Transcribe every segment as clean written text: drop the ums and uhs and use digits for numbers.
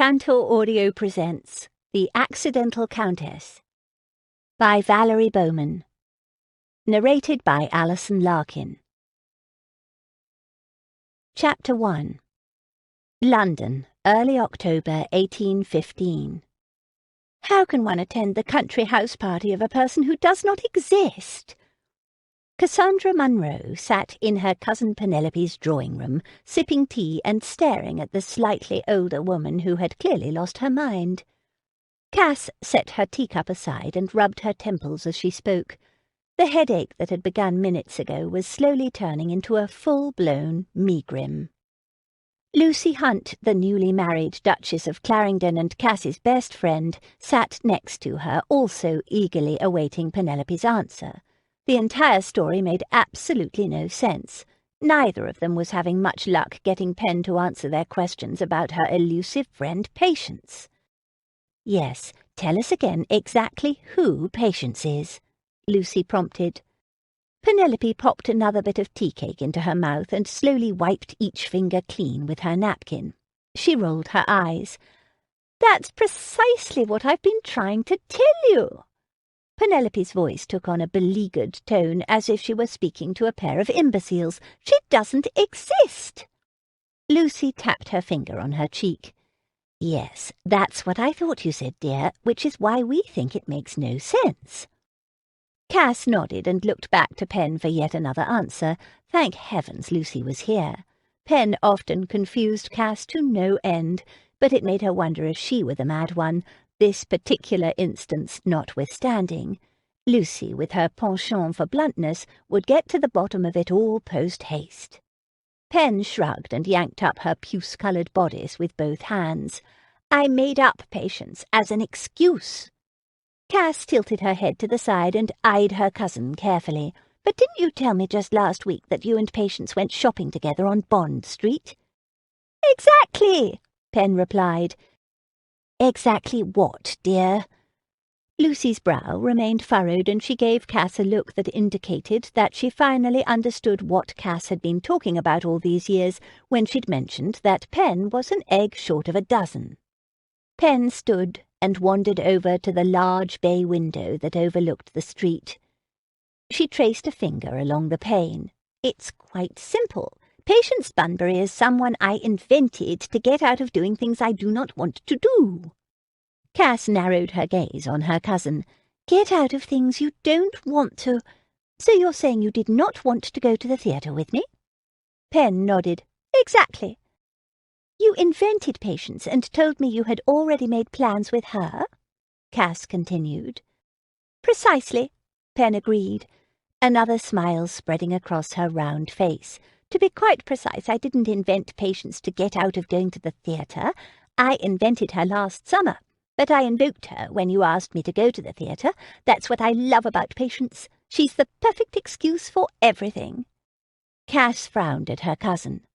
Cantor Audio presents The Accidental Countess by Valerie Bowman. Narrated by Alison Larkin. Chapter 1. London, early October 1815. How can one attend the country house party of a person who does not exist? Cassandra Monroe sat in her cousin Penelope's drawing-room, sipping tea and staring at the slightly older woman who had clearly lost her mind. Cass set her teacup aside and rubbed her temples as she spoke. The headache that had begun minutes ago was slowly turning into a full-blown megrim. Lucy Hunt, the newly married Duchess of Clarendon and Cass's best friend, sat next to her, also eagerly awaiting Penelope's answer. The entire story made absolutely no sense. Neither of them was having much luck getting Pen to answer their questions about her elusive friend Patience. "Yes, tell us again exactly who Patience is," Lucy prompted. Penelope popped another bit of tea cake into her mouth and slowly wiped each finger clean with her napkin. She rolled her eyes. "That's precisely what I've been trying to tell you." Penelope's voice took on a beleaguered tone, as if she were speaking to a pair of imbeciles. "She doesn't exist." Lucy tapped her finger on her cheek. "Yes, that's what I thought you said, dear, which is why we think it makes no sense." Cass nodded and looked back to Pen for yet another answer. Thank heavens Lucy was here. Pen often confused Cass to no end, but it made her wonder if she were the mad one, this particular instance notwithstanding. Lucy, with her penchant for bluntness, would get to the bottom of it all post-haste. Pen shrugged and yanked up her puce-coloured bodice with both hands. "I made up Patience as an excuse." Cass tilted her head to the side and eyed her cousin carefully. "But didn't you tell me just last week that you and Patience went shopping together on Bond Street?" "Exactly," Pen replied. "Exactly what, dear?" Lucy's brow remained furrowed, and she gave Cass a look that indicated that she finally understood what Cass had been talking about all these years when she'd mentioned that Pen was an egg short of a dozen. Pen stood and wandered over to the large bay window that overlooked the street. She traced a finger along the pane. "It's quite simple. Patience Bunbury is someone I invented to get out of doing things I do not want to do." Cass narrowed her gaze on her cousin. "Get out of things you don't want to? So you're saying you did not want to go to the theatre with me?" Pen nodded. "Exactly." "You invented Patience and told me you had already made plans with her?" Cass continued. "Precisely," Pen agreed, another smile spreading across her round face. "To be quite precise, I didn't invent Patience to get out of going to the theatre. I invented her last summer, but I invoked her when you asked me to go to the theatre. That's what I love about Patience. She's the perfect excuse for everything." Cass frowned at her cousin.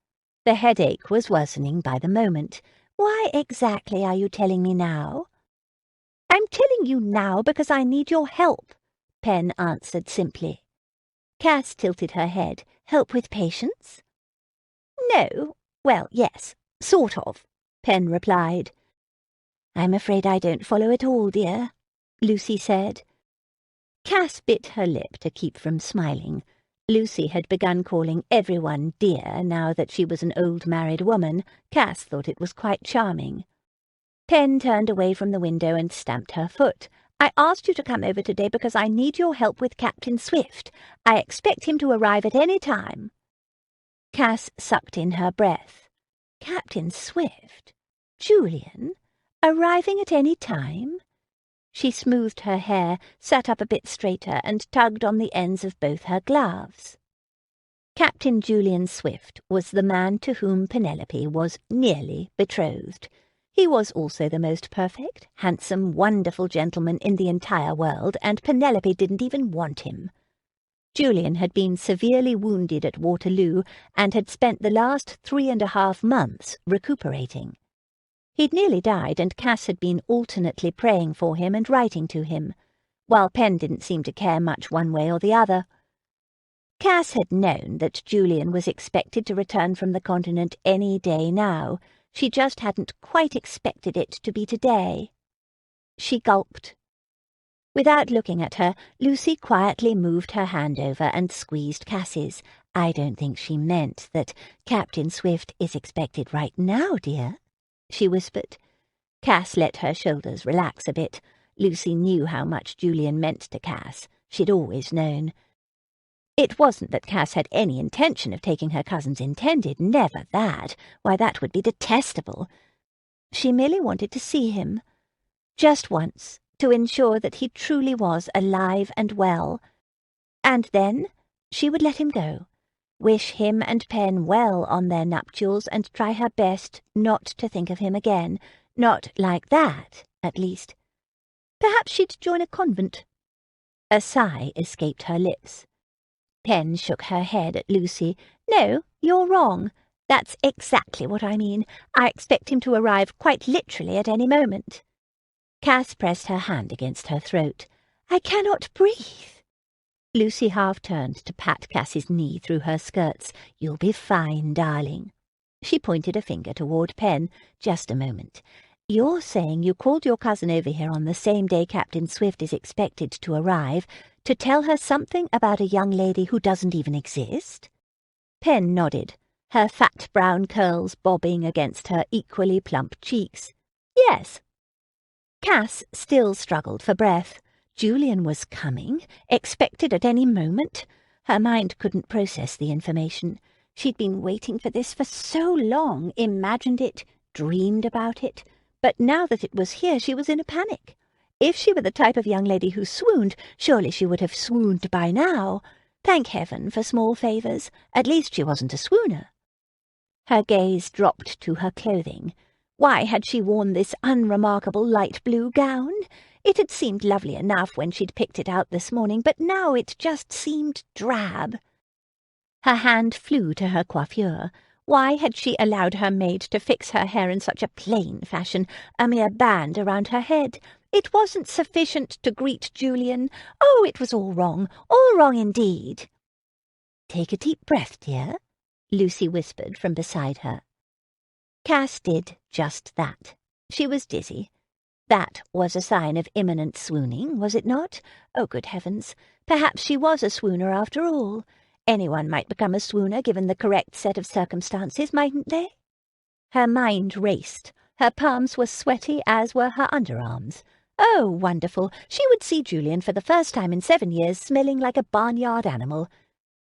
The headache was worsening by the moment. "Why exactly are you telling me now?" "I'm telling you now because I need your help," Pen answered simply. Cass tilted her head. "Help with Patience?" "No. Well, yes, sort of," Pen replied. "I'm afraid I don't follow at all, dear," Lucy said. Cass bit her lip to keep from smiling. Lucy had begun calling everyone dear now that she was an old married woman. Cass thought it was quite charming. Pen turned away from the window and stamped her foot. "I asked you to come over today because I need your help with Captain Swift. I expect him to arrive at any time." Cass sucked in her breath. Captain Swift? Julian? Arriving at any time? She smoothed her hair, sat up a bit straighter, and tugged on the ends of both her gloves. Captain Julian Swift was the man to whom Penelope was nearly betrothed. He was also the most perfect, handsome, wonderful gentleman in the entire world, and Penelope didn't even want him. Julian had been severely wounded at Waterloo and had spent the last 3.5 months recuperating. He'd nearly died, and Cass had been alternately praying for him and writing to him, while Pen didn't seem to care much one way or the other. Cass had known that Julian was expected to return from the continent any day now. She just hadn't quite expected it to be today. She gulped. Without looking at her, Lucy quietly moved her hand over and squeezed Cass's. "I don't think she meant that Captain Swift is expected right now, dear," she whispered. Cass let her shoulders relax a bit. Lucy knew how much Julian meant to Cass. She'd always known. It wasn't that Cass had any intention of taking her cousin's intended, never that. Why, that would be detestable. She merely wanted to see him, just once, to ensure that he truly was alive and well. And then she would let him go, wish him and Pen well on their nuptials, and try her best not to think of him again. Not like that, at least. Perhaps she'd join a convent. A sigh escaped her lips. Pen shook her head at Lucy. "No, you're wrong. That's exactly what I mean. I expect him to arrive quite literally at any moment." Cass pressed her hand against her throat. "I cannot breathe." Lucy half-turned to pat Cass's knee through her skirts. "You'll be fine, darling." She pointed a finger toward Pen. "Just a moment. You're saying you called your cousin over here on the same day Captain Swift is expected to arrive to tell her something about a young lady who doesn't even exist?" Pen nodded, her fat brown curls bobbing against her equally plump cheeks. "Yes." Cass still struggled for breath. Julian was coming, expected at any moment. Her mind couldn't process the information. She'd been waiting for this for so long, imagined it, dreamed about it. But now that it was here, she was in a panic. If she were the type of young lady who swooned, surely she would have swooned by now. Thank heaven for small favours. At least she wasn't a swooner. Her gaze dropped to her clothing. Why had she worn this unremarkable light blue gown? It had seemed lovely enough when she'd picked it out this morning, but now it just seemed drab. Her hand flew to her coiffure. Why had she allowed her maid to fix her hair in such a plain fashion, a mere band around her head? It wasn't sufficient to greet Julian. Oh, it was all wrong indeed. "Take a deep breath, dear," Lucy whispered from beside her. Cass did just that. She was dizzy. That was a sign of imminent swooning, was it not? Oh, good heavens! Perhaps she was a swooner after all. Anyone might become a swooner given the correct set of circumstances, mightn't they? Her mind raced. Her palms were sweaty, as were her underarms. Oh, wonderful! She would see Julian for the first time in 7 years, smelling like a barnyard animal.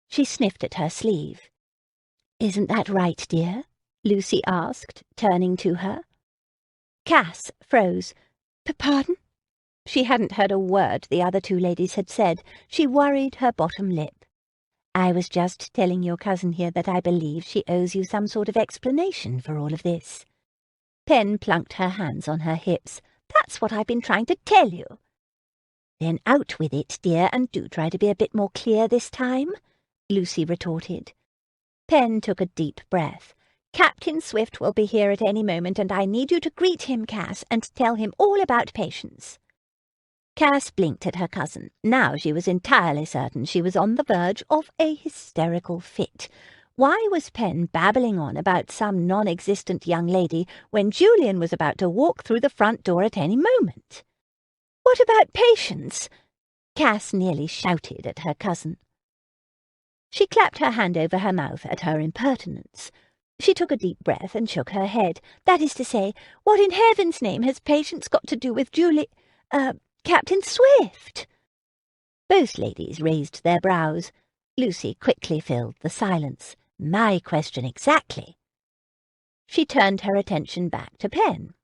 She sniffed at her sleeve. "Isn't that right, dear?" Lucy asked, turning to her. Cass froze. "Pardon?" She hadn't heard a word the other two ladies had said. She worried her bottom lip. "I was just telling your cousin here that I believe she owes you some sort of explanation for all of this." Pen plunked her hands on her hips. "That's what I've been trying to tell you." "Then out with it, dear, and do try to be a bit more clear this time," Lucy retorted. Pen took a deep breath. "Captain Swift will be here at any moment, and I need you to greet him, Cass, and tell him all about Patience." Cass blinked at her cousin. Now she was entirely certain she was on the verge of a hysterical fit. Why was Pen babbling on about some non-existent young lady when Julian was about to walk through the front door at any moment? "What about Patience?" Cass nearly shouted at her cousin. She clapped her hand over her mouth at her impertinence. She took a deep breath and shook her head. "That is to say, what in heaven's name has Patience got to do with Captain Swift?" Both ladies raised their brows. Lucy quickly filled the silence. "My question exactly." She turned her attention back to Pen.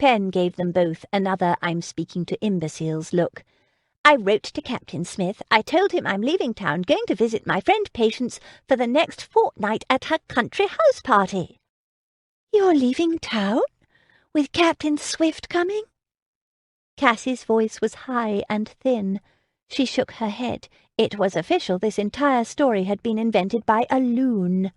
Pen gave them both another "I'm speaking to imbeciles" look. "I wrote to Captain Smith. I told him I'm leaving town, going to visit my friend Patience for the next fortnight at her country house party." "You're leaving town? With Captain Swift coming?" Cassie's voice was high and thin. She shook her head. It was official. This entire story had been invented by a loon.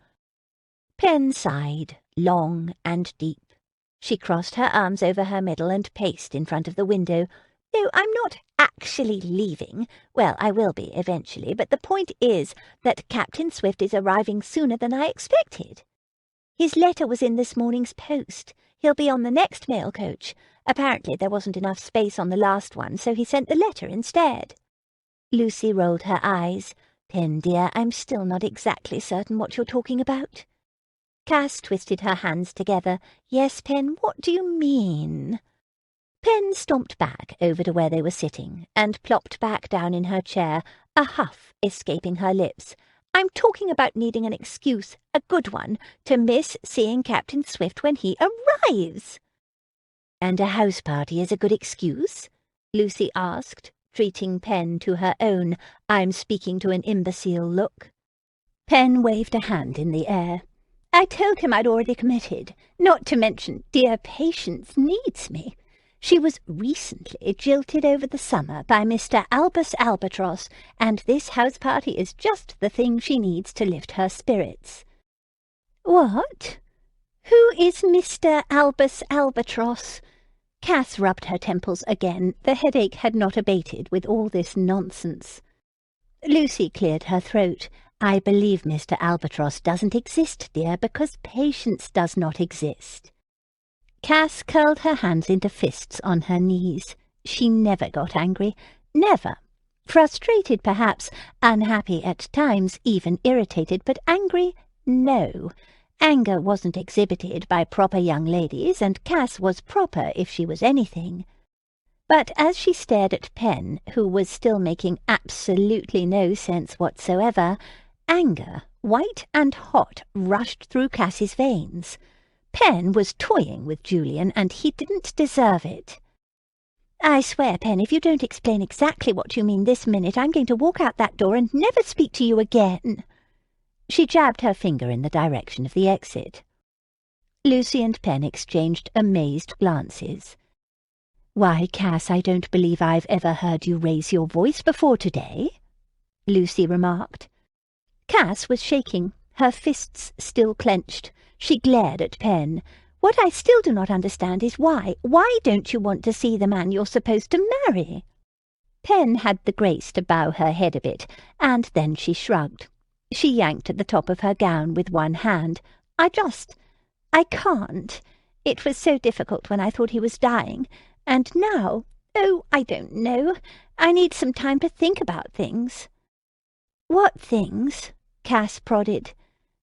Pen sighed, long and deep. She crossed her arms over her middle and paced in front of the window. "No, I'm not actually leaving. Well, I will be eventually, but the point is that Captain Swift is arriving sooner than I expected." His letter was in this morning's post. He'll be on the next mail coach. Apparently there wasn't enough space on the last one, so he sent the letter instead." Lucy rolled her eyes. "Pen, dear, I'm still not exactly certain what you're talking about." Cass twisted her hands together. "Yes, Pen, what do you mean?" Pen stomped back over to where they were sitting and plopped back down in her chair, a huff escaping her lips. "I'm talking about needing an excuse, a good one, to miss seeing Captain Swift when he arrives." "And a house party is a good excuse?" Lucy asked, treating Pen to her own "I'm speaking to an imbecile" look. Pen waved a hand in the air. "I told him I'd already committed, not to mention dear Patience needs me. She was recently jilted over the summer by Mr. Albus Albatross, and this house-party is just the thing she needs to lift her spirits." "What? Who is Mr. Albus Albatross?" Cass rubbed her temples again. The headache had not abated with all this nonsense. Lucy cleared her throat. "I believe Mr. Albatross doesn't exist, dear, because Patience does not exist." Cass curled her hands into fists on her knees. She never got angry. Never. Frustrated, perhaps, unhappy at times, even irritated, but angry? No. Anger wasn't exhibited by proper young ladies, and Cass was proper if she was anything. But as she stared at Pen, who was still making absolutely no sense whatsoever, anger, white and hot, rushed through Cass's veins. Pen was toying with Julian, and he didn't deserve it. "I swear, Pen, if you don't explain exactly what you mean this minute, I'm going to walk out that door and never speak to you again." She jabbed her finger in the direction of the exit. Lucy and Pen exchanged amazed glances. "Why, Cass, I don't believe I've ever heard you raise your voice before today," Lucy remarked. Cass was shaking, her fists still clenched. She glared at Pen. "What I still do not understand is why. Why don't you want to see the man you're supposed to marry?" Pen had the grace to bow her head a bit, and then she shrugged. She yanked at the top of her gown with one hand. I can't. It was so difficult when I thought he was dying. And now, oh, I don't know. I need some time to think about things." "What things?" Cass prodded.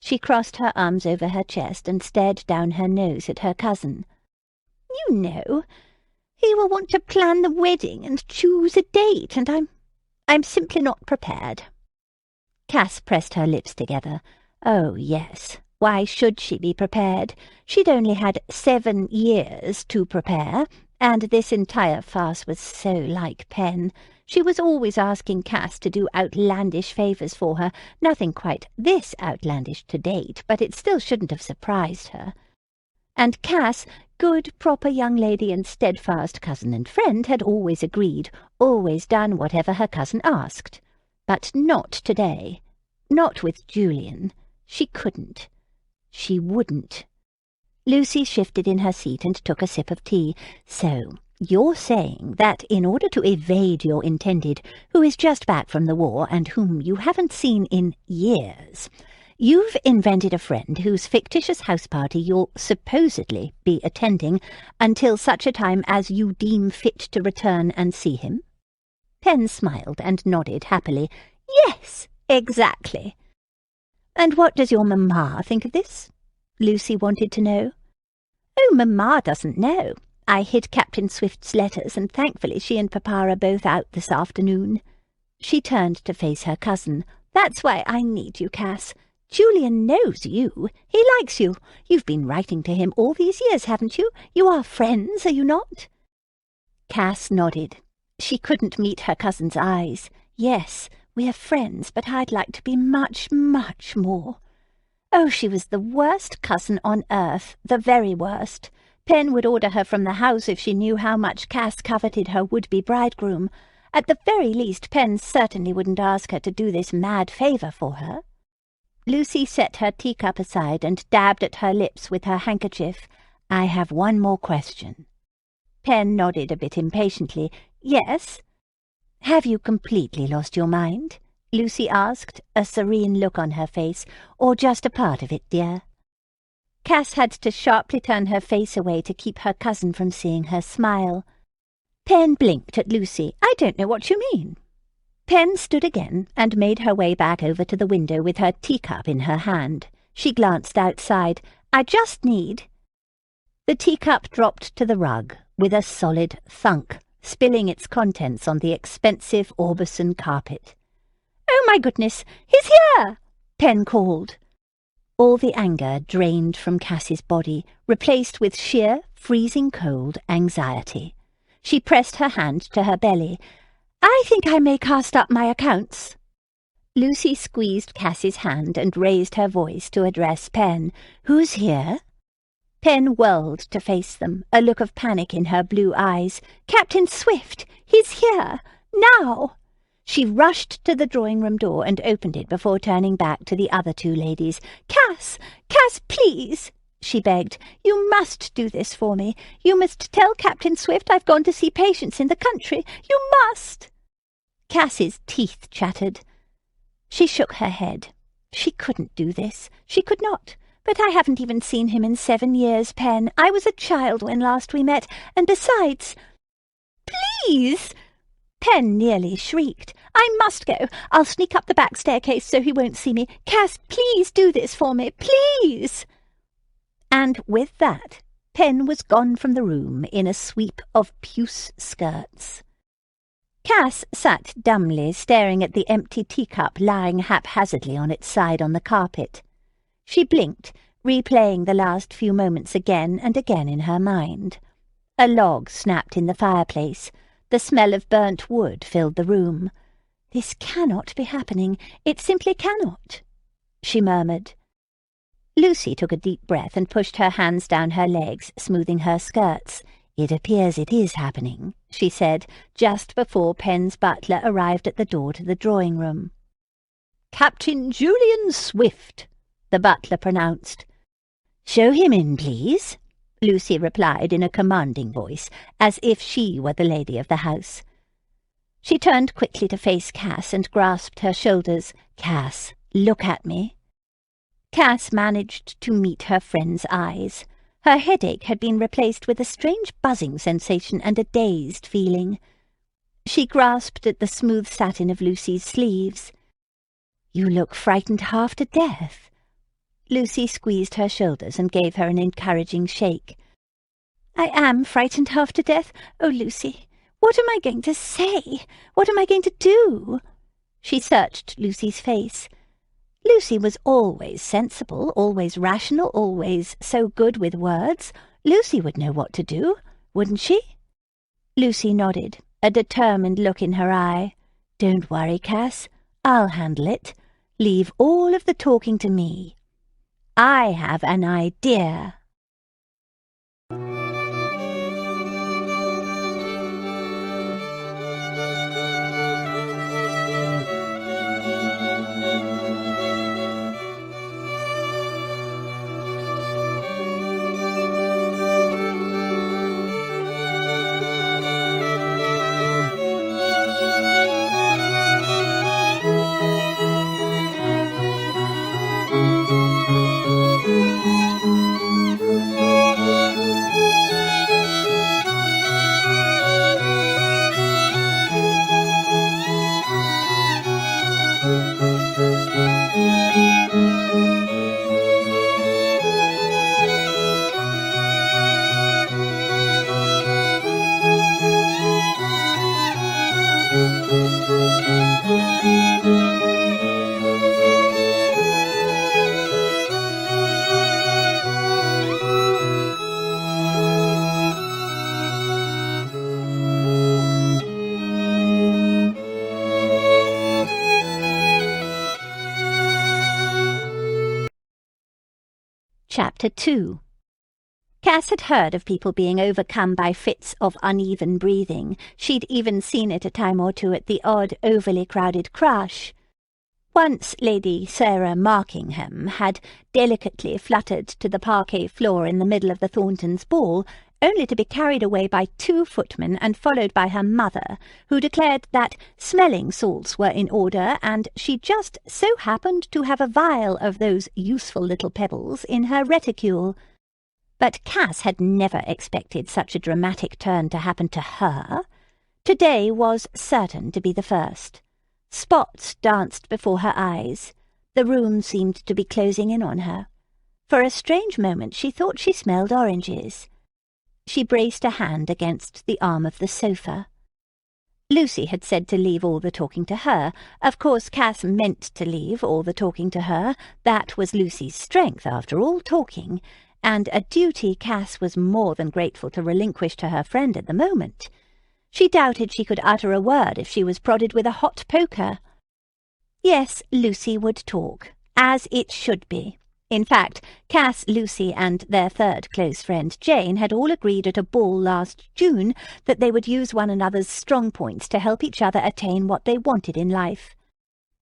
She crossed her arms over her chest and stared down her nose at her cousin. "You know, he will want to plan the wedding and choose a date, and I'm simply not prepared." Cass pressed her lips together. Oh, yes. Why should she be prepared? She'd only had 7 years to prepare, and this entire farce was so like Pen. She was always asking Cass to do outlandish favours for her. Nothing quite this outlandish to date, but it still shouldn't have surprised her. And Cass, good, proper young lady and steadfast cousin and friend, had always agreed, always done whatever her cousin asked. But not today. Not with Julian. She couldn't. She wouldn't. Lucy shifted in her seat and took a sip of tea. "So, you're saying that in order to evade your intended, who is just back from the war and whom you haven't seen in years, you've invented a friend whose fictitious house party you'll supposedly be attending until such a time as you deem fit to return and see him?" Pen smiled and nodded happily. "Yes, exactly." "And what does your mamma think of this?" Lucy wanted to know. "Oh, mamma doesn't know. I hid Captain Swift's letters, and thankfully she and papa are both out this afternoon." She turned to face her cousin. "That's why I need you, Cass. Julian knows you. He likes you. You've been writing to him all these years, haven't you? You are friends, are you not?" Cass nodded. She couldn't meet her cousin's eyes. "Yes, we're friends, but I'd like to be much, much more." Oh, she was the worst cousin on earth, the very worst. Pen would order her from the house if she knew how much Cass coveted her would-be bridegroom. At the very least, Pen certainly wouldn't ask her to do this mad favour for her. Lucy set her teacup aside and dabbed at her lips with her handkerchief. "I have one more question." Pen nodded a bit impatiently. "Yes?" "Have you completely lost your mind?" Lucy asked, a serene look on her face. "Or just a part of it, dear?" Cass had to sharply turn her face away to keep her cousin from seeing her smile. Pen blinked at Lucy. "I don't know what you mean." Pen stood again and made her way back over to the window with her teacup in her hand. She glanced outside. "I just need—" The teacup dropped to the rug with a solid thunk, spilling its contents on the expensive Aubusson carpet. "Oh, my goodness, he's here!" Pen called. All the anger drained from Cass's body, replaced with sheer, freezing cold anxiety. She pressed her hand to her belly. "I think I may cast up my accounts." Lucy squeezed Cass's hand and raised her voice to address Pen. "Who's here?" Pen whirled to face them, a look of panic in her blue eyes. "Captain Swift! He's here! Now!" She rushed to the drawing-room door and opened it before turning back to the other two ladies. "Cass! Cass, please!" she begged. "You must do this for me. You must tell Captain Swift I've gone to see Patience in the country. You must!" Cass's teeth chattered. She shook her head. She couldn't do this. She could not. "But I haven't even seen him in 7 years, Pen. I was a child when last we met, and besides—" "Please!" Pen nearly shrieked. "I must go. I'll sneak up the back staircase so he won't see me. Cass, please do this for me, please!" And with that, Pen was gone from the room in a sweep of puce skirts. Cass sat dumbly staring at the empty teacup lying haphazardly on its side on the carpet. She blinked, replaying the last few moments again and again in her mind. A log snapped in the fireplace. The smell of burnt wood filled the room. "This cannot be happening. It simply cannot," she murmured. Lucy took a deep breath and pushed her hands down her legs, smoothing her skirts. "It appears it is happening," she said, just before Pen's butler arrived at the door to the drawing-room. "Captain Julian Swift," the butler pronounced. "Show him in, please," Lucy replied in a commanding voice, as if she were the lady of the house. She turned quickly to face Cass and grasped her shoulders. "Cass, look at me." Cass managed to meet her friend's eyes. Her headache had been replaced with a strange buzzing sensation and a dazed feeling. She grasped at the smooth satin of Lucy's sleeves. "You look frightened half to death." Lucy squeezed her shoulders and gave her an encouraging shake. "I am frightened half to death. Oh, Lucy, what am I going to say? What am I going to do?" She searched Lucy's face. Lucy was always sensible, always rational, always so good with words. Lucy would know what to do, wouldn't she? Lucy nodded, a determined look in her eye. "Don't worry, Cass. I'll handle it. Leave all of the talking to me. I have an idea." Chapter 2. Cass had heard of people being overcome by fits of uneven breathing. She'd even seen it a time or two at the odd, overly crowded crush. Once Lady Sarah Markingham had delicately fluttered to the parquet floor in the middle of the Thorntons' ball only to be carried away by 2 footmen and followed by her mother, who declared that smelling salts were in order, and she just so happened to have a vial of those useful little pebbles in her reticule. But Cass had never expected such a dramatic turn to happen to her. Today was certain to be the first. Spots danced before her eyes. The room seemed to be closing in on her. For a strange moment she thought she smelled oranges. She braced a hand against the arm of the sofa. Lucy had said to leave all the talking to her. Of course, Cass meant to leave all the talking to her. That was Lucy's strength, after all, talking, and a duty Cass was more than grateful to relinquish to her friend at the moment. She doubted she could utter a word if she was prodded with a hot poker. Yes, Lucy would talk, as it should be. In fact, Cass, Lucy, and their third close friend, Jane, had all agreed at a ball last June that they would use one another's strong points to help each other attain what they wanted in life.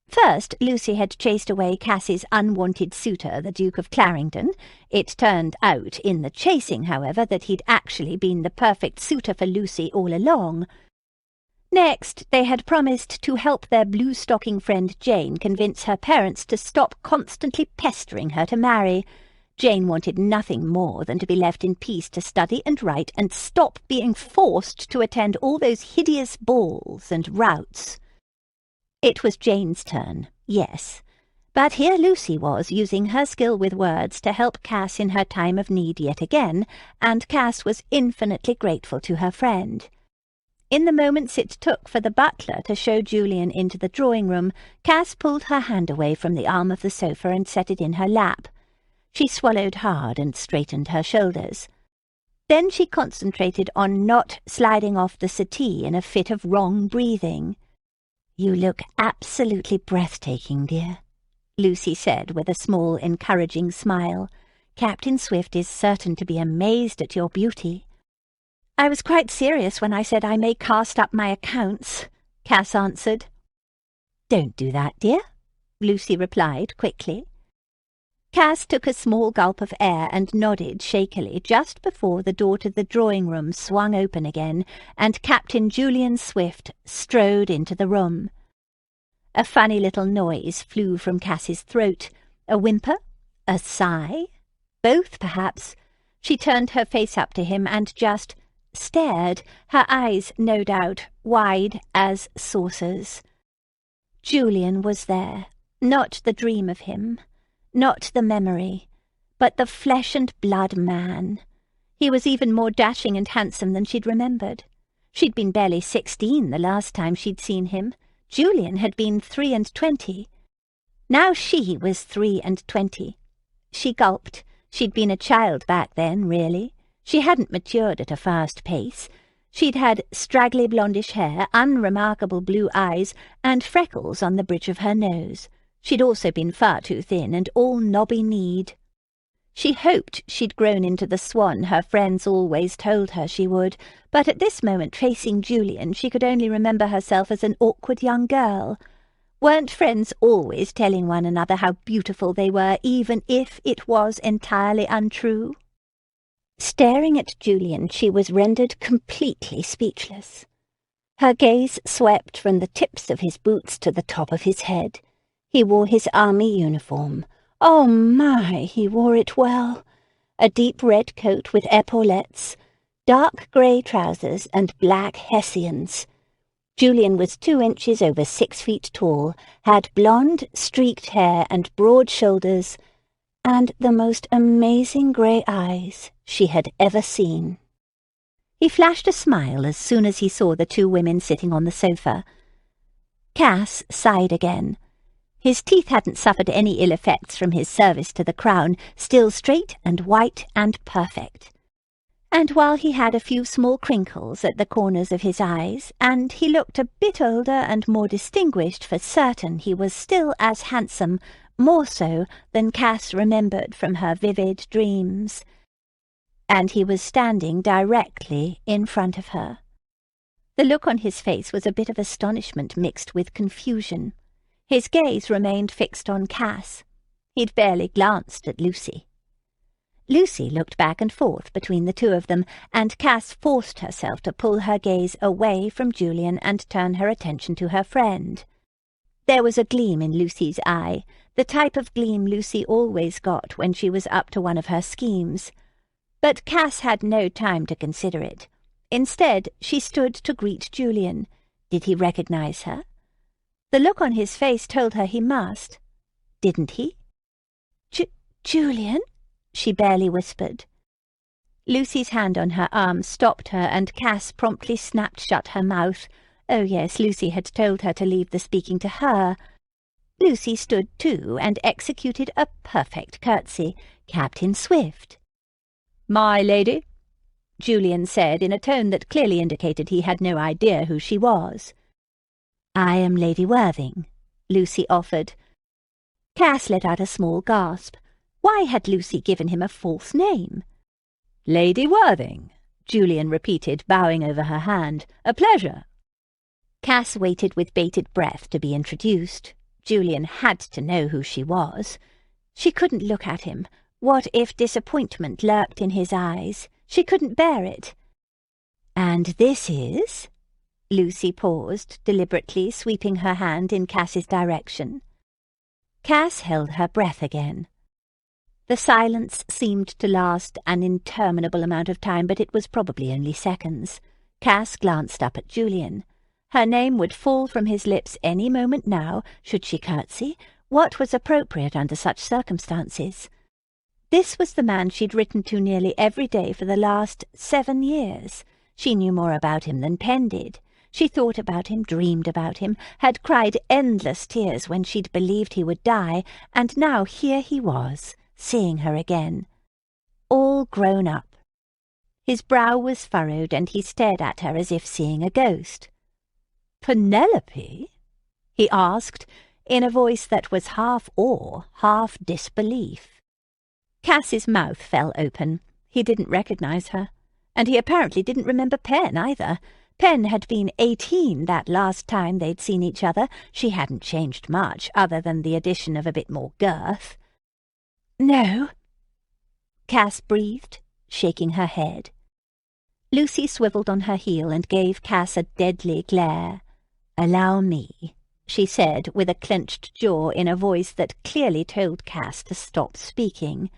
First, Lucy had chased away Cass's unwanted suitor, the Duke of Clarendon. It turned out in the chasing, however, that he'd actually been the perfect suitor for Lucy all along. Next, they had promised to help their blue-stocking friend Jane convince her parents to stop constantly pestering her to marry. Jane wanted nothing more than to be left in peace to study and write and stop being forced to attend all those hideous balls and routs. It was Jane's turn, yes, but here Lucy was, using her skill with words to help Cass in her time of need yet again, and Cass was infinitely grateful to her friend. In the moments it took for the butler to show Julian into the drawing-room, Cass pulled her hand away from the arm of the sofa and set it in her lap. She swallowed hard and straightened her shoulders. Then she concentrated on not sliding off the settee in a fit of wrong breathing. "You look absolutely breathtaking, dear," Lucy said with a small, encouraging smile. "Captain Swift is certain to be amazed at your beauty." "I was quite serious when I said I may cast up my accounts," Cass answered. "Don't do that, dear," Lucy replied quickly. Cass took a small gulp of air and nodded shakily just before the door to the drawing-room swung open again, and Captain Julian Swift strode into the room. A funny little noise flew from Cass's throat, a whimper, a sigh, both perhaps. She turned her face up to him and just stared, her eyes, no doubt, wide as saucers. Julian was there, not the dream of him, not the memory, but the flesh-and-blood man. He was even more dashing and handsome than she'd remembered. She'd been barely 16 the last time she'd seen him. Julian had been 23. Now she was 23. She gulped. She'd been a child back then, really. She hadn't matured at a fast pace. She'd had straggly blondish hair, unremarkable blue eyes, and freckles on the bridge of her nose. She'd also been far too thin and all knobby-kneed. She hoped she'd grown into the swan her friends always told her she would, but at this moment, facing Julian, she could only remember herself as an awkward young girl. Weren't friends always telling one another how beautiful they were, even if it was entirely untrue? Staring at Julian, she was rendered completely speechless. Her gaze swept from the tips of his boots to the top of his head. He wore his army uniform. Oh my, he wore it well. A deep red coat with epaulettes, dark grey trousers, and black hessians. Julian was 2 inches over 6 feet tall, had blonde, streaked hair and broad shoulders, and the most amazing grey eyes she had ever seen. He flashed a smile as soon as he saw the 2 women sitting on the sofa. Cass sighed again. His teeth hadn't suffered any ill effects from his service to the crown, still straight and white and perfect. And while he had a few small crinkles at the corners of his eyes, and he looked a bit older and more distinguished for certain, he was still as handsome, more so than Cass remembered from her vivid dreams. And he was standing directly in front of her. The look on his face was a bit of astonishment mixed with confusion. His gaze remained fixed on Cass. He'd barely glanced at Lucy. Lucy looked back and forth between the two of them, and Cass forced herself to pull her gaze away from Julian and turn her attention to her friend. There was a gleam in Lucy's eye, the type of gleam Lucy always got when she was up to one of her schemes. But Cass had no time to consider it. Instead, she stood to greet Julian. Did he recognize her? The look on his face told her he must. Didn't he? Julian? She barely whispered. Lucy's hand on her arm stopped her, and Cass promptly snapped shut her mouth. Oh yes, Lucy had told her to leave the speaking to her. Lucy stood too, and executed a perfect curtsy. Captain Swift. "My lady," Julian said in a tone that clearly indicated he had no idea who she was. "I am Lady Worthing," Lucy offered. Cass let out a small gasp. Why had Lucy given him a false name? "Lady Worthing," Julian repeated, bowing over her hand. "A pleasure." Cass waited with bated breath to be introduced. Julian had to know who she was. She couldn't look at him. What if disappointment lurked in his eyes? She couldn't bear it. "And this is—" Lucy paused, deliberately sweeping her hand in Cass's direction. Cass held her breath again. The silence seemed to last an interminable amount of time, but it was probably only seconds. Cass glanced up at Julian. Her name would fall from his lips any moment now. Should she curtsy? What was appropriate under such circumstances? This was the man she'd written to nearly every day for the last 7 years. She knew more about him than Pen did. She thought about him, dreamed about him, had cried endless tears when she'd believed he would die, and now here he was, seeing her again. All grown up. His brow was furrowed, and he stared at her as if seeing a ghost. "Penelope?" he asked, in a voice that was half awe, half disbelief. Cass's mouth fell open. He didn't recognize her. And he apparently didn't remember Pen either. Pen had been 18 that last time they'd seen each other. She hadn't changed much, other than the addition of a bit more girth. "No," Cass breathed, shaking her head. Lucy swiveled on her heel and gave Cass a deadly glare. "Allow me," she said, with a clenched jaw in a voice that clearly told Cass to stop speaking.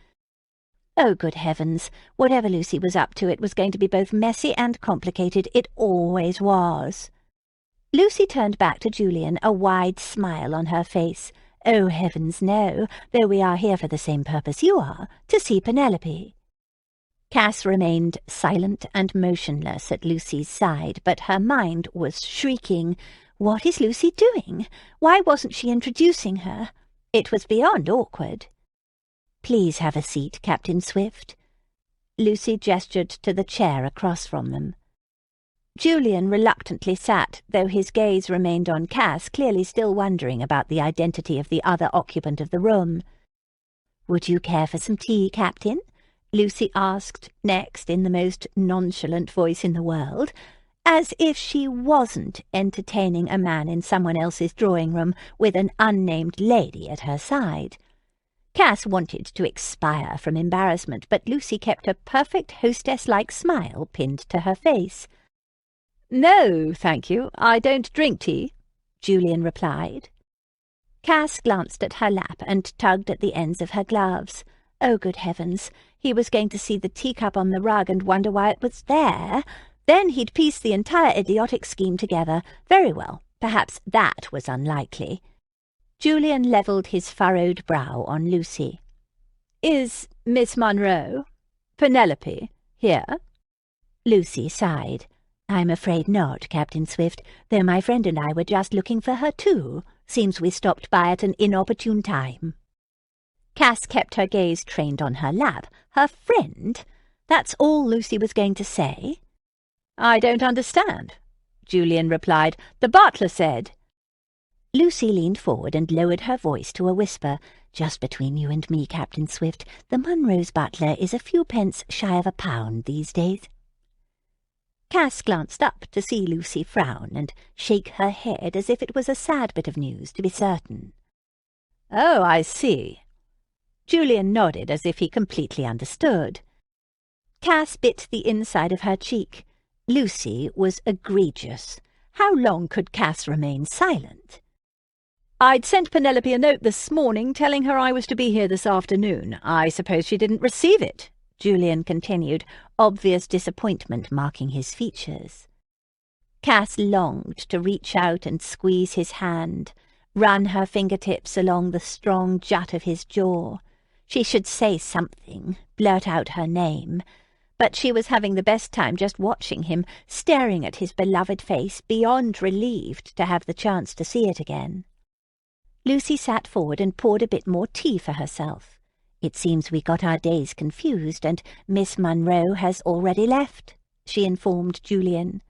Oh, good heavens! Whatever Lucy was up to, it was going to be both messy and complicated. It always was. Lucy turned back to Julian, a wide smile on her face. Oh, heavens, no, though we are here for the same purpose you are, to see Penelope. Cass remained silent and motionless at Lucy's side, but her mind was shrieking. What is Lucy doing? Why wasn't she introducing her? It was beyond awkward. "Please have a seat, Captain Swift." Lucy gestured to the chair across from them. Julian reluctantly sat, though his gaze remained on Cass, clearly still wondering about the identity of the other occupant of the room. "Would you care for some tea, Captain?" Lucy asked next in the most nonchalant voice in the world, as if she wasn't entertaining a man in someone else's drawing-room with an unnamed lady at her side. Cass wanted to expire from embarrassment, but Lucy kept a perfect hostess-like smile pinned to her face. "No, thank you, I don't drink tea," Julian replied. Cass glanced at her lap and tugged at the ends of her gloves. Oh, good heavens! He was going to see the teacup on the rug and wonder why it was there. Then he'd piece the entire idiotic scheme together. Very well, perhaps that was unlikely. Julian levelled his furrowed brow on Lucy. "Is Miss Monroe, Penelope, here?" Lucy sighed. "I'm afraid not, Captain Swift, though my friend and I were just looking for her too. Seems we stopped by at an inopportune time." Cass kept her gaze trained on her lap. Her friend? That's all Lucy was going to say? "I don't understand," Julian replied. "The butler said—" Lucy leaned forward and lowered her voice to a whisper. "Just between you and me, Captain Swift, the Monroe's butler is a few pence shy of £1 these days." Cass glanced up to see Lucy frown and shake her head as if it was a sad bit of news, to be certain. "Oh, I see." Julian nodded as if he completely understood. Cass bit the inside of her cheek. Lucy was egregious. How long could Cass remain silent? "I'd sent Penelope a note this morning telling her I was to be here this afternoon. I suppose she didn't receive it," Julian continued, obvious disappointment marking his features. Cass longed to reach out and squeeze his hand, run her fingertips along the strong jut of his jaw. She should say something, blurt out her name, but she was having the best time just watching him, staring at his beloved face, beyond relieved to have the chance to see it again. Lucy sat forward and poured a bit more tea for herself. "It seems we got our days confused, and Miss Monroe has already left," she informed Julian.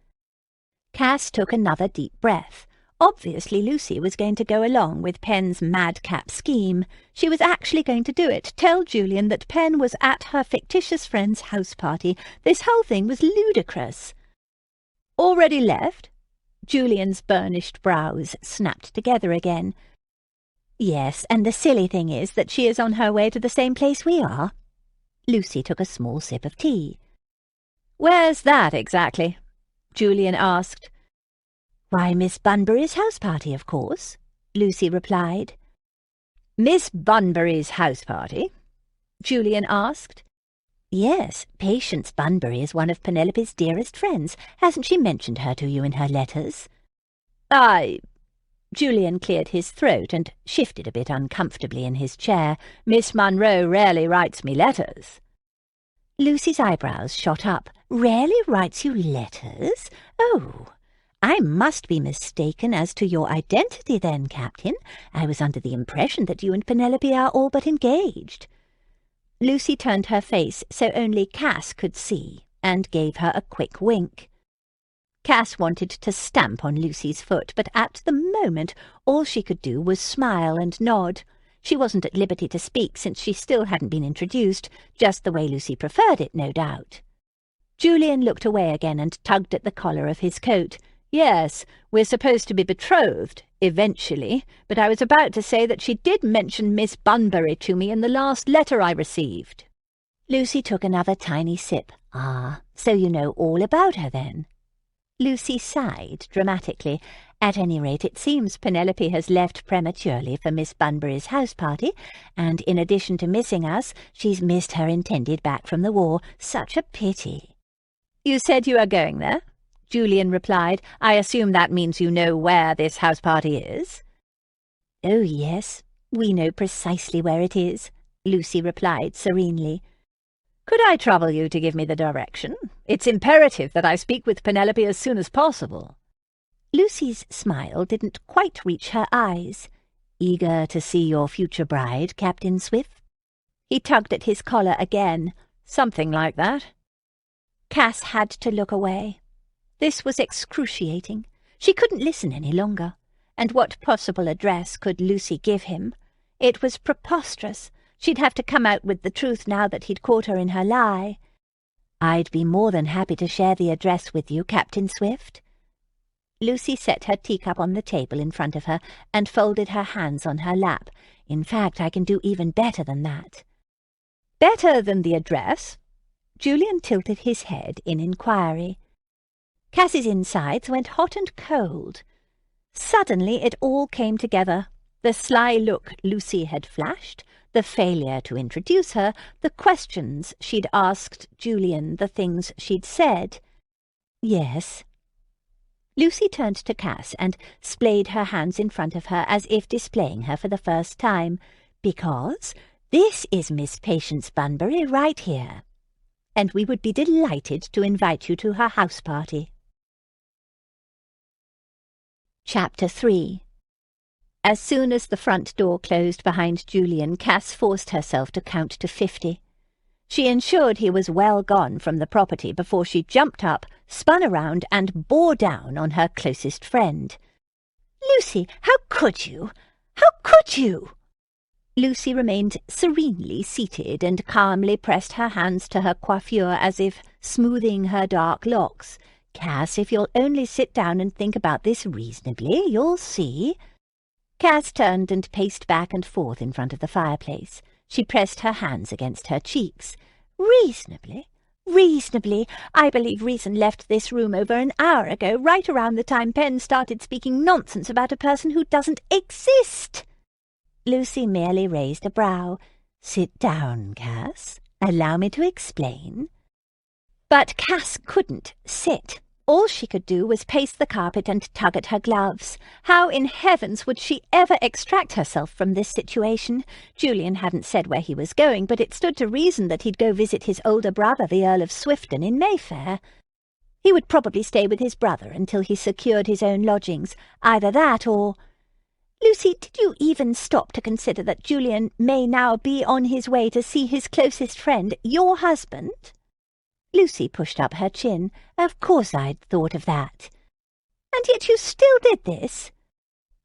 Cass took another deep breath. Obviously Lucy was going to go along with Penn's madcap scheme. She was actually going to do it, tell Julian that Penn was at her fictitious friend's house party. This whole thing was ludicrous. "Already left?" Julian's burnished brows snapped together again. "Yes, and the silly thing is that she is on her way to the same place we are." Lucy took a small sip of tea. "Where's that exactly?" Julian asked. "Why, Miss Bunbury's house party, of course," Lucy replied. "Miss Bunbury's house party?" Julian asked. "Yes, Patience Bunbury is one of Penelope's dearest friends. Hasn't she mentioned her to you in her letters?" Julian cleared his throat and shifted a bit uncomfortably in his chair. "Miss Monroe rarely writes me letters." Lucy's eyebrows shot up. "Rarely writes you letters? Oh, I must be mistaken as to your identity then, Captain. I was under the impression that you and Penelope are all but engaged." Lucy turned her face so only Cass could see, and gave her a quick wink. Cass wanted to stamp on Lucy's foot, but at the moment all she could do was smile and nod. She wasn't at liberty to speak since she still hadn't been introduced, just the way Lucy preferred it, no doubt. Julian looked away again and tugged at the collar of his coat. "Yes, we're supposed to be betrothed, eventually, but I was about to say that she did mention Miss Bunbury to me in the last letter I received." Lucy took another tiny sip. "Ah, so you know all about her, then?" Lucy sighed dramatically. "At any rate, it seems Penelope has left prematurely for Miss Bunbury's house party, and in addition to missing us, she's missed her intended back from the war. Such a pity." "You said you are going there?" Julian replied. "I assume that means you know where this house party is?" "Oh, yes, we know precisely where it is," Lucy replied serenely. "Could I trouble you to give me the direction? It's imperative that I speak with Penelope as soon as possible." Lucy's smile didn't quite reach her eyes. "Eager to see your future bride, Captain Swift?" He tugged at his collar again. "Something like that." Cass had to look away. This was excruciating. She couldn't listen any longer. And what possible address could Lucy give him? It was preposterous. She'd have to come out with the truth now that he'd caught her in her lie. "I'd be more than happy to share the address with you, Captain Swift." Lucy set her teacup on the table in front of her and folded her hands on her lap. "In fact, I can do even better than that." "Better than the address?" Julian tilted his head in inquiry. Cass's insides went hot and cold. Suddenly it all came together. The sly look Lucy had flashed, the failure to introduce her, the questions she'd asked Julian, the things she'd said. "Yes." Lucy turned to Cass and splayed her hands in front of her as if displaying her for the first time. "Because this is Miss Patience Bunbury right here, and we would be delighted to invite you to her house party." Chapter 3. As soon as the front door closed behind Julian, Cass forced herself to count to 50. She ensured he was well gone from the property before she jumped up, spun around, and bore down on her closest friend. "Lucy, how could you? How could you?" Lucy remained serenely seated and calmly pressed her hands to her coiffure as if smoothing her dark locks. "Cass, if you'll only sit down and think about this reasonably, you'll see." Cass turned and paced back and forth in front of the fireplace. She pressed her hands against her cheeks. "Reasonably? Reasonably. I believe reason left this room over an hour ago, right around the time Penn started speaking nonsense about a person who doesn't exist." Lucy merely raised a brow. "Sit down, Cass. Allow me to explain." But Cass couldn't sit. All she could do was pace the carpet and tug at her gloves. How in heavens would she ever extract herself from this situation? Julian hadn't said where he was going, but it stood to reason that he'd go visit his older brother, the Earl of Swifton, in Mayfair. He would probably stay with his brother until he secured his own lodgings. Either that or— "Lucy, did you even stop to consider that Julian may now be on his way to see his closest friend, your husband?" Lucy pushed up her chin. "Of course I'd thought of that." "And yet you still did this?"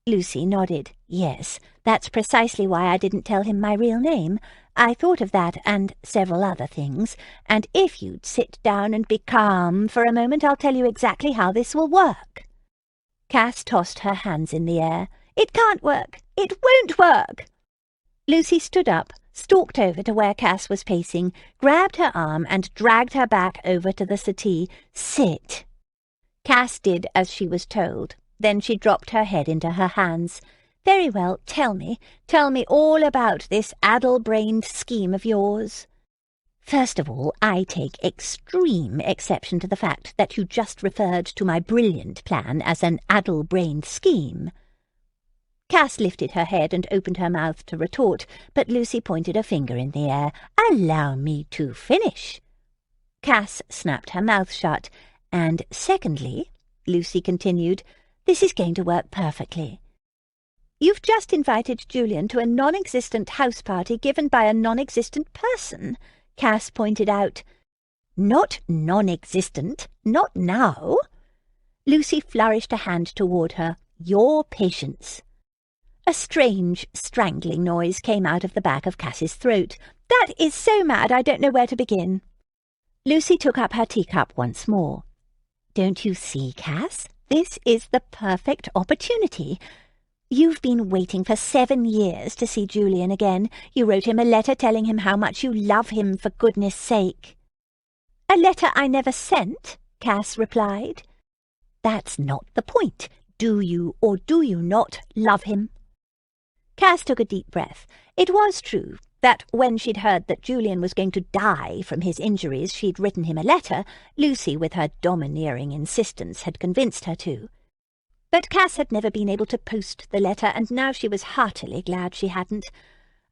Lucy nodded. "Yes, that's precisely why I didn't tell him my real name. I thought of that and several other things, and if you'd sit down and be calm for a moment, I'll tell you exactly how this will work." Cass tossed her hands in the air. "It can't work! It won't work!" Lucy stood up, stalked over to where Cass was pacing, grabbed her arm and dragged her back over to the settee. "Sit." Cass did as she was told. Then she dropped her head into her hands. "Very well, tell me all about this addle-brained scheme of yours." "First of all, I take extreme exception to the fact that you just referred to my brilliant plan as an addle-brained scheme." Cass lifted her head and opened her mouth to retort, but Lucy pointed a finger in the air. "Allow me to finish." Cass snapped her mouth shut. "And secondly," Lucy continued, "this is going to work perfectly. You've just invited Julian to a non-existent house party given by a non-existent person," Cass pointed out. "Not non-existent, not now." Lucy flourished a hand toward her. "Your Patience." A strange, strangling noise came out of the back of Cass's throat. "That is so mad I don't know where to begin." Lucy took up her teacup once more. "Don't you see, Cass? This is the perfect opportunity. You've been waiting for 7 years to see Julian again. You wrote him a letter telling him how much you love him, for goodness sake." "A letter I never sent," Cass replied. "That's not the point. Do you or do you not love him?" Cass took a deep breath. It was true that when she'd heard that Julian was going to die from his injuries, she'd written him a letter. Lucy, with her domineering insistence, had convinced her to. But Cass had never been able to post the letter, and now she was heartily glad she hadn't.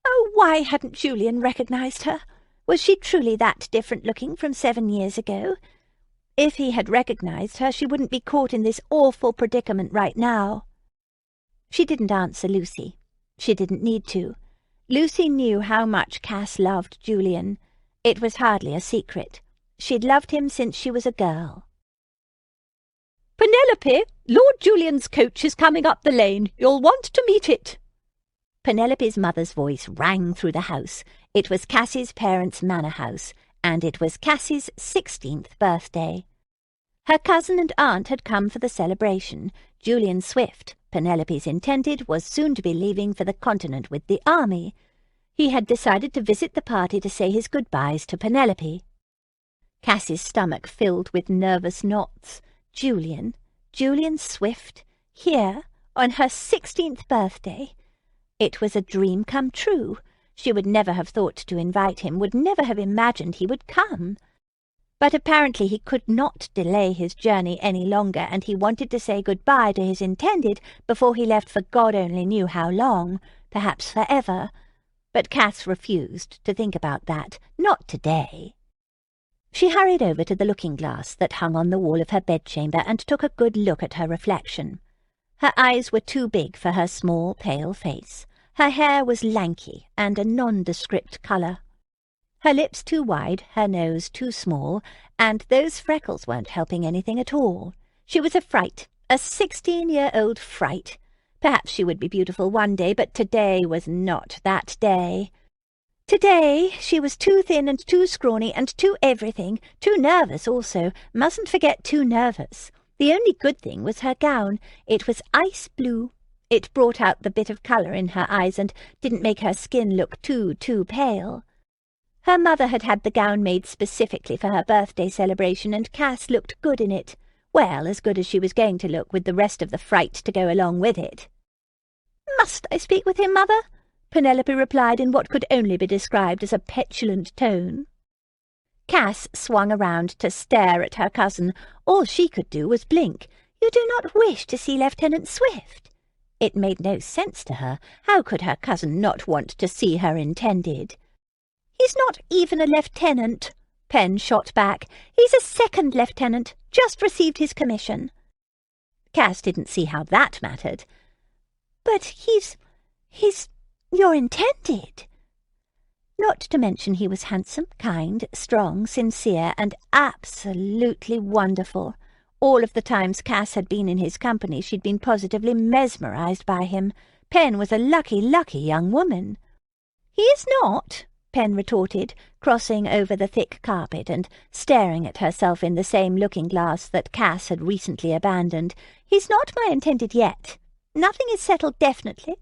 Oh, why hadn't Julian recognized her? Was she truly that different-looking from 7 years ago? If he had recognized her, she wouldn't be caught in this awful predicament right now. She didn't answer Lucy. She didn't need to. Lucy knew how much Cass loved Julian. It was hardly a secret. She'd loved him since she was a girl. "Penelope, Lord Julian's coach is coming up the lane. You'll want to meet it." Penelope's mother's voice rang through the house. It was Cassie's parents' manor house, and it was Cassie's 16th birthday. Her cousin and aunt had come for the celebration. Julian Swift, Penelope's intended, was soon to be leaving for the continent with the army. He had decided to visit the party to say his goodbyes to Penelope. Cassie's stomach filled with nervous knots. Julian Swift, here, on her 16th birthday. It was a dream come true. She would never have thought to invite him, would never have imagined he would come. But apparently he could not delay his journey any longer, and he wanted to say goodbye to his intended before he left for God only knew how long, perhaps forever. But Cass refused to think about that, not today. She hurried over to the looking-glass that hung on the wall of her bedchamber and took a good look at her reflection. Her eyes were too big for her small, pale face. Her hair was lanky and a nondescript colour. Her lips too wide, her nose too small, and those freckles weren't helping anything at all. She was a fright, a 16-year-old fright. Perhaps she would be beautiful one day, but today was not that day. Today she was too thin and too scrawny and too everything, too nervous also. Mustn't forget too nervous. The only good thing was her gown. It was ice blue. It brought out the bit of colour in her eyes and didn't make her skin look too pale. Her mother had had the gown made specifically for her birthday celebration, and Cass looked good in it. Well, as good as she was going to look with the rest of the fright to go along with it. "Must I speak with him, mother?" Penelope replied in what could only be described as a petulant tone. Cass swung around to stare at her cousin. All she could do was blink. "You do not wish to see Lieutenant Swift?" It made no sense to her. How could her cousin not want to see her intended? "He's not even a lieutenant," Pen shot back. "He's a second lieutenant, just received his commission." Cass didn't see how that mattered. "But he's your intended." Not to mention he was handsome, kind, strong, sincere, and absolutely wonderful. All of the times Cass had been in his company, she'd been positively mesmerized by him. Pen was a lucky, lucky young woman. "He is not," Pen retorted, crossing over the thick carpet and staring at herself in the same looking-glass that Cass had recently abandoned. "He's not my intended yet. Nothing is settled definitely."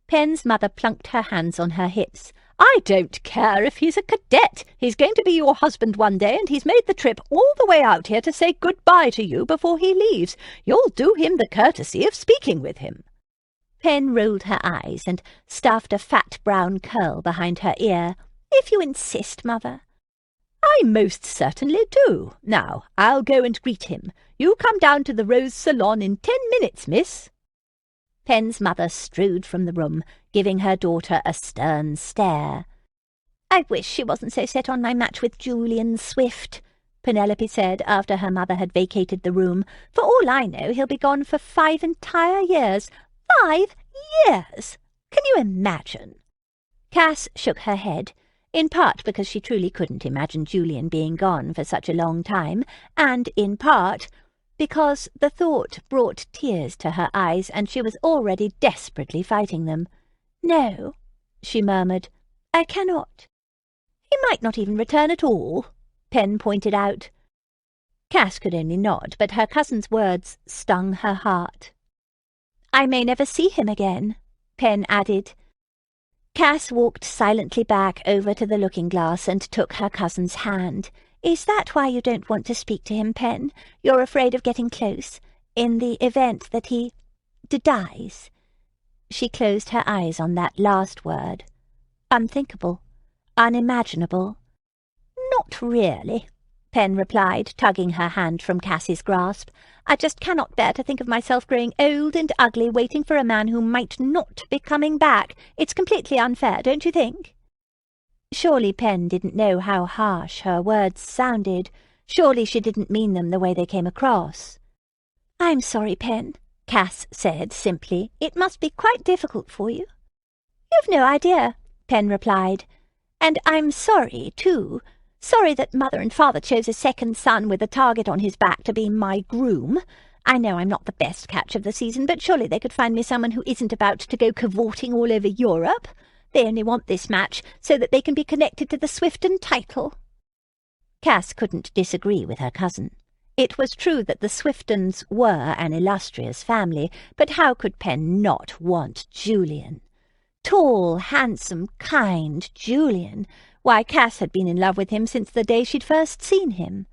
Pen's mother plunked her hands on her hips. "I don't care if he's a cadet. He's going to be your husband one day, and he's made the trip all the way out here to say good-bye to you before he leaves. You'll do him the courtesy of speaking with him." Pen rolled her eyes and stuffed a fat brown curl behind her ear. "If you insist, mother." "I most certainly do. Now, I'll go and greet him. You come down to the Rose Salon in 10 minutes, miss." Pen's mother strode from the room, giving her daughter a stern stare. "I wish she wasn't so set on my match with Julian Swift," Penelope said after her mother had vacated the room. "For all I know, he'll be gone for 5 entire years. 5 years! Can you imagine?" Cass shook her head, in part because she truly couldn't imagine Julian being gone for such a long time, and in part because the thought brought tears to her eyes, and she was already desperately fighting them. "No," she murmured, "I cannot." "He might not even return at all," Pen pointed out. Cass could only nod, but her cousin's words stung her heart. "I may never see him again," Pen added. Cass walked silently back over to the looking-glass and took her cousin's hand. "Is that why you don't want to speak to him, Pen? You're afraid of getting close, in the event that he dies?" She closed her eyes on that last word. "Unthinkable, unimaginable." "Not really," Pen replied, tugging her hand from Cass's grasp. "I just cannot bear to think of myself growing old and ugly waiting for a man who might not be coming back. It's completely unfair, don't you think?" Surely Pen didn't know how harsh her words sounded. Surely she didn't mean them the way they came across. "I'm sorry, Pen," Cass said simply. "It must be quite difficult for you." "You've no idea," Pen replied. "And I'm sorry, too. Sorry that Mother and Father chose a second son with a target on his back to be my groom. I know I'm not the best catch of the season, but surely they could find me someone who isn't about to go cavorting all over Europe. They only want this match so that they can be connected to the Swifton title." Cass couldn't disagree with her cousin. It was true that the Swiftons were an illustrious family, but how could Pen not want Julian? Tall, handsome, kind Julian. Why, Cass had been in love with him since the day she'd first seen him.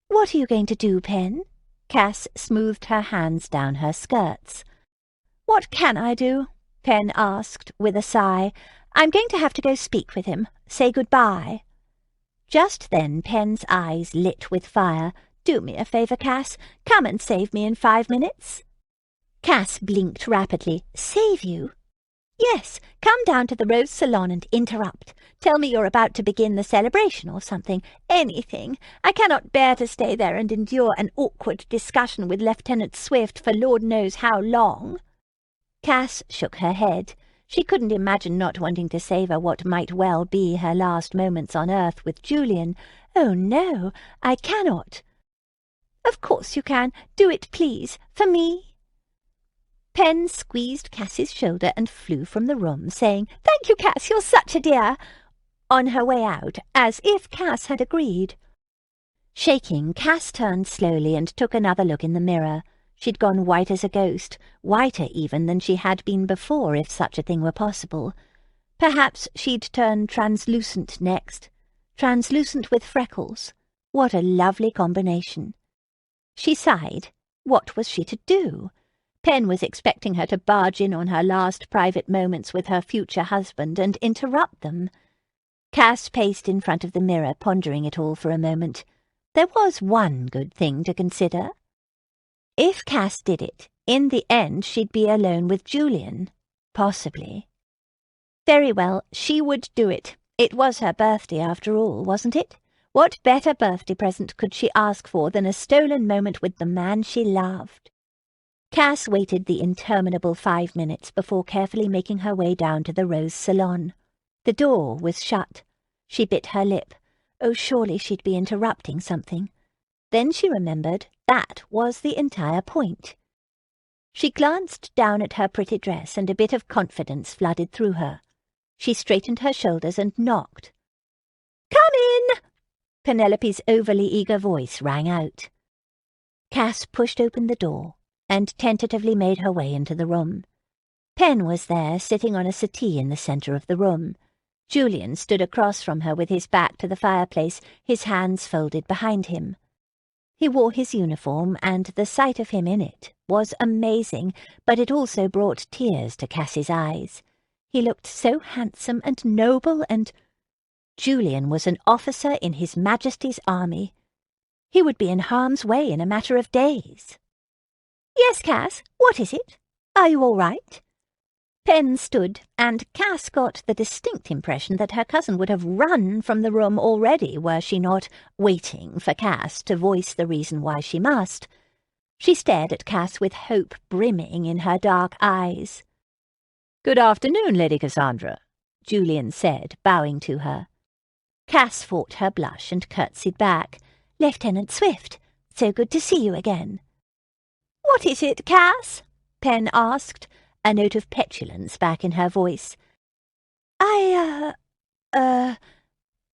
"What are you going to do, Pen?" Cass smoothed her hands down her skirts. "What can I do?" Pen asked with a sigh. "I'm going to have to go speak with him. Say good-bye." Just then Pen's eyes lit with fire. "Do me a favour, Cass. Come and save me in 5 minutes." Cass blinked rapidly. "Save you?" "Yes, come down to the Rose Salon and interrupt. Tell me you're about to begin the celebration or something. Anything. I cannot bear to stay there and endure an awkward discussion with Lieutenant Swift for Lord knows how long." Cass shook her head. She couldn't imagine not wanting to savour what might well be her last moments on earth with Julian. "Oh, no, I cannot." "Of course you can. Do it, please, for me." Pen squeezed Cass's shoulder and flew from the room, saying, "Thank you, Cass, you're such a dear," on her way out, as if Cass had agreed. Shaking, Cass turned slowly and took another look in the mirror. She'd gone white as a ghost, whiter even than she had been before, if such a thing were possible. Perhaps she'd turn translucent next. Translucent with freckles. What a lovely combination. She sighed. What was she to do? Pen was expecting her to barge in on her last private moments with her future husband and interrupt them. Cass paced in front of the mirror, pondering it all for a moment. There was one good thing to consider. If Cass did it, in the end she'd be alone with Julian. Possibly. Very well, she would do it. It was her birthday after all, wasn't it? What better birthday present could she ask for than a stolen moment with the man she loved? Cass waited the interminable 5 minutes before carefully making her way down to the Rose Salon. The door was shut. She bit her lip. Oh, surely she'd be interrupting something. Then she remembered that was the entire point. She glanced down at her pretty dress, and a bit of confidence flooded through her. She straightened her shoulders and knocked. "Come in!" Penelope's overly eager voice rang out. Cass pushed open the door and tentatively made her way into the room. Pen was there, sitting on a settee in the centre of the room. Julian stood across from her with his back to the fireplace, his hands folded behind him. He wore his uniform, and the sight of him in it was amazing, but it also brought tears to Cass's eyes. He looked so handsome and noble, and Julian was an officer in His Majesty's army. He would be in harm's way in a matter of days. "Yes, Cass, what is it? Are you all right?" Pen stood, and Cass got the distinct impression that her cousin would have run from the room already were she not waiting for Cass to voice the reason why she must. She stared at Cass with hope brimming in her dark eyes. "Good afternoon, Lady Cassandra," Julian said, bowing to her. Cass fought her blush and curtsied back. "Lieutenant Swift, so good to see you again." "What is it, Cass?" Pen asked, a note of petulance back in her voice.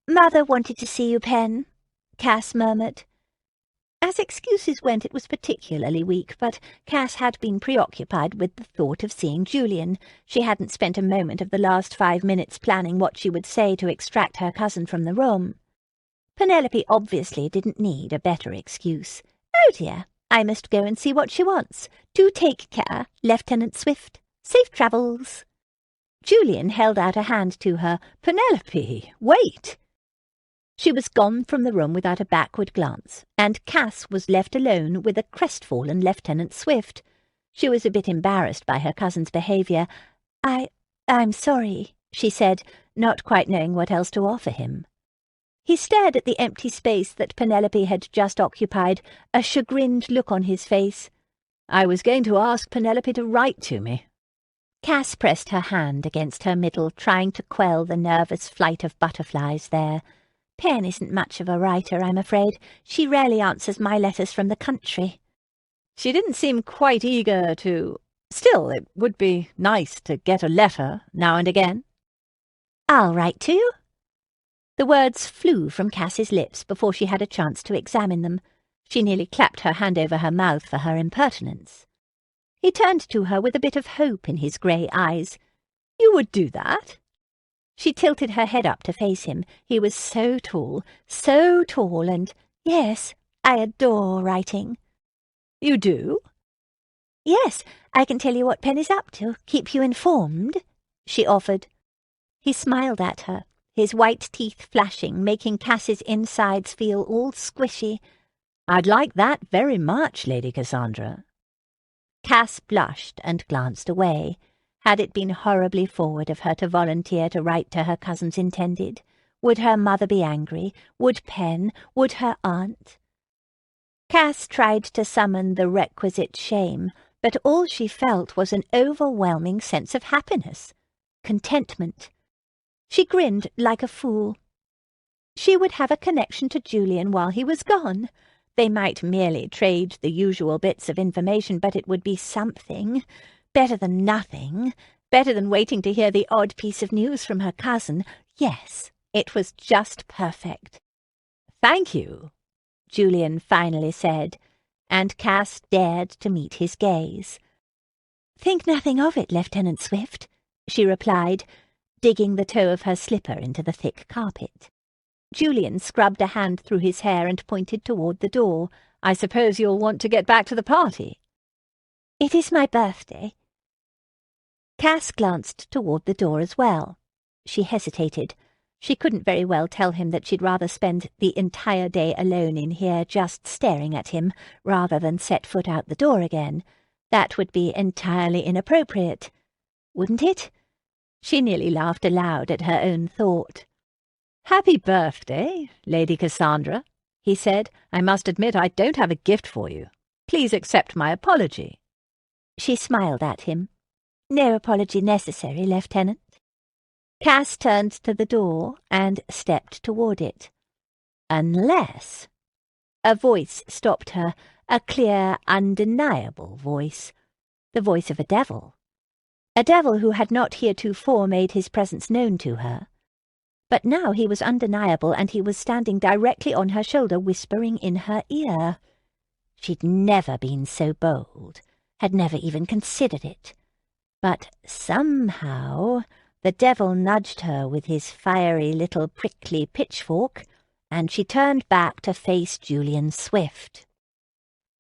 Mother wanted to see you, Pen," Cass murmured. As excuses went, it was particularly weak, but Cass had been preoccupied with the thought of seeing Julian. She hadn't spent a moment of the last 5 minutes planning what she would say to extract her cousin from the room. Penelope obviously didn't need a better excuse. "Oh dear, I must go and see what she wants. Do take care, Lieutenant Swift. Safe travels." Julian held out a hand to her. "Penelope, wait!" She was gone from the room without a backward glance, and Cass was left alone with a crestfallen Lieutenant Swift. She was a bit embarrassed by her cousin's behaviour. I'm sorry," she said, not quite knowing what else to offer him. He stared at the empty space that Penelope had just occupied, a chagrined look on his face. "I was going to ask Penelope to write to me." Cass pressed her hand against her middle, trying to quell the nervous flight of butterflies there. "Pen isn't much of a writer, I'm afraid. She rarely answers my letters from the country." "She didn't seem quite eager to... Still, it would be nice to get a letter now and again." "I'll write to you." The words flew from Cass's lips before she had a chance to examine them. She nearly clapped her hand over her mouth for her impertinence. He turned to her with a bit of hope in his grey eyes. "You would do that?" She tilted her head up to face him. He was so tall, and yes, I adore writing. "You do?" "Yes, I can tell you what Pen is up to, keep you informed," she offered. He smiled at her, his white teeth flashing, making Cass's insides feel all squishy. "I'd like that very much, Lady Cassandra." Cass blushed and glanced away. Had it been horribly forward of her to volunteer to write to her cousin's intended? Would her mother be angry? Would Pen? Would her aunt? Cass tried to summon the requisite shame, but all she felt was an overwhelming sense of happiness, contentment. She grinned like a fool. She would have a connection to Julian while he was gone. They might merely trade the usual bits of information, but it would be something. Better than nothing. Better than waiting to hear the odd piece of news from her cousin. Yes, it was just perfect. "Thank you," Julian finally said. and Cass dared to meet his gaze. "Think nothing of it, Lieutenant Swift," she replied, digging the toe of her slipper into the thick carpet. Julian scrubbed a hand through his hair and pointed toward the door. "I suppose you'll want to get back to the party." "It is my birthday." Cass glanced toward the door as well. She hesitated. She couldn't very well tell him that she'd rather spend the entire day alone in here just staring at him rather than set foot out the door again. That would be entirely inappropriate, wouldn't it? She nearly laughed aloud at her own thought. "Happy birthday, Lady Cassandra," he said. "I must admit I don't have a gift for you. Please accept my apology." She smiled at him. "No apology necessary, Lieutenant." Cass turned to the door and stepped toward it. "Unless—" A voice stopped her, a clear, undeniable voice. The voice of a devil. A devil who had not heretofore made his presence known to her. But now he was undeniable, and he was standing directly on her shoulder, whispering in her ear. She'd never been so bold, had never even considered it. But somehow the devil nudged her with his fiery little prickly pitchfork, and she turned back to face Julian Swift.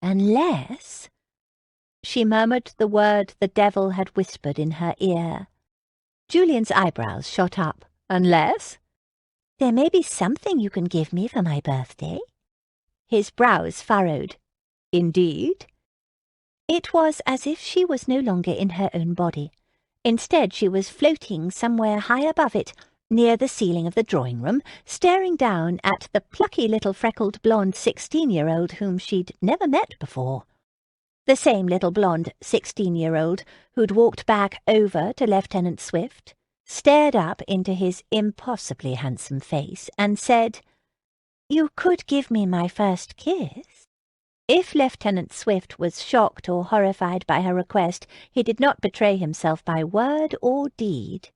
"Unless—" She murmured the word the devil had whispered in her ear. Julian's eyebrows shot up. "Unless?" "There may be something you can give me for my birthday." His brows furrowed. "Indeed?" It was as if she was no longer in her own body. Instead, she was floating somewhere high above it, near the ceiling of the drawing-room, staring down at the plucky little freckled blonde 16-year-old whom she'd never met before. The same little blonde 16-year-old who'd walked back over to Lieutenant Swift, stared up into his impossibly handsome face, and said, "You could give me my first kiss." If Lieutenant Swift was shocked or horrified by her request, he did not betray himself by word or deed.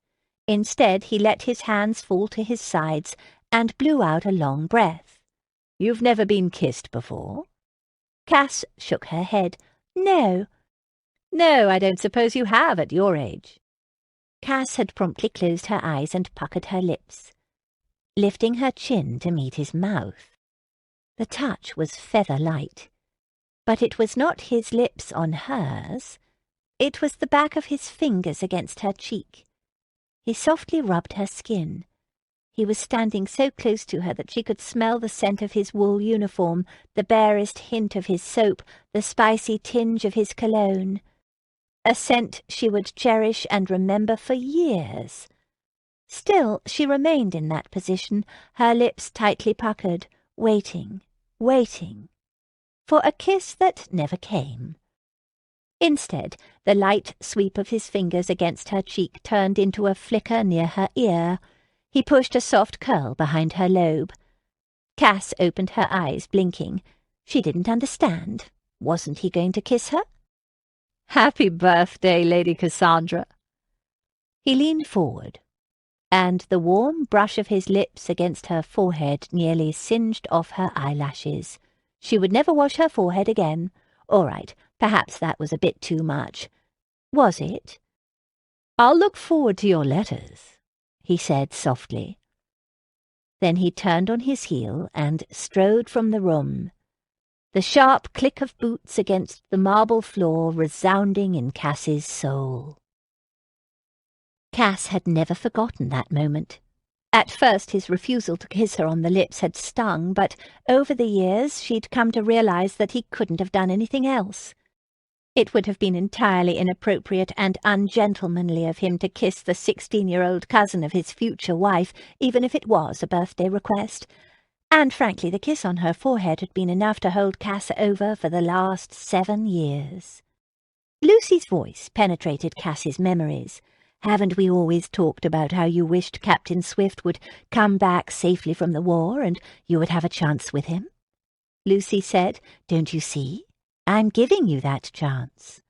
Instead, he let his hands fall to his sides and blew out a long breath. "You've never been kissed before?" Cass shook her head. "No." "No, I don't suppose you have at your age." Cass had promptly closed her eyes and puckered her lips, lifting her chin to meet his mouth. The touch was feather-light, but it was not his lips on hers. It was the back of his fingers against her cheek. He softly rubbed her skin. He was standing so close to her that she could smell the scent of his wool uniform, the barest hint of his soap, the spicy tinge of his cologne. A scent she would cherish and remember for years. Still, she remained in that position, her lips tightly puckered, waiting, for a kiss that never came. Instead, the light sweep of his fingers against her cheek turned into a flicker near her ear. He pushed a soft curl behind her lobe. Cass opened her eyes, blinking. She didn't understand. Wasn't he going to kiss her? "Happy birthday, Lady Cassandra." He leaned forward, and the warm brush of his lips against her forehead nearly singed off her eyelashes. She would never wash her forehead again. All right, perhaps that was a bit too much. Was it? "I'll look forward to your letters," he said softly. Then he turned on his heel and strode from the room, the sharp click of boots against the marble floor resounding in Cass's soul. Cass had never forgotten that moment. At first his refusal to kiss her on the lips had stung, but over the years she'd come to realize that he couldn't have done anything else. It would have been entirely inappropriate and ungentlemanly of him to kiss the 16-year-old cousin of his future wife, even if it was a birthday request. And frankly, the kiss on her forehead had been enough to hold Cass over for the last 7 years. Lucy's voice penetrated Cass's memories. "Haven't we always talked about how you wished Captain Swift would come back safely from the war and you would have a chance with him?" Lucy said, "Don't you see? I'm giving you that chance."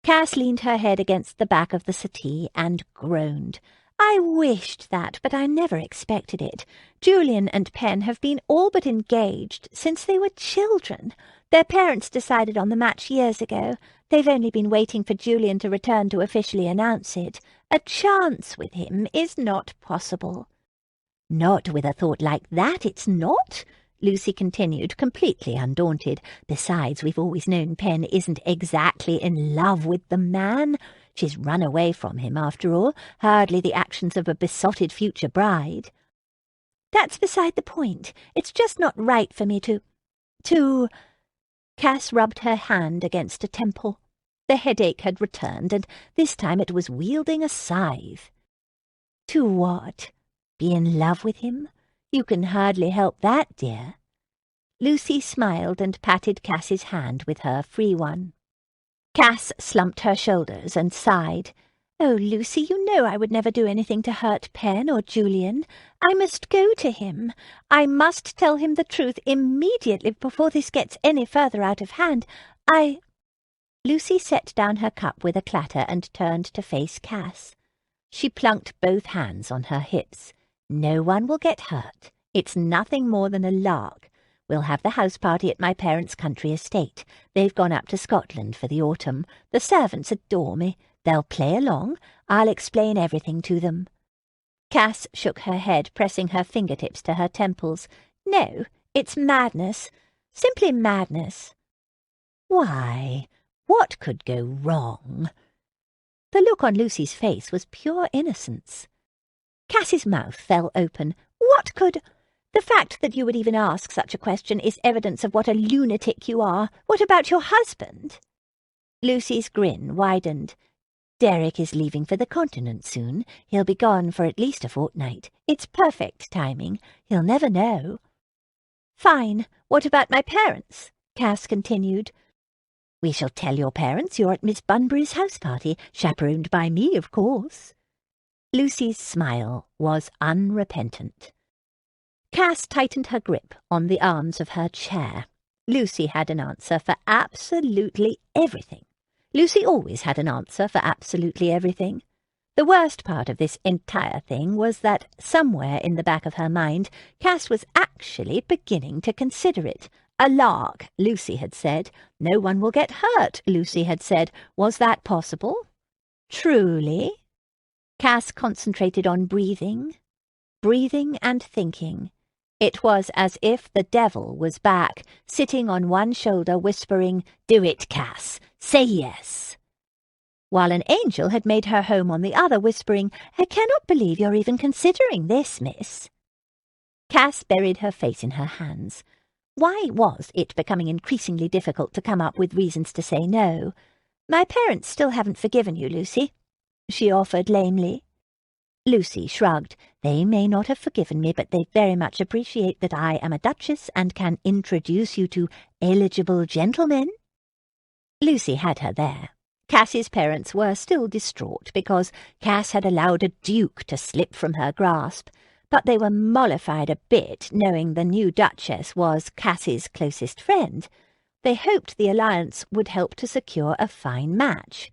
Cass leaned her head against the back of the settee and groaned. "I wished that, but I never expected it. Julian and Pen have been all but engaged since they were children. Their parents decided on the match years ago. They've only been waiting for Julian to return to officially announce it. A chance with him is not possible." "Not with a thought like that, it's not," Lucy continued, completely undaunted. "Besides, we've always known Pen isn't exactly in love with the man. She's run away from him, after all, hardly the actions of a besotted future bride." "That's beside the point. It's just not right for me to... Cass rubbed her hand against a temple. The headache had returned, and this time it was wielding a scythe. "To what? Be in love with him? You can hardly help that, dear." Lucy smiled and patted Cass's hand with her free one. Cass slumped her shoulders and sighed. "Oh, Lucy, you know I would never do anything to hurt Pen or Julian. I must go to him. I must tell him the truth immediately before this gets any further out of hand. Lucy set down her cup with a clatter and turned to face Cass. She plunked both hands on her hips. "No one will get hurt. It's nothing more than a lark. We'll have the house party at my parents' country estate. They've gone up to Scotland for the autumn. The servants adore me. They'll play along. I'll explain everything to them." Cass shook her head, pressing her fingertips to her temples. "No, it's madness. Simply madness." "Why? What could go wrong?" The look on Lucy's face was pure innocence. Cass's mouth fell open. "What could... The fact that you would even ask such a question is evidence of what a lunatic you are. What about your husband?" Lucy's grin widened. "Derek is leaving for the continent soon. He'll be gone for at least a fortnight. It's perfect timing. He'll never know." "Fine. What about my parents?" Cass continued. "We shall tell your parents you're at Miss Bunbury's house party, chaperoned by me, of course." Lucy's smile was unrepentant. Cass tightened her grip on the arms of her chair. Lucy had an answer for absolutely everything. Lucy always had an answer for absolutely everything. The worst part of this entire thing was that somewhere in the back of her mind, Cass was actually beginning to consider it. A lark, Lucy had said. No one will get hurt, Lucy had said. Was that possible? Truly? Cass concentrated on breathing and thinking. It was as if the devil was back, sitting on one shoulder, whispering, "Do it, Cass. Say yes." While an angel had made her home on the other, whispering, "I cannot believe you're even considering this, miss." Cass buried her face in her hands. Why was it becoming increasingly difficult to come up with reasons to say no? "My parents still haven't forgiven you, Lucy," she offered lamely. Lucy shrugged. "They may not have forgiven me, but they very much appreciate that I am a duchess and can introduce you to eligible gentlemen." Lucy had her there. Cass's parents were still distraught because Cass had allowed a duke to slip from her grasp, but they were mollified a bit knowing the new duchess was Cass's closest friend. They hoped the alliance would help to secure a fine match.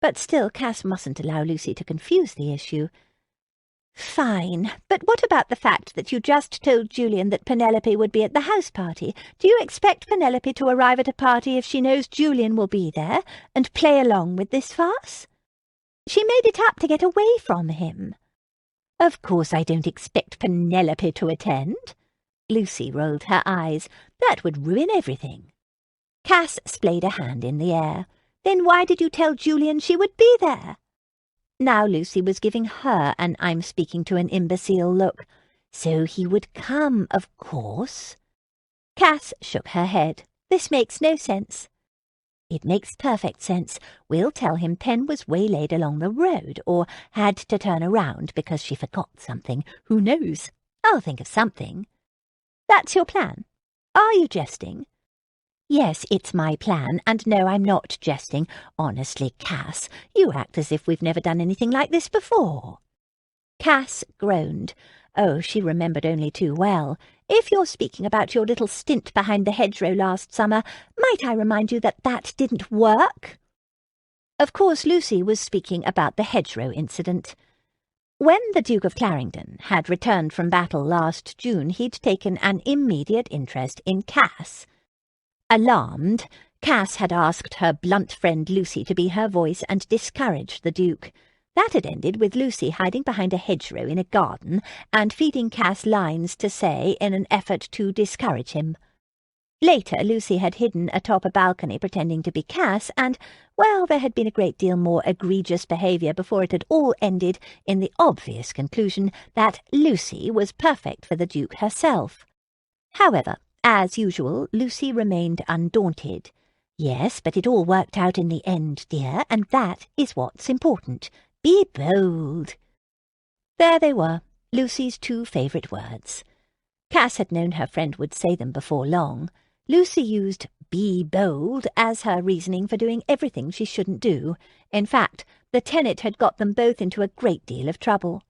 But still, Cass mustn't allow Lucy to confuse the issue. "Fine, but what about the fact that you just told Julian that Penelope would be at the house party? Do you expect Penelope to arrive at a party if she knows Julian will be there, and play along with this farce? She made it up to get away from him." "Of course I don't expect Penelope to attend." Lucy rolled her eyes. "That would ruin everything." Cass splayed a hand in the air. "Then why did you tell Julian she would be there?" Now Lucy was giving her an "I'm speaking to an imbecile" look. "So he would come, of course." Cass shook her head. "This makes no sense." "It makes perfect sense. We'll tell him Pen was waylaid along the road, or had to turn around because she forgot something. Who knows? I'll think of something." "That's your plan? Are you jesting?" "Yes, it's my plan, and no, I'm not jesting. Honestly, Cass, you act as if we've never done anything like this before." Cass groaned. Oh, she remembered only too well. "If you're speaking about your little stint behind the hedgerow last summer, might I remind you that that didn't work?" Of course, Lucy was speaking about the hedgerow incident. When the Duke of Clarendon had returned from battle last June, he'd taken an immediate interest in Cass. Alarmed, Cass had asked her blunt friend Lucy to be her voice and discourage the Duke. That had ended with Lucy hiding behind a hedgerow in a garden and feeding Cass lines to say in an effort to discourage him. Later, Lucy had hidden atop a balcony pretending to be Cass, and, well, there had been a great deal more egregious behaviour before it had all ended in the obvious conclusion that Lucy was perfect for the Duke herself. However, as usual, Lucy remained undaunted. Yes, but it all worked out in the end, dear, and that is what's important. Be bold. There they were, Lucy's two favourite words. Cass had known her friend would say them before long. Lucy used be bold as her reasoning for doing everything she shouldn't do. In fact, the tenet had got them both into a great deal of trouble.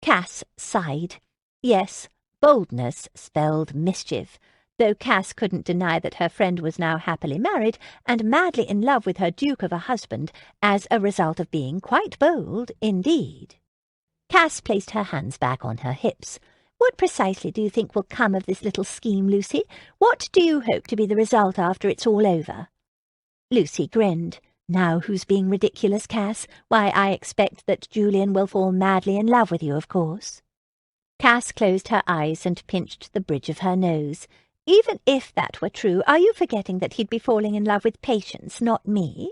Cass sighed. Yes, boldness spelled mischief, though Cass couldn't deny that her friend was now happily married and madly in love with her Duke of a husband as a result of being quite bold indeed. Cass placed her hands back on her hips. What precisely do you think will come of this little scheme, Lucy? What do you hope to be the result after it's all over? Lucy grinned. Now who's being ridiculous, Cass? Why, I expect that Julian will fall madly in love with you, of course. Cass closed her eyes and pinched the bridge of her nose. Even if that were true, are you forgetting that he'd be falling in love with Patience, not me?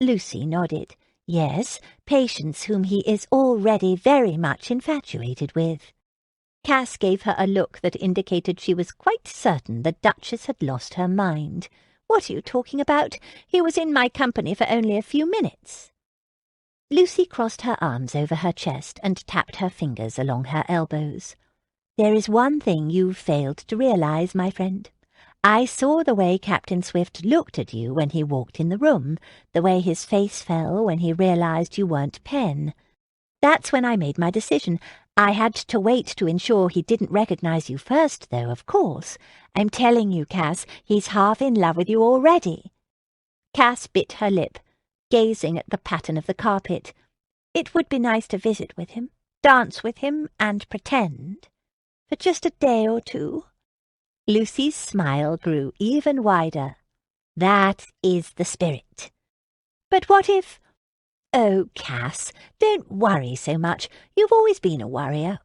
Lucy nodded. Yes, Patience, whom he is already very much infatuated with. Cass gave her a look that indicated she was quite certain the Duchess had lost her mind. What are you talking about? He was in my company for only a few minutes. Lucy crossed her arms over her chest and tapped her fingers along her elbows. There is one thing you've failed to realize, my friend. I saw the way Captain Swift looked at you when he walked in the room, the way his face fell when he realized you weren't Pen. That's when I made my decision. I had to wait to ensure he didn't recognize you first, though, of course. I'm telling you, Cass, he's half in love with you already. Cass bit her lip, gazing at the pattern of the carpet. It would be nice to visit with him, dance with him, and pretend. For just a day or two. Lucy's smile grew even wider. That is the spirit. But what if... Oh, Cass, don't worry so much. You've always been a worrier.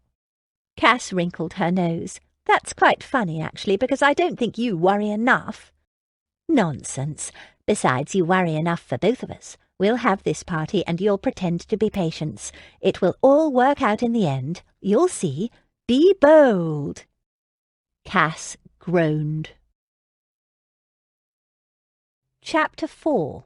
Cass wrinkled her nose. That's quite funny, actually, because I don't think you worry enough. Nonsense. Besides, you worry enough for both of us. We'll have this party, and you'll pretend to be Patience. It will all work out in the end. You'll see. Be bold. Cass groaned. Chapter 4.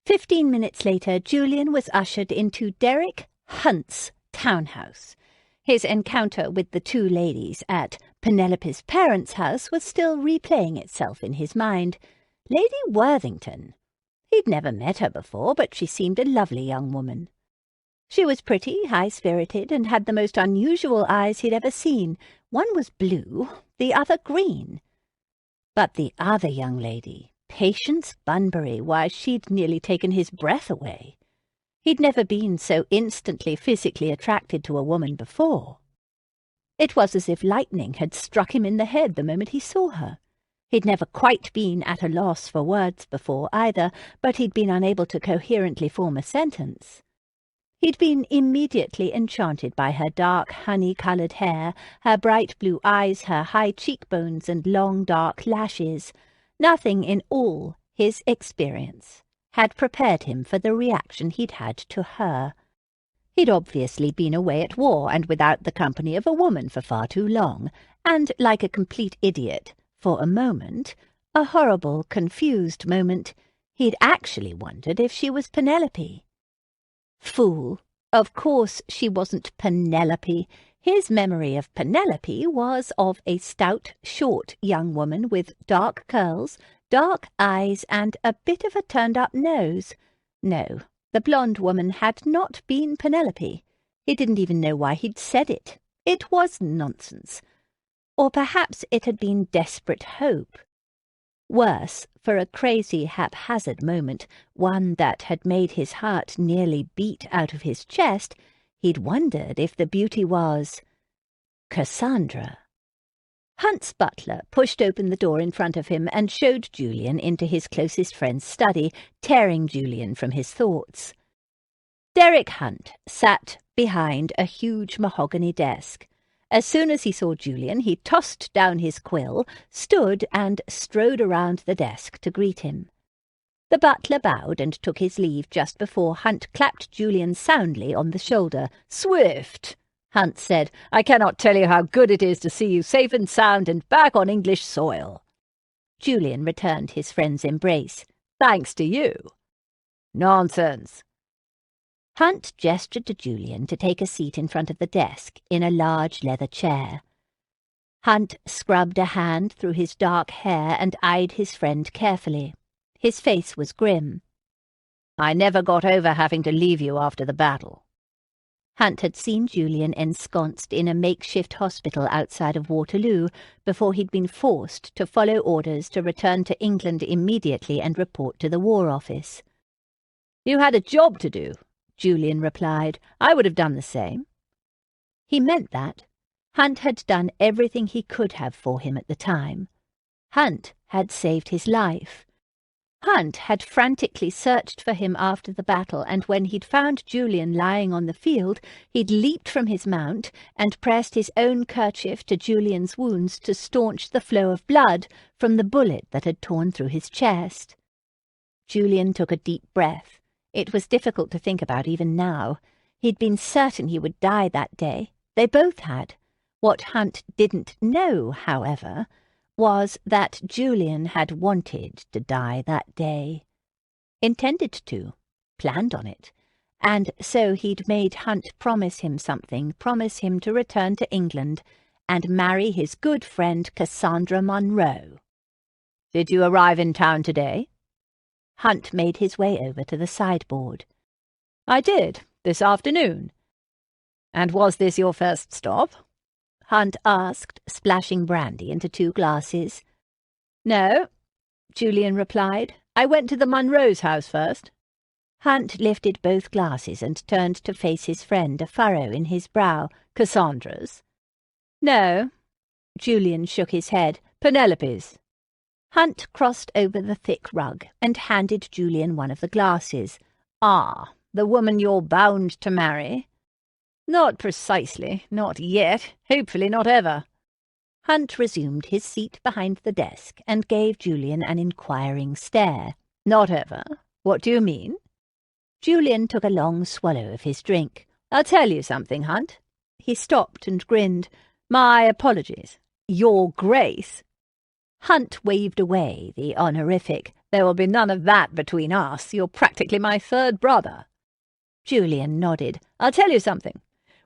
15 minutes later, Julian was ushered into Derek Hunt's townhouse. His encounter with the two ladies at Penelope's parents' house was still replaying itself in his mind. Lady Worthington. He'd never met her before, but she seemed a lovely young woman. She was pretty, high-spirited, and had the most unusual eyes he'd ever seen. One was blue, the other green. But the other young lady, Patience Bunbury, why, she'd nearly taken his breath away. He'd never been so instantly physically attracted to a woman before. It was as if lightning had struck him in the head the moment he saw her. He'd never quite been at a loss for words before, either, but he'd been unable to coherently form a sentence. He'd been immediately enchanted by her dark, honey-coloured hair, her bright blue eyes, her high cheekbones and long, dark lashes. Nothing in all his experience had prepared him for the reaction he'd had to her. He'd obviously been away at war and without the company of a woman for far too long, and, like a complete idiot, for a moment, a horrible, confused moment, he'd actually wondered if she was Penelope. Fool! Of course she wasn't Penelope. His memory of Penelope was of a stout, short young woman with dark curls, dark eyes, and a bit of a turned-up nose. No, the blonde woman had not been Penelope. He didn't even know why he'd said it. It was nonsense. Or perhaps it had been desperate hope. Worse, for a crazy, haphazard moment, one that had made his heart nearly beat out of his chest, he'd wondered if the beauty was Cassandra. Hunt's butler pushed open the door in front of him and showed Julian into his closest friend's study, tearing Julian from his thoughts. Derek Hunt sat behind a huge mahogany desk. As soon as he saw Julian, he tossed down his quill, stood and strode around the desk to greet him. The butler bowed and took his leave just before Hunt clapped Julian soundly on the shoulder. "Swift," Hunt said, "I cannot tell you how good it is to see you safe and sound and back on English soil." Julian returned his friend's embrace. "Thanks to you." "Nonsense." Hunt gestured to Julian to take a seat in front of the desk in a large leather chair. Hunt scrubbed a hand through his dark hair and eyed his friend carefully. His face was grim. "I never got over having to leave you after the battle." Hunt had seen Julian ensconced in a makeshift hospital outside of Waterloo before he'd been forced to follow orders to return to England immediately and report to the War Office. "You had a job to do," Julian replied. "I would have done the same." He meant that. Hunt had done everything he could have for him at the time. Hunt had saved his life. Hunt had frantically searched for him after the battle, and when he'd found Julian lying on the field, he'd leaped from his mount and pressed his own kerchief to Julian's wounds to staunch the flow of blood from the bullet that had torn through his chest. Julian took a deep breath. It was difficult to think about even now. He'd been certain he would die that day. They both had. What Hunt didn't know, however, was that Julian had wanted to die that day. Intended to, planned on it, and so he'd made Hunt promise him something, promise him to return to England and marry his good friend Cassandra Monroe. "Did you arrive in town today?" Hunt made his way over to the sideboard. "I did, this afternoon." "And was this your first stop?" Hunt asked, splashing brandy into 2 glasses. "No," Julian replied. "I went to the Monroe's house first." Hunt lifted both glasses and turned to face his friend, a furrow in his brow. "Cassandra's?" "No." Julian shook his head. "Penelope's." Hunt crossed over the thick rug and handed Julian one of the glasses. "Ah, the woman you're bound to marry?" "Not precisely, not yet, hopefully not ever." Hunt resumed his seat behind the desk and gave Julian an inquiring stare. "Not ever? What do you mean?" Julian took a long swallow of his drink. "I'll tell you something, Hunt." He stopped and grinned. "My apologies. Your Grace." Hunt waved away the honorific. "There will be none of that between us. You're practically my third brother." Julian nodded. "I'll tell you something.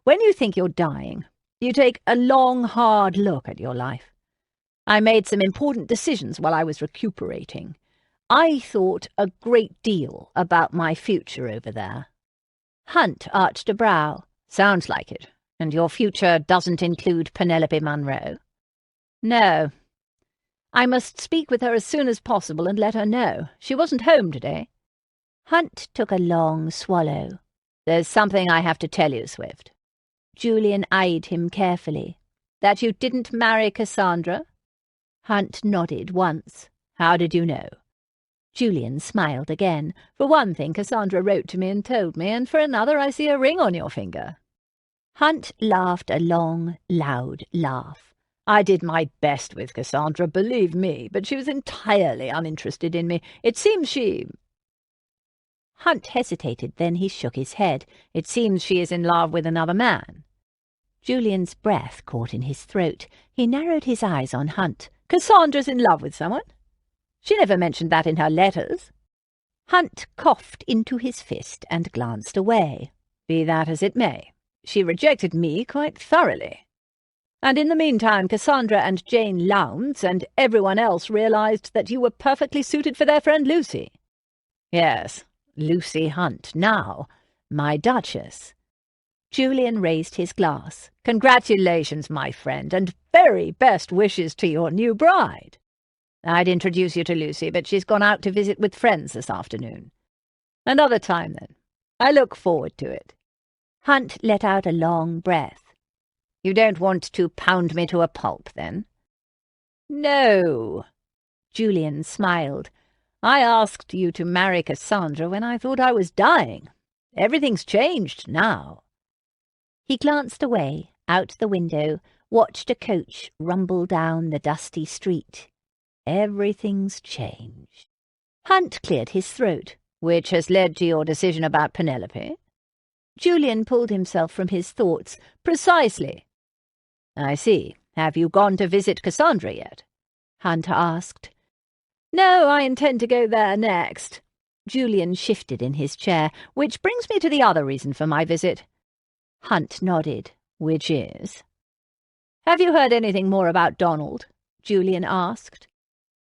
When you think you're dying, you take a long, hard look at your life. I made some important decisions while I was recuperating. I thought a great deal about my future over there." Hunt arched a brow. "Sounds like it. And your future doesn't include Penelope Monroe?" "No. I must speak with her as soon as possible and let her know. She wasn't home today." Hunt took a long swallow. "There's something I have to tell you, Swift." Julian eyed him carefully. "That you didn't marry Cassandra?" Hunt nodded once. "How did you know?" Julian smiled again. "For one thing, Cassandra wrote to me and told me, and for another, I see a ring on your finger." Hunt laughed a long, loud laugh. "I did my best with Cassandra, believe me, but she was entirely uninterested in me. It seems she—" Hunt hesitated, then he shook his head. "It seems she is in love with another man." Julian's breath caught in his throat. He narrowed his eyes on Hunt. "Cassandra's in love with someone? She never mentioned that in her letters." Hunt coughed into his fist and glanced away. "Be that as it may, she rejected me quite thoroughly. And in the meantime, Cassandra and Jane Lowndes and everyone else realized that you were perfectly suited for their friend Lucy." "Yes, Lucy Hunt, now, my Duchess." Julian raised his glass. "Congratulations, my friend, and very best wishes to your new bride. I'd introduce you to Lucy, but she's gone out to visit with friends this afternoon. Another time, then. I look forward to it." Hunt let out a long breath. "You don't want to pound me to a pulp, then?" No. Julian smiled. I asked you to marry Cassandra when I thought I was dying. Everything's changed now. He glanced away, out the window, watched a coach rumble down the dusty street. Everything's changed. Hunt cleared his throat. Which has led to your decision about Penelope? Julian pulled himself from his thoughts. Precisely. I see. Have you gone to visit Cassandra yet? Hunt asked. No, I intend to go there next. Julian shifted in his chair. Which brings me to the other reason for my visit. Hunt nodded. Which is? Have you heard anything more about Donald? Julian asked.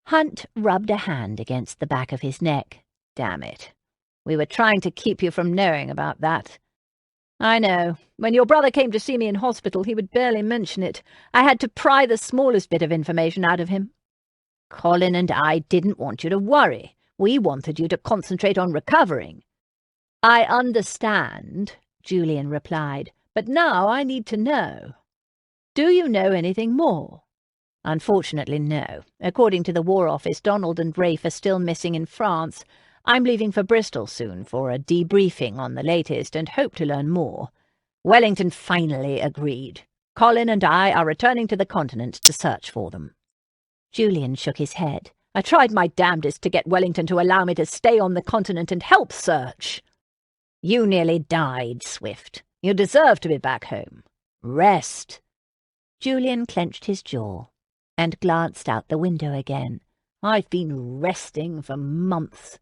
Hunt rubbed a hand against the back of his neck. Damn it. We were trying to keep you from knowing about that. I know. When your brother came to see me in hospital, he would barely mention it. I had to pry the smallest bit of information out of him. Colin and I didn't want you to worry. We wanted you to concentrate on recovering. I understand, Julian replied, but now I need to know. Do you know anything more? Unfortunately, no. According to the War Office, Donald and Rafe are still missing in France. I'm leaving for Bristol soon for a debriefing on the latest and hope to learn more. Wellington finally agreed. Colin and I are returning to the continent to search for them. Julian shook his head. I tried my damnedest to get Wellington to allow me to stay on the continent and help search. You nearly died, Swift. You deserve to be back home. Rest. Julian clenched his jaw and glanced out the window again. I've been resting for months.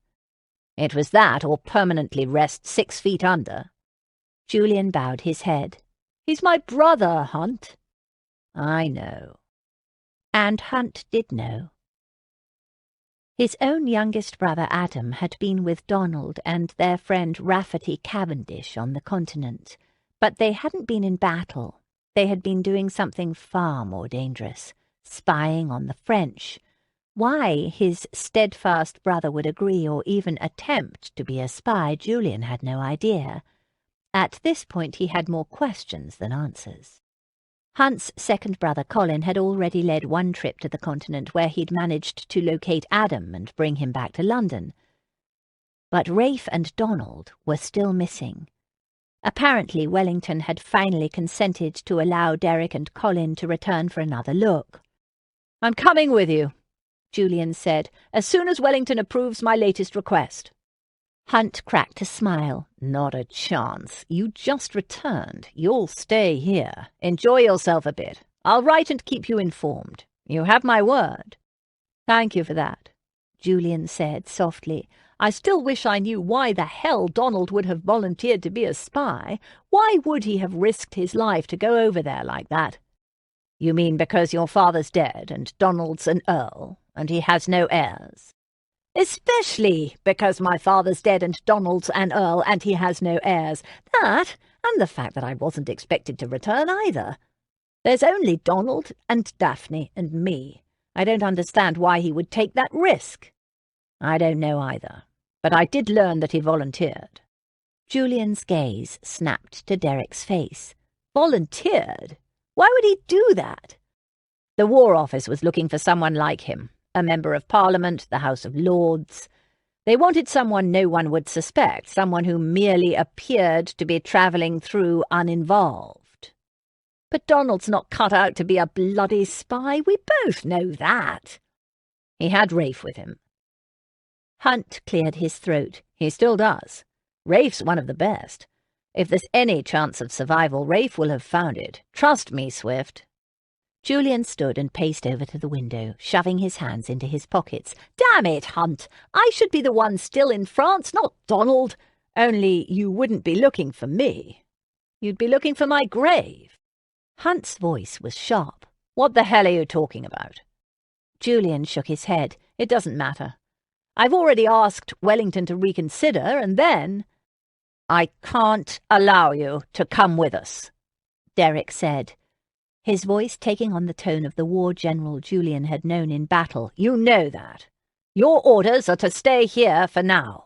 It was that or permanently rest 6 feet under. Julian bowed his head. He's my brother, Hunt. I know. And Hunt did know. His own youngest brother Adam had been with Donald and their friend Rafferty Cavendish on the continent, but they hadn't been in battle. They had been doing something far more dangerous, spying on the French. Why his steadfast brother would agree or even attempt to be a spy, Julian had no idea. At this point he had more questions than answers. Hunt's second brother Colin had already led one trip to the continent where he'd managed to locate Adam and bring him back to London. But Rafe and Donald were still missing. Apparently Wellington had finally consented to allow Derek and Colin to return for another look. I'm coming with you, Julian said, as soon as Wellington approves my latest request. Hunt cracked a smile. Not a chance. You just returned. You'll stay here. Enjoy yourself a bit. I'll write and keep you informed. You have my word. Thank you for that, Julian said softly. I still wish I knew why the hell Donald would have volunteered to be a spy. Why would he have risked his life to go over there like that? You mean because your father's dead and Donald's an earl, and he has no heirs? Especially because my father's dead and Donald's an earl and he has no heirs. That, and the fact that I wasn't expected to return either. There's only Donald and Daphne and me. I don't understand why he would take that risk. I don't know either, but I did learn that he volunteered. Julian's gaze snapped to Derek's face. Volunteered? Why would he do that? The War Office was looking for someone like him. A member of Parliament, the House of Lords. They wanted someone no one would suspect, someone who merely appeared to be travelling through uninvolved. But Donald's not cut out to be a bloody spy. We both know that. He had Rafe with him. Hunt cleared his throat. He still does. Rafe's one of the best. If there's any chance of survival, Rafe will have found it. Trust me, Swift. Julian stood and paced over to the window, shoving his hands into his pockets. Damn it, Hunt! I should be the one still in France, not Donald. Only you wouldn't be looking for me. You'd be looking for my grave. Hunt's voice was sharp. What the hell are you talking about? Julian shook his head. It doesn't matter. I've already asked Wellington to reconsider, and then... I can't allow you to come with us, Derek said, his voice taking on the tone of the war general Julian had known in battle. You know that. Your orders are to stay here for now.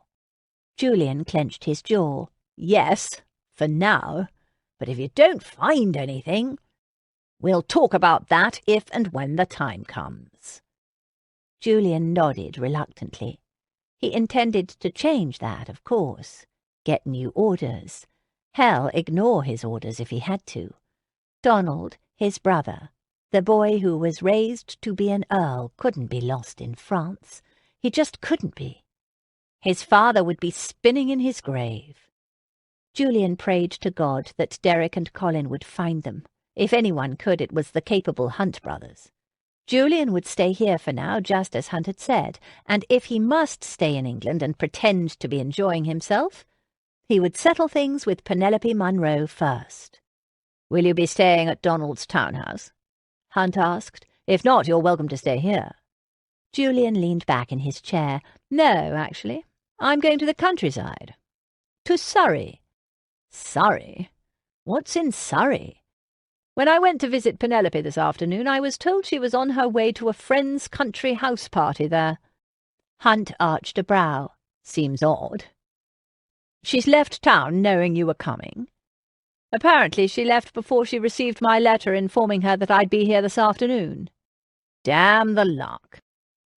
Julian clenched his jaw. Yes, for now. But if you don't find anything... We'll talk about that if and when the time comes." Julian nodded reluctantly. He intended to change that, of course. Get new orders. Hell, ignore his orders if he had to. Donald, his brother, the boy who was raised to be an earl, couldn't be lost in France. He just couldn't be. His father would be spinning in his grave. Julian prayed to God that Derek and Colin would find them. If anyone could, it was the capable Hunt brothers. Julian would stay here for now, just as Hunt had said, and if he must stay in England and pretend to be enjoying himself, he would settle things with Penelope Monroe first. "Will you be staying at Donald's townhouse?" Hunt asked. "If not, you're welcome to stay here." Julian leaned back in his chair. "No, actually. I'm going to the countryside. To Surrey." "Surrey? What's in Surrey?" "When I went to visit Penelope this afternoon, I was told she was on her way to a friend's country house party there." Hunt arched a brow. "Seems odd." "She's left town knowing you were coming?" "Apparently she left before she received my letter informing her that I'd be here this afternoon." "Damn the luck."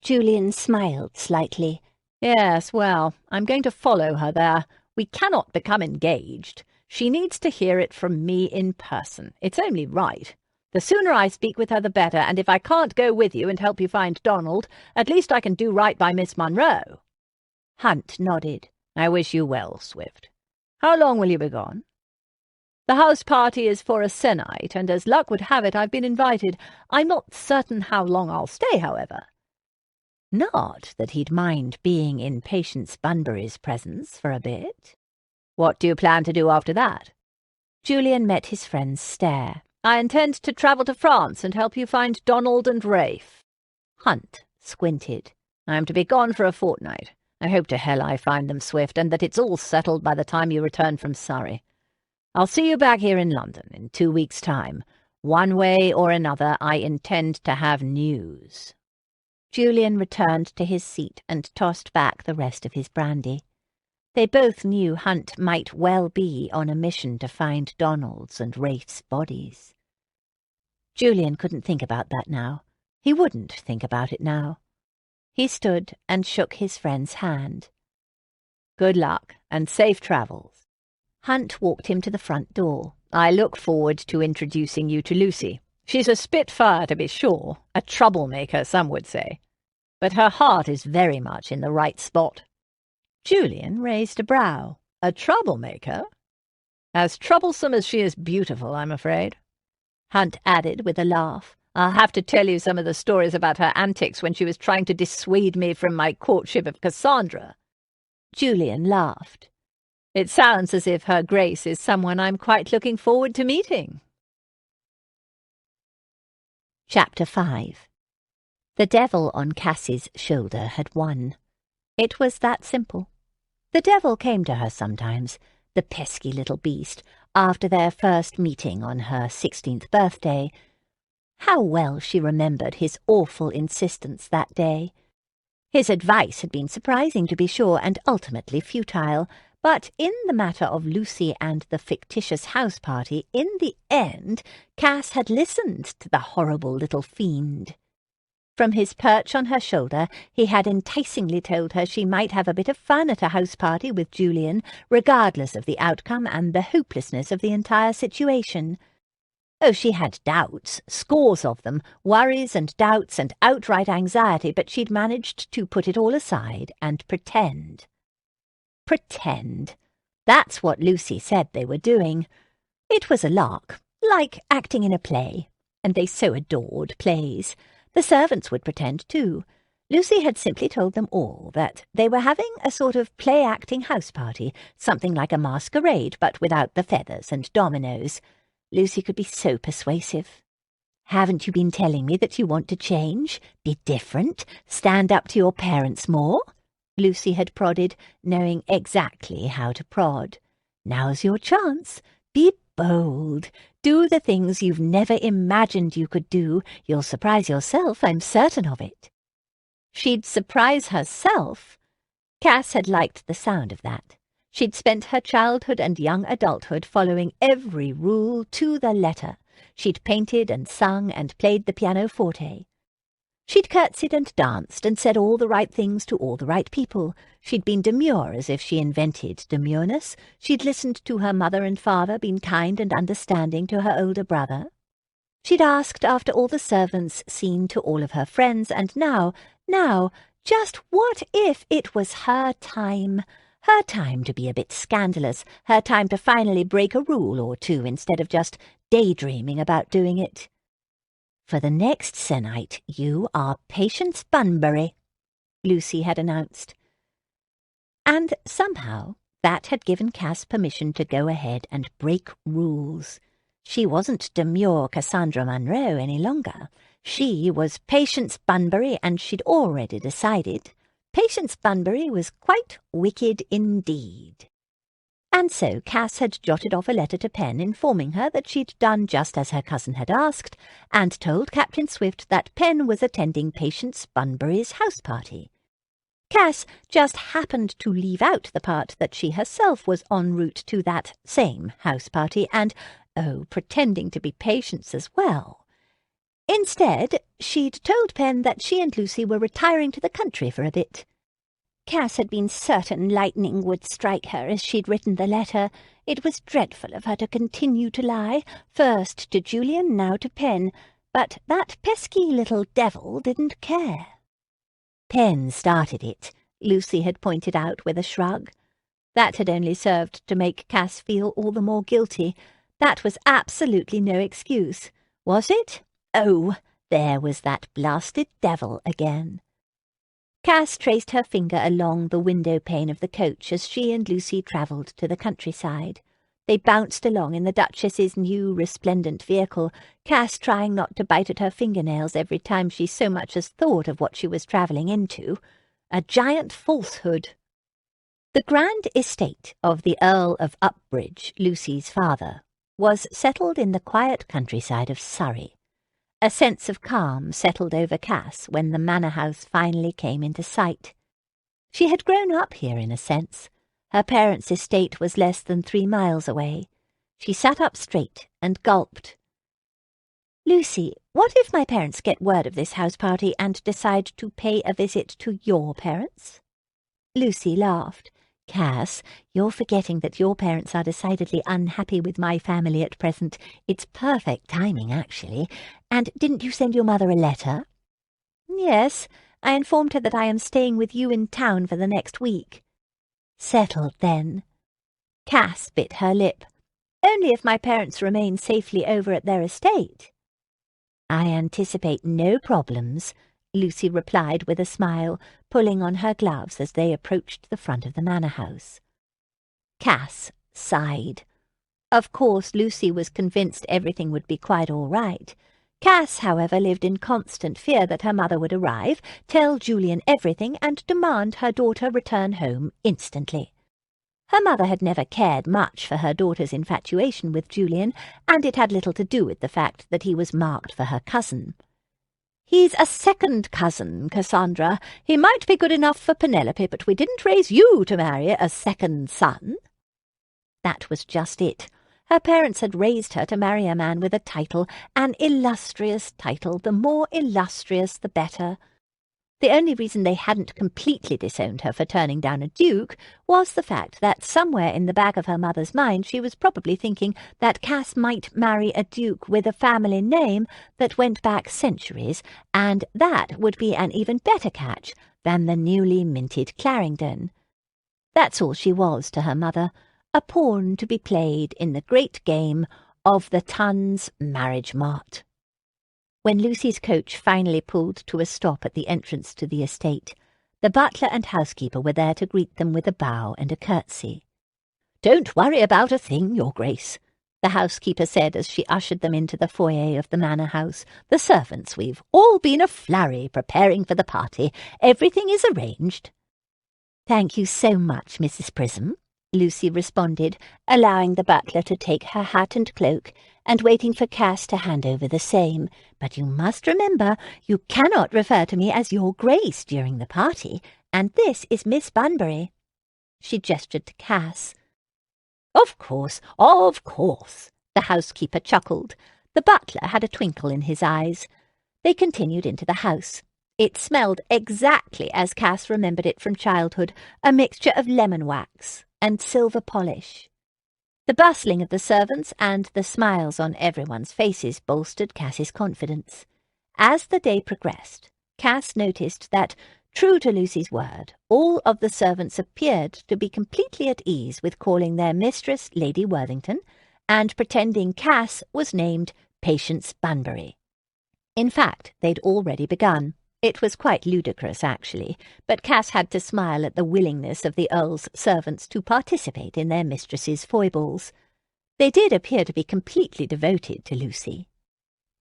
Julian smiled slightly. "Yes, well, I'm going to follow her there. We cannot become engaged. She needs to hear it from me in person. It's only right. The sooner I speak with her, the better, and if I can't go with you and help you find Donald, at least I can do right by Miss Monroe." Hunt nodded. "I wish you well, Swift. How long will you be gone?" "The house party is for a se'nnight, and as luck would have it, I've been invited. I'm not certain how long I'll stay, however." Not that he'd mind being in Patience Bunbury's presence for a bit. "What do you plan to do after that?" Julian met his friend's stare. "I intend to travel to France and help you find Donald and Rafe." Hunt squinted. "I'm to be gone for a fortnight. I hope to hell I find them, Swift, and that it's all settled by the time you return from Surrey. I'll see you back here in London in 2 weeks' time. One way or another, I intend to have news." Julian returned to his seat and tossed back the rest of his brandy. They both knew Hunt might well be on a mission to find Donald's and Rafe's bodies. Julian couldn't think about that now. He wouldn't think about it now. He stood and shook his friend's hand. "Good luck, and safe travels." Hunt walked him to the front door. "I look forward to introducing you to Lucy. She's a spitfire, to be sure, a troublemaker, some would say. But her heart is very much in the right spot." Julian raised a brow. "A troublemaker? As troublesome as she is beautiful, I'm afraid." Hunt added with a laugh. "I'll have to tell you some of the stories about her antics when she was trying to dissuade me from my courtship of Cassandra." Julian laughed. "It sounds as if Her Grace is someone I'm quite looking forward to meeting." Chapter 5. The devil on Cassie's shoulder had won. It was that simple. The devil came to her sometimes, the pesky little beast, after their first meeting on her 16th birthday. How well she remembered his awful insistence that day. His advice had been surprising, to be sure, and ultimately futile, but in the matter of Lucy and the fictitious house party, in the end, Cass had listened to the horrible little fiend. From his perch on her shoulder, he had enticingly told her she might have a bit of fun at a house party with Julian, regardless of the outcome and the hopelessness of the entire situation. Oh, she had doubts, scores of them, worries and doubts and outright anxiety, but she'd managed to put it all aside and pretend. Pretend. That's what Lucy said they were doing. It was a lark, like acting in a play, and they so adored plays. The servants would pretend too. Lucy had simply told them all that they were having a sort of play-acting house party, something like a masquerade, but without the feathers and dominoes. Lucy could be so persuasive. "Haven't you been telling me that you want to change, be different, stand up to your parents more?" Lucy had prodded, knowing exactly how to prod. "Now's your chance. Be bold. Do the things you've never imagined you could do. You'll surprise yourself, I'm certain of it." She'd surprise herself? Cass had liked the sound of that. She'd spent her childhood and young adulthood following every rule to the letter. She'd painted and sung and played the pianoforte. She'd curtsied and danced and said all the right things to all the right people. She'd been demure as if she invented demureness. She'd listened to her mother and father, been kind and understanding to her older brother. She'd asked after all the servants, seen to all of her friends, and now, just what if it was her time? Her time to be a bit scandalous, her time to finally break a rule or two instead of just daydreaming about doing it. "For the next se'nnight, you are Patience Bunbury," Lucy had announced. And somehow that had given Cass permission to go ahead and break rules. She wasn't demure Cassandra Monroe any longer. She was Patience Bunbury, and she'd already decided Patience Bunbury was quite wicked indeed. And so Cass had jotted off a letter to Pen informing her that she'd done just as her cousin had asked, and told Captain Swift that Pen was attending Patience Bunbury's house party. Cass just happened to leave out the part that she herself was en route to that same house party and, pretending to be Patience as well. Instead, she'd told Pen that she and Lucy were retiring to the country for a bit. Cass had been certain lightning would strike her as she'd written the letter. It was dreadful of her to continue to lie, first to Julian, now to Pen, but that pesky little devil didn't care. Pen started it, Lucy had pointed out with a shrug. That had only served to make Cass feel all the more guilty. That was absolutely no excuse, was it? Oh, there was that blasted devil again. Cass traced her finger along the window pane of the coach as she and Lucy travelled to the countryside. They bounced along in the Duchess's new resplendent vehicle, Cass trying not to bite at her fingernails every time she so much as thought of what she was travelling into. A giant falsehood. The grand estate of the Earl of Upbridge, Lucy's father, was settled in the quiet countryside of Surrey. A sense of calm settled over Cass when the manor house finally came into sight. She had grown up here in a sense. Her parents' estate was less than 3 miles away. She sat up straight and gulped. "Lucy, what if my parents get word of this house party and decide to pay a visit to your parents?" Lucy laughed. "Cass, you're forgetting that your parents are decidedly unhappy with my family at present. It's perfect timing, actually. And didn't you send your mother a letter?" "Yes, I informed her that I am staying with you in town for the next week." "Settled, then." Cass bit her lip. "Only if my parents remain safely over at their estate." "I anticipate no problems," Lucy replied with a smile, pulling on her gloves as they approached the front of the manor house. Cass sighed. Of course, Lucy was convinced everything would be quite all right. Cass, however, lived in constant fear that her mother would arrive, tell Julian everything, and demand her daughter return home instantly. Her mother had never cared much for her daughter's infatuation with Julian, and it had little to do with the fact that he was marked for her cousin. "He's a second cousin, Cassandra. He might be good enough for Penelope, but we didn't raise you to marry a second son." That was just it. Her parents had raised her to marry a man with a title, an illustrious title, the more illustrious the better. The only reason they hadn't completely disowned her for turning down a duke was the fact that somewhere in the back of her mother's mind she was probably thinking that Cass might marry a duke with a family name that went back centuries, and that would be an even better catch than the newly minted Clarendon. That's all she was to her mother, a pawn to be played in the great game of the Tun's marriage mart. When Lucy's coach finally pulled to a stop at the entrance to the estate, the butler and housekeeper were there to greet them with a bow and a curtsy. "Don't worry about a thing, Your Grace," the housekeeper said as she ushered them into the foyer of the manor house. "The servants, we've all been a flurry preparing for the party. Everything is arranged." "Thank you so much, Mrs. Prism," Lucy responded, allowing the butler to take her hat and cloak, and waiting for Cass to hand over the same. "But you must remember, you cannot refer to me as Your Grace during the party, and this is Miss Bunbury." She gestured to Cass. Of course, the housekeeper chuckled. The butler had a twinkle in his eyes. They continued into the house. It smelled exactly as Cass remembered it from childhood, a mixture of lemon wax and silver polish. The bustling of the servants and the smiles on everyone's faces bolstered Cass's confidence. As the day progressed, Cass noticed that, true to Lucy's word, all of the servants appeared to be completely at ease with calling their mistress Lady Worthington, and pretending Cass was named Patience Bunbury. In fact, they'd already begun. It was quite ludicrous, actually, but Cass had to smile at the willingness of the Earl's servants to participate in their mistress's foibles. They did appear to be completely devoted to Lucy.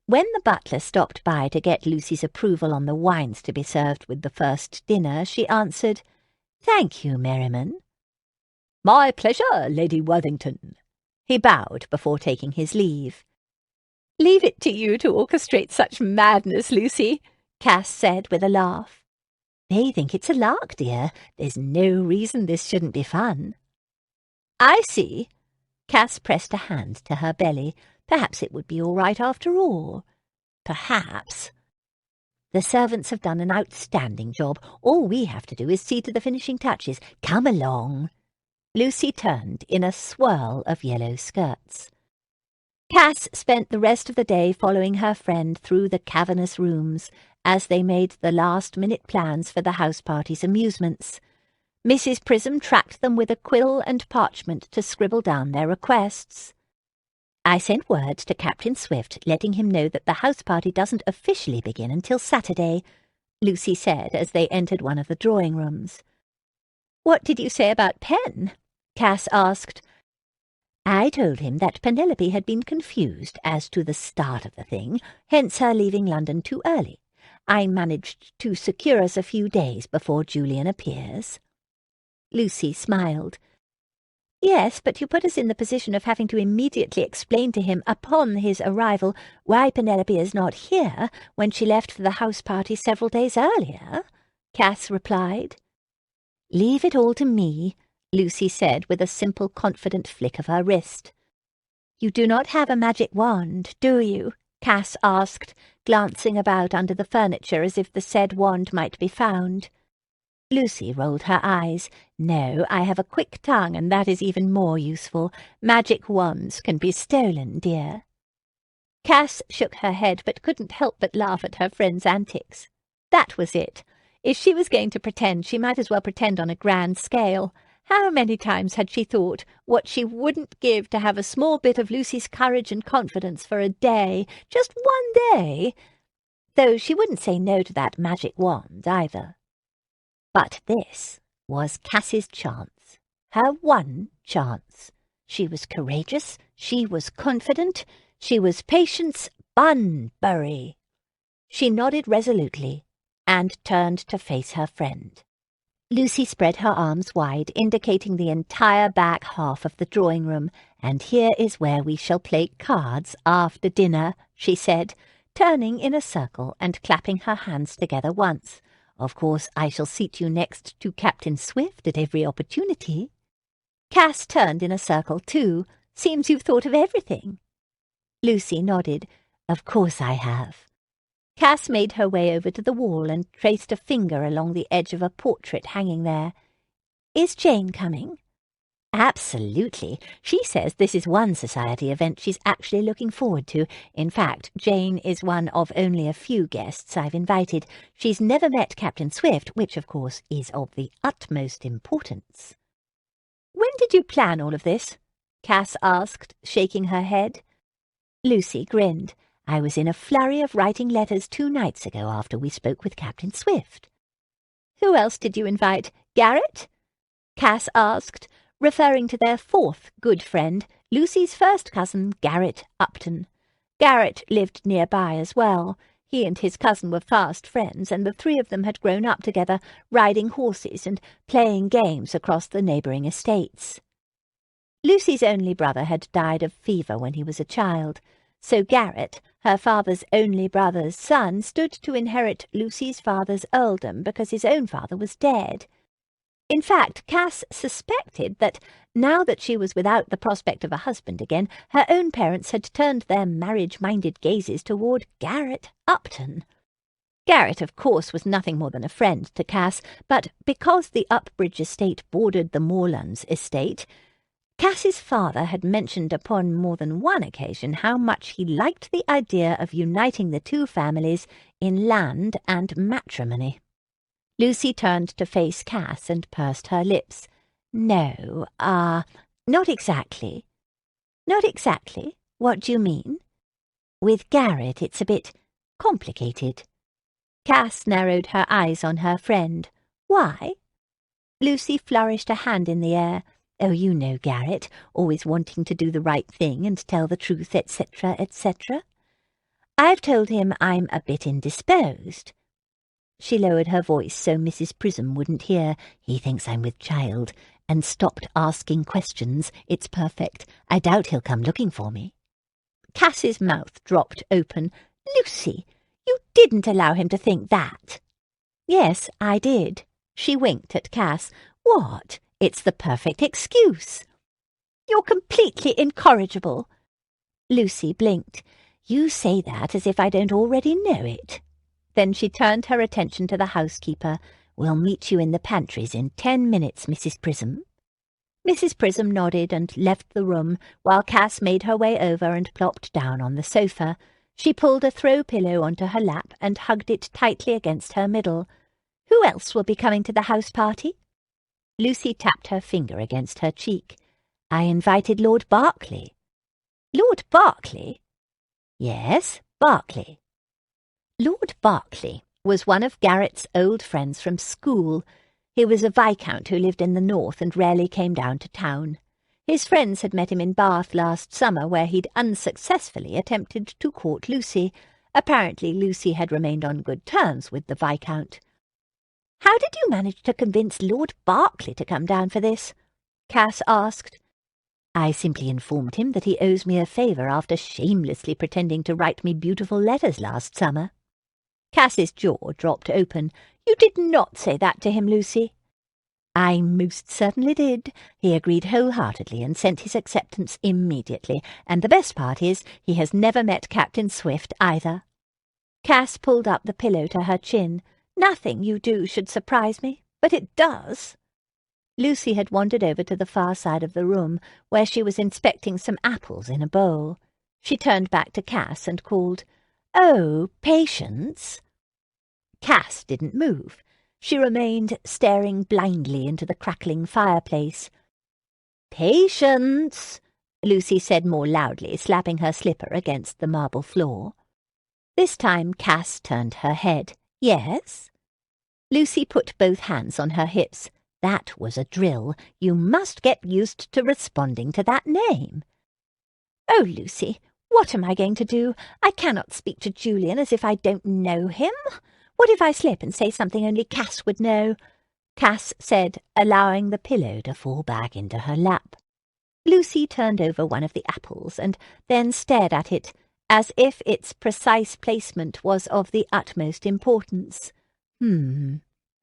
When the butler stopped by to get Lucy's approval on the wines to be served with the first dinner, she answered, "Thank you, Merriman." "My pleasure, Lady Worthington." He bowed before taking his leave. "Leave it to you to orchestrate such madness, Lucy," Cass said with a laugh. "They think it's a lark, dear. There's no reason this shouldn't be fun." "I see." Cass pressed a hand to her belly. Perhaps it would be all right after all. Perhaps. The servants have done an outstanding job. All we have to do is see to the finishing touches. Come along. Lucy turned in a swirl of yellow skirts. Cass spent the rest of the day following her friend through the cavernous rooms as they made the last-minute plans for the house party's amusements. Mrs. Prism tracked them with a quill and parchment to scribble down their requests. "I sent word to Captain Swift, letting him know that the house party doesn't officially begin until Saturday," Lucy said as they entered one of the drawing rooms. "What did you say about Pen?" Cass asked. "I told him that Penelope had been confused as to the start of the thing, hence her leaving London too early. I managed to secure us a few days before Julian appears." Lucy smiled. "Yes, but you put us in the position of having to immediately explain to him upon his arrival why Penelope is not here when she left for the house party several days earlier," Cass replied. "Leave it all to me," Lucy said with a simple, confident flick of her wrist. "You do not have a magic wand, do you?" Cass asked, glancing about under the furniture as if the said wand might be found. Lucy rolled her eyes. "No, I have a quick tongue, and that is even more useful. Magic wands can be stolen, dear." Cass shook her head, but couldn't help but laugh at her friend's antics. That was it. If she was going to pretend, she might as well pretend on a grand scale. How many times had she thought what she wouldn't give to have a small bit of Lucy's courage and confidence for a day, just one day? Though she wouldn't say no to that magic wand either. But this was Cass's chance, her one chance. She was courageous, she was confident, she was Patience Bunbury. She nodded resolutely and turned to face her friend. Lucy spread her arms wide, indicating the entire back half of the drawing room. "And here is where we shall play cards after dinner," she said, turning in a circle and clapping her hands together once. "Of course, I shall seat you next to Captain Swift at every opportunity." Cass turned in a circle too. "Seems you've thought of everything." Lucy nodded. "Of course I have." Cass made her way over to the wall and traced a finger along the edge of a portrait hanging there. "Is Jane coming?" "Absolutely. She says this is one society event she's actually looking forward to. In fact, Jane is one of only a few guests I've invited. She's never met Captain Swift, which, of course, is of the utmost importance." "When did you plan all of this?" Cass asked, shaking her head. Lucy grinned. "I was in a flurry of writing letters 2 nights ago after we spoke with Captain Swift." "Who else did you invite? Garrett?" Cass asked, referring to their 4th good friend, Lucy's first cousin, Garrett Upton. Garrett lived nearby as well. He and his cousin were fast friends, and the 3 of them had grown up together, riding horses and playing games across the neighbouring estates. Lucy's only brother had died of fever when he was a child, so Garrett, her father's only brother's son, stood to inherit Lucy's father's earldom because his own father was dead. In fact, Cass suspected that, now that she was without the prospect of a husband again, her own parents had turned their marriage-minded gazes toward Garrett Upton. Garrett, of course, was nothing more than a friend to Cass, but because the Upbridge estate bordered the Morlands estate, Cass's father had mentioned upon more than one occasion how much he liked the idea of uniting the two families in land and matrimony. Lucy turned to face Cass and pursed her lips. "No, not exactly." "Not exactly? What do you mean?" "With Garrett it's a bit complicated." Cass narrowed her eyes on her friend. "Why?" Lucy flourished a hand in the air. "Oh, you know Garrett, always wanting to do the right thing and tell the truth, etc., etc. I've told him I'm a bit indisposed." She lowered her voice so Mrs. Prism wouldn't hear. "He thinks I'm with child, and stopped asking questions. It's perfect. I doubt he'll come looking for me." Cass's mouth dropped open. "Lucy, you didn't allow him to think that." "Yes, I did." She winked at Cass. "What? It's the perfect excuse." "You're completely incorrigible." Lucy blinked. "You say that as if I don't already know it." Then she turned her attention to the housekeeper. "We'll meet you in the pantries in 10 minutes, Mrs. Prism." Mrs. Prism nodded and left the room, while Cass made her way over and plopped down on the sofa. She pulled a throw pillow onto her lap and hugged it tightly against her middle. "Who else will be coming to the house party?" Lucy tapped her finger against her cheek. "I invited Lord Berkeley." "Lord Berkeley?" "Yes, Berkeley." Lord Berkeley was one of Garrett's old friends from school. He was a viscount who lived in the north and rarely came down to town. His friends had met him in Bath last summer, where he'd unsuccessfully attempted to court Lucy. Apparently Lucy had remained on good terms with the viscount. "How did you manage to convince Lord Berkeley to come down for this?" Cass asked. "I simply informed him that he owes me a favour after shamelessly pretending to write me beautiful letters last summer." Cass's jaw dropped open. "You did not say that to him, Lucy." "I most certainly did. He agreed wholeheartedly and sent his acceptance immediately, and the best part is he has never met Captain Swift either." Cass pulled up the pillow to her chin. "Nothing you do should surprise me, but it does." Lucy had wandered over to the far side of the room, where she was inspecting some apples in a bowl. She turned back to Cass and called, "Oh, Patience." Cass didn't move. She remained staring blindly into the crackling fireplace. "Patience," Lucy said more loudly, slapping her slipper against the marble floor. This time Cass turned her head. "Yes?" Lucy put both hands on her hips. "That was a drill. You must get used to responding to that name." "Oh, Lucy, what am I going to do? I cannot speak to Julian as if I don't know him. What if I slip and say something only Cass would know?" Cass said, allowing the pillow to fall back into her lap. Lucy turned over one of the apples and then stared at it, as if its precise placement was of the utmost importance.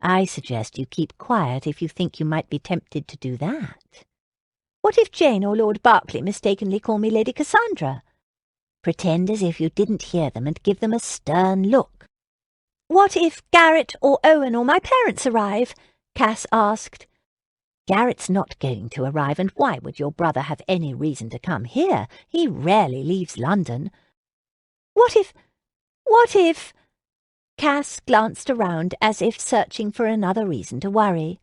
I suggest you keep quiet if you think you might be tempted to do that." "What if Jane or Lord Berkeley mistakenly call me Lady Cassandra?" "Pretend as if you didn't hear them and give them a stern look." "What if Garrett or Owen or my parents arrive?" Cass asked. "Garrett's not going to arrive, and why would your brother have any reason to come here? He rarely leaves London." What if... Cass glanced around as if searching for another reason to worry.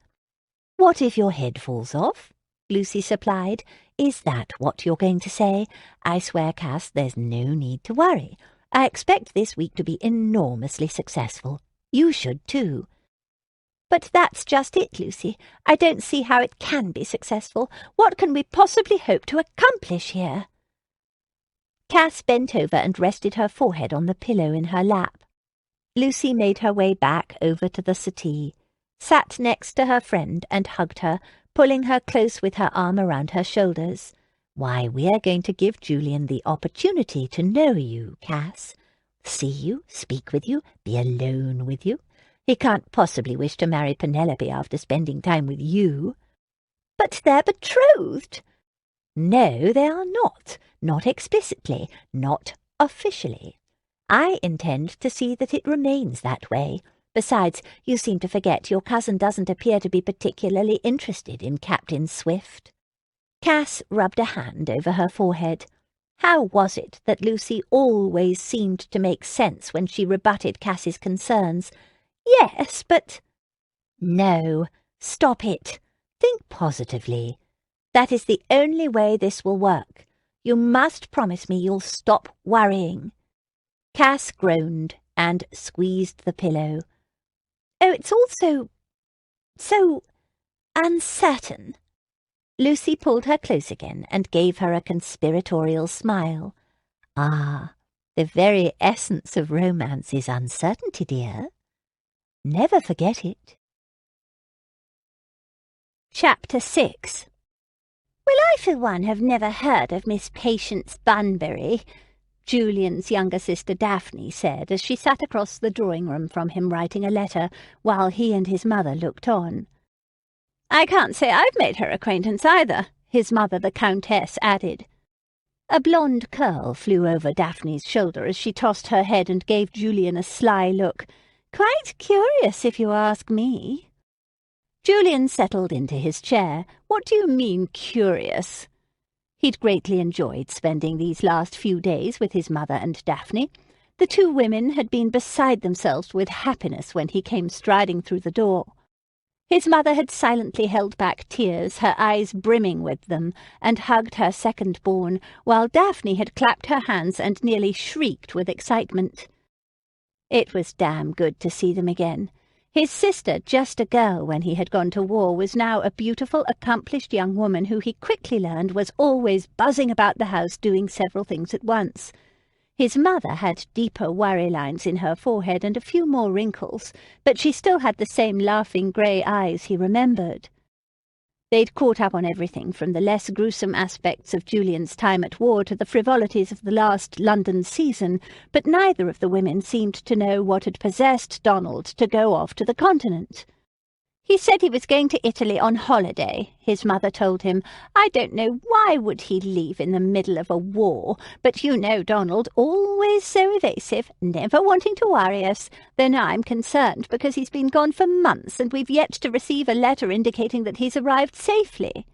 "What if your head falls off?" Lucy supplied. "Is that what you're going to say? I swear, Cass, there's no need to worry. I expect this week to be enormously successful. You should too." "But that's just it, Lucy. I don't see how it can be successful. What can we possibly hope to accomplish here?" Cass bent over and rested her forehead on the pillow in her lap. Lucy made her way back over to the settee, sat next to her friend and hugged her, pulling her close with her arm around her shoulders. "Why, we're going to give Julian the opportunity to know you, Cass. See you, speak with you, be alone with you. He can't possibly wish to marry Penelope after spending time with you. But they're betrothed. No, they are not. Not explicitly. Not officially. I intend to see that it remains that way. Besides, you seem to forget your cousin doesn't appear to be particularly interested in Captain Swift. Cass rubbed a hand over her forehead. How was it that Lucy always seemed to make sense when she rebutted Cass's concerns? Yes, but... No, stop it. Think positively. That is the only way this will work. You must promise me you'll stop worrying. Cass groaned and squeezed the pillow. Oh, it's all so uncertain. Lucy pulled her close again and gave her a conspiratorial smile. Ah, the very essence of romance is uncertainty, dear. Never forget it. Chapter 6. Well, I for one have never heard of Miss Patience Bunbury, Julian's younger sister Daphne said as she sat across the drawing-room from him writing a letter while he and his mother looked on. I can't say I've made her acquaintance either, his mother, the Countess, added. A blonde curl flew over Daphne's shoulder as she tossed her head and gave Julian a sly look. Quite curious, if you ask me. Julian settled into his chair. What do you mean, curious? He'd greatly enjoyed spending these last few days with his mother and Daphne. The two women had been beside themselves with happiness when he came striding through the door. His mother had silently held back tears, her eyes brimming with them, and hugged her second-born, while Daphne had clapped her hands and nearly shrieked with excitement. It was damn good to see them again. His sister, just a girl when he had gone to war, was now a beautiful, accomplished young woman who he quickly learned was always buzzing about the house doing several things at once. His mother had deeper worry lines in her forehead and a few more wrinkles, but she still had the same laughing grey eyes he remembered. They'd caught up on everything from the less gruesome aspects of Julian's time at war to the frivolities of the last London season, but neither of the women seemed to know what had possessed Donald to go off to the continent. He said he was going to Italy on holiday, his mother told him. I don't know why would he leave in the middle of a war, but you know Donald, always so evasive, never wanting to worry us, though now I'm concerned because he's been gone for months and we've yet to receive a letter indicating that he's arrived safely.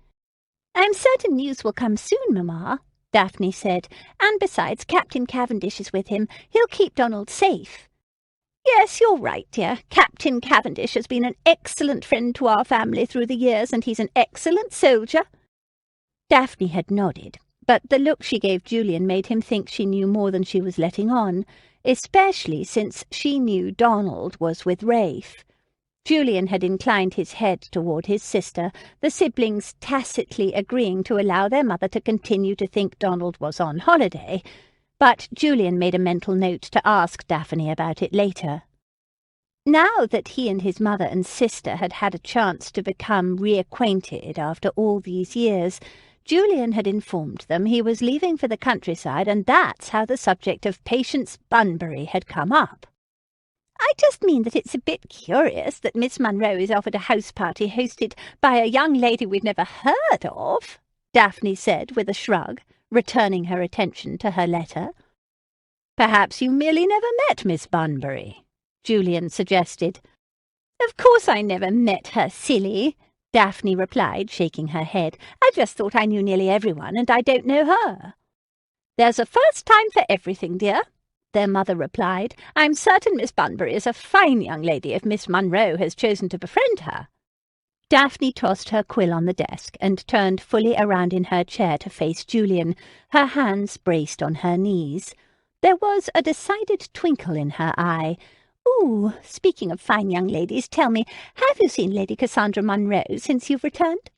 I'm certain news will come soon, Mamma, Daphne said, and besides, Captain Cavendish is with him. He'll keep Donald safe. Yes, you're right, dear. Captain Cavendish has been an excellent friend to our family through the years, and he's an excellent soldier. Daphne had nodded, but the look she gave Julian made him think she knew more than she was letting on, especially since she knew Donald was with Rafe. Julian had inclined his head toward his sister, the siblings tacitly agreeing to allow their mother to continue to think Donald was on holiday, but Julian made a mental note to ask Daphne about it later. Now that he and his mother and sister had had a chance to become reacquainted after all these years, Julian had informed them he was leaving for the countryside, and that's how the subject of Patience Bunbury had come up. I just mean that it's a bit curious that Miss Monroe is offered a house party hosted by a young lady we've never heard of, Daphne said with a shrug, returning her attention to her letter. Perhaps you merely never met Miss Bunbury, Julian suggested. Of course I never met her, silly, Daphne replied, shaking her head. I just thought I knew nearly everyone, and I don't know her. There's a first time for everything, dear, their mother replied. I'm certain Miss Bunbury is a fine young lady if Miss Monroe has chosen to befriend her. Daphne tossed her quill on the desk and turned fully around in her chair to face Julian, her hands braced on her knees. There was a decided twinkle in her eye. Ooh, speaking of fine young ladies, tell me, have you seen Lady Cassandra Monroe since you've returned?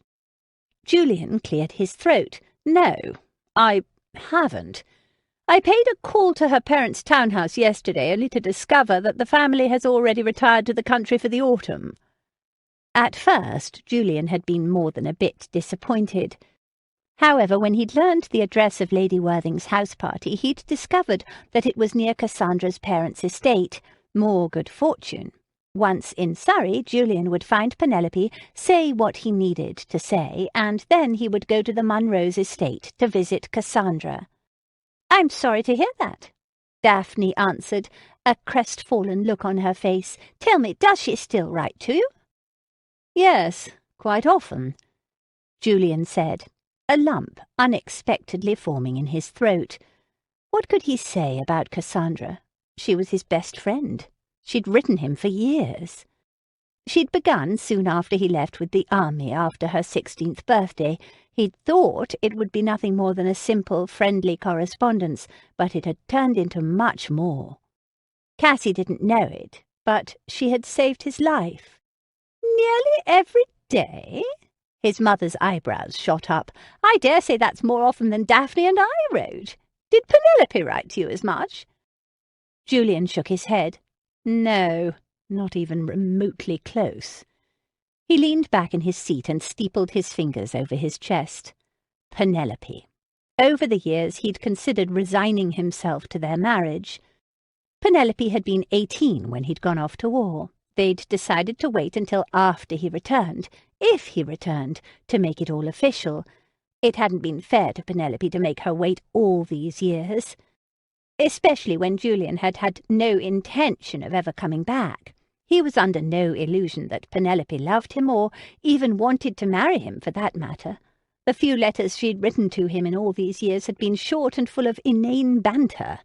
Julian cleared his throat. No, I haven't. I paid a call to her parents' townhouse yesterday, only to discover that the family has already retired to the country for the autumn. At first, Julian had been more than a bit disappointed. However, when he'd learned the address of Lady Worthing's house party, he'd discovered that it was near Cassandra's parents' estate. More good fortune. Once in Surrey, Julian would find Penelope, say what he needed to say, and then he would go to the Monroes' estate to visit Cassandra. "I'm sorry to hear that," Daphne answered, a crestfallen look on her face. "Tell me, does she still write to you?" "Yes, quite often," Julian said, a lump unexpectedly forming in his throat. What could he say about Cassandra? She was his best friend. She'd written him for years. She'd begun soon after he left with the army after her 16th birthday. He'd thought it would be nothing more than a simple, friendly correspondence, but it had turned into much more. Cassie didn't know it, but she had saved his life. "Nearly every day?" His mother's eyebrows shot up. "I dare say that's more often than Daphne and I wrote. Did Penelope write to you as much?" Julian shook his head. "No, not even remotely close." He leaned back in his seat and steepled his fingers over his chest. Penelope. Over the years he'd considered resigning himself to their marriage. Penelope had been 18 when he'd gone off to war. They'd decided to wait until after he returned, if he returned, to make it all official. It hadn't been fair to Penelope to make her wait all these years, especially when Julian had had no intention of ever coming back. He was under no illusion that Penelope loved him or even wanted to marry him, for that matter. The few letters she'd written to him in all these years had been short and full of inane banter.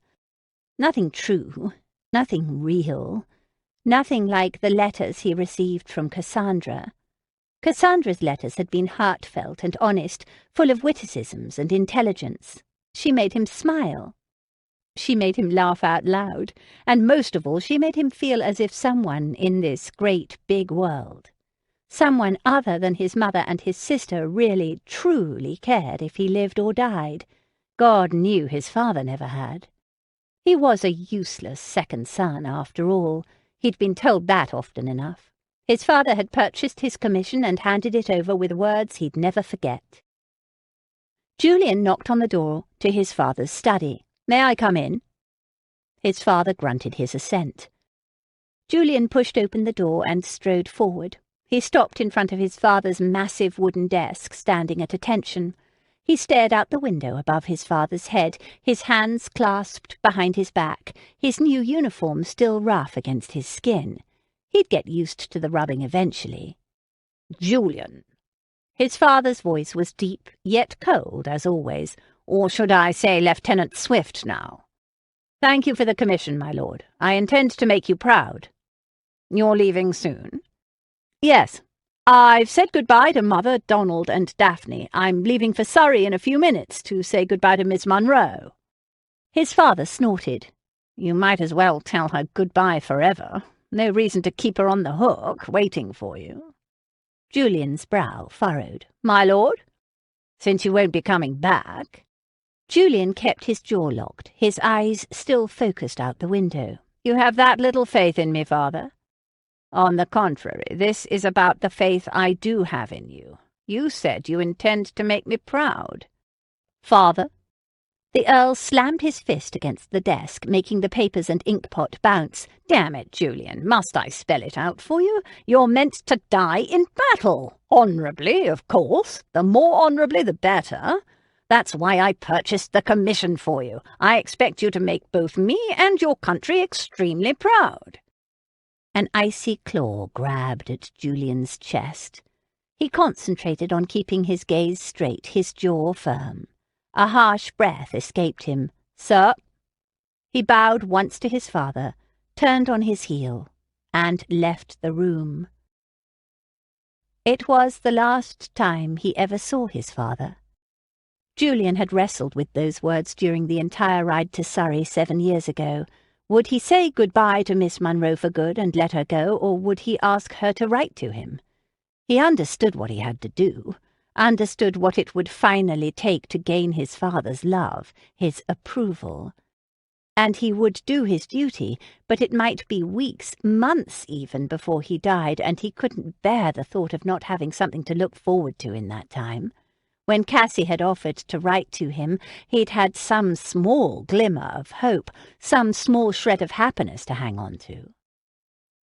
Nothing true, nothing real, nothing like the letters he received from Cassandra. Cassandra's letters had been heartfelt and honest, full of witticisms and intelligence. She made him smile. She made him laugh out loud, and most of all she made him feel as if someone in this great big world, someone other than his mother and his sister, really, truly cared if he lived or died. God knew his father never had. He was a useless second son, after all. He'd been told that often enough. His father had purchased his commission and handed it over with words he'd never forget. Julian knocked on the door to his father's study. "May I come in?" His father grunted his assent. Julian pushed open the door and strode forward. He stopped in front of his father's massive wooden desk, standing at attention. He stared out the window above his father's head, his hands clasped behind his back, his new uniform still rough against his skin. He'd get used to the rubbing eventually. "Julian." His father's voice was deep, yet cold, as always. "Or should I say Lieutenant Swift now? Thank you for the commission, my lord. I intend to make you proud." "You're leaving soon?" "Yes. I've said goodbye to Mother, Donald, and Daphne. I'm leaving for Surrey in a few minutes to say goodbye to Miss Monroe." His father snorted. "You might as well tell her goodbye forever. No reason to keep her on the hook, waiting for you." Julian's brow furrowed. "My lord? Since you won't be coming back." Julian kept his jaw locked, his eyes still focused out the window. "You have that little faith in me, father?" "On the contrary, this is about the faith I do have in you. You said you intend to make me proud." "Father?" The Earl slammed his fist against the desk, making the papers and inkpot bounce. "Damn it, Julian, must I spell it out for you? You're meant to die in battle. Honourably, of course. The more honourably, the better. That's why I purchased the commission for you. I expect you to make both me and your country extremely proud." An icy claw grabbed at Julian's chest. He concentrated on keeping his gaze straight, his jaw firm. A harsh breath escaped him. "Sir?" He bowed once to his father, turned on his heel, and left the room. It was the last time he ever saw his father. Julian had wrestled with those words during the entire ride to Surrey 7 years ago. Would he say goodbye to Miss Monroe for good and let her go, or would he ask her to write to him? He understood what he had to do, understood what it would finally take to gain his father's love, his approval. And he would do his duty, but it might be weeks, months even, before he died, and he couldn't bear the thought of not having something to look forward to in that time. When Cassie had offered to write to him, he'd had some small glimmer of hope, some small shred of happiness to hang on to.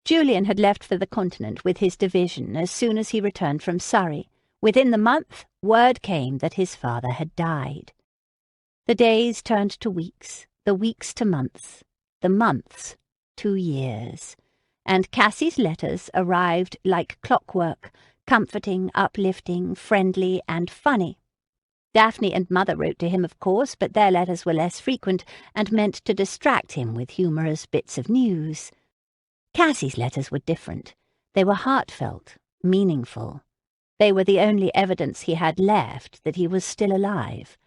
Julian had left for the continent with his division as soon as he returned from Surrey. Within the month, word came that his father had died. The days turned to weeks, the weeks to months, the months to years, and Cassie's letters arrived like clockwork, comforting, uplifting, friendly, and funny. Daphne and Mother wrote to him, of course, but their letters were less frequent and meant to distract him with humorous bits of news. Cassie's letters were different. They were heartfelt, meaningful. They were the only evidence he had left that he was still alive,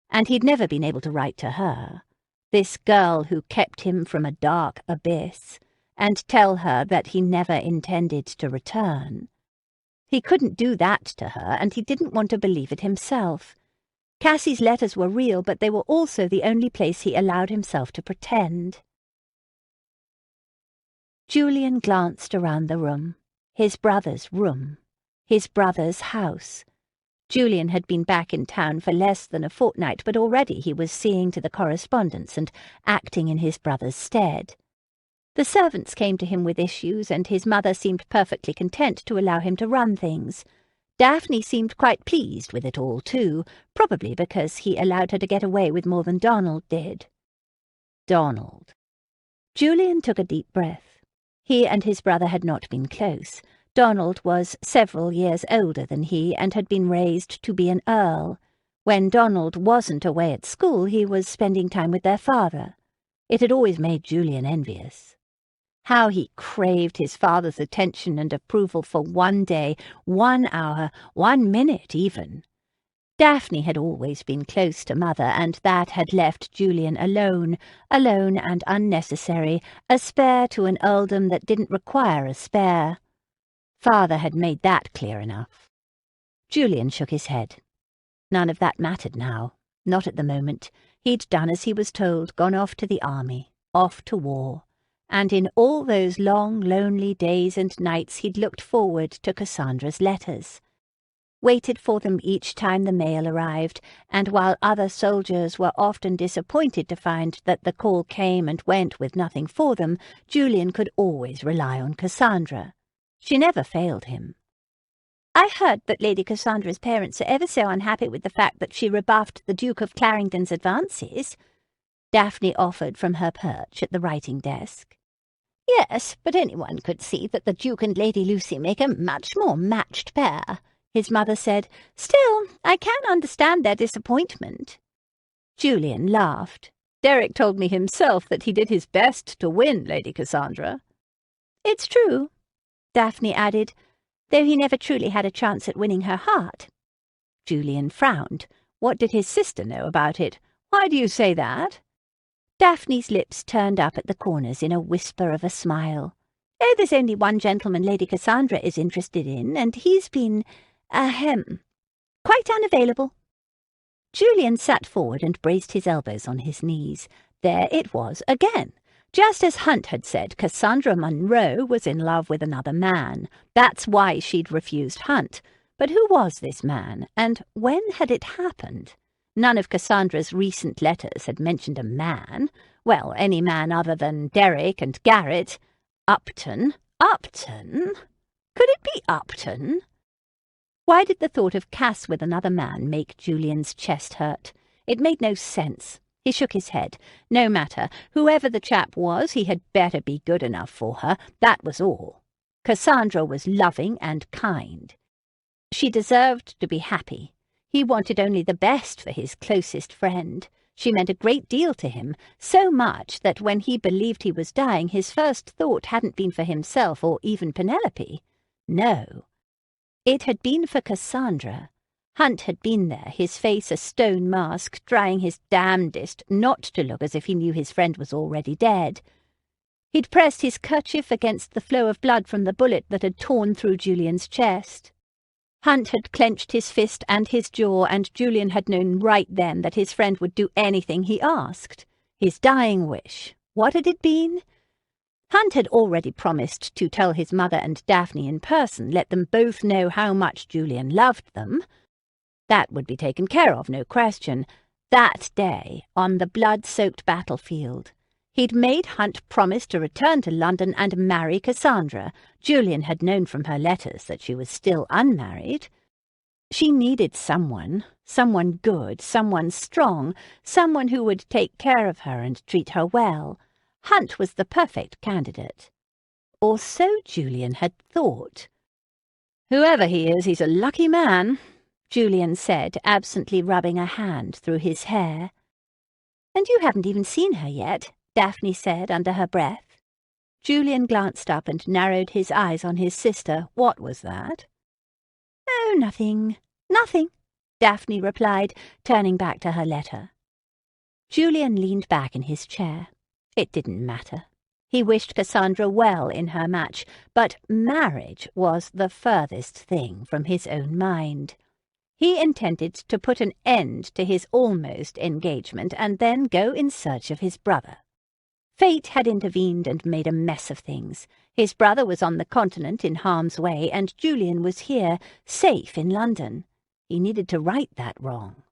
and he'd never been able to write to her, this girl who kept him from a dark abyss, and tell her that he never intended to return. He couldn't do that to her, and he didn't want to believe it himself. Cassie's letters were real, but they were also the only place he allowed himself to pretend. Julian glanced around the room. His brother's room. His brother's house. Julian had been back in town for less than a fortnight, but already he was seeing to the correspondence and acting in his brother's stead. The servants came to him with issues, and his mother seemed perfectly content to allow him to run things. Daphne seemed quite pleased with it all, too, probably because he allowed her to get away with more than Donald did. Donald. Julian took a deep breath. He and his brother had not been close. Donald was several years older than he and had been raised to be an earl. When Donald wasn't away at school, he was spending time with their father. It had always made Julian envious. How he craved his father's attention and approval for 1 day, 1 hour, 1 minute even. Daphne had always been close to Mother, and that had left Julian alone and unnecessary, a spare to an earldom that didn't require a spare. Father had made that clear enough. Julian shook his head. None of that mattered now, not at the moment. He'd done as he was told, gone off to the army, off to war, and in all those long, lonely days and nights he'd looked forward to Cassandra's letters. Waited for them each time the mail arrived, and while other soldiers were often disappointed to find that the call came and went with nothing for them, Julian could always rely on Cassandra. She never failed him. "I heard that Lady Cassandra's parents are ever so unhappy with the fact that she rebuffed the Duke of Clarendon's advances," Daphne offered from her perch at the writing desk. "Yes, but anyone could see that the Duke and Lady Lucy make a much more matched pair," his mother said. "Still, I can understand their disappointment." Julian laughed. "Derek told me himself that he did his best to win Lady Cassandra." "It's true," Daphne added, "though he never truly had a chance at winning her heart." Julian frowned. What did his sister know about it? "Why do you say that?" Daphne's lips turned up at the corners in a whisper of a smile. "Oh, there's only one gentleman Lady Cassandra is interested in, and he's been, quite unavailable." Julian sat forward and braced his elbows on his knees. There it was again. Just as Hunt had said, Cassandra Monroe was in love with another man. That's why she'd refused Hunt. But who was this man, and when had it happened? None of Cassandra's recent letters had mentioned a man. Well, any man other than Derek and Garrett. Upton? Upton? Could it be Upton? Why did the thought of Cass with another man make Julian's chest hurt? It made no sense. He shook his head. No matter. Whoever the chap was, he had better be good enough for her. That was all. Cassandra was loving and kind. She deserved to be happy. He wanted only the best for his closest friend. She meant a great deal to him, so much that when he believed he was dying, his first thought hadn't been for himself or even Penelope. No. It had been for Cassandra. Hunt had been there, his face a stone mask, trying his damnedest not to look as if he knew his friend was already dead. He'd pressed his kerchief against the flow of blood from the bullet that had torn through Julian's chest. Hunt had clenched his fist and his jaw, and Julian had known right then that his friend would do anything he asked. His dying wish. What had it been? Hunt had already promised to tell his mother and Daphne in person, let them both know how much Julian loved them. That would be taken care of, no question. That day, on the blood-soaked battlefield. He'd made Hunt promise to return to London and marry Cassandra. Julian had known from her letters that she was still unmarried. She needed someone good, someone strong, someone who would take care of her and treat her well. Hunt was the perfect candidate. Or so Julian had thought. "Whoever he is, he's a lucky man," Julian said, absently rubbing a hand through his hair. "And you haven't even seen her yet," Daphne said under her breath. Julian glanced up and narrowed his eyes on his sister. What was that? "Oh, nothing, nothing," Daphne replied, turning back to her letter. Julian leaned back in his chair. It didn't matter. He wished Cassandra well in her match, but marriage was the furthest thing from his own mind. He intended to put an end to his almost engagement and then go in search of his brother. Fate had intervened and made a mess of things. His brother was on the continent in harm's way, and Julian was here, safe in London. He needed to right that wrong.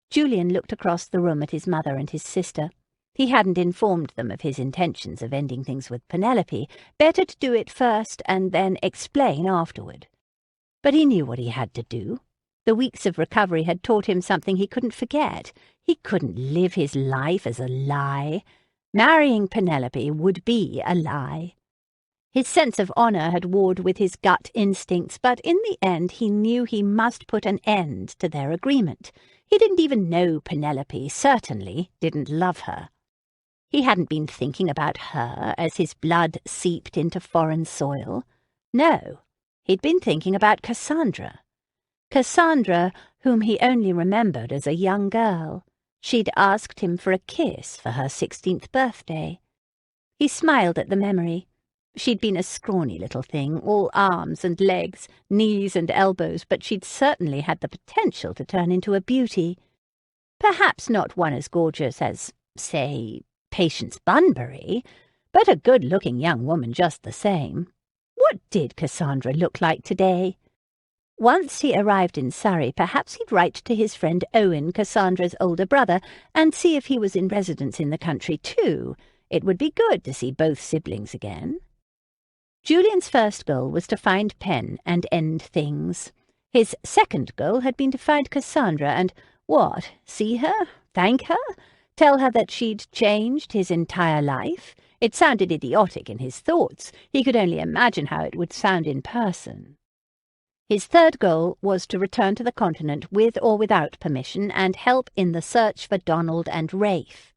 Julian looked across the room at his mother and his sister. He hadn't informed them of his intentions of ending things with Penelope. Better to do it first and then explain afterward. But he knew what he had to do. The weeks of recovery had taught him something he couldn't forget. He couldn't live his life as a lie. Marrying Penelope would be a lie. His sense of honour had warred with his gut instincts, but in the end he knew he must put an end to their agreement. He didn't even know Penelope, certainly didn't love her. He hadn't been thinking about her as his blood seeped into foreign soil. No, he'd been thinking about Cassandra. Cassandra, whom he only remembered as a young girl. She'd asked him for a kiss for her 16th birthday. He smiled at the memory. She'd been a scrawny little thing, all arms and legs, knees and elbows, but she'd certainly had the potential to turn into a beauty. Perhaps not one as gorgeous as, say, Patience Bunbury, but a good-looking young woman just the same. What did Cassandra look like today? Once he arrived in Surrey, perhaps he'd write to his friend Owen, Cassandra's older brother, and see if he was in residence in the country too. It would be good to see both siblings again. Julian's first goal was to find Pen and end things. His second goal had been to find Cassandra and, what, see her? Thank her? Tell her that she'd changed his entire life? It sounded idiotic in his thoughts. He could only imagine how it would sound in person. His third goal was to return to the continent with or without permission and help in the search for Donald and Rafe.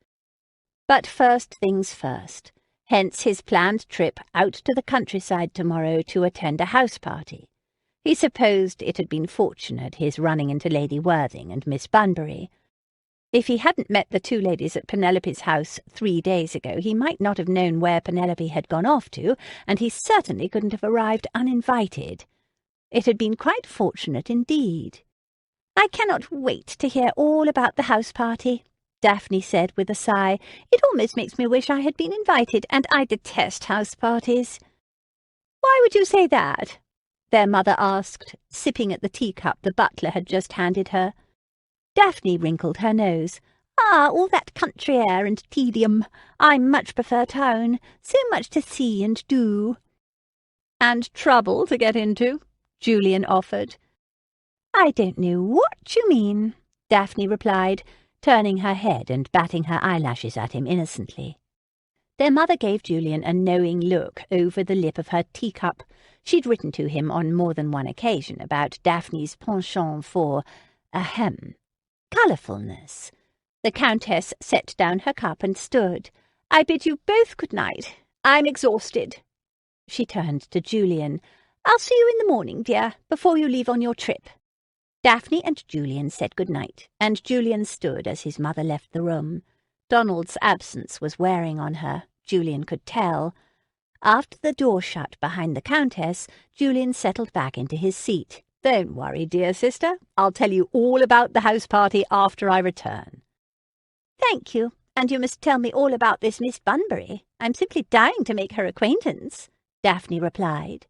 But first things first, hence his planned trip out to the countryside tomorrow to attend a house party. He supposed it had been fortunate his running into Lady Worthing and Miss Bunbury. If he hadn't met the two ladies at Penelope's house 3 days ago, he might not have known where Penelope had gone off to, and he certainly couldn't have arrived uninvited. It had been quite fortunate indeed. "I cannot wait to hear all about the house party," Daphne said with a sigh. "It almost makes me wish I had been invited, and I detest house parties." "Why would you say that?" their mother asked, sipping at the teacup the butler had just handed her. Daphne wrinkled her nose. "Ah, all that country air and tedium. I much prefer town. So much to see and do." "And trouble to get into," Julian offered. "I don't know what you mean," Daphne replied, turning her head and batting her eyelashes at him innocently. Their mother gave Julian a knowing look over the lip of her teacup. She'd written to him on more than one occasion about Daphne's penchant for, colourfulness. The Countess set down her cup and stood. "I bid you both good night. I'm exhausted." She turned to Julian. "I'll see you in the morning, dear, before you leave on your trip." Daphne and Julian said good night, and Julian stood as his mother left the room. Donald's absence was wearing on her, Julian could tell. After the door shut behind the Countess, Julian settled back into his seat. "Don't worry, dear sister. I'll tell you all about the house party after I return." "Thank you, and you must tell me all about this Miss Bunbury. I'm simply dying to make her acquaintance," Daphne replied.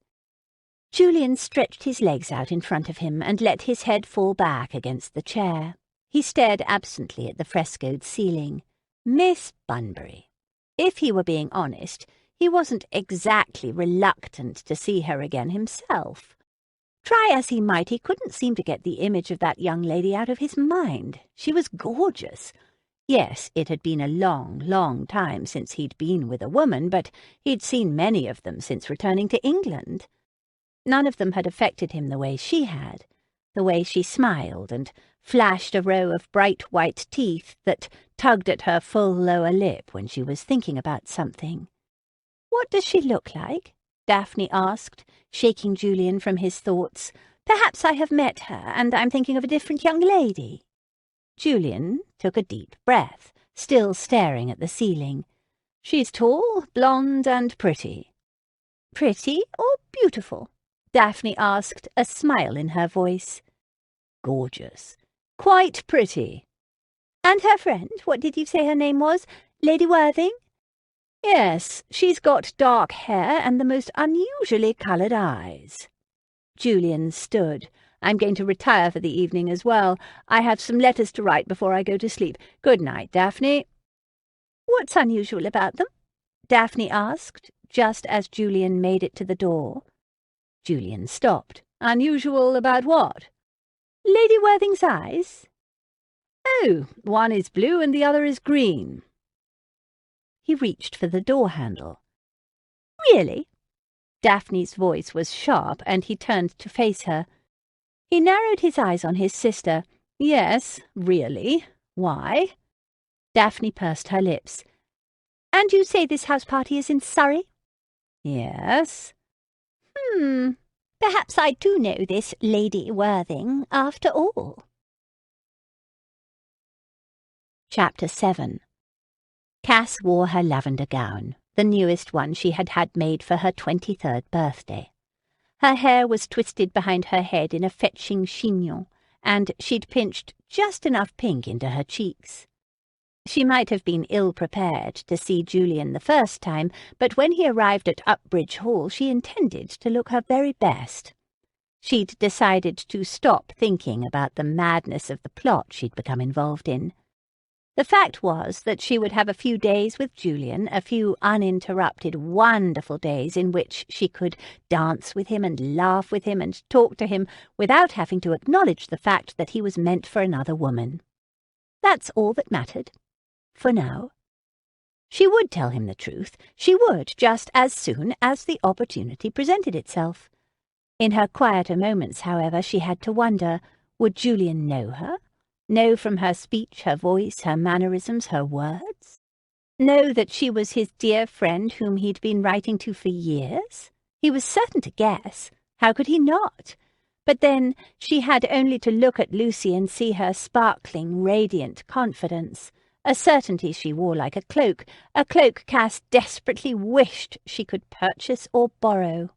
Julian stretched his legs out in front of him and let his head fall back against the chair. He stared absently at the frescoed ceiling. Miss Bunbury. If he were being honest, he wasn't exactly reluctant to see her again himself. Try as he might, he couldn't seem to get the image of that young lady out of his mind. She was gorgeous. Yes, it had been a long, long time since he'd been with a woman, but he'd seen many of them since returning to England. None of them had affected him the way she had, the way she smiled and flashed a row of bright white teeth that tugged at her full lower lip when she was thinking about something. "What does she look like?" Daphne asked, shaking Julian from his thoughts. "Perhaps I have met her, and I'm thinking of a different young lady." Julian took a deep breath, still staring at the ceiling. "She's tall, blonde, and pretty." "Pretty or beautiful?" Daphne asked, a smile in her voice. "Gorgeous. Quite pretty." "And her friend, what did you say her name was? Lady Worthing?" "Yes, she's got dark hair and the most unusually coloured eyes." Julian stood. "I'm going to retire for the evening as well. I have some letters to write before I go to sleep. Good night, Daphne." "What's unusual about them?" Daphne asked, just as Julian made it to the door. Julian stopped. "Unusual about what?" "Lady Worthing's eyes." "Oh, one is blue and the other is green." He reached for the door handle. "Really?" Daphne's voice was sharp, and he turned to face her. He narrowed his eyes on his sister. "Yes, really. Why?" Daphne pursed her lips. "And you say this house party is in Surrey?" "Yes." Perhaps I do know this Lady Worthing, after all." Chapter 7. Cass wore her lavender gown, the newest one she had had made for her 23rd birthday. Her hair was twisted behind her head in a fetching chignon, and she'd pinched just enough pink into her cheeks. She might have been ill-prepared to see Julian the first time, but when he arrived at Upbridge Hall she intended to look her very best. She'd decided to stop thinking about the madness of the plot she'd become involved in. The fact was that she would have a few days with Julian, a few uninterrupted, wonderful days in which she could dance with him and laugh with him and talk to him without having to acknowledge the fact that he was meant for another woman. That's all that mattered. For now. She would tell him the truth. She would, just as soon as the opportunity presented itself. In her quieter moments, however, she had to wonder, would Julian know her? Know from her speech, her voice, her mannerisms, her words? Know that she was his dear friend whom he'd been writing to for years? He was certain to guess. How could he not? But then she had only to look at Lucy and see her sparkling, radiant confidence, a certainty she wore like a cloak Cass desperately wished she could purchase or borrow.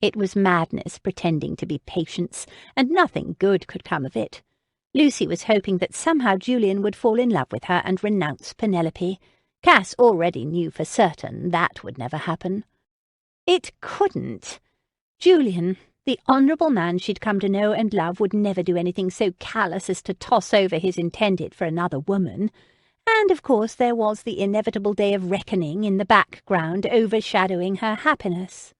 It was madness pretending to be Patience, and nothing good could come of it. Lucy was hoping that somehow Julian would fall in love with her and renounce Penelope. Cass already knew for certain that would never happen. It couldn't. Julian, the honourable man she'd come to know and love, would never do anything so callous as to toss over his intended for another woman. And, of course, there was the inevitable day of reckoning in the background overshadowing her happiness.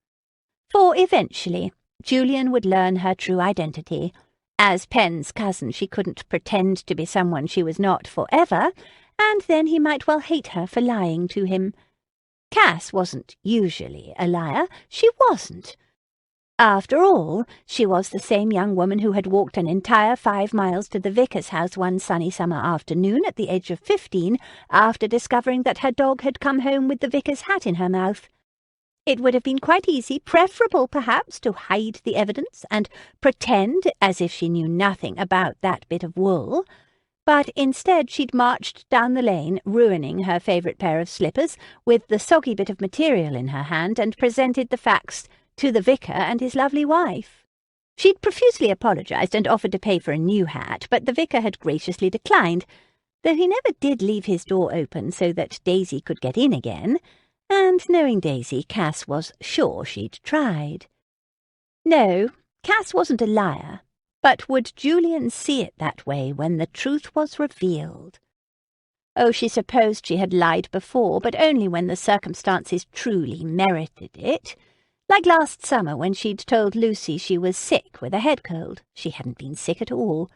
For eventually Julian would learn her true identity. As Penn's cousin, she couldn't pretend to be someone she was not forever, and then he might well hate her for lying to him. Cass wasn't usually a liar. She wasn't. After all, she was the same young woman who had walked an entire 5 miles to the vicar's house one sunny summer afternoon at the age of 15, after discovering that her dog had come home with the vicar's hat in her mouth. It would have been quite easy, preferable perhaps, to hide the evidence and pretend as if she knew nothing about that bit of wool. But instead she'd marched down the lane, ruining her favourite pair of slippers, with the soggy bit of material in her hand, and presented the facts to the vicar and his lovely wife. She'd profusely apologised and offered to pay for a new hat, but the vicar had graciously declined, though he never did leave his door open so that Daisy could get in again. And knowing Daisy, Cass was sure she'd tried. No, Cass wasn't a liar, but would Julian see it that way when the truth was revealed? Oh, she supposed she had lied before, but only when the circumstances truly merited it. Like last summer when she'd told Lucy she was sick with a head cold. She hadn't been sick at all.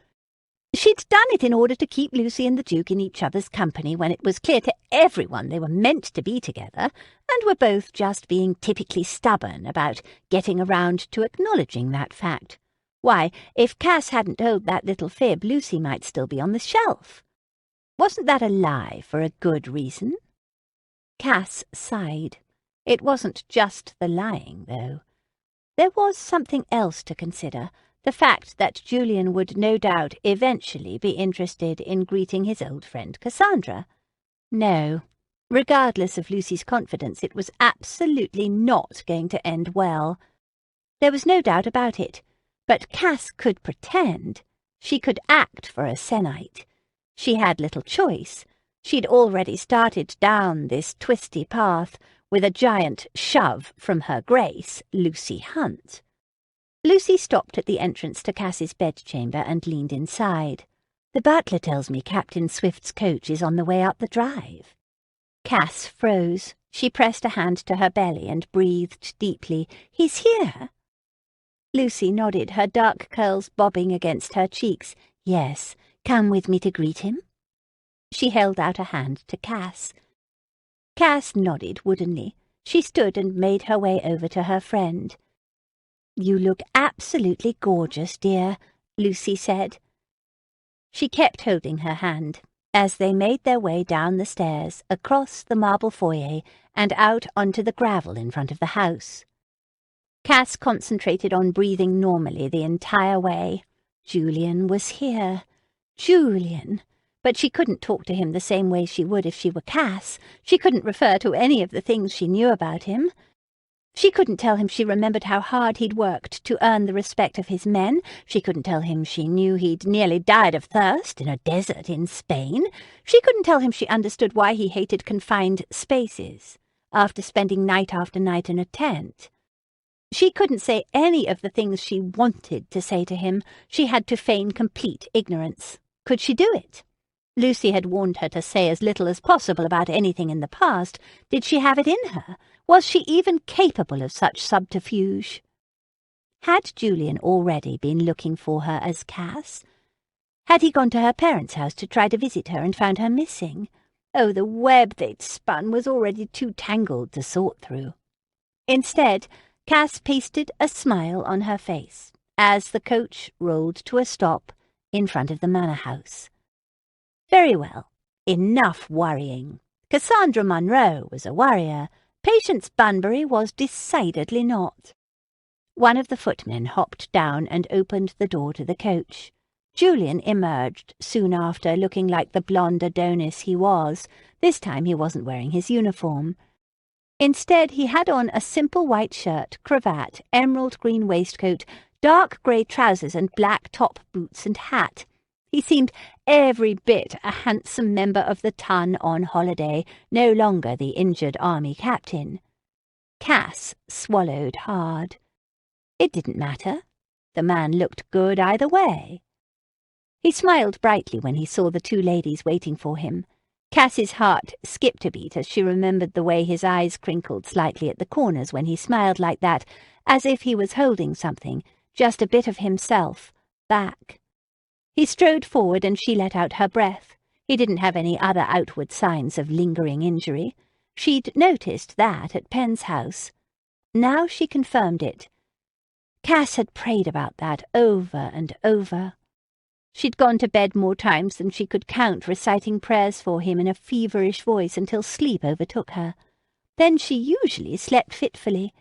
She'd done it in order to keep Lucy and the Duke in each other's company when it was clear to everyone they were meant to be together, and were both just being typically stubborn about getting around to acknowledging that fact. Why, if Cass hadn't told that little fib, Lucy might still be on the shelf. Wasn't that a lie for a good reason? Cass sighed. It wasn't just the lying, though. There was something else to consider. The fact that Julian would no doubt eventually be interested in greeting his old friend Cassandra. No, regardless of Lucy's confidence, it was absolutely not going to end well. There was no doubt about it, but Cass could pretend. She could act for a Senite. She had little choice. She'd already started down this twisty path with a giant shove from her Grace, Lucy Hunt. Lucy stopped at the entrance to Cass's bedchamber and leaned inside. "The butler tells me Captain Swift's coach is on the way up the drive." Cass froze. She pressed a hand to her belly and breathed deeply. "He's here?" Lucy nodded, her dark curls bobbing against her cheeks. "Yes, come with me to greet him." She held out a hand to Cass. Cass nodded woodenly. She stood and made her way over to her friend. "You look absolutely gorgeous, dear," Lucy said. She kept holding her hand as they made their way down the stairs, across the marble foyer, and out onto the gravel in front of the house. Cass concentrated on breathing normally the entire way. Julian was here. Julian! But she couldn't talk to him the same way she would if she were Cass. She couldn't refer to any of the things she knew about him. She couldn't tell him she remembered how hard he'd worked to earn the respect of his men. She couldn't tell him she knew he'd nearly died of thirst in a desert in Spain. She couldn't tell him she understood why he hated confined spaces, after spending night after night in a tent. She couldn't say any of the things she wanted to say to him. She had to feign complete ignorance. Could she do it? Lucy had warned her to say as little as possible about anything in the past. Did she have it in her? Was she even capable of such subterfuge? Had Julian already been looking for her as Cass? Had he gone to her parents' house to try to visit her and found her missing? Oh, the web they'd spun was already too tangled to sort through. Instead, Cass pasted a smile on her face as the coach rolled to a stop in front of the manor house. Very well, enough worrying. Cassandra Monroe was a worrier. Patience Bunbury was decidedly not. One of the footmen hopped down and opened the door to the coach. Julian emerged soon after, looking like the blonde Adonis he was. This time he wasn't wearing his uniform. Instead, he had on a simple white shirt, cravat, emerald green waistcoat, dark grey trousers and black top boots and hat. He seemed every bit a handsome member of the ton on holiday, no longer the injured army captain. Cass swallowed hard. It didn't matter. The man looked good either way. He smiled brightly when he saw the two ladies waiting for him. Cass's heart skipped a beat as she remembered the way his eyes crinkled slightly at the corners when he smiled like that, as if he was holding something, just a bit of himself, back. He strode forward and she let out her breath. He didn't have any other outward signs of lingering injury. She'd noticed that at Penn's house. Now she confirmed it. Cass had prayed about that over and over. She'd gone to bed more times than she could count, reciting prayers for him in a feverish voice until sleep overtook her. Then she usually slept fitfully,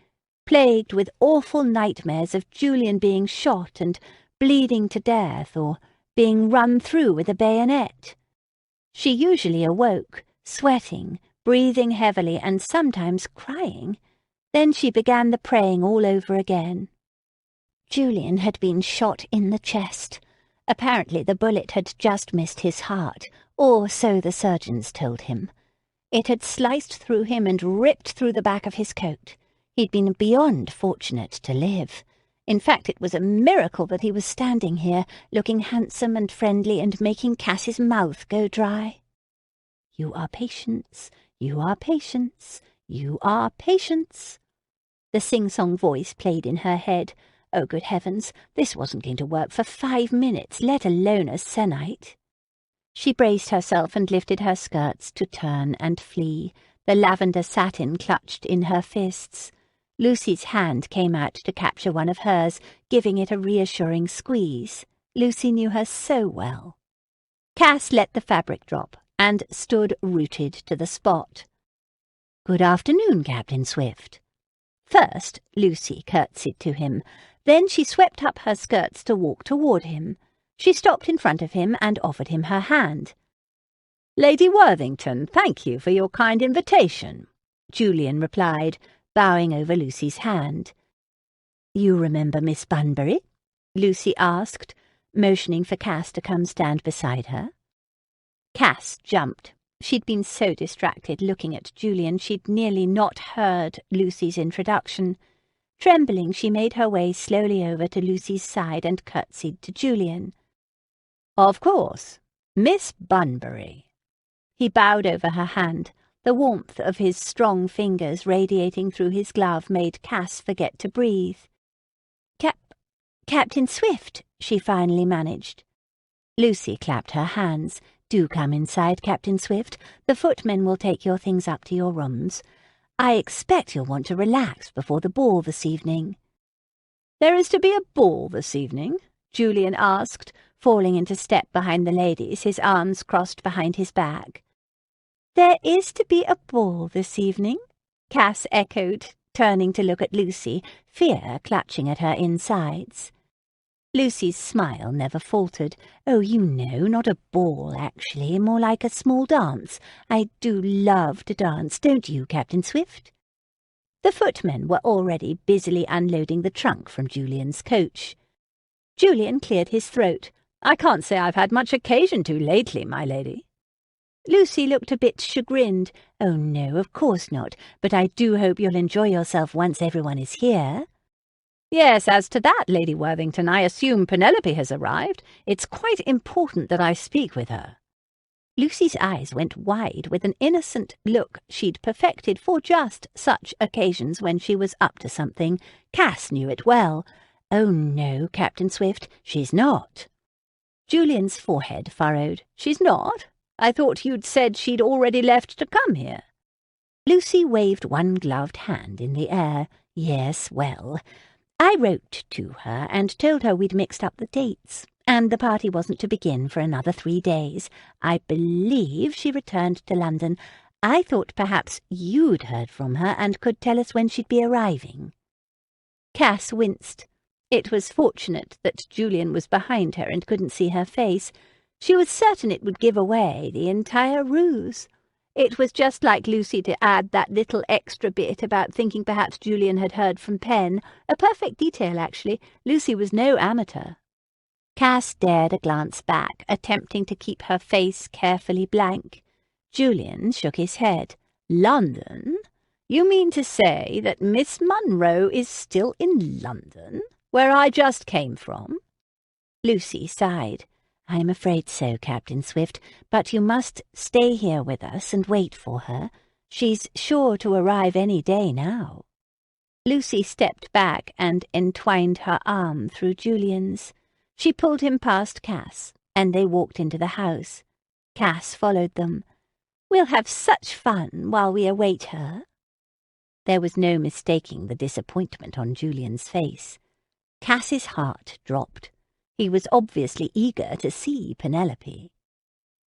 plagued with awful nightmares of Julian being shot and bleeding to death, or being run through with a bayonet. She usually awoke, sweating, breathing heavily, and sometimes crying. Then she began the praying all over again. Julian had been shot in the chest. Apparently the bullet had just missed his heart, or so the surgeons told him. It had sliced through him and ripped through the back of his coat. He'd been beyond fortunate to live. In fact, it was a miracle that he was standing here, looking handsome and friendly and making Cass's mouth go dry. You are Patience. You are Patience. You are Patience. The sing-song voice played in her head. Oh, good heavens, this wasn't going to work for 5 minutes, let alone a sennight. She braced herself and lifted her skirts to turn and flee, the lavender satin clutched in her fists. Lucy's hand came out to capture one of hers, giving it a reassuring squeeze. Lucy knew her so well. Cass let the fabric drop and stood rooted to the spot. "Good afternoon, Captain Swift." First, Lucy curtsied to him. Then she swept up her skirts to walk toward him. She stopped in front of him and offered him her hand. "Lady Worthington, thank you for your kind invitation," Julian replied, bowing over Lucy's hand. "You remember Miss Bunbury?" Lucy asked, motioning for Cass to come stand beside her. Cass jumped. She'd been so distracted looking at Julian she'd nearly not heard Lucy's introduction. Trembling, she made her way slowly over to Lucy's side and curtsied to Julian. "Of course, Miss Bunbury." He bowed over her hand. The warmth of his strong fingers radiating through his glove made Cass forget to breathe. Captain Swift," she finally managed. Lucy clapped her hands. "Do come inside, Captain Swift. The footmen will take your things up to your rooms. I expect you'll want to relax before the ball this evening." "There is to be a ball this evening?" Julian asked, falling into step behind the ladies, his arms crossed behind his back. "There is to be a ball this evening," Cass echoed, turning to look at Lucy, fear clutching at her insides. Lucy's smile never faltered. "Oh, you know, not a ball, actually, more like a small dance. I do love to dance, don't you, Captain Swift?" The footmen were already busily unloading the trunk from Julian's coach. Julian cleared his throat. "I can't say I've had much occasion to lately, my lady." Lucy looked a bit chagrined. "Oh, no, of course not, but I do hope you'll enjoy yourself once everyone is here." "Yes, as to that, Lady Worthington, I assume Penelope has arrived. It's quite important that I speak with her." Lucy's eyes went wide with an innocent look she'd perfected for just such occasions when she was up to something. Cass knew it well. "Oh, no, Captain Swift, she's not." Julian's forehead furrowed. "She's not? I thought you'd said she'd already left to come here." Lucy waved one gloved hand in the air. "Yes, well, I wrote to her and told her we'd mixed up the dates, and the party wasn't to begin for another 3 days. I believe she returned to London. I thought perhaps you'd heard from her and could tell us when she'd be arriving." Cass winced. It was fortunate that Julian was behind her and couldn't see her face. She was certain it would give away the entire ruse. It was just like Lucy to add that little extra bit about thinking perhaps Julian had heard from Penn. A perfect detail, actually. Lucy was no amateur. Cass dared a glance back, attempting to keep her face carefully blank. Julian shook his head. "London? You mean to say that Miss Monroe is still in London, where I just came from?" Lucy sighed. "I'm afraid so, Captain Swift, but you must stay here with us and wait for her. She's sure to arrive any day now." Lucy stepped back and entwined her arm through Julian's. She pulled him past Cass, and they walked into the house. Cass followed them. "We'll have such fun while we await her." There was no mistaking the disappointment on Julian's face. Cass's heart dropped. He was obviously eager to see Penelope.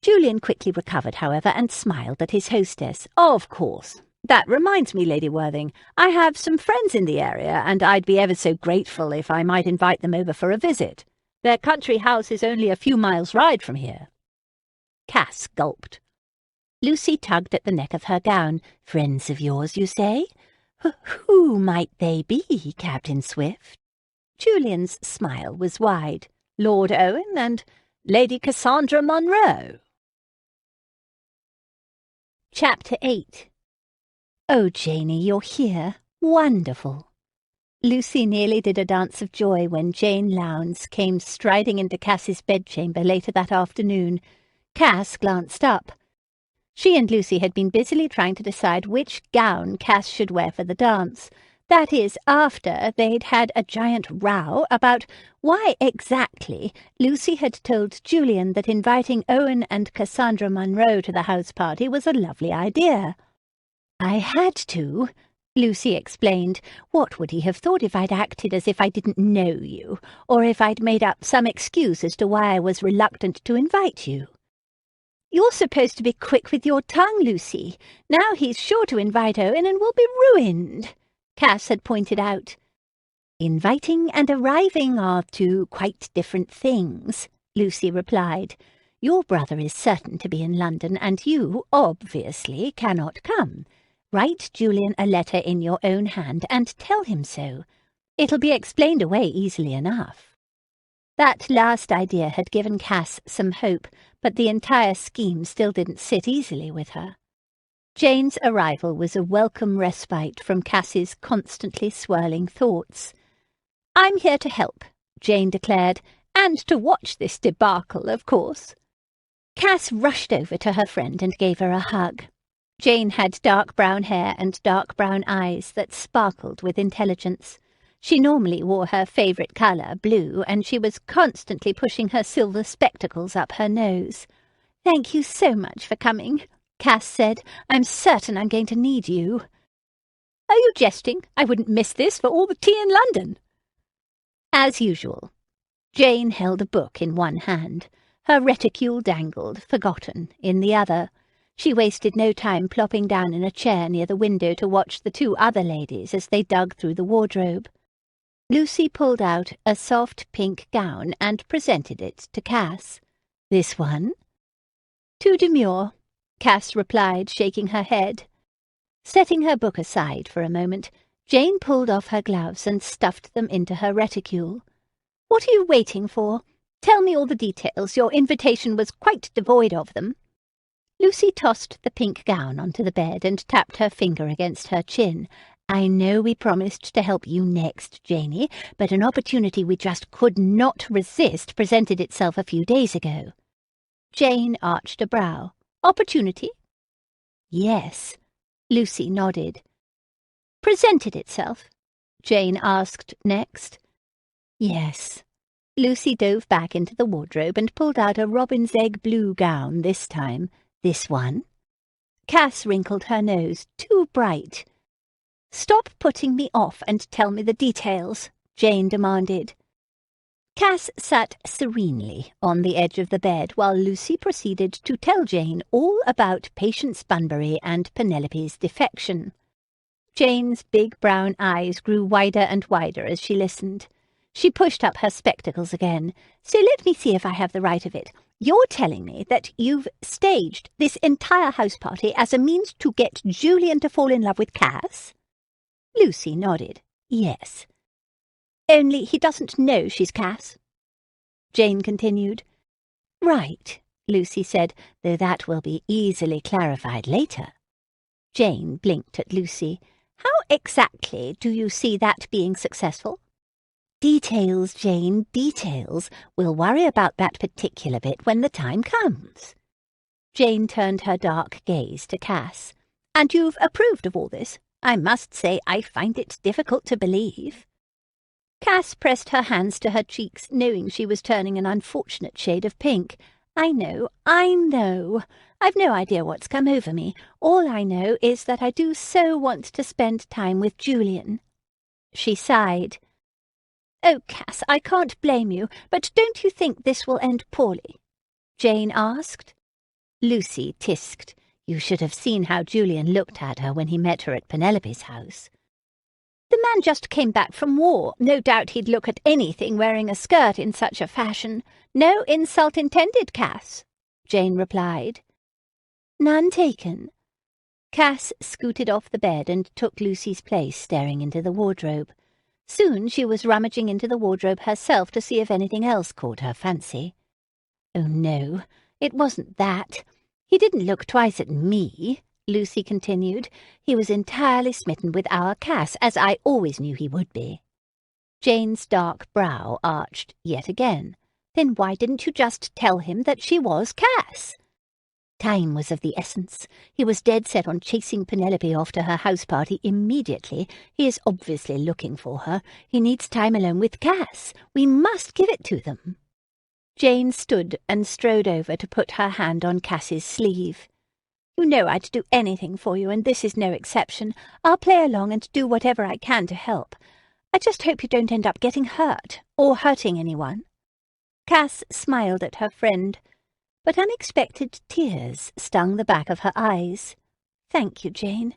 Julian quickly recovered, however, and smiled at his hostess. "Of course. That reminds me, Lady Worthing, I have some friends in the area, and I'd be ever so grateful if I might invite them over for a visit. Their country house is only a few miles' ride from here." Cass gulped. Lucy tugged at the neck of her gown. "Friends of yours, you say? Who might they be, Captain Swift?" Julian's smile was wide. "Lord Owen and Lady Cassandra Monroe." Chapter 8. "Oh, Janey, you're here. Wonderful." Lucy nearly did a dance of joy when Jane Lowndes came striding into Cass's bedchamber later that afternoon. Cass glanced up. She and Lucy had been busily trying to decide which gown Cass should wear for the dance. That is, after they'd had a giant row about why exactly Lucy had told Julian that inviting Owen and Cassandra Monroe to the house party was a lovely idea. "I had to," Lucy explained. "What would he have thought if I'd acted as if I didn't know you, or if I'd made up some excuse as to why I was reluctant to invite you?" "You're supposed to be quick with your tongue, Lucy. Now he's sure to invite Owen and we'll be ruined," Cass had pointed out. "Inviting and arriving are two quite different things," Lucy replied. "Your brother is certain to be in London, and you, obviously, cannot come. Write Julian a letter in your own hand and tell him so. It'll be explained away easily enough." That last idea had given Cass some hope, but the entire scheme still didn't sit easily with her. Jane's arrival was a welcome respite from Cass's constantly swirling thoughts. "I'm here to help," Jane declared, "and to watch this debacle, of course." Cass rushed over to her friend and gave her a hug. Jane had dark brown hair and dark brown eyes that sparkled with intelligence. She normally wore her favourite colour, blue, and she was constantly pushing her silver spectacles up her nose. "Thank you so much for coming," Cass said. "I'm certain I'm going to need you." "Are you jesting? I wouldn't miss this for all the tea in London." As usual, Jane held a book in one hand. Her reticule dangled, forgotten, in the other. She wasted no time plopping down in a chair near the window to watch the two other ladies as they dug through the wardrobe. Lucy pulled out a soft pink gown and presented it to Cass. "This one?" "Too demure," Cass replied, shaking her head. Setting her book aside for a moment, Jane pulled off her gloves and stuffed them into her reticule. "What are you waiting for? Tell me all the details. Your invitation was quite devoid of them." Lucy tossed the pink gown onto the bed and tapped her finger against her chin. "I know we promised to help you next, Janey, but an opportunity we just could not resist presented itself a few days ago." Jane arched a brow. "Opportunity?" "Yes." Lucy nodded. "Presented itself?" Jane asked next. "Yes." Lucy dove back into the wardrobe and pulled out a robin's egg blue gown this time. "This one?" Cass wrinkled her nose. "Too bright." "Stop putting me off and tell me the details," Jane demanded. Cass sat serenely on the edge of the bed while Lucy proceeded to tell Jane all about Patience Bunbury and Penelope's defection. Jane's big brown eyes grew wider and wider as she listened. She pushed up her spectacles again. "So let me see if I have the right of it. You're telling me that you've staged this entire house party as a means to get Julian to fall in love with Cass?" Lucy nodded. "Yes." "Only he doesn't know she's Cass?" Jane continued. "Right," Lucy said, "though that will be easily clarified later." Jane blinked at Lucy. "How exactly do you see that being successful?" "Details, Jane, details. We'll worry about that particular bit when the time comes." Jane turned her dark gaze to Cass. "And you've approved of all this? I must say I find it difficult to believe." Cass pressed her hands to her cheeks, knowing she was turning an unfortunate shade of pink. I know. I've no idea what's come over me. All I know is that I do so want to spend time with Julian." She sighed. "Oh, Cass, I can't blame you, but don't you think this will end poorly?" Jane asked. Lucy tisked. You should have seen how Julian looked at her when he met her at Penelope's house. "The man just came back from war. No doubt he'd look at anything wearing a skirt in such a fashion. No insult intended, Cass," Jane replied. "None taken." Cass scooted off the bed and took Lucy's place, staring into the wardrobe. Soon she was rummaging into the wardrobe herself to see if anything else caught her fancy. "Oh, no, it wasn't that. He didn't look twice at me," Lucy continued. "He was entirely smitten with our Cass, as I always knew he would be." Jane's dark brow arched yet again. "Then why didn't you just tell him that she was Cass?" Time was of the essence. He was dead set on chasing Penelope off to her house party immediately. He is obviously looking for her. He needs time alone with Cass. We must give it to them. Jane stood and strode over to put her hand on Cass's sleeve. You know I'd do anything for you, and this is no exception. I'll play along and do whatever I can to help. I just hope you don't end up getting hurt, or hurting anyone. Cass smiled at her friend, but unexpected tears stung the back of her eyes. Thank you, Jane.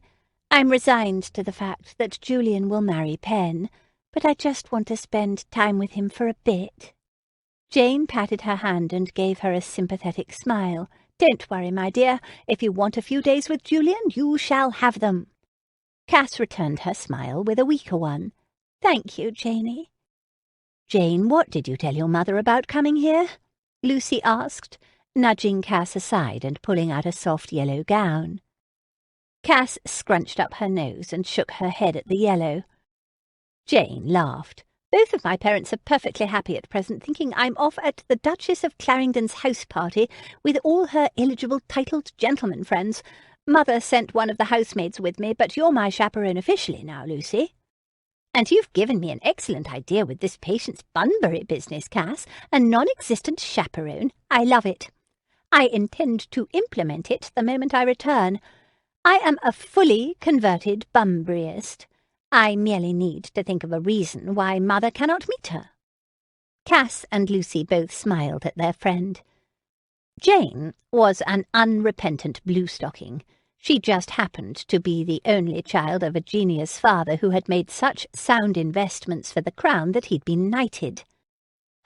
I'm resigned to the fact that Julian will marry Pen, but I just want to spend time with him for a bit. Jane patted her hand and gave her a sympathetic smile. Don't worry, my dear. If you want a few days with Julian, you shall have them. Cass returned her smile with a weaker one. Thank you, Janie. Jane, what did you tell your mother about coming here? Lucy asked, nudging Cass aside and pulling out a soft yellow gown. Cass scrunched up her nose and shook her head at the yellow. Jane laughed. Both of my parents are perfectly happy at present, thinking I'm off at the Duchess of Clarendon's house party with all her eligible titled gentlemen friends. Mother sent one of the housemaids with me, but you're my chaperone officially now, Lucy. And you've given me an excellent idea with this Patience Bunbury business, Cass. A non-existent chaperone. I love it. I intend to implement it the moment I return. I am a fully converted Bunburyist. I merely need to think of a reason why Mother cannot meet her. Cass and Lucy both smiled at their friend. Jane was an unrepentant bluestocking. She just happened to be the only child of a genius father who had made such sound investments for the crown that he'd been knighted.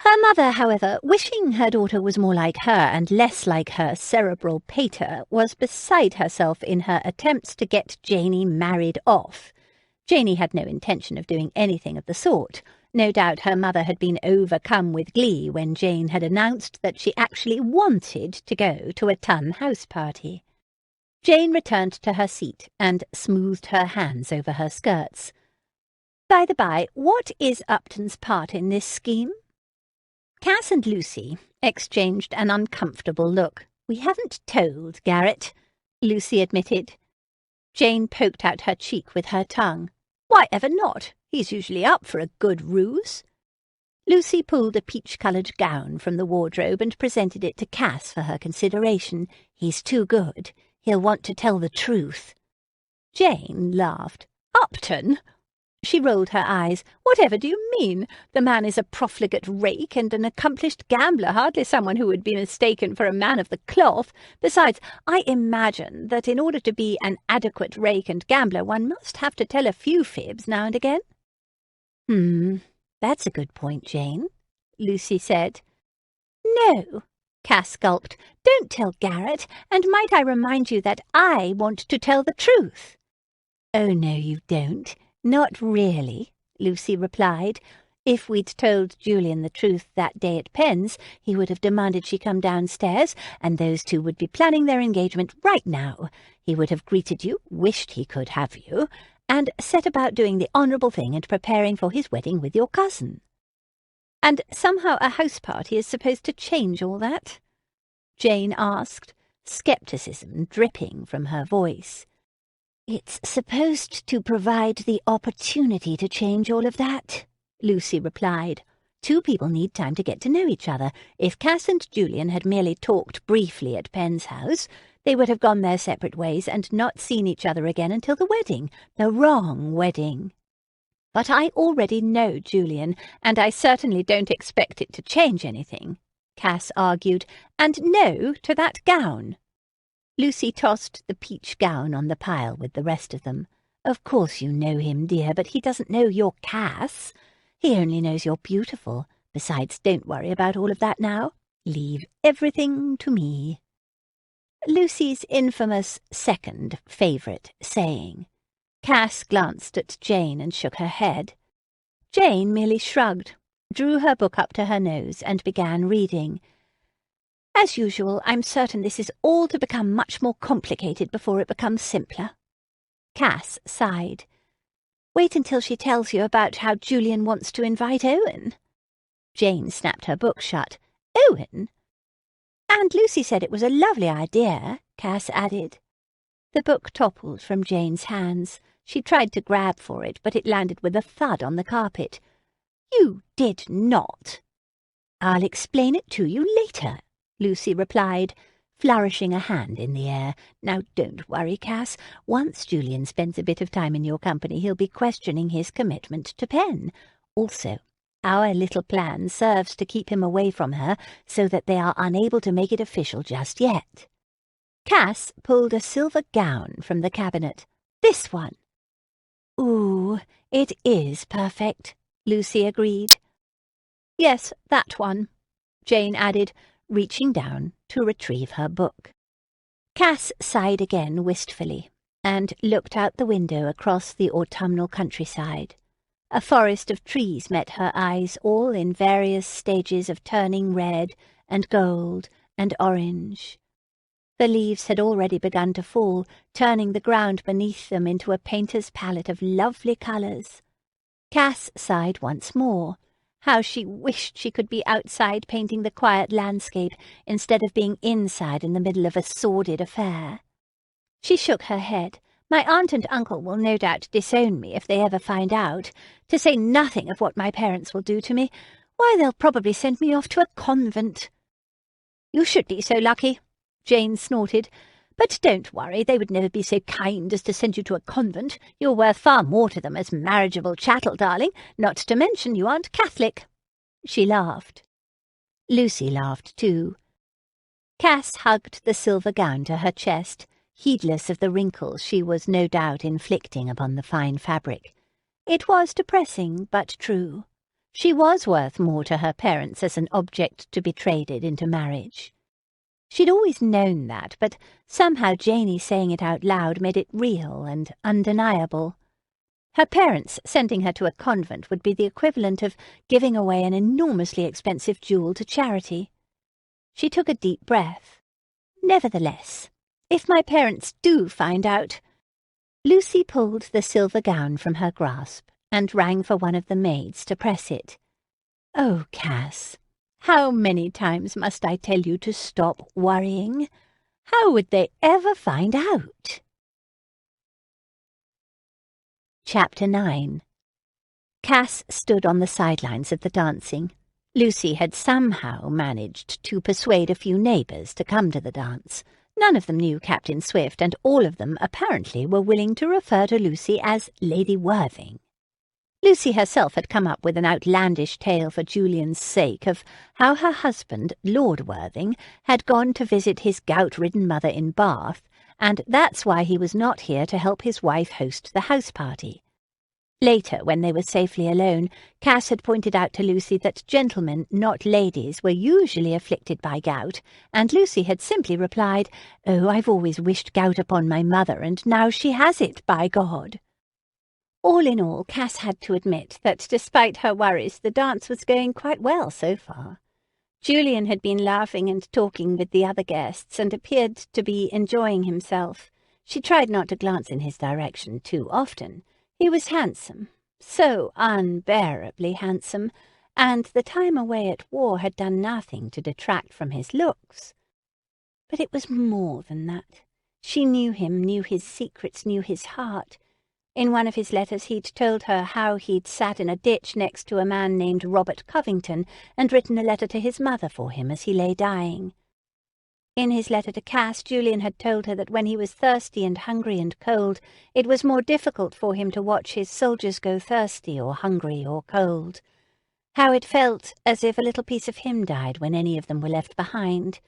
Her mother, however, wishing her daughter was more like her and less like her cerebral pater, was beside herself in her attempts to get Janie married off. Janie had no intention of doing anything of the sort. No doubt her mother had been overcome with glee when Jane had announced that she actually wanted to go to a Ton house party. Jane returned to her seat and smoothed her hands over her skirts. By the by, what is Upton's part in this scheme? Cass and Lucy exchanged an uncomfortable look. We haven't told Garrett, Lucy admitted. Jane poked out her cheek with her tongue. Why ever not? He's usually up for a good ruse. Lucy pulled a peach-coloured gown from the wardrobe and presented it to Cass for her consideration. He's too good. He'll want to tell the truth. Jane laughed. Upton? She rolled her eyes. Whatever do you mean? The man is a profligate rake and an accomplished gambler, hardly someone who would be mistaken for a man of the cloth. Besides, I imagine that in order to be an adequate rake and gambler, one must have to tell a few fibs now and again. That's a good point, Jane, Lucy said. No, Cass gulped. Don't tell Garrett, and might I remind you that I want to tell the truth? Oh, no, you don't. Not really, Lucy replied. If we'd told Julian the truth that day at Penn's, he would have demanded she come downstairs, and those two would be planning their engagement right now. He would have greeted you, wished he could have you, and set about doing the honourable thing and preparing for his wedding with your cousin. And somehow a house party is supposed to change all that? Jane asked, scepticism dripping from her voice. It's supposed to provide the opportunity to change all of that, Lucy replied. Two people need time to get to know each other. If Cass and Julian had merely talked briefly at Penn's house, they would have gone their separate ways and not seen each other again until the wedding, the wrong wedding. But I already know Julian, and I certainly don't expect it to change anything, Cass argued, and no to that gown. Lucy tossed the peach gown on the pile with the rest of them. Of course you know him, dear, but he doesn't know you're Cass. He only knows you're beautiful. Besides, don't worry about all of that now. Leave everything to me. Lucy's infamous second favourite saying. Cass glanced at Jane and shook her head. Jane merely shrugged, drew her book up to her nose, and began reading. As usual, I'm certain this is all to become much more complicated before it becomes simpler. Cass sighed. Wait until she tells you about how Julian wants to invite Owen. Jane snapped her book shut. Owen? And Lucy said it was a lovely idea, Cass added. The book toppled from Jane's hands. She tried to grab for it, but it landed with a thud on the carpet. You did not. I'll explain it to you later, Lucy replied, flourishing a hand in the air. Now don't worry, Cass. Once Julian spends a bit of time in your company, he'll be questioning his commitment to Pen. Also, our little plan serves to keep him away from her so that they are unable to make it official just yet. Cass pulled a silver gown from the cabinet. This one. Ooh, it is perfect, Lucy agreed. Yes, that one, Jane added, reaching down to retrieve her book. Cass sighed again wistfully and looked out the window across the autumnal countryside. A forest of trees met her eyes, all in various stages of turning red and gold and orange. The leaves had already begun to fall, turning the ground beneath them into a painter's palette of lovely colours. Cass sighed once more. How she wished she could be outside painting the quiet landscape instead of being inside in the middle of a sordid affair. She shook her head. My aunt and uncle will no doubt disown me if they ever find out, to say nothing of what my parents will do to me. Why, they'll probably send me off to a convent. You should be so lucky, Jane snorted. But don't worry, they would never be so kind as to send you to a convent. You're worth far more to them as marriageable chattel, darling, not to mention you aren't Catholic. She laughed. Lucy laughed too. Cass hugged the silver gown to her chest, heedless of the wrinkles she was no doubt inflicting upon the fine fabric. It was depressing, but true. She was worth more to her parents as an object to be traded into marriage. She'd always known that, but somehow Janey saying it out loud made it real and undeniable. Her parents sending her to a convent would be the equivalent of giving away an enormously expensive jewel to charity. She took a deep breath. Nevertheless, if my parents do find out— Lucy pulled the silver gown from her grasp and rang for one of the maids to press it. Oh, Cass, how many times must I tell you to stop worrying? How would they ever find out? Chapter 9. Cass stood on the sidelines of the dancing. Lucy had somehow managed to persuade a few neighbours to come to the dance. None of them knew Captain Swift, and all of them apparently were willing to refer to Lucy as Lady Worthing. Lucy herself had come up with an outlandish tale for Julian's sake of how her husband, Lord Worthing, had gone to visit his gout-ridden mother in Bath, and that's why he was not here to help his wife host the house party. Later, when they were safely alone, Cass had pointed out to Lucy that gentlemen, not ladies, were usually afflicted by gout, and Lucy had simply replied, "Oh, I've always wished gout upon my mother, and now she has it, by God." All in all, Cass had to admit that, despite her worries, the dance was going quite well so far. Julian had been laughing and talking with the other guests, and appeared to be enjoying himself. She tried not to glance in his direction too often. He was handsome, so unbearably handsome, and the time away at war had done nothing to detract from his looks. But it was more than that. She knew him, knew his secrets, knew his heart. In one of his letters he'd told her how he'd sat in a ditch next to a man named Robert Covington and written a letter to his mother for him as he lay dying. In his letter to Cass, Julian had told her that when he was thirsty and hungry and cold, it was more difficult for him to watch his soldiers go thirsty or hungry or cold. How it felt as if a little piece of him died when any of them were left behind.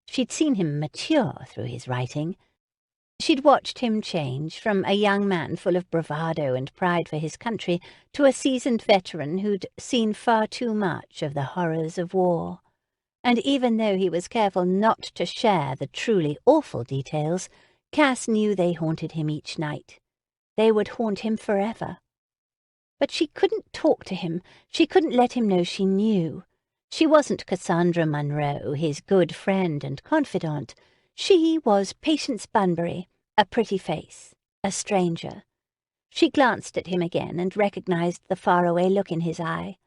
She'd seen him mature through his writing. She'd watched him change from a young man full of bravado and pride for his country to a seasoned veteran who'd seen far too much of the horrors of war. And even though he was careful not to share the truly awful details, Cass knew they haunted him each night. They would haunt him forever. But she couldn't talk to him. She couldn't let him know she knew. She wasn't Cassandra Monroe, his good friend and confidant. She was Patience Bunbury, a pretty face, a stranger. She glanced at him again and recognized the faraway look in his eye.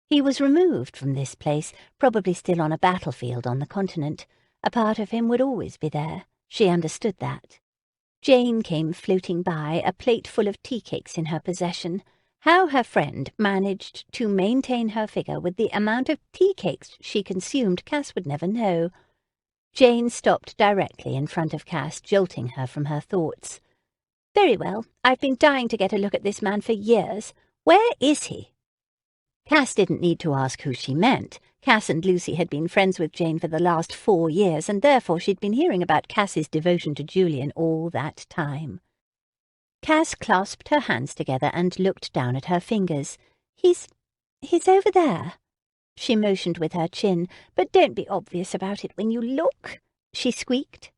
He was removed from this place, probably still on a battlefield on the continent, A part of him would always be there. She understood that. Jane came floating by, a plate full of tea cakes in her possession. How her friend managed to maintain her figure with the amount of tea cakes she consumed, Cass would never know. Jane stopped directly in front of Cass, jolting her from her thoughts. "Very well. I've been dying to get a look at this man for years. Where is he?" Cass didn't need to ask who she meant. Cass and Lucy had been friends with Jane for the last 4 years, and therefore she'd been hearing about Cass's devotion to Julian all that time. Cass clasped her hands together and looked down at her fingers. He's over there." She motioned with her chin. "But don't be obvious about it when you look," she squeaked.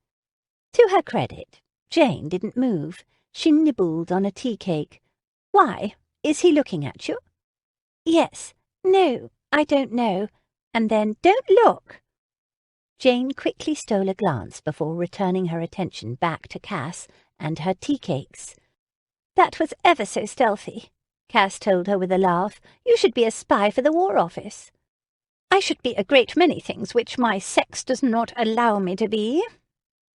To her credit, Jane didn't move. She nibbled on a tea cake. "Why? Is he looking at you?" "Yes. No, I don't know." And then, "Don't look." Jane quickly stole a glance before returning her attention back to Cass and her tea cakes. "That was ever so stealthy," Cass told her with a laugh. "You should be a spy for the War Office." "I should be a great many things which my sex does not allow me to be,"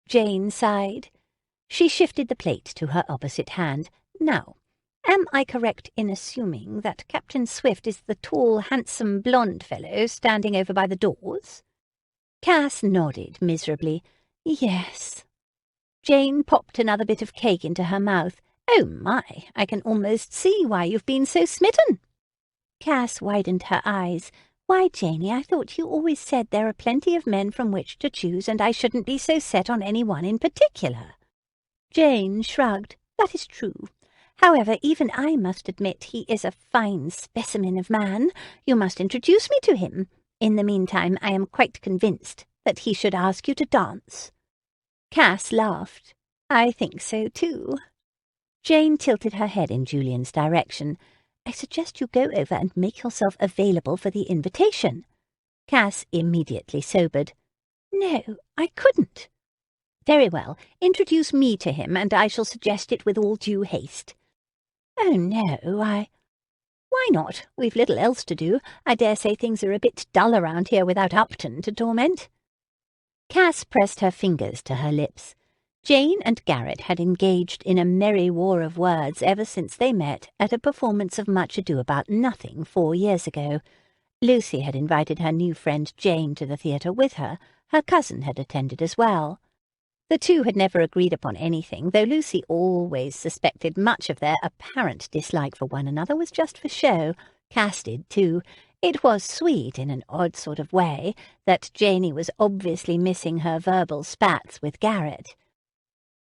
Jane sighed. She shifted the plate to her opposite hand. "Now, am I correct in assuming that Captain Swift is the tall, handsome, blonde fellow standing over by the doors?" Cass nodded miserably. "Yes." Jane popped another bit of cake into her mouth. "Oh my, I can almost see why you've been so smitten." Cass widened her eyes. "Why, Janey, I thought you always said there are plenty of men from which to choose, and I shouldn't be so set on any one in particular." Jane shrugged. "That is true. However, even I must admit he is a fine specimen of man. You must introduce me to him. In the meantime, I am quite convinced that he should ask you to dance." Cass laughed. "I think so, too." Jane tilted her head in Julian's direction. "I suggest you go over and make yourself available for the invitation." Cass immediately sobered. "No, I couldn't." "Very well. Introduce me to him, and I shall suggest it with all due haste." "Oh, no, Why not? We've little else to do. I dare say things are a bit dull around here without Upton to torment." Cass pressed her fingers to her lips. Jane and Garrett had engaged in a merry war of words ever since they met at a performance of Much Ado About Nothing 4 years ago. Lucy had invited her new friend Jane to the theatre with her. Her cousin had attended as well. The two had never agreed upon anything, though Lucy always suspected much of their apparent dislike for one another was just for show. Cass did, too. It was sweet, in an odd sort of way, that Janey was obviously missing her verbal spats with Garrett.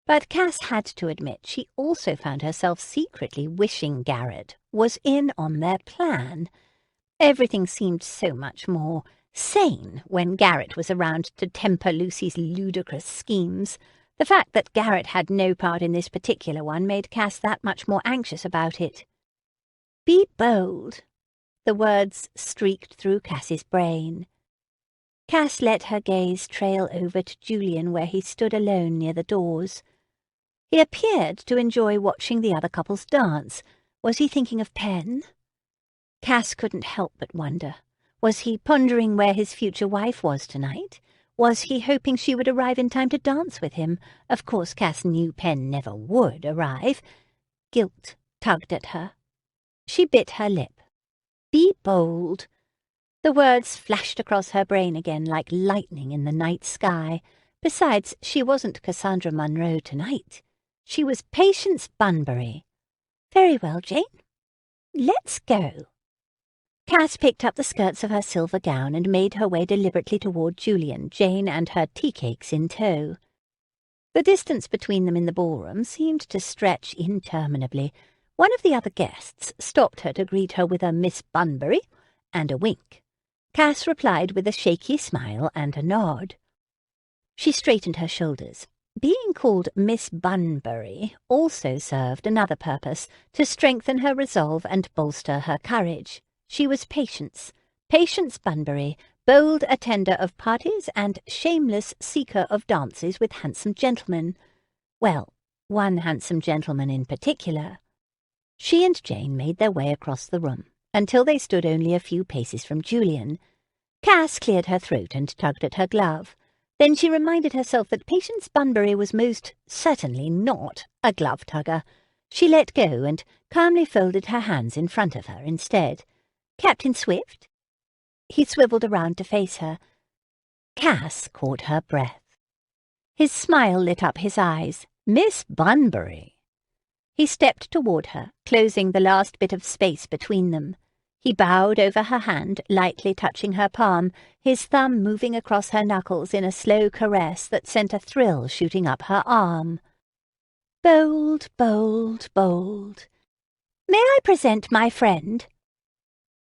But Cass had to admit she also found herself secretly wishing Garrett was in on their plan. Everything seemed so much more sane when Garrett was around to temper Lucy's ludicrous schemes. The fact that Garrett had no part in this particular one made Cass that much more anxious about it. "Be bold." The words streaked through Cass's brain. Cass let her gaze trail over to Julian, where he stood alone near the doors. He appeared to enjoy watching the other couples dance. Was he thinking of Pen? Cass couldn't help but wonder. Was he pondering where his future wife was tonight? Was he hoping she would arrive in time to dance with him? Of course, Cass knew Pen never would arrive. Guilt tugged at her. She bit her lip. Be bold. The words flashed across her brain again like lightning in the night sky. Besides, she wasn't Cassandra Monroe tonight. She was Patience Bunbury. Very well, Jane. Let's go. Cass picked up the skirts of her silver gown and made her way deliberately toward Julian, Jane and her tea cakes in tow. The distance between them in the ballroom seemed to stretch interminably. One of the other guests stopped her to greet her with a Miss Bunbury and a wink. Cass replied with a shaky smile and a nod. She straightened her shoulders. Being called Miss Bunbury also served another purpose, to strengthen her resolve and bolster her courage. She was Patience Bunbury, bold attender of parties and shameless seeker of dances with handsome gentlemen. Well, one handsome gentleman in particular. She and Jane made their way across the room, until they stood only a few paces from Julian. Cass cleared her throat and tugged at her glove. Then she reminded herself that Patience Bunbury was most certainly not a glove-tugger. She let go and calmly folded her hands in front of her instead. "Captain Swift?" He swiveled around to face her. Cass caught her breath. His smile lit up his eyes. "Miss Bunbury." He stepped toward her, closing the last bit of space between them. He bowed over her hand, lightly touching her palm, his thumb moving across her knuckles in a slow caress that sent a thrill shooting up her arm. "Bold, bold, bold. May I present my friend?"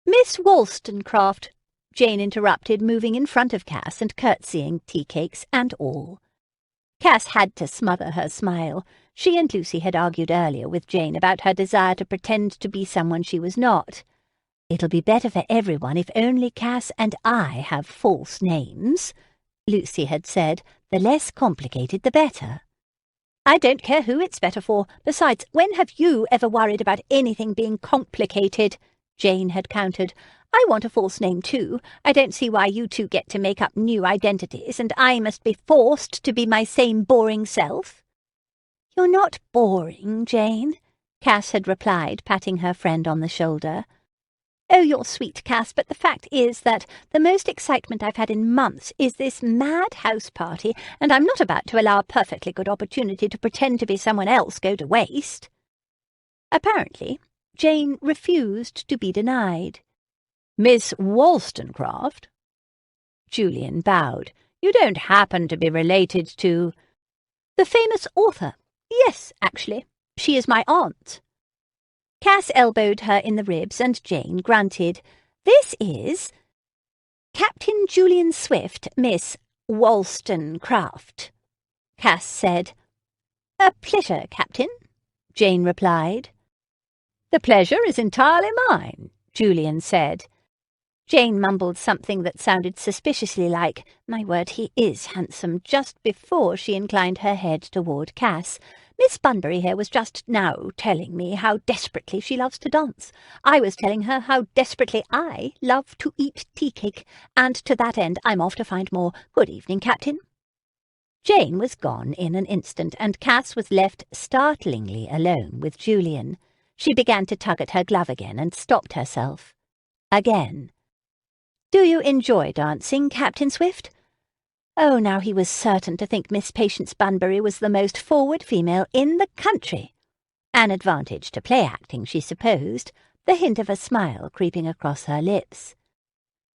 "Miss Wollstonecraft," Jane interrupted, moving in front of Cass and curtsying, tea cakes and all. Cass had to smother her smile. She and Lucy had argued earlier with Jane about her desire to pretend to be someone she was not. "It'll be better for everyone if only Cass and I have false names," Lucy had said. "The less complicated, the better." "I don't care who it's better for. Besides, when have you ever worried about anything being complicated?" Jane had countered. "I want a false name too. I don't see why you two get to make up new identities, and I must be forced to be my same boring self." "You're not boring, Jane," Cass had replied, patting her friend on the shoulder. "Oh, you're sweet, Cass, but the fact is that the most excitement I've had in months is this mad house party, and I'm not about to allow a perfectly good opportunity to pretend to be someone else go to waste." Apparently, Jane refused to be denied. "Miss Wollstonecraft?" Julian bowed. "You don't happen to be related to—" "The famous author. Yes, actually. She is my aunt." Cass elbowed her in the ribs, and Jane grunted. "This is Captain Julian Swift, Miss Wollstonecraft," Cass said. "A pleasure, Captain," Jane replied. "The pleasure is entirely mine," Julian said. Jane mumbled something that sounded suspiciously like, "My word, he is handsome," just before she inclined her head toward Cass. "Miss Bunbury here was just now telling me how desperately she loves to dance. I was telling her how desperately I love to eat tea cake, and to that end I'm off to find more. Good evening, Captain." Jane was gone in an instant, and Cass was left startlingly alone with Julian. She began to tug at her glove again and stopped herself. Again. "Do you enjoy dancing, Captain Swift?" Oh, now he was certain to think Miss Patience Bunbury was the most forward female in the country. An advantage to play acting, she supposed, the hint of a smile creeping across her lips.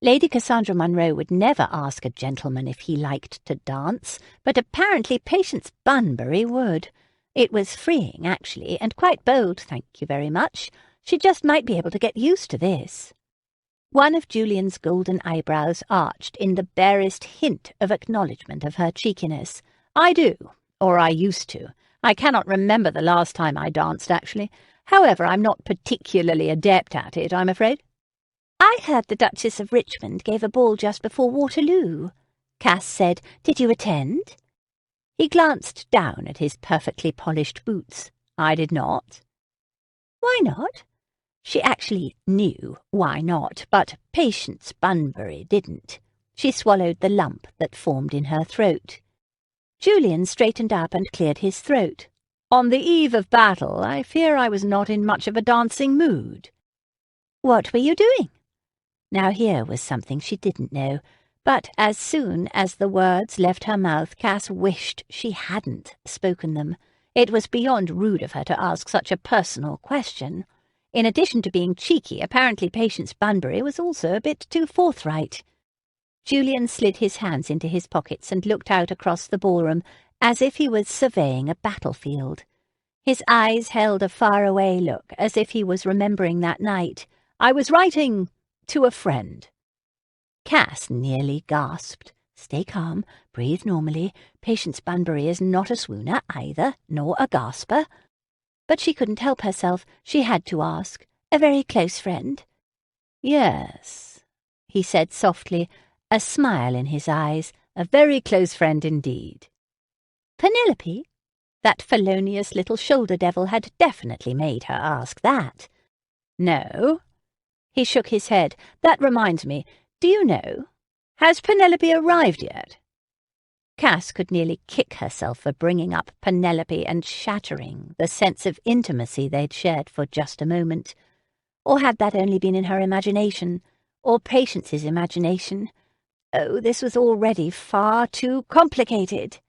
Lady Cassandra Monroe would never ask a gentleman if he liked to dance, but apparently Patience Bunbury would. It was freeing, actually, and quite bold, thank you very much. She just might be able to get used to this. One of Julian's golden eyebrows arched in the barest hint of acknowledgement of her cheekiness. "I do, or I used to. I cannot remember the last time I danced, actually. However, I'm not particularly adept at it, I'm afraid." "I heard the Duchess of Richmond gave a ball just before Waterloo," Cass said. "Did you attend?" He glanced down at his perfectly polished boots. "I did not." "Why not?" She actually knew why not, but Patience Bunbury didn't. She swallowed the lump that formed in her throat. Julian straightened up and cleared his throat. "On the eve of battle, I fear I was not in much of a dancing mood." "What were you doing?" Now here was something she didn't know, but as soon as the words left her mouth, Cass wished she hadn't spoken them. It was beyond rude of her to ask such a personal question. In addition to being cheeky, apparently Patience Bunbury was also a bit too forthright. Julian slid his hands into his pockets and looked out across the ballroom as if he was surveying a battlefield. His eyes held a faraway look, as if he was remembering that night. "I was writing to a friend." Cass nearly gasped. Stay calm, breathe normally. Patience Bunbury is not a swooner either, nor a gasper. But she couldn't help herself. She had to ask. "A very close friend?" "Yes," he said softly, a smile in his eyes. "A very close friend indeed." "Penelope?" That felonious little shoulder devil had definitely made her ask that. "No." He shook his head. "That reminds me. Do you know? Has Penelope arrived yet?" Cass could nearly kick herself for bringing up Penelope and shattering the sense of intimacy they'd shared for just a moment. Or had that only been in her imagination, or Patience's imagination? Oh, this was already far too complicated.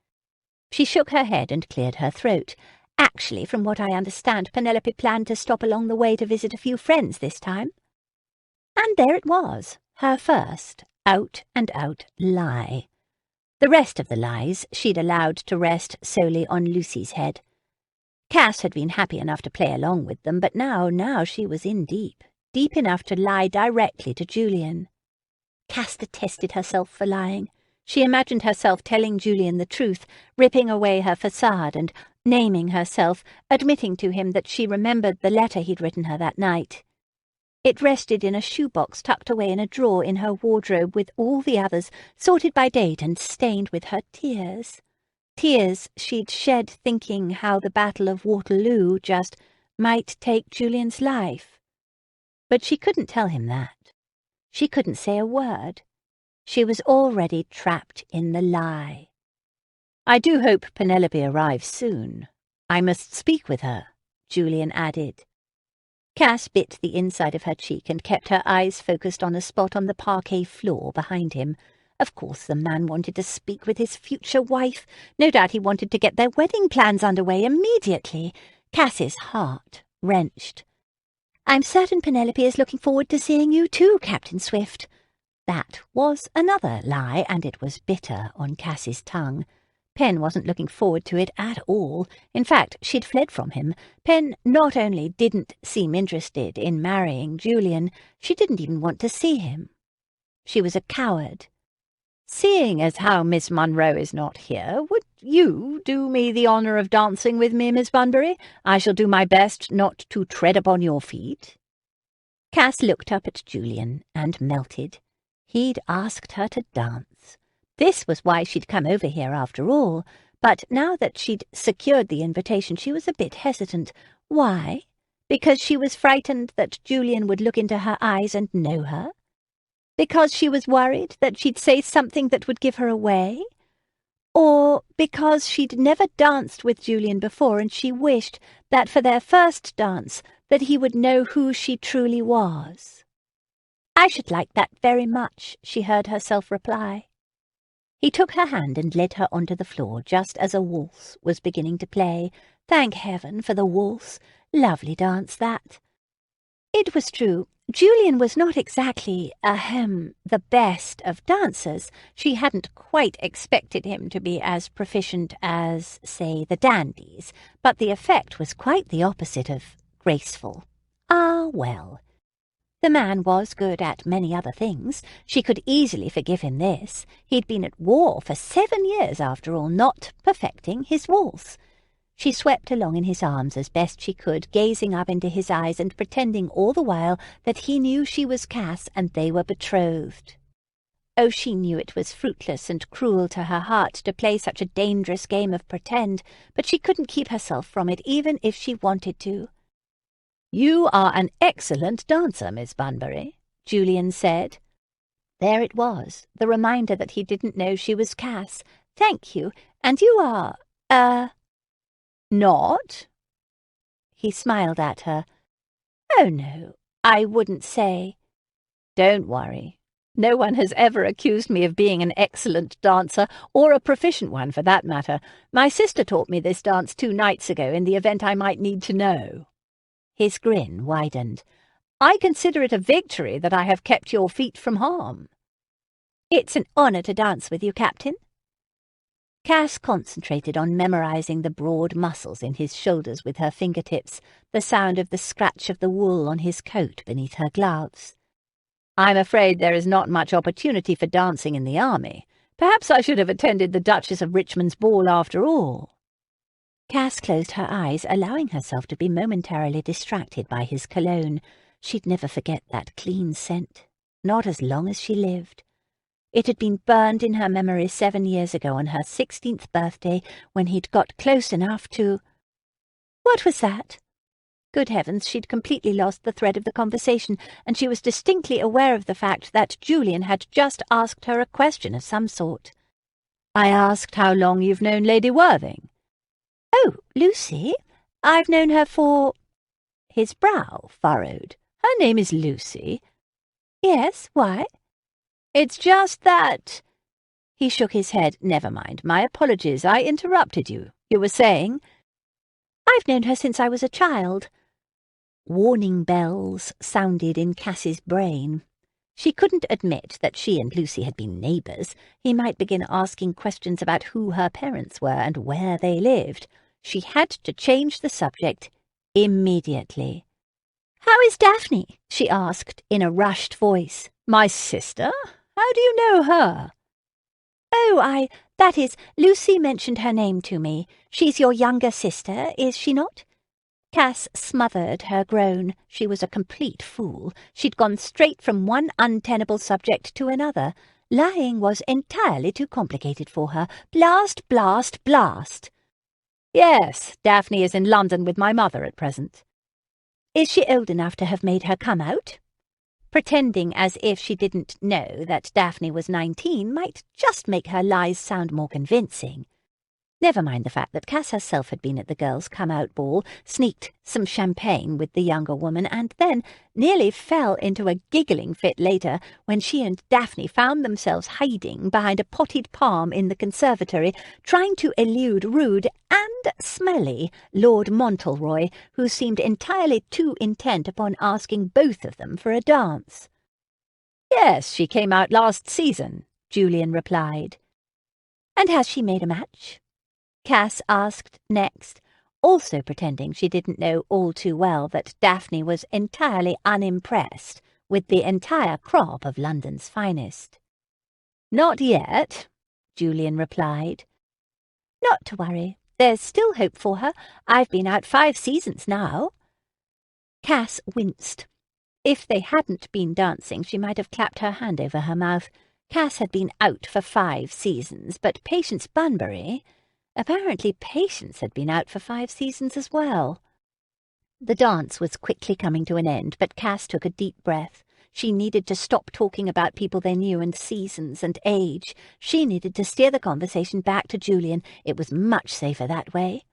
She shook her head and cleared her throat. Actually, from what I understand, Penelope planned to stop along the way to visit a few friends this time. And there it was, her first out-and-out lie. The rest of the lies she'd allowed to rest solely on Lucy's head. Cass had been happy enough to play along with them, but now she was in deep enough to lie directly to Julian. Cass detested herself for lying. She imagined herself telling Julian the truth, ripping away her facade and naming herself, admitting to him that she remembered the letter he'd written her that night. It rested in a shoebox tucked away in a drawer in her wardrobe with all the others, sorted by date and stained with her tears. Tears she'd shed thinking how the Battle of Waterloo just might take Julian's life. But she couldn't tell him that. She couldn't say a word. She was already trapped in the lie. "I do hope Penelope arrives soon. I must speak with her," Julian added. Cass bit the inside of her cheek and kept her eyes focused on a spot on the parquet floor behind him. Of course the man wanted to speak with his future wife. No doubt he wanted to get their wedding plans underway immediately. Cass's heart wrenched. "I'm certain Penelope is looking forward to seeing you too, Captain Swift." That was another lie, and it was bitter on Cass's tongue. Pen wasn't looking forward to it at all. In fact, she'd fled from him. Pen not only didn't seem interested in marrying Julian, she didn't even want to see him. She was a coward. "Seeing as how Miss Monroe is not here, would you do me the honour of dancing with me, Miss Bunbury? I shall do my best not to tread upon your feet." Cass looked up at Julian and melted. He'd asked her to dance. This was why she'd come over here after all, but now that she'd secured the invitation she was a bit hesitant. Why? Because she was frightened that Julian would look into her eyes and know her? Because she was worried that she'd say something that would give her away? Or because she'd never danced with Julian before and she wished that for their first dance that he would know who she truly was? "I should like that very much," she heard herself reply. He took her hand and led her onto the floor just as a waltz was beginning to play. Thank heaven for the waltz. Lovely dance, that. It was true. Julian was not exactly, the best of dancers. She hadn't quite expected him to be as proficient as, say, the dandies, but the effect was quite the opposite of graceful. Ah, well. The man was good at many other things. She could easily forgive him this. He'd been at war for 7 years, after all, not perfecting his waltz. She swept along in his arms as best she could, gazing up into his eyes and pretending all the while that he knew she was Cass and they were betrothed. Oh, she knew it was fruitless and cruel to her heart to play such a dangerous game of pretend, but she couldn't keep herself from it even if she wanted to. "You are an excellent dancer, Miss Bunbury," Julian said. There it was, the reminder that he didn't know she was Cass. "Thank you, and you are, not?" He smiled at her. "Oh, no, I wouldn't say." "Don't worry. No one has ever accused me of being an excellent dancer, or a proficient one for that matter. My sister taught me this dance 2 nights ago in the event I might need to know." His grin widened. "I consider it a victory that I have kept your feet from harm." "It's an honour to dance with you, Captain." Cass concentrated on memorizing the broad muscles in his shoulders with her fingertips, the sound of the scratch of the wool on his coat beneath her gloves. "I'm afraid there is not much opportunity for dancing in the army. Perhaps I should have attended the Duchess of Richmond's ball after all." Cass closed her eyes, allowing herself to be momentarily distracted by his cologne. She'd never forget that clean scent, not as long as she lived. It had been burned in her memory 7 years ago on her 16th birthday, when he'd got close enough to— What was that? Good heavens, she'd completely lost the thread of the conversation, and she was distinctly aware of the fact that Julian had just asked her a question of some sort. I asked how long you've known Lady Worthing. Oh, Lucy? I've known her for—" His brow furrowed. Her name is Lucy. Yes, why? It's just that— He shook his head. Never mind. My apologies. I interrupted you. You were saying— I've known her since I was a child. Warning bells sounded in Cass's brain. She couldn't admit that she and Lucy had been neighbours. He might begin asking questions about who her parents were and where they lived. She had to change the subject immediately. "How is Daphne?" she asked in a rushed voice. My sister? How do you know her? Oh, that is, Lucy mentioned her name to me. She's your younger sister, is she not? Cass smothered her groan. She was a complete fool. She'd gone straight from one untenable subject to another. Lying was entirely too complicated for her. Blast, blast, blast. Yes, Daphne is in London with my mother at present. Is she old enough to have made her come out? Pretending as if she didn't know that Daphne was 19 might just make her lies sound more convincing. Never mind the fact that Cass herself had been at the girls' come-out ball, sneaked some champagne with the younger woman, and then nearly fell into a giggling fit later when she and Daphne found themselves hiding behind a potted palm in the conservatory, trying to elude rude and smelly Lord Mauntleroy, who seemed entirely too intent upon asking both of them for a dance. Yes, she came out last season, Julian replied. And has she made a match? Cass asked next, also pretending she didn't know all too well that Daphne was entirely unimpressed with the entire crop of London's finest. Not yet, Julian replied. Not to worry. There's still hope for her. I've been out 5 seasons now. Cass winced. If they hadn't been dancing, she might have clapped her hand over her mouth. Cass had been out for 5 seasons, but Patience Bunbury— Apparently Patience had been out for 5 seasons as well. The dance was quickly coming to an end, but Cass took a deep breath. She needed to stop talking about people they knew and seasons and age. She needed to steer the conversation back to Julian. It was much safer that way.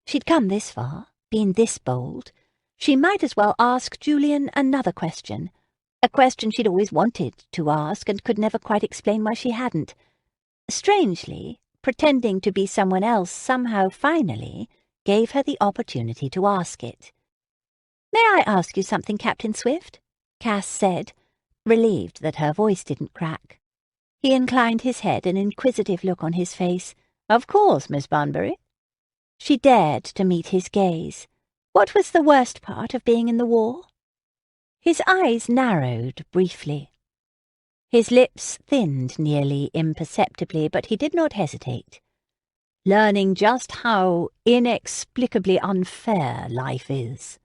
She'd come this far, been this bold. She might as well ask Julian another question. A question she'd always wanted to ask and could never quite explain why she hadn't. Strangely, pretending to be someone else somehow finally gave her the opportunity to ask it. "May I ask you something, Captain Swift?" Cass said, relieved that her voice didn't crack. He inclined his head, an inquisitive look on his face. "Of course, Miss Bunbury." She dared to meet his gaze. What was the worst part of being in the war? His eyes narrowed briefly. His lips thinned nearly imperceptibly, but he did not hesitate. Learning just how inexplicably unfair life is.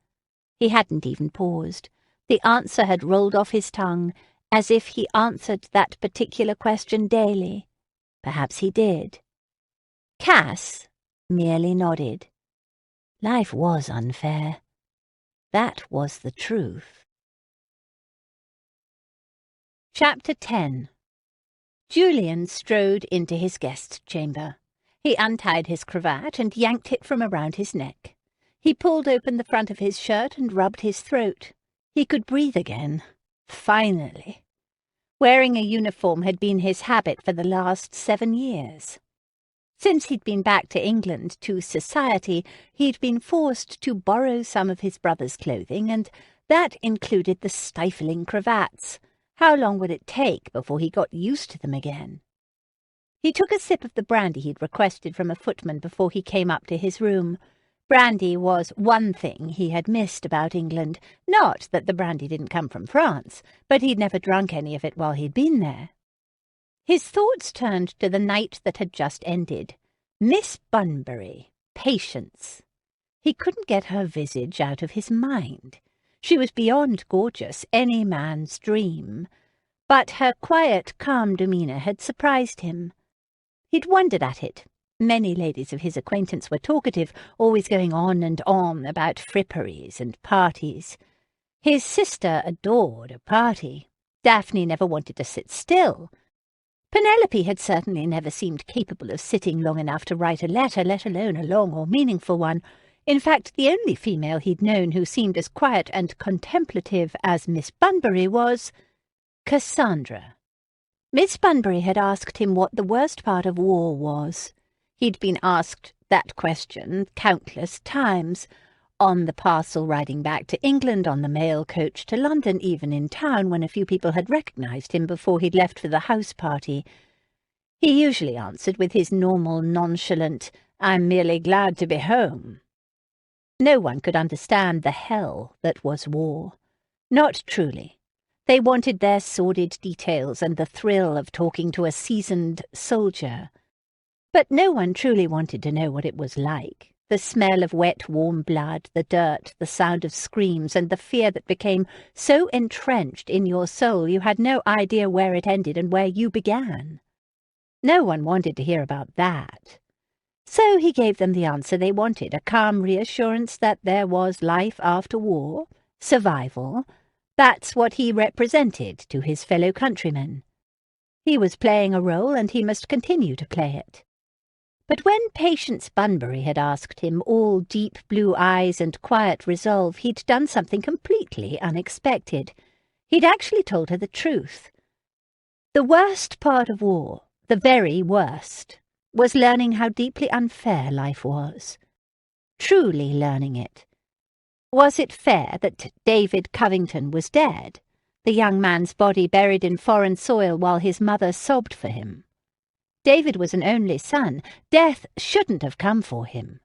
He hadn't even paused. The answer had rolled off his tongue, as if he answered that particular question daily. Perhaps he did. Cass merely nodded. Life was unfair. That was the truth. Chapter 10. Julian strode into his guest chamber. He untied his cravat and yanked it from around his neck. He pulled open the front of his shirt and rubbed his throat. He could breathe again. Finally. Wearing a uniform had been his habit for the last 7 years. Since he'd been back to England to society, he'd been forced to borrow some of his brother's clothing, and that included the stifling cravats. How long would it take before he got used to them again? He took a sip of the brandy he'd requested from a footman before he came up to his room. Brandy was one thing he had missed about England. Not that the brandy didn't come from France, but he'd never drunk any of it while he'd been there. His thoughts turned to the night that had just ended. Miss Bunbury, Patience. He couldn't get her visage out of his mind. She was beyond gorgeous, any man's dream. But her quiet, calm demeanour had surprised him. He'd wondered at it. Many ladies of his acquaintance were talkative, always going on and on about fripperies and parties. His sister adored a party. Daphne never wanted to sit still. Penelope had certainly never seemed capable of sitting long enough to write a letter, let alone a long or meaningful one. In fact, the only female he'd known who seemed as quiet and contemplative as Miss Bunbury was Cassandra. Miss Bunbury had asked him what the worst part of war was. He'd been asked that question countless times, on the parcel riding back to England, on the mail coach to London, even in town when a few people had recognised him before he'd left for the house party. He usually answered with his normal nonchalant, "I'm merely glad to be home." No one could understand the hell that was war. Not truly. They wanted their sordid details and the thrill of talking to a seasoned soldier. But no one truly wanted to know what it was like. The smell of wet, warm blood, the dirt, the sound of screams, and the fear that became so entrenched in your soul you had no idea where it ended and where you began. No one wanted to hear about that. So he gave them the answer they wanted, a calm reassurance that there was life after war, survival. That's what he represented to his fellow countrymen. He was playing a role, and he must continue to play it. But when Patience Bunbury had asked him, all deep blue eyes and quiet resolve, he'd done something completely unexpected. He'd actually told her the truth. The worst part of war, the very worst, was learning how deeply unfair life was. Truly learning it. Was it fair that David Covington was dead, the young man's body buried in foreign soil while his mother sobbed for him? David was an only son. Death shouldn't have come for him.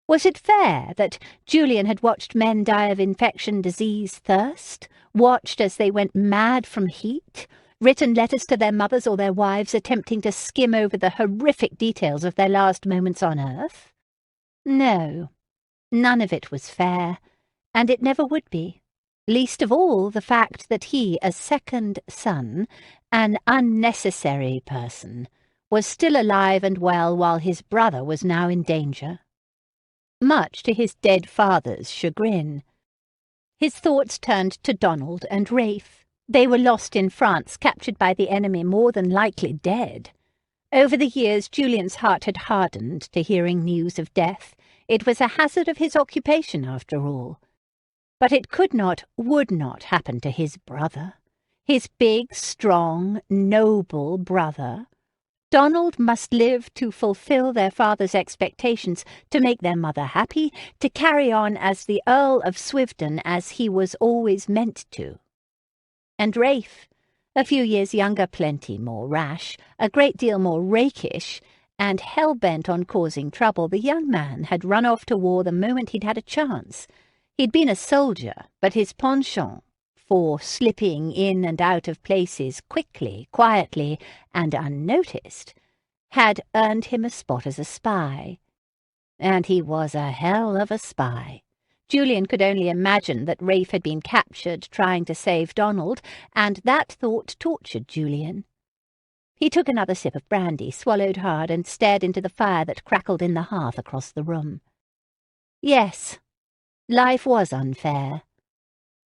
Was it fair that Julian had watched men die of infection, disease, thirst, watched as they went mad from heat, written letters to their mothers or their wives attempting to skim over the horrific details of their last moments on earth? No, none of it was fair, and it never would be. Least of all the fact that he, a second son, an unnecessary person, was still alive and well while his brother was now in danger. Much to his dead father's chagrin. His thoughts turned to Donald and Rafe. They were lost in France, captured by the enemy, more than likely dead. Over the years, Julian's heart had hardened to hearing news of death. It was a hazard of his occupation, after all. But it could not, would not happen to his brother. His big, strong, noble brother. Donald must live to fulfill their father's expectations, to make their mother happy, to carry on as the Earl of Swifton as he was always meant to. And Rafe, a few years younger, plenty more rash, a great deal more rakish, and hell-bent on causing trouble, the young man had run off to war the moment he'd had a chance. He'd been a soldier, but his penchant for slipping in and out of places quickly, quietly, and unnoticed, had earned him a spot as a spy. And he was a hell of a spy. Julian could only imagine that Rafe had been captured trying to save Donald, and that thought tortured Julian. He took another sip of brandy, swallowed hard, and stared into the fire that crackled in the hearth across the room. Yes, life was unfair.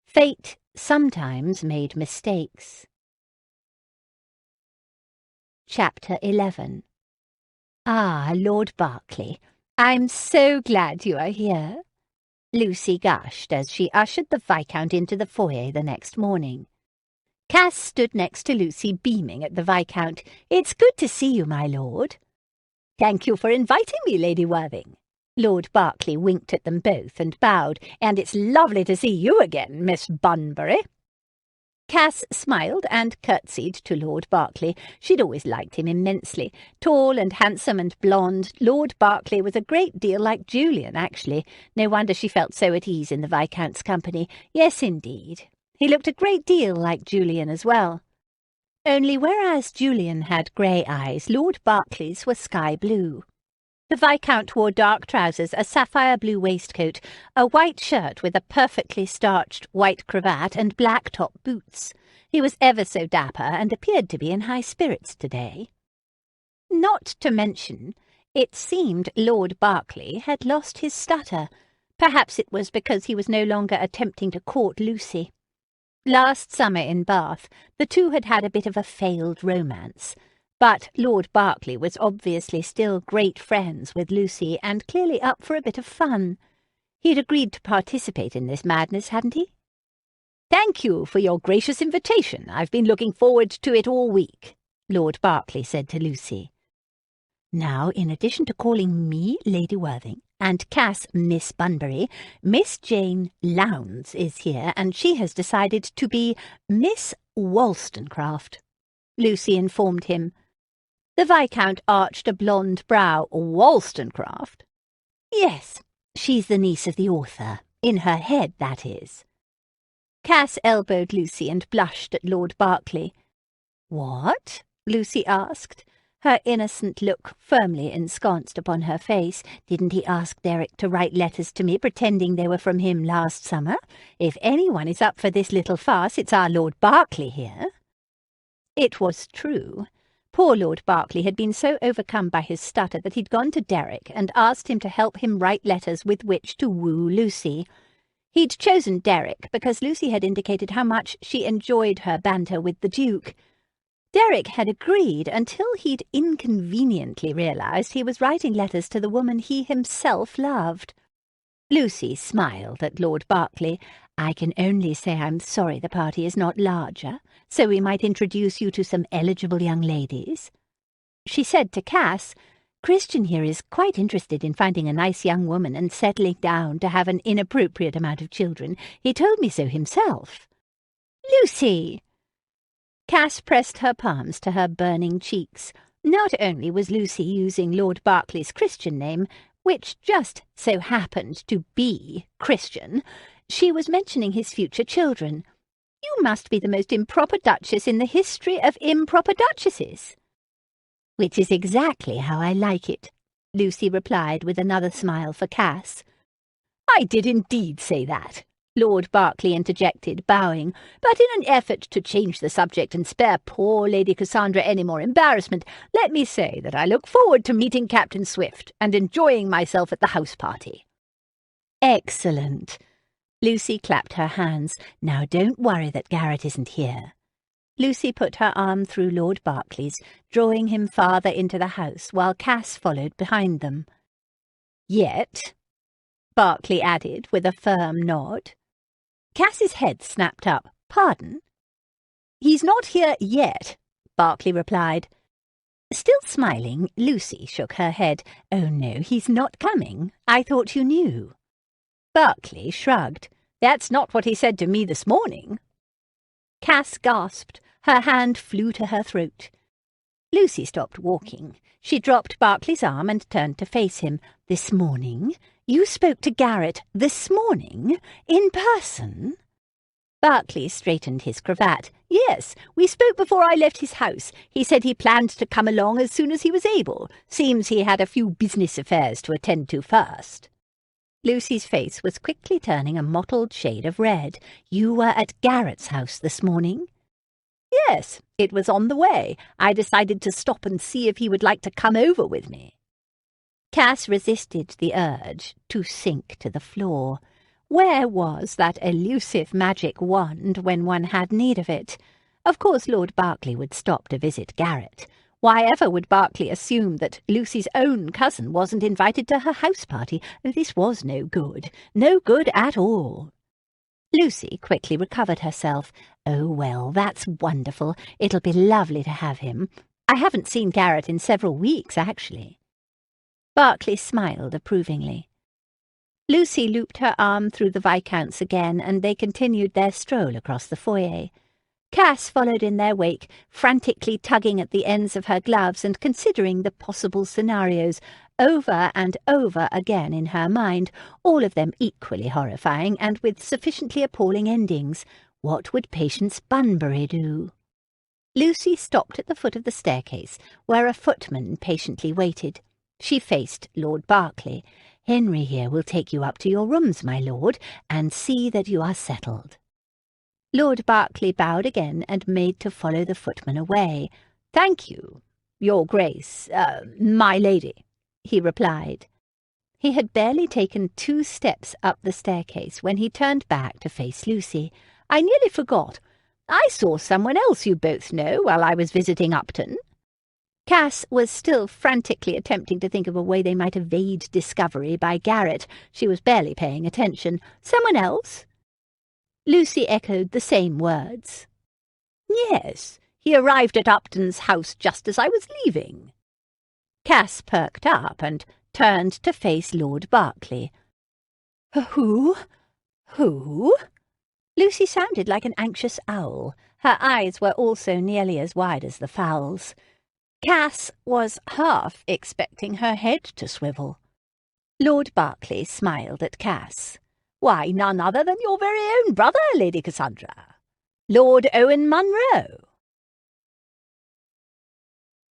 Fate sometimes made mistakes. Chapter 11. "Ah, Lord Berkeley, I'm so glad you are here," Lucy gushed as she ushered the Viscount into the foyer the next morning. Cass stood next to Lucy, beaming at the Viscount. "It's good to see you, my lord." "Thank you for inviting me, Lady Worthing." Lord Berkeley winked at them both and bowed. "And it's lovely to see you again, Miss Bunbury." Cass smiled and curtsied to Lord Berkeley. She'd always liked him immensely. Tall and handsome and blonde, Lord Berkeley was a great deal like Julian, actually. No wonder she felt so at ease in the Viscount's company. Yes, indeed. He looked a great deal like Julian as well. Only whereas Julian had grey eyes, Lord Berkeley's were sky blue. The Viscount wore dark trousers, a sapphire blue waistcoat, a white shirt with a perfectly starched white cravat, and black top boots. He was ever so dapper and appeared to be in high spirits today. Not to mention, it seemed Lord Berkeley had lost his stutter. Perhaps it was because he was no longer attempting to court Lucy. Last summer in Bath, the two had had a bit of a failed romance. But Lord Berkeley was obviously still great friends with Lucy and clearly up for a bit of fun. He'd agreed to participate in this madness, hadn't he? "Thank you for your gracious invitation. I've been looking forward to it all week," Lord Berkeley said to Lucy. Now, in addition to calling me Lady Worthing and Cass Miss Bunbury, Miss Jane Lowndes is here, and she has decided to be Miss Wollstonecraft, Lucy informed him. The Viscount arched a blonde brow. "Wollstonecraft?" Yes, she's the niece of the author. In her head, that is. Cass elbowed Lucy and blushed at Lord Berkeley. "What?" Lucy asked, her innocent look firmly ensconced upon her face. "Didn't he ask Derek to write letters to me, pretending they were from him last summer? If anyone is up for this little farce, it's our Lord Berkeley here." It was true. Poor Lord Berkeley had been so overcome by his stutter that he'd gone to Derek and asked him to help him write letters with which to woo Lucy. He'd chosen Derek because Lucy had indicated how much she enjoyed her banter with the Duke. Derek had agreed until he'd inconveniently realised he was writing letters to the woman he himself loved. Lucy smiled at Lord Berkeley. "I can only say I'm sorry the party is not larger, so we might introduce you to some eligible young ladies." She said to Cass, "Christian here is quite interested in finding a nice young woman and settling down to have an inappropriate amount of children. He told me so himself." "Lucy!" Cass pressed her palms to her burning cheeks. Not only was Lucy using Lord Berkeley's Christian name, which just so happened to be Christian, she was mentioning his future children. "You must be the most improper duchess in the history of improper duchesses." "Which is exactly how I like it," Lucy replied with another smile for Cass. "I did indeed say that," Lord Berkeley interjected, bowing, "but in an effort to change the subject and spare poor Lady Cassandra any more embarrassment, let me say that I look forward to meeting Captain Swift and enjoying myself at the house party." "Excellent." Lucy clapped her hands. "Now don't worry that Garrett isn't here." Lucy put her arm through Lord Berkeley's, drawing him farther into the house, while Cass followed behind them. "Yet," Berkeley added with a firm nod. Cass's head snapped up. "Pardon?" "He's not here yet," Berkeley replied. Still smiling, Lucy shook her head. "Oh, no, he's not coming. I thought you knew." Berkeley shrugged. "That's not what he said to me this morning." Cass gasped. Her hand flew to her throat. Lucy stopped walking. She dropped Berkeley's arm and turned to face him. "This morning? You spoke to Garrett this morning? In person?" Berkeley straightened his cravat. "Yes, we spoke before I left his house. He said he planned to come along as soon as he was able. Seems he had a few business affairs to attend to first." Lucy's face was quickly turning a mottled shade of red. "You were at Garrett's house this morning?" "Yes, it was on the way. I decided to stop and see if he would like to come over with me." Cass resisted the urge to sink to the floor. Where was that elusive magic wand when one had need of it? Of course Lord Berkeley would stop to visit Garrett. Why ever would Berkeley assume that Lucy's own cousin wasn't invited to her house party? This was no good at all. Lucy quickly recovered herself. "Oh, well, that's wonderful. It'll be lovely to have him. I haven't seen Garrett in several weeks, actually." Berkeley smiled approvingly. Lucy looped her arm through the Viscount's again, and they continued their stroll across the foyer. Cass followed in their wake, frantically tugging at the ends of her gloves and considering the possible scenarios over and over again in her mind, all of them equally horrifying and with sufficiently appalling endings. What would Patience Bunbury do? Lucy stopped at the foot of the staircase, where a footman patiently waited. She faced Lord Berkeley. "Henry here will take you up to your rooms, my lord, and see that you are settled." Lord Berkeley bowed again and made to follow the footman away. "Thank you, your grace, my lady," he replied. He had barely taken 2 steps up the staircase when he turned back to face Lucy. "I nearly forgot. I saw someone else you both know while I was visiting Upton." Cass was still frantically attempting to think of a way they might evade discovery by Garrett. She was barely paying attention. Someone else? Lucy echoed the same words. Yes, he arrived at Upton's house just as I was leaving. Cass perked up and turned to face Lord Berkeley. Who? Who? Lucy sounded like an anxious owl. Her eyes were also nearly as wide as the fowl's. Cass was half expecting her head to swivel. Lord Berkeley smiled at Cass. Why, none other than your very own brother, Lady Cassandra. Lord Owen Monroe.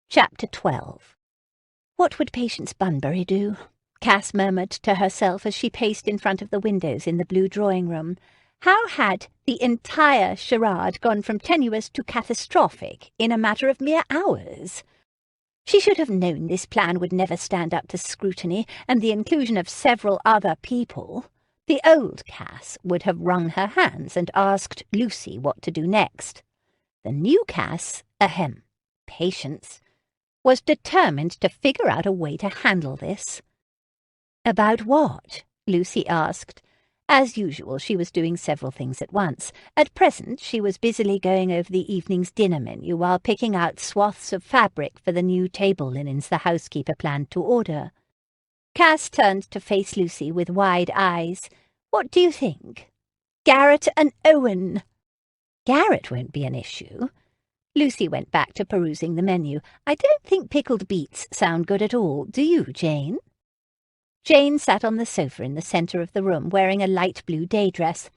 Chapter 12. What would Patience Bunbury do? Cass murmured to herself as she paced in front of the windows in the blue drawing-room. How had the entire charade gone from tenuous to catastrophic in a matter of mere hours? She should have known this plan would never stand up to scrutiny and the inclusion of several other people. The old Cass would have wrung her hands and asked Lucy what to do next. The new Cass, Patience, was determined to figure out a way to handle this. About what? Lucy asked. As usual, she was doing several things at once. At present, she was busily going over the evening's dinner menu while picking out swaths of fabric for the new table linens the housekeeper planned to order. Cass turned to face Lucy with wide eyes. What do you think? Garrett and Owen. Garrett won't be an issue. Lucy went back to perusing the menu. I don't think pickled beets sound good at all, do you, Jane? Jane sat on the sofa in the centre of the room, wearing a light blue day dress.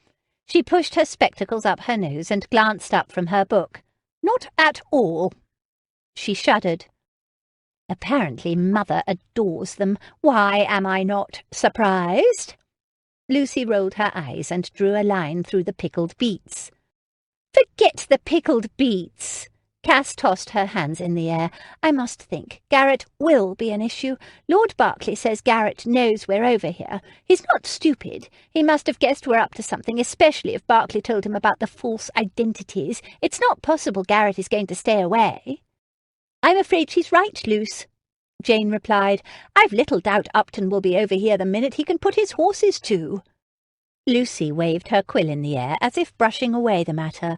She pushed her spectacles up her nose and glanced up from her book. Not at all. She shuddered. Apparently Mother adores them. Why am I not surprised? Lucy rolled her eyes and drew a line through the pickled beets. Forget the pickled beets. Cass tossed her hands in the air. I must think. Garrett will be an issue. Lord Berkeley says Garrett knows we're over here. He's not stupid. He must have guessed we're up to something, especially if Berkeley told him about the false identities. It's not possible Garrett is going to stay away. I'm afraid she's right, Luce, Jane replied. I've little doubt Upton will be over here the minute he can put his horses to. Lucy waved her quill in the air as if brushing away the matter.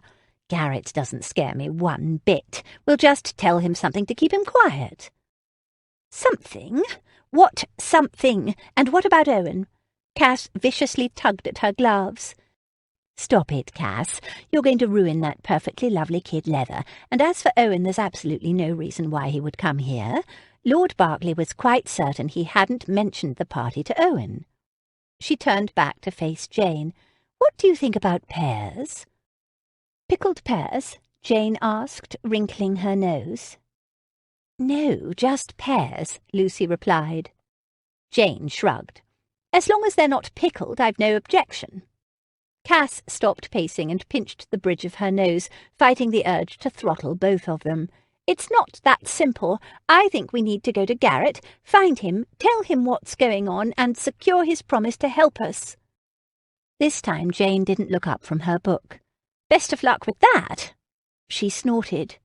Garrett doesn't scare me one bit. We'll just tell him something to keep him quiet. Something? What something? And what about Owen? Cass viciously tugged at her gloves. Stop it, Cass. You're going to ruin that perfectly lovely kid leather. And as for Owen, there's absolutely no reason why he would come here. Lord Berkeley was quite certain he hadn't mentioned the party to Owen. She turned back to face Jane. What do you think about pears? Pickled pears? Jane asked, wrinkling her nose. No, just pears, Lucy replied. Jane shrugged. As long as they're not pickled, I've no objection. Cass stopped pacing and pinched the bridge of her nose, fighting the urge to throttle both of them. It's not that simple. I think we need to go to Garrett, find him, tell him what's going on, and secure his promise to help us. This time Jane didn't look up from her book. Best of luck with that, she snorted.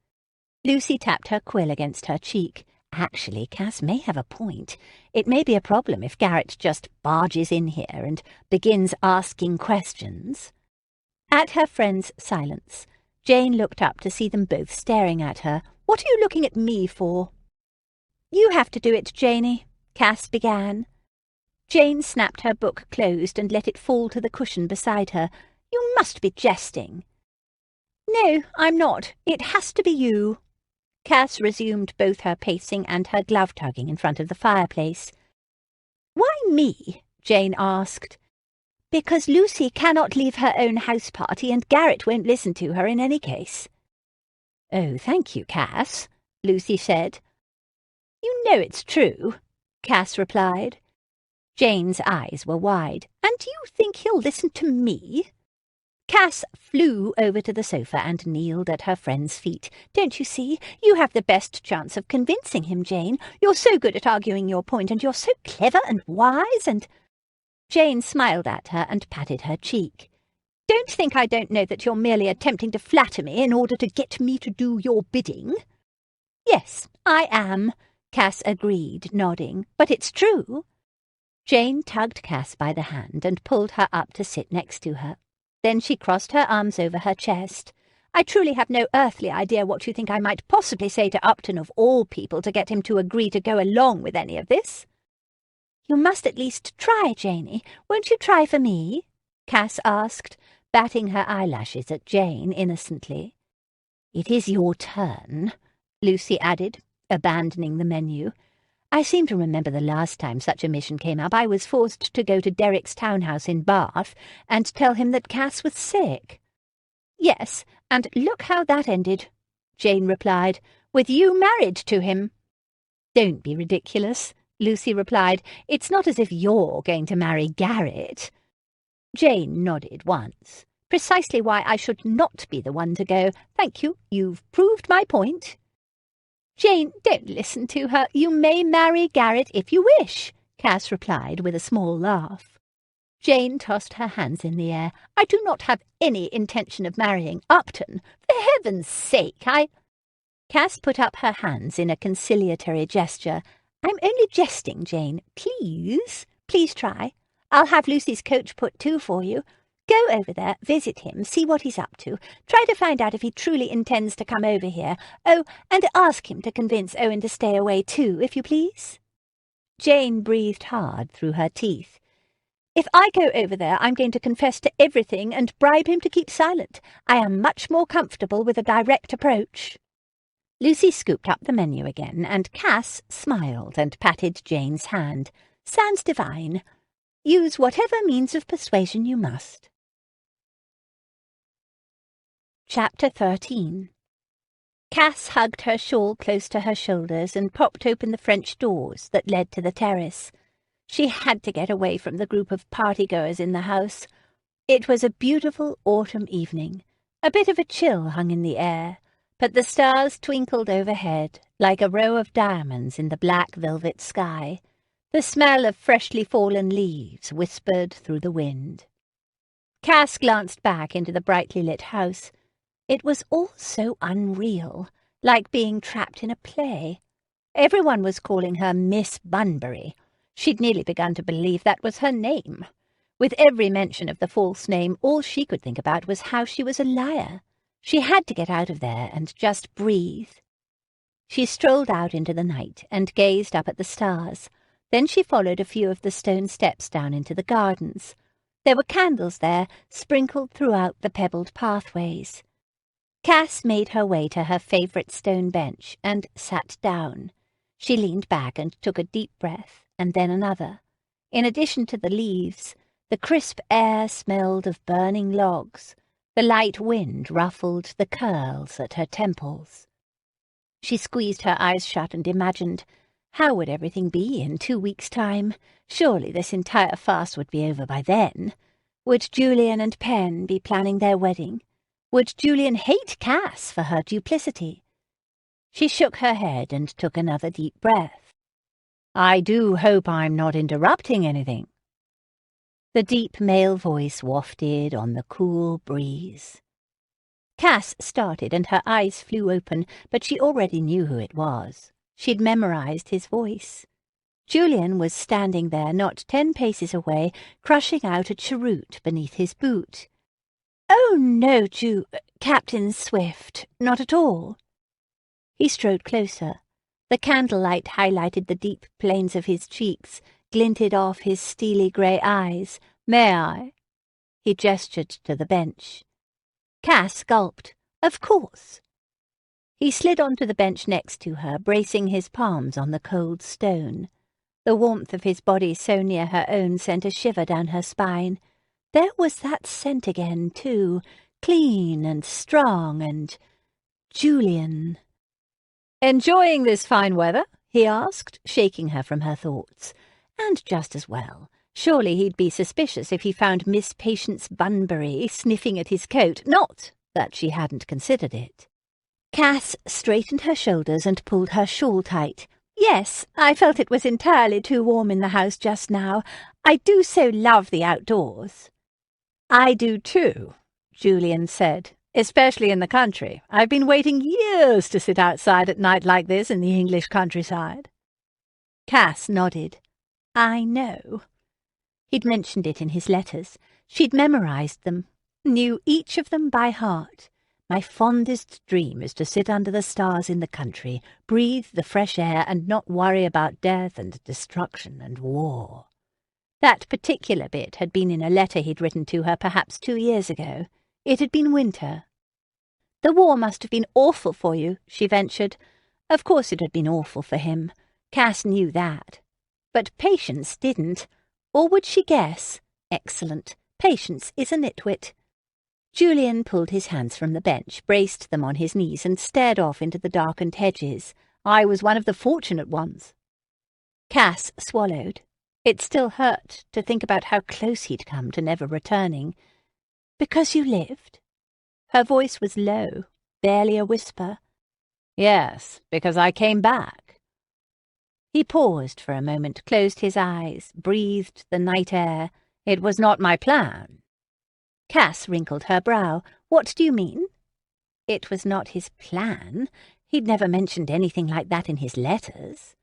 Lucy tapped her quill against her cheek. Actually, Cass may have a point. It may be a problem if Garrett just barges in here and begins asking questions. At her friend's silence, Jane looked up to see them both staring at her. What are you looking at me for? You have to do it, Janey, Cass began. Jane snapped her book closed and let it fall to the cushion beside her. You must be jesting. No, I'm not. It has to be you. Cass resumed both her pacing and her glove-tugging in front of the fireplace. Why me? Jane asked. Because Lucy cannot leave her own house party and Garrett won't listen to her in any case. Oh, thank you, Cass, Lucy said. You know it's true, Cass replied. Jane's eyes were wide. And do you think he'll listen to me? Cass flew over to the sofa and kneeled at her friend's feet. Don't you see? You have the best chance of convincing him, Jane. You're so good at arguing your point, and you're so clever and wise, and... Jane smiled at her and patted her cheek. Don't think I don't know that you're merely attempting to flatter me in order to get me to do your bidding. Yes, I am, Cass agreed, nodding. But it's true. Jane tugged Cass by the hand and pulled her up to sit next to her. Then she crossed her arms over her chest. I truly have no earthly idea what you think I might possibly say to Upton of all people to get him to agree to go along with any of this. You must at least try, Janey. Won't you try for me? Cass asked, batting her eyelashes at Jane innocently. It is your turn, Lucy added, abandoning the menu. I seem to remember the last time such a mission came up I was forced to go to Derrick's townhouse in Bath and tell him that Cass was sick. Yes, and look how that ended, Jane replied, with you married to him. Don't be ridiculous, Lucy replied. It's not as if you're going to marry Garrett. Jane nodded once. Precisely why I should not be the one to go. Thank you, you've proved my point. Jane, don't listen to her. You may marry Garrett if you wish, Cass replied with a small laugh. Jane tossed her hands in the air. I do not have any intention of marrying Upton. For heaven's sake, Cass put up her hands in a conciliatory gesture. I'm only jesting, Jane. Please, please try. I'll have Lucy's coach put too for you. Go over there, visit him, see what he's up to. Try to find out if he truly intends to come over here. Oh, and ask him to convince Owen to stay away too, if you please. Jane breathed hard through her teeth. If I go over there, I'm going to confess to everything and bribe him to keep silent. I am much more comfortable with a direct approach. Lucy scooped up the menu again, and Cass smiled and patted Jane's hand. Sounds divine. Use whatever means of persuasion you must. Chapter 13. Cass hugged her shawl close to her shoulders and popped open the French doors that led to the terrace. She had to get away from the group of partygoers in the house. It was a beautiful autumn evening. A bit of a chill hung in the air, but the stars twinkled overhead like a row of diamonds in the black velvet sky. The smell of freshly fallen leaves whispered through the wind. Cass glanced back into the brightly lit house. It was all so unreal, like being trapped in a play. Everyone was calling her Miss Bunbury. She'd nearly begun to believe that was her name. With every mention of the false name, all she could think about was how she was a liar. She had to get out of there and just breathe. She strolled out into the night and gazed up at the stars. Then she followed a few of the stone steps down into the gardens. There were candles there, sprinkled throughout the pebbled pathways. Cass made her way to her favourite stone bench and sat down. She leaned back and took a deep breath, and then another. In addition to the leaves, the crisp air smelled of burning logs. The light wind ruffled the curls at her temples. She squeezed her eyes shut and imagined, how would everything be in 2 weeks' time? Surely this entire farce would be over by then. Would Julian and Pen be planning their wedding? Would Julian hate Cass for her duplicity? She shook her head and took another deep breath. I do hope I'm not interrupting anything. The deep male voice wafted on the cool breeze. Cass started and her eyes flew open, but she already knew who it was. She'd memorized his voice. Julian was standing there not 10 paces away, crushing out a cheroot beneath his boot. Oh, no, Captain Swift, not at all. He strode closer. The candlelight highlighted the deep planes of his cheeks, glinted off his steely grey eyes. May I? He gestured to the bench. Cass gulped. Of course. He slid onto the bench next to her, bracing his palms on the cold stone. The warmth of his body so near her own sent a shiver down her spine. There was that scent again, too, clean and strong and... Julian. Enjoying this fine weather? He asked, shaking her from her thoughts. And just as well. Surely he'd be suspicious if he found Miss Patience Bunbury sniffing at his coat. Not that she hadn't considered it. Cass straightened her shoulders and pulled her shawl tight. Yes, I felt it was entirely too warm in the house just now. I do so love the outdoors. I do too, Julian said, Especially in the country. I've been waiting years to sit outside at night like this in the English countryside. Cass nodded. I know. He'd mentioned it in his letters. She'd memorized them, knew each of them by heart. My fondest dream is to sit under the stars in the country, breathe the fresh air, and not worry about death and destruction and war. That particular bit had been in a letter he'd written to her perhaps 2 years ago. It had been winter. The war must have been awful for you, she ventured. Of course it had been awful for him. Cass knew that. But Patience didn't. Or would she guess? Excellent. Patience is a nitwit. Julian pulled his hands from the bench, braced them on his knees, and stared off into the darkened hedges. I was one of the fortunate ones. Cass swallowed. It still hurt to think about how close he'd come to never returning. Because you lived? Her voice was low, barely a whisper. Yes, because I came back. He paused for a moment, closed his eyes, breathed the night air. It was not my plan. Cass wrinkled her brow. What do you mean? It was not his plan. He'd never mentioned anything like that in his letters.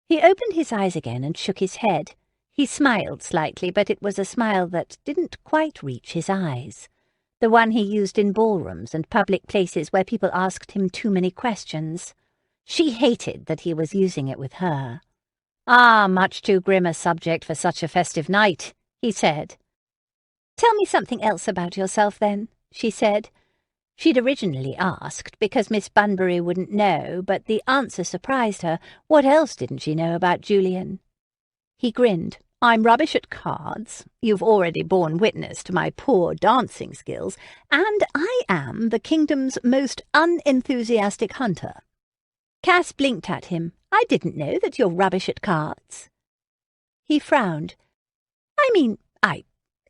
He opened his eyes again and shook his head. He smiled slightly, but it was a smile that didn't quite reach his eyes. The one he used in ballrooms and public places where people asked him too many questions. She hated that he was using it with her. Ah, much too grim a subject for such a festive night, he said. Tell me something else about yourself, then, she said. She'd originally asked because Miss Bunbury wouldn't know, but the answer surprised her. What else didn't she know about Julian? He grinned. I'm rubbish at cards. You've already borne witness to my poor dancing skills, and I am the kingdom's most unenthusiastic hunter. Cass blinked at him. I didn't know that you're rubbish at cards. He frowned.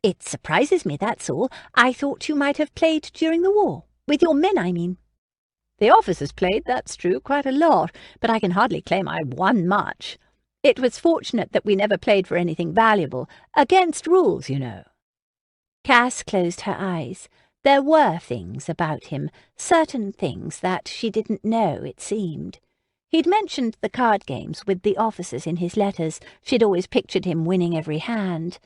It surprises me, that's all. I thought you might have played during the war. With your men, I mean. The officers played, that's true, quite a lot, but I can hardly claim I won much. It was fortunate that we never played for anything valuable. Against rules, you know. Cass closed her eyes. There were things about him, certain things that she didn't know, it seemed. He'd mentioned the card games with the officers in his letters. She'd always pictured him winning every hand.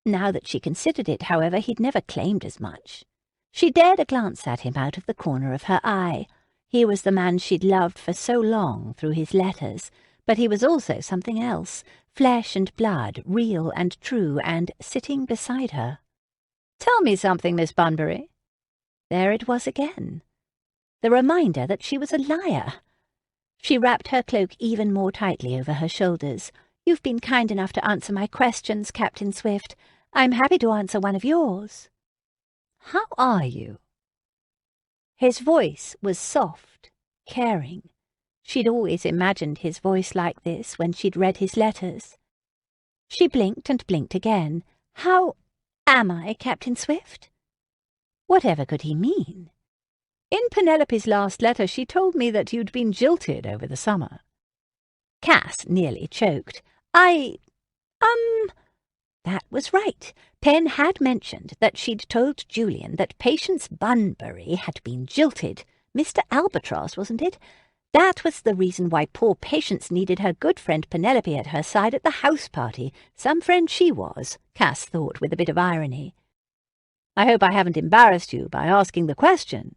Now that she considered it, however, he'd never claimed as much. She dared a glance at him out of the corner of her eye. He was the man she'd loved for so long through his letters, but he was also something else, flesh and blood, real and true, and sitting beside her. Tell me something, Miss Bunbury. There it was again. The reminder that she was a liar. She wrapped her cloak even more tightly over her shoulders. You've been kind enough to answer my questions, Captain Swift. I'm happy to answer one of yours. How are you? His voice was soft, caring. She'd always imagined his voice like this when she'd read his letters. She blinked and blinked again. How am I, Captain Swift? Whatever could he mean? In Penelope's last letter she told me that you'd been jilted over the summer. Cass nearly choked. That was right. Pen had mentioned that she'd told Julian that Patience Bunbury had been jilted. Mr. Albatross, wasn't it? That was the reason why poor Patience needed her good friend Penelope at her side at the house party. Some friend she was, Cass thought with a bit of irony. I hope I haven't embarrassed you by asking the question.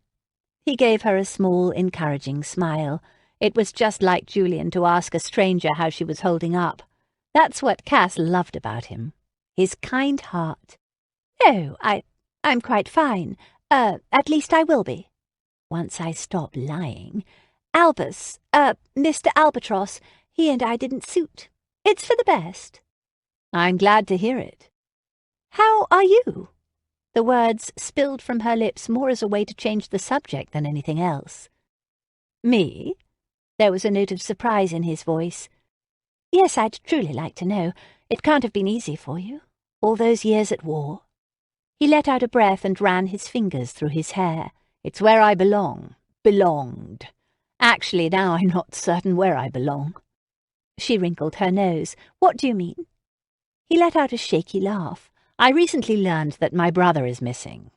He gave her a small, encouraging smile. It was just like Julian to ask a stranger how she was holding up. That's what Cass loved about him. His kind heart. No, I'm quite fine. At least I will be. Once I stop lying. Mr. Albatross, he and I didn't suit. It's for the best. I'm glad to hear it. How are you? The words spilled from her lips more as a way to change the subject than anything else. Me? There was a note of surprise in his voice. Yes, I'd truly like to know. It can't have been easy for you. All those years at war. He let out a breath and ran his fingers through his hair. It's where I belong. Belonged. Actually, now I'm not certain where I belong. She wrinkled her nose. What do you mean? He let out a shaky laugh. I recently learned that my brother is missing.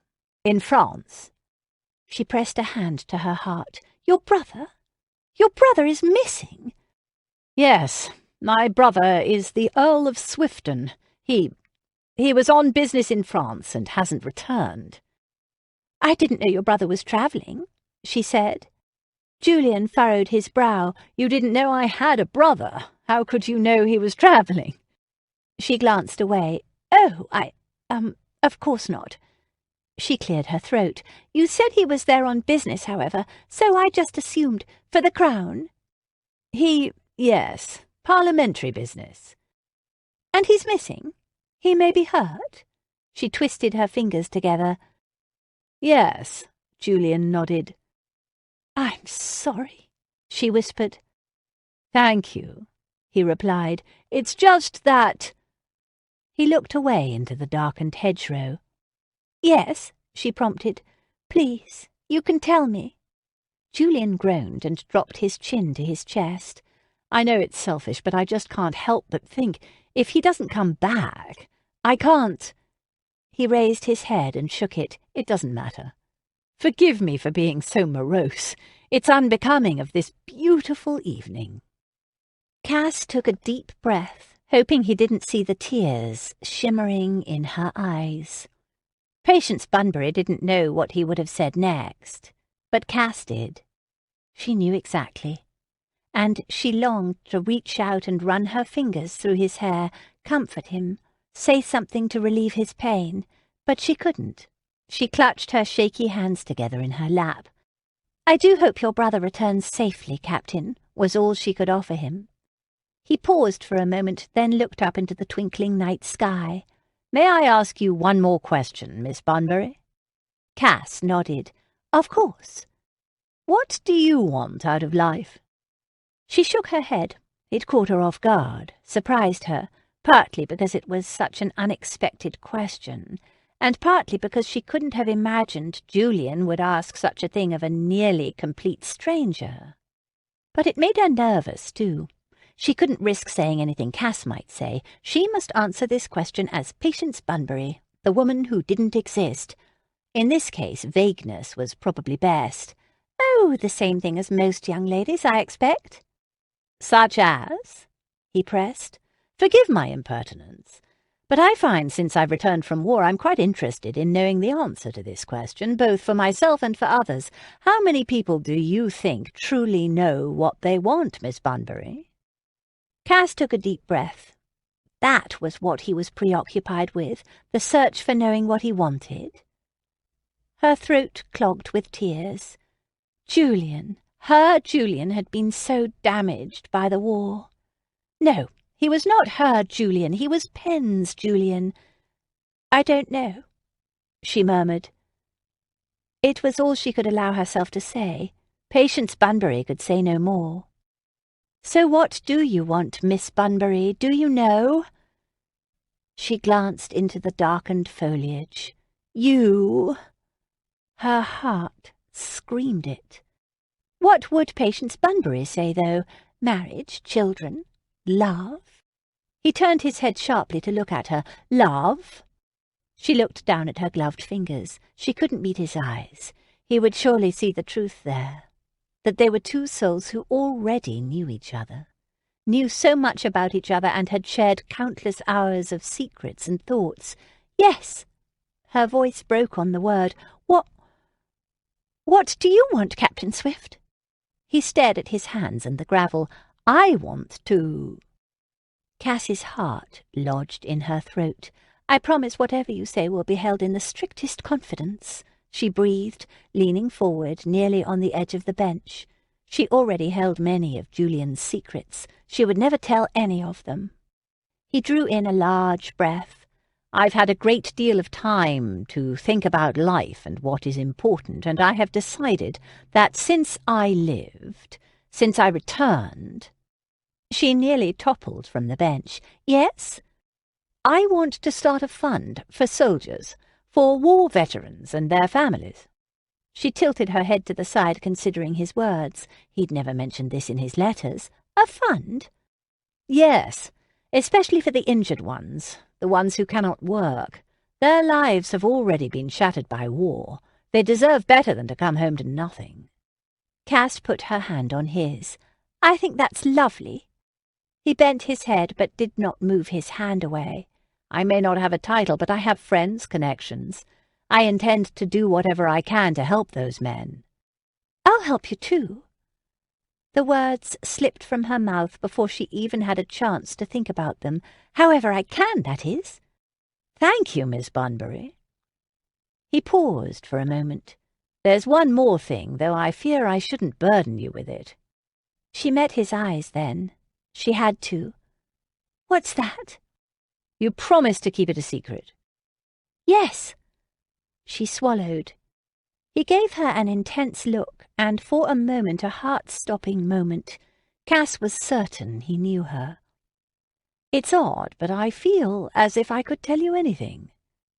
In France. She pressed a hand to her heart. Your brother? Your brother is missing? Yes, my brother is the Earl of Swifton. He was on business in France and hasn't returned. I didn't know your brother was travelling, she said. Julian furrowed his brow. You didn't know I had a brother. How could you know he was travelling? She glanced away. Oh, of course not. She cleared her throat. You said he was there on business, however, so I just assumed. For the Crown? Yes, parliamentary business. And he's missing? He may be hurt? She twisted her fingers together. Yes, Julian nodded. I'm sorry, she whispered. Thank you, he replied. It's just that... He looked away into the darkened hedgerow. Yes, she prompted. Please, you can tell me. Julian groaned and dropped his chin to his chest. I know it's selfish, but I just can't help but think, if he doesn't come back, I can't... He raised his head and shook it. It doesn't matter. Forgive me for being so morose. It's unbecoming of this beautiful evening. Cass took a deep breath, hoping he didn't see the tears shimmering in her eyes. Patience Bunbury didn't know what he would have said next, but Cass did. She knew exactly, and she longed to reach out and run her fingers through his hair, comfort him, say something to relieve his pain, but she couldn't. She clutched her shaky hands together in her lap. I do hope your brother returns safely, Captain, was all she could offer him. He paused for a moment, then looked up into the twinkling night sky. May I ask you one more question, Miss Bunbury? Cass nodded. Of course. What do you want out of life? She shook her head. It caught her off guard, surprised her, partly because it was such an unexpected question, and partly because she couldn't have imagined Julian would ask such a thing of a nearly complete stranger. But it made her nervous, too. She couldn't risk saying anything Cass might say. She must answer this question as Patience Bunbury, the woman who didn't exist. In this case, vagueness was probably best. Oh, the same thing as most young ladies, I expect. Such as? He pressed. Forgive my impertinence, but I find since I've returned from war I'm quite interested in knowing the answer to this question, both for myself and for others. How many people do you think truly know what they want, Miss Bunbury? Cass took a deep breath. That was what he was preoccupied with, the search for knowing what he wanted. Her throat clogged with tears. Julian, her Julian, had been so damaged by the war. No, he was not her Julian, he was Penn's Julian. I don't know, she murmured. It was all she could allow herself to say. Patience Bunbury could say no more. So what do you want, Miss Bunbury? Do you know? She glanced into the darkened foliage. You... Her heart screamed it. What would Patience Bunbury say, though? Marriage, children, love? He turned his head sharply to look at her. Love? She looked down at her gloved fingers. She couldn't meet his eyes. He would surely see the truth there. That they were two souls who already knew each other, knew so much about each other and had shared countless hours of secrets and thoughts. Yes! Her voice broke on the word. What do you want, Captain Swift? He stared at his hands and the gravel. I want to... Cass's heart lodged in her throat. I promise whatever you say will be held in the strictest confidence, she breathed, leaning forward nearly on the edge of the bench. She already held many of Julian's secrets. She would never tell any of them. He drew in a large breath. I've had a great deal of time to think about life and what is important, and I have decided that since I lived, since I returned... She nearly toppled from the bench. Yes? I want to start a fund for soldiers, for war veterans and their families. She tilted her head to the side, considering his words. He'd never mentioned this in his letters. A fund? Yes, especially for the injured ones, the ones who cannot work. Their lives have already been shattered by war. They deserve better than to come home to nothing." Cass put her hand on his. "I think that's lovely." He bent his head but did not move his hand away. "I may not have a title, but I have friends, connections. I intend to do whatever I can to help those men." "I'll help you too." The words slipped from her mouth before she even had a chance to think about them. "However I can, that is." "Thank you, Miss Bunbury." He paused for a moment. "There's one more thing, though I fear I shouldn't burden you with it." She met his eyes then. She had to. "What's that?" "You promised to keep it a secret." "Yes." She swallowed. He gave her an intense look, and for a moment, a heart-stopping moment, Cass was certain he knew her. "It's odd, but I feel as if I could tell you anything.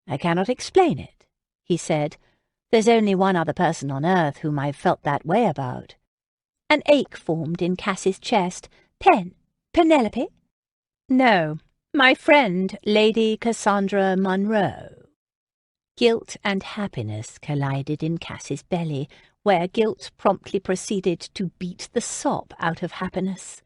I cannot explain it," he said. "There's only one other person on earth whom I've felt that way about." An ache formed in Cass's chest. Penelope?" "No, my friend, Lady Cassandra Monroe." Guilt and happiness collided in Cass's belly, where guilt promptly proceeded to beat the sop out of happiness.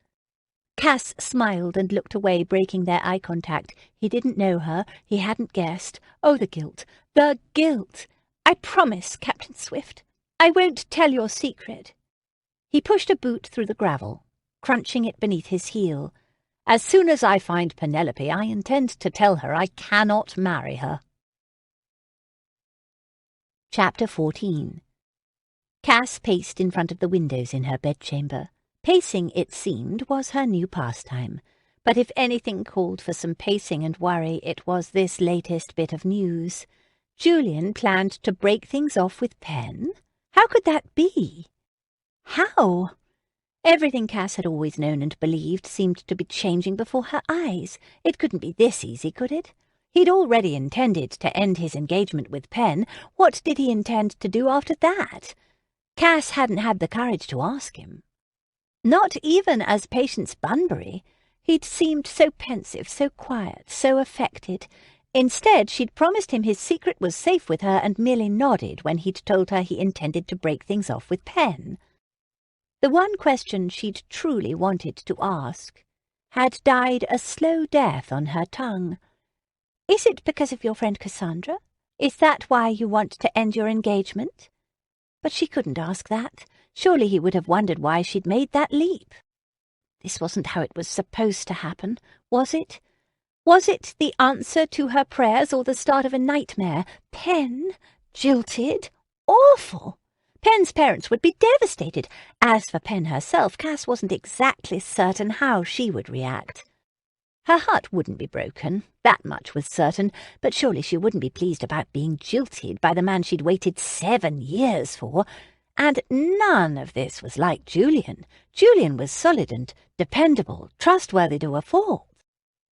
Cass smiled and looked away, breaking their eye contact. He didn't know her. He hadn't guessed. Oh, the guilt! The guilt! "I promise, Captain Swift. I won't tell your secret." He pushed a boot through the gravel, crunching it beneath his heel. "As soon as I find Penelope, I intend to tell her I cannot marry her." Chapter 14. Cass paced in front of the windows in her bedchamber. Pacing, it seemed, was her new pastime. But if anything called for some pacing and worry, it was this latest bit of news. Julian planned to break things off with Pen? How could that be? How? Everything Cass had always known and believed seemed to be changing before her eyes. It couldn't be this easy, could it? He'd already intended to end his engagement with Pen. What did he intend to do after that? Cass hadn't had the courage to ask him. Not even as Patience Bunbury. He'd seemed so pensive, so quiet, so affected. Instead, she'd promised him his secret was safe with her and merely nodded when he'd told her he intended to break things off with Pen. The one question she'd truly wanted to ask had died a slow death on her tongue. "Is it because of your friend Cassandra? Is that why you want to end your engagement?" But she couldn't ask that. Surely he would have wondered why she'd made that leap. This wasn't how it was supposed to happen, was it? Was it the answer to her prayers or the start of a nightmare? Pen? Jilted? Awful! Pen's parents would be devastated. As for Pen herself, Cass wasn't exactly certain how she would react. Her heart wouldn't be broken, that much was certain, but surely she wouldn't be pleased about being jilted by the man she'd waited 7 years for. And none of this was like Julian. Julian was solid and dependable, trustworthy to a fault.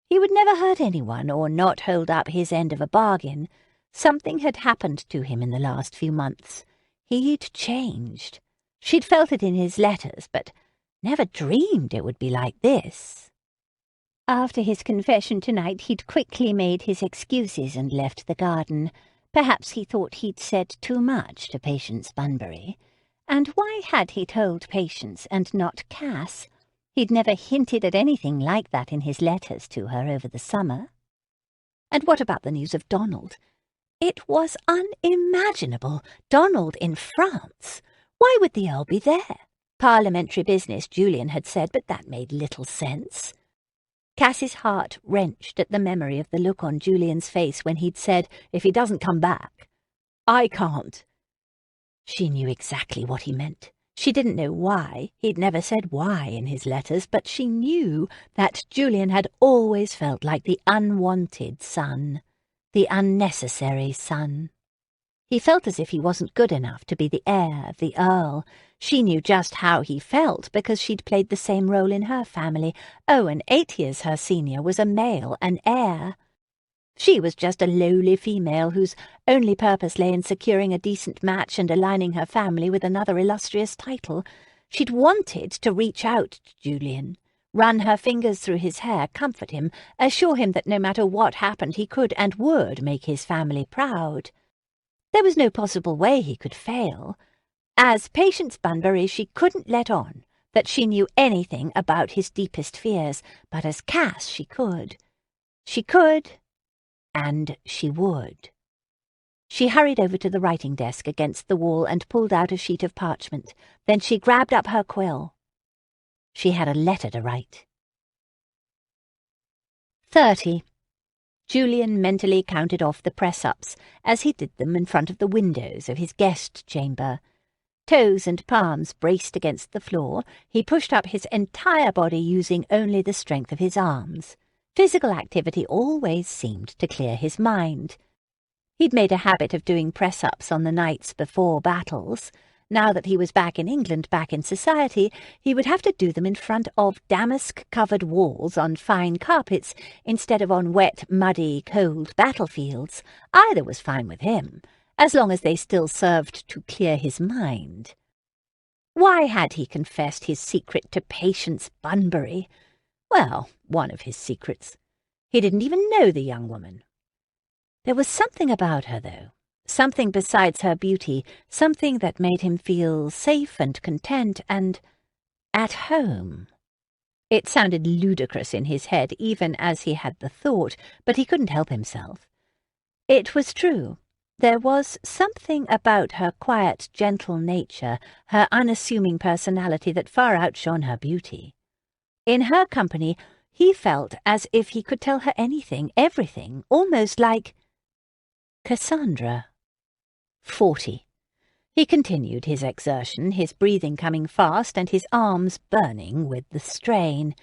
He would never hurt anyone or not hold up his end of a bargain. Something had happened to him in the last few months. He'd changed. She'd felt it in his letters, but never dreamed it would be like this. After his confession tonight, he'd quickly made his excuses and left the garden. Perhaps he thought he'd said too much to Patience Bunbury. And why had he told Patience and not Cass? He'd never hinted at anything like that in his letters to her over the summer. And what about the news of Donald? It was unimaginable. Donald in France. Why would the Earl be there? Parliamentary business, Julian had said, but that made little sense. Cass's heart wrenched at the memory of the look on Julian's face when he'd said, "If he doesn't come back, I can't." She knew exactly what he meant. She didn't know why. He'd never said why in his letters, but she knew that Julian had always felt like the unwanted son, the unnecessary son. He felt as if he wasn't good enough to be the heir of the Earl. She knew just how he felt because she'd played the same role in her family. Owen, 8 years her senior, was a male, an heir. She was just a lowly female whose only purpose lay in securing a decent match and aligning her family with another illustrious title. She'd wanted to reach out to Julian, run her fingers through his hair, comfort him, assure him that no matter what happened he could and would make his family proud. There was no possible way he could fail. As Patience Bunbury, she couldn't let on that she knew anything about his deepest fears, but as Cass she could. She could, and she would. She hurried over to the writing desk against the wall and pulled out a sheet of parchment. Then she grabbed up her quill. She had a letter to write. 30. Julian mentally counted off the press-ups as he did them in front of the windows of his guest chamber. Toes and palms braced against the floor, he pushed up his entire body using only the strength of his arms. Physical activity always seemed to clear his mind. He'd made a habit of doing press-ups on the nights before battles. Now that he was back in England, back in society, he would have to do them in front of damask-covered walls on fine carpets instead of on wet, muddy, cold battlefields. Either was fine with him, as long as they still served to clear his mind. Why had he confessed his secret to Patience Bunbury? Well, one of his secrets. He didn't even know the young woman. There was something about her, though. Something besides her beauty, something that made him feel safe and content and at home. It sounded ludicrous in his head, even as he had the thought, but he couldn't help himself. It was true. There was something about her quiet, gentle nature, her unassuming personality that far outshone her beauty. In her company, he felt as if he could tell her anything, everything, almost like Cassandra. 40. He continued his exertion, his breathing coming fast and his arms burning with the strain.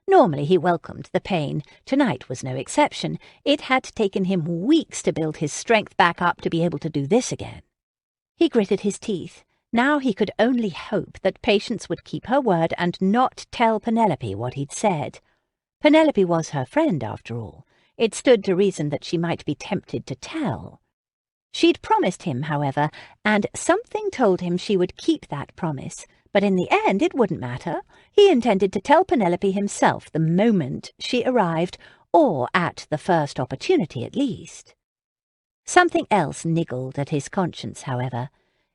Normally he welcomed the pain. Tonight was no exception. It had taken him weeks to build his strength back up to be able to do this again. He gritted his teeth. Now he could only hope that Patience would keep her word and not tell Penelope what he'd said. Penelope was her friend, after all. It stood to reason that she might be tempted to tell. She'd promised him, however, and something told him she would keep that promise. But in the end it wouldn't matter. He intended to tell Penelope himself the moment she arrived, or at the first opportunity at least. Something else niggled at his conscience, however.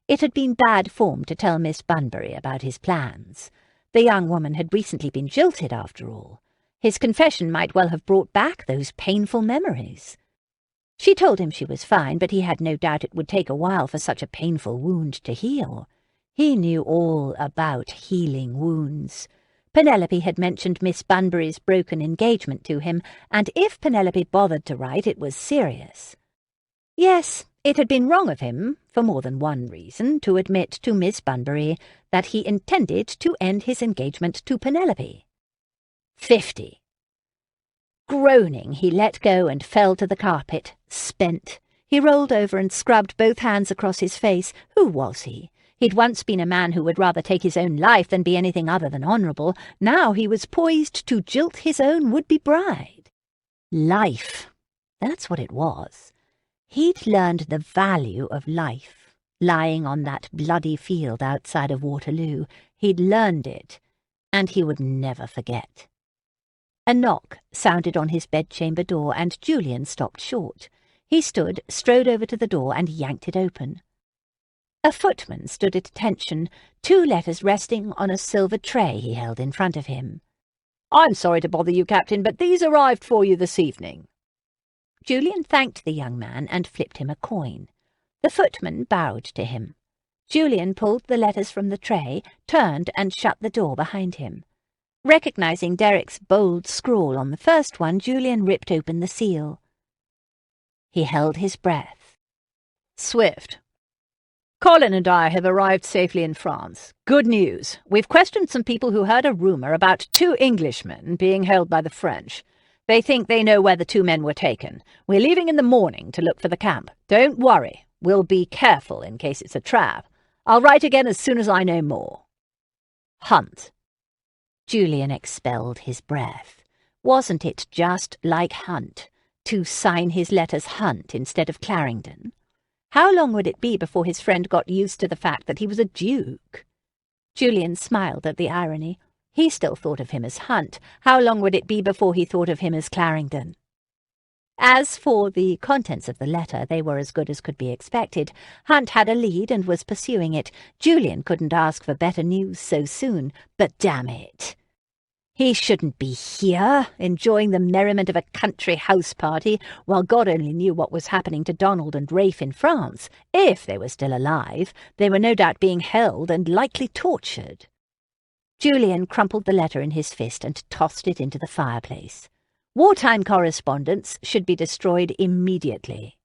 It had been bad form to tell Miss Bunbury about his plans. The young woman had recently been jilted, after all. His confession might well have brought back those painful memories. She told him she was fine, but he had no doubt it would take a while for such a painful wound to heal. He knew all about healing wounds. Penelope had mentioned Miss Bunbury's broken engagement to him, and if Penelope bothered to write, it was serious. Yes, it had been wrong of him, for more than one reason, to admit to Miss Bunbury that he intended to end his engagement to Penelope. 50. Groaning, he let go and fell to the carpet, spent. He rolled over and scrubbed both hands across his face. Who was he? He'd once been a man who would rather take his own life than be anything other than honourable. Now he was poised to jilt his own would-be bride. Life. That's what it was. He'd learned the value of life, lying on that bloody field outside of Waterloo. He'd learned it, and he would never forget. A knock sounded on his bedchamber door, and Julian stopped short. He stood, strode over to the door, and yanked it open. A footman stood at attention, 2 letters resting on a silver tray he held in front of him. "I'm sorry to bother you, Captain, but these arrived for you this evening." Julian thanked the young man and flipped him a coin. The footman bowed to him. Julian pulled the letters from the tray, turned and shut the door behind him. Recognizing Derrick's bold scrawl on the first one, Julian ripped open the seal. He held his breath. Swift. Colin and I have arrived safely in France. Good news. We've questioned some people who heard a rumour about 2 Englishmen being held by the French. They think they know where the 2 men were taken. We're leaving in the morning to look for the camp. Don't worry. We'll be careful in case it's a trap. I'll write again as soon as I know more. Hunt. Julian expelled his breath. Wasn't it just like Hunt to sign his letters Hunt instead of Clarendon? How long would it be before his friend got used to the fact that he was a duke? Julian smiled at the irony. He still thought of him as Hunt. How long would it be before he thought of him as Clarendon? As for the contents of the letter, they were as good as could be expected. Hunt had a lead and was pursuing it. Julian couldn't ask for better news so soon, but damn it! He shouldn't be here, enjoying the merriment of a country house party, while God only knew what was happening to Donald and Rafe in France. If they were still alive, they were no doubt being held and likely tortured. Julian crumpled the letter in his fist and tossed it into the fireplace. Wartime correspondence should be destroyed immediately.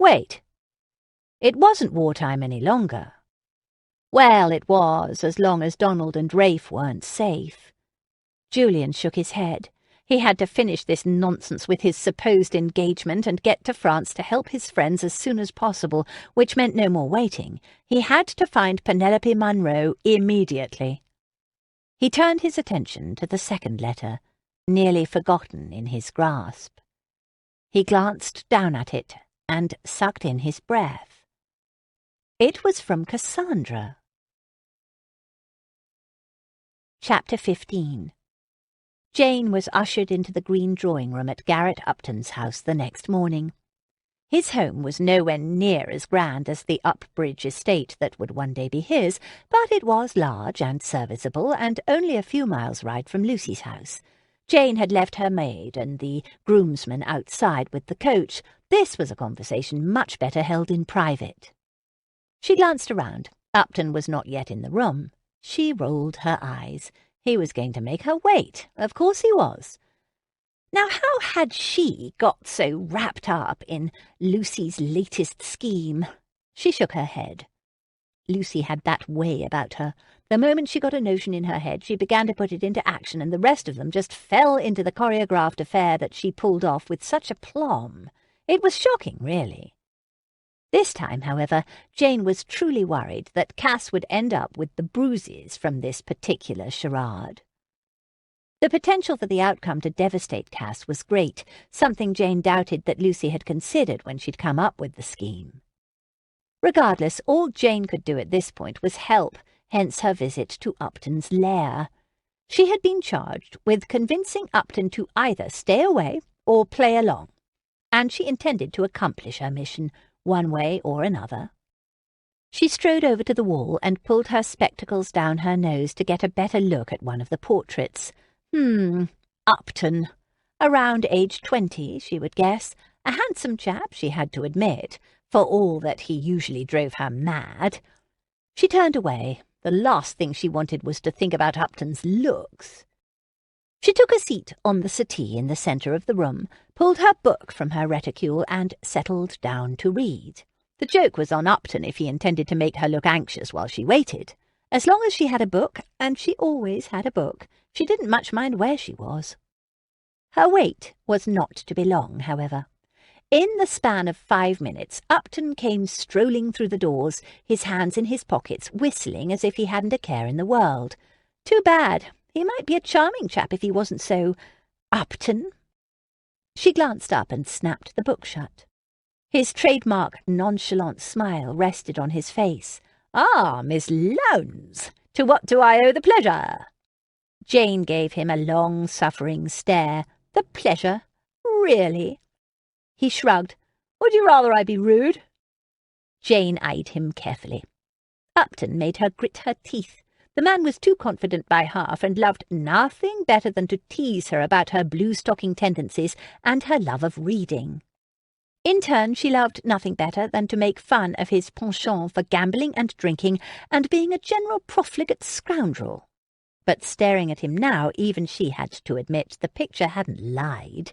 Wait. It wasn't wartime any longer. Well, it was, as long as Donald and Rafe weren't safe. Julian shook his head. He had to finish this nonsense with his supposed engagement and get to France to help his friends as soon as possible, which meant no more waiting. He had to find Penelope Monroe immediately. He turned his attention to the second letter, nearly forgotten in his grasp. He glanced down at it and sucked in his breath. It was from Cassandra. Chapter 15. Jane was ushered into the green drawing-room at Garrett Upton's house the next morning. His home was nowhere near as grand as the Upbridge estate that would one day be his, but it was large and serviceable, and only a few miles' ride from Lucy's house. Jane had left her maid and the groomsman outside with the coach. This was a conversation much better held in private. She glanced around. Upton was not yet in the room. She rolled her eyes. He was going to make her wait. Of course he was. Now, how had she got so wrapped up in Lucy's latest scheme? She shook her head. Lucy had that way about her. The moment she got a notion in her head, she began to put it into action, and the rest of them just fell into the choreographed affair that she pulled off with such aplomb. It was shocking, really. This time, however, Jane was truly worried that Cass would end up with the bruises from this particular charade. The potential for the outcome to devastate Cass was great, something Jane doubted that Lucy had considered when she'd come up with the scheme. Regardless, all Jane could do at this point was help, hence her visit to Upton's lair. She had been charged with convincing Upton to either stay away or play along, and she intended to accomplish her mission one way or another. She strode over to the wall and pulled her spectacles down her nose to get a better look at one of the portraits. Upton. Around age 20, she would guess. A handsome chap, she had to admit, for all that he usually drove her mad. She turned away. The last thing she wanted was to think about Upton's looks. She took a seat on the settee in the centre of the room, pulled her book from her reticule, and settled down to read. The joke was on Upton if he intended to make her look anxious while she waited. As long as she had a book, and she always had a book, she didn't much mind where she was. Her wait was not to be long, however. In the span of 5 minutes, Upton came strolling through the doors, his hands in his pockets, whistling as if he hadn't a care in the world. Too bad. He might be a charming chap if he wasn't so Upton. She glanced up and snapped the book shut. His trademark nonchalant smile rested on his face. "Ah, Miss Lowndes, to what do I owe the pleasure?" Jane gave him a long-suffering stare. "The pleasure? Really?" He shrugged. "Would you rather I be rude?" Jane eyed him carefully. Upton made her grit her teeth. The man was too confident by half and loved nothing better than to tease her about her blue-stocking tendencies and her love of reading. In turn, she loved nothing better than to make fun of his penchant for gambling and drinking and being a general profligate scoundrel. But staring at him now, even she had to admit the picture hadn't lied.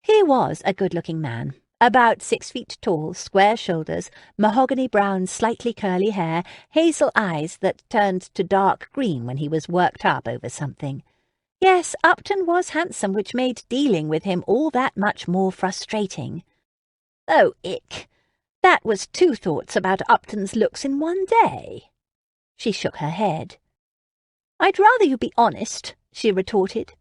He was a good-looking man, about 6 feet tall, square shoulders, mahogany-brown, slightly curly hair, hazel eyes that turned to dark green when he was worked up over something. Yes, Upton was handsome, which made dealing with him all that much more frustrating. Oh, ick! That was 2 thoughts about Upton's looks in one day. She shook her head. "I'd rather you be honest," she retorted.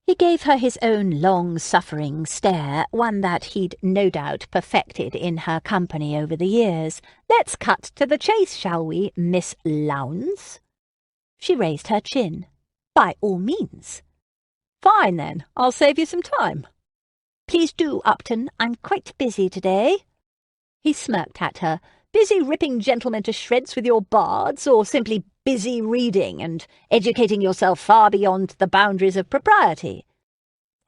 He gave her his own long-suffering stare, one that he'd no doubt perfected in her company over the years. "Let's cut to the chase, shall we, Miss Lowndes?" She raised her chin. "By all means." "Fine, then. I'll save you some time." Please do, Upton. I'm quite busy today." He smirked at her. "Busy ripping gentlemen to shreds with your bards, or simply busy reading and educating yourself far beyond the boundaries of propriety?"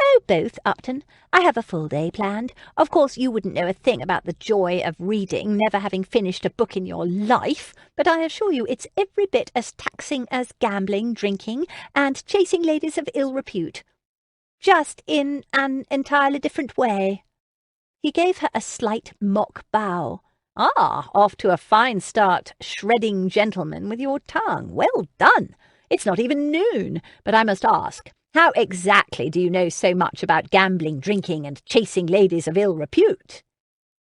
"Oh, both, Upton. I have a full day planned. Of course, you wouldn't know a thing about the joy of reading, never having finished a book in your life, but I assure you it's every bit as taxing as gambling, drinking, and chasing ladies of ill repute. Just in an entirely different way." He gave her a slight mock bow. "Ah, off to a fine start, shredding gentlemen with your tongue. Well done. It's not even noon, but I must ask, how exactly do you know so much about gambling, drinking, and chasing ladies of ill repute?"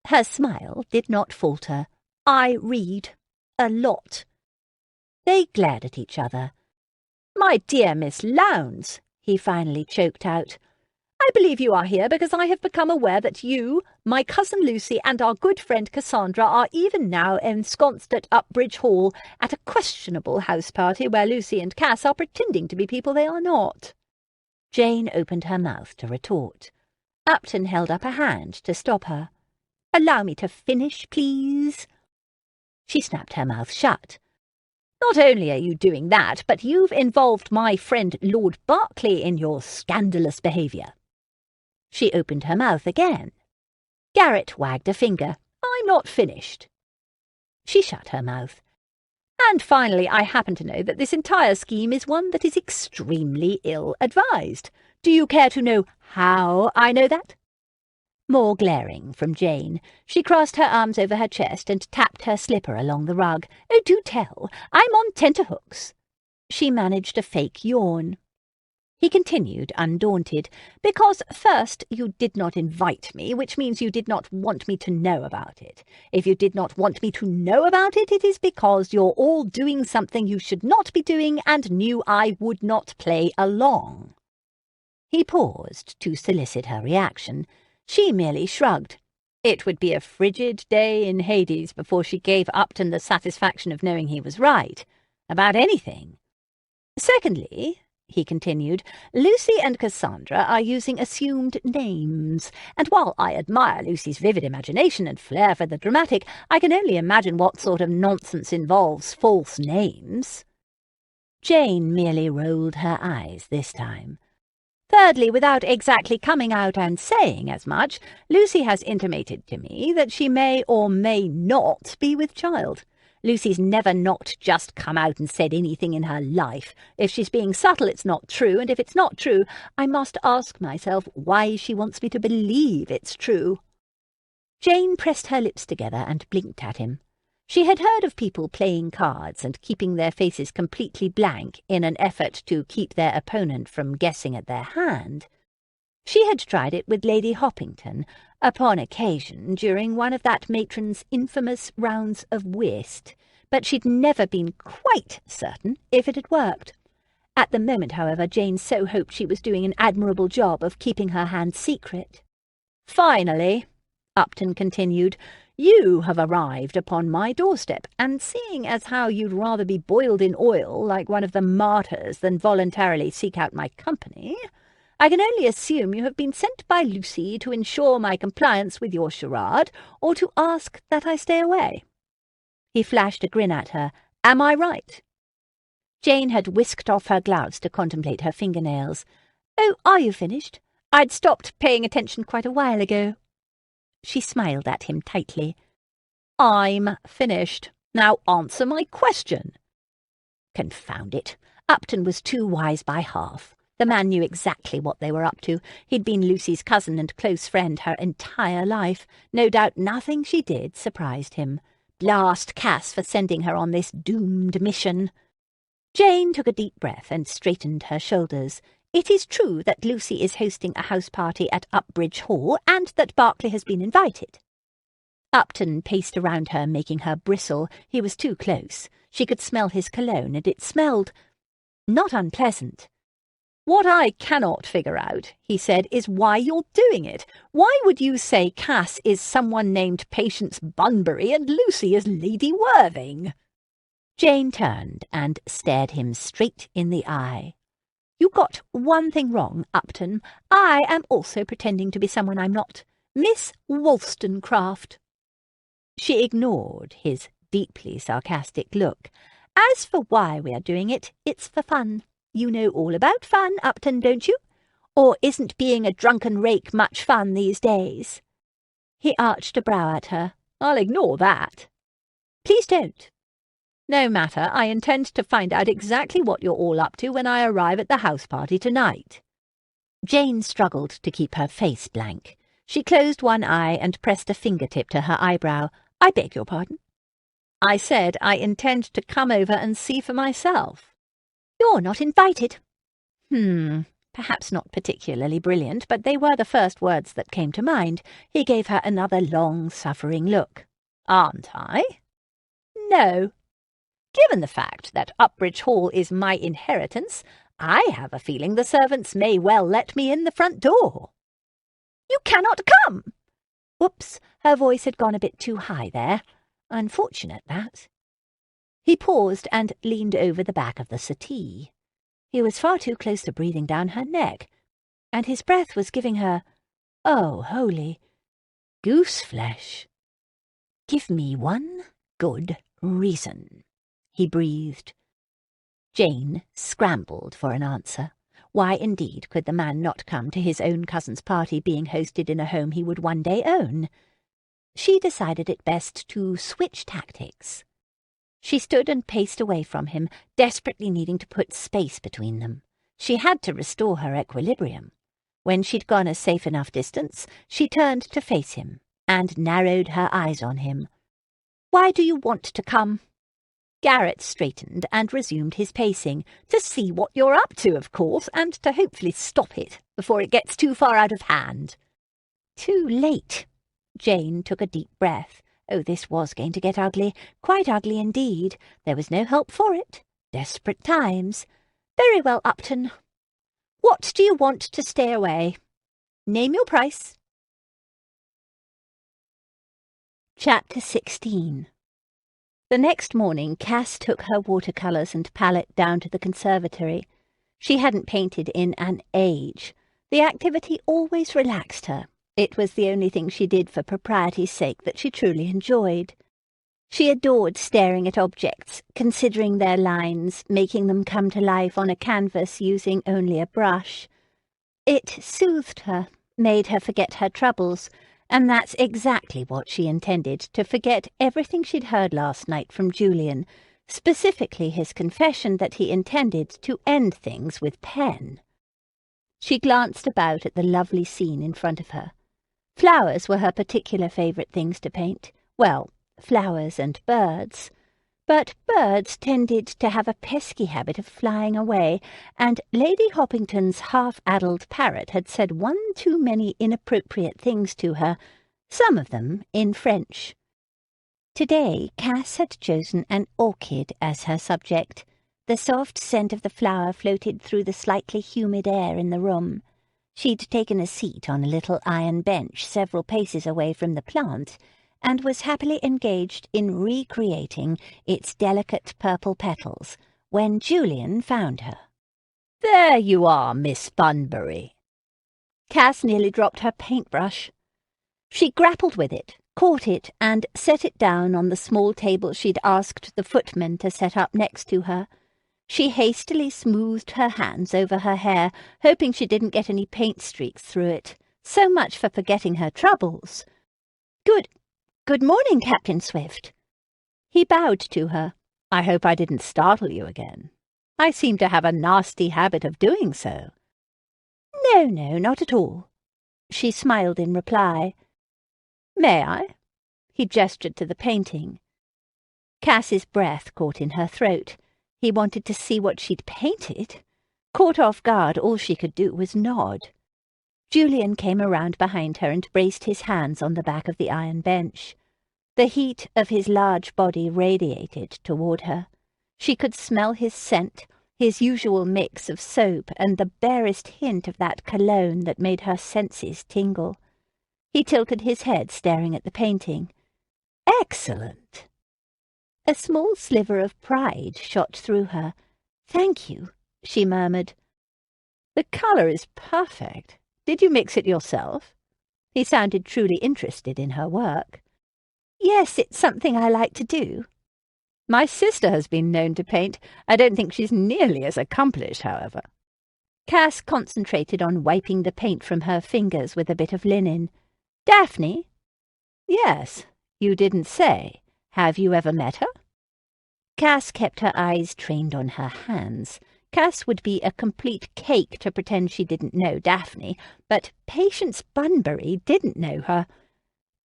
Her smile did not falter. "I read. A lot." They glared at each other. "My dear Miss Lowndes," he finally choked out, "I believe you are here because I have become aware that you, my cousin Lucy, and our good friend Cassandra are even now ensconced at Upbridge Hall at a questionable house party where Lucy and Cass are pretending to be people they are not." Jane opened her mouth to retort. Upton held up a hand to stop her. "Allow me to finish, please." She snapped her mouth shut. "Not only are you doing that, but you've involved my friend Lord Berkeley in your scandalous behaviour." She opened her mouth again. Garrett wagged a finger. "I'm not finished." She shut her mouth. "And finally, I happen to know that this entire scheme is one that is extremely ill-advised. Do you care to know how I know that?" More glaring from Jane. She crossed her arms over her chest and tapped her slipper along the rug. "Oh, do tell. I'm on tenterhooks." She managed a fake yawn. He continued, undaunted. "Because, first, you did not invite me, which means you did not want me to know about it. If you did not want me to know about it, it is because you're all doing something you should not be doing and knew I would not play along." He paused to solicit her reaction. She merely shrugged. It would be a frigid day in Hades before she gave Upton the satisfaction of knowing he was right. About anything. "Secondly," he continued, "Lucy and Cassandra are using assumed names, and while I admire Lucy's vivid imagination and flair for the dramatic, I can only imagine what sort of nonsense involves false names." Jane merely rolled her eyes this time. "Thirdly, without exactly coming out and saying as much, Lucy has intimated to me that she may or may not be with child. Lucy's never not just come out and said anything in her life. If she's being subtle, it's not true, and if it's not true, I must ask myself why she wants me to believe it's true." Jane pressed her lips together and blinked at him. She had heard of people playing cards and keeping their faces completely blank in an effort to keep their opponent from guessing at their hand. She had tried it with Lady Hoppington, upon occasion during one of that matron's infamous rounds of whist, but she'd never been quite certain if it had worked. At the moment, however, Jane so hoped she was doing an admirable job of keeping her hand secret. "Finally," Upton continued, "you have arrived upon my doorstep, and seeing as how you'd rather be boiled in oil like one of the martyrs than voluntarily seek out my company, I can only assume you have been sent by Lucy to ensure my compliance with your charade, or to ask that I stay away." He flashed a grin at her. "Am I right?" Jane had whisked off her gloves to contemplate her fingernails. "Oh, are you finished? I'd stopped paying attention quite a while ago." She smiled at him tightly. "I'm finished. Now answer my question." Confound it. Upton was too wise by half. The man knew exactly what they were up to. He'd been Lucy's cousin and close friend her entire life. No doubt nothing she did surprised him. Blast Cass for sending her on this doomed mission. Jane took a deep breath and straightened her shoulders. "It is true that Lucy is hosting a house party at Upbridge Hall, and that Berkeley has been invited." Upton paced around her, making her bristle. He was too close. She could smell his cologne, and it smelled not unpleasant. "What I cannot figure out," he said, "is why you're doing it. Why would you say Cass is someone named Patience Bunbury and Lucy is Lady Worthing?" Jane turned and stared him straight in the eye. You got one thing wrong, Upton. I am also pretending to be someone I'm not. Miss Wollstonecraft." She ignored his deeply sarcastic look. "As for why we are doing it, it's for fun. You know all about fun, Upton, don't you? Or isn't being a drunken rake much fun these days?" He arched a brow at her. "I'll ignore that." "Please don't." "No matter. I intend to find out exactly what you're all up to when I arrive at the house party tonight." Jane struggled to keep her face blank. She closed one eye and pressed a fingertip to her eyebrow. "I beg your pardon?" "I said I intend to come over and see for myself." "You're not invited." Perhaps not particularly brilliant, but they were the first words that came to mind. He gave her another long-suffering look. "Aren't I?" "No." "Given the fact that Upbridge Hall is my inheritance, I have a feeling the servants may well let me in the front door." "You cannot come." Oops, her voice had gone a bit too high there. Unfortunate, that. He paused and leaned over the back of the settee. He was far too close to breathing down her neck, and his breath was giving her, oh, holy, goose-flesh. "Give me one good reason," he breathed. Jane scrambled for an answer. Why, indeed, could the man not come to his own cousin's party being hosted in a home he would one day own? She decided it best to switch tactics. She stood and paced away from him, desperately needing to put space between them. She had to restore her equilibrium. When she'd gone a safe enough distance, she turned to face him and narrowed her eyes on him. "Why do you want to come?" Garrett straightened and resumed his pacing. "To see what you're up to, of course, and to hopefully stop it before it gets too far out of hand." Too late. Jane took a deep breath. Oh, this was going to get ugly, quite ugly indeed. There was no help for it. Desperate times. "Very well, Upton. What do you want to stay away? Name your price." Chapter 16. The next morning, Cass took her watercolours and palette down to the conservatory. She hadn't painted in an age. The activity always relaxed her. It was the only thing she did for propriety's sake that she truly enjoyed. She adored staring at objects, considering their lines, making them come to life on a canvas using only a brush. It soothed her, made her forget her troubles, and that's exactly what she intended, to forget everything she'd heard last night from Julian, specifically his confession that he intended to end things with pen. She glanced about at the lovely scene in front of her. Flowers were her particular favourite things to paint. Well, flowers and birds. But birds tended to have a pesky habit of flying away, and Lady Hoppington's half-addled parrot had said one too many inappropriate things to her, some of them in French. Today Cass had chosen an orchid as her subject. The soft scent of the flower floated through the slightly humid air in the room. She'd taken a seat on a little iron bench several paces away from the plant, and was happily engaged in recreating its delicate purple petals, when Julian found her. "There you are, Miss Bunbury." Cass nearly dropped her paintbrush. She grappled with it, caught it, and set it down on the small table she'd asked the footman to set up next to her. She hastily smoothed her hands over her hair, hoping she didn't get any paint streaks through it. So much for forgetting her troubles. Good morning, Captain Swift." He bowed to her. "I hope I didn't startle you again. I seem to have a nasty habit of doing so." No, not at all." She smiled in reply. "May I?" He gestured to the painting. Cass's breath caught in her throat. He wanted to see what she'd painted. Caught off guard, all she could do was nod. Julian came around behind her and braced his hands on the back of the iron bench. The heat of his large body radiated toward her. She could smell his scent, his usual mix of soap and the barest hint of that cologne that made her senses tingle. He tilted his head, staring at the painting. "Excellent!" A small sliver of pride shot through her. "Thank you," she murmured. The colour is perfect. Did you mix it yourself?" He sounded truly interested in her work. "Yes, it's something I like to do." "My sister has been known to paint. I don't think she's nearly as accomplished, however." Cass concentrated on wiping the paint from her fingers with a bit of linen. "Daphne?" "Yes, you didn't say. Have you ever met her?" Cass kept her eyes trained on her hands. Cass would be a complete cake to pretend she didn't know Daphne, but Patience Bunbury didn't know her.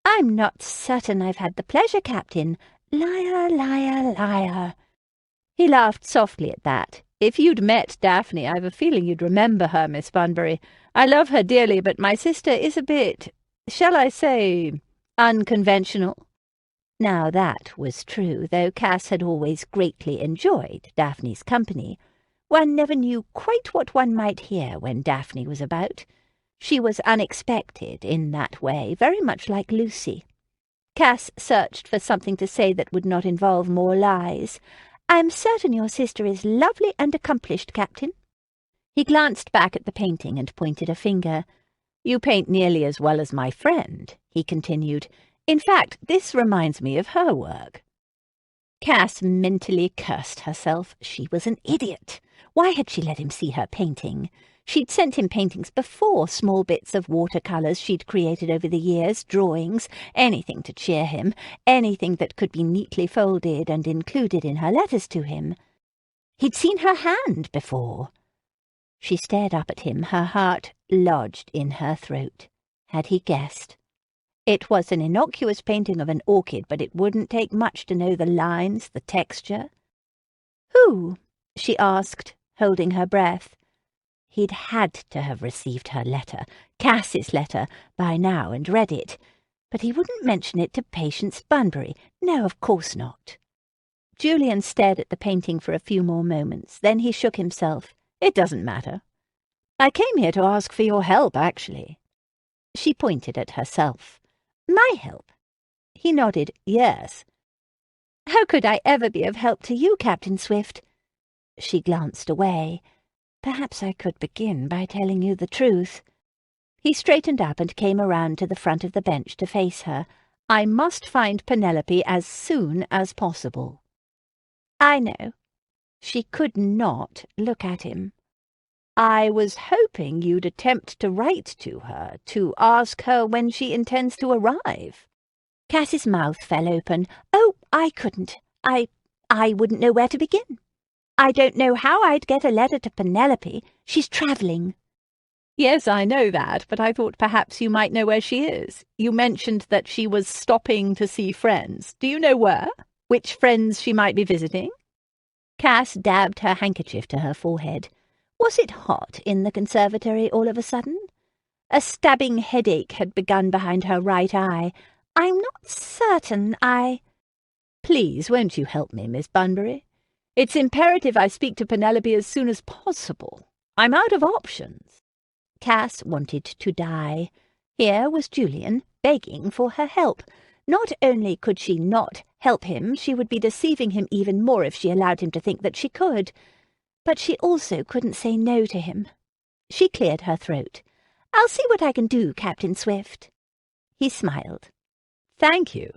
"I'm not certain I've had the pleasure, Captain. Liar, liar, liar." He laughed softly at that. "If you'd met Daphne, I've a feeling you'd remember her, Miss Bunbury. I love her dearly, but my sister is a bit, shall I say, unconventional." Now that was true, though Cass had always greatly enjoyed Daphne's company. One never knew quite what one might hear when Daphne was about. She was unexpected in that way, very much like Lucy. Cass searched for something to say that would not involve more lies. "I'm certain your sister is lovely and accomplished, Captain." He glanced back at the painting and pointed a finger. "You paint nearly as well as my friend," he continued. "In fact, this reminds me of her work." Cass mentally cursed herself. She was an idiot. Why had she let him see her painting? She'd sent him paintings before, small bits of watercolours she'd created over the years, drawings, anything to cheer him, anything that could be neatly folded and included in her letters to him. He'd seen her hand before. She stared up at him, her heart lodged in her throat. Had he guessed? It was an innocuous painting of an orchid, but it wouldn't take much to know the lines, the texture. "Who?" she asked, holding her breath. He'd had to have received her letter, Cass's letter, by now and read it. But he wouldn't mention it to Patience Bunbury. No, of course not. Julian stared at the painting for a few more moments. Then he shook himself. "It doesn't matter. I came here to ask for your help, actually." She pointed at herself. "My help?" He nodded. "Yes." "How could I ever be of help to you, Captain Swift?" She glanced away. "Perhaps I could begin by telling you the truth." He straightened up and came around to the front of the bench to face her. "I must find Penelope as soon as possible." "I know." She could not look at him. "I was hoping you'd attempt to write to her, to ask her when she intends to arrive." Cass's mouth fell open. "Oh, I couldn't. I wouldn't know where to begin. I don't know how I'd get a letter to Penelope. She's travelling." "Yes, I know that, but I thought perhaps you might know where she is. You mentioned that she was stopping to see friends. Do you know where? Which friends she might be visiting?" Cass dabbed her handkerchief to her forehead. Was it hot in the conservatory all of a sudden? A stabbing headache had begun behind her right eye. "I'm not certain Please, won't you help me, Miss Bunbury? It's imperative I speak to Penelope as soon as possible. I'm out of options." Cass wanted to die. Here was Julian begging for her help. Not only could she not help him, she would be deceiving him even more if she allowed him to think that she could. But she also couldn't say no to him. She cleared her throat. "I'll see what I can do, Captain Swift." He smiled. "Thank you."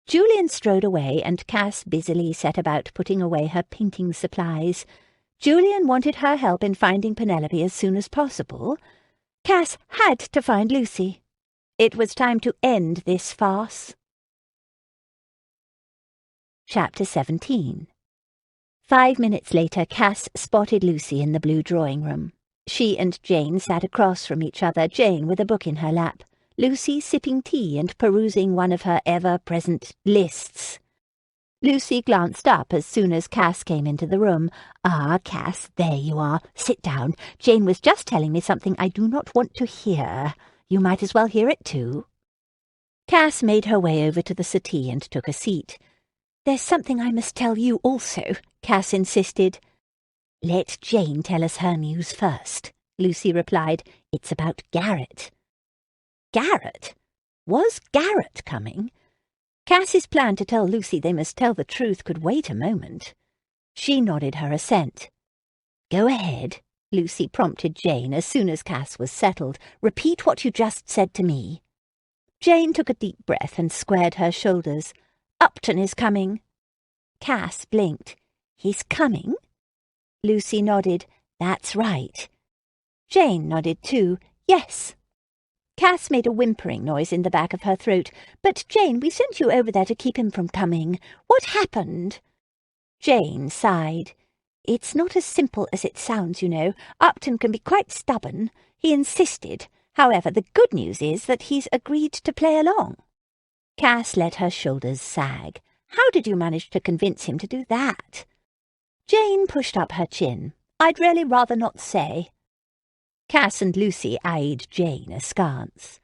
Julian strode away, and Cass busily set about putting away her painting supplies. Julian wanted her help in finding Penelope as soon as possible. Cass had to find Lucy. It was time to end this farce. Chapter 17. 5 minutes later, Cass spotted Lucy in the blue drawing-room. She and Jane sat across from each other, Jane with a book in her lap, Lucy sipping tea and perusing one of her ever-present lists. Lucy glanced up as soon as Cass came into the room. "Ah, Cass, there you are. Sit down. Jane was just telling me something I do not want to hear. You might as well hear it too." Cass made her way over to the settee and took a seat. "There's something I must tell you also," Cass insisted. "Let Jane tell us her news first," Lucy replied. "It's about Garrett." Garrett? Was Garrett coming? Cass's plan to tell Lucy they must tell the truth could wait a moment. She nodded her assent. "Go ahead," Lucy prompted Jane as soon as Cass was settled. "Repeat what you just said to me." Jane took a deep breath and squared her shoulders. "Upton is coming." Cass blinked. "He's coming?" Lucy nodded. "That's right." Jane nodded too. "Yes." Cass made a whimpering noise in the back of her throat. "But, Jane, we sent you over there to keep him from coming. What happened?" Jane sighed. "It's not as simple as it sounds, you know. Upton can be quite stubborn. He insisted. However, the good news is that he's agreed to play along." Cass let her shoulders sag. "How did you manage to convince him to do that?" Jane pushed up her chin. "I'd really rather not say." Cass and Lucy eyed Jane askance.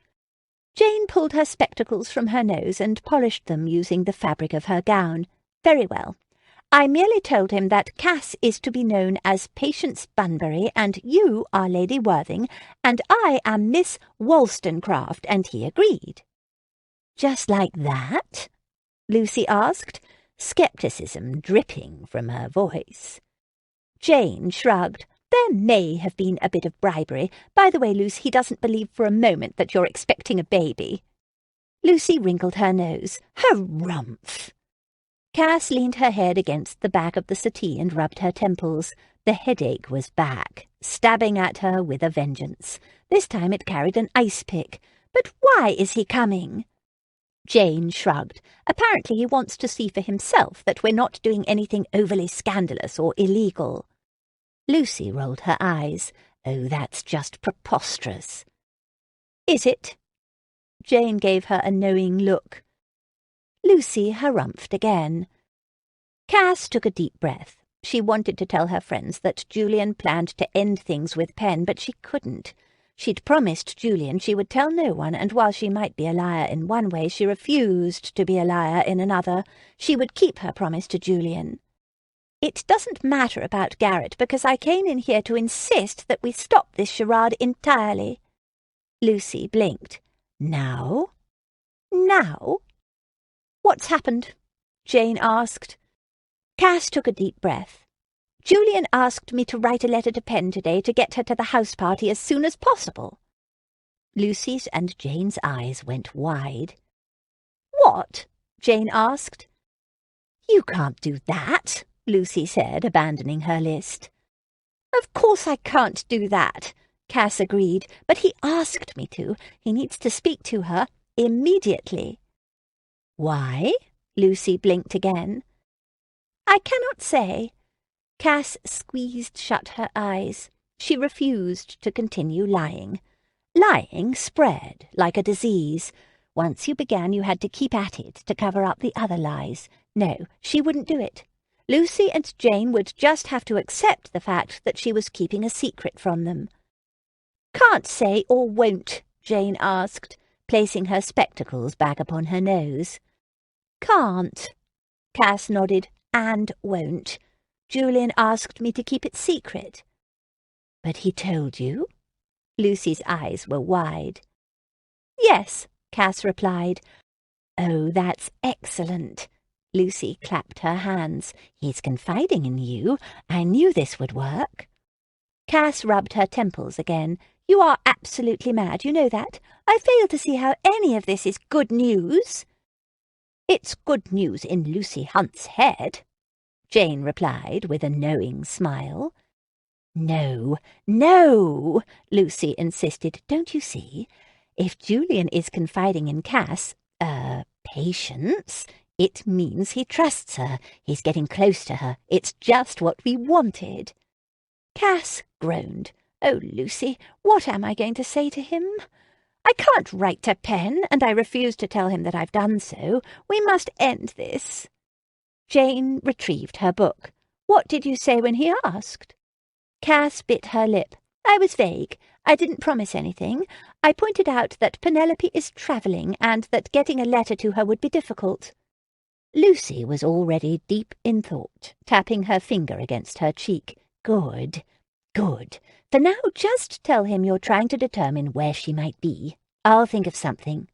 Jane pulled her spectacles from her nose and polished them using the fabric of her gown. "Very well. I merely told him that Cass is to be known as Patience Bunbury, and you are Lady Worthing, and I am Miss Wollstonecraft, and he agreed." "Just like that?" Lucy asked, scepticism dripping from her voice. Jane shrugged. "There may have been a bit of bribery. By the way, Lucy, he doesn't believe for a moment that you're expecting a baby." Lucy wrinkled her nose. "Harumph!" Cass leaned her head against the back of the settee and rubbed her temples. The headache was back, stabbing at her with a vengeance. This time it carried an ice pick. "But why is he coming?" Jane shrugged. "Apparently he wants to see for himself that we're not doing anything overly scandalous or illegal." Lucy rolled her eyes. "Oh, that's just preposterous." "Is it?" Jane gave her a knowing look. Lucy harumphed again. Cass took a deep breath. She wanted to tell her friends that Julian planned to end things with Pen, but she couldn't. She'd promised Julian she would tell no one, and while she might be a liar in one way, she refused to be a liar in another. She would keep her promise to Julian. "It doesn't matter about Garrett, because I came in here to insist that we stop this charade entirely." Lucy blinked. "Now?" "Now?" "What's happened?" Jane asked. Cass took a deep breath. "Julian asked me to write a letter to Pen today to get her to the house party as soon as possible." Lucy's and Jane's eyes went wide. "What?" Jane asked. "You can't do that," Lucy said, abandoning her list. "Of course I can't do that," Cass agreed, "but he asked me to. He needs to speak to her immediately." "Why?" Lucy blinked again. "I cannot say." Cass squeezed shut her eyes. She refused to continue lying. Lying spread like a disease. Once you began, you had to keep at it to cover up the other lies. No, she wouldn't do it. Lucy and Jane would just have to accept the fact that she was keeping a secret from them. "Can't say or won't?" Jane asked, placing her spectacles back upon her nose. "Can't." Cass nodded. "And won't. Julian asked me to keep it secret." "But he told you?" Lucy's eyes were wide. "Yes," Cass replied. "Oh, that's excellent." Lucy clapped her hands. "He's confiding in you. I knew this would work." Cass rubbed her temples again. "You are absolutely mad, you know that. I fail to see how any of this is good news." "It's good news in Lucy Hunt's head," Jane replied with a knowing smile. "No, no," Lucy insisted. "Don't you see? If Julian is confiding in Cass, Patience, it means he trusts her. He's getting close to her. It's just what we wanted." Cass groaned. "Oh, Lucy, what am I going to say to him? I can't write to Pen, and I refuse to tell him that I've done so. We must end this." Jane retrieved her book. "What did you say when he asked?" Cass bit her lip. "I was vague. I didn't promise anything. I pointed out that Penelope is travelling, and that getting a letter to her would be difficult." Lucy was already deep in thought, tapping her finger against her cheek. "Good, good. For now, just tell him you're trying to determine where she might be. I'll think of something."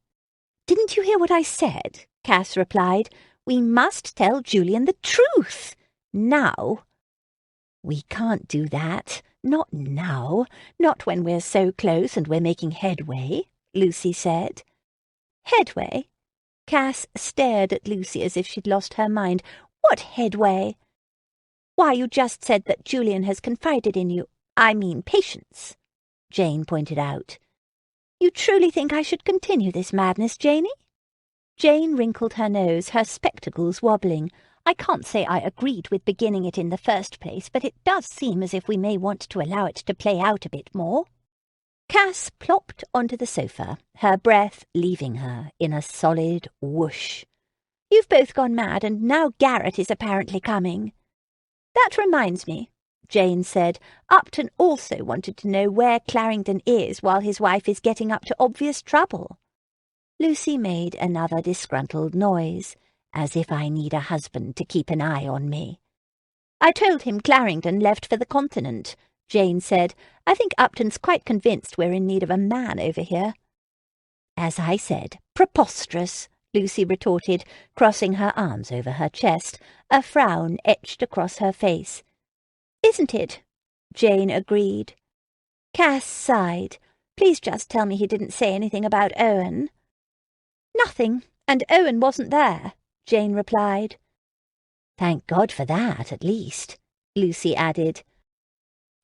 "Didn't you hear what I said?" Cass replied. "We must tell Julian the truth. Now." "We can't do that," Not now, not when we're so close and we're making headway, Lucy said. Headway? Cass stared at Lucy as if she'd lost her mind. What headway? Why, you just said that Julian has confided in you. I mean Patience, Jane pointed out. You truly think I should continue this madness, Janey? Jane wrinkled her nose, her spectacles wobbling. I can't say I agreed with beginning it in the first place, but it does seem as if we may want to allow it to play out a bit more. Cass plopped onto the sofa, her breath leaving her in a solid whoosh. You've both gone mad, and now Garrett is apparently coming. That reminds me, Jane said. Upton also wanted to know where Clarendon is while his wife is getting up to obvious trouble. Lucy made another disgruntled noise, as if I need a husband to keep an eye on me. I told him Clarendon left for the continent, Jane said. I think Upton's quite convinced we're in need of a man over here. As I said, preposterous, Lucy retorted, crossing her arms over her chest, a frown etched across her face. Isn't it? Jane agreed. Cass sighed. Please just tell me he didn't say anything about Owen. Nothing, and Owen wasn't there, Jane replied. Thank God for that, at least, Lucy added.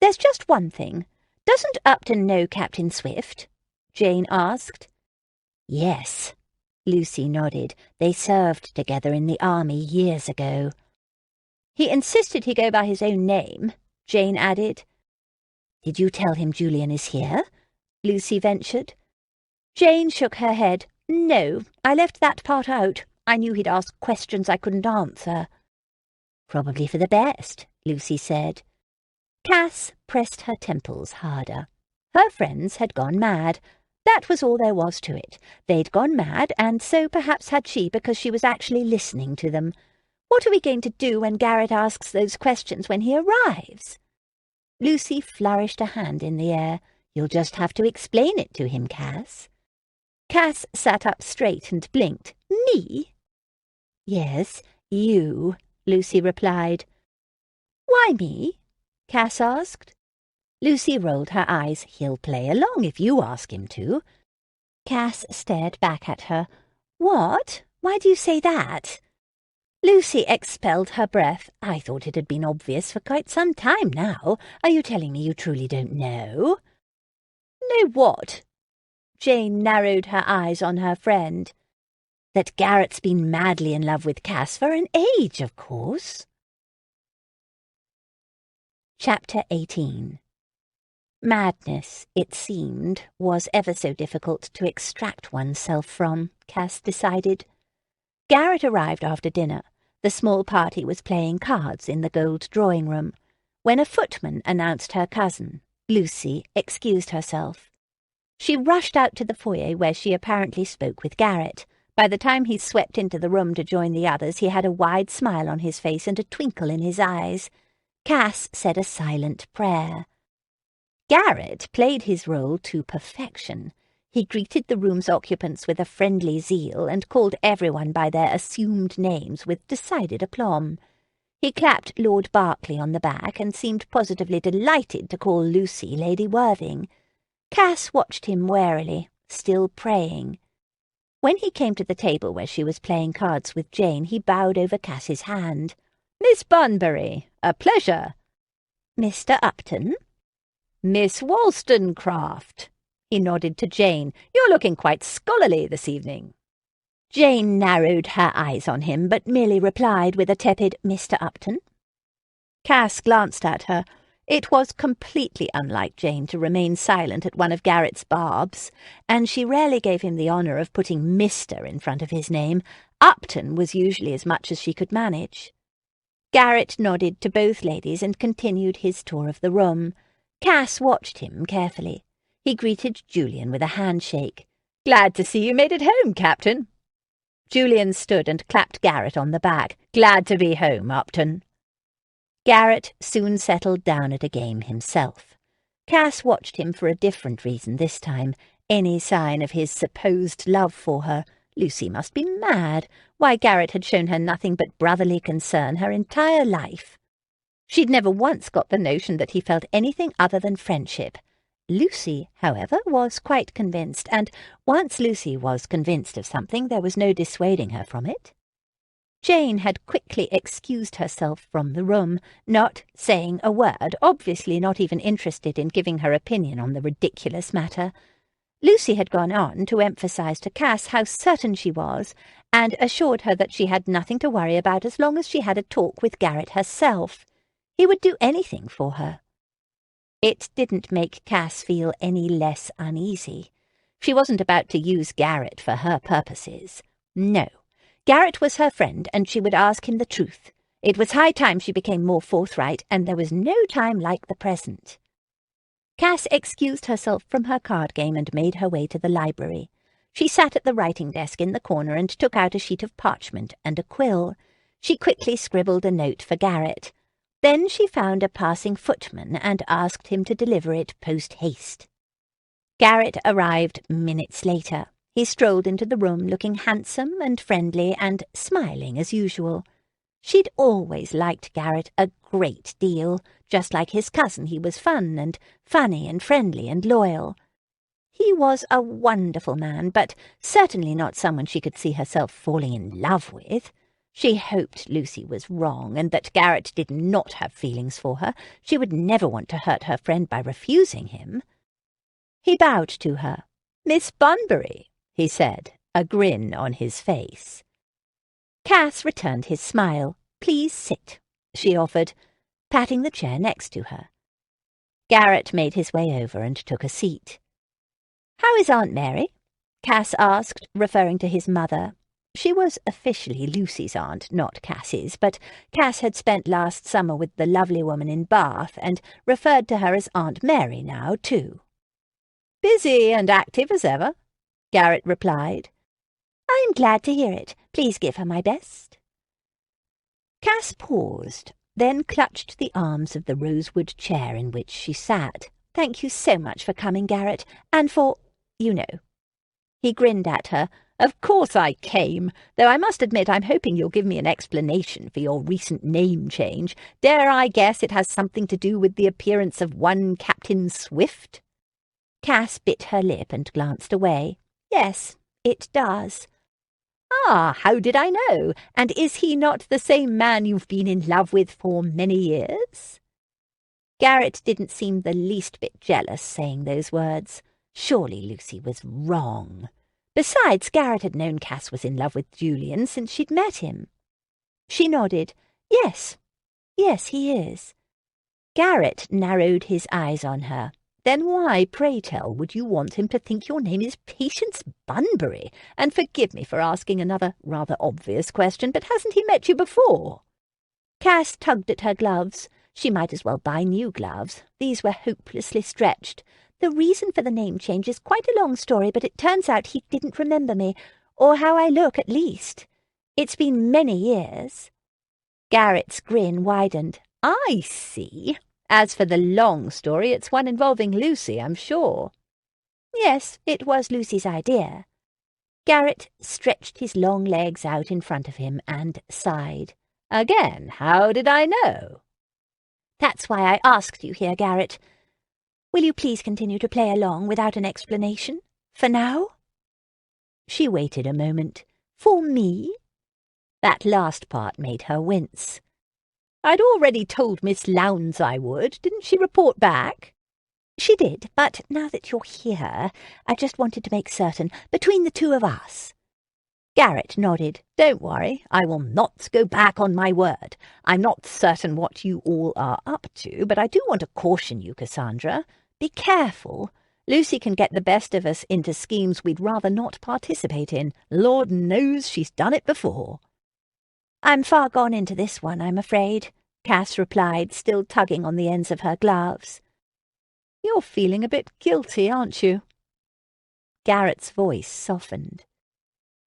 There's just one thing. Doesn't Upton know Captain Swift? Jane asked. Yes, Lucy nodded. They served together in the army years ago. He insisted he go by his own name, Jane added. Did you tell him Julian is here? Lucy ventured. Jane shook her head. No, I left that part out. I knew he'd ask questions I couldn't answer. Probably for the best, Lucy said. Cass pressed her temples harder. Her friends had gone mad. That was all there was to it. They'd gone mad, and so perhaps had she, because she was actually listening to them. What are we going to do when Garrett asks those questions when he arrives? Lucy flourished a hand in the air. You'll just have to explain it to him, Cass. Cass sat up straight and blinked. Me? Yes, you, Lucy replied. Why me? Cass asked. Lucy rolled her eyes. He'll play along if you ask him to. Cass stared back at her. What? Why do you say that? Lucy expelled her breath. I thought it had been obvious for quite some time now. Are you telling me you truly don't know? Know what? Jane narrowed her eyes on her friend. That Garrett's been madly in love with Cass for an age, of course. Chapter 18. Madness, it seemed, was ever so difficult to extract oneself from, Cass decided. Garrett arrived after dinner. The small party was playing cards in the gold drawing-room, when a footman announced her cousin. Lucy excused herself. She rushed out to the foyer where she apparently spoke with Garrett. By the time he swept into the room to join the others, he had a wide smile on his face and a twinkle in his eyes. Cass said a silent prayer. Garrett played his role to perfection. He greeted the room's occupants with a friendly zeal and called everyone by their assumed names with decided aplomb. He clapped Lord Berkeley on the back and seemed positively delighted to call Lucy Lady Worthing. Cass watched him warily, still praying. When he came to the table where she was playing cards with Jane, he bowed over Cass's hand. Miss Bunbury, a pleasure. Mr. Upton? Miss Wollstonecraft. He nodded to Jane. You're looking quite scholarly this evening. Jane narrowed her eyes on him, but merely replied with a tepid Mr. Upton. Cass glanced at her. It was completely unlike Jane to remain silent at one of Garrett's barbs, and she rarely gave him the honour of putting Mr. in front of his name. Upton was usually as much as she could manage. Garrett nodded to both ladies and continued his tour of the room. Cass watched him carefully. He greeted Julian with a handshake. Glad to see you made it home, Captain. Julian stood and clapped Garrett on the back. Glad to be home, Upton. Garrett soon settled down at a game himself. Cass watched him for a different reason this time. Any sign of his supposed love for her. Lucy must be mad. Why, Garrett had shown her nothing but brotherly concern her entire life. She'd never once got the notion that he felt anything other than friendship. Lucy, however, was quite convinced, and once Lucy was convinced of something, there was no dissuading her from it. Jane had quickly excused herself from the room, not saying a word, obviously not even interested in giving her opinion on the ridiculous matter. Lucy had gone on to emphasize to Cass how certain she was, and assured her that she had nothing to worry about as long as she had a talk with Garrett herself. He would do anything for her. It didn't make Cass feel any less uneasy. She wasn't about to use Garrett for her purposes. No. Garrett was her friend, and she would ask him the truth. It was high time she became more forthright, and there was no time like the present. Cass excused herself from her card game and made her way to the library. She sat at the writing desk in the corner and took out a sheet of parchment and a quill. She quickly scribbled a note for Garrett. Then she found a passing footman and asked him to deliver it post-haste. Garrett arrived minutes later. He strolled into the room looking handsome and friendly and smiling as usual. She'd always liked Garrett a great deal. Just like his cousin, he was fun and funny and friendly and loyal. He was a wonderful man, but certainly not someone she could see herself falling in love with. She hoped Lucy was wrong, and that Garrett did not have feelings for her. She would never want to hurt her friend by refusing him. He bowed to her. "Miss Bunbury," he said, a grin on his face. Cass returned his smile. "Please sit," she offered, patting the chair next to her. Garrett made his way over and took a seat. "How is Aunt Mary?" Cass asked, referring to his mother. She was officially Lucy's aunt, not Cass's, but Cass had spent last summer with the lovely woman in Bath, and referred to her as Aunt Mary now, too. "Busy and active as ever," Garrett replied. "I'm glad to hear it. Please give her my best." Cass paused, then clutched the arms of the rosewood chair in which she sat. "Thank you so much for coming, Garrett, and for, you know." He grinned at her. "Of course I came, though I must admit I'm hoping you'll give me an explanation for your recent name change. Dare I guess it has something to do with the appearance of one Captain Swift?" Cass bit her lip and glanced away. "Yes, it does." "Ah, how did I know? And is he not the same man you've been in love with for many years?" Garrett didn't seem the least bit jealous saying those words. Surely Lucy was wrong. Besides, Garrett had known Cass was in love with Julian since she'd met him. She nodded. Yes, he is." Garrett narrowed his eyes on her. "Then why, pray tell, would you want him to think your name is Patience Bunbury? And forgive me for asking another rather obvious question, but hasn't he met you before?" Cass tugged at her gloves. She might as well buy new gloves. These were hopelessly stretched. "The reason for the name change is quite a long story, but it turns out he didn't remember me, or how I look, at least. It's been many years." Garrett's grin widened. "I see. As for the long story, it's one involving Lucy, I'm sure." "Yes, it was Lucy's idea." Garrett stretched his long legs out in front of him and sighed. "Again, how did I know?" "That's why I asked you here, Garrett. Will you please continue to play along without an explanation? For now?" She waited a moment. "For me?" That last part made her wince. "I'd already told Miss Lowndes I would. Didn't she report back?" "She did, but now that you're here, I just wanted to make certain, between the two of us." Garrett nodded. "Don't worry, I will not go back on my word. I'm not certain what you all are up to, but I do want to caution you, Cassandra. Be careful. Lucy can get the best of us into schemes we'd rather not participate in. Lord knows she's done it before." "I'm far gone into this one, I'm afraid," Cass replied, still tugging on the ends of her gloves. "You're feeling a bit guilty, aren't you?" Garrett's voice softened.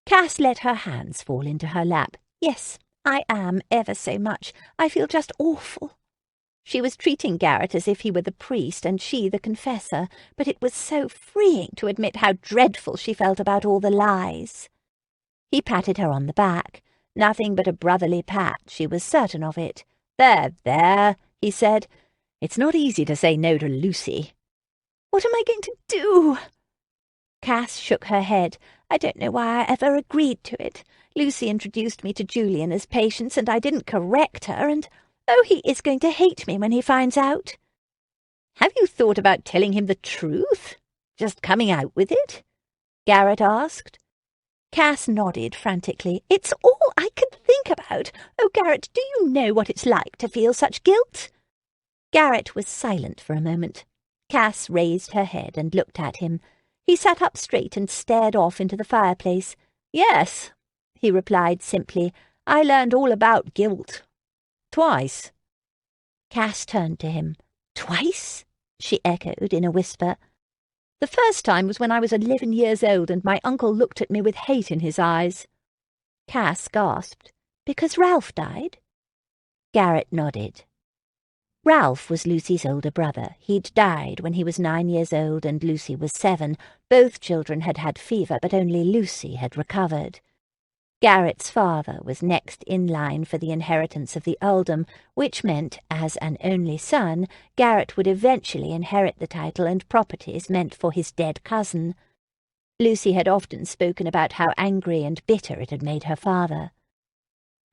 Cass let her hands fall into her lap. "Yes, I am, ever so much. I feel just awful." She was treating Garrett as if he were the priest and she the confessor, but it was so freeing to admit how dreadful she felt about all the lies. He patted her on the back. Nothing but a brotherly pat, she was certain of it. There, he said. "It's not easy to say no to Lucy." "What am I going to do?" Cass shook her head. "I don't know why I ever agreed to it. Lucy introduced me to Julian as Patience, and I didn't correct her, and he is going to hate me when he finds out." "Have you thought about telling him the truth? Just coming out with it?" Garrett asked. Cass nodded frantically. "It's all I could think about. Oh, Garrett, do you know what it's like to feel such guilt?" Garrett was silent for a moment. Cass raised her head and looked at him. He sat up straight and stared off into the fireplace. "Yes," he replied simply. "I learned all about guilt. Twice." Cass turned to him. "Twice?" she echoed in a whisper. "The first time was when I was 11 years old and my uncle looked at me with hate in his eyes." Cass gasped. "Because Ralph died?" Garrett nodded. Ralph was Lucy's older brother. He'd died when he was 9 years old and Lucy was 7. Both children had had fever, but only Lucy had recovered. Garrett's father was next in line for the inheritance of the earldom, which meant, as an only son, Garrett would eventually inherit the title and properties meant for his dead cousin. Lucy had often spoken about how angry and bitter it had made her father.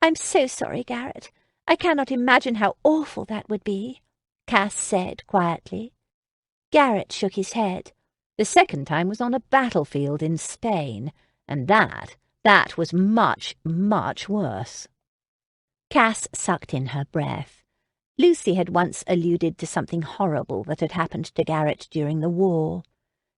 "I'm so sorry, Garrett. I cannot imagine how awful that would be," Cass said quietly. Garrett shook his head. "The second time was on a battlefield in Spain, and that was much, much worse." Cass sucked in her breath. Lucy had once alluded to something horrible that had happened to Garrett during the war.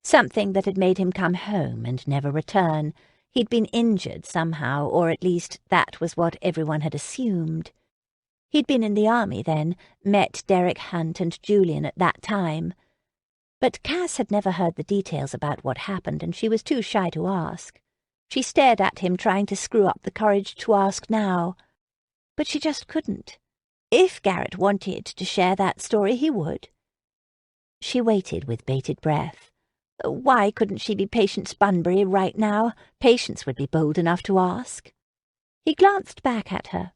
Something that had made him come home and never return. He'd been injured somehow, or at least that was what everyone had assumed. He'd been in the army then, met Derek Hunt and Julian at that time. But Cass had never heard the details about what happened, and she was too shy to ask. She stared at him, trying to screw up the courage to ask now. But she just couldn't. If Garrett wanted to share that story, he would. She waited with bated breath. Why couldn't she be Patience Bunbury right now? Patience would be bold enough to ask. He glanced back at her,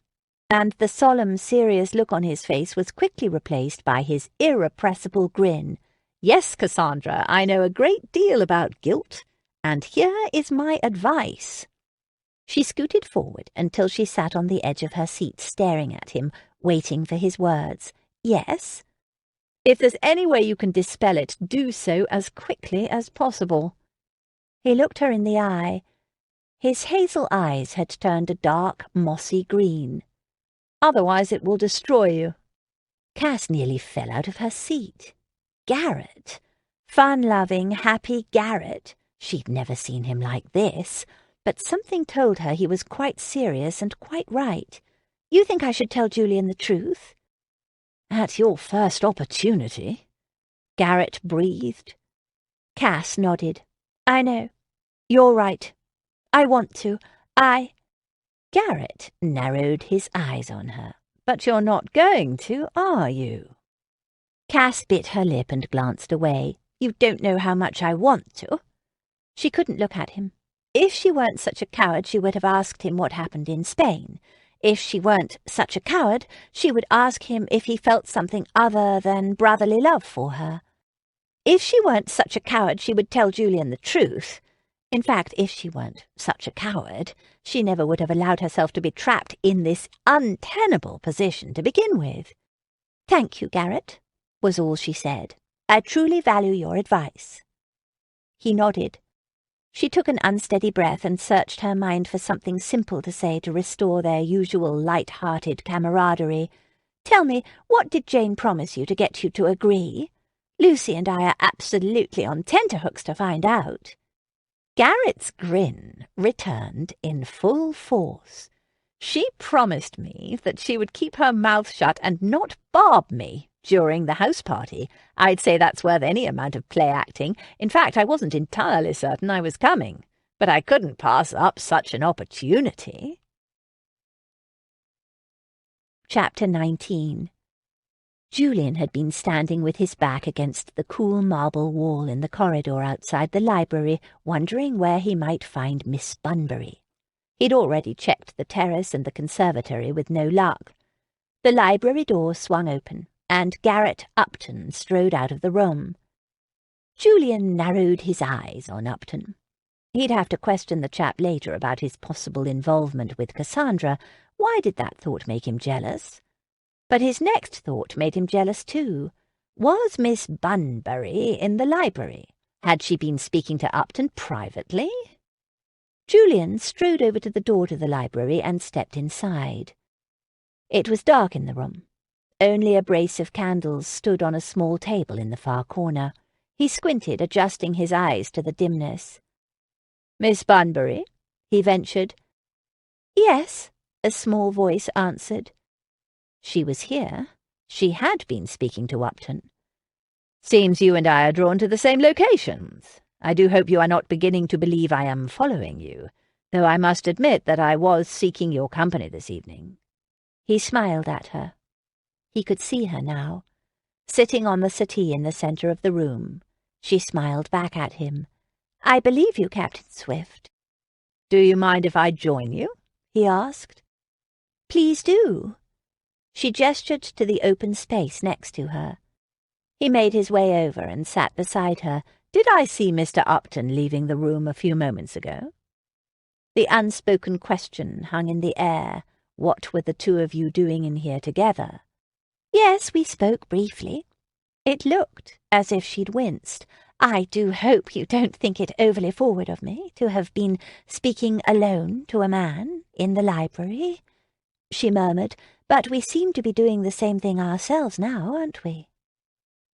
and the solemn, serious look on his face was quickly replaced by his irrepressible grin. "Yes, Cassandra, I know a great deal about guilt, and here is my advice." She scooted forward until she sat on the edge of her seat, staring at him, waiting for his words. "Yes?" "If there's any way you can dispel it, do so as quickly as possible." He looked her in the eye. His hazel eyes had turned a dark, mossy green. "Otherwise it will destroy you." Cass nearly fell out of her seat. Garrett. Fun-loving, happy Garrett. She'd never seen him like this, but something told her he was quite serious and quite right. "You think I should tell Julian the truth?" "At your first opportunity," Garrett breathed. Cass nodded. "I know. You're right. I want to. Garrett narrowed his eyes on her. "But you're not going to, are you?" Cass bit her lip and glanced away. "You don't know how much I want to." She couldn't look at him. If she weren't such a coward, she would have asked him what happened in Spain. If she weren't such a coward, she would ask him if he felt something other than brotherly love for her. If she weren't such a coward, she would tell Julian the truth. In fact, if she weren't such a coward, she never would have allowed herself to be trapped in this untenable position to begin with. "Thank you, Garrett," was all she said. "I truly value your advice." He nodded. She took an unsteady breath and searched her mind for something simple to say to restore their usual light-hearted camaraderie. "Tell me, what did Jane promise you to get you to agree? Lucy and I are absolutely on tenterhooks to find out." Garrett's grin returned in full force. "She promised me that she would keep her mouth shut and not barb me during the house party. I'd say that's worth any amount of play acting. In fact, I wasn't entirely certain I was coming, but I couldn't pass up such an opportunity." Chapter 19. Julian had been standing with his back against the cool marble wall in the corridor outside the library, wondering where he might find Miss Bunbury. He'd already checked the terrace and the conservatory with no luck. The library door swung open. and Garrett Upton strode out of the room. Julian narrowed his eyes on Upton. He'd have to question the chap later about his possible involvement with Cassandra. Why did that thought make him jealous? But his next thought made him jealous too. Was Miss Bunbury in the library? Had she been speaking to Upton privately? Julian strode over to the door to the library and stepped inside. It was dark in the room. Only a brace of candles stood on a small table in the far corner. He squinted, adjusting his eyes to the dimness. "Miss Bunbury?" he ventured. "Yes," a small voice answered. She was here. She had been speaking to Upton. "Seems you and I are drawn to the same locations. I do hope you are not beginning to believe I am following you, though I must admit that I was seeking your company this evening." He smiled at her. He could see her now, sitting on the settee in the centre of the room. She smiled back at him. "I believe you, Captain Swift." "Do you mind if I join you?" he asked. "Please do." She gestured to the open space next to her. He made his way over and sat beside her. "Did I see Mr. Upton leaving the room a few moments ago?" The unspoken question hung in the air. What were the two of you doing in here together? "Yes, we spoke briefly." It looked as if she'd winced. "I do hope you don't think it overly forward of me to have been speaking alone to a man in the library," she murmured, "but we seem to be doing the same thing ourselves now, aren't we?"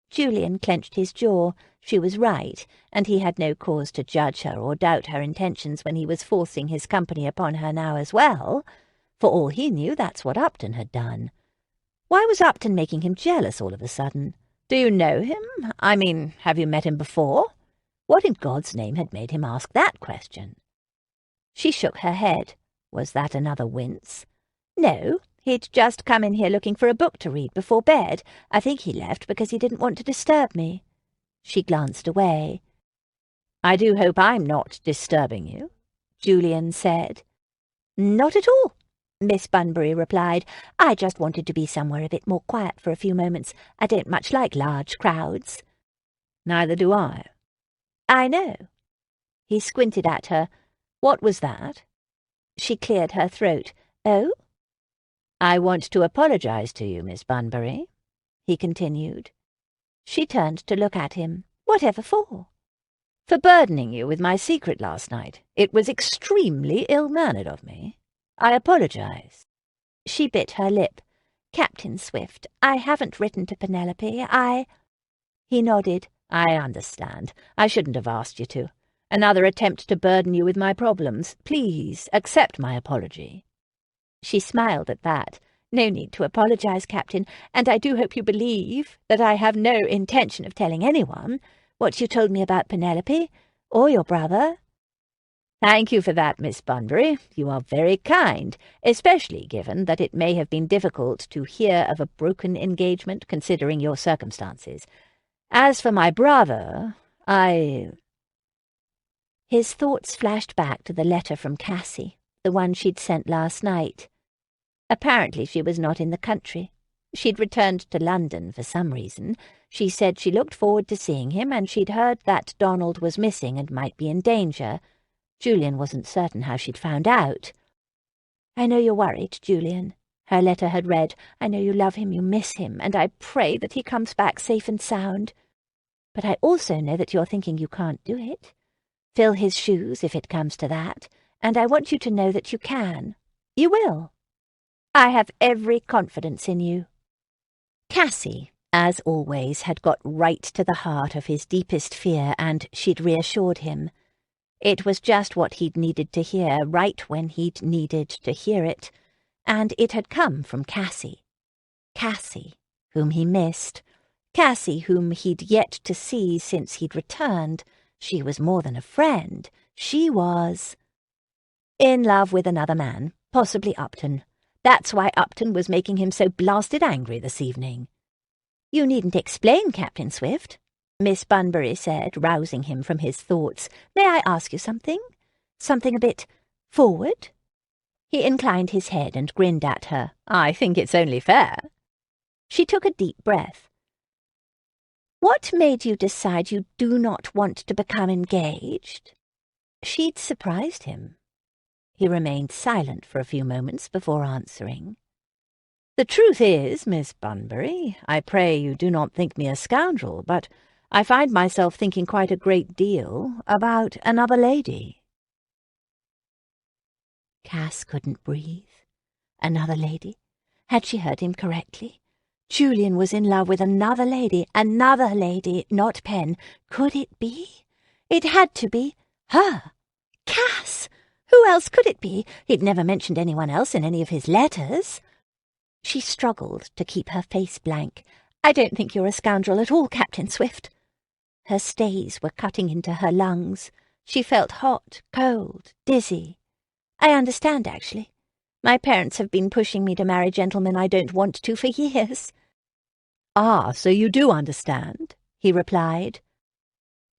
Julian clenched his jaw. She was right, and he had no cause to judge her or doubt her intentions when he was forcing his company upon her now as well. For all he knew, that's what Upton had done. Why was Upton making him jealous all of a sudden? Do you know him? I mean, have you met him before? What in God's name had made him ask that question? She shook her head. Was that another wince? No, he'd just come in here looking for a book to read before bed. I think he left because he didn't want to disturb me. She glanced away. "I do hope I'm not disturbing you," Julian said. "Not at all," Miss Bunbury replied. "I just wanted to be somewhere a bit more quiet for a few moments. I don't much like large crowds." "Neither do I." "I know." He squinted at her. "What was that?" She cleared her throat. "Oh?" "I want to apologize to you, Miss Bunbury," he continued. She turned to look at him. "Whatever for?" "For burdening you with my secret last night. It was extremely ill-mannered of me. I apologize." She bit her lip. "Captain Swift, I haven't written to Penelope. He nodded. "I understand. I shouldn't have asked you to. Another attempt to burden you with my problems. Please accept my apology." She smiled at that. "No need to apologize, Captain, and I do hope you believe that I have no intention of telling anyone what you told me about Penelope, or your brother." "Thank you for that, Miss Bunbury. You are very kind, especially given that it may have been difficult to hear of a broken engagement considering your circumstances. As for my brother, His thoughts flashed back to the letter from Cassie, the one she'd sent last night. Apparently she was not in the country. She'd returned to London for some reason. She said she looked forward to seeing him, and she'd heard that Donald was missing and might be in danger. Julian wasn't certain how she'd found out. "I know you're worried, Julian," her letter had read. "I know you love him, you miss him, and I pray that he comes back safe and sound. But I also know that you're thinking you can't do it. Fill his shoes, if it comes to that, and I want you to know that you can. You will. I have every confidence in you." Cassie, as always, had got right to the heart of his deepest fear, and she'd reassured him. It was just what he'd needed to hear, right when he'd needed to hear it, and it had come from Cassie. Cassie, whom he missed. Cassie, whom he'd yet to see since he'd returned. She was more than a friend. She was in love with another man, possibly Upton. That's why Upton was making him so blasted angry this evening. "You needn't explain, Captain Swift," Miss Bunbury said, rousing him from his thoughts. "May I ask you something? Something a bit forward?" He inclined his head and grinned at her. "I think it's only fair." She took a deep breath. "What made you decide you do not want to become engaged?" She'd surprised him. He remained silent for a few moments before answering. "The truth is, Miss Bunbury, I pray you do not think me a scoundrel, but I find myself thinking quite a great deal about another lady." Cass couldn't breathe. Another lady? Had she heard him correctly? Julian was in love with another lady, not Pen. Could it be? It had to be her. Cass! Who else could it be? He'd never mentioned anyone else in any of his letters. She struggled to keep her face blank. "I don't think you're a scoundrel at all, Captain Swift." Her stays were cutting into her lungs. She felt hot, cold, dizzy. "I understand, actually. My parents have been pushing me to marry gentlemen I don't want to for years." "Ah, so you do understand," he replied.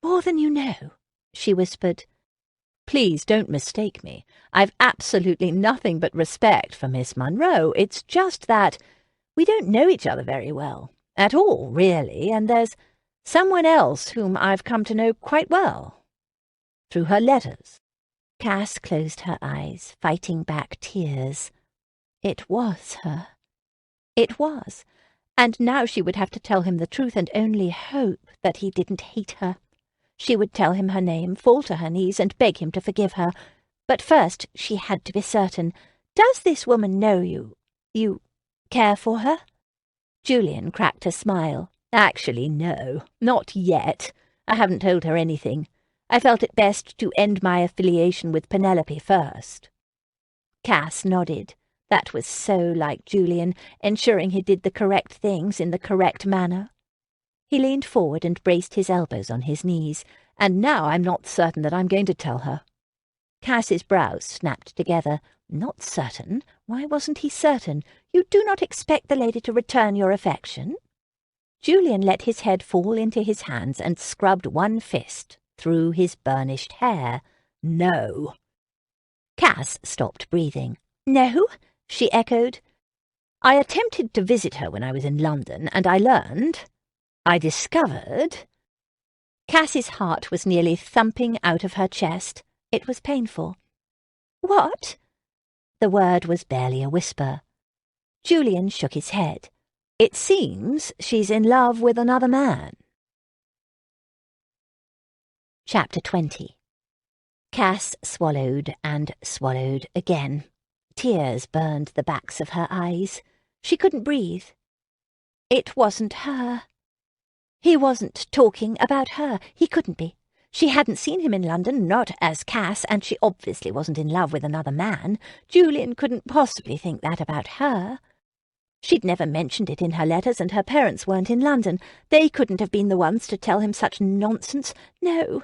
"More than you know," she whispered. "Please don't mistake me. I've absolutely nothing but respect for Miss Monroe. It's just that we don't know each other very well. At all, really, and there's someone else whom I've come to know quite well. Through her letters." Cass closed her eyes, fighting back tears. It was her. It was. And now she would have to tell him the truth and only hope that he didn't hate her. She would tell him her name, fall to her knees, and beg him to forgive her. But first she had to be certain. "Does this woman know you? You care for her?" Julian cracked a smile. "Actually, no. Not yet. I haven't told her anything. I felt it best to end my affiliation with Penelope first." Cass nodded. That was so like Julian, ensuring he did the correct things in the correct manner. He leaned forward and braced his elbows on his knees. "And now I'm not certain that I'm going to tell her." Cass's brows snapped together. Not certain? Why wasn't he certain? "You do not expect the lady to return your affection?" Julian let his head fall into his hands and scrubbed one fist through his burnished hair. "No." Cass stopped breathing. "No?" she echoed. "I attempted to visit her when I was in London, and I discovered—" Cass's heart was nearly thumping out of her chest. It was painful. "What?" The word was barely a whisper. Julian shook his head. "It seems she's in love with another man." Chapter 20. Cass swallowed and swallowed again. Tears burned the backs of her eyes. She couldn't breathe. It wasn't her. He wasn't talking about her. He couldn't be. She hadn't seen him in London, not as Cass, and she obviously wasn't in love with another man. Julian couldn't possibly think that about her. She'd never mentioned it in her letters, and her parents weren't in London. They couldn't have been the ones to tell him such nonsense. No.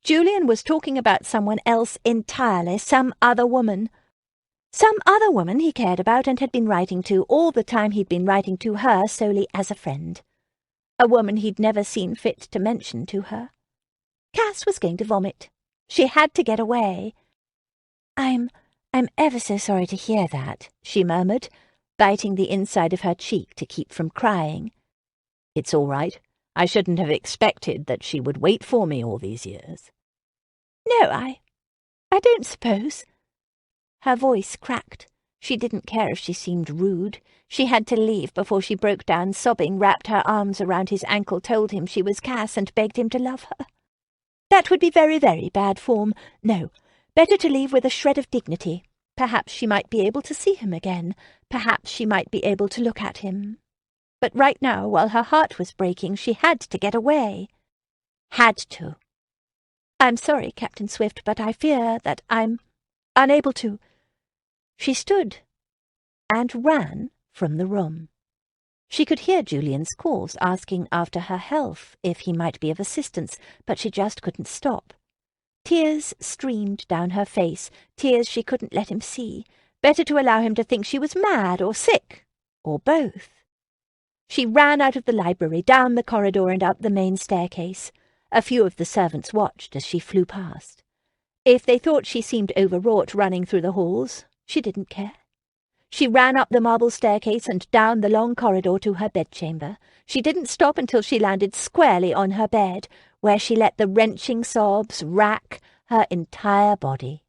Julian was talking about someone else entirely, some other woman. Some other woman he cared about and had been writing to all the time he'd been writing to her solely as a friend. A woman he'd never seen fit to mention to her. Cass was going to vomit. She had to get away. I'm ever so sorry to hear that," she murmured, biting the inside of her cheek to keep from crying. "It's all right. I shouldn't have expected that she would wait for me all these years." "No, I don't suppose." Her voice cracked. She didn't care if she seemed rude. She had to leave before she broke down sobbing, wrapped her arms around his ankle, told him she was Cass, and begged him to love her. That would be very, very bad form. No, better to leave with a shred of dignity. Perhaps she might be able to see him again. Perhaps she might be able to look at him. But right now, while her heart was breaking, she had to get away. Had to. "I'm sorry, Captain Swift, but I fear that I'm unable to." She stood and ran from the room. She could hear Julian's calls asking after her health, if he might be of assistance, but she just couldn't stop. Tears streamed down her face, tears she couldn't let him see. Better to allow him to think she was mad or sick, or both. She ran out of the library, down the corridor and up the main staircase. A few of the servants watched as she flew past. If they thought she seemed overwrought running through the halls, she didn't care. She ran up the marble staircase and down the long corridor to her bedchamber. She didn't stop until she landed squarely on her bed, where she let the wrenching sobs rack her entire body.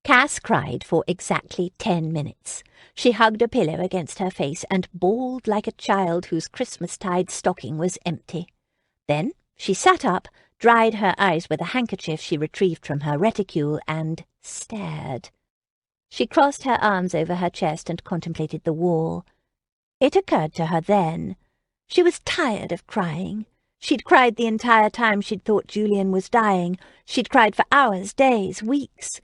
Cass cried for exactly 10 minutes. She hugged a pillow against her face and bawled like a child whose Christmastide stocking was empty. Then she sat up, dried her eyes with a handkerchief she retrieved from her reticule, and stared. She crossed her arms over her chest and contemplated the wall. It occurred to her then. She was tired of crying. She'd cried the entire time she'd thought Julian was dying. She'd cried for hours, days, weeks.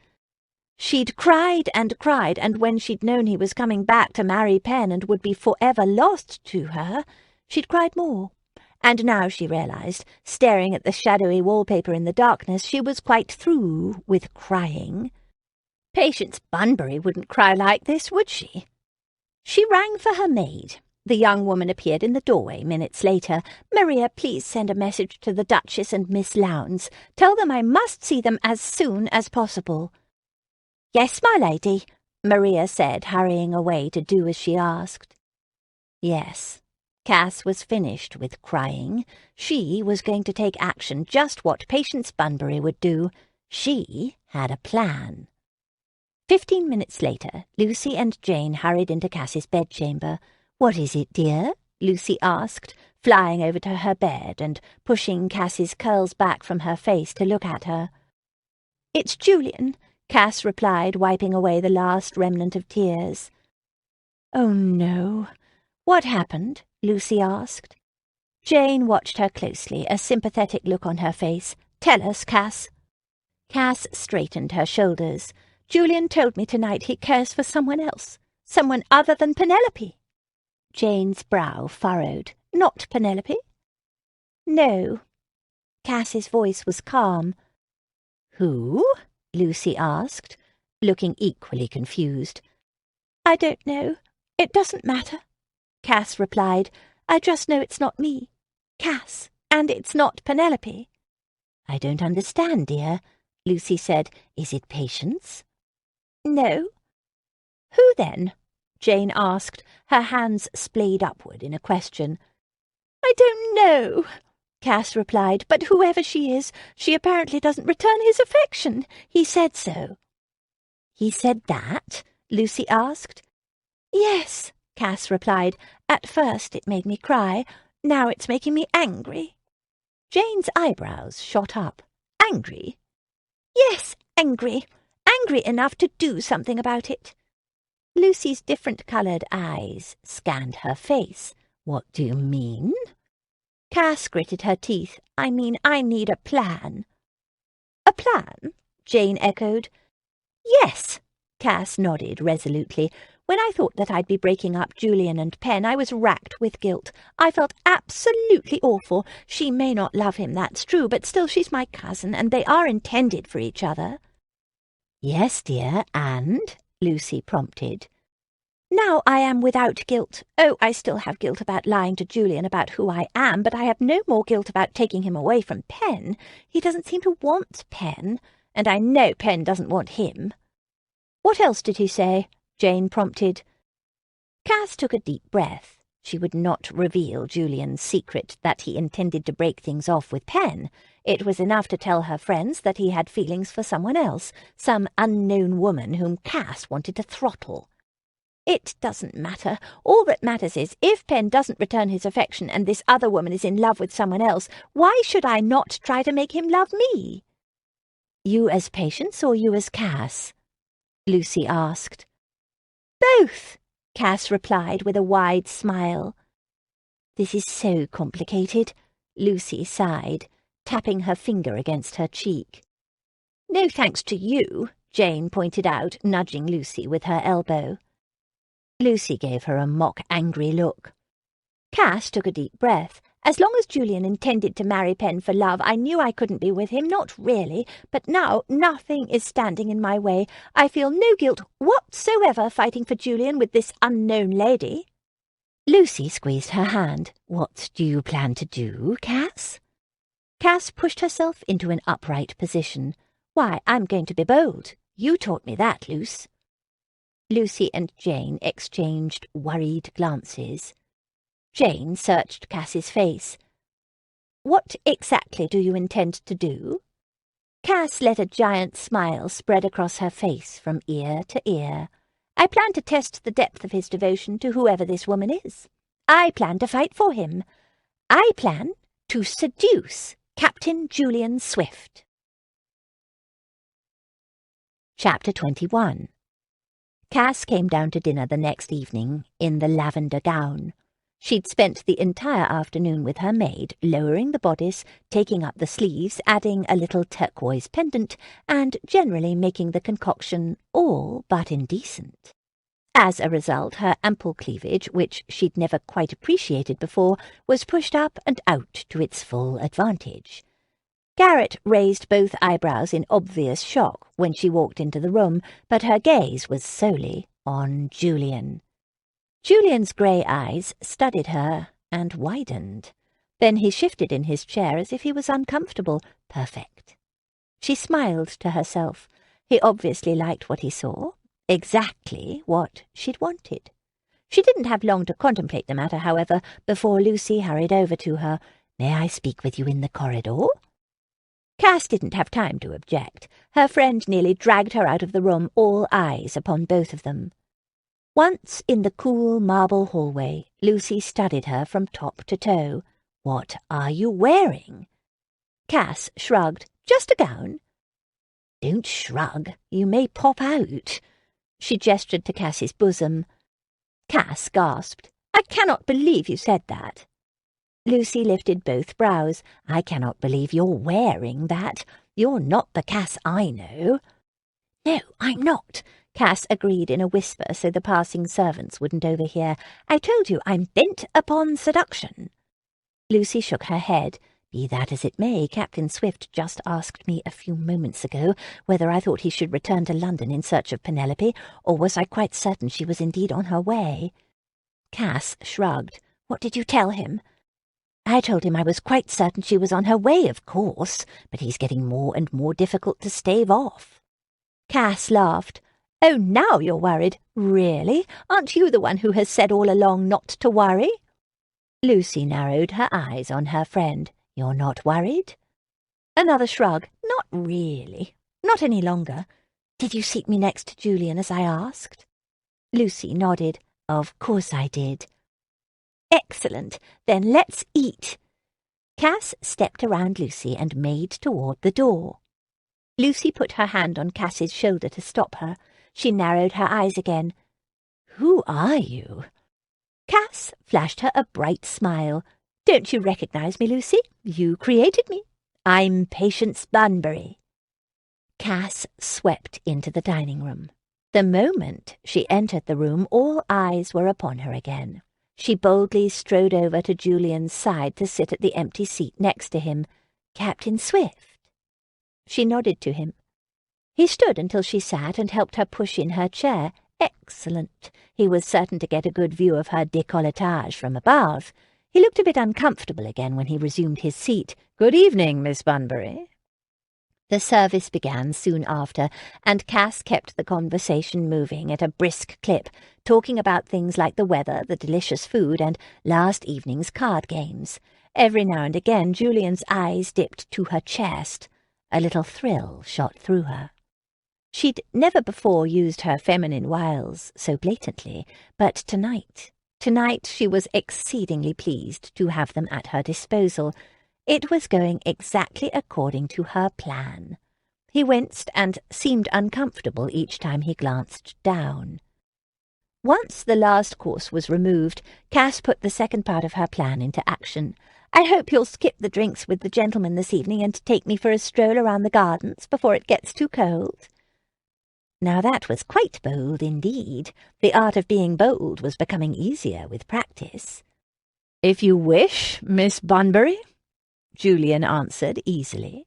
She'd cried, and when she'd known he was coming back to marry Penn and would be forever lost to her, she'd cried more. And now she realized, staring at the shadowy wallpaper in the darkness, she was quite through with crying. Patience Bunbury wouldn't cry like this, would she? She rang for her maid. The young woman appeared in the doorway minutes later. "Maria, please send a message to the Duchess and Miss Lowndes. Tell them I must see them as soon as possible." "Yes, my lady," Maria said, hurrying away to do as she asked. Yes, Cass was finished with crying. She was going to take action, just what Patience Bunbury would do. She had a plan. 15 minutes later, Lucy and Jane hurried into Cass's bedchamber. "What is it, dear?" Lucy asked, flying over to her bed and pushing Cass's curls back from her face to look at her. "It's Julian," Cass replied, wiping away the last remnant of tears. "Oh, no. What happened?" Lucy asked. Jane watched her closely, a sympathetic look on her face. "Tell us, Cass." Cass straightened her shoulders. "Julian told me tonight he cares for someone else, someone other than Penelope." Jane's brow furrowed. "Not Penelope?" "No." Cass's voice was calm. "Who?" Lucy asked, looking equally confused. "I don't know. It doesn't matter," Cass replied. "I just know it's not me, Cass, and it's not Penelope." "I don't understand, dear," Lucy said. "Is it Patience?" "No." "Who then?" Jane asked, her hands splayed upward in a question. "I don't know," Cass replied, "but whoever she is, she apparently doesn't return his affection. He said so." "He said that?" Lucy asked. "Yes," Cass replied. "At first it made me cry. Now it's making me angry." Jane's eyebrows shot up. "Angry?" "Yes, angry. Angry enough to do something about it." Lucy's different-coloured eyes scanned her face. "What do you mean?" Cass gritted her teeth. "I mean, I need a plan." "A plan?" Jane echoed. "Yes," Cass nodded resolutely. "When I thought that I'd be breaking up Julian and Penn, I was racked with guilt. I felt absolutely awful. She may not love him, that's true, but still she's my cousin, and they are intended for each other." "Yes, dear, and?" Lucy prompted. "Now I am without guilt. Oh, I still have guilt about lying to Julian about who I am, but I have no more guilt about taking him away from Penn. He doesn't seem to want Penn, and I know Penn doesn't want him." "What else did he say?" Jane prompted. Cass took a deep breath. She would not reveal Julian's secret that he intended to break things off with Penn. It was enough to tell her friends that he had feelings for someone else, some unknown woman whom Cass wanted to throttle. "It doesn't matter. All that matters is, if Penn doesn't return his affection and this other woman is in love with someone else, why should I not try to make him love me?" "You as Patience or you as Cass?" Lucy asked. "Both," Cass replied with a wide smile. "This is so complicated," Lucy sighed, tapping her finger against her cheek. "No thanks to you," Jane pointed out, nudging Lucy with her elbow. Lucy gave her a mock-angry look. Cass took a deep breath. "As long as Julian intended to marry Penn for love, I knew I couldn't be with him, not really. But now nothing is standing in my way. I feel no guilt whatsoever fighting for Julian with this unknown lady." Lucy squeezed her hand. "What do you plan to do, Cass?" Cass pushed herself into an upright position. "Why, I'm going to be bold. You taught me that, Luce." Lucy and Jane exchanged worried glances. Jane searched Cass's face. "What exactly do you intend to do?" Cass let a giant smile spread across her face from ear to ear. "I plan to test the depth of his devotion to whoever this woman is. I plan to fight for him. I plan to seduce Captain Julian Swift." Chapter 21. Cass came down to dinner the next evening in the lavender gown. She'd spent the entire afternoon with her maid, lowering the bodice, taking up the sleeves, adding a little turquoise pendant, and generally making the concoction all but indecent. As a result, her ample cleavage, which she'd never quite appreciated before, was pushed up and out to its full advantage. Garrett raised both eyebrows in obvious shock when she walked into the room, but her gaze was solely on Julian. Julian's grey eyes studied her and widened. Then he shifted in his chair as if he was uncomfortable. Perfect. She smiled to herself. He obviously liked what he saw. Exactly what she'd wanted. She didn't have long to contemplate the matter, however, before Lucy hurried over to her. "May I speak with you in the corridor?" Cass didn't have time to object. Her friend nearly dragged her out of the room, all eyes upon both of them. Once in the cool marble hallway, Lucy studied her from top to toe. "What are you wearing?" Cass shrugged. "Just a gown." "Don't shrug. You may pop out." She gestured to Cass's bosom. Cass gasped. "I cannot believe you said that." Lucy lifted both brows. "I cannot believe you're wearing that. You're not the Cass I know." "No, I'm not," Cass agreed in a whisper so the passing servants wouldn't overhear. "I told you I'm bent upon seduction." Lucy shook her head. "Be that as it may, Captain Swift just asked me a few moments ago whether I thought he should return to London in search of Penelope, or was I quite certain she was indeed on her way?" Cass shrugged. "What did you tell him?" "I told him I was quite certain she was on her way, of course, but he's getting more and more difficult to stave off." Cass laughed. "Oh, now you're worried. Really? Aren't you the one who has said all along not to worry?" Lucy narrowed her eyes on her friend. "You're not worried?" Another shrug. "Not really. Not any longer. Did you seat me next to Julian as I asked?" Lucy nodded. "Of course I did." "Excellent. Then let's eat." Cass stepped around Lucy and made toward the door. Lucy put her hand on Cass's shoulder to stop her. She narrowed her eyes again. "Who are you?" Cass flashed her a bright smile. "Don't you recognize me, Lucy? You created me. I'm Patience Bunbury." Cass swept into the dining room. The moment she entered the room, all eyes were upon her again. She boldly strode over to Julian's side to sit at the empty seat next to him. "Captain Swift." She nodded to him. He stood until she sat and helped her push in her chair. Excellent. He was certain to get a good view of her décolletage from above. He looked a bit uncomfortable again when he resumed his seat. "Good evening, Miss Bunbury." The service began soon after, and Cass kept the conversation moving at a brisk clip, talking about things like the weather, the delicious food, and last evening's card games. Every now and again Julian's eyes dipped to her chest. A little thrill shot through her. She'd never before used her feminine wiles so blatantly, but tonight she was exceedingly pleased to have them at her disposal. It was going exactly according to her plan. He winced and seemed uncomfortable each time he glanced down. Once the last course was removed, Cass put the second part of her plan into action. "I hope you'll skip the drinks with the gentlemen this evening and take me for a stroll around the gardens before it gets too cold." Now that was quite bold indeed. The art of being bold was becoming easier with practice. "If you wish, Miss Bunbury," Julian answered easily.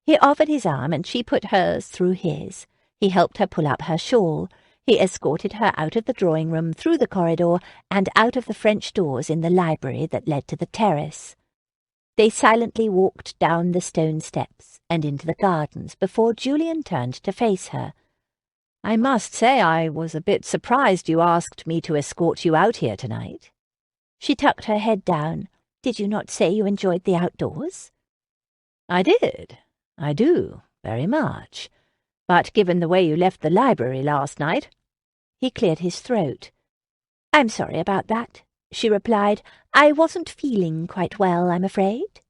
He offered his arm, and she put hers through his. He helped her pull up her shawl. He escorted her out of the drawing-room, through the corridor, and out of the French doors in the library that led to the terrace. They silently walked down the stone steps and into the gardens before Julian turned to face her. I must say I was a bit surprised you asked me to escort you out here tonight." She tucked her head down. "Did you not say you enjoyed the outdoors?" "I did. I do, very much. But given the way you left the library last night—" He cleared his throat. "I'm sorry about that," she replied. "I wasn't feeling quite well, I'm afraid."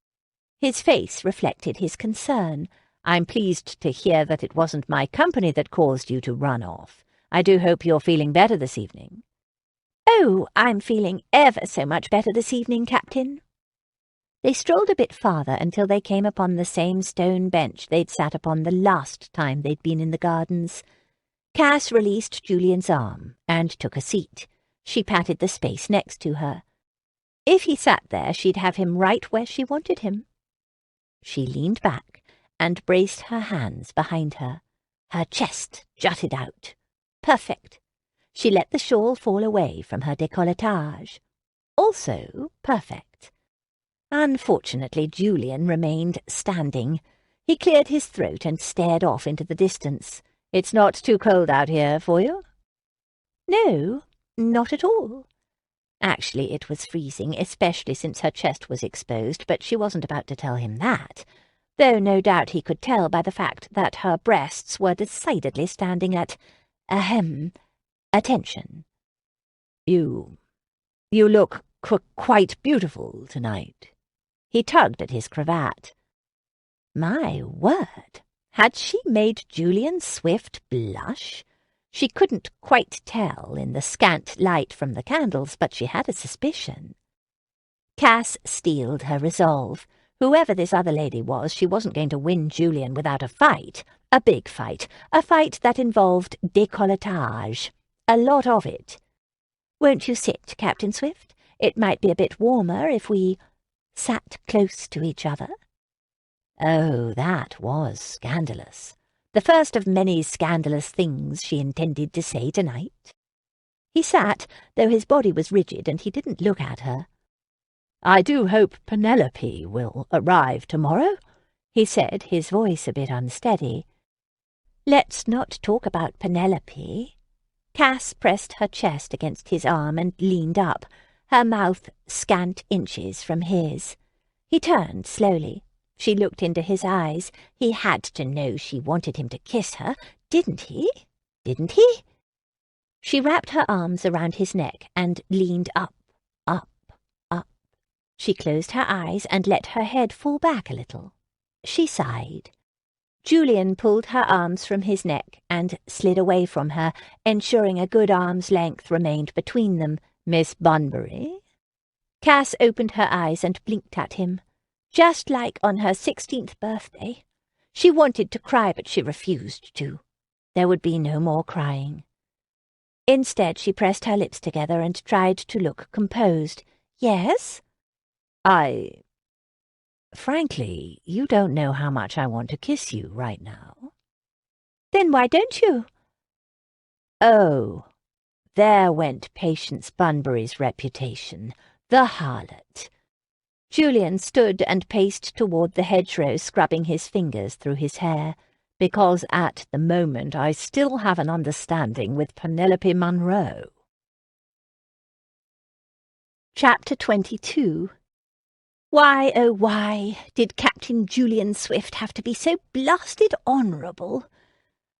His face reflected his concern. "I'm pleased to hear that it wasn't my company that caused you to run off. I do hope you're feeling better this evening." "Oh, I'm feeling ever so much better this evening, Captain." They strolled a bit farther until they came upon the same stone bench they'd sat upon the last time they'd been in the gardens. Cass released Julian's arm and took a seat. She patted the space next to her. If he sat there, she'd have him right where she wanted him. She leaned back and braced her hands behind her. Her chest jutted out. Perfect. She let the shawl fall away from her décolletage. Also perfect. Unfortunately, Julian remained standing. He cleared his throat and stared off into the distance. "It's not too cold out here for you?" "No, not at all." Actually, it was freezing, especially since her chest was exposed, but she wasn't about to tell him that, though no doubt he could tell by the fact that her breasts were decidedly standing at, attention. You look quite beautiful tonight." He tugged at his cravat. My word! Had she made Julian Swift blush? She couldn't quite tell in the scant light from the candles, but she had a suspicion. Cass steeled her resolve. Whoever this other lady was, she wasn't going to win Julian without a fight. A big fight. A fight that involved décolletage. A lot of it. "Won't you sit, Captain Swift? It might be a bit warmer if we sat close to each other." Oh, that was scandalous. The first of many scandalous things she intended to say tonight. He sat, though his body was rigid, and he didn't look at her. "I do hope Penelope will arrive tomorrow," he said, his voice a bit unsteady. "Let's not talk about Penelope." Cass pressed her chest against his arm and leaned up, her mouth scant inches from his. He turned slowly. She looked into his eyes. He had to know she wanted him to kiss her, didn't he? Didn't he? She wrapped her arms around his neck and leaned up, up, up. She closed her eyes and let her head fall back a little. She sighed. Julian pulled her arms from his neck and slid away from her, ensuring a good arm's length remained between them. "Miss Bunbury?" Cass opened her eyes and blinked at him. Just like on her 16th birthday. She wanted to cry, but she refused to. There would be no more crying. Instead, she pressed her lips together and tried to look composed. "Yes?" Frankly, you don't know how much I want to kiss you right now." "Then why don't you?" Oh, there went Patience Bunbury's reputation. The harlot. Julian stood and paced toward the hedgerow, scrubbing his fingers through his hair. "Because at the moment I still have an understanding with Penelope Monroe." Chapter 22. Why, oh why, did Captain Julian Swift have to be so blasted honourable?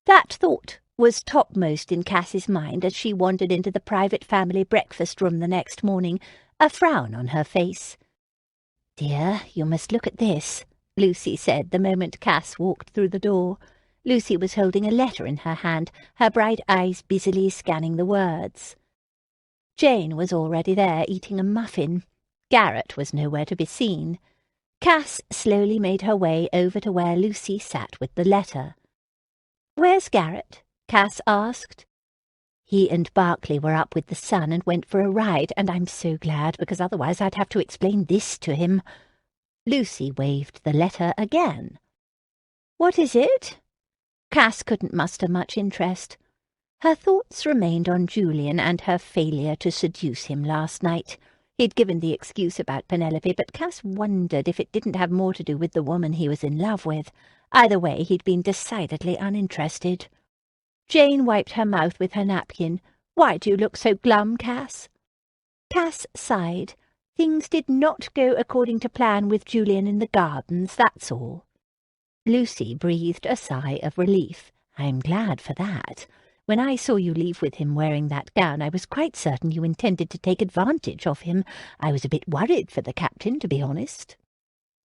That thought was topmost in Cass's mind as she wandered into the private family breakfast room the next morning, a frown on her face. "Dear, you must look at this," Lucy said the moment Cass walked through the door. Lucy was holding a letter in her hand, her bright eyes busily scanning the words. Jane was already there, eating a muffin. Garrett was nowhere to be seen. Cass slowly made her way over to where Lucy sat with the letter. "Where's Garrett?" Cass asked. "He and Barclay were up with the sun and went for a ride, and I'm so glad, because otherwise I'd have to explain this to him." Lucy waved the letter again. "What is it?" Cass couldn't muster much interest. Her thoughts remained on Julian and her failure to seduce him last night. He'd given the excuse about Penelope, but Cass wondered if it didn't have more to do with the woman he was in love with. Either way, he'd been decidedly uninterested. Jane wiped her mouth with her napkin. "Why do you look so glum, Cass?" Cass sighed. "Things did not go according to plan with Julian in the gardens, that's all." Lucy breathed a sigh of relief. "I'm glad for that. When I saw you leave with him wearing that gown, I was quite certain you intended to take advantage of him. I was a bit worried for the captain, to be honest."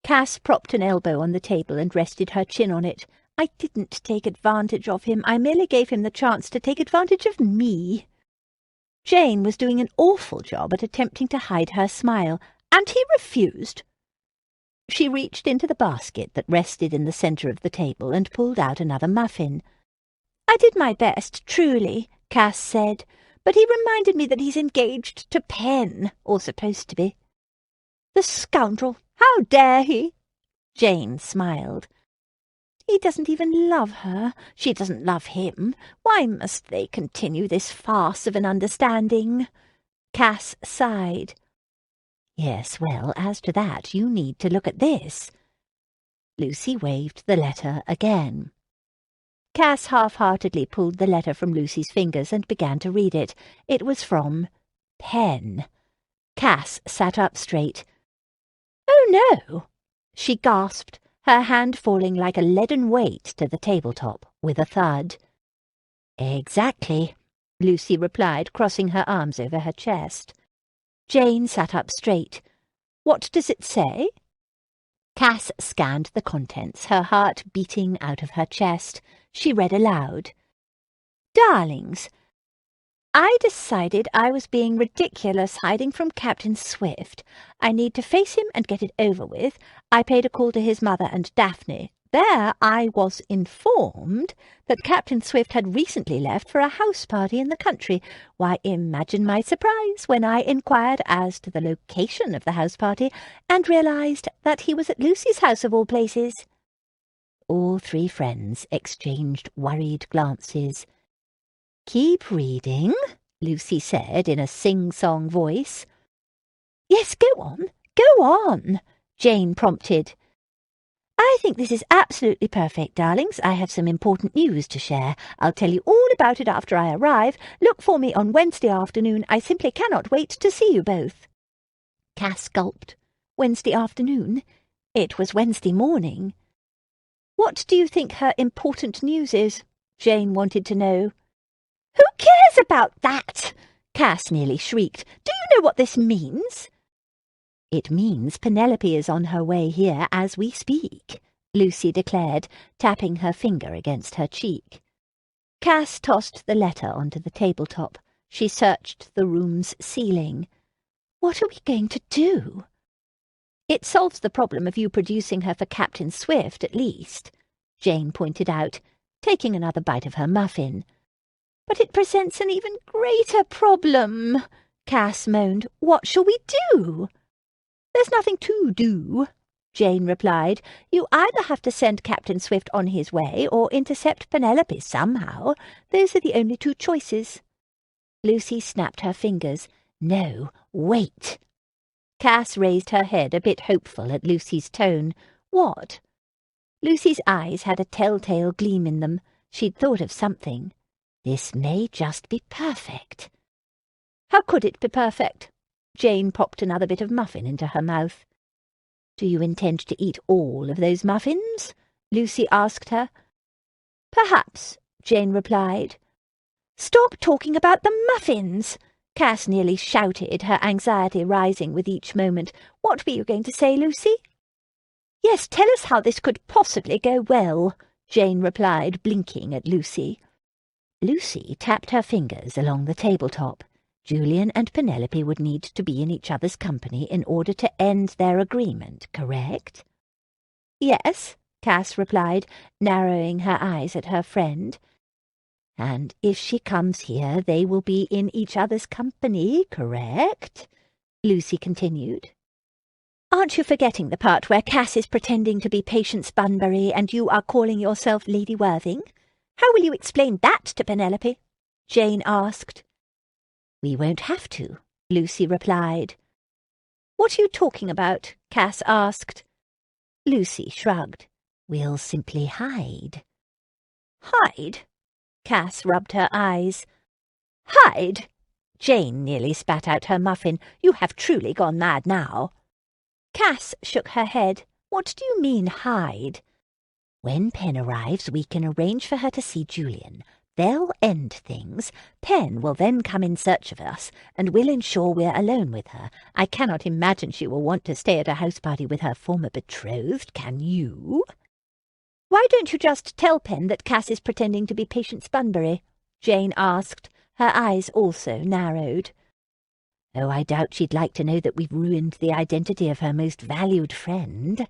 Cass propped an elbow on the table and rested her chin on it. "I didn't take advantage of him. I merely gave him the chance to take advantage of me." Jane was doing an awful job at attempting to hide her smile. "And he refused?" She reached into the basket that rested in the centre of the table and pulled out another muffin. "I did my best, truly," Cass said, "but he reminded me that he's engaged to Pen, or supposed to be." "The scoundrel! How dare he?" Jane smiled. "He doesn't even love her. She doesn't love him. Why must they continue this farce of an understanding?" Cass sighed. "Yes, well, as to that, you need to look at this." Lucy waved the letter again. Cass half-heartedly pulled the letter from Lucy's fingers and began to read it. It was from Pen. Cass sat up straight. "Oh, no!" she gasped, her hand falling like a leaden weight to the tabletop with a thud. "Exactly," Lucy replied, crossing her arms over her chest. Jane sat up straight. "What does it say?" Cass scanned the contents, her heart beating out of her chest. She read aloud. "Darlings, I decided I was being ridiculous hiding from Captain Swift. I need to face him and get it over with. I paid a call to his mother and Daphne. There I was informed that Captain Swift had recently left for a house party in the country. Why, imagine my surprise when I inquired as to the location of the house party and realized that he was at Lucy's house of all places." All three friends exchanged worried glances. "Keep reading," Lucy said in a sing-song voice. "Yes, go on," Jane prompted. "I think this is absolutely perfect, darlings. I have some important news to share. I'll tell you all about it after I arrive. Look for me on Wednesday afternoon. I simply cannot wait to see you both." Cass gulped. Wednesday afternoon? It was Wednesday morning. "What do you think her important news is?" Jane wanted to know. "Who cares about that?" Cass nearly shrieked. "Do you know what this means?" "It means Penelope is on her way here as we speak," Lucy declared, tapping her finger against her cheek. Cass tossed the letter onto the tabletop. She searched the room's ceiling. "What are we going to do?" "It solves the problem of you producing her for Captain Swift, at least," Jane pointed out, taking another bite of her muffin. "But it presents an even greater problem," Cass moaned. "What shall we do?" "There's nothing to do," Jane replied. "You either have to send Captain Swift on his way or intercept Penelope somehow. Those are the only two choices." Lucy snapped her fingers. "No, wait." Cass raised her head, a bit hopeful at Lucy's tone. "What?" Lucy's eyes had a telltale gleam in them. She'd thought of something. "This may just be perfect." "How could it be perfect?" Jane popped another bit of muffin into her mouth. "Do you intend to eat all of those muffins?" Lucy asked her. "Perhaps," Jane replied. "Stop talking about the muffins!" Cass nearly shouted, her anxiety rising with each moment. "What were you going to say, Lucy?" "Yes, tell us how this could possibly go well," Jane replied, blinking at Lucy. Lucy tapped her fingers along the tabletop. Julian and Penelope would need to be in each other's company in order to end their agreement, correct? "Yes," Cass replied, narrowing her eyes at her friend. "And if she comes here, they will be in each other's company, correct?" Lucy continued. "Aren't you forgetting the part where Cass is pretending to be Patience Bunbury and you are calling yourself Lady Worthing? How will you explain that to Penelope?" Jane asked. "We won't have to," Lucy replied. "What are you talking about?" Cass asked. Lucy shrugged. "We'll simply hide." "Hide?" Cass rubbed her eyes. "Hide?" Jane nearly spat out her muffin. "You have truly gone mad now." Cass shook her head. "What do you mean, hide?" "When Pen arrives, we can arrange for her to see Julian. They'll end things. Pen will then come in search of us, and we'll ensure we're alone with her. I cannot imagine she will want to stay at a house party with her former betrothed, can you?" "Why don't you just tell Pen that Cass is pretending to be Patience Bunbury?" Jane asked. Her eyes also narrowed. "Oh, I doubt she'd like to know that we've ruined the identity of her most valued friend,"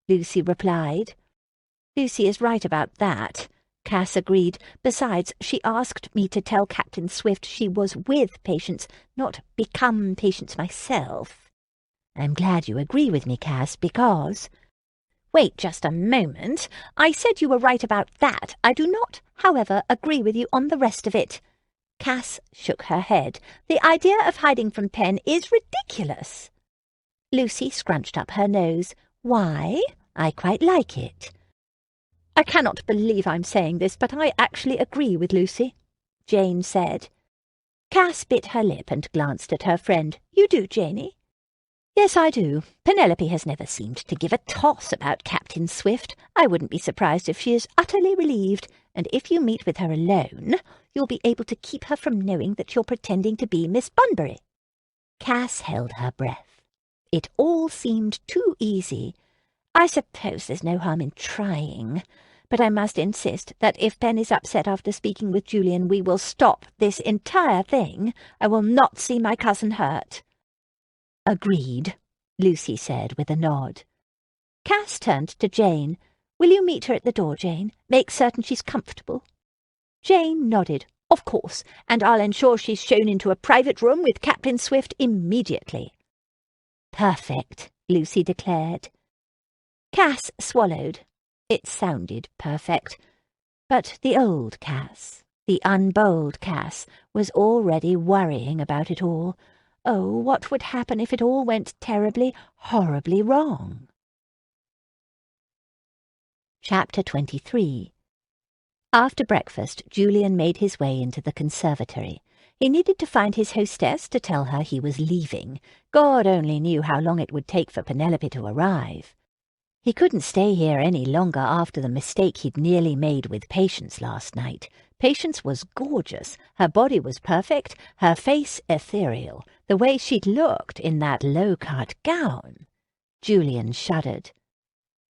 Lucy replied. "Lucy is right about that," Cass agreed. "Besides, she asked me to tell Captain Swift she was with Patience, not become Patience myself." "I'm glad you agree with me, Cass, because—" "Wait just a moment. I said you were right about that. I do not, however, agree with you on the rest of it." Cass shook her head. "The idea of hiding from Pen is ridiculous." Lucy scrunched up her nose. "Why? I quite like it." "I cannot believe I'm saying this, but I actually agree with Lucy," Jane said. Cass bit her lip and glanced at her friend. "You do, Janey?" "Yes, I do. Penelope has never seemed to give a toss about Captain Swift. I wouldn't be surprised if she is utterly relieved, and if you meet with her alone, you'll be able to keep her from knowing that you're pretending to be Miss Bunbury." Cass held her breath. It all seemed too easy. "I suppose there's no harm in trying, but I must insist that if Pen is upset after speaking with Julian, we will stop this entire thing. I will not see my cousin hurt." "Agreed," Lucy said with a nod. Cass turned to Jane. "Will you meet her at the door, Jane? Make certain she's comfortable." Jane nodded. "Of course, and I'll ensure she's shown into a private room with Captain Swift immediately." "Perfect," Lucy declared. Cass swallowed. It sounded perfect. But the old Cass, the unbold Cass, was already worrying about it all. Oh, what would happen if it all went terribly, horribly wrong? Chapter 23. After breakfast, Julian made his way into the conservatory. He needed to find his hostess to tell her he was leaving. God only knew how long it would take for Penelope to arrive. He couldn't stay here any longer after the mistake he'd nearly made with Patience last night. Patience was gorgeous. Her body was perfect, her face ethereal, the way she'd looked in that low-cut gown. Julian shuddered.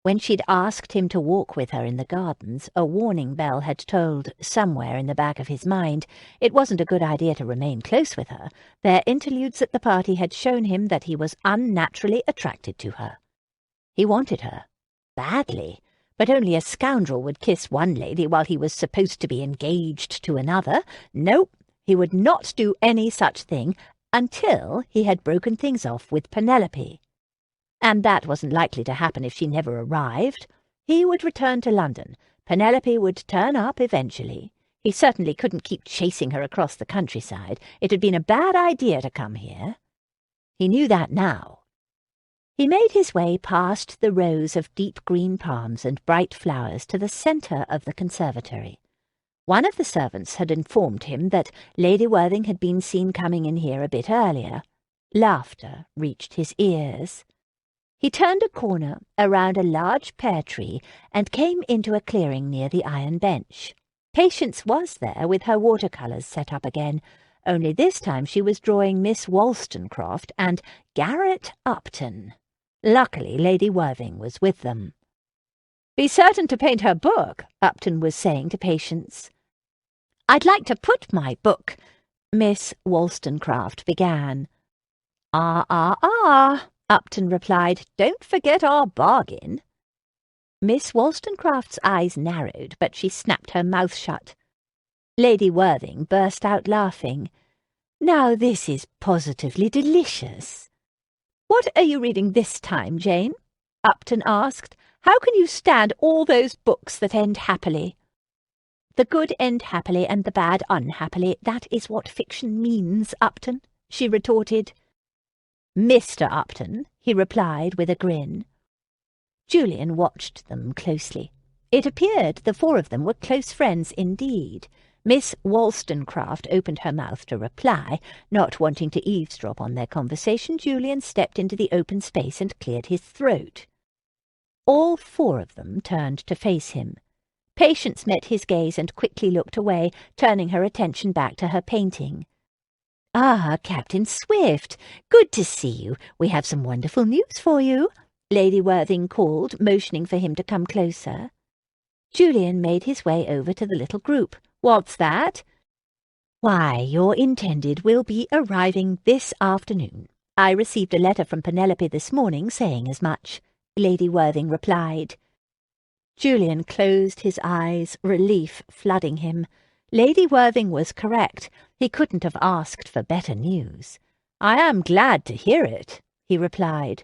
When she'd asked him to walk with her in the gardens, a warning bell had tolled somewhere in the back of his mind. It wasn't a good idea to remain close with her. Their interludes at the party had shown him that he was unnaturally attracted to her. He wanted her, badly, but only a scoundrel would kiss one lady while he was supposed to be engaged to another. No, he would not do any such thing until he had broken things off with Penelope. And that wasn't likely to happen if she never arrived. He would return to London. Penelope would turn up eventually. He certainly couldn't keep chasing her across the countryside. It had been a bad idea to come here. He knew that now. He made his way past the rows of deep green palms and bright flowers to the centre of the conservatory. One of the servants had informed him that Lady Worthing had been seen coming in here a bit earlier. Laughter reached his ears. He turned a corner around a large pear tree and came into a clearing near the iron bench. Patience was there with her watercolours set up again, only this time she was drawing Miss Wollstonecraft and Garrett Upton. Luckily, Lady Worthing was with them. "Be certain to paint her book," Upton was saying to Patience. "I'd like to put my book," Miss Wollstonecraft began. Ah, Upton replied. "Don't forget our bargain." Miss Wollstonecraft's eyes narrowed, but she snapped her mouth shut. Lady Worthing burst out laughing. "Now this is positively delicious." "What are you reading this time, Jane?" Upton asked. "How can you stand all those books that end happily?" "The good end happily and the bad unhappily. That is what fiction means, Upton," she retorted. "Mr. Upton," he replied with a grin. Julian watched them closely. It appeared the four of them were close friends indeed. Miss Wollstonecraft opened her mouth to reply. Not wanting to eavesdrop on their conversation, Julian stepped into the open space and cleared his throat. All four of them turned to face him. Patience met his gaze and quickly looked away, turning her attention back to her painting. "Ah, Captain Swift, good to see you. We have some wonderful news for you," Lady Worthing called, motioning for him to come closer. Julian made his way over to the little group. "What's that?" "Why, your intended will be arriving this afternoon. I received a letter from Penelope this morning saying as much," Lady Worthing replied. Julian closed his eyes, relief flooding him. Lady Worthing was correct. He couldn't have asked for better news. "I am glad to hear it," he replied.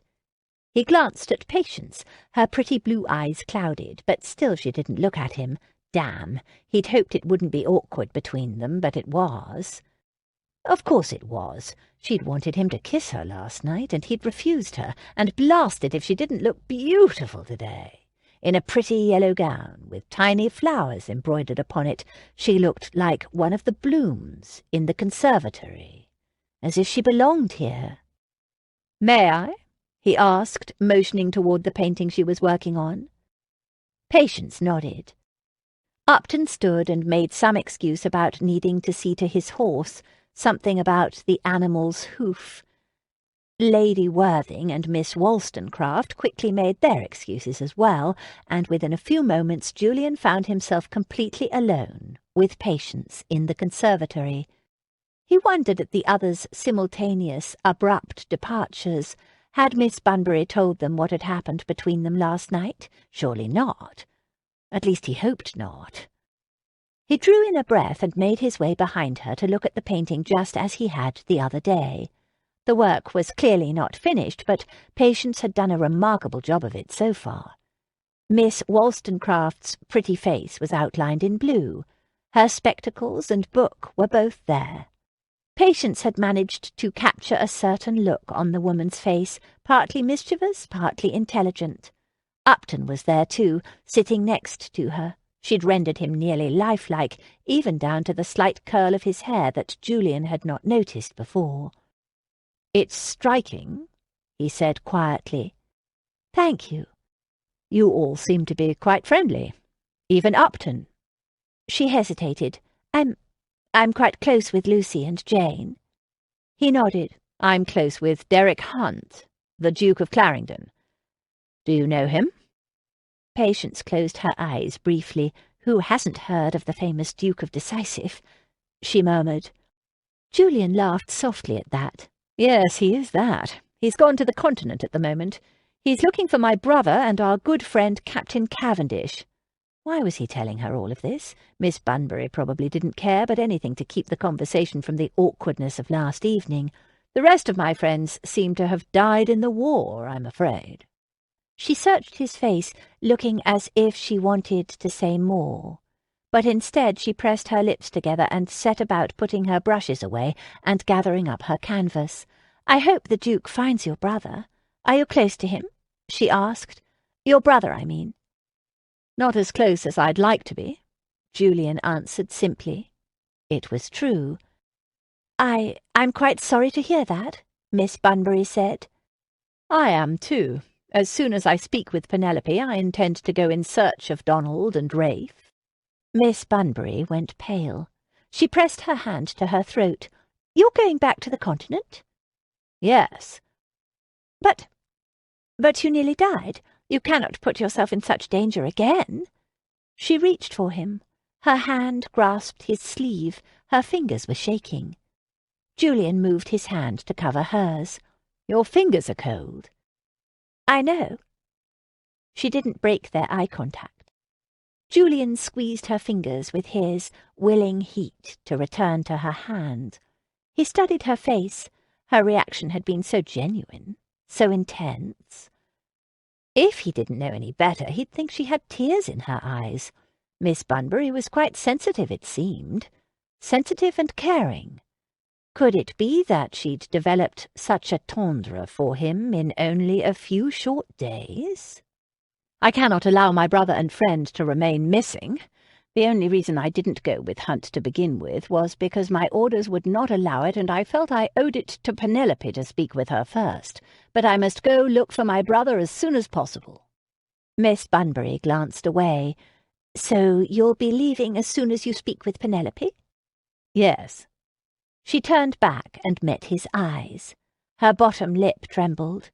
He glanced at Patience. Her pretty blue eyes clouded, but still she didn't look at him. Damn, he'd hoped it wouldn't be awkward between them, but it was. Of course it was. She'd wanted him to kiss her last night, and he'd refused her, and blasted if she didn't look beautiful today. In a pretty yellow gown, with tiny flowers embroidered upon it, she looked like one of the blooms in the conservatory, as if she belonged here. "May I?" he asked, motioning toward the painting she was working on. Patience nodded. Upton stood and made some excuse about needing to see to his horse, something about the animal's hoof. Lady Worthing and Miss Wollstonecraft quickly made their excuses as well, and within a few moments Julian found himself completely alone with Patience in the conservatory. He wondered at the others' simultaneous, abrupt departures. Had Miss Bunbury told them what had happened between them last night? Surely not. At least he hoped not. He drew in a breath and made his way behind her to look at the painting just as he had the other day. The work was clearly not finished, but Patience had done a remarkable job of it so far. Miss Wollstonecraft's pretty face was outlined in blue. Her spectacles and book were both there. Patience had managed to capture a certain look on the woman's face, partly mischievous, partly intelligent. Upton was there too, sitting next to her. She'd rendered him nearly lifelike, even down to the slight curl of his hair that Julian had not noticed before. "It's striking," he said quietly. "Thank you." "You all seem to be quite friendly. Even Upton." She hesitated. I'm quite close with Lucy and Jane." He nodded. "I'm close with Derek Hunt, the Duke of Clarendon. Do you know him?" Patience closed her eyes briefly. Who hasn't heard of the famous Duke of Decisive? She murmured. Julian laughed softly at that. "Yes, he is that. He's gone to the continent at the moment. He's looking for my brother and our good friend Captain Cavendish." Why was he telling her all of this? Miss Bunbury probably didn't care, but anything to keep the conversation from the awkwardness of last evening. "The rest of my friends seem to have died in the war, I'm afraid." She searched his face, looking as if she wanted to say more. But instead she pressed her lips together and set about putting her brushes away and gathering up her canvas. "I hope the Duke finds your brother. Are you close to him?" she asked. "Your brother, I mean." "Not as close as I'd like to be," Julian answered simply. It was true. I'm quite sorry to hear that," Miss Bunbury said. "I am too. As soon as I speak with Penelope, I intend to go in search of Donald and Rafe." Miss Bunbury went pale. She pressed her hand to her throat. "You're going back to the continent?" "Yes." But you nearly died. You cannot put yourself in such danger again." She reached for him. Her hand grasped his sleeve. Her fingers were shaking. Julian moved his hand to cover hers. "Your fingers are cold." "I know." She didn't break their eye contact. Julian squeezed her fingers with his, willing heat to return to her hand. He studied her face. Her reaction had been so genuine, so intense. If he didn't know any better, he'd think she had tears in her eyes. Miss Bunbury was quite sensitive, it seemed. Sensitive and caring. Could it be that she'd developed such a tendre for him in only a few short days? "I cannot allow my brother and friend to remain missing. The only reason I didn't go with Hunt to begin with was because my orders would not allow it, and I felt I owed it to Penelope to speak with her first. But I must go look for my brother as soon as possible." Miss Bunbury glanced away. "So you'll be leaving as soon as you speak with Penelope?" "Yes." She turned back and met his eyes. Her bottom lip trembled.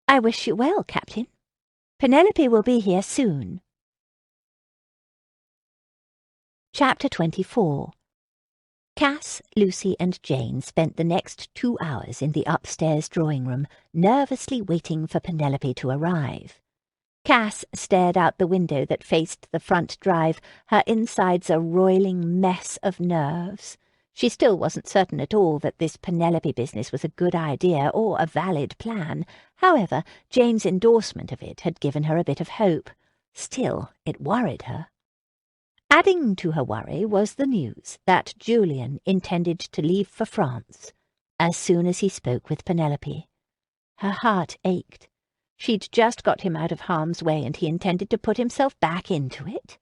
"I wish you well, Captain. Penelope will be here soon." Chapter 24. Cass, Lucy and Jane spent the next 2 hours in the upstairs drawing-room, nervously waiting for Penelope to arrive. Cass stared out the window that faced the front drive, her insides a roiling mess of nerves. She still wasn't certain at all that this Penelope business was a good idea or a valid plan. However, Jane's endorsement of it had given her a bit of hope. Still, it worried her. Adding to her worry was the news that Julian intended to leave for France as soon as he spoke with Penelope. Her heart ached. She'd just got him out of harm's way, and he intended to put himself back into it.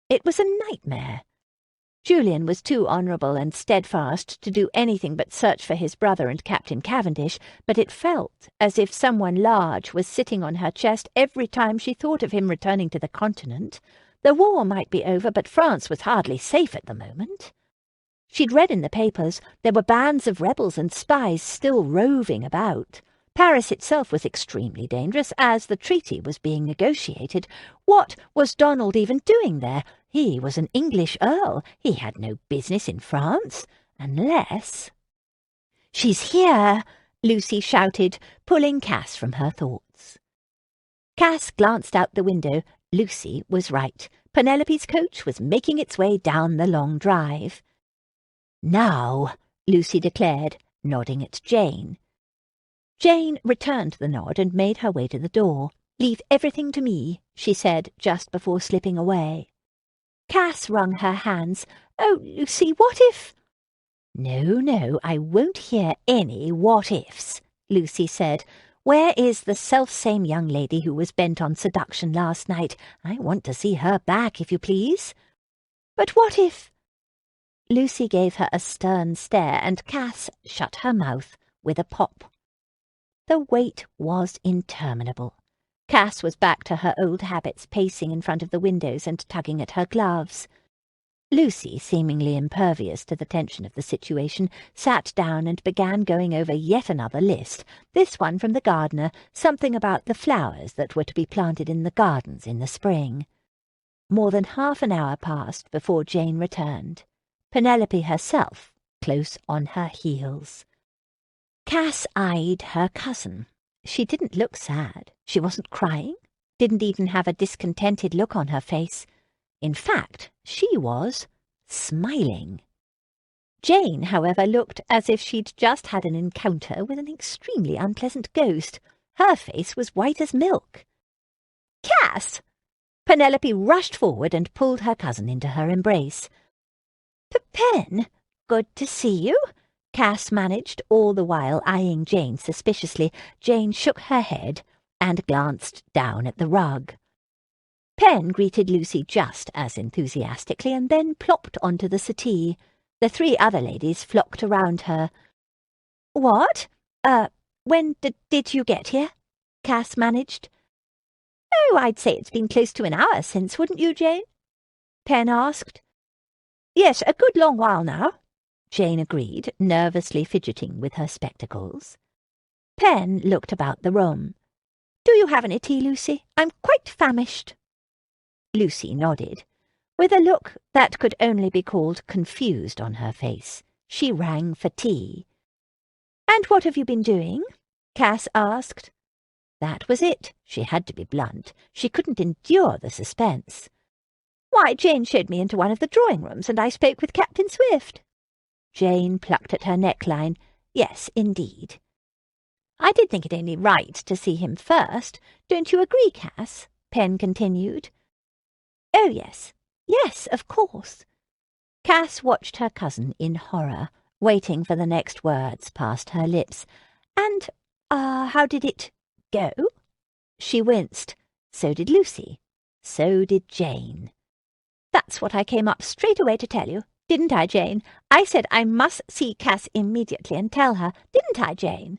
It was a nightmare. Julian was too honourable and steadfast to do anything but search for his brother and Captain Cavendish, but it felt as if someone large was sitting on her chest every time she thought of him returning to the continent. The war might be over, but France was hardly safe at the moment. She'd read in the papers there were bands of rebels and spies still roving about. Paris itself was extremely dangerous, as the treaty was being negotiated. What was Donald even doing there? He was an English earl. He had no business in France, unless— "She's here!" Lucy shouted, pulling Cass from her thoughts. Cass glanced out the window. Lucy was right. Penelope's coach was making its way down the long drive. "Now," Lucy declared, nodding at Jane. Jane returned the nod and made her way to the door. "Leave everything to me," she said just before slipping away. Cass wrung her hands. "Oh, Lucy, what if—" No, I won't hear any what-ifs," Lucy said. "Where is the self-same young lady who was bent on seduction last night? I want to see her back, if you please." "But what if—" Lucy gave her a stern stare, and Cass shut her mouth with a pop. The wait was interminable. Cass was back to her old habits, pacing in front of the windows and tugging at her gloves. Lucy, seemingly impervious to the tension of the situation, sat down and began going over yet another list, this one from the gardener, something about the flowers that were to be planted in the gardens in the spring. More than half an hour passed before Jane returned, Penelope herself close on her heels. Cass eyed her cousin. She didn't look sad. She wasn't crying, didn't even have a discontented look on her face. In fact, she was smiling. Jane, however, looked as if she'd just had an encounter with an extremely unpleasant ghost. Her face was white as milk. "Cass!" Penelope rushed forward and pulled her cousin into her embrace. "Pen, good to see you," Cass managed, all the while eyeing Jane suspiciously. Jane shook her head and glanced down at the rug. Pen greeted Lucy just as enthusiastically and then plopped onto the settee. The 3 other ladies flocked around her. "What? When did you get here?" Cass managed. "Oh, I'd say it's been close to an hour since, wouldn't you, Jane?" Pen asked. "Yes, a good long while now," Jane agreed, nervously fidgeting with her spectacles. Pen looked about the room. "Do you have any tea, Lucy? I'm quite famished." Lucy nodded. With a look that could only be called confused on her face, she rang for tea. "And what have you been doing?" Cass asked. That was it. She had to be blunt. She couldn't endure the suspense. "Why, Jane showed me into one of the drawing-rooms, and I spoke with Captain Swift." Jane plucked at her neckline. "Yes, indeed." "I did think it only right to see him first. Don't you agree, Cass?" Pen continued. "Oh, yes. Yes, of course." Cass watched her cousin in horror, waiting for the next words past her lips. "And, how did it go?" She winced. So did Lucy. So did Jane. That's what I came up straight away to tell you, didn't I, Jane? I said I must see Cass immediately and tell her, didn't I, Jane?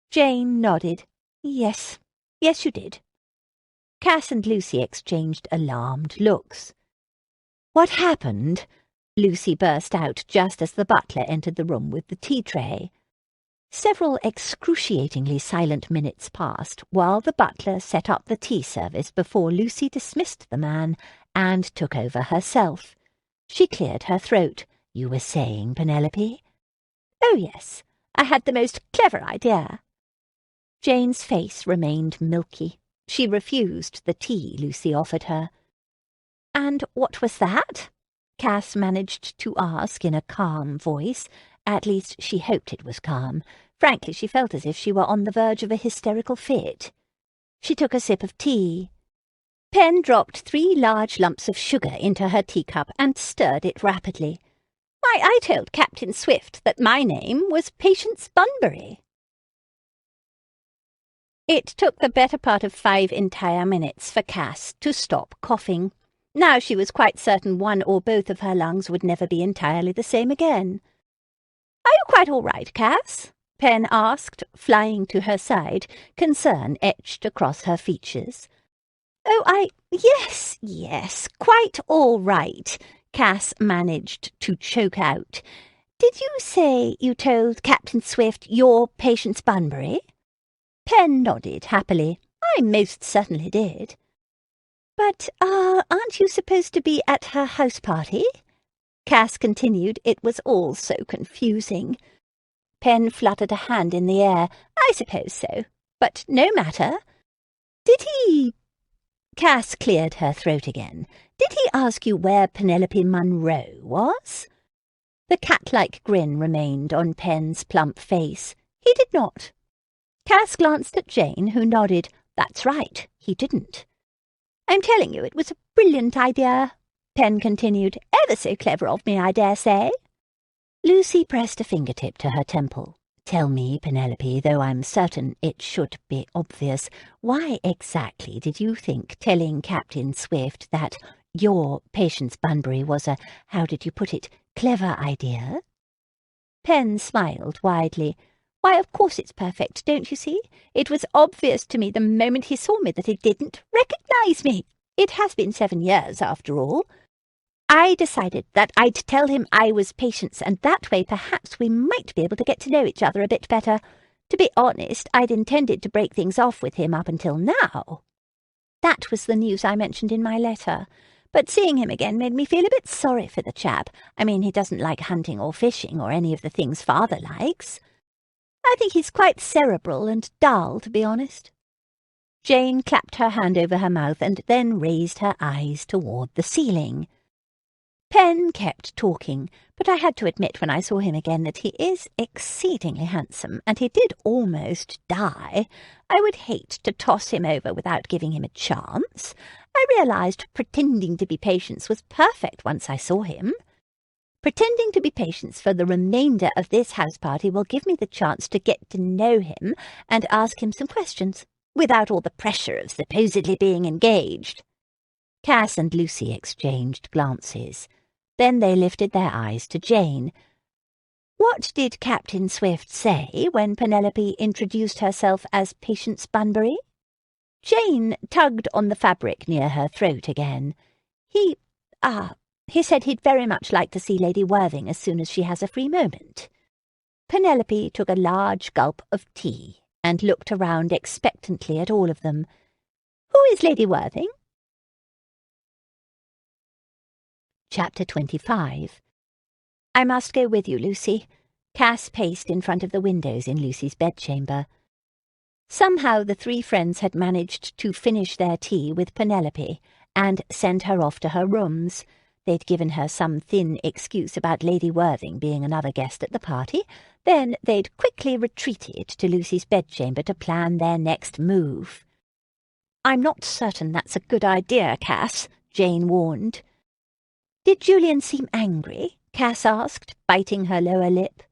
Jane nodded. Yes, you did. Cass and Lucy exchanged alarmed looks. What happened? Lucy burst out just as the butler entered the room with the tea tray. Several excruciatingly silent minutes passed while the butler set up the tea service before Lucy dismissed the man and took over herself. She cleared her throat. You were saying, Penelope? Oh, yes. I had the most clever idea. Jane's face remained milky. She refused the tea Lucy offered her. And what was that? Cass managed to ask in a calm voice. At least she hoped it was calm. Frankly, she felt as if she were on the verge of a hysterical fit. She took a sip of tea. Pen dropped 3 large lumps of sugar into her teacup and stirred it rapidly. Why, I told Captain Swift that my name was Patience Bunbury. It took the better part of 5 entire minutes for Cass to stop coughing. Now she was quite certain one or both of her lungs would never be entirely the same again. Are you quite all right, Cass? Pen asked, flying to her side, concern etched across her features. Oh, yes, quite all right, Cass managed to choke out. Did you say you told Captain Swift you're Patience Bunbury? Pen nodded happily. I most certainly did. But, aren't you supposed to be at her house party? Cass continued. It was all so confusing. Pen fluttered a hand in the air. I suppose so. But no matter. Did he... Cass cleared her throat again. Did he ask you where Penelope Monroe was? The cat-like grin remained on Pen's plump face. He did not. Cass glanced at Jane, who nodded. That's right, he didn't. I'm telling you, it was a brilliant idea, Pen continued. Ever so clever of me, I dare say. Lucy pressed a fingertip to her temple. Tell me, Penelope, though I'm certain it should be obvious, why exactly did you think telling Captain Swift that your Patience Bunbury was a, how did you put it, clever idea? Pen smiled widely. Why, of course it's perfect, don't you see? It was obvious to me the moment he saw me that he didn't recognise me. It has been 7 years, after all. I decided that I'd tell him I was Patience, and that way perhaps we might be able to get to know each other a bit better. To be honest, I'd intended to break things off with him up until now. That was the news I mentioned in my letter. But seeing him again made me feel a bit sorry for the chap. I mean, he doesn't like hunting or fishing or any of the things Father likes. I think he's quite cerebral and dull, to be honest. Jane clapped her hand over her mouth and then raised her eyes toward the ceiling. Pen kept talking, but I had to admit when I saw him again that he is exceedingly handsome, and he did almost die. I would hate to toss him over without giving him a chance. I realized pretending to be Patience was perfect once I saw him. Pretending to be Patience for the remainder of this house party will give me the chance to get to know him and ask him some questions, without all the pressure of supposedly being engaged. Cass and Lucy exchanged glances. Then they lifted their eyes to Jane. What did Captain Swift say when Penelope introduced herself as Patience Bunbury? Jane tugged on the fabric near her throat again. He said he'd very much like to see Lady Worthing as soon as she has a free moment. Penelope took a large gulp of tea and looked around expectantly at all of them. Who is Lady Worthing? Chapter 25. I must go with you, Lucy. Cass paced in front of the windows in Lucy's bedchamber. Somehow the 3 friends had managed to finish their tea with Penelope and send her off to her rooms. They'd given her some thin excuse about Lady Worthing being another guest at the party. Then they'd quickly retreated to Lucy's bedchamber to plan their next move. I'm not certain that's a good idea, Cass, Jane warned. Did Julian seem angry? Cass asked, biting her lower lip.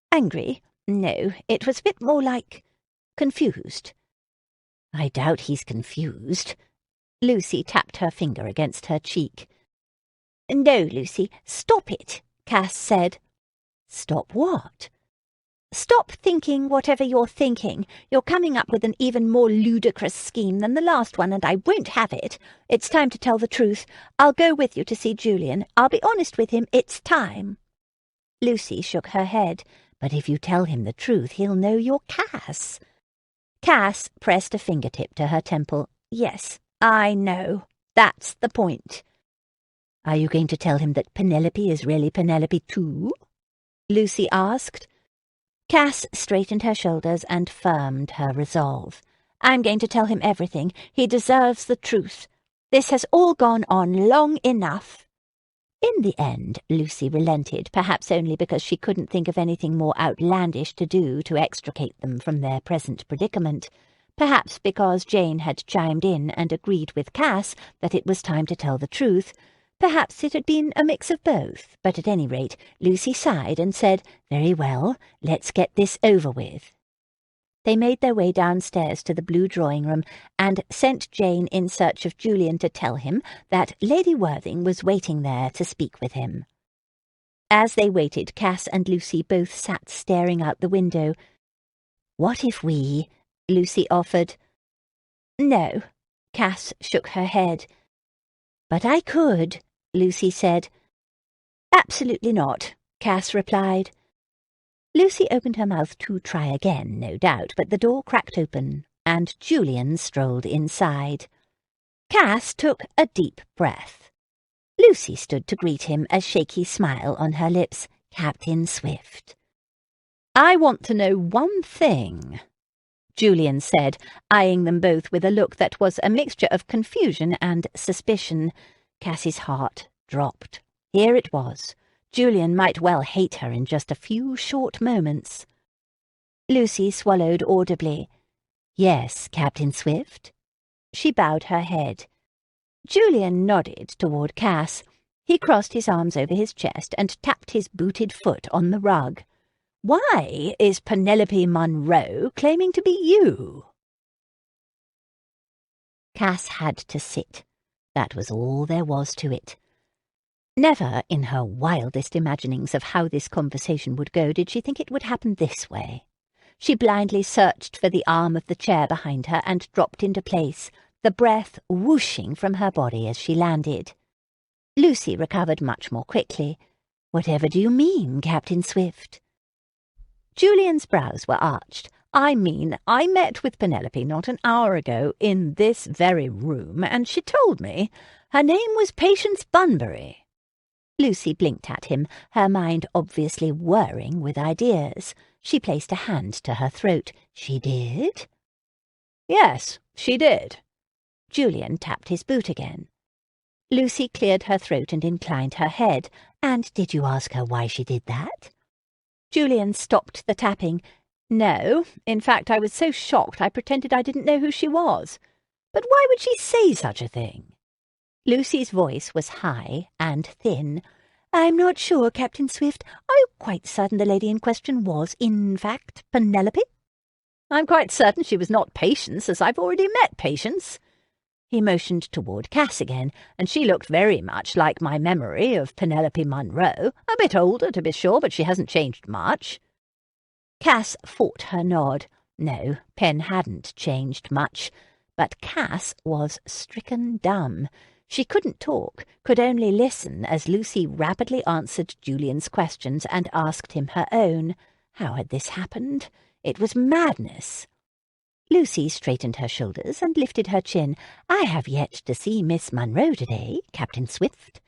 Angry? No, it was a bit more like confused. I doubt he's confused. Lucy tapped her finger against her cheek. "No, Lucy, stop it," Cass said. "Stop what?" "Stop thinking whatever you're thinking. You're coming up with an even more ludicrous scheme than the last one, and I won't have it. It's time to tell the truth. I'll go with you to see Julian. I'll be honest with him. It's time." Lucy shook her head. "But if you tell him the truth, he'll know you're Cass." Cass pressed a fingertip to her temple. "Yes, I know. That's the point." "Are you going to tell him that Penelope is really Penelope too?" Lucy asked. Cass straightened her shoulders and firmed her resolve. "I'm going to tell him everything. He deserves the truth. This has all gone on long enough." In the end, Lucy relented, perhaps only because she couldn't think of anything more outlandish to do to extricate them from their present predicament. Perhaps because Jane had chimed in and agreed with Cass that it was time to tell the truth. Perhaps it had been a mix of both, but at any rate, Lucy sighed and said, "Very well, let's get this over with." They made their way downstairs to the blue drawing-room and sent Jane in search of Julian to tell him that Lady Worthing was waiting there to speak with him. As they waited, Cass and Lucy both sat staring out the window. "What if we—" Lucy offered. "No," Cass shook her head. "But I could," Lucy said. "Absolutely not," Cass replied. Lucy opened her mouth to try again, no doubt, but the door cracked open, and Julian strolled inside. Cass took a deep breath. Lucy stood to greet him, a shaky smile on her lips. "Captain Swift." "I want to know one thing," Julian said, eyeing them both with a look that was a mixture of confusion and suspicion. Cassie's heart dropped. Here it was. Julian might well hate her in just a few short moments. Lucy swallowed audibly. "Yes, Captain Swift?" She bowed her head. Julian nodded toward Cass. He crossed his arms over his chest and tapped his booted foot on the rug. "Why is Penelope Monroe claiming to be you?" Cass had to sit. That was all there was to it. Never, in her wildest imaginings of how this conversation would go, did she think it would happen this way. She blindly searched for the arm of the chair behind her and dropped into place, the breath whooshing from her body as she landed. Lucy recovered much more quickly. "Whatever do you mean, Captain Swift?" Julian's brows were arched. "I mean, I met with Penelope not an hour ago in this very room, and she told me her name was Patience Bunbury." Lucy blinked at him, her mind obviously whirring with ideas. She placed a hand to her throat. "She did?" "Yes, she did." Julian tapped his boot again. Lucy cleared her throat and inclined her head. "And did you ask her why she did that?" Julian stopped the tapping. "No, in fact, I was so shocked I pretended I didn't know who she was. But why would she say such a thing?" Lucy's voice was high and thin. "I'm not sure, Captain Swift. Are you quite certain the lady in question was, in fact, Penelope?" "I'm quite certain she was not Patience, as I've already met Patience." He motioned toward Cass again, and she looked very much like my memory of Penelope Monroe. A bit older, to be sure, but she hasn't changed much. Cass fought her nod. No, Pen hadn't changed much. But Cass was stricken dumb. She couldn't talk, could only listen as Lucy rapidly answered Julian's questions and asked him her own. How had this happened? It was madness. Lucy straightened her shoulders and lifted her chin. "I have yet to see Miss Monroe today, Captain Swift."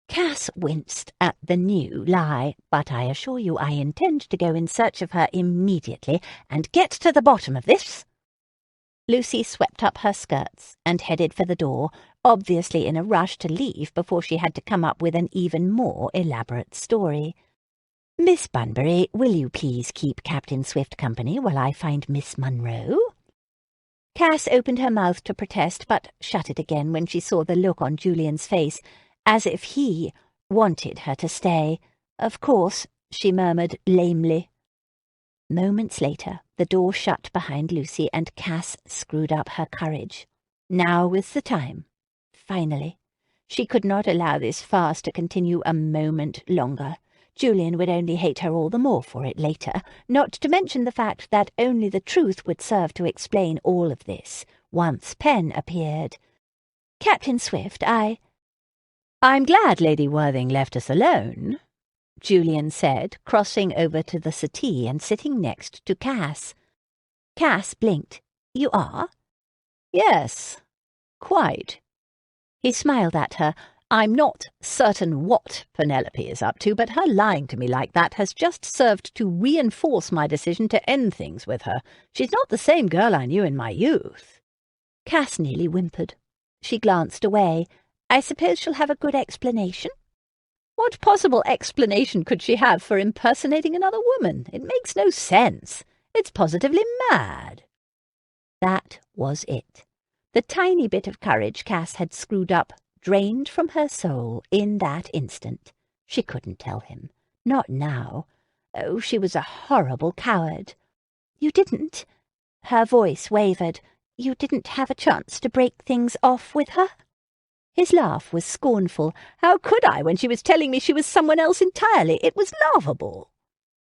Cass winced at the new lie, "but I assure you I intend to go in search of her immediately and get to the bottom of this." Lucy swept up her skirts and headed for the door, obviously in a rush to leave before she had to come up with an even more elaborate story. "Miss Bunbury, will you please keep Captain Swift company while I find Miss Monroe?" Cass opened her mouth to protest, but shut it again when she saw the look on Julian's face, as if he wanted her to stay. "Of course," she murmured lamely. Moments later, the door shut behind Lucy and Cass screwed up her courage. Now was the time. Finally. She could not allow this farce to continue a moment longer. Julian would only hate her all the more for it later, not to mention the fact that only the truth would serve to explain all of this, once Pen appeared. "Captain Swift, I'm glad Lady Worthing left us alone," Julian said, crossing over to the settee and sitting next to Cass. Cass blinked. "You are?" "Yes, quite." He smiled at her. "I'm not certain what Penelope is up to, but her lying to me like that has just served to reinforce my decision to end things with her. She's not the same girl I knew in my youth." Cass nearly whimpered. She glanced away. "I suppose she'll have a good explanation?" "What possible explanation could she have for impersonating another woman? It makes no sense. It's positively mad." That was it. The tiny bit of courage Cass had screwed up drained from her soul in that instant. She couldn't tell him. Not now. Oh, she was a horrible coward. "You didn't?" Her voice wavered. "You didn't have a chance to break things off with her?" His laugh was scornful. "How could I when she was telling me she was someone else entirely? It was laughable."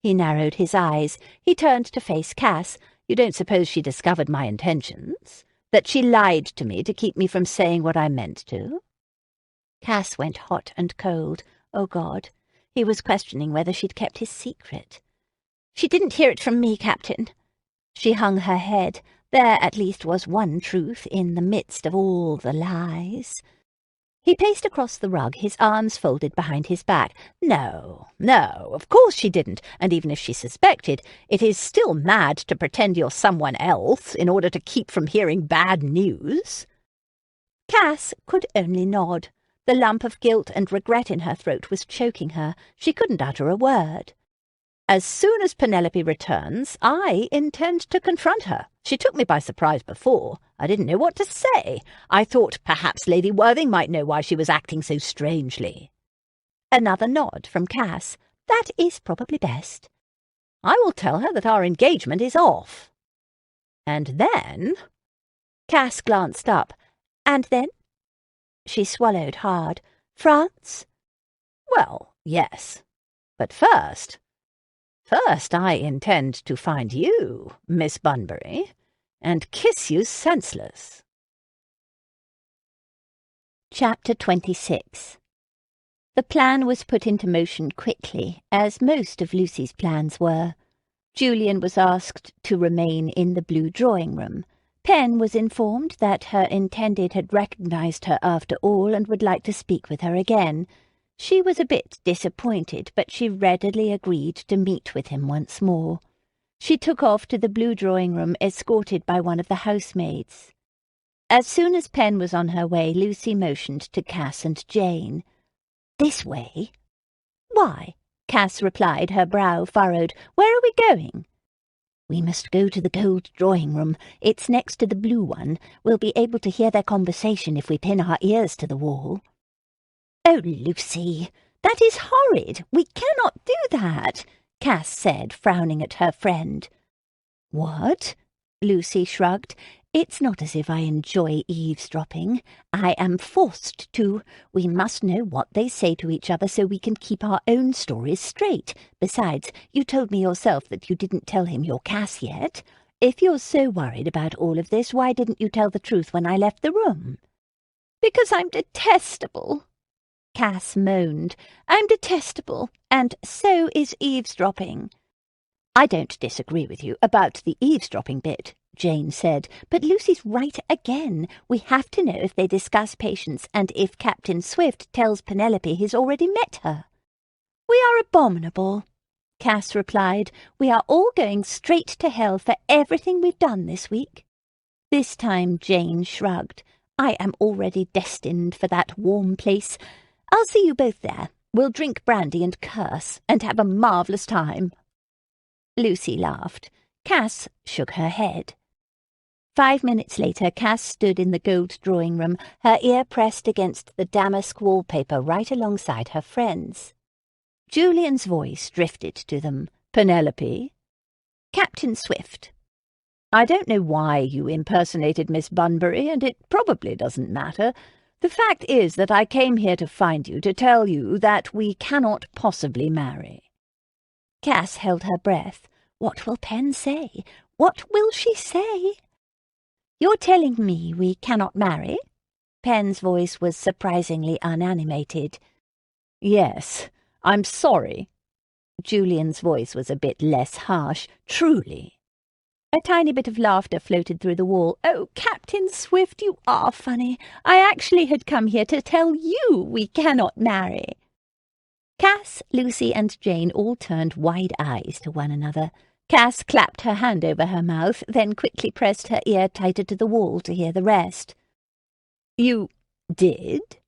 He narrowed his eyes. He turned to face Cass. "You don't suppose she discovered my intentions? That she lied to me to keep me from saying what I meant to?" Cass went hot and cold. Oh, God. He was questioning whether she'd kept his secret. "She didn't hear it from me, Captain." She hung her head. There at least was one truth in the midst of all the lies. He paced across the rug, his arms folded behind his back. No, of course she didn't, and even if she suspected, it is still mad to pretend you're someone else in order to keep from hearing bad news. Cass could only nod. The lump of guilt and regret in her throat was choking her. She couldn't utter a word. "As soon as Penelope returns, I intend to confront her. She took me by surprise before. I didn't know what to say. I thought perhaps Lady Worthing might know why she was acting so strangely." Another nod from Cass. "That is probably best." "I will tell her that our engagement is off." "And then—" Cass glanced up. "And then?" She swallowed hard. "France?" "Well, yes. But first I intend to find you, Miss Bunbury, and kiss you senseless." Chapter 26. The plan was put into motion quickly, as most of Lucy's plans were. Julian was asked to remain in the blue drawing-room. Pen was informed that her intended had recognized her after all and would like to speak with her again. She was a bit disappointed, but she readily agreed to meet with him once more. She took off to the blue drawing-room, escorted by one of the housemaids. As soon as Pen was on her way, Lucy motioned to Cass and Jane. "This way?" "Why?" Cass replied, her brow furrowed. "Where are we going?" "We must go to the gold drawing-room. It's next to the blue one. We'll be able to hear their conversation if we pin our ears to the wall." "Oh, Lucy, that is horrid. We cannot do that," Cass said, frowning at her friend. "What?" Lucy shrugged. "It's not as if I enjoy eavesdropping. I am forced to. We must know what they say to each other so we can keep our own stories straight. Besides, you told me yourself that you didn't tell him your Cass yet. If you're so worried about all of this, why didn't you tell the truth when I left the room?" "Because I'm detestable," Cass moaned. "I'm detestable, and so is eavesdropping." "I don't disagree with you about the eavesdropping bit," Jane said, "but Lucy's right again. We have to know if they discuss Patience and if Captain Swift tells Penelope he's already met her." "We are abominable," Cass replied. "We are all going straight to hell for everything we've done this week." This time Jane shrugged. "I am already destined for that warm place. I'll see you both there. We'll drink brandy and curse, and have a marvellous time." Lucy laughed. Cass shook her head. 5 minutes later, Cass stood in the gold drawing-room, her ear pressed against the damask wallpaper right alongside her friends. Julian's voice drifted to them. "Penelope?" "Captain Swift." "I don't know why you impersonated Miss Bunbury, and it probably doesn't matter. The fact is that I came here to find you to tell you that we cannot possibly marry." Cass held her breath. What will Pen say? What will she say? "You're telling me we cannot marry?" Pen's voice was surprisingly unanimated. "Yes, I'm sorry." Julian's voice was a bit less harsh. "Truly." A tiny bit of laughter floated through the wall. "Oh, Captain Swift, you are funny. I actually had come here to tell you we cannot marry." Cass, Lucy, and Jane all turned wide eyes to one another. Cass clapped her hand over her mouth, then quickly pressed her ear tighter to the wall to hear the rest. "You did?"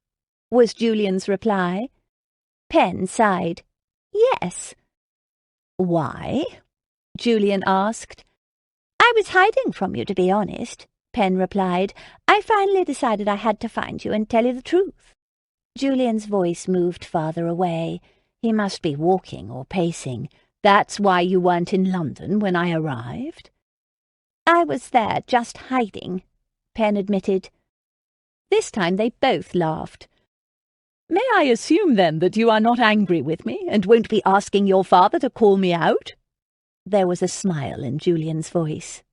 was Julian's reply. Pen sighed. "Yes." "Why?" Julian asked. "I was hiding from you, to be honest," Pen replied. "I finally decided I had to find you and tell you the truth." Julian's voice moved farther away. He must be walking or pacing. "That's why you weren't in London when I arrived?" "I was there, just hiding," Pen admitted. This time they both laughed. "May I assume, then, that you are not angry with me, and won't be asking your father to call me out?" There was a smile in Julian's voice.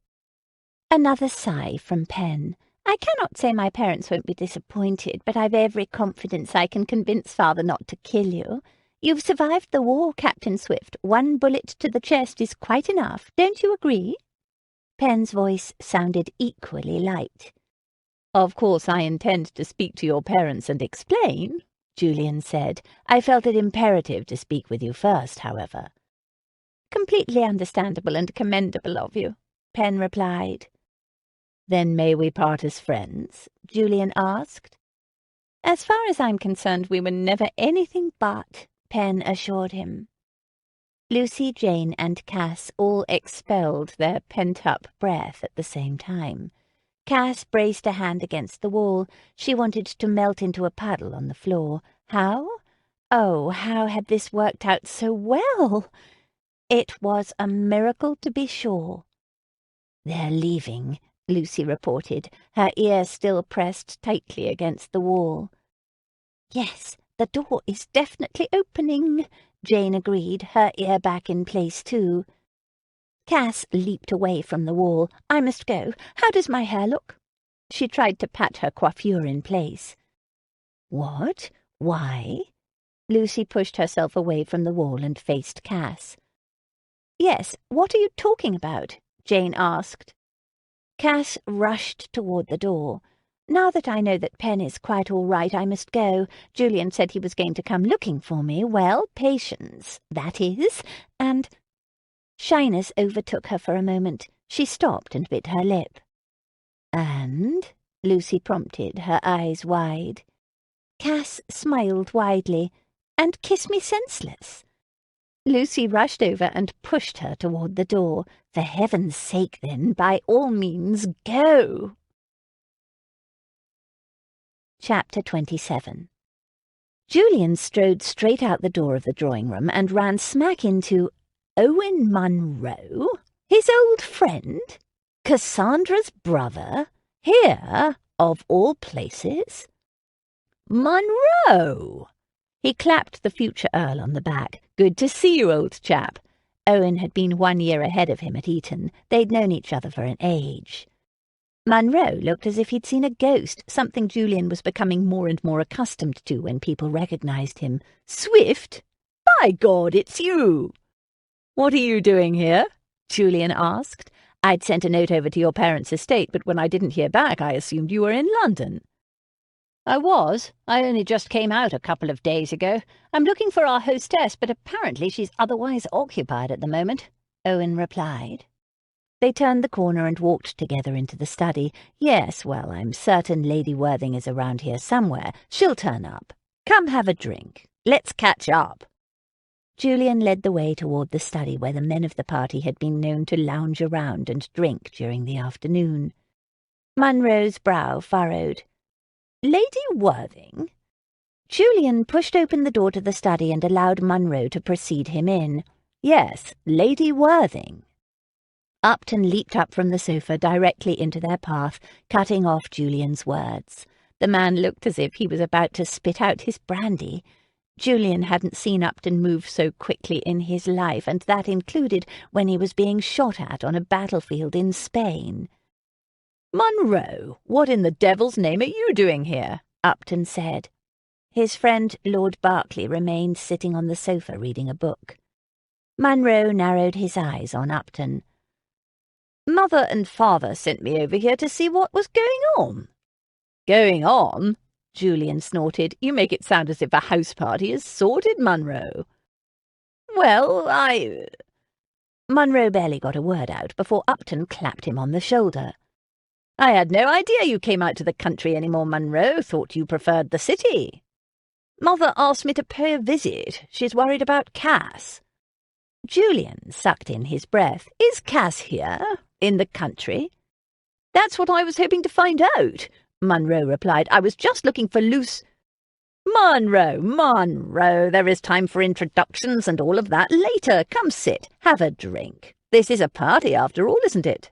Another sigh from Pen. "I cannot say my parents won't be disappointed, but I've every confidence I can convince father not to kill you. You've survived the war, Captain Swift. 1 bullet to the chest is quite enough. Don't you agree?" Pen's voice sounded equally light. "Of course I intend to speak to your parents and explain," Julian said. "I felt it imperative to speak with you first, however." "Completely understandable and commendable of you," Pen replied. "Then may we part as friends?" Julian asked. "As far as I'm concerned, we were never anything but," Pen assured him. Lucy, Jane, and Cass all expelled their pent-up breath at the same time. Cass braced a hand against the wall. She wanted to melt into a puddle on the floor. How? Oh, how had this worked out so well? It was a miracle, to be sure. "They're leaving," Lucy reported, her ear still pressed tightly against the wall. "Yes, the door is definitely opening," Jane agreed, her ear back in place too. Cass leaped away from the wall. "I must go. How does my hair look?" She tried to pat her coiffure in place. "What? Why?" Lucy pushed herself away from the wall and faced Cass. "Yes, what are you talking about?" Jane asked. Cass rushed toward the door. "Now that I know that Pen is quite all right, I must go. Julian said he was going to come looking for me. Well, Patience, that is, and—" Shyness overtook her for a moment. She stopped and bit her lip. "And?" Lucy prompted, her eyes wide. Cass smiled widely. "And kiss me senseless." Lucy rushed over and pushed her toward the door. "For heaven's sake, then, by all means, go!" Chapter 27. Julian strode straight out the door of the drawing-room and ran smack into Owen Monroe, his old friend, Cassandra's brother, here, of all places. "Monroe!" He clapped the future Earl on the back. "Good to see you, old chap." Owen had been 1 year ahead of him at Eton. They'd known each other for an age. Monroe looked as if he'd seen a ghost, something Julian was becoming more and more accustomed to when people recognized him. "Swift? By God, it's you!" "What are you doing here?" Julian asked. "I'd sent a note over to your parents' estate, but when I didn't hear back, I assumed you were in London." "I was. I only just came out a couple of days ago. I'm looking for our hostess, but apparently she's otherwise occupied at the moment," Owen replied. They turned the corner and walked together into the study. "Yes, well, I'm certain Lady Worthing is around here somewhere. She'll turn up. Come have a drink. Let's catch up." Julian led the way toward the study where the men of the party had been known to lounge around and drink during the afternoon. Monroe's brow furrowed. "Lady Worthing?" Julian pushed open the door to the study and allowed Monroe to precede him in. "Yes, Lady Worthing." Upton leaped up from the sofa directly into their path, cutting off Julian's words. The man looked as if he was about to spit out his brandy. Julian hadn't seen Upton move so quickly in his life, and that included when he was being shot at on a battlefield in Spain. "Monroe, what in the devil's name are you doing here?" Upton said. His friend Lord Berkeley remained sitting on the sofa reading a book. Monroe narrowed his eyes on Upton. "Mother and father sent me over here to see what was going on." "Going on?" Julian snorted. "You make it sound as if a house party is sordid, Monroe." "Well, Monroe barely got a word out before Upton clapped him on the shoulder. "I had no idea you came out to the country any more, Monroe. Thought you preferred the city." "Mother asked me to pay a visit. She's worried about Cass." Julian sucked in his breath. "Is Cass here, in the country?" "That's what I was hoping to find out," Monroe replied. "I was just looking for loose—" Monroe, there is time for introductions and all of that later. Come sit, have a drink. This is a party after all, isn't it?"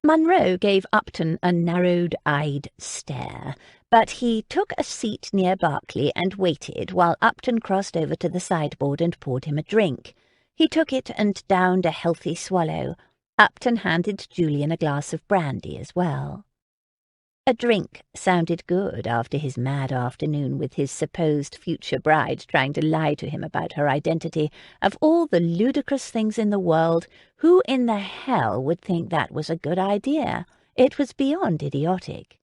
Monroe gave Upton a narrowed-eyed stare, but he took a seat near Berkeley and waited while Upton crossed over to the sideboard and poured him a drink. He took it and downed a healthy swallow. Upton handed Julian a glass of brandy as well. A drink sounded good after his mad afternoon with his supposed future bride trying to lie to him about her identity. Of all the ludicrous things in the world, who in the hell would think that was a good idea? It was beyond idiotic.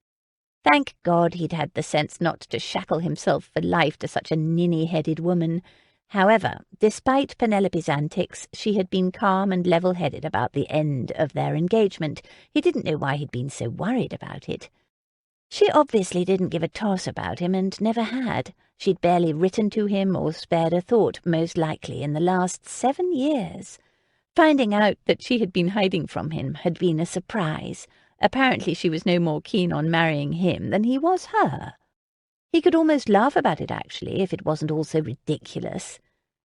Thank God he'd had the sense not to shackle himself for life to such a ninny-headed woman. However, despite Penelope's antics, she had been calm and level-headed about the end of their engagement. He didn't know why he'd been so worried about it. She obviously didn't give a toss about him and never had. She'd barely written to him or spared a thought, most likely, in the last 7 years. Finding out that she had been hiding from him had been a surprise. Apparently she was no more keen on marrying him than he was her. He could almost laugh about it, actually, if it wasn't all so ridiculous.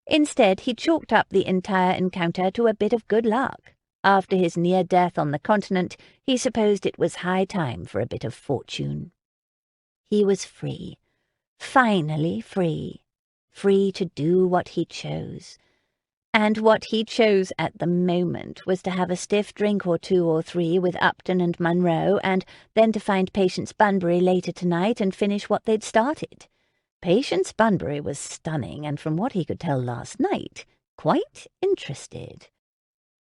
Instead, he chalked up the entire encounter to a bit of good luck. After his near death on the continent, he supposed it was high time for a bit of fortune. He was free. Finally free. Free to do what he chose. And what he chose at the moment was to have a stiff drink or 2 or 3 with Upton and Monroe, and then to find Patience Bunbury later tonight and finish what they'd started. Patience Bunbury was stunning, and from what he could tell last night, quite interested.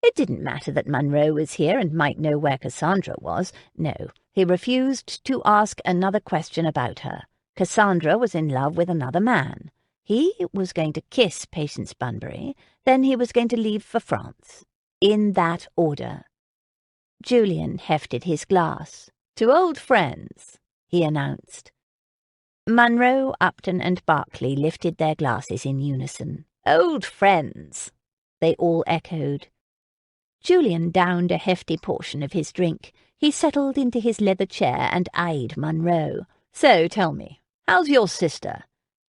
It didn't matter that Monroe was here and might know where Cassandra was. No, he refused to ask another question about her. Cassandra was in love with another man. He was going to kiss Patience Bunbury, then he was going to leave for France. In that order. Julian hefted his glass. "To old friends," he announced. Monroe, Upton, and Berkeley lifted their glasses in unison. "Old friends," they all echoed. Julian downed a hefty portion of his drink. He settled into his leather chair and eyed Monroe. "So, tell me, how's your sister?"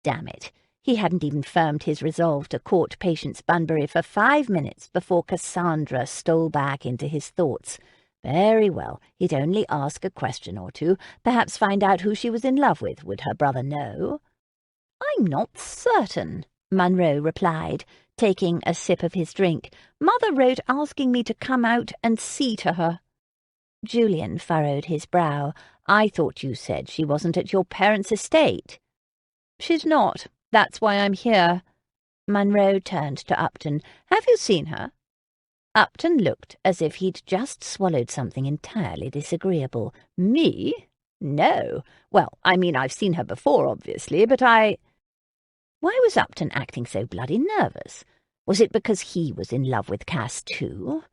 Damn it, he hadn't even firmed his resolve to court Patience Bunbury for 5 minutes before Cassandra stole back into his thoughts. Very well, he'd only ask a question or 2, perhaps find out who she was in love with. Would her brother know? "I'm not certain," Monroe replied, taking a sip of his drink. "Mother wrote asking me to come out and see to her." Julian furrowed his brow. "I thought you said she wasn't at your parents' estate." "She's not. That's why I'm here." Monroe turned to Upton. "Have you seen her?" Upton looked as if he'd just swallowed something entirely disagreeable. "Me? No. Well, I mean, I've seen her before, obviously, but Why was Upton acting so bloody nervous? Was it because he was in love with Cass too?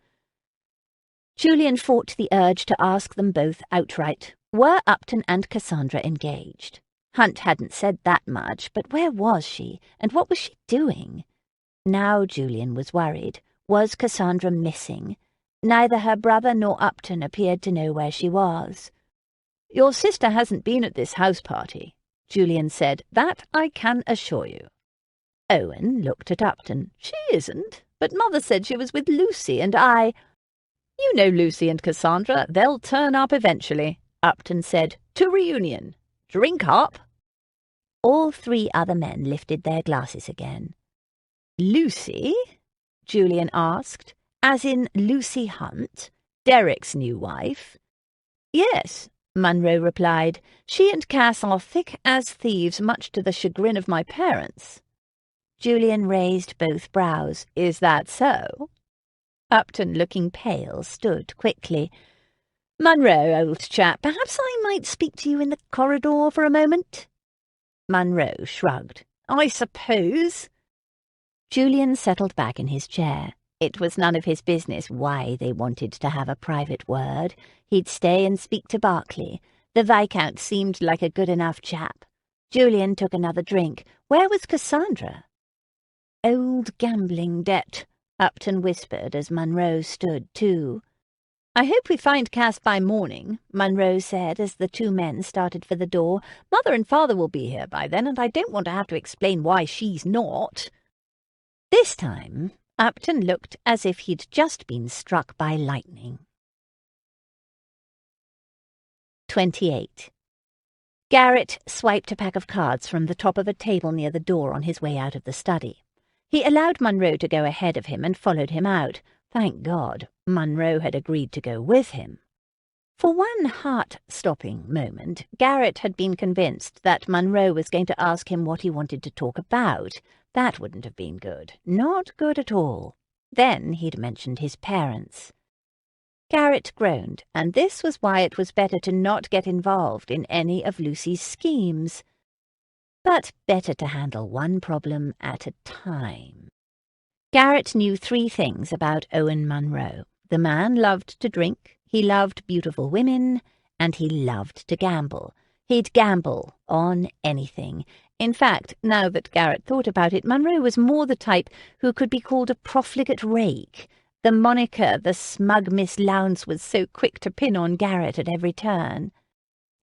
Julian fought the urge to ask them both outright. Were Upton and Cassandra engaged? Hunt hadn't said that much, but where was she, and what was she doing? Now Julian was worried. Was Cassandra missing? Neither her brother nor Upton appeared to know where she was. "Your sister hasn't been at this house party," Julian said. "That I can assure you." Owen looked at Upton. "She isn't, but Mother said she was with Lucy, and I—" "You know Lucy and Cassandra. They'll turn up eventually," Upton said. "To reunion." Drink up." All three other men lifted their glasses again. "Lucy?" Julian asked. "As in Lucy Hunt, Derek's new wife?" "Yes," Monroe replied. "She and Cass are thick as thieves, much to the chagrin of my parents." Julian raised both brows. "Is that so?" Upton, looking pale, stood quickly. "Monroe, old chap, perhaps I might speak to you in the corridor for a moment?" Monroe shrugged. "I suppose." Julian settled back in his chair. It was none of his business why they wanted to have a private word. He'd stay and speak to Berkeley. The Viscount seemed like a good enough chap. Julian took another drink. Where was Cassandra? "Old gambling debt," Upton whispered as Monroe stood too. "I hope we find Cass by morning," Monroe said as the two men started for the door. "Mother and father will be here by then, and I don't want to have to explain why she's not." This time, Upton looked as if he'd just been struck by lightning. 28. Garrett swiped a pack of cards from the top of a table near the door on his way out of the study. He allowed Monroe to go ahead of him and followed him out. Thank God, Monroe had agreed to go with him. For one heart-stopping moment, Garrett had been convinced that Monroe was going to ask him what he wanted to talk about. That wouldn't have been good. Not good at all. Then he'd mentioned his parents. Garrett groaned, and this was why it was better to not get involved in any of Lucy's schemes. But better to handle one problem at a time. Garrett knew 3 things about Owen Monroe. The man loved to drink, he loved beautiful women, and he loved to gamble. He'd gamble on anything. In fact, now that Garrett thought about it, Monroe was more the type who could be called a profligate rake. The moniker the smug Miss Lowndes was so quick to pin on Garrett at every turn.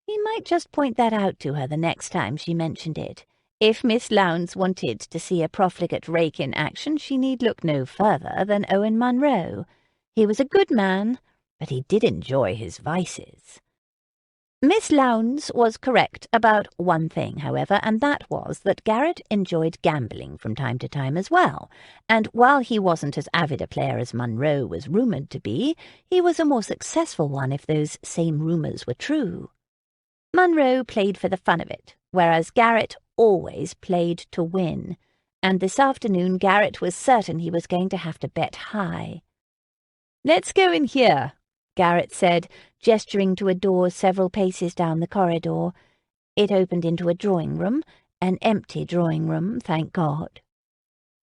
He might just point that out to her the next time she mentioned it. If Miss Lowndes wanted to see a profligate rake in action, she need look no further than Owen Monroe. He was a good man, but he did enjoy his vices. Miss Lowndes was correct about one thing, however, and that was that Garrett enjoyed gambling from time to time as well, and while he wasn't as avid a player as Monroe was rumoured to be, he was a more successful one if those same rumours were true. Monroe played for the fun of it, whereas Garrett always played to win, and this afternoon Garrett was certain he was going to have to bet high. "Let's go in here," Garrett said, gesturing to a door several paces down the corridor. It opened into a drawing room, an empty drawing room, thank God.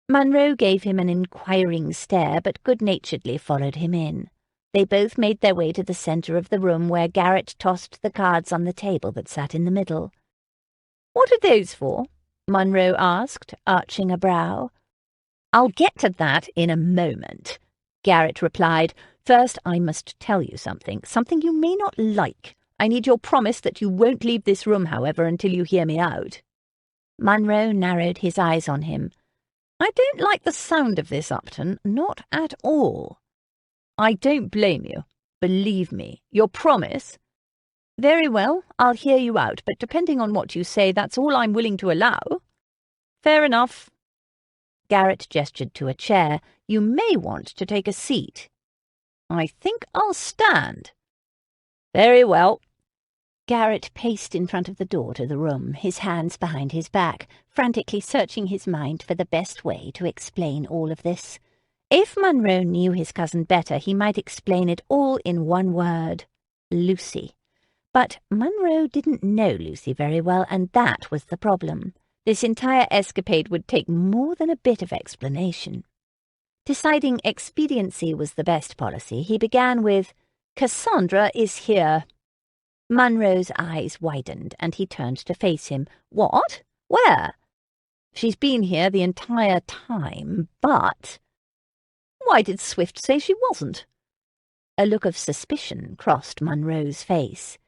Monroe gave him an inquiring stare, but good-naturedly followed him in. They both made their way to the centre of the room, where Garrett tossed the cards on the table that sat in the middle. "What are those for?" Monroe asked, arching a brow. "I'll get to that in a moment," Garrett replied. "First, I must tell you something you may not like. I need your promise that you won't leave this room, however, until you hear me out." Monroe narrowed his eyes on him. "I don't like the sound of this, Upton, not at all." "I don't blame you. Believe me. Your promise?" "Very well, I'll hear you out, but depending on what you say, that's all I'm willing to allow." "Fair enough." Garrett gestured to a chair. "You may want to take a seat." "I think I'll stand." "Very well." Garrett paced in front of the door to the room, his hands behind his back, frantically searching his mind for the best way to explain all of this. If Monroe knew his cousin better, he might explain it all in one word: Lucy. But Monroe didn't know Lucy very well, and that was the problem. This entire escapade would take more than a bit of explanation. Deciding expediency was the best policy, he began with, "Cassandra is here." Monroe's eyes widened, and he turned to face him. "What? Where?" "She's been here the entire time, but—" "Why did Swift say she wasn't?" A look of suspicion crossed Monroe's face.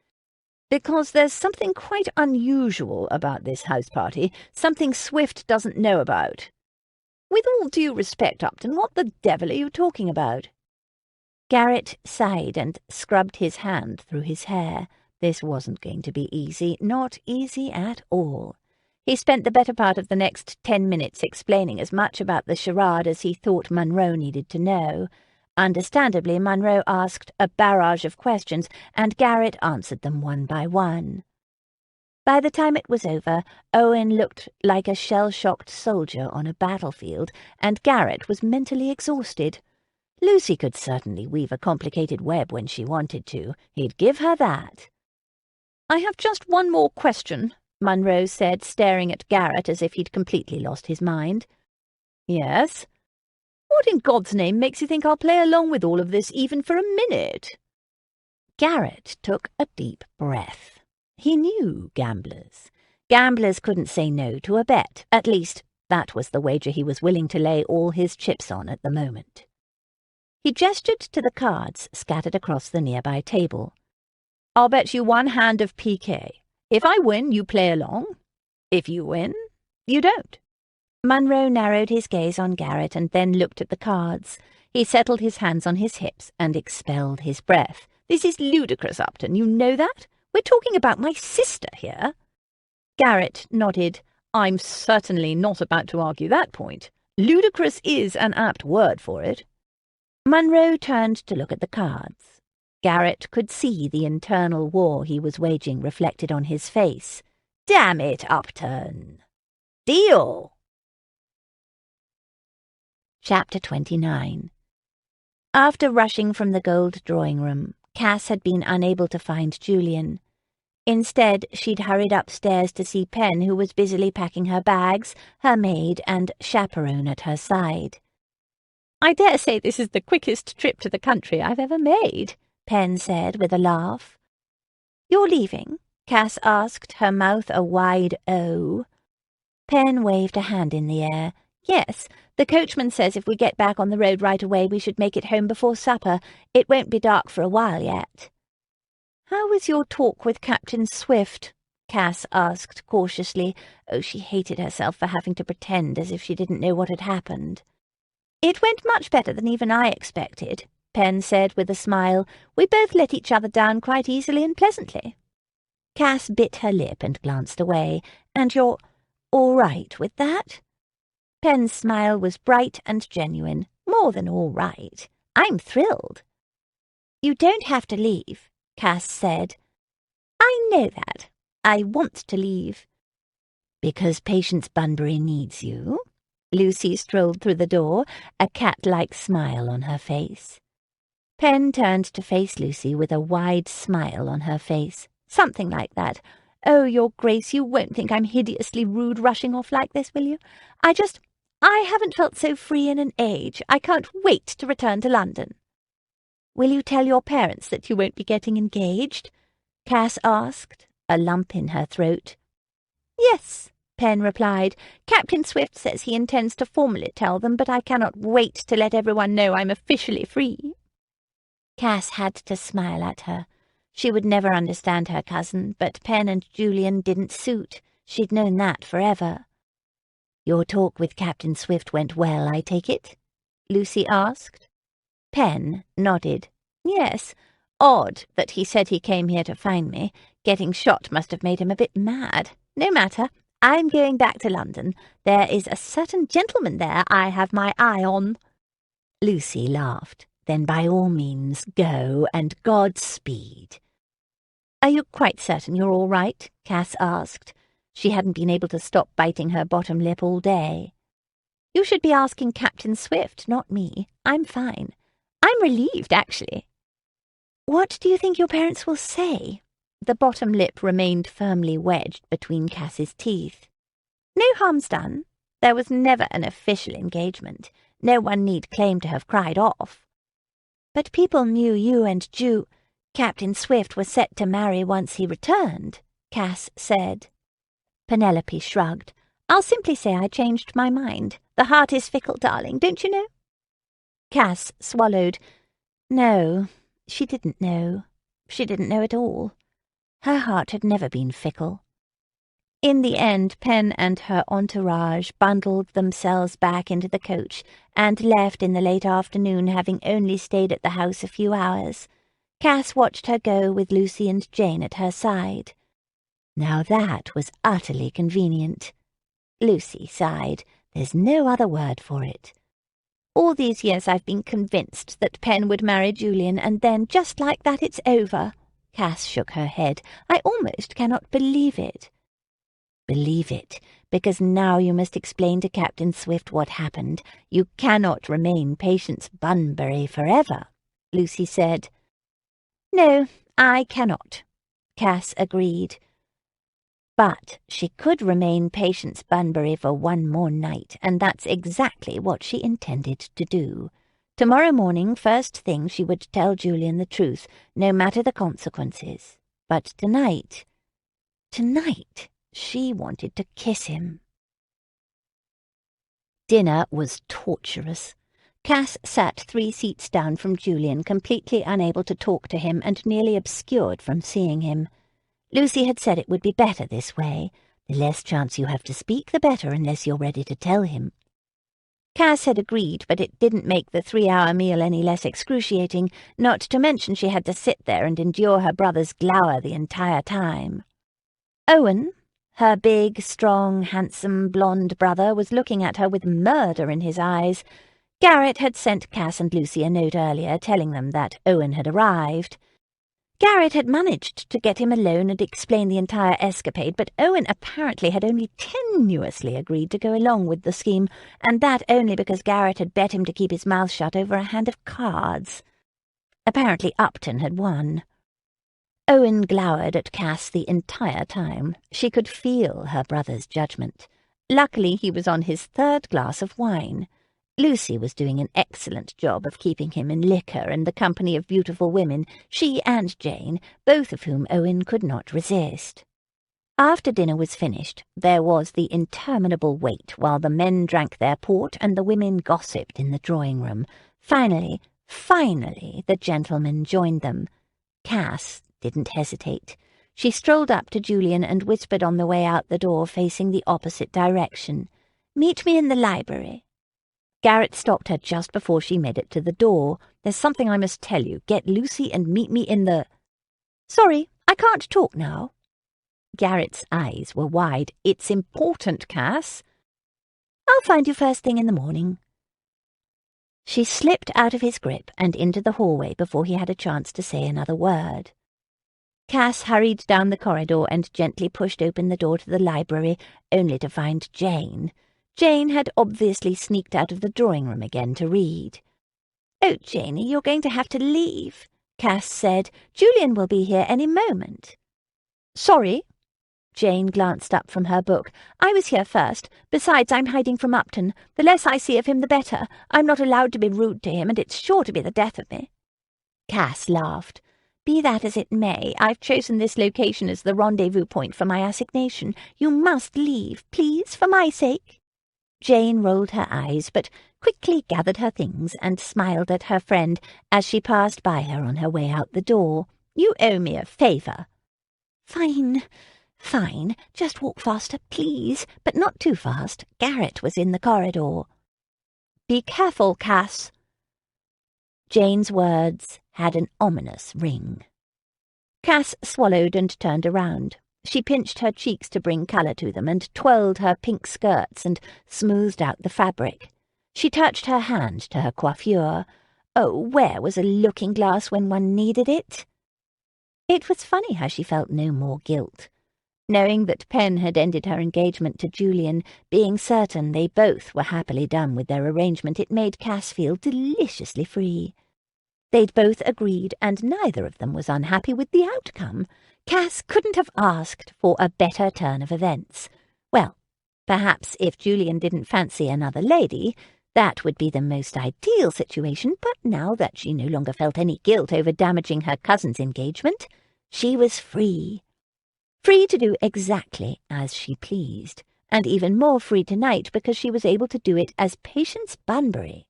"Because there's something quite unusual about this house party, something Swift doesn't know about." "With all due respect, Upton, what the devil are you talking about?" Garrett sighed and scrubbed his hand through his hair. This wasn't going to be easy, not easy at all. He spent the better part of the next 10 minutes explaining as much about the charade as he thought Monroe needed to know. Understandably, Monroe asked a barrage of questions, and Garrett answered them one by one. By the time it was over, Owen looked like a shell-shocked soldier on a battlefield, and Garrett was mentally exhausted. Lucy could certainly weave a complicated web when she wanted to. He'd give her that. "I have just one more question," Monroe said, staring at Garrett as if he'd completely lost his mind. "Yes?" "What in God's name makes you think I'll play along with all of this even for a minute?" Garrett took a deep breath. He knew gamblers. Gamblers couldn't say no to a bet. At least, that was the wager he was willing to lay all his chips on at the moment. He gestured to the cards scattered across the nearby table. "I'll bet you one hand of piquet. If I win, you play along. If you win, you don't." Monroe narrowed his gaze on Garrett and then looked at the cards. He settled his hands on his hips and expelled his breath. "This is ludicrous, Upton. You know that? We're talking about my sister here." Garrett nodded. "I'm certainly not about to argue that point. Ludicrous is an apt word for it." Monroe turned to look at the cards. Garrett could see the internal war he was waging reflected on his face. "Damn it, Upton! Deal!" Chapter 29. After rushing from the gold drawing-room, Cass had been unable to find Julian. Instead, she'd hurried upstairs to see Pen, who was busily packing her bags, her maid and chaperone at her side. "I dare say this is the quickest trip to the country I've ever made," Pen said with a laugh. "You're leaving?" Cass asked, her mouth a wide O. Pen waved a hand in the air. "Yes, the coachman says if we get back on the road right away we should make it home before supper. It won't be dark for a while yet." "How was your talk with Captain Swift?" Cass asked cautiously. Oh, she hated herself for having to pretend as if she didn't know what had happened. "It went much better than even I expected," Pen said with a smile. "We both let each other down quite easily and pleasantly." Cass bit her lip and glanced away. "And you're all right with that?" Pen's smile was bright and genuine. "More than all right. I'm thrilled." "You don't have to leave," Cass said. "I know that. I want to leave." "Because Patience Bunbury needs you?" Lucy strolled through the door, a cat-like smile on her face. Pen turned to face Lucy with a wide smile on her face. "Something like that. Oh, Your Grace, you won't think I'm hideously rude rushing off like this, will you? I haven't felt so free in an age. I can't wait to return to London." "Will you tell your parents that you won't be getting engaged?" Cass asked, a lump in her throat. "Yes," Pen replied. "Captain Swift says he intends to formally tell them, but I cannot wait to let everyone know I'm officially free." Cass had to smile at her. She would never understand her cousin, but Pen and Julian didn't suit. She'd known that forever. "Your talk with Captain Swift went well, I take it?" Lucy asked. Pen nodded. "Yes. Odd that he said he came here to find me. Getting shot must have made him a bit mad. No matter. I'm going back to London. There is a certain gentleman there I have my eye on." Lucy laughed. "Then by all means go, and Godspeed." "Are you quite certain you're all right?" Cass asked. She hadn't been able to stop biting her bottom lip all day. "You should be asking Captain Swift, not me. I'm fine. I'm relieved, actually." "What do you think your parents will say?" The bottom lip remained firmly wedged between Cass's teeth. "No harm's done. There was never an official engagement. No one need claim to have cried off." "But people knew you and Captain Swift was set to marry once he returned," Cass said. Penelope shrugged. "I'll simply say I changed my mind. The heart is fickle, darling, don't you know?" Cass swallowed. No, she didn't know. She didn't know at all. Her heart had never been fickle. In the end, Pen and her entourage bundled themselves back into the coach and left in the late afternoon, having only stayed at the house a few hours. Cass watched her go with Lucy and Jane at her side. Now that was utterly convenient. Lucy sighed. There's no other word for it. All these years I've been convinced that Pen would marry Julian, and then, just like that, it's over. Cass shook her head. I almost cannot believe it. Believe it, because now you must explain to Captain Swift what happened. You cannot remain Patience Bunbury forever, Lucy said. No, I cannot, Cass agreed. But she could remain Patience Bunbury for one more night, and that's exactly what she intended to do. Tomorrow morning, first thing, she would tell Julian the truth, no matter the consequences. But tonight, she wanted to kiss him. Dinner was torturous. Cass sat 3 seats down from Julian, completely unable to talk to him and nearly obscured from seeing him. Lucy had said it would be better this way. The less chance you have to speak, the better, unless you're ready to tell him. Cass had agreed, but it didn't make the 3-hour meal any less excruciating, not to mention she had to sit there and endure her brother's glower the entire time. Owen, her big, strong, handsome, blonde brother, was looking at her with murder in his eyes. Garrett had sent Cass and Lucy a note earlier telling them that Owen had arrived. Garrett had managed to get him alone and explain the entire escapade, but Owen apparently had only tenuously agreed to go along with the scheme, and that only because Garrett had bet him to keep his mouth shut over a hand of cards. Apparently Upton had won. Owen glowered at Cass the entire time. She could feel her brother's judgment. Luckily he was on his 3rd glass of wine. Lucy was doing an excellent job of keeping him in liquor and the company of beautiful women, she and Jane, both of whom Owen could not resist. After dinner was finished, there was the interminable wait while the men drank their port and the women gossiped in the drawing-room. Finally, the gentlemen joined them. Cass didn't hesitate. She strolled up to Julian and whispered on the way out the door facing the opposite direction. "Meet me in the library." Garrett stopped her just before she made it to the door. "There's something I must tell you. Get Lucy and meet me in the—" "Sorry, I can't talk now." Garrett's eyes were wide. "It's important, Cass." "I'll find you first thing in the morning." She slipped out of his grip and into the hallway before he had a chance to say another word. Cass hurried down the corridor and gently pushed open the door to the library, only to find Jane. Jane had obviously sneaked out of the drawing-room again to read. "Oh, Janey, you're going to have to leave," Cass said. "Julian will be here any moment." "Sorry." Jane glanced up from her book. "I was here first. Besides, I'm hiding from Upton. The less I see of him, the better. I'm not allowed to be rude to him, and it's sure to be the death of me." Cass laughed. "Be that as it may, I've chosen this location as the rendezvous point for my assignation. You must leave, please, for my sake." Jane rolled her eyes, but quickly gathered her things and smiled at her friend as she passed by her on her way out the door. "You owe me a favour." Fine. Just walk faster, please, but not too fast." Garrett was in the corridor. "Be careful, Cass." Jane's words had an ominous ring. Cass swallowed and turned around. She pinched her cheeks to bring colour to them and twirled her pink skirts and smoothed out the fabric. She touched her hand to her coiffure. Oh, where was a looking-glass when one needed it? It was funny how she felt no more guilt. Knowing that Pen had ended her engagement to Julian, being certain they both were happily done with their arrangement, it made Cass feel deliciously free. They'd both agreed, and neither of them was unhappy with the outcome. Cass couldn't have asked for a better turn of events. Well, perhaps if Julian didn't fancy another lady, that would be the most ideal situation, but now that she no longer felt any guilt over damaging her cousin's engagement, she was free. Free to do exactly as she pleased, and even more free tonight because she was able to do it as Patience Bunbury.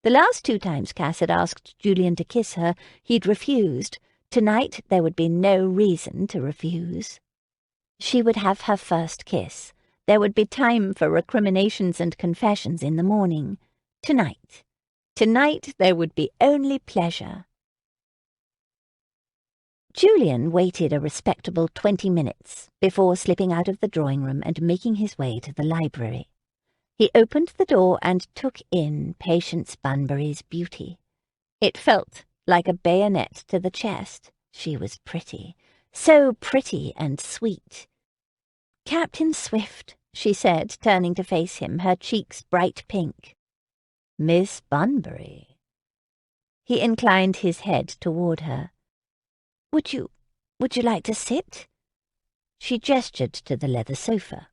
The last 2 times Cass had asked Julian to kiss her, he'd refused. Tonight there would be no reason to refuse. She would have her first kiss. There would be time for recriminations and confessions in the morning. Tonight there would be only pleasure. Julian waited a respectable 20 minutes before slipping out of the drawing room and making his way to the library. He opened the door and took in Patience Bunbury's beauty. It felt like a bayonet to the chest. She was pretty, so pretty and sweet. "Captain Swift," she said, turning to face him, her cheeks bright pink. "Miss Bunbury." He inclined his head toward her. Would you like to sit?" She gestured to the leather sofa.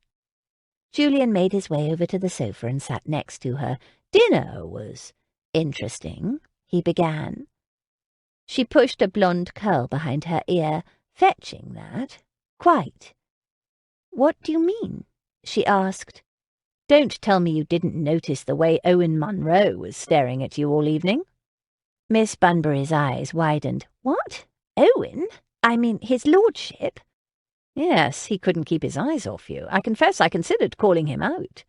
Julian made his way over to the sofa and sat next to her. "Dinner was interesting," he began. She pushed a blonde curl behind her ear. "Fetching, that. Quite." "What do you mean?" she asked. "Don't tell me you didn't notice the way Owen Monroe was staring at you all evening." Miss Bunbury's eyes widened. "What? Owen? I mean, his lordship?" "Yes, he couldn't keep his eyes off you. I confess I considered calling him out."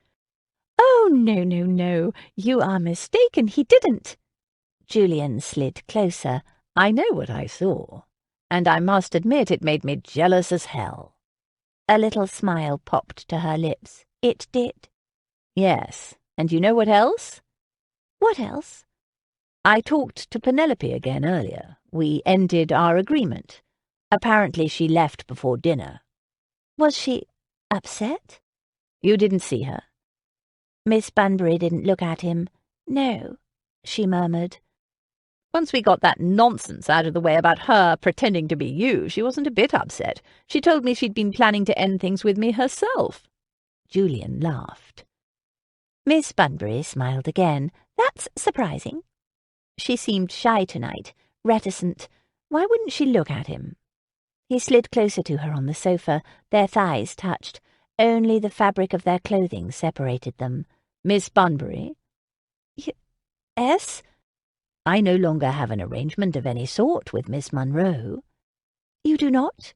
"Oh, no. You are mistaken. He didn't." Julian slid closer. "I know what I saw, and I must admit it made me jealous as hell." A little smile popped to her lips. "It did?" "Yes, and you know what else?" "What else?" "I talked to Penelope again earlier. We ended our agreement. Apparently she left before dinner." "Was she upset?" "You didn't see her?" Miss Bunbury didn't look at him. "No," she murmured. "Once we got that nonsense out of the way about her pretending to be you, she wasn't a bit upset. She told me she'd been planning to end things with me herself." Julian laughed. Miss Bunbury smiled again. "That's surprising." She seemed shy tonight, reticent. Why wouldn't she look at him? He slid closer to her on the sofa. Their thighs touched. Only the fabric of their clothing separated them. "Miss Bunbury?" "Yes?" "I no longer have an arrangement of any sort with Miss Monroe." "You do not?"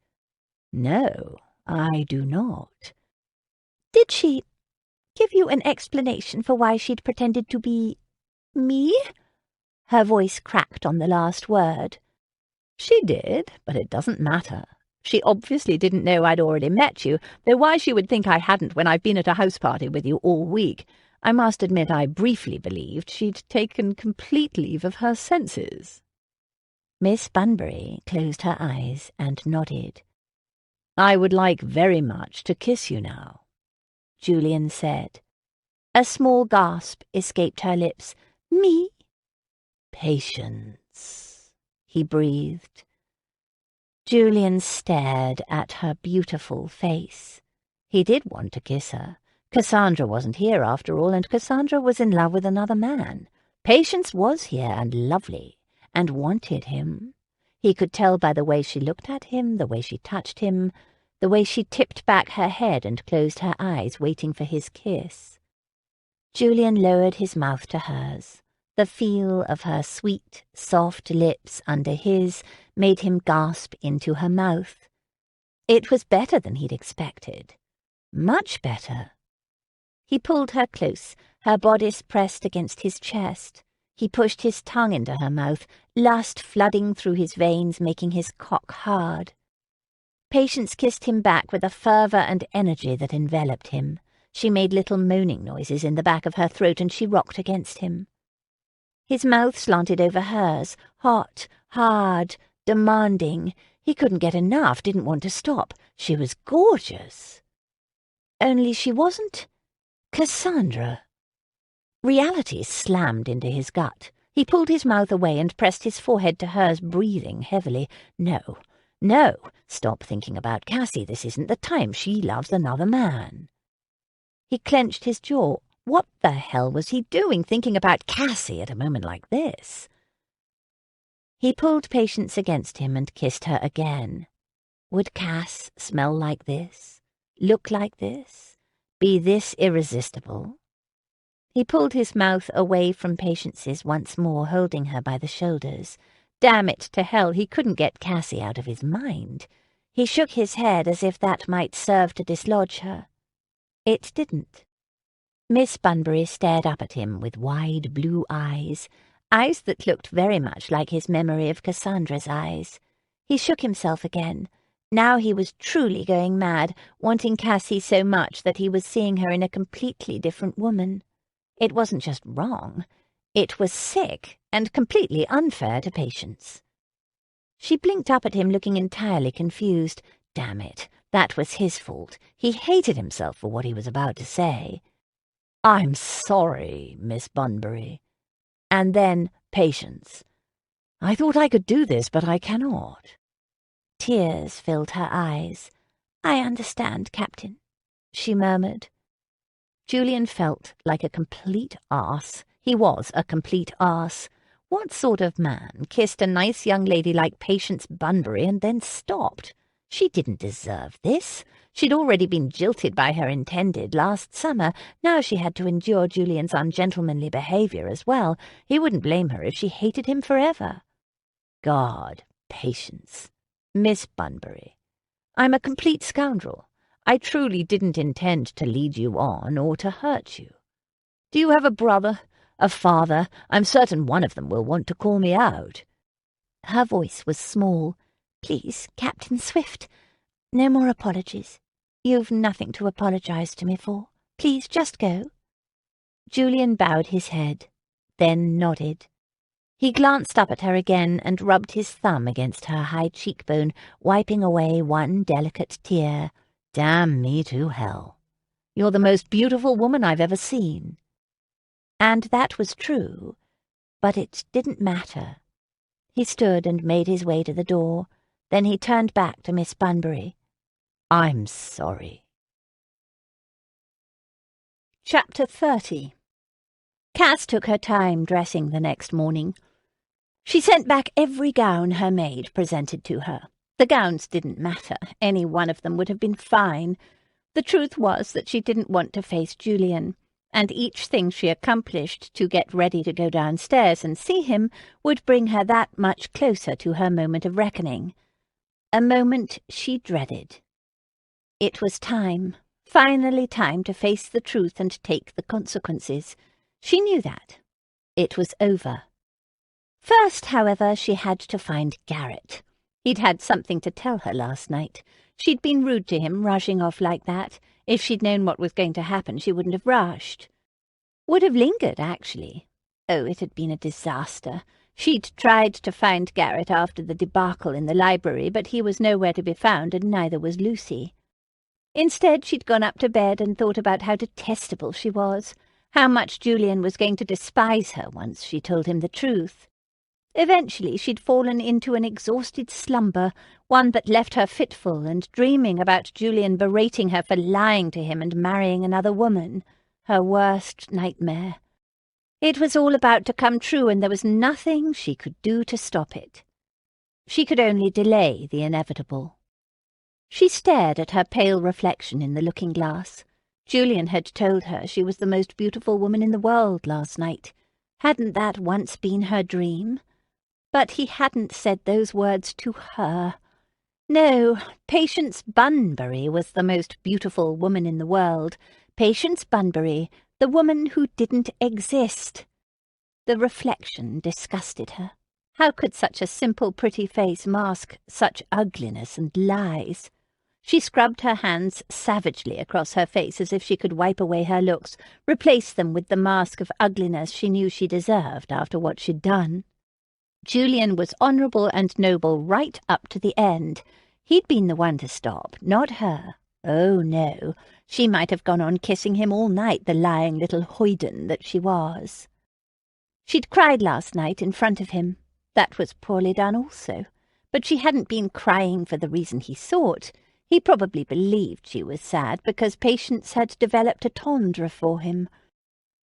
"No, I do not." "Did she give you an explanation for why she'd pretended to be me?" Her voice cracked on the last word. "She did, but it doesn't matter. She obviously didn't know I'd already met you, though why she would think I hadn't when I've been at a house party with you all week. I must admit I briefly believed she'd taken complete leave of her senses." Miss Bunbury closed her eyes and nodded. "I would like very much to kiss you now," Julian said. A small gasp escaped her lips. "Me?" "Patience," he breathed. Julian stared at her beautiful face. He did want to kiss her. Cassandra wasn't here after all, and Cassandra was in love with another man. Patience was here and lovely, and wanted him. He could tell by the way she looked at him, the way she touched him, the way she tipped back her head and closed her eyes, waiting for his kiss. Julian lowered his mouth to hers. The feel of her sweet, soft lips under his made him gasp into her mouth. It was better than he'd expected. Much better. He pulled her close, her bodice pressed against his chest. He pushed his tongue into her mouth, lust flooding through his veins, making his cock hard. Patience kissed him back with a fervour and energy that enveloped him. She made little moaning noises in the back of her throat, and she rocked against him. His mouth slanted over hers, hot, hard, demanding. He couldn't get enough, didn't want to stop. She was gorgeous. Only she wasn't Cassandra. Reality slammed into his gut. He pulled his mouth away and pressed his forehead to hers, breathing heavily. No, stop thinking about Cassie. This isn't the time. She loves another man. He clenched his jaw. What the hell was he doing, thinking about Cassie at a moment like this? He pulled Patience against him and kissed her again. Would Cass smell like this? Look like this? Be this irresistible? He pulled his mouth away from Patience's once more, holding her by the shoulders. Damn it to hell, he couldn't get Cassie out of his mind. He shook his head as if that might serve to dislodge her. It didn't. Miss Bunbury stared up at him with wide blue eyes that looked very much like his memory of Cassandra's eyes. He shook himself again. Now he was truly going mad, wanting Cassie so much that he was seeing her in a completely different woman. It wasn't just wrong. It was sick and completely unfair to Patience. She blinked up at him, looking entirely confused. Damn it, that was his fault. He hated himself for what he was about to say. "I'm sorry, Miss Bunbury." And then Patience. "I thought I could do this, but I cannot." Tears filled her eyes. "I understand, Captain," she murmured. Julian felt like a complete arse. He was a complete arse. What sort of man kissed a nice young lady like Patience Bunbury and then stopped? She didn't deserve this. She'd already been jilted by her intended last summer. Now she had to endure Julian's ungentlemanly behaviour as well. He wouldn't blame her if she hated him forever. God, Patience. Miss Bunbury, I'm a complete scoundrel. I truly didn't intend to lead you on or to hurt you. Do you have a brother, a father? I'm certain one of them will want to call me out." Her voice was small. "Please, Captain Swift, no more apologies. You've nothing to apologize to me for. Please, just go." Julian bowed his head, then nodded. He glanced up at her again and rubbed his thumb against her high cheekbone, wiping away one delicate tear. "Damn me to hell. You're the most beautiful woman I've ever seen." And that was true, but it didn't matter. He stood and made his way to the door. Then he turned back to Miss Bunbury. "I'm sorry." Chapter 30. Cass took her time dressing the next morning. She sent back every gown her maid presented to her. The gowns didn't matter. Any one of them would have been fine. The truth was that she didn't want to face Julian, and each thing she accomplished to get ready to go downstairs and see him would bring her that much closer to her moment of reckoning. A moment she dreaded. It was time, finally time to face the truth and take the consequences. She knew that. It was over. First, however, she had to find Garrett. He'd had something to tell her last night. She'd been rude to him, rushing off like that. If she'd known what was going to happen, she wouldn't have rushed. Would have lingered, actually. Oh, it had been a disaster. She'd tried to find Garrett after the debacle in the library, but he was nowhere to be found, and neither was Lucy. Instead, she'd gone up to bed and thought about how detestable she was, how much Julian was going to despise her once she told him the truth. Eventually she'd fallen into an exhausted slumber, one that left her fitful and dreaming about Julian berating her for lying to him and marrying another woman, her worst nightmare. It was all about to come true, and there was nothing she could do to stop it. She could only delay the inevitable. She stared at her pale reflection in the looking-glass. Julian had told her she was the most beautiful woman in the world last night. Hadn't that once been her dream? But he hadn't said those words to her. No, Patience Bunbury was the most beautiful woman in the world. Patience Bunbury, the woman who didn't exist. The reflection disgusted her. How could such a simple, pretty face mask such ugliness and lies? She scrubbed her hands savagely across her face as if she could wipe away her looks, replace them with the mask of ugliness she knew she deserved after what she'd done. Julian was honourable and noble right up to the end. He'd been the one to stop, not her. Oh, no, she might have gone on kissing him all night, the lying little hoyden that she was. She'd cried last night in front of him. That was poorly done also. But she hadn't been crying for the reason he sought. He probably believed she was sad because Patience had developed a tendre for him.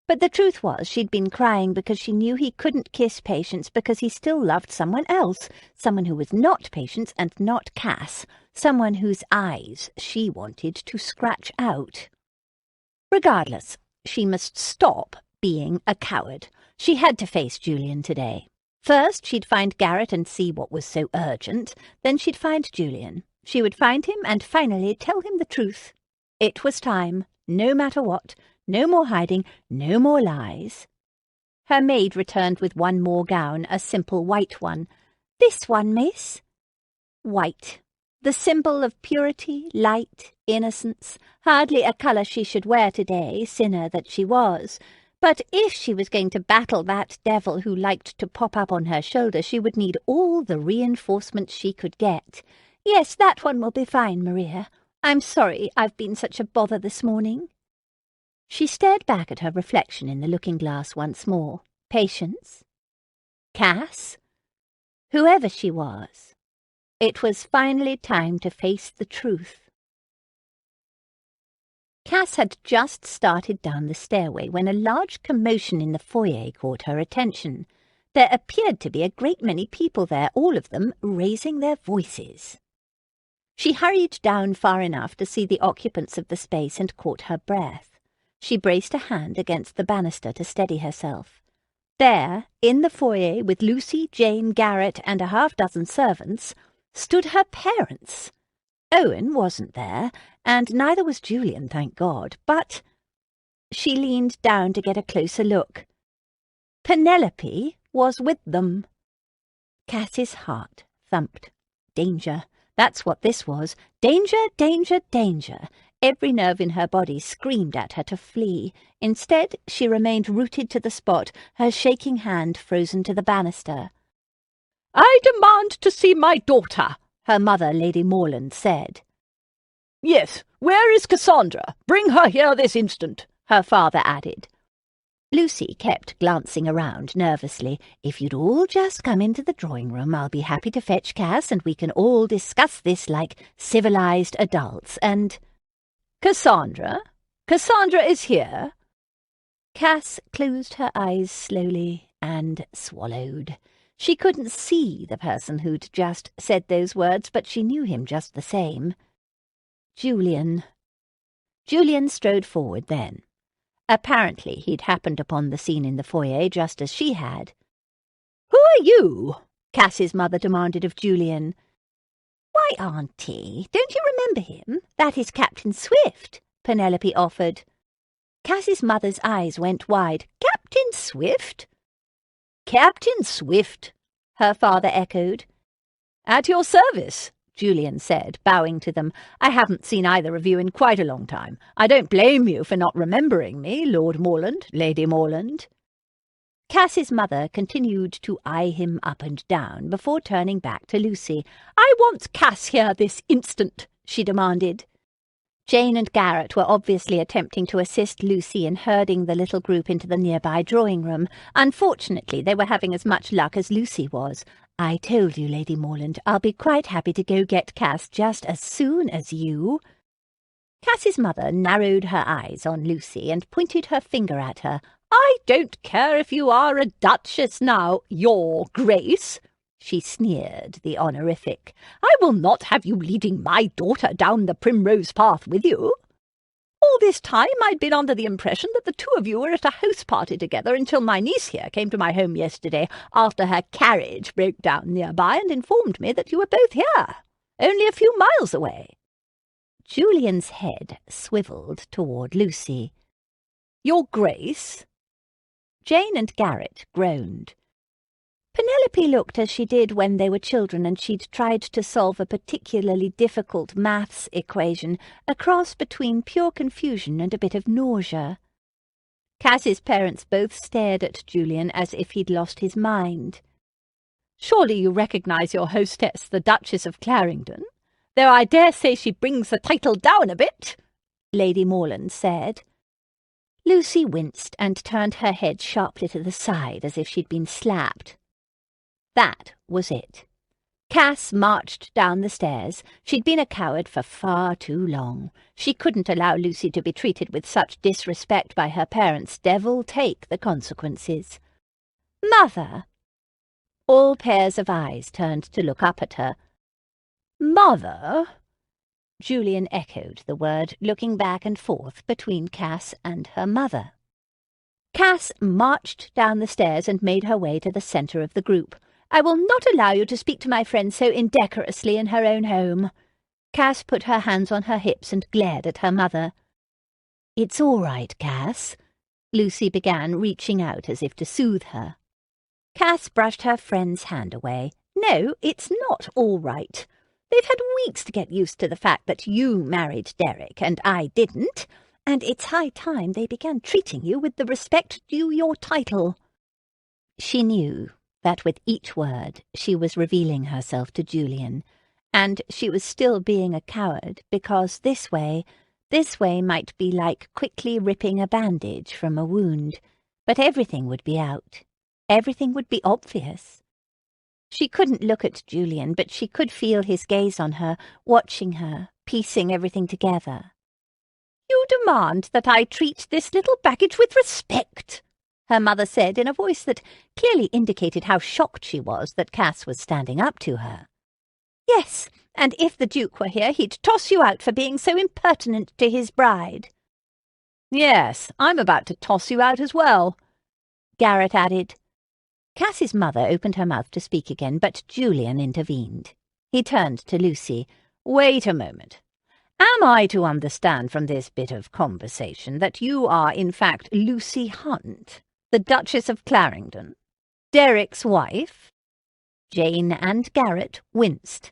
But the truth was she'd been crying because she knew he couldn't kiss Patience because he still loved someone else, someone who was not Patience and not Cass, someone whose eyes she wanted to scratch out. Regardless, she must stop being a coward. She had to face Julian today. First, she'd find Garrett and see what was so urgent. Then she'd find Julian. She would find him and finally tell him the truth. It was time, no matter what. No more hiding, no more lies. Her maid returned with one more gown, a simple white one. "This one, miss?" White, the symbol of purity, light, innocence, hardly a colour she should wear today, sinner that she was. But if she was going to battle that devil who liked to pop up on her shoulder, she would need all the reinforcements she could get. Yes, that one will be fine, Maria. I'm sorry I've been such a bother this morning. She stared back at her reflection in the looking-glass once more. Patience? Cass? Whoever she was. It was finally time to face the truth. Cass had just started down the stairway when a large commotion in the foyer caught her attention. There appeared to be a great many people there, all of them raising their voices. She hurried down far enough to see the occupants of the space and caught her breath. She braced a hand against the banister to steady herself. There, in the foyer, with Lucy, Jane, Garrett, and a half-dozen servants, stood her parents. Owen wasn't there, and neither was Julian, thank God, but she leaned down to get a closer look. Penelope was with them. Cass's heart thumped. Danger. That's what this was. Danger, danger, danger. Every nerve in her body screamed at her to flee. Instead, she remained rooted to the spot, her shaking hand frozen to the banister. "I demand to see my daughter," her mother, Lady Morland, said. "Yes, where is Cassandra? Bring her here this instant," her father added. Lucy kept glancing around nervously. If you'd all just come into the drawing-room, I'll be happy to fetch Cass, and we can all discuss this like civilized adults, and— "Cassandra? Cassandra is here?" Cass closed her eyes slowly and swallowed. She couldn't see the person who'd just said those words, but she knew him just the same. Julian. Julian strode forward then. Apparently he'd happened upon the scene in the foyer just as she had. "Who are you?" Cass's mother demanded of Julian. "Why, Auntie, don't you remember him? That is Captain Swift," Penelope offered. Cass's mother's eyes went wide. "Captain Swift?" "Captain Swift," her father echoed. "At your service," Julian said, bowing to them. "I haven't seen either of you in quite a long time. I don't blame you for not remembering me, Lord Morland, Lady Morland." Cass's mother continued to eye him up and down before turning back to Lucy. "I want Cass here this instant," she demanded. Jane and Garrett were obviously attempting to assist Lucy in herding the little group into the nearby drawing-room. Unfortunately, they were having as much luck as Lucy was. "I told you, Lady Morland, I'll be quite happy to go get Cass just as soon as you." Cass's mother narrowed her eyes on Lucy and pointed her finger at her. "I don't care if you are a duchess now, your grace," she sneered, the honorific. "I will not have you leading my daughter down the primrose path with you. All this time I'd been under the impression that the two of you were at a house party together until my niece here came to my home yesterday after her carriage broke down nearby and informed me that you were both here, only a few miles away." Julian's head swivelled toward Lucy. "Your grace?" Jane and Garrett groaned. Penelope looked as she did when they were children and she'd tried to solve a particularly difficult maths equation, a cross between pure confusion and a bit of nausea. Cass's parents both stared at Julian as if he'd lost his mind. "Surely you recognise your hostess, the Duchess of Clarendon, though I dare say she brings the title down a bit," Lady Morland said. Lucy winced and turned her head sharply to the side as if she'd been slapped. That was it. Cass marched down the stairs. She'd been a coward for far too long. She couldn't allow Lucy to be treated with such disrespect by her parents. Devil take the consequences. "Mother!" All pairs of eyes turned to look up at her. "Mother?" Julian echoed the word, looking back and forth between Cass and her mother. Cass marched down the stairs and made her way to the centre of the group. "I will not allow you to speak to my friend so indecorously in her own home." Cass put her hands on her hips and glared at her mother. "It's all right, Cass," Lucy began, reaching out as if to soothe her. Cass brushed her friend's hand away. "No, it's not all right. They've had weeks to get used to the fact that you married Derek and I didn't, and it's high time they began treating you with the respect due your title." She knew that with each word she was revealing herself to Julian, and she was still being a coward because this way might be like quickly ripping a bandage from a wound, but everything would be out. Everything would be obvious. She couldn't look at Julian, but she could feel his gaze on her, watching her, piecing everything together. "You demand that I treat this little baggage with respect," her mother said in a voice that clearly indicated how shocked she was that Cass was standing up to her. "Yes, and if the Duke were here, he'd toss you out for being so impertinent to his bride." "Yes, I'm about to toss you out as well," Garrett added. Cass's mother opened her mouth to speak again, but Julian intervened. He turned to Lucy. "Wait a moment. Am I to understand from this bit of conversation that you are in fact Lucy Hunt, the Duchess of Clarendon, Derek's wife?" Jane and Garrett winced.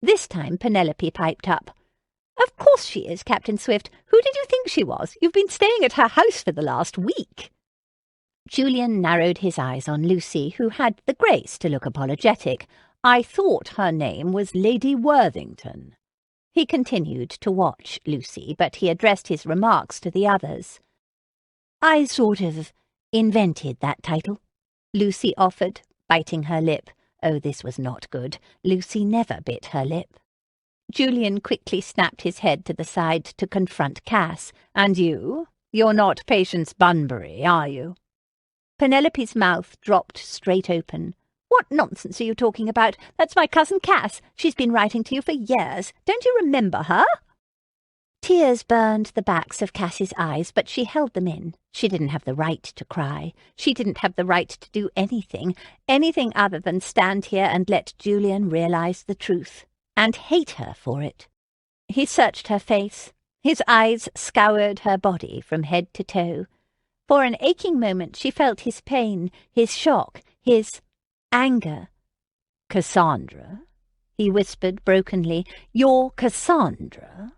This time Penelope piped up. "Of course she is, Captain Swift. Who did you think she was? You've been staying at her house for the last week." Julian narrowed his eyes on Lucy, who had the grace to look apologetic. "I thought her name was Lady Worthington." He continued to watch Lucy, but he addressed his remarks to the others. "I sort of invented that title," Lucy offered, biting her lip. Oh, this was not good. Lucy never bit her lip. Julian quickly snapped his head to the side to confront Cass. "And you? You're not Patience Bunbury, are you?" Penelope's mouth dropped straight open. "What nonsense are you talking about? That's my cousin Cass. She's been writing to you for years. Don't you remember her?" Tears burned the backs of Cass's eyes, but she held them in. She didn't have the right to cry. She didn't have the right to do anything other than stand here and let Julian realize the truth, and hate her for it. He searched her face. His eyes scoured her body from head to toe. For an aching moment she felt his pain, his shock, his anger. "Cassandra," he whispered brokenly. "You're Cassandra?"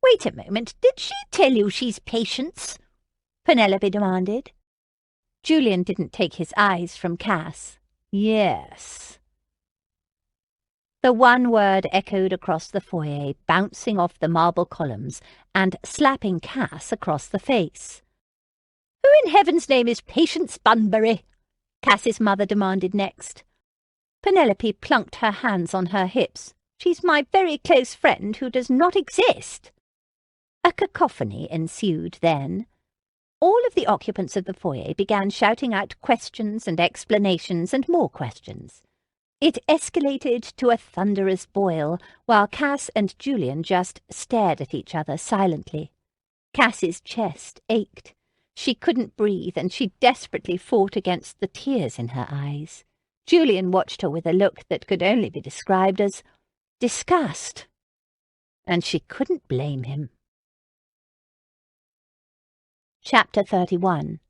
"Wait a moment, did she tell you she's Patience?" Penelope demanded. Julian didn't take his eyes from Cass. "Yes." The one word echoed across the foyer, bouncing off the marble columns and slapping Cass across the face. "Who in heaven's name is Patience Bunbury?" Cass's mother demanded next. Penelope plunked her hands on her hips. "She's my very close friend who does not exist." A cacophony ensued then. All of the occupants of the foyer began shouting out questions and explanations and more questions. It escalated to a thunderous boil, while Cass and Julian just stared at each other silently. Cass's chest ached. She couldn't breathe, and she desperately fought against the tears in her eyes. Julian watched her with a look that could only be described as disgust. And she couldn't blame him. Chapter 31.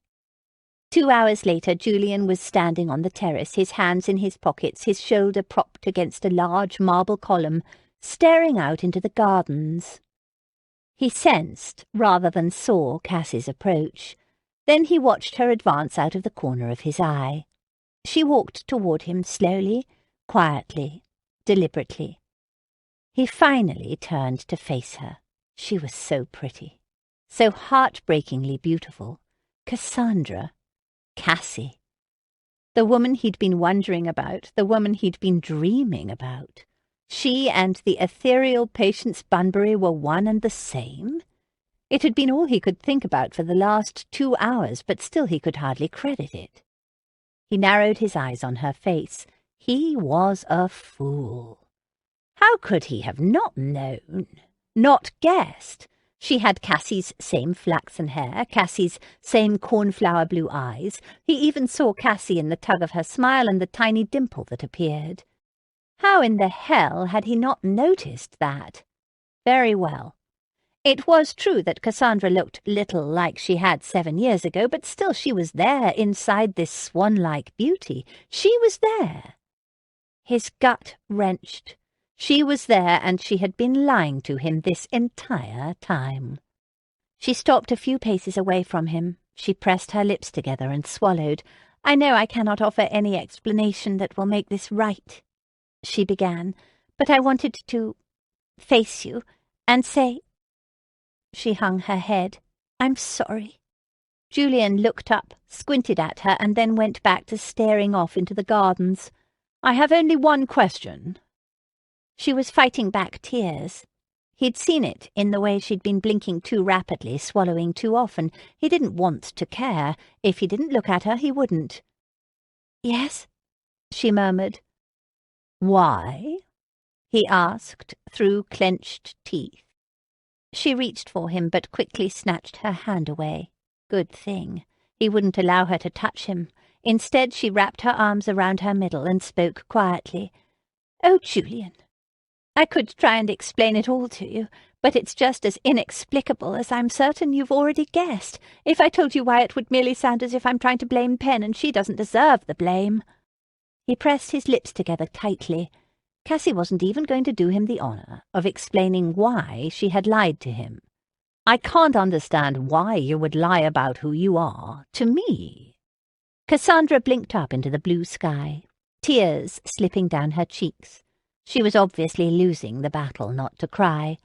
2 hours later, Julian was standing on the terrace, his hands in his pockets, his shoulder propped against a large marble column, staring out into the gardens. He sensed, rather than saw, Cass's approach. Then he watched her advance out of the corner of his eye. She walked toward him slowly, quietly, deliberately. He finally turned to face her. She was so pretty, so heartbreakingly beautiful. Cassandra. Cassie. The woman he'd been wondering about, the woman he'd been dreaming about. She and the ethereal Patience Bunbury were one and the same? It had been all he could think about for the last 2 hours, but still he could hardly credit it. He narrowed his eyes on her face. He was a fool. How could he have not known, not guessed? She had Cassie's same flaxen hair, Cassie's same cornflower blue eyes. He even saw Cassie in the tug of her smile and the tiny dimple that appeared. How in the hell had he not noticed that? Very well. It was true that Cassandra looked little like she had 7 years ago, but still she was there inside this swan-like beauty. She was there. His gut wrenched. She was there, and she had been lying to him this entire time. She stopped a few paces away from him. She pressed her lips together and swallowed. "I know I cannot offer any explanation that will make this right," she began, "but I wanted to face you and say—" She hung her head. "I'm sorry." Julian looked up, squinted at her, and then went back to staring off into the gardens. "I have only one question." She was fighting back tears. He'd seen it in the way she'd been blinking too rapidly, swallowing too often. He didn't want to care. If he didn't look at her, he wouldn't. "Yes?" she murmured. "Why?" he asked, through clenched teeth. She reached for him, but quickly snatched her hand away. Good thing. He wouldn't allow her to touch him. Instead, she wrapped her arms around her middle and spoke quietly. "Oh, Julian, I could try and explain it all to you, but it's just as inexplicable as I'm certain you've already guessed. If I told you why, it would merely sound as if I'm trying to blame Pen, and she doesn't deserve the blame." He pressed his lips together tightly. Cassie wasn't even going to do him the honour of explaining why she had lied to him. "I can't understand why you would lie about who you are to me." Cassandra blinked up into the blue sky, tears slipping down her cheeks. She was obviously losing the battle not to cry.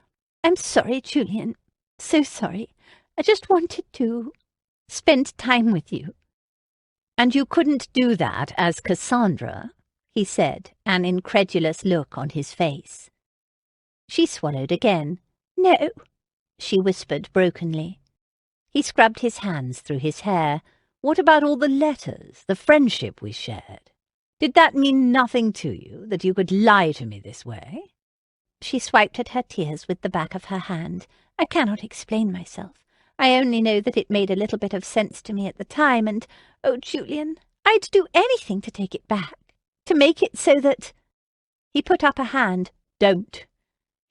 "I'm sorry, Julian. So sorry. I just wanted to spend time with you." "And you couldn't do that as Cassandra?" he said, an incredulous look on his face. She swallowed again. "No," she whispered brokenly. He scrubbed his hands through his hair. "What about all the letters, the friendship we shared? Did that mean nothing to you, that you could lie to me this way?" She swiped at her tears with the back of her hand. "I cannot explain myself. I only know that it made a little bit of sense to me at the time, and, oh, Julian, I'd do anything to take it back, to make it so that—" He put up a hand. "Don't.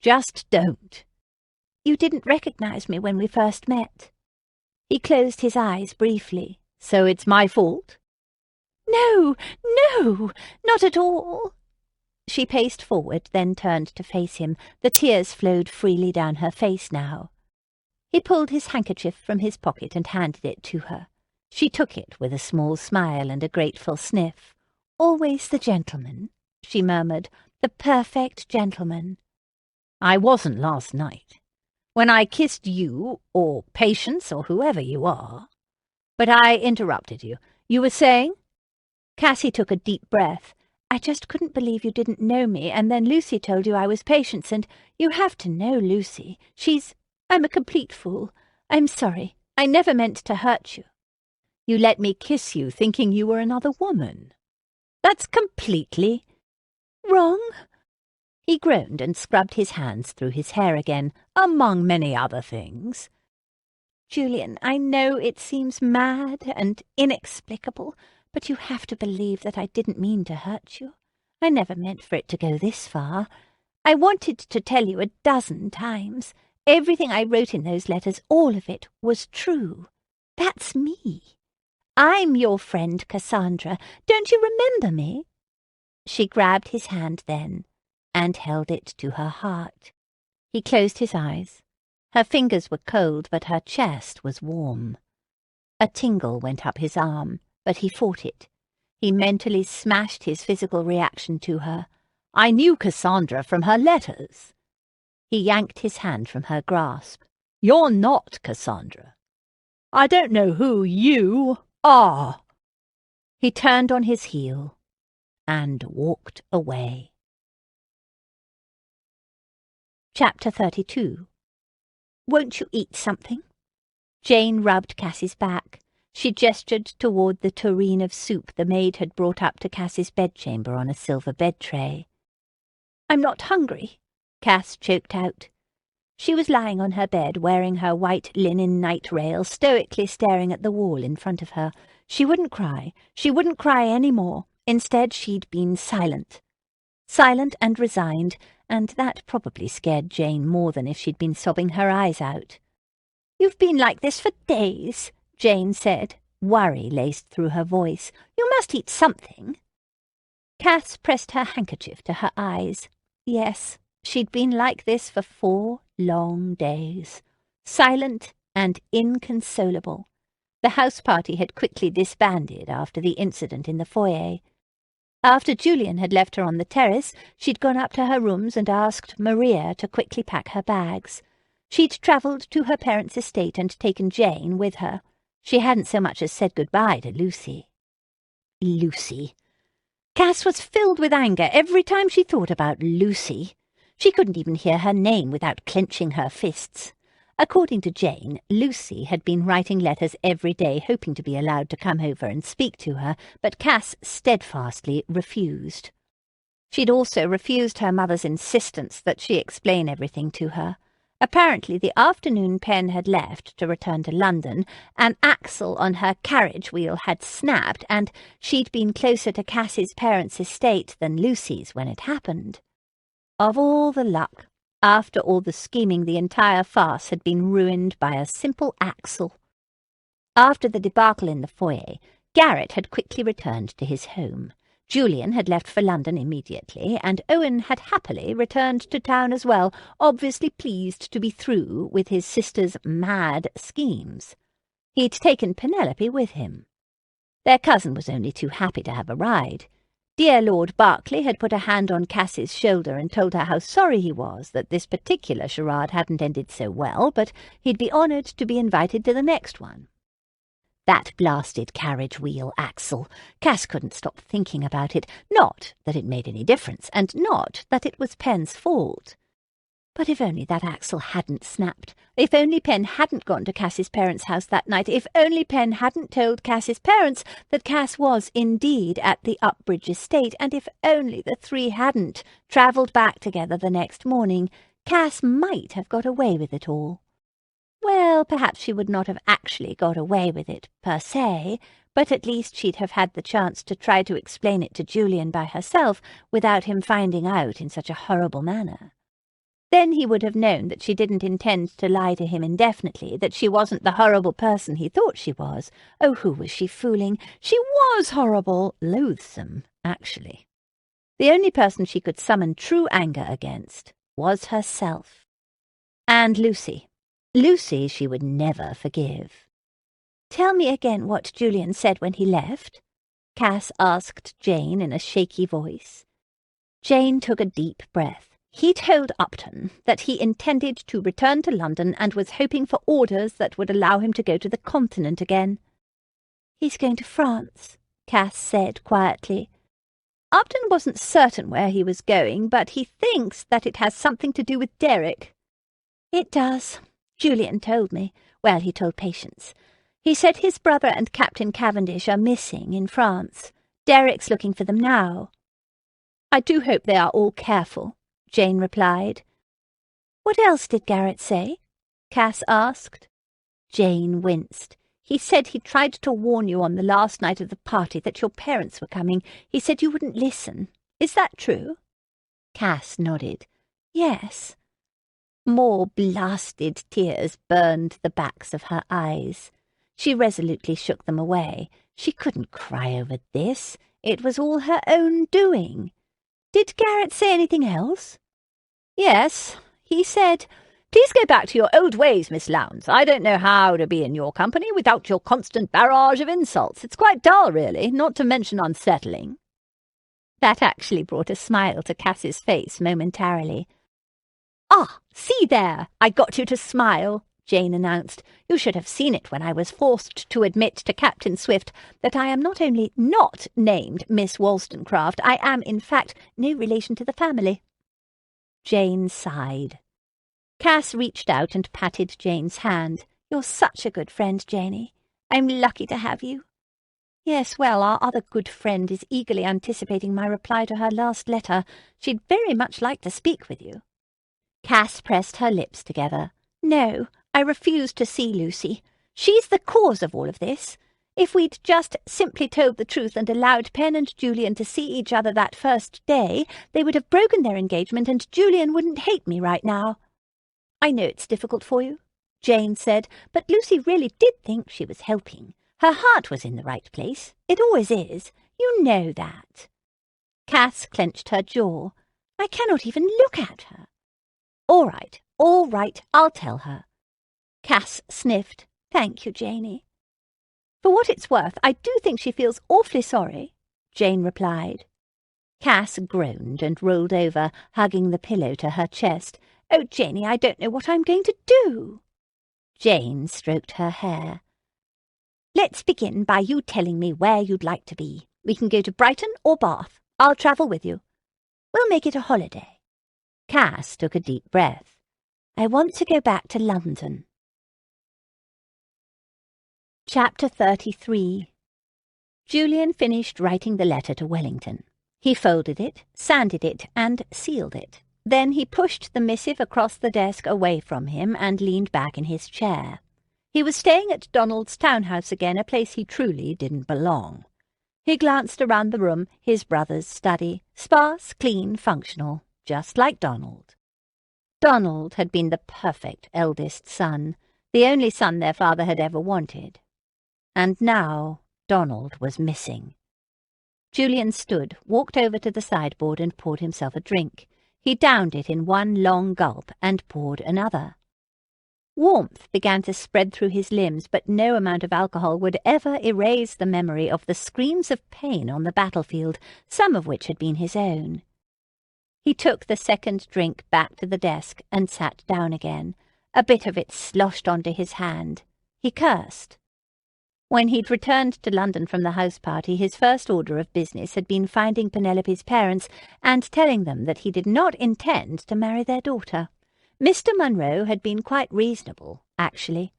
Just don't." "You didn't recognize me when we first met." He closed his eyes briefly. "So it's my fault?" "No, no, not at all." She paced forward, then turned to face him. The tears flowed freely down her face now. He pulled his handkerchief from his pocket and handed it to her. She took it with a small smile and a grateful sniff. "Always the gentleman," she murmured. "The perfect gentleman." "I wasn't last night, when I kissed you, or Patience, or whoever you are. But I interrupted you. You were saying?" Cassie took a deep breath. "I just couldn't believe you didn't know me, and then Lucy told you I was Patience, and you have to know Lucy. I'm a complete fool. I'm sorry. I never meant to hurt you." "You let me kiss you thinking you were another woman. That's completely—" "Wrong?" He groaned and scrubbed his hands through his hair again, among many other things. "Julian, I know it seems mad and inexplicable, but you have to believe that I didn't mean to hurt you. I never meant for it to go this far. I wanted to tell you 12 times. Everything I wrote in those letters, all of it, was true. That's me. I'm your friend Cassandra. Don't you remember me?" She grabbed his hand then and held it to her heart. He closed his eyes. Her fingers were cold, but her chest was warm. A tingle went up his arm, but he fought it. He mentally smashed his physical reaction to her. "I knew Cassandra from her letters." He yanked his hand from her grasp. "You're not Cassandra. I don't know who you are." He turned on his heel and walked away. Chapter 32. "Won't you eat something?" Jane rubbed Cassie's back. She gestured toward the tureen of soup the maid had brought up to Cassie's bedchamber on a silver bed tray. "I'm not hungry," Cass choked out. She was lying on her bed, wearing her white linen night rail, stoically staring at the wall in front of her. She wouldn't cry. She wouldn't cry any more. Instead, she'd been silent. Silent and resigned, and that probably scared Jane more than if she'd been sobbing her eyes out. "You've been like this for days," Jane said. Worry laced through her voice. "You must eat something." Cass pressed her handkerchief to her eyes. Yes, she'd been like this for 4 long days, silent and inconsolable. The house party had quickly disbanded after the incident in the foyer. After Julian had left her on the terrace, she'd gone up to her rooms and asked Maria to quickly pack her bags. She'd travelled to her parents' estate and taken Jane with her. She hadn't so much as said goodbye to Lucy. Lucy. Cass was filled with anger every time she thought about Lucy. She couldn't even hear her name without clenching her fists. According to Jane, Lucy had been writing letters every day hoping to be allowed to come over and speak to her, but Cass steadfastly refused. She'd also refused her mother's insistence that she explain everything to her. Apparently the afternoon Pen had left to return to London, an axle on her carriage wheel had snapped, and she'd been closer to Cass's parents' estate than Lucy's when it happened. Of all the luck, after all the scheming, the entire farce had been ruined by a simple axle. After the debacle in the foyer, Garrett had quickly returned to his home. Julian had left for London immediately, and Owen had happily returned to town as well, obviously pleased to be through with his sister's mad schemes. He'd taken Penelope with him. Their cousin was only too happy to have a ride. Dear Lord Berkeley had put a hand on Cass's shoulder and told her how sorry he was that this particular charade hadn't ended so well, but he'd be honoured to be invited to the next one. That blasted carriage wheel axle. Cass couldn't stop thinking about it. Not that it made any difference, and not that it was Pen's fault. But if only that axle hadn't snapped, if only Pen hadn't gone to Cass's parents' house that night, if only Pen hadn't told Cass's parents that Cass was indeed at the Upbridge estate, and if only the three hadn't travelled back together the next morning, Cass might have got away with it all. Well, perhaps she would not have actually got away with it, per se, but at least she'd have had the chance to try to explain it to Julian by herself without him finding out in such a horrible manner. Then he would have known that she didn't intend to lie to him indefinitely, that she wasn't the horrible person he thought she was. Oh, who was she fooling? She was horrible, loathsome, actually. The only person she could summon true anger against was herself. And Lucy. Lucy she would never forgive. "Tell me again what Julian said when he left," Cass asked Jane in a shaky voice. Jane took a deep breath. He told Upton that he intended to return to London and was hoping for orders that would allow him to go to the continent again. "He's going to France," Cass said quietly. "Upton wasn't certain where he was going, but he thinks that it has something to do with Derek." "It does. Julian told me. Well, he told Patience. He said his brother and Captain Cavendish are missing in France. Derek's looking for them now." "I do hope they are all careful," Jane replied. "What else did Garrett say?" Cass asked. Jane winced. "He said he tried to warn you on the last night of the party that your parents were coming. He said you wouldn't listen. Is that true?" Cass nodded. "Yes." More blasted tears burned the backs of her eyes. She resolutely shook them away. She couldn't cry over this. It was all her own doing. "Did Garrett say anything else?" "Yes. He said, 'Please go back to your old ways, Miss Lowndes. I don't know how to be in your company without your constant barrage of insults. It's quite dull, really, not to mention unsettling.'" That actually brought a smile to Cass's face momentarily. "Ah, see there! I got you to smile," Jane announced. "You should have seen it when I was forced to admit to Captain Swift that I am not only not named Miss Wollstonecraft, I am, in fact, no relation to the family." Jane sighed. Cass reached out and patted Jane's hand. "You're such a good friend, Janey. I'm lucky to have you." "Yes, well, our other good friend is eagerly anticipating my reply to her last letter. She'd very much like to speak with you." Cass pressed her lips together. "No, I refuse to see Lucy. She's the cause of all of this. If we'd just simply told the truth and allowed Pen and Julian to see each other that first day, they would have broken their engagement and Julian wouldn't hate me right now." "I know it's difficult for you," Jane said, "but Lucy really did think she was helping. Her heart was in the right place. It always is. You know that." Cass clenched her jaw. I cannot even look at her. All right, I'll tell her. Cass sniffed. Thank you, Janey. For what it's worth, I do think she feels awfully sorry, Jane replied. Cass groaned and rolled over, hugging the pillow to her chest. Oh, Janey, I don't know what I'm going to do. Jane stroked her hair. Let's begin by you telling me where you'd like to be. We can go to Brighton or Bath. I'll travel with you. We'll make it a holiday. Cass took a deep breath. I want to go back to London. Chapter 33. Julian finished writing the letter to Wellington. He folded it, sanded it, and sealed it. Then he pushed the missive across the desk away from him and leaned back in his chair. He was staying at Donald's townhouse again, a place he truly didn't belong. He glanced around the room, his brother's study, sparse, clean, functional, just like Donald. Donald had been the perfect eldest son, the only son their father had ever wanted. And now Donald was missing. Julian stood, walked over to the sideboard and poured himself a drink. He downed it in one long gulp and poured another. Warmth began to spread through his limbs, but no amount of alcohol would ever erase the memory of the screams of pain on the battlefield, some of which had been his own. He took the second drink back to the desk and sat down again. A bit of it sloshed onto his hand. He cursed. When he'd returned to London from the house party, his first order of business had been finding Penelope's parents and telling them that he did not intend to marry their daughter. Mr. Monroe had been quite reasonable, actually.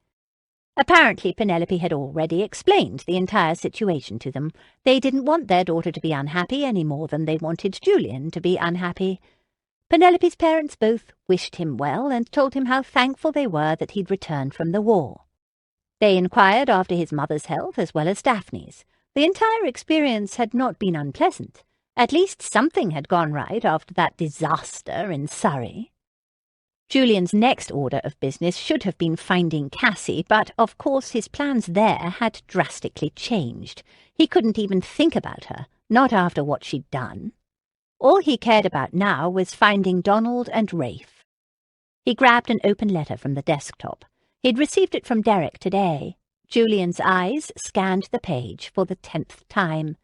Apparently Penelope had already explained the entire situation to them. They didn't want their daughter to be unhappy any more than they wanted Julian to be unhappy. Penelope's parents both wished him well and told him how thankful they were that he'd returned from the war. They inquired after his mother's health as well as Daphne's. The entire experience had not been unpleasant. At least something had gone right after that disaster in Surrey. Julian's next order of business should have been finding Cassie, but of course his plans there had drastically changed. He couldn't even think about her, not after what she'd done. All he cared about now was finding Donald and Rafe. He grabbed an open letter from the desktop. He'd received it from Derek today. Julian's eyes scanned the page for the 10th time.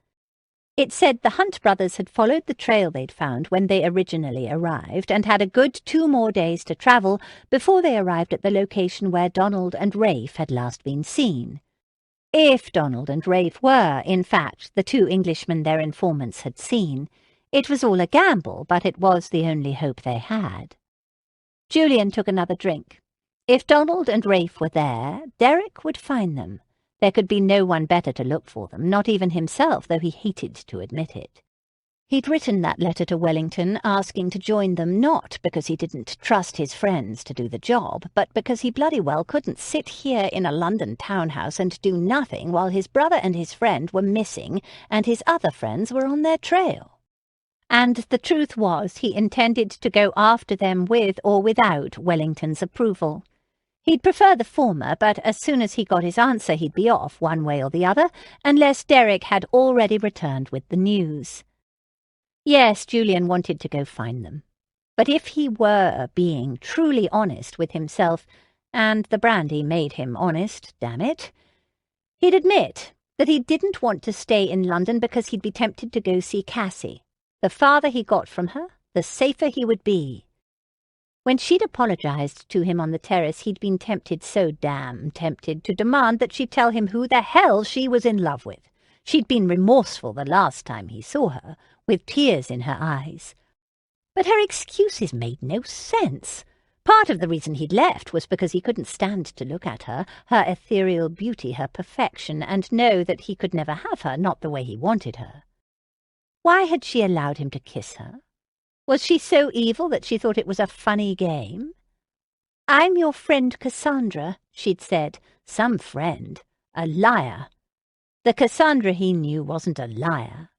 It said the Hunt brothers had followed the trail they'd found when they originally arrived and had a good 2 more days to travel before they arrived at the location where Donald and Rafe had last been seen. If Donald and Rafe were, in fact, the 2 Englishmen their informants had seen, it was all a gamble, but it was the only hope they had. Julian took another drink. If Donald and Rafe were there, Derek would find them. There could be no one better to look for them, not even himself, though he hated to admit it. He'd written that letter to Wellington asking to join them, not because he didn't trust his friends to do the job, but because he bloody well couldn't sit here in a London townhouse and do nothing while his brother and his friend were missing and his other friends were on their trail. And the truth was he intended to go after them with or without Wellington's approval. He'd prefer the former, but as soon as he got his answer he'd be off one way or the other, unless Derek had already returned with the news. Yes, Julian wanted to go find them. But if he were being truly honest with himself, and the brandy made him honest, damn it, he'd admit that he didn't want to stay in London because he'd be tempted to go see Cassie. The farther he got from her, the safer he would be. When she'd apologized to him on the terrace, he'd been tempted, so damn tempted, to demand that she'd tell him who the hell she was in love with. She'd been remorseful the last time he saw her, with tears in her eyes. But her excuses made no sense. Part of the reason he'd left was because he couldn't stand to look at her, her ethereal beauty, her perfection, and know that he could never have her, not the way he wanted her. Why had she allowed him to kiss her? Was she so evil that she thought it was a funny game? "I'm your friend Cassandra," she'd said. Some friend. A liar. The Cassandra he knew wasn't a liar.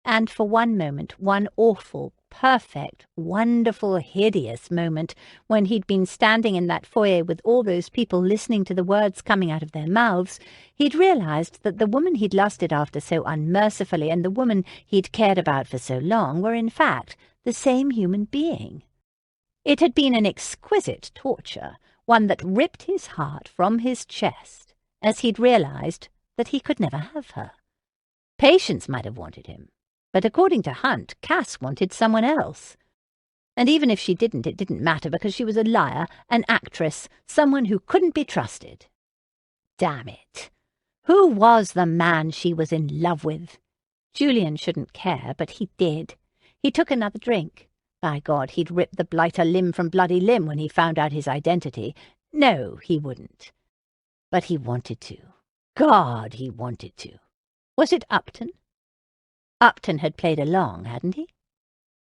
And for one moment, one awful, perfect, wonderful, hideous moment, when he'd been standing in that foyer with all those people listening to the words coming out of their mouths, he'd realized that the woman he'd lusted after so unmercifully and the woman he'd cared about for so long were in fact the same human being. It had been an exquisite torture, one that ripped his heart from his chest, as he'd realized that he could never have her. Patience might have wanted him, but according to Hunt, Cass wanted someone else. And even if she didn't, it didn't matter, because she was a liar, an actress, someone who couldn't be trusted. Damn it! Who was the man she was in love with? Julian shouldn't care, but he did. He took another drink. By God, he'd rip the blighter limb from bloody limb when he found out his identity. No, he wouldn't. But he wanted to. God, he wanted to. Was it Upton? Upton had played along, hadn't he?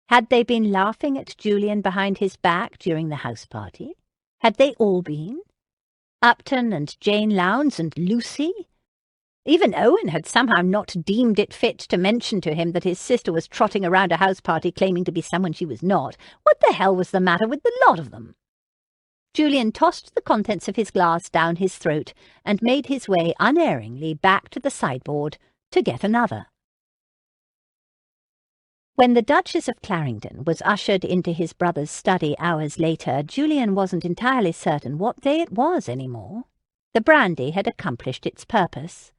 Had they been laughing at Julian behind his back during the house party? Had they all been? Upton and Jane Lowndes and Lucy? Even Owen had somehow not deemed it fit to mention to him that his sister was trotting around a house party claiming to be someone she was not. What the hell was the matter with the lot of them? Julian tossed the contents of his glass down his throat and made his way unerringly back to the sideboard to get another. When the Duchess of Clarendon was ushered into his brother's study hours later, Julian wasn't entirely certain what day it was anymore. The brandy had accomplished its purpose.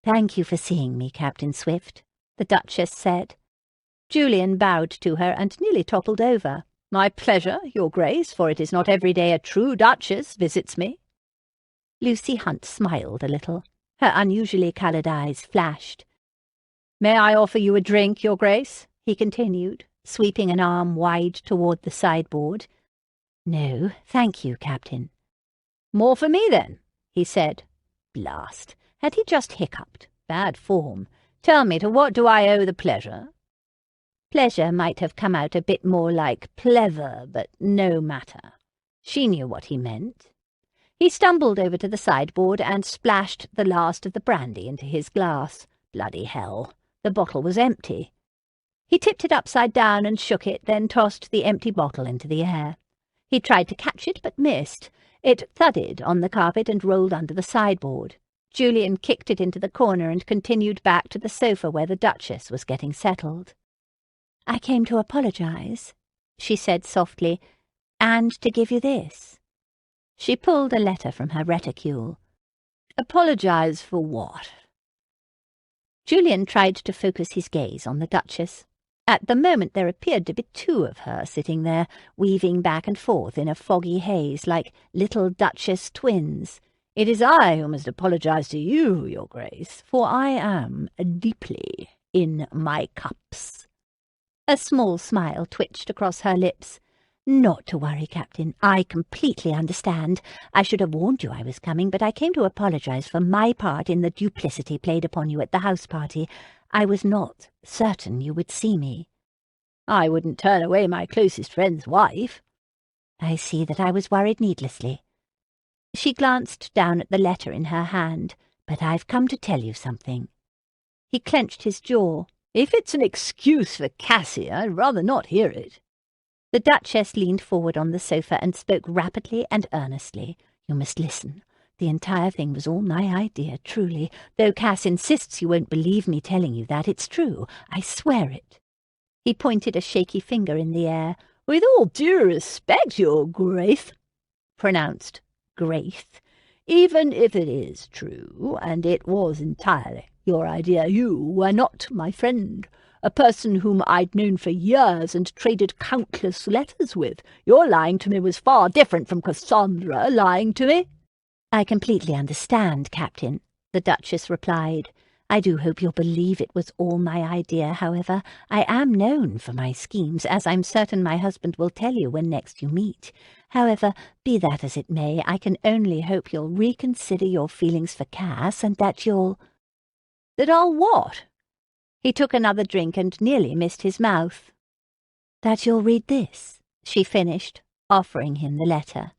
"Thank you for seeing me, Captain Swift," the Duchess said. Julian bowed to her and nearly toppled over. "My pleasure, Your Grace, for it is not every day a true Duchess visits me." Lucy Hunt smiled a little. Her unusually coloured eyes flashed. "May I offer you a drink, Your Grace?" he continued, sweeping an arm wide toward the sideboard. "No, thank you, Captain." "More for me, then," he said. Blast! Had he just hiccuped? Bad form. "Tell me, to what do I owe the pleasure?" Pleasure might have come out a bit more like pleather, but no matter. She knew what he meant. He stumbled over to the sideboard and splashed the last of the brandy into his glass. Bloody hell! The bottle was empty. He tipped it upside down and shook it, then tossed the empty bottle into the air. He tried to catch it, but missed. It thudded on the carpet and rolled under the sideboard. Julian kicked it into the corner and continued back to the sofa where the Duchess was getting settled. "I came to apologize," she said softly, "and to give you this." She pulled a letter from her reticule. "Apologize for what?" Julian tried to focus his gaze on the Duchess. At the moment there appeared to be two of her sitting there, weaving back and forth in a foggy haze like little Duchess twins. "It is I who must apologize to you, Your Grace, for I am deeply in my cups." A small smile twitched across her lips. "Not to worry, Captain. I completely understand. I should have warned you I was coming, but I came to apologize for my part in the duplicity played upon you at the house party. I was not certain you would see me." "I wouldn't turn away my closest friend's wife." "I see that I was worried needlessly." She glanced down at the letter in her hand. "But I've come to tell you something." He clenched his jaw. "If it's an excuse for Cassie, I'd rather not hear it." The Duchess leaned forward on the sofa and spoke rapidly and earnestly. "You must listen. The entire thing was all my idea, truly. Though Cass insists you won't believe me telling you that, it's true. I swear it." He pointed a shaky finger in the air. "With all due respect, Your Grace," pronounced Grace, "even if it is true, and it was entirely your idea, you were not my friend, a person whom I'd known for years and traded countless letters with. Your lying to me was far different from Cassandra lying to me." "I completely understand, Captain," the Duchess replied. "I do hope you'll believe it was all my idea, however. I am known for my schemes, as I'm certain my husband will tell you when next you meet. However, be that as it may, I can only hope you'll reconsider your feelings for Cass, and that you'll—" "That I'll what?" He took another drink and nearly missed his mouth. "That you'll read this," she finished, offering him the letter.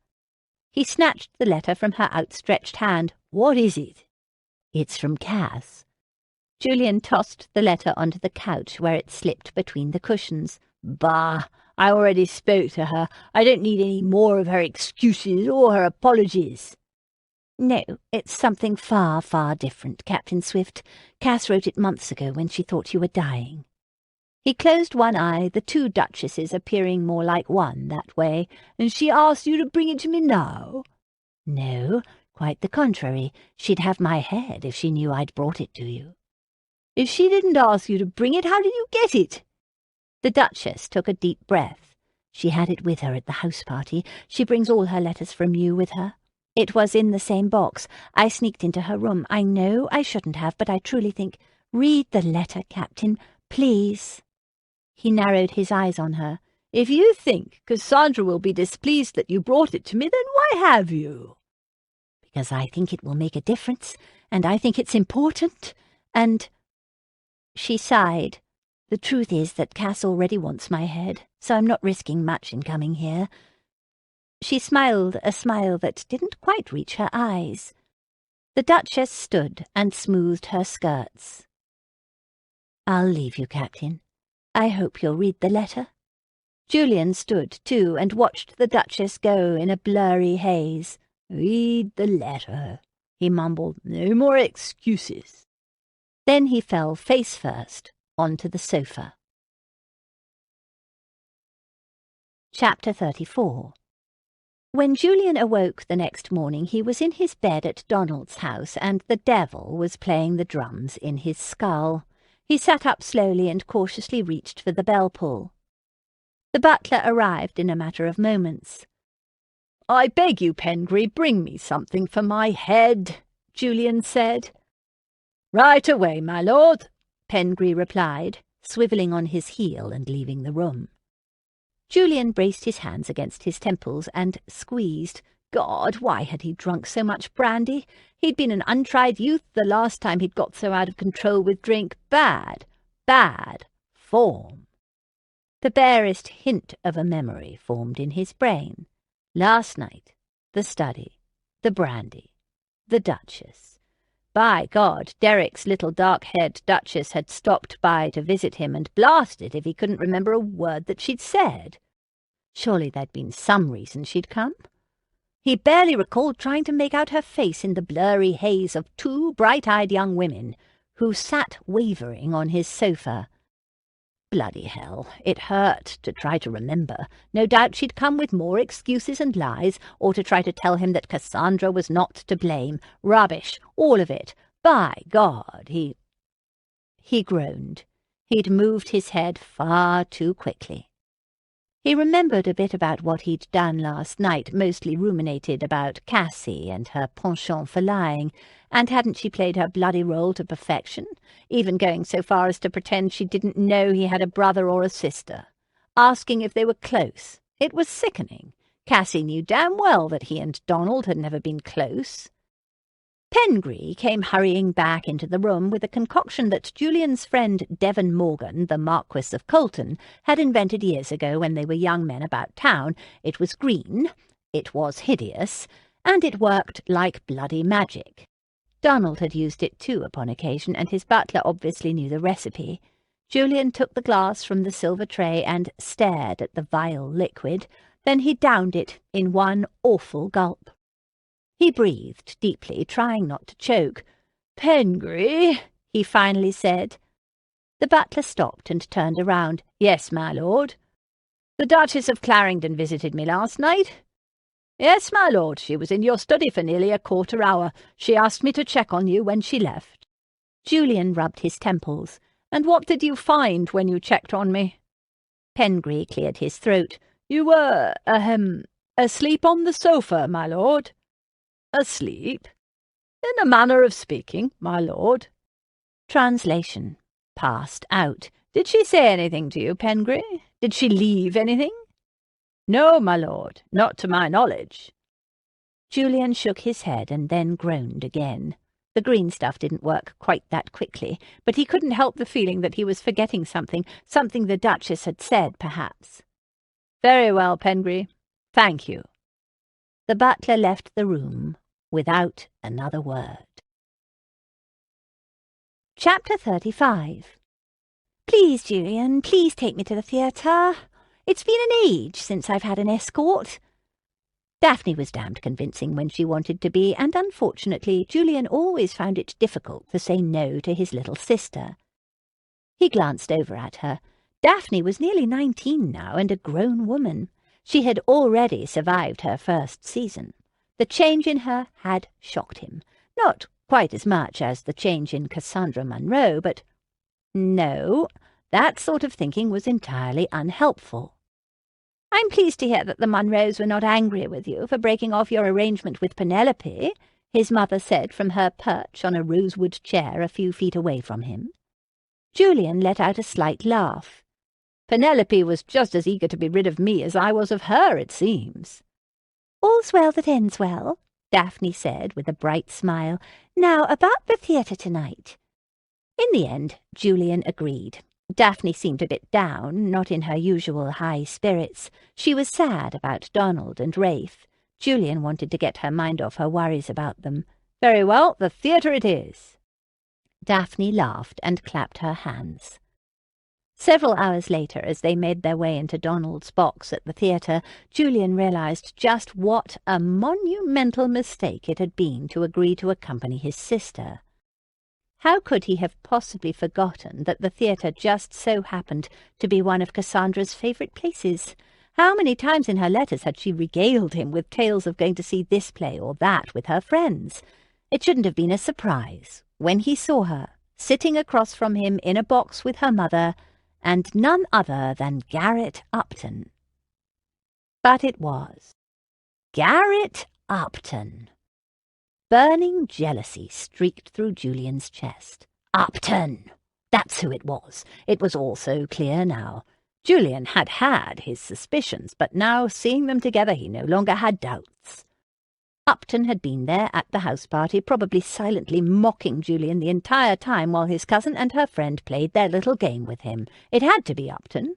He snatched the letter from her outstretched hand. "What is it?" "It's from Cass." Julian tossed the letter onto the couch where it slipped between the cushions. "Bah! I already spoke to her. I don't need any more of her excuses or her apologies." "No, it's something far, far different, Captain Swift. Cass wrote it months ago when she thought you were dying." He closed one eye, the two duchesses appearing more like one that way. "And she asked you to bring it to me now?" "No, quite the contrary. She'd have my head if she knew I'd brought it to you." "If she didn't ask you to bring it, how did you get it?" The Duchess took a deep breath. "She had it with her at the house party. She brings all her letters from you with her. It was in the same box. I sneaked into her room. I know I shouldn't have, but I truly think— Read the letter, Captain, please." He narrowed his eyes on her. "If you think Cassandra will be displeased that you brought it to me, then why have you?" "Because I think it will make a difference, and I think it's important, and—" She sighed. "The truth is that Cass already wants my head, so I'm not risking much in coming here." She smiled a smile that didn't quite reach her eyes. The Duchess stood and smoothed her skirts. "I'll leave you, Captain. I hope you'll read the letter." Julian stood, too, and watched the Duchess go in a blurry haze. "Read the letter," he mumbled. "No more excuses." Then he fell face first onto the sofa. Chapter 34. When Julian awoke the next morning, he was in his bed at Donald's house, and the devil was playing the drums in his skull. He sat up slowly and cautiously reached for the bell-pull. The butler arrived in a matter of moments. "I beg you, Pengree, bring me something for my head," Julian said. "Right away, my lord," Pengree replied, swivelling on his heel and leaving the room. Julian braced his hands against his temples and squeezed. God, why had he drunk so much brandy? He'd been an untried youth the last time he'd got so out of control with drink. Bad form. The barest hint of a memory formed in his brain. Last night, the study, the brandy, the Duchess. By God, Derrick's little dark-haired Duchess had stopped by to visit him, and blasted if he couldn't remember a word that she'd said. Surely there'd been some reason she'd come. He barely recalled trying to make out her face in the blurry haze of two bright-eyed young women who sat wavering on his sofa. Bloody hell, it hurt to try to remember. No doubt she'd come with more excuses and lies, or to try to tell him that Cassandra was not to blame. Rubbish, all of it. By God, He groaned. He'd moved his head far too quickly. He remembered a bit about what he'd done last night, mostly ruminated about Cassie and her penchant for lying, and hadn't she played her bloody role to perfection, even going so far as to pretend she didn't know he had a brother or a sister, asking if they were close. It was sickening. Cassie knew damn well that he and Donald had never been close. Pengree came hurrying back into the room with a concoction that Julian's friend Devon Morgan, the Marquis of Colton, had invented years ago when they were young men about town. It was green, it was hideous, and it worked like bloody magic. Donald had used it too upon occasion, and his butler obviously knew the recipe. Julian took the glass from the silver tray and stared at the vile liquid. Then he downed it in one awful gulp. He breathed deeply, trying not to choke. "Pengree," he finally said. The butler stopped and turned around. "Yes, my lord." "The Duchess of Clarendon visited me last night?" "Yes, my lord. She was in your study for nearly a quarter hour. She asked me to check on you when she left." Julian rubbed his temples. "And what did you find when you checked on me?" Pengree cleared his throat. "You were, asleep on the sofa, my lord." "Asleep? In a manner of speaking, my lord." Translation. Passed out. "Did she say anything to you, Pengree? Did she leave anything?" "No, my lord, not to my knowledge." Julian shook his head and then groaned again. The green stuff didn't work quite that quickly, but he couldn't help the feeling that he was forgetting something the Duchess had said, perhaps. "Very well, Pengree. Thank you." The butler left the room without another word. Chapter 35. "Please, Julian, please take me to the theatre. It's been an age since I've had an escort." Daphne was damned convincing when she wanted to be, and unfortunately Julian always found it difficult to say no to his little sister. He glanced over at her. Daphne was nearly 19 now and a grown woman. She had already survived her first season. The change in her had shocked him. Not quite as much as the change in Cassandra Monroe, but no, that sort of thinking was entirely unhelpful. "I'm pleased to hear that the Monroes were not angry with you for breaking off your arrangement with Penelope," his mother said from her perch on a rosewood chair a few feet away from him. Julian let out a slight laugh. "Penelope was just as eager to be rid of me as I was of her, it seems." "All's well that ends well," Daphne said with a bright smile. "Now about the theatre tonight." In the end, Julian agreed. Daphne seemed a bit down, not in her usual high spirits. She was sad about Donald and Rafe. Julian wanted to get her mind off her worries about them. "Very well, the theatre it is." Daphne laughed and clapped her hands. Several hours later, as they made their way into Donald's box at the theatre, Julian realized just what a monumental mistake it had been to agree to accompany his sister. How could he have possibly forgotten that the theatre just so happened to be one of Cassandra's favourite places? How many times in her letters had she regaled him with tales of going to see this play or that with her friends? It shouldn't have been a surprise when he saw her, sitting across from him in a box with her mother, and none other than Garrett Upton. But it was. Garrett Upton. Burning jealousy streaked through Julian's chest. Upton! That's who it was. It was all so clear now. Julian had had his suspicions, but now, seeing them together, he no longer had doubts. Upton had been there at the house party, probably silently mocking Julian the entire time while his cousin and her friend played their little game with him. It had to be Upton.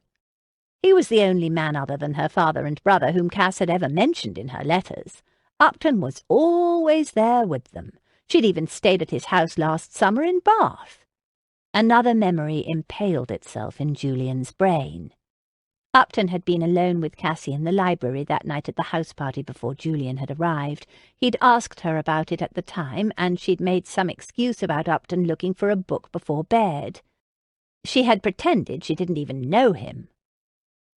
He was the only man other than her father and brother whom Cass had ever mentioned in her letters. Upton was always there with them. She'd even stayed at his house last summer in Bath. Another memory impaled itself in Julian's brain. Upton had been alone with Cassie in the library that night at the house party before Julian had arrived. He'd asked her about it at the time, and she'd made some excuse about Upton looking for a book before bed. She had pretended she didn't even know him.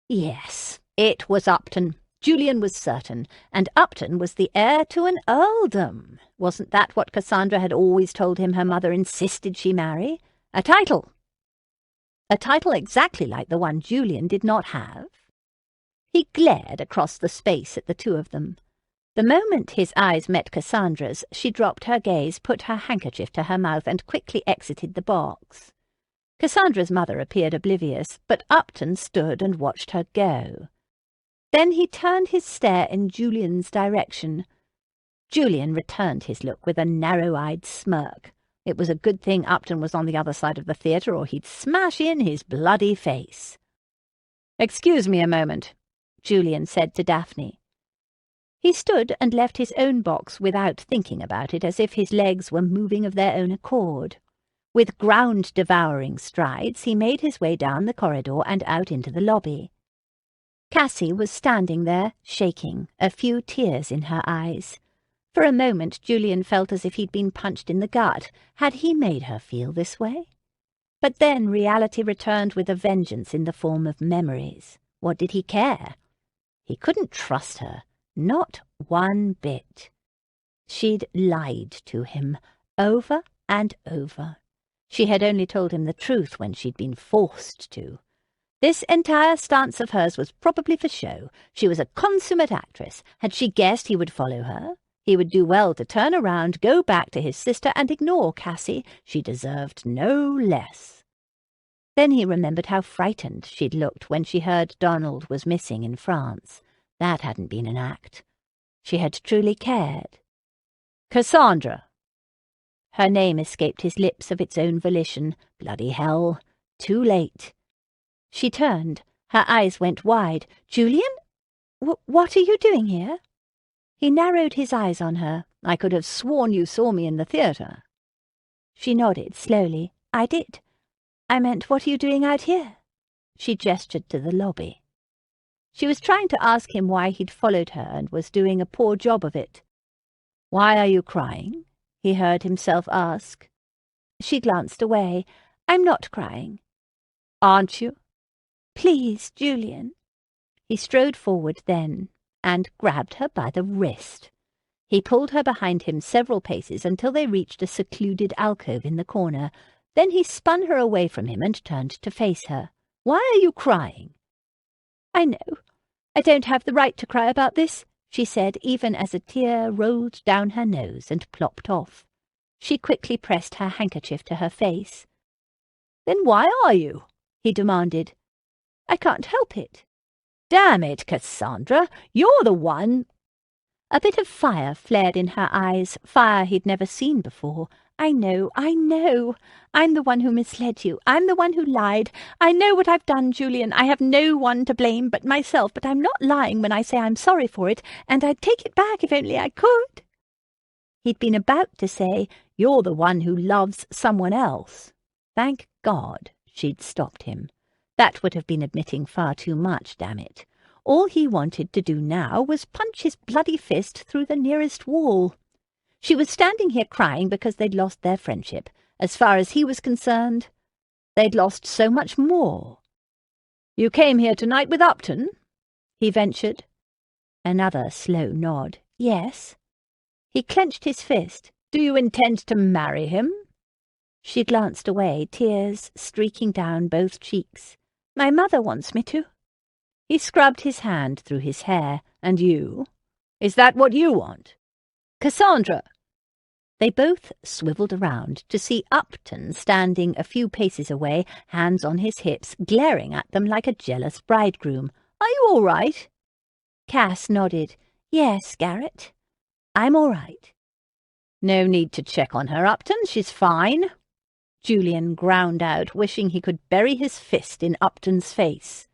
Yes, it was Upton. Julian was certain, and Upton was the heir to an earldom. Wasn't that what Cassandra had always told him her mother insisted she marry? A title. A title exactly like the one Julian did not have. He glared across the space at the two of them. The moment his eyes met Cassandra's, she dropped her gaze, put her handkerchief to her mouth, and quickly exited the box. Cassandra's mother appeared oblivious, but Upton stood and watched her go. Then he turned his stare in Julian's direction. Julian returned his look with a narrow-eyed smirk. It was a good thing Upton was on the other side of the theatre, or he'd smash in his bloody face. "Excuse me a moment," Julian said to Daphne. He stood and left his own box without thinking about it, as if his legs were moving of their own accord. With ground-devouring strides, he made his way down the corridor and out into the lobby. Cassie was standing there, shaking, a few tears in her eyes. For a moment, Julian felt as if he'd been punched in the gut. Had he made her feel this way? But then reality returned with a vengeance in the form of memories. What did he care? He couldn't trust her, not one bit. She'd lied to him, over and over. She had only told him the truth when she'd been forced to. This entire stance of hers was probably for show. She was a consummate actress. Had she guessed he would follow her? He would do well to turn around, go back to his sister, and ignore Cassie. She deserved no less. Then he remembered how frightened she'd looked when she heard Donald was missing in France. That hadn't been an act. She had truly cared. "Cassandra!" Her name escaped his lips of its own volition. Bloody hell. Too late. She turned. Her eyes went wide. "Julian? What are you doing here?" He narrowed his eyes on her. "I could have sworn you saw me in the theatre." She nodded slowly. "I did. I meant, what are you doing out here?" She gestured to the lobby. She was trying to ask him why he'd followed her and was doing a poor job of it. "Why are you crying?" he heard himself ask. She glanced away. "I'm not crying." "Aren't you?" Please, Julian." He strode forward then and grabbed her by the wrist. He pulled her behind him several paces until they reached a secluded alcove in the corner. Then he spun her away from him and turned to face her. "Why are you crying?" "I know. I don't have the right to cry about this," she said, even as a tear rolled down her nose and plopped off. She quickly pressed her handkerchief to her face. "Then why are you?" he demanded. "I can't help it." "Damn it, Cassandra, you're the one—" A bit of fire flared in her eyes, fire he'd never seen before. I know. I'm the one who misled you. I'm the one who lied. I know what I've done, Julian. I have no one to blame but myself, but I'm not lying when I say I'm sorry for it, and I'd take it back if only I could." He'd been about to say, "You're the one who loves someone else." Thank God she'd stopped him. That would have been admitting far too much, damn it. All he wanted to do now was punch his bloody fist through the nearest wall. She was standing here crying because they'd lost their friendship. As far as he was concerned, they'd lost so much more. "You came here tonight with Upton?" he ventured. Another slow nod. "Yes." He clenched his fist. "Do you intend to marry him?" She glanced away, tears streaking down both cheeks. "My mother wants me to." He scrubbed his hand through his hair. "And you? Is that what you want?" "Cassandra!" They both swiveled around to see Upton standing a few paces away, hands on his hips, glaring at them like a jealous bridegroom. "Are you all right?" Cass nodded. "Yes, Garrett. I'm all right." "No need to check on her, Upton. She's fine." Julian ground out, wishing he could bury his fist in Upton's face.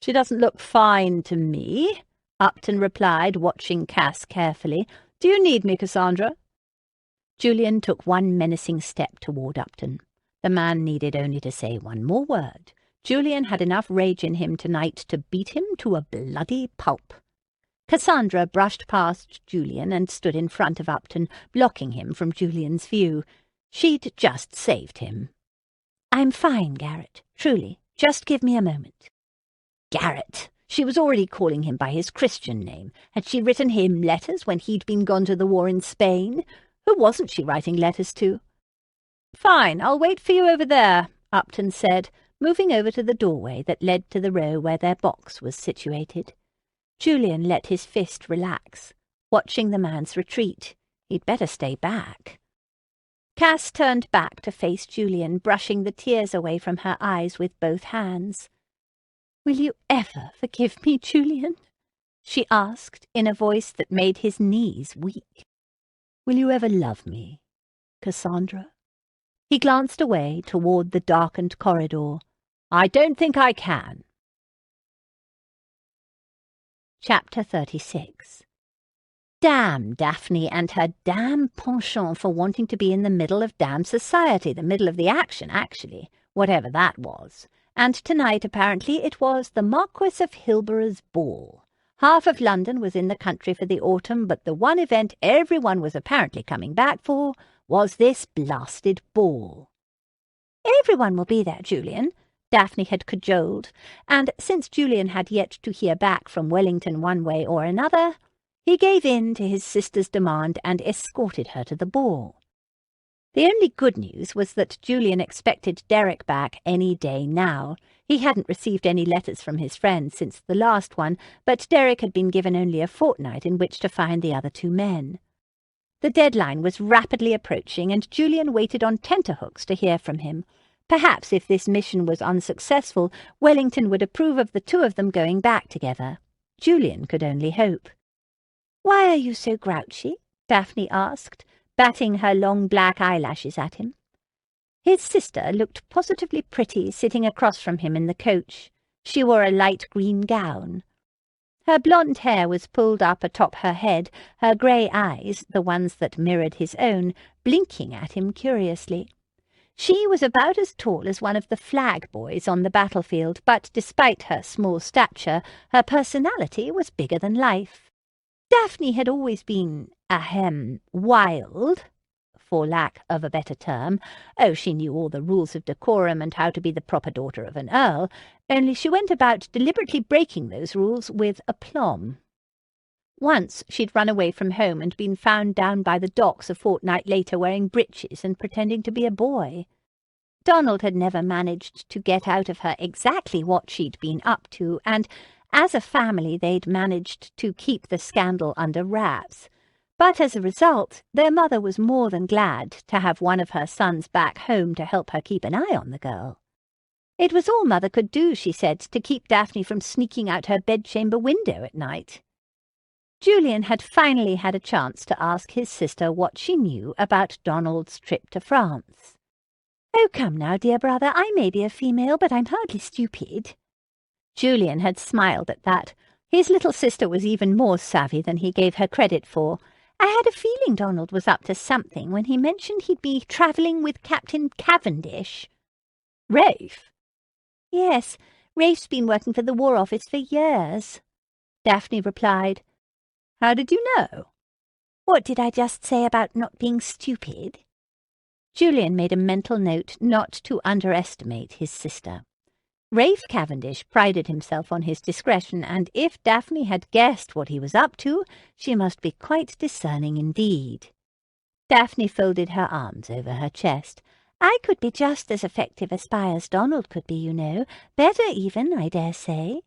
"She doesn't look fine to me," Upton replied, watching Cass carefully. "Do you need me, Cassandra?" Julian took one menacing step toward Upton. The man needed only to say one more word. Julian had enough rage in him tonight to beat him to a bloody pulp. Cassandra brushed past Julian and stood in front of Upton, blocking him from Julian's view. She'd just saved him. "I'm fine, Garrett. Truly. Just give me a moment." Garrett! She was already calling him by his Christian name. Had she written him letters when he'd been gone to the war in Spain? Who wasn't she writing letters to? "Fine, I'll wait for you over there," Upton said, moving over to the doorway that led to the row where their box was situated. Julian let his fist relax, watching the man's retreat. He'd better stay back. Cass turned back to face Julian, brushing the tears away from her eyes with both hands. "Will you ever forgive me, Julian?" she asked in a voice that made his knees weak. "Will you ever love me, Cassandra?" He glanced away toward the darkened corridor. "I don't think I can." Chapter 36. Damn Daphne and her damn penchant for wanting to be in the middle of damn society, the middle of the action, actually, whatever that was. And tonight, apparently, it was the Marquis of Hilborough's ball. Half of London was in the country for the autumn, but the one event everyone was apparently coming back for was this blasted ball. "Everyone will be there, Julian," Daphne had cajoled, and since Julian had yet to hear back from Wellington one way or another, he gave in to his sister's demand and escorted her to the ball. The only good news was that Julian expected Derek back any day now. He hadn't received any letters from his friends since the last one, but Derek had been given only a fortnight in which to find the other two men. The deadline was rapidly approaching, and Julian waited on tenterhooks to hear from him. Perhaps if this mission was unsuccessful, Wellington would approve of the two of them going back together. Julian could only hope. "Why are you so grouchy?" Daphne asked, batting her long black eyelashes at him. His sister looked positively pretty sitting across from him in the coach. She wore a light green gown. Her blonde hair was pulled up atop her head, her grey eyes, the ones that mirrored his own, blinking at him curiously. She was about as tall as one of the flag boys on the battlefield, but despite her small stature, her personality was bigger than life. Daphne had always been, wild, for lack of a better term. Oh, she knew all the rules of decorum and how to be the proper daughter of an earl, only she went about deliberately breaking those rules with aplomb. Once she'd run away from home and been found down by the docks a fortnight later wearing breeches and pretending to be a boy. Donald had never managed to get out of her exactly what she'd been up to, and as a family they'd managed to keep the scandal under wraps. But as a result, their mother was more than glad to have one of her sons back home to help her keep an eye on the girl. It was all Mother could do, she said, to keep Daphne from sneaking out her bedchamber window at night. Julian had finally had a chance to ask his sister what she knew about Donald's trip to France. "Oh, come now, dear brother, I may be a female, but I'm hardly stupid." Julian had smiled at that. His little sister was even more savvy than he gave her credit for. "I had a feeling Donald was up to something when he mentioned he'd be travelling with Captain Cavendish." "Rafe?" "Yes, Rafe's been working for the War Office for years," Daphne replied. "How did you know?" "What did I just say about not being stupid?" Julian made a mental note not to underestimate his sister. Rafe Cavendish prided himself on his discretion, and if Daphne had guessed what he was up to, she must be quite discerning indeed. Daphne folded her arms over her chest. "I could be just as effective a spy as Donald could be, you know. Better even, I dare say."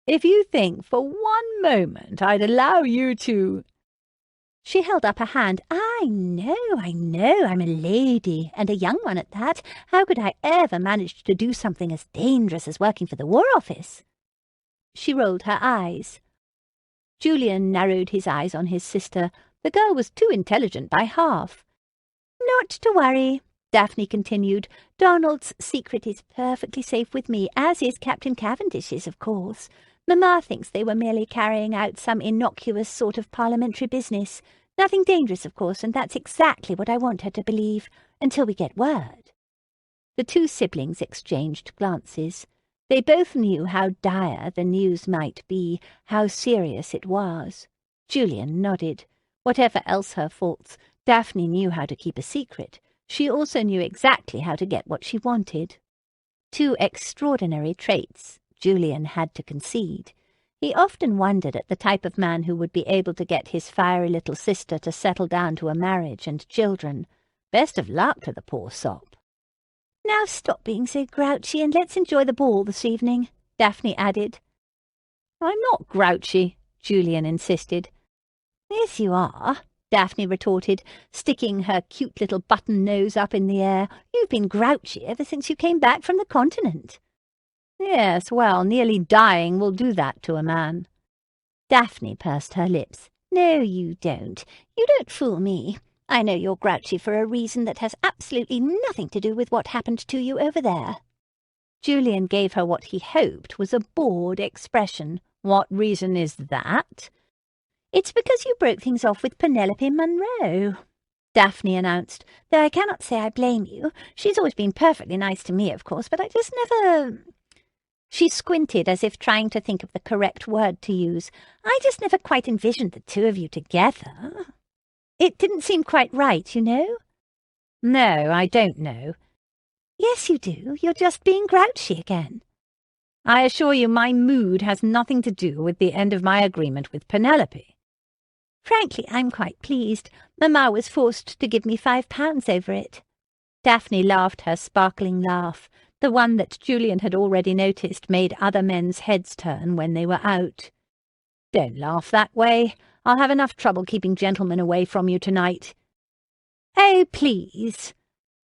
"If you think for one moment I'd allow you to—" She held up a hand. I know, I'm a lady, and a young one at that. How could I ever manage to do something as dangerous as working for the War Office?" She rolled her eyes. Julian narrowed his eyes on his sister. The girl was too intelligent by half. "Not to worry," Daphne continued. "Donald's secret is perfectly safe with me, as is Captain Cavendish's, of course. Mamma thinks they were merely carrying out some innocuous sort of parliamentary business. Nothing dangerous, of course, and that's exactly what I want her to believe, until we get word." The two siblings exchanged glances. They both knew how dire the news might be, how serious it was. Julian nodded. Whatever else her faults, Daphne knew how to keep a secret. She also knew exactly how to get what she wanted. Two extraordinary traits Julian had to concede. He often wondered at the type of man who would be able to get his fiery little sister to settle down to a marriage and children. Best of luck to the poor sop. "Now stop being so grouchy and let's enjoy the ball this evening," Daphne added. "I'm not grouchy," Julian insisted. "Yes, you are," Daphne retorted, sticking her cute little button nose up in the air. "You've been grouchy ever since you came back from the continent." "Yes, well, nearly dying will do that to a man." Daphne pursed her lips. "No, you don't. You don't fool me. I know you're grouchy for a reason that has absolutely nothing to do with what happened to you over there." Julian gave her what he hoped was a bored expression. "What reason is that?" "It's because you broke things off with Penelope Monroe," Daphne announced, "though I cannot say I blame you. She's always been perfectly nice to me, of course, but I just never—" She squinted as if trying to think of the correct word to use. "I just never quite envisioned the two of you together. It didn't seem quite right, you know." "No, I don't know." "Yes, you do. You're just being grouchy again." "I assure you my mood has nothing to do with the end of my agreement with Penelope." "Frankly, I'm quite pleased. Mamma was forced to give me £5 over it." Daphne laughed her sparkling laugh. The one that Julian had already noticed made other men's heads turn when they were out. "Don't laugh that way. I'll have enough trouble keeping gentlemen away from you tonight." "Oh, please."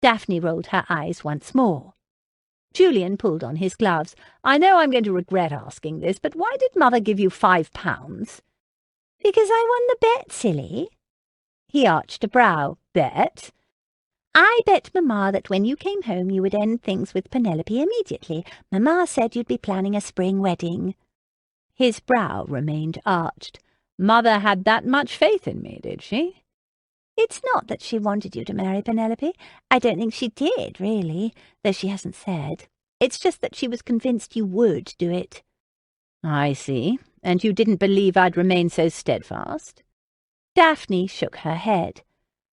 Daphne rolled her eyes once more. Julian pulled on his gloves. "I know I'm going to regret asking this, but why did Mother give you £5? "Because I won the bet, silly." He arched a brow. "Bet?" "I bet Mamma that when you came home you would end things with Penelope immediately. Mamma said you'd be planning a spring wedding." His brow remained arched. "Mother had that much faith in me, did she?" "It's not that she wanted you to marry Penelope. I don't think she did, really, though she hasn't said. It's just that she was convinced you would do it." "I see. And you didn't believe I'd remain so steadfast?" Daphne shook her head.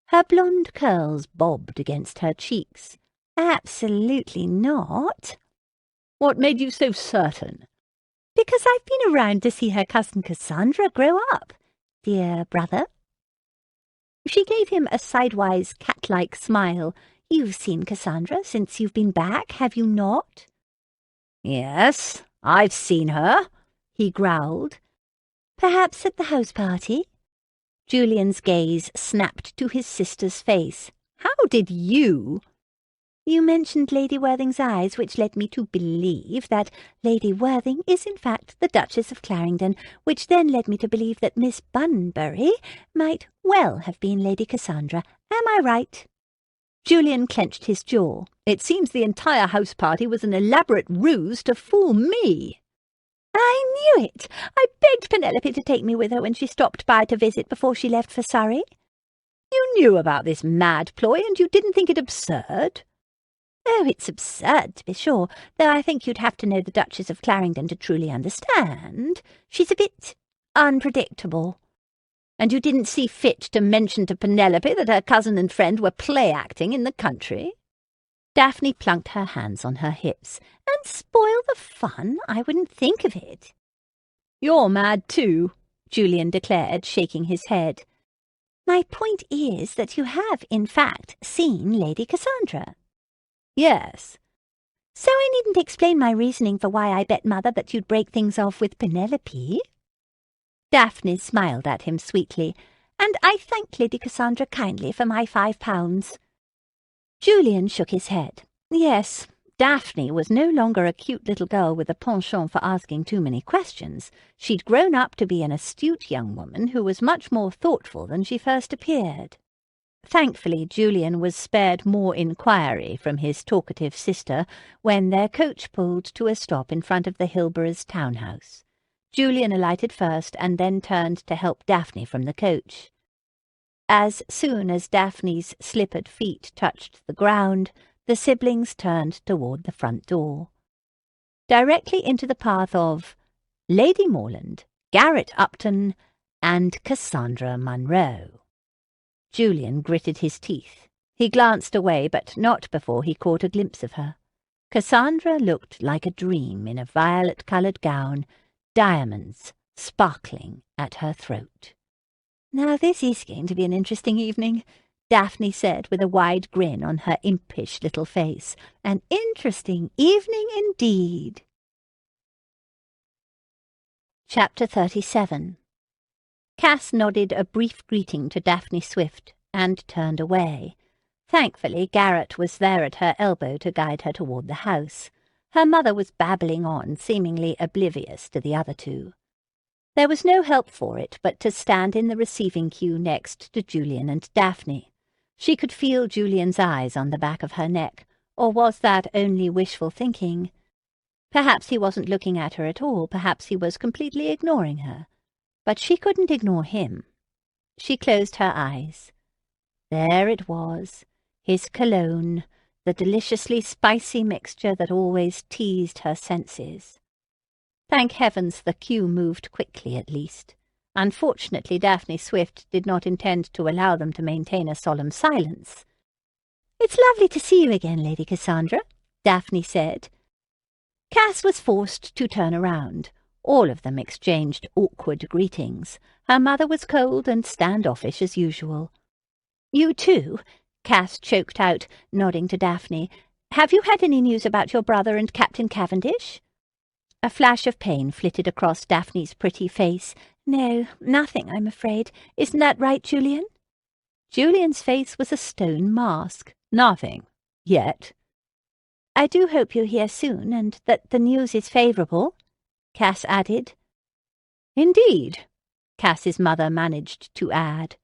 Her blonde curls bobbed against her cheeks. "Absolutely not." "What made you so certain?" "Because I've been around to see her cousin Cassandra grow up, dear brother." She gave him a sidewise cat-like smile. "You've seen Cassandra since you've been back, have you not?" "Yes, I've seen her," he growled. "Perhaps at the house party?" Julian's gaze snapped to his sister's face. "How did you—" "You mentioned Lady Worthing's eyes, which led me to believe that Lady Worthing is in fact the Duchess of Clarendon, which then led me to believe that Miss Bunbury might well have been Lady Cassandra. Am I right?" Julian clenched his jaw. "It seems the entire house party was an elaborate ruse to fool me." "I knew it! I begged Penelope to take me with her when she stopped by to visit before she left for Surrey." "You knew about this mad ploy, and you didn't think it absurd?" "Oh, it's absurd, to be sure, though I think you'd have to know the Duchess of Clarendon to truly understand. She's a bit unpredictable." "And you didn't see fit to mention to Penelope that her cousin and friend were play-acting in the country?" Daphne plunked her hands on her hips. "And spoil the fun? I wouldn't think of it." "You're mad too," Julian declared, shaking his head. "My point is that you have, in fact, seen Lady Cassandra." "Yes." "So I needn't explain my reasoning for why I bet Mother that you'd break things off with Penelope?" Daphne smiled at him sweetly. "And I thanked Lady Cassandra kindly for my £5. Julian shook his head. Yes, Daphne was no longer a cute little girl with a penchant for asking too many questions. She'd grown up to be an astute young woman who was much more thoughtful than she first appeared. Thankfully, Julian was spared more inquiry from his talkative sister when their coach pulled to a stop in front of the Hilboroughs' townhouse. Julian alighted first and then turned to help Daphne from the coach. As soon as Daphne's slippered feet touched the ground, the siblings turned toward the front door. Directly into the path of Lady Morland, Garrett Upton, and Cassandra Monroe. Julian gritted his teeth. He glanced away, but not before he caught a glimpse of her. Cassandra looked like a dream in a violet-coloured gown, diamonds sparkling at her throat. "Now this is going to be an interesting evening," Daphne said with a wide grin on her impish little face. "An interesting evening indeed." Chapter 37. Cass nodded a brief greeting to Daphne Swift and turned away. Thankfully, Garrett was there at her elbow to guide her toward the house. Her mother was babbling on, seemingly oblivious to the other two. There was no help for it but to stand in the receiving queue next to Julian and Daphne. She could feel Julian's eyes on the back of her neck, or was that only wishful thinking? Perhaps he wasn't looking at her at all, perhaps he was completely ignoring her. But she couldn't ignore him. She closed her eyes. There it was, his cologne, the deliciously spicy mixture that always teased her senses. Thank heavens the queue moved quickly at least. Unfortunately, Daphne Swift did not intend to allow them to maintain a solemn silence. "It's lovely to see you again, Lady Cassandra," Daphne said. Cass was forced to turn around. All of them exchanged awkward greetings. Her mother was cold and standoffish as usual. "You too?" Cass choked out, nodding to Daphne. "Have you had any news about your brother and Captain Cavendish?" A flash of pain flitted across Daphne's pretty face. "No, nothing, I'm afraid. Isn't that right, Julian?" Julian's face was a stone mask. "Nothing. Yet." "I do hope you'll hear soon, and that the news is favourable," Cass added. "Indeed," Cass's mother managed to add.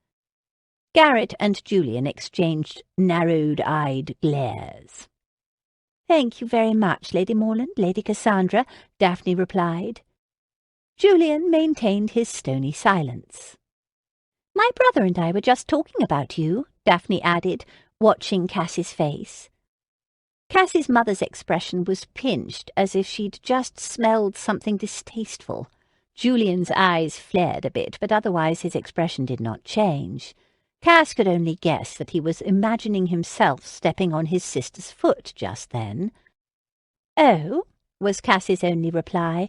Garrett and Julian exchanged narrowed-eyed glares. "Thank you very much, Lady Morland, Lady Cassandra," Daphne replied. Julian maintained his stony silence. "My brother and I were just talking about you," Daphne added, watching Cass's face. Cass's mother's expression was pinched, as if she'd just smelled something distasteful. Julian's eyes flared a bit, but otherwise his expression did not change. Cass could only guess that he was imagining himself stepping on his sister's foot just then. "Oh," was Cass's only reply.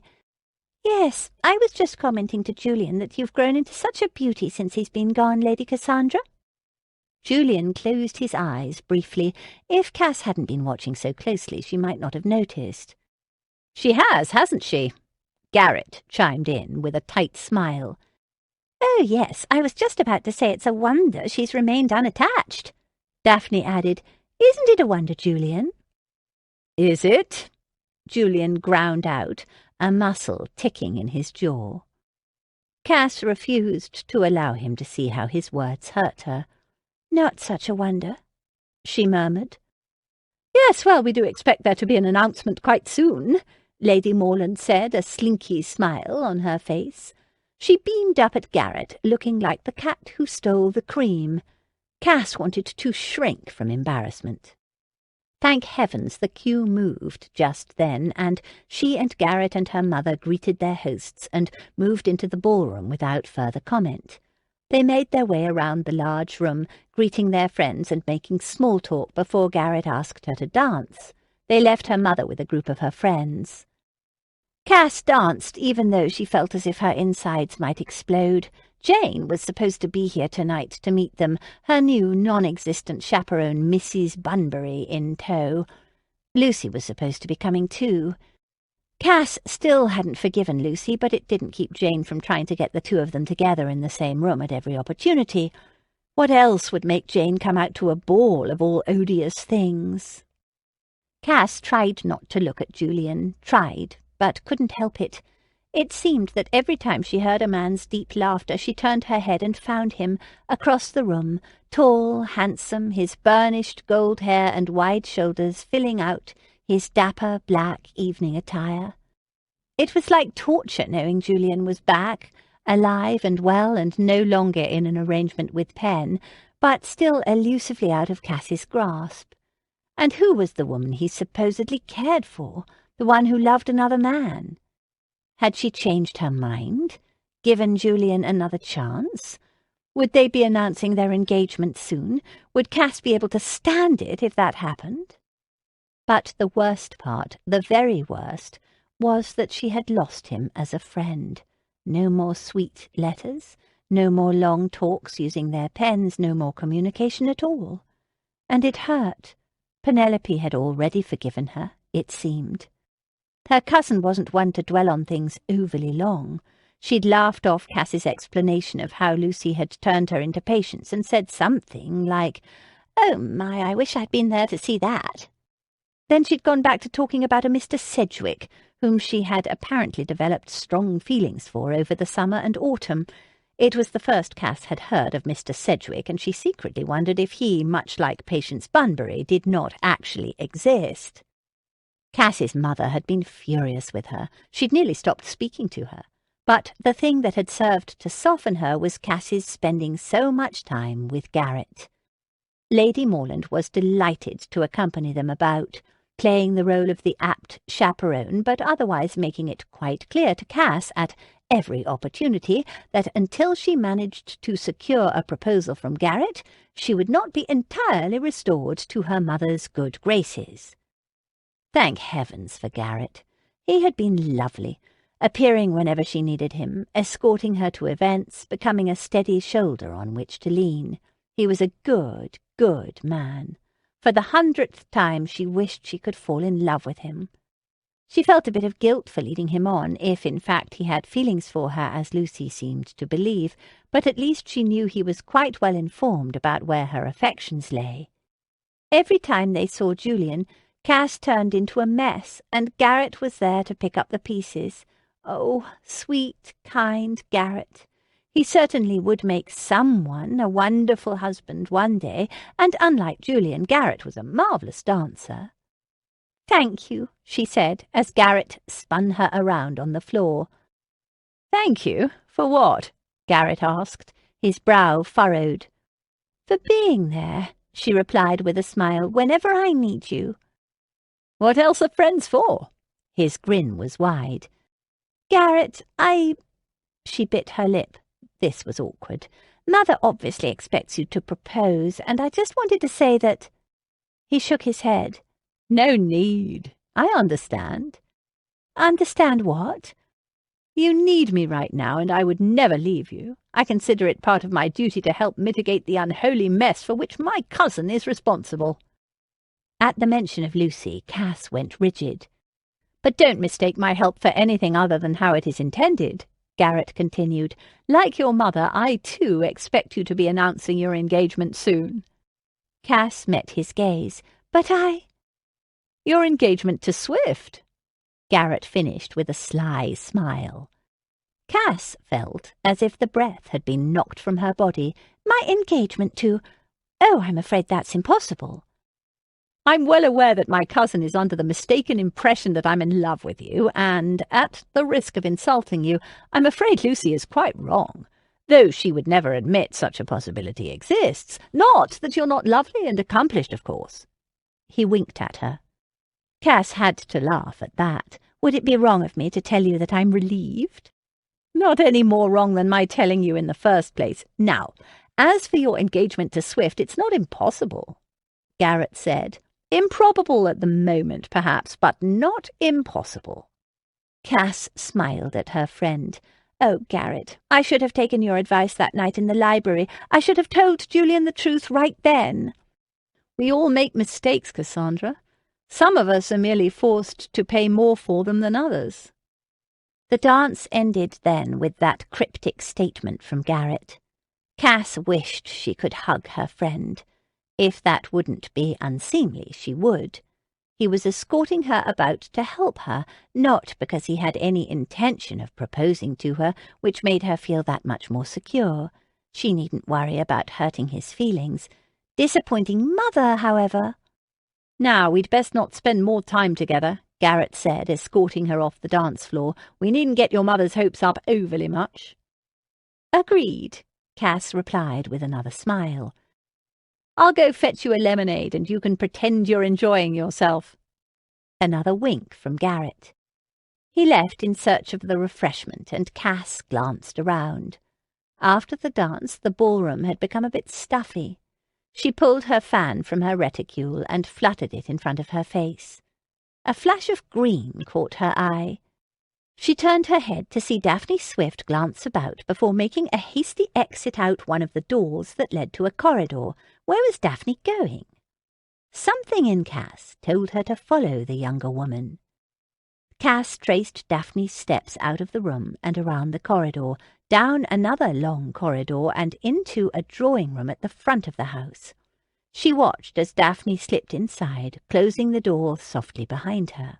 "Yes, I was just commenting to Julian that you've grown into such a beauty since he's been gone, Lady Cassandra." Julian closed his eyes briefly. If Cass hadn't been watching so closely, she might not have noticed. "She has, hasn't she?" Garrett chimed in with a tight smile. "Oh, yes, I was just about to say it's a wonder she's remained unattached," Daphne added. "Isn't it a wonder, Julian?" "Is it?" Julian ground out, a muscle ticking in his jaw. Cass refused to allow him to see how his words hurt her. "Not such a wonder," she murmured. "Yes, well, we do expect there to be an announcement quite soon," Lady Morland said, a slinky smile on her face. She beamed up at Garrett, looking like the cat who stole the cream. Cass wanted to shrink from embarrassment. Thank heavens the queue moved just then, and she and Garrett and her mother greeted their hosts and moved into the ballroom without further comment. They made their way around the large room, greeting their friends and making small talk before Garrett asked her to dance. They left her mother with a group of her friends. Cass danced, even though she felt as if her insides might explode. Jane was supposed to be here tonight to meet them, her new non-existent chaperone Mrs. Bunbury in tow. Lucy was supposed to be coming too. Cass still hadn't forgiven Lucy, but it didn't keep Jane from trying to get the two of them together in the same room at every opportunity. What else would make Jane come out to a ball of all odious things? Cass tried not to look at Julian, but couldn't help it. It seemed that every time she heard a man's deep laughter, she turned her head and found him across the room, tall, handsome, his burnished gold hair and wide shoulders filling out his dapper black evening attire. It was like torture knowing Julian was back, alive and well and no longer in an arrangement with Penn, but still elusively out of Cass's grasp. And who was the woman he supposedly cared for, the one who loved another man? Had she changed her mind, given Julian another chance? Would they be announcing their engagement soon? Would Cass be able to stand it if that happened? But the worst part, the very worst, was that she had lost him as a friend. No more sweet letters, no more long talks using their pens, no more communication at all. And it hurt. Penelope had already forgiven her, it seemed. Her cousin wasn't one to dwell on things overly long. She'd laughed off Cass's explanation of how Lucy had turned her into Patience and said something like, "Oh my, I wish I'd been there to see that." Then she'd gone back to talking about a Mr. Sedgwick, whom she had apparently developed strong feelings for over the summer and autumn. It was the first Cass had heard of Mr. Sedgwick, and she secretly wondered if he, much like Patience Bunbury, did not actually exist. Cass's mother had been furious with her. She'd nearly stopped speaking to her. But the thing that had served to soften her was Cass's spending so much time with Garrett. Lady Morland was delighted to accompany them about, playing the role of the apt chaperone, but otherwise making it quite clear to Cass at every opportunity that until she managed to secure a proposal from Garrett, she would not be entirely restored to her mother's good graces. Thank heavens for Garrett. He had been lovely, appearing whenever she needed him, escorting her to events, becoming a steady shoulder on which to lean. He was a good, good man. For the 100th time she wished she could fall in love with him. She felt a bit of guilt for leading him on, if in fact he had feelings for her, as Lucy seemed to believe, but at least she knew he was quite well informed about where her affections lay. Every time they saw Julian, Cass turned into a mess, and Garrett was there to pick up the pieces. Oh, sweet, kind Garrett. He certainly would make someone a wonderful husband one day, and unlike Julian, Garrett was a marvellous dancer. "Thank you," she said, as Garrett spun her around on the floor. "Thank you? For what?" Garrett asked, his brow furrowed. "For being there," she replied with a smile, "whenever I need you." "What else are friends for?" His grin was wide. "Garrett, She bit her lip. This was awkward. Mother obviously expects you to propose, and I just wanted to say that—" He shook his head. "No need. I understand." "Understand what?" "You need me right now, and I would never leave you. I consider it part of my duty to help mitigate the unholy mess for which my cousin is responsible." At the mention of Lucy, Cass went rigid. "But don't mistake my help for anything other than how it is intended," Garrett continued. "Like your mother, I too expect you to be announcing your engagement soon." Cass met his gaze. "But "Your engagement to Swift," Garrett finished with a sly smile. Cass felt as if the breath had been knocked from her body. "My engagement to— Oh, I'm afraid that's impossible." "I'm well aware that my cousin is under the mistaken impression that I'm in love with you, and, at the risk of insulting you, I'm afraid Lucy is quite wrong, though she would never admit such a possibility exists. Not that you're not lovely and accomplished, of course." He winked at her. Cass had to laugh at that. "Would it be wrong of me to tell you that I'm relieved?" "Not any more wrong than my telling you in the first place. Now, as for your engagement to Swift, it's not impossible," Garrett said. "Improbable at the moment, perhaps, but not impossible." Cass smiled at her friend. "Oh, Garrett, I should have taken your advice that night in the library. I should have told Julian the truth right then." "We all make mistakes, Cassandra. Some of us are merely forced to pay more for them than others." The dance ended then with that cryptic statement from Garrett. Cass wished she could hug her friend. If that wouldn't be unseemly, she would. He was escorting her about to help her, not because he had any intention of proposing to her, which made her feel that much more secure. She needn't worry about hurting his feelings. Disappointing Mother, however— "Now, we'd best not spend more time together," Garrett said, escorting her off the dance floor. "We needn't get your mother's hopes up overly much." "Agreed," Cass replied with another smile. "I'll go fetch you a lemonade, and you can pretend you're enjoying yourself." Another wink from Garrett. He left in search of the refreshment, and Cass glanced around. After the dance, the ballroom had become a bit stuffy. She pulled her fan from her reticule and fluttered it in front of her face. A flash of green caught her eye. She turned her head to see Daphne Swift glance about before making a hasty exit out one of the doors that led to a corridor. Where was Daphne going? Something in Cass told her to follow the younger woman. Cass traced Daphne's steps out of the room and around the corridor, down another long corridor and into a drawing room at the front of the house. She watched as Daphne slipped inside, closing the door softly behind her.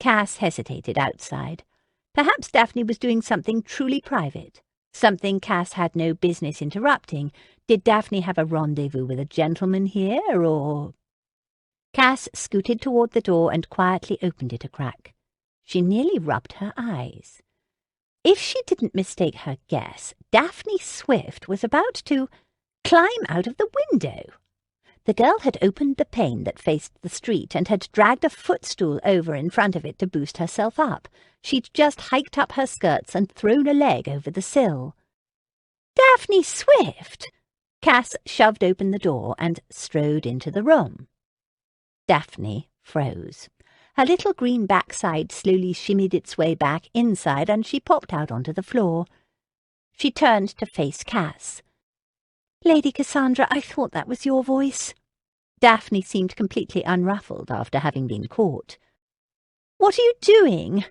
Cass hesitated outside. Perhaps Daphne was doing something truly private, something Cass had no business interrupting. Did Daphne have a rendezvous with a gentleman here, or— Cass scooted toward the door and quietly opened it a crack. She nearly rubbed her eyes. If she didn't mistake her guess, Daphne Swift was about to climb out of the window. The girl had opened the pane that faced the street and had dragged a footstool over in front of it to boost herself up. She'd just hiked up her skirts and thrown a leg over the sill. "Daphne Swift!" Cass shoved open the door and strode into the room. Daphne froze. Her little green backside slowly shimmied its way back inside, and she popped out onto the floor. She turned to face Cass. "Lady Cassandra, I thought that was your voice." Daphne seemed completely unruffled after having been caught. "What are you doing?"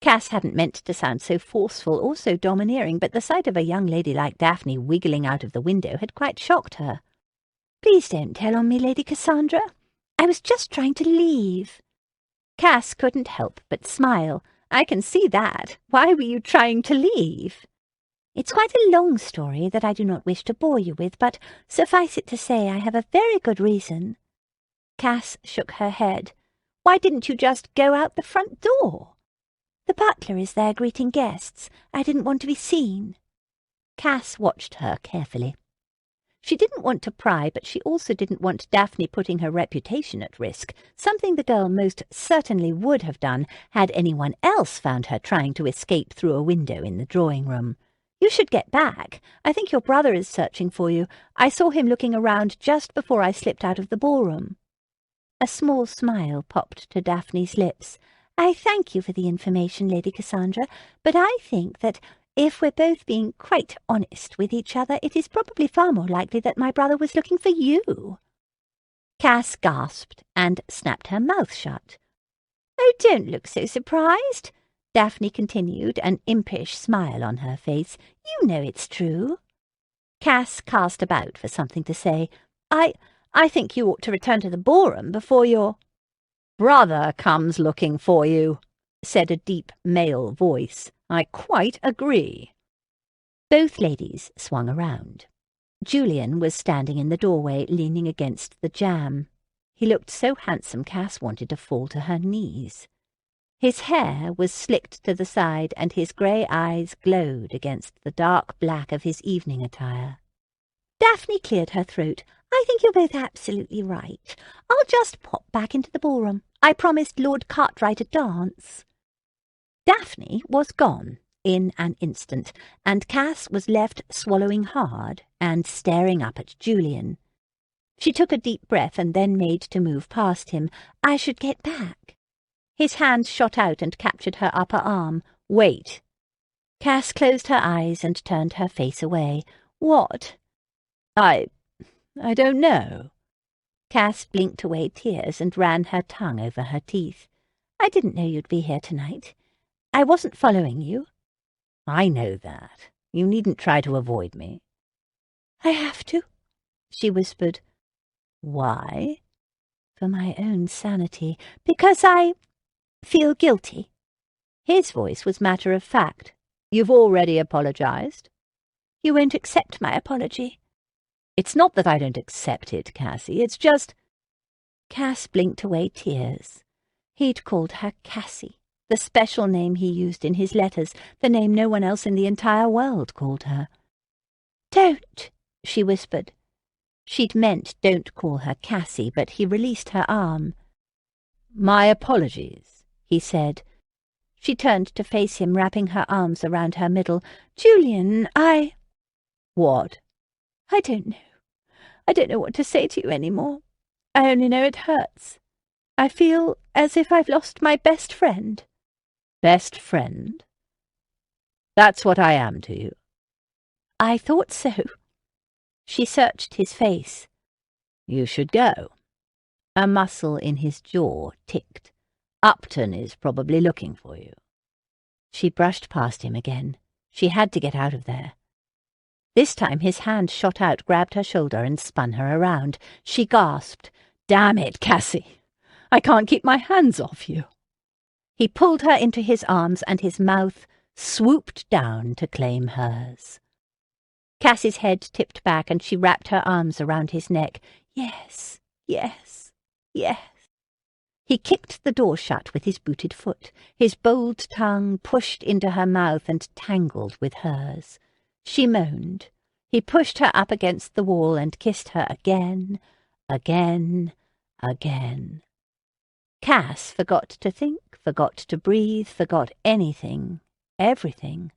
Cass hadn't meant to sound so forceful or so domineering, but the sight of a young lady like Daphne wiggling out of the window had quite shocked her. "Please don't tell on me, Lady Cassandra. I was just trying to leave." Cass couldn't help but smile. "I can see that. Why were you trying to leave?" "It's quite a long story that I do not wish to bore you with, but suffice it to say I have a very good reason." Cass shook her head. "Why didn't you just go out the front door?" "The butler is there greeting guests. I didn't want to be seen." Cass watched her carefully. She didn't want to pry, but she also didn't want Daphne putting her reputation at risk, something the girl most certainly would have done had anyone else found her trying to escape through a window in the drawing room. You should get back. I think your brother is searching for you. I saw him looking around just before I slipped out of the ballroom." A small smile popped to Daphne's lips. "I thank you for the information, Lady Cassandra, but I think that if we're both being quite honest with each other, it is probably far more likely that my brother was looking for you." Cass gasped and snapped her mouth shut. "Oh, don't look so surprised," Daphne continued, an impish smile on her face. "You know it's true." Cass cast about for something to say. I think you ought to return to the ballroom before your—" "Brother comes looking for you," said a deep male voice. "I quite agree." Both ladies swung around. Julian was standing in the doorway, leaning against the jamb. He looked so handsome Cass wanted to fall to her knees. His hair was slicked to the side, and his grey eyes glowed against the dark black of his evening attire. Daphne cleared her throat. "I think you're both absolutely right. I'll just pop back into the ballroom. I promised Lord Cartwright a dance." Daphne was gone in an instant, and Cass was left swallowing hard and staring up at Julian. She took a deep breath and then made to move past him. "I should get back." His hand shot out and captured her upper arm. "Wait." Cass closed her eyes and turned her face away. "What?" I don't know." Cass blinked away tears and ran her tongue over her teeth. "I didn't know you'd be here tonight. I wasn't following you." "I know that. You needn't try to avoid me." "I have to," she whispered. "Why?" "For my own sanity. Because I feel guilty." His voice was matter-of-fact. "You've already apologized?" "You won't accept my apology." "It's not that I don't accept it, Cassie. It's just—" Cass blinked away tears. He'd called her Cassie, the special name he used in his letters, the name no one else in the entire world called her. "Don't," she whispered. She'd meant don't call her Cassie, but he released her arm. "My apologies," he said. She turned to face him, wrapping her arms around her middle. "Julian, I—" "What?" "I don't know. I don't know what to say to you any more. I only know it hurts. I feel as if I've lost my best friend." "Best friend? That's what I am to you." "I thought so." She searched his face. "You should go." A muscle in his jaw ticked. "Upton is probably looking for you." She brushed past him again. She had to get out of there. This time his hand shot out, grabbed her shoulder, and spun her around. She gasped. "Damn it, Cassie! I can't keep my hands off you." He pulled her into his arms, and his mouth swooped down to claim hers. Cassie's head tipped back, and she wrapped her arms around his neck. "Yes, yes, yes." He kicked the door shut with his booted foot. His bold tongue pushed into her mouth and tangled with hers. She moaned. He pushed her up against the wall and kissed her again, again, again. Cass forgot to think, forgot to breathe, forgot anything, everything.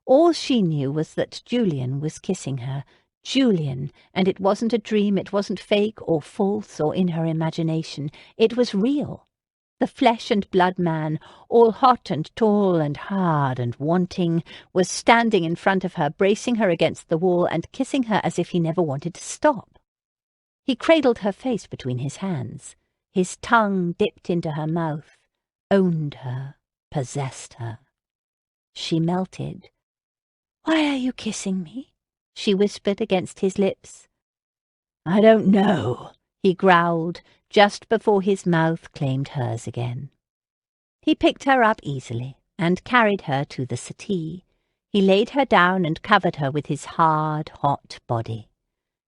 All she knew was that Julian was kissing her. Julian, and it wasn't a dream, it wasn't fake or false or in her imagination. It was real. The flesh-and-blood man, all hot and tall and hard and wanting, was standing in front of her, bracing her against the wall and kissing her as if he never wanted to stop. He cradled her face between his hands. His tongue dipped into her mouth, owned her, possessed her. She melted. "Why are you kissing me?" she whispered against his lips. "I don't know," he growled, just before his mouth claimed hers again. He picked her up easily and carried her to the settee. He laid her down and covered her with his hard, hot body.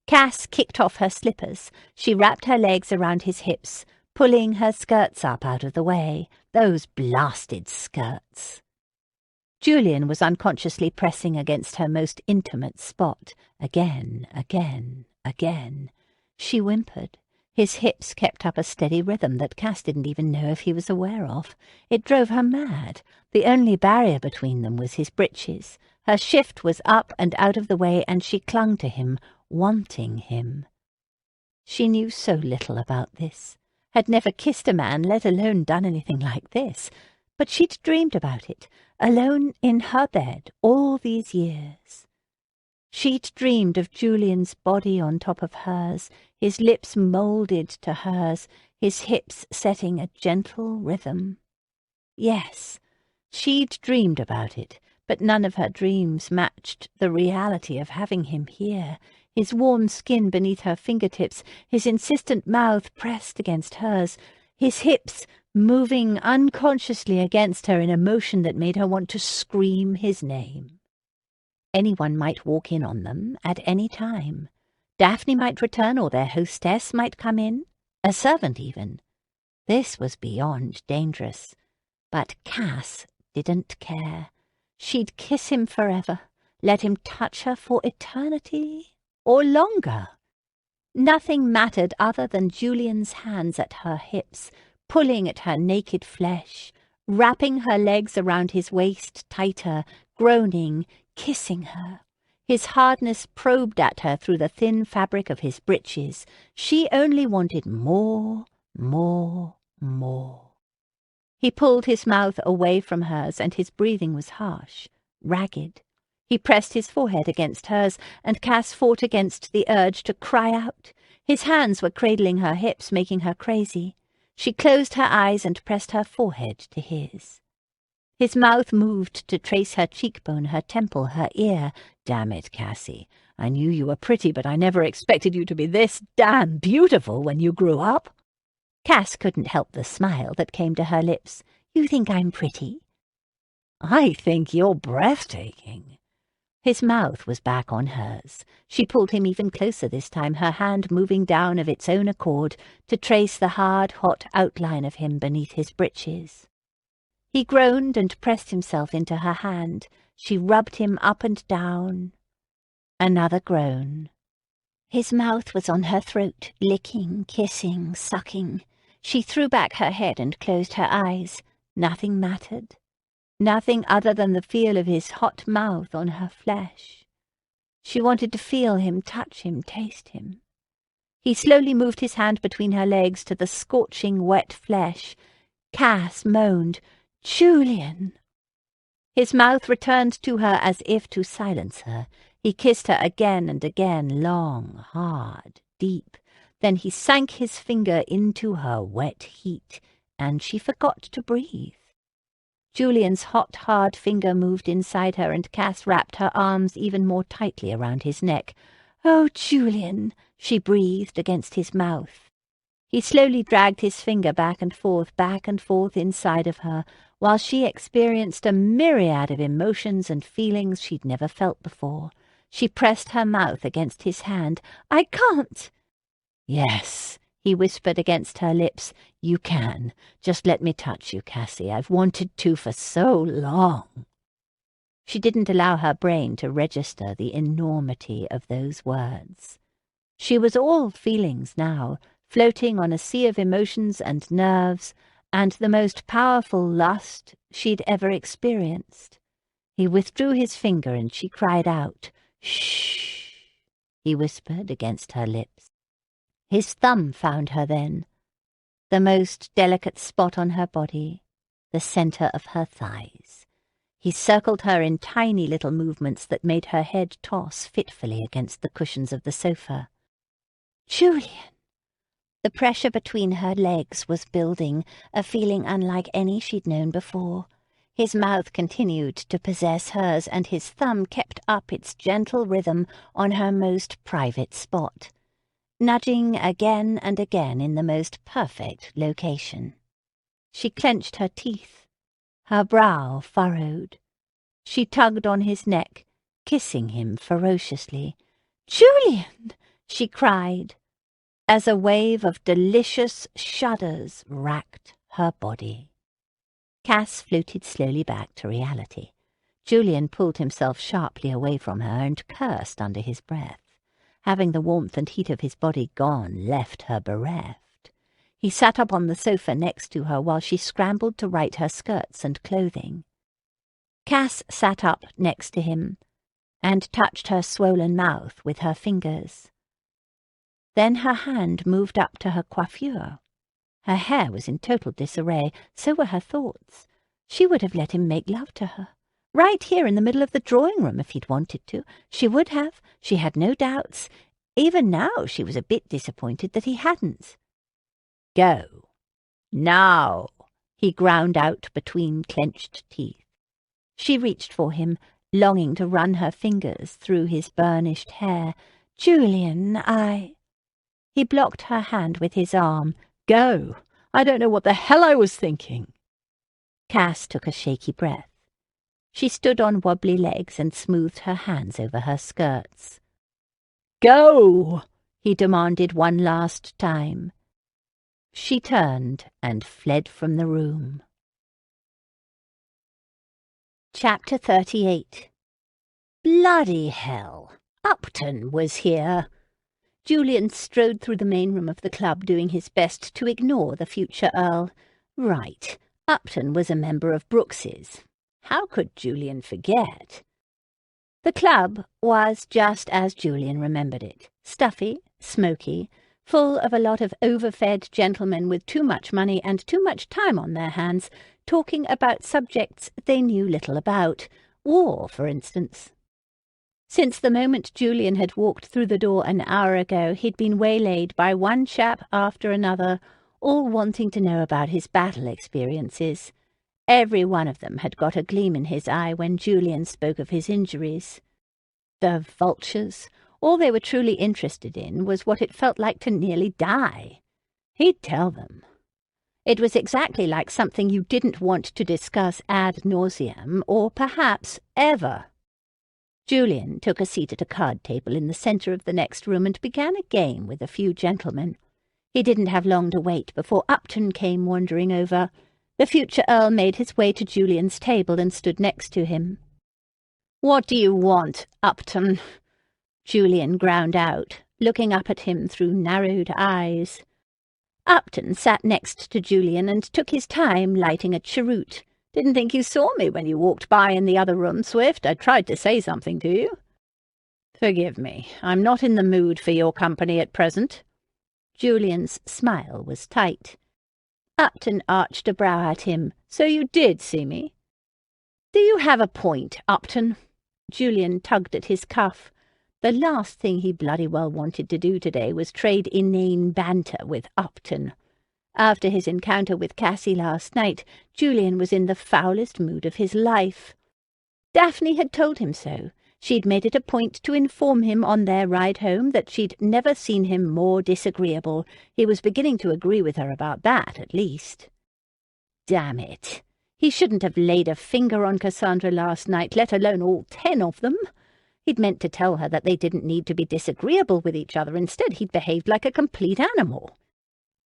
Cass kicked off her slippers. She wrapped her legs around his hips, pulling her skirts up out of the way. Those blasted skirts. Julian was unconsciously pressing against her most intimate spot. Again, again, again. She whimpered. His hips kept up a steady rhythm that Cass didn't even know if he was aware of. It drove her mad. The only barrier between them was his breeches. Her shift was up and out of the way, and she clung to him, wanting him. She knew so little about this, had never kissed a man, let alone done anything like this, but she'd dreamed about it, alone in her bed all these years. She'd dreamed of Julian's body on top of hers, his lips moulded to hers, his hips setting a gentle rhythm. Yes, she'd dreamed about it, but none of her dreams matched the reality of having him here, his warm skin beneath her fingertips, his insistent mouth pressed against hers, his hips moving unconsciously against her in a motion that made her want to scream his name. Anyone might walk in on them at any time. Daphne might return, or their hostess might come in, a servant even. This was beyond dangerous. But Cass didn't care. She'd kiss him forever, let him touch her for eternity or longer. Nothing mattered other than Julian's hands at her hips, pulling at her naked flesh, wrapping her legs around his waist tighter, groaning, kissing her. His hardness probed at her through the thin fabric of his breeches. She only wanted more, more, more. He pulled his mouth away from hers, and his breathing was harsh, ragged. He pressed his forehead against hers, and Cass fought against the urge to cry out. His hands were cradling her hips, making her crazy. She closed her eyes and pressed her forehead to his. His mouth moved to trace her cheekbone, her temple, her ear. "Damn it, Cassie. I knew you were pretty, but I never expected you to be this damn beautiful when you grew up." Cass couldn't help the smile that came to her lips. "You think I'm pretty?" "I think you're breathtaking." His mouth was back on hers. She pulled him even closer this time, her hand moving down of its own accord to trace the hard, hot outline of him beneath his breeches. He groaned and pressed himself into her hand. She rubbed him up and down. Another groan. His mouth was on her throat, licking, kissing, sucking. She threw back her head and closed her eyes. Nothing mattered. Nothing other than the feel of his hot mouth on her flesh. She wanted to feel him, touch him, taste him. He slowly moved his hand between her legs to the scorching, wet flesh. Cass moaned, "Julian!" His mouth returned to her as if to silence her. He kissed her again and again, long, hard, deep. Then he sank his finger into her wet heat, and she forgot to breathe. Julian's hot, hard finger moved inside her, and Cass wrapped her arms even more tightly around his neck. "Oh, Julian!" she breathed against his mouth. He slowly dragged his finger back and forth inside of her, while she experienced a myriad of emotions and feelings she'd never felt before. She pressed her mouth against his hand. "I can't." "Yes," he whispered against her lips. "You can. Just let me touch you, Cassie. I've wanted to for so long." She didn't allow her brain to register the enormity of those words. She was all feelings now, floating on a sea of emotions and nerves, and the most powerful lust she'd ever experienced. He withdrew his finger, and she cried out. "Shh," he whispered against her lips. His thumb found her then, the most delicate spot on her body, the centre of her thighs. He circled her in tiny little movements that made her head toss fitfully against the cushions of the sofa. "Julian!" The pressure between her legs was building, a feeling unlike any she'd known before. His mouth continued to possess hers, and his thumb kept up its gentle rhythm on her most private spot, nudging again and again in the most perfect location. She clenched her teeth, her brow furrowed. She tugged on his neck, kissing him ferociously. "Julian!" she cried, as a wave of delicious shudders racked her body. Cass floated slowly back to reality. Julian pulled himself sharply away from her and cursed under his breath. Having the warmth and heat of his body gone left her bereft. He sat up on the sofa next to her while she scrambled to right her skirts and clothing. Cass sat up next to him and touched her swollen mouth with her fingers. Then her hand moved up to her coiffure. Her hair was in total disarray, so were her thoughts. She would have let him make love to her, right here in the middle of the drawing-room if he'd wanted to. She would have, she had no doubts. Even now she was a bit disappointed that he hadn't. "Go. Now," he ground out between clenched teeth. She reached for him, longing to run her fingers through his burnished hair. "Julian, He blocked her hand with his arm. "Go. I don't know what the hell I was thinking." Cass took a shaky breath. She stood on wobbly legs and smoothed her hands over her skirts. "Go," he demanded one last time. She turned and fled from the room. Chapter 38. Bloody hell! Upton was here. Julian strode through the main room of the club, doing his best to ignore the future Earl. Right, Upton was a member of Brooks's. How could Julian forget? The club was just as Julian remembered it. Stuffy, smoky, full of a lot of overfed gentlemen with too much money and too much time on their hands, talking about subjects they knew little about. War, for instance. Since the moment Julian had walked through the door an hour ago, he'd been waylaid by one chap after another, all wanting to know about his battle experiences. Every one of them had got a gleam in his eye when Julian spoke of his injuries. The vultures, all they were truly interested in was what it felt like to nearly die. He'd tell them. It was exactly like something you didn't want to discuss ad nauseam, or perhaps ever. Julian took a seat at a card table in the centre of the next room and began a game with a few gentlemen. He didn't have long to wait before Upton came wandering over. The future Earl made his way to Julian's table and stood next to him. "What do you want, Upton?" Julian ground out, looking up at him through narrowed eyes. Upton sat next to Julian and took his time lighting a cheroot. "Didn't think you saw me when you walked by in the other room, Swift. I tried to say something to you." "Forgive me. I'm not in the mood for your company at present." Julian's smile was tight. Upton arched a brow at him. "So you did see me?" "Do you have a point, Upton?" Julian tugged at his cuff. The last thing he bloody well wanted to do today was trade inane banter with Upton. After his encounter with Cassie last night, Julian was in the foulest mood of his life. Daphne had told him so. She'd made it a point to inform him on their ride home that she'd never seen him more disagreeable. He was beginning to agree with her about that, at least. Damn it! He shouldn't have laid a finger on Cassandra last night, let alone all 10 of them. He'd meant to tell her that they didn't need to be disagreeable with each other. Instead, he'd behaved like a complete animal.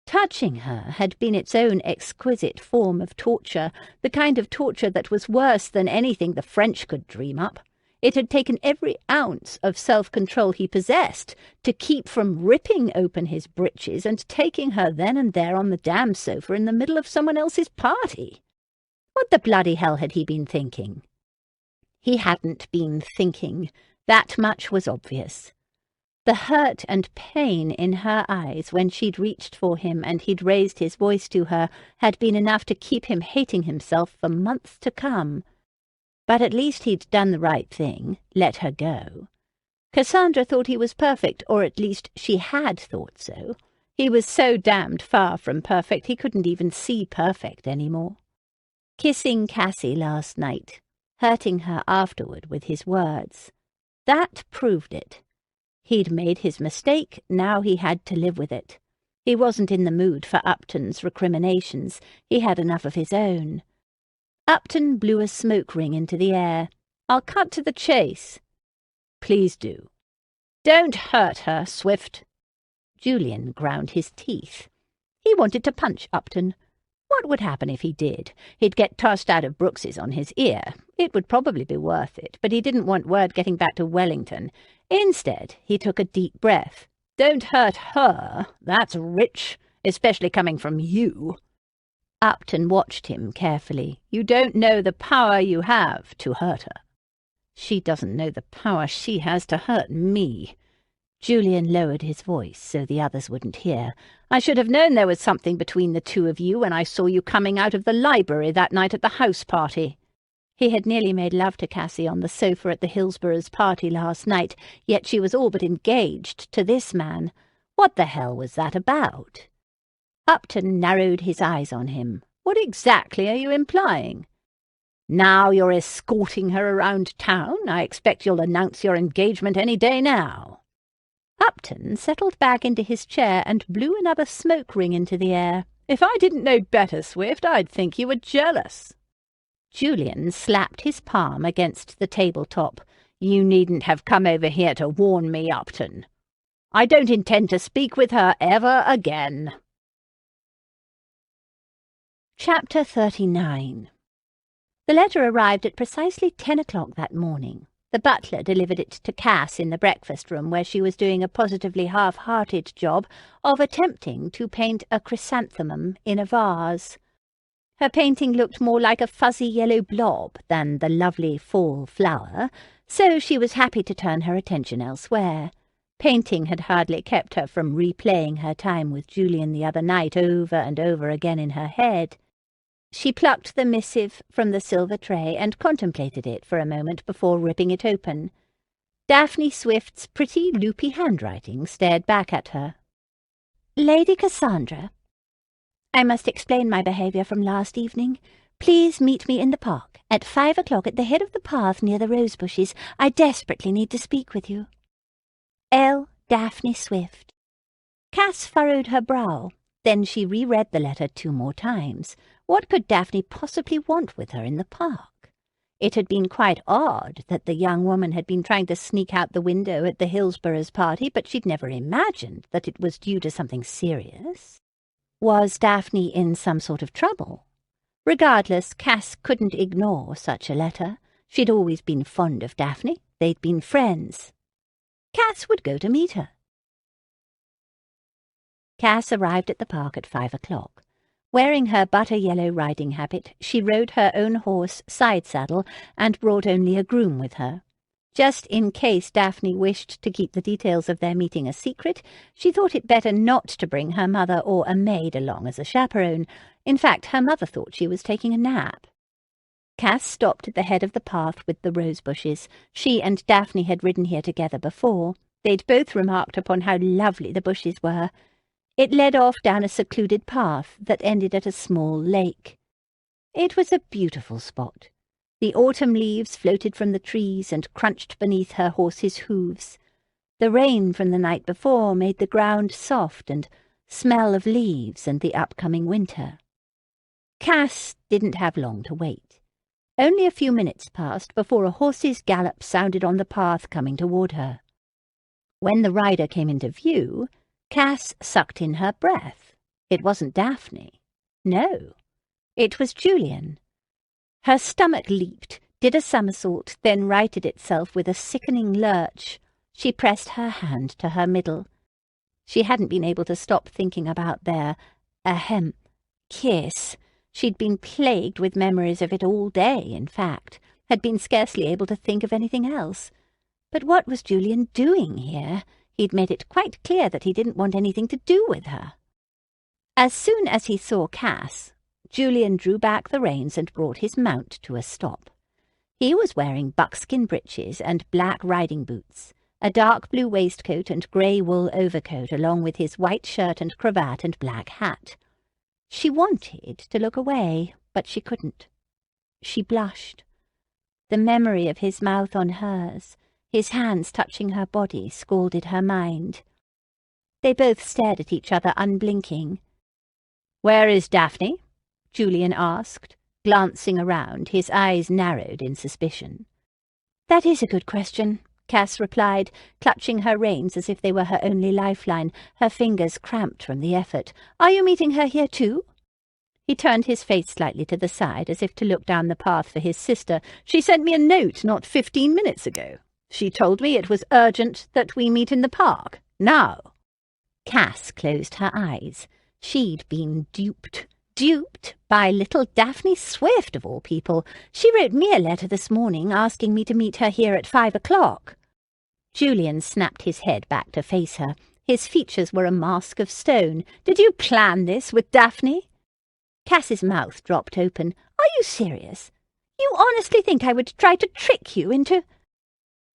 Touching her had been its own exquisite form of torture, the kind of torture that was worse than anything the French could dream up. It had taken every ounce of self-control he possessed to keep from ripping open his breeches and taking her then and there on the damn sofa in the middle of someone else's party. What the bloody hell had he been thinking? He hadn't been thinking. That much was obvious. The hurt and pain in her eyes when she'd reached for him and he'd raised his voice to her had been enough to keep him hating himself for months to come. But at least he'd done the right thing, let her go. Cassandra thought he was perfect, or at least she had thought so. He was so damned far from perfect he couldn't even see perfect anymore. Kissing Cassie last night, hurting her afterward with his words. That proved it. He'd made his mistake, now he had to live with it. He wasn't in the mood for Upton's recriminations. He had enough of his own. Upton blew a smoke ring into the air. "I'll cut to the chase." "Please do." "Don't hurt her, Swift." Julian ground his teeth. He wanted to punch Upton. What would happen if he did? He'd get tossed out of Brooks's on his ear. It would probably be worth it, but he didn't want word getting back to Wellington. Instead, he took a deep breath. "Don't hurt her. That's rich, especially coming from you." Upton watched him carefully. "You don't know the power you have to hurt her." "She doesn't know the power she has to hurt me." Julian lowered his voice so the others wouldn't hear. "I should have known there was something between the two of you when I saw you coming out of the library that night at the house party." He had nearly made love to Cassie on the sofa at the Hillsboroughs' party last night, yet she was all but engaged to this man. What the hell was that about? Upton narrowed his eyes on him. "What exactly are you implying?" "Now you're escorting her around town, I expect you'll announce your engagement any day now." Upton settled back into his chair and blew another smoke ring into the air. "If I didn't know better, Swift, I'd think you were jealous." Julian slapped his palm against the tabletop. "You needn't have come over here to warn me, Upton. I don't intend to speak with her ever again." Chapter 39. The letter arrived at precisely 10 o'clock that morning. The butler delivered it to Cass in the breakfast room, where she was doing a positively half-hearted job of attempting to paint a chrysanthemum in a vase. Her painting looked more like a fuzzy yellow blob than the lovely fall flower, so she was happy to turn her attention elsewhere. Painting had hardly kept her from replaying her time with Julian the other night over and over again in her head. She plucked the missive from the silver tray and contemplated it for a moment before ripping it open. Daphne Swift's pretty, loopy handwriting stared back at her. "Lady Cassandra, I must explain my behaviour from last evening. Please meet me in the park at 5 o'clock at the head of the path near the rose bushes. I desperately need to speak with you. L. Daphne Swift." Cass furrowed her brow. Then she reread the letter 2 more times. What could Daphne possibly want with her in the park? It had been quite odd that the young woman had been trying to sneak out the window at the Hillsboroughs' party, but she'd never imagined that it was due to something serious. Was Daphne in some sort of trouble? Regardless, Cass couldn't ignore such a letter. She'd always been fond of Daphne. They'd been friends. Cass would go to meet her. Cass arrived at the park at 5 o'clock. Wearing her butter-yellow riding habit, she rode her own horse side-saddle and brought only a groom with her. Just in case Daphne wished to keep the details of their meeting a secret, she thought it better not to bring her mother or a maid along as a chaperone. In fact, her mother thought she was taking a nap. Cass stopped at the head of the path with the rose bushes. She and Daphne had ridden here together before. They'd both remarked upon how lovely the bushes were. It led off down a secluded path that ended at a small lake. It was a beautiful spot. The autumn leaves floated from the trees and crunched beneath her horse's hooves. The rain from the night before made the ground soft and smell of leaves and the upcoming winter. Cass didn't have long to wait. Only a few minutes passed before a horse's gallop sounded on the path coming toward her. When the rider came into view, Cass sucked in her breath. It wasn't Daphne. No, it was Julian. Her stomach leaped, did a somersault, then righted itself with a sickening lurch. She pressed her hand to her middle. She hadn't been able to stop thinking about their, kiss. She'd been plagued with memories of it all day, in fact, had been scarcely able to think of anything else. But what was Julian doing here? He'd made it quite clear that he didn't want anything to do with her. As soon as he saw Cass, Julian drew back the reins and brought his mount to a stop. He was wearing buckskin breeches and black riding boots, a dark blue waistcoat and grey wool overcoat, along with his white shirt and cravat and black hat. She wanted to look away, but she couldn't. She blushed. The memory of his mouth on hers, his hands touching her body, scalded her mind. They both stared at each other, unblinking. "Where is Daphne?" Julian asked, glancing around, his eyes narrowed in suspicion. "That is a good question," Cass replied, clutching her reins as if they were her only lifeline, her fingers cramped from the effort. "Are you meeting her here too?" He turned his face slightly to the side, as if to look down the path for his sister. "She sent me a note not 15 minutes ago. She told me it was urgent that we meet in the park. Now." Cass closed her eyes. She'd been duped. Duped by little Daphne Swift, of all people. She wrote me a letter this morning asking me to meet her here at 5 o'clock. Julian snapped his head back to face her. His features were a mask of stone. Did you plan this with Daphne? Cass's mouth dropped open. Are you serious? You honestly think I would try to trick you into...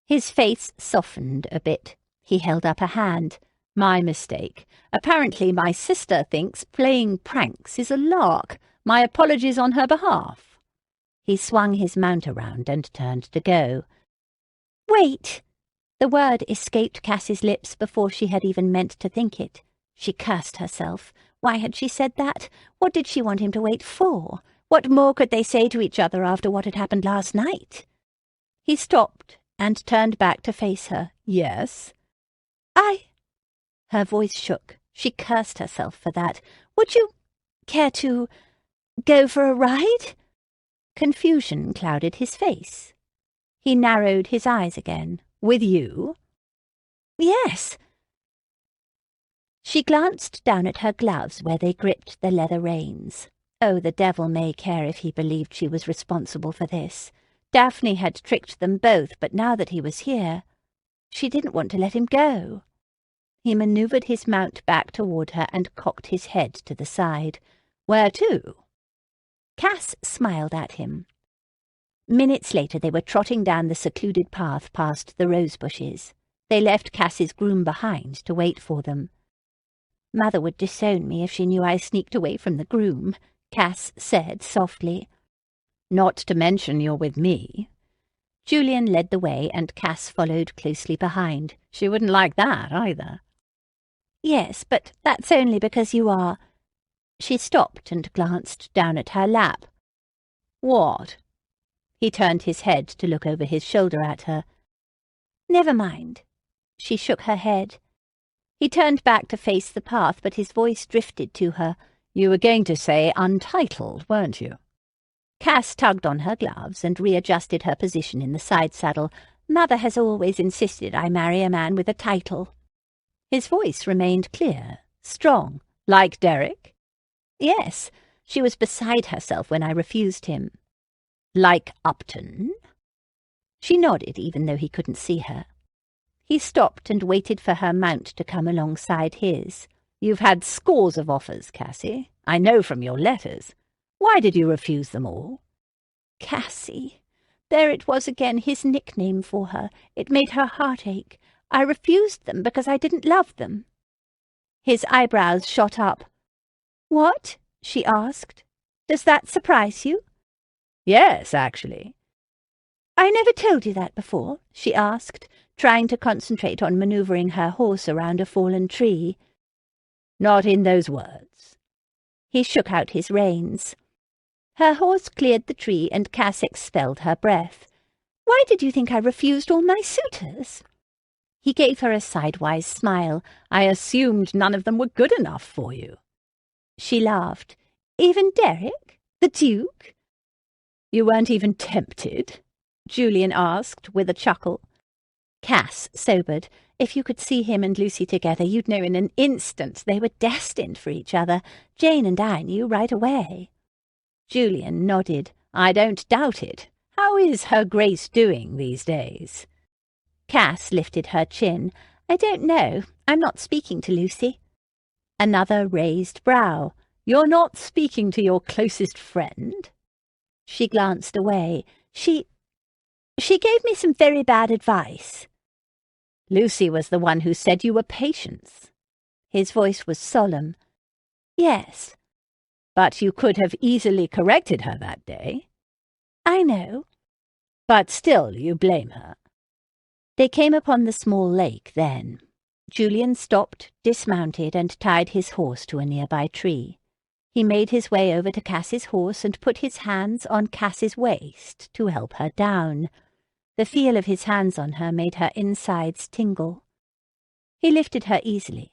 His face softened a bit. He held up a hand. My mistake. Apparently my sister thinks playing pranks is a lark. My apologies on her behalf. He swung his mount around and turned to go. Wait! The word escaped Cass's lips before she had even meant to think it. She cursed herself. Why had she said that? What did she want him to wait for? What more could they say to each other after what had happened last night? He stopped and turned back to face her. Yes? Her voice shook. She cursed herself for that. Would you care to go for a ride? Confusion clouded his face. He narrowed his eyes again. With you? Yes. She glanced down at her gloves where they gripped the leather reins. Oh, the devil may care if he believed she was responsible for this. Daphne had tricked them both, but now that he was here, she didn't want to let him go. He manoeuvred his mount back toward her and cocked his head to the side. Where to? Cass smiled at him. Minutes later they were trotting down the secluded path past the rose bushes. They left Cass's groom behind to wait for them. Mother would disown me if she knew I sneaked away from the groom, Cass said softly. Not to mention you're with me. Julian led the way and Cass followed closely behind. She wouldn't like that either. Yes, but that's only because you are... She stopped and glanced down at her lap. What? He turned his head to look over his shoulder at her. Never mind. She shook her head. He turned back to face the path, but his voice drifted to her. You were going to say untitled, weren't you? Cass tugged on her gloves and readjusted her position in the side saddle. Mother has always insisted I marry a man with a title. His voice remained clear, strong. Like Derek? Yes, she was beside herself when I refused him. Like Upton? She nodded, even though he couldn't see her. He stopped and waited for her mount to come alongside his. You've had scores of offers, Cassie. I know from your letters. Why did you refuse them all? Cassie. There it was again, his nickname for her. It made her heart ache. I refused them because I didn't love them. His eyebrows shot up. What? She asked. Does that surprise you? Yes, actually. I never told you that before, she asked, trying to concentrate on manoeuvring her horse around a fallen tree. Not in those words. He shook out his reins. Her horse cleared the tree and Cass expelled her breath. Why did you think I refused all my suitors? He gave her a sidewise smile. I assumed none of them were good enough for you. She laughed. Even Derek? The Duke? You weren't even tempted? Julian asked with a chuckle. Cass sobered. If you could see him and Lucy together, you'd know in an instant they were destined for each other. Jane and I knew right away. Julian nodded. I don't doubt it. How is Her Grace doing these days? Cass lifted her chin. I don't know. I'm not speaking to Lucy. Another raised brow. You're not speaking to your closest friend? She glanced away. She gave me some very bad advice. Lucy was the one who said you were Patience. His voice was solemn. Yes. But you could have easily corrected her that day. I know. But still you blame her. They came upon the small lake then. Julian stopped, dismounted, and tied his horse to a nearby tree. He made his way over to Cass's horse and put his hands on Cass's waist to help her down. The feel of his hands on her made her insides tingle. He lifted her easily.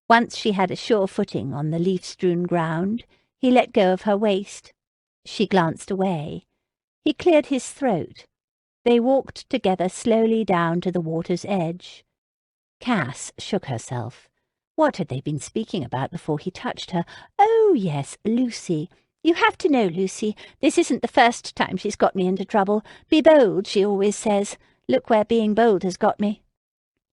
Once she had a sure footing on the leaf-strewn ground, he let go of her waist. She glanced away. He cleared his throat. They walked together slowly down to the water's edge. Cass shook herself. What had they been speaking about before he touched her? Oh, yes, Lucy. You have to know, Lucy, this isn't the first time she's got me into trouble. Be bold, she always says. Look where being bold has got me.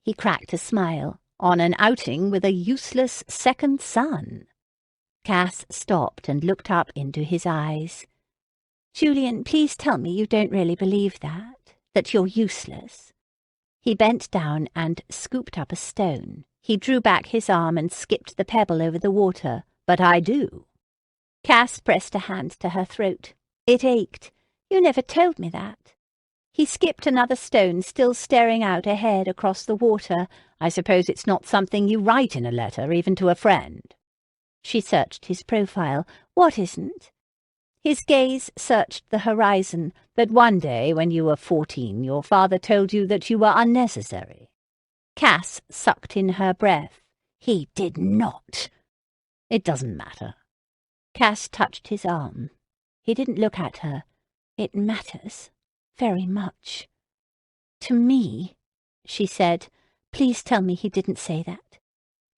He cracked a smile. On an outing with a useless second son. Cass stopped and looked up into his eyes. Julian, please tell me you don't really believe that you're useless. He bent down and scooped up a stone. He drew back his arm and skipped the pebble over the water. But I do. Cass pressed a hand to her throat. It ached. You never told me that. He skipped another stone, still staring out ahead across the water. I suppose it's not something you write in a letter, even to a friend. She searched his profile. What isn't? His gaze searched the horizon, that one day, when you were 14, your father told you that you were unnecessary. Cass sucked in her breath. He did not. It doesn't matter. Cass touched his arm. He didn't look at her. It matters. Very much. To me, she said. Please tell me he didn't say that.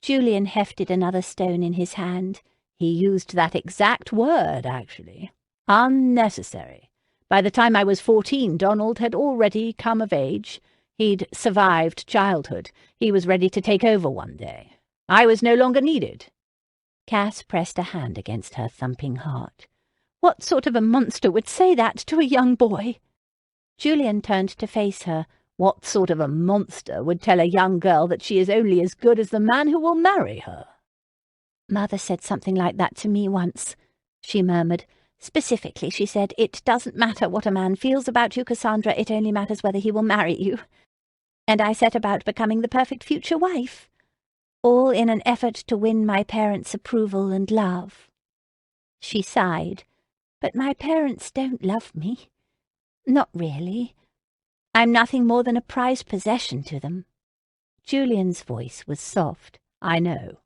Julian hefted another stone in his hand. He used that exact word, actually. Unnecessary. By the time I was 14, Donald had already come of age. He'd survived childhood. He was ready to take over one day. I was no longer needed. Cass pressed a hand against her thumping heart. What sort of a monster would say that to a young boy? Julian turned to face her. What sort of a monster would tell a young girl that she is only as good as the man who will marry her? Mother said something like that to me once, she murmured. Specifically, she said, it doesn't matter what a man feels about you, Cassandra, it only matters whether he will marry you. And I set about becoming the perfect future wife, all in an effort to win my parents' approval and love. She sighed. But my parents don't love me. Not really. I'm nothing more than a prized possession to them. Julian's voice was soft. I know.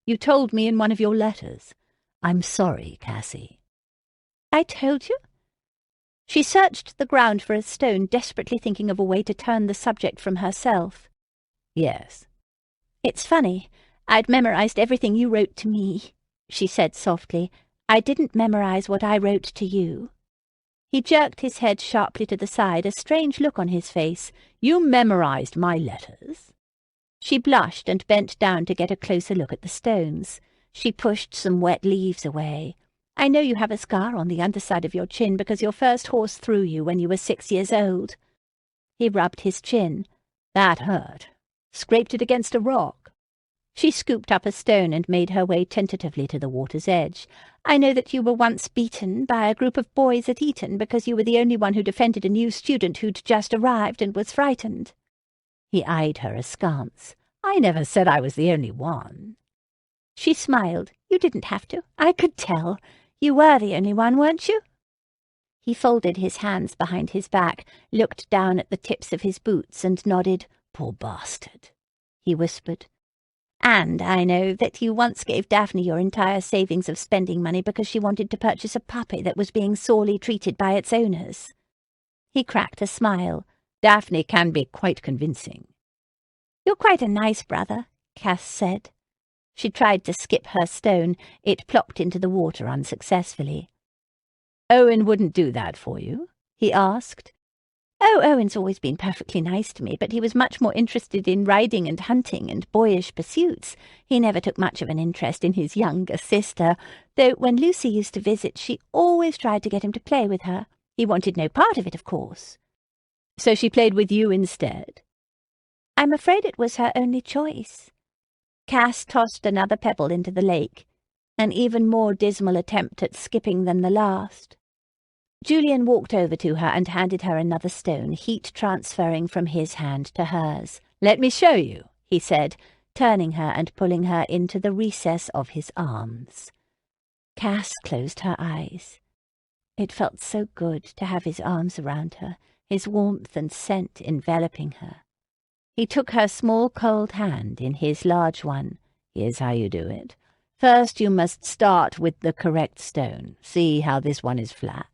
You told me in one of your letters. I'm sorry, Cassie. I told you? She searched the ground for a stone, desperately thinking of a way to turn the subject from herself. Yes. It's funny. I'd memorized everything you wrote to me, she said softly. I didn't memorize what I wrote to you. He jerked his head sharply to the side, a strange look on his face. You memorized my letters? She blushed and bent down to get a closer look at the stones. She pushed some wet leaves away. I know you have a scar on the underside of your chin because your first horse threw you when you were 6 years old. He rubbed his chin. That hurt. Scraped it against a rock. She scooped up a stone and made her way tentatively to the water's edge. I know that you were once beaten by a group of boys at Eton because you were the only one who defended a new student who'd just arrived and was frightened. He eyed her askance. I never said I was the only one. She smiled. You didn't have to. I could tell. You were the only one, weren't you? He folded his hands behind his back, looked down at the tips of his boots, and nodded. Poor bastard, he whispered. And I know that you once gave Daphne your entire savings of spending money because she wanted to purchase a puppy that was being sorely treated by its owners. He cracked a smile. Daphne can be quite convincing. You're quite a nice brother, Cass said. She tried to skip her stone. It plopped into the water unsuccessfully. Owen wouldn't do that for you? He asked. Oh, Owen's always been perfectly nice to me, but he was much more interested in riding and hunting and boyish pursuits. He never took much of an interest in his younger sister, though when Lucy used to visit, she always tried to get him to play with her. He wanted no part of it, of course. So she played with you instead? I'm afraid it was her only choice. Cass tossed another pebble into the lake, an even more dismal attempt at skipping than the last. Julian walked over to her and handed her another stone, heat transferring from his hand to hers. Let me show you, he said, turning her and pulling her into the recess of his arms. Cass closed her eyes. It felt so good to have his arms around her, his warmth and scent enveloping her. He took her small cold hand in his large one. Here's how you do it. First you must start with the correct stone. See how this one is flat.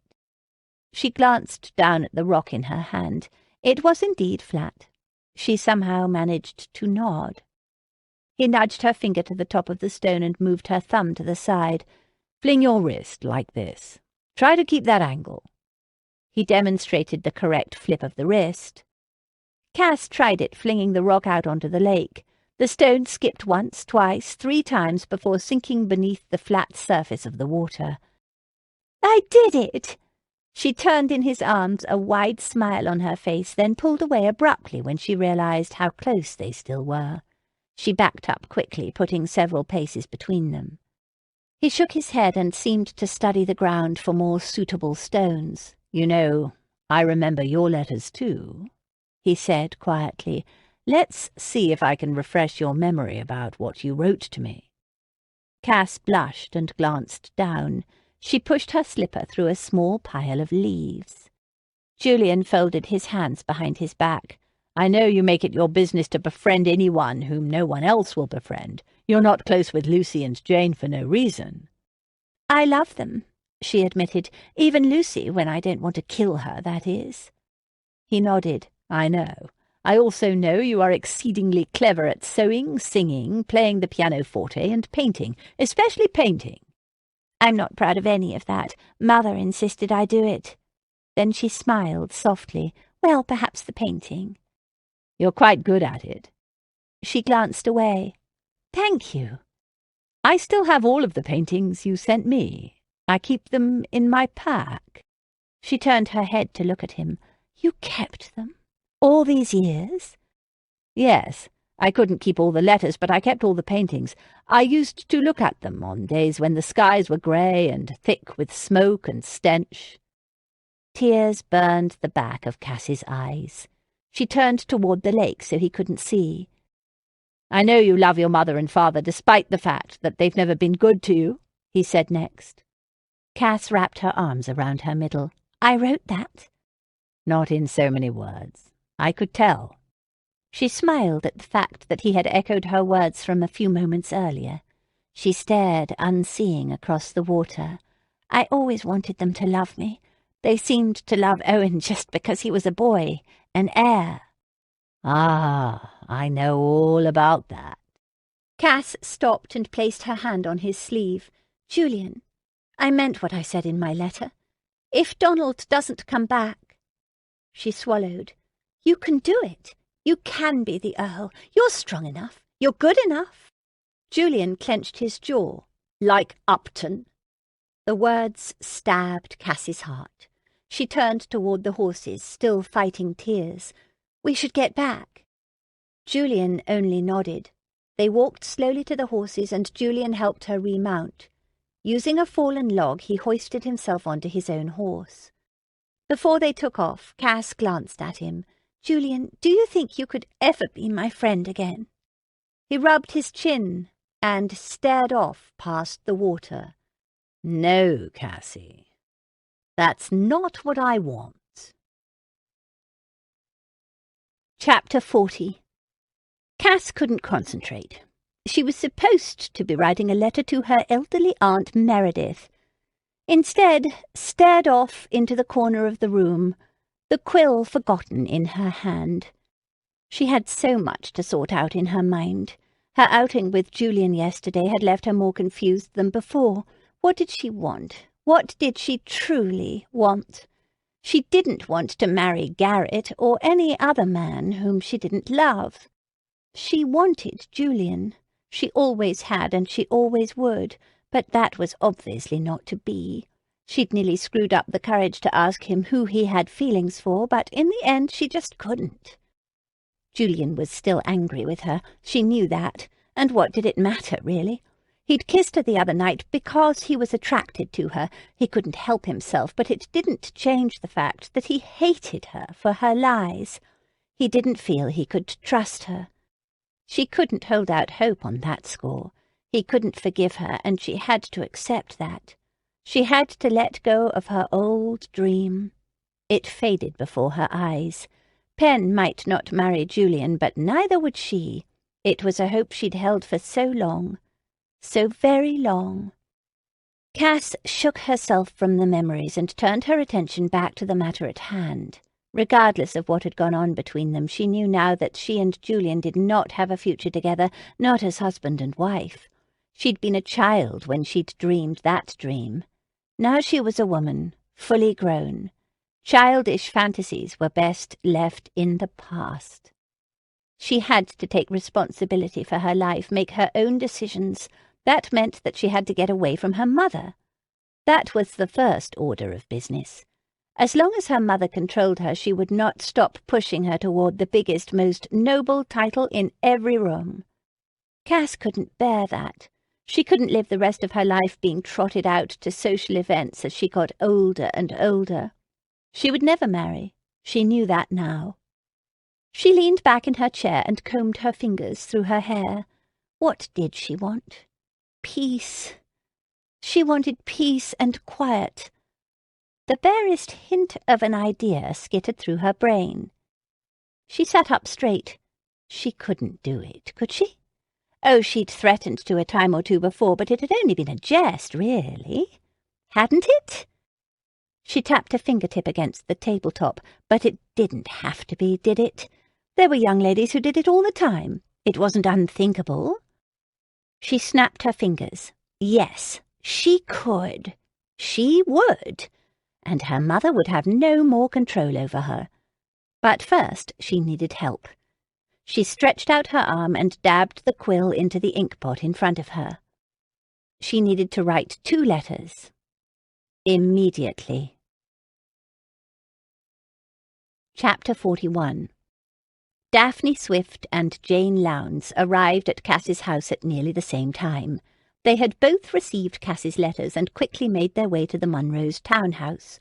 She glanced down at the rock in her hand. It was indeed flat. She somehow managed to nod. He nudged her finger to the top of the stone and moved her thumb to the side. "Fling your wrist like this. Try to keep that angle." He demonstrated the correct flip of the wrist. Cass tried it, flinging the rock out onto the lake. The stone skipped once, twice, 3 times before sinking beneath the flat surface of the water. "I did it!" She turned in his arms, a wide smile on her face, then pulled away abruptly when she realized how close they still were. She backed up quickly, putting several paces between them. He shook his head and seemed to study the ground for more suitable stones. "You know, I remember your letters too," he said quietly. "Let's see if I can refresh your memory about what you wrote to me." Cass blushed and glanced down. She pushed her slipper through a small pile of leaves. Julian folded his hands behind his back. "I know you make it your business to befriend anyone whom no one else will befriend. You're not close with Lucy and Jane for no reason." "I love them," she admitted. "Even Lucy, when I don't want to kill her, that is." He nodded. "I know. I also know you are exceedingly clever at sewing, singing, playing the pianoforte, and painting, especially painting." "I'm not proud of any of that. Mother insisted I do it." Then she smiled softly. "Well, perhaps the painting." "You're quite good at it." She glanced away. "Thank you." "I still have all of the paintings you sent me. I keep them in my pack." She turned her head to look at him. "You kept them? All these years?" "Yes. I couldn't keep all the letters, but I kept all the paintings. I used to look at them on days when the skies were grey and thick with smoke and stench." Tears burned the back of Cass's eyes. She turned toward the lake so he couldn't see. "I know you love your mother and father despite the fact that they've never been good to you," he said next. Cass wrapped her arms around her middle. "I wrote that." "Not in so many words. I could tell." She smiled at the fact that he had echoed her words from a few moments earlier. She stared, unseeing, across the water. "I always wanted them to love me. They seemed to love Owen just because he was a boy, an heir." "Ah, I know all about that." Cass stopped and placed her hand on his sleeve. "Julian, I meant what I said in my letter. If Donald doesn't come back—" She swallowed. "You can do it. You can be the Earl. You're strong enough. You're good enough." Julian clenched his jaw. "Like Upton." The words stabbed Cass's heart. She turned toward the horses, still fighting tears. "We should get back." Julian only nodded. They walked slowly to the horses, and Julian helped her remount. Using a fallen log, he hoisted himself onto his own horse. Before they took off, Cass glanced at him. "Julian, do you think you could ever be my friend again?" He rubbed his chin and stared off past the water. "No, Cassie. That's not what I want." Chapter 40. Cass couldn't concentrate. She was supposed to be writing a letter to her elderly Aunt Meredith. Instead, stared off into the corner of the room, the quill forgotten in her hand. She had so much to sort out in her mind. Her outing with Julian yesterday had left her more confused than before. What did she want? What did she truly want? She didn't want to marry Garrett or any other man whom she didn't love. She wanted Julian. She always had, and she always would, but that was obviously not to be. She'd nearly screwed up the courage to ask him who he had feelings for, but in the end she just couldn't. Julian was still angry with her. She knew that. And what did it matter, really? He'd kissed her the other night because he was attracted to her. He couldn't help himself, but it didn't change the fact that he hated her for her lies. He didn't feel he could trust her. She couldn't hold out hope on that score. He couldn't forgive her, and she had to accept that. She had to let go of her old dream. It faded before her eyes. Pen might not marry Julian, but neither would she. It was a hope she'd held for so long. So very long. Cass shook herself from the memories and turned her attention back to the matter at hand. Regardless of what had gone on between them, she knew now that she and Julian did not have a future together, not as husband and wife. She'd been a child when she'd dreamed that dream. Now she was a woman, fully grown. Childish fantasies were best left in the past. She had to take responsibility for her life, make her own decisions. That meant that she had to get away from her mother. That was the first order of business. As long as her mother controlled her, she would not stop pushing her toward the biggest, most noble title in every room. Cass couldn't bear that. She couldn't live the rest of her life being trotted out to social events as she got older and older. She would never marry. She knew that now. She leaned back in her chair and combed her fingers through her hair. What did she want? Peace. She wanted peace and quiet. The barest hint of an idea skittered through her brain. She sat up straight. She couldn't do it, could she? Oh, she'd threatened to a time or two before, but it had only been a jest, really. Hadn't it? She tapped a fingertip against the tabletop, but it didn't have to be, did it? There were young ladies who did it all the time. It wasn't unthinkable. She snapped her fingers. Yes, she could. She would. And her mother would have no more control over her. But first she needed help. She stretched out her arm and dabbed the quill into the inkpot in front of her. She needed to write 2 letters. Immediately. Chapter 41. Daphne Swift and Jane Lowndes arrived at Cass's house at nearly the same time. They had both received Cass's letters and quickly made their way to the Monroes' townhouse.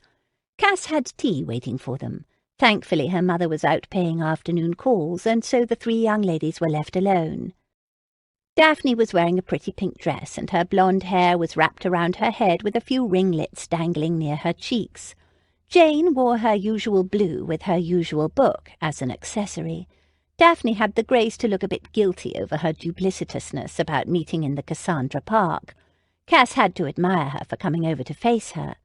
Cass had tea waiting for them. Thankfully, her mother was out paying afternoon calls, and so the 3 young ladies were left alone. Daphne was wearing a pretty pink dress, and her blonde hair was wrapped around her head with a few ringlets dangling near her cheeks. Jane wore her usual blue with her usual book as an accessory. Daphne had the grace to look a bit guilty over her duplicitousness about meeting in the Cassandra Park. Cass had to admire her for coming over to face her.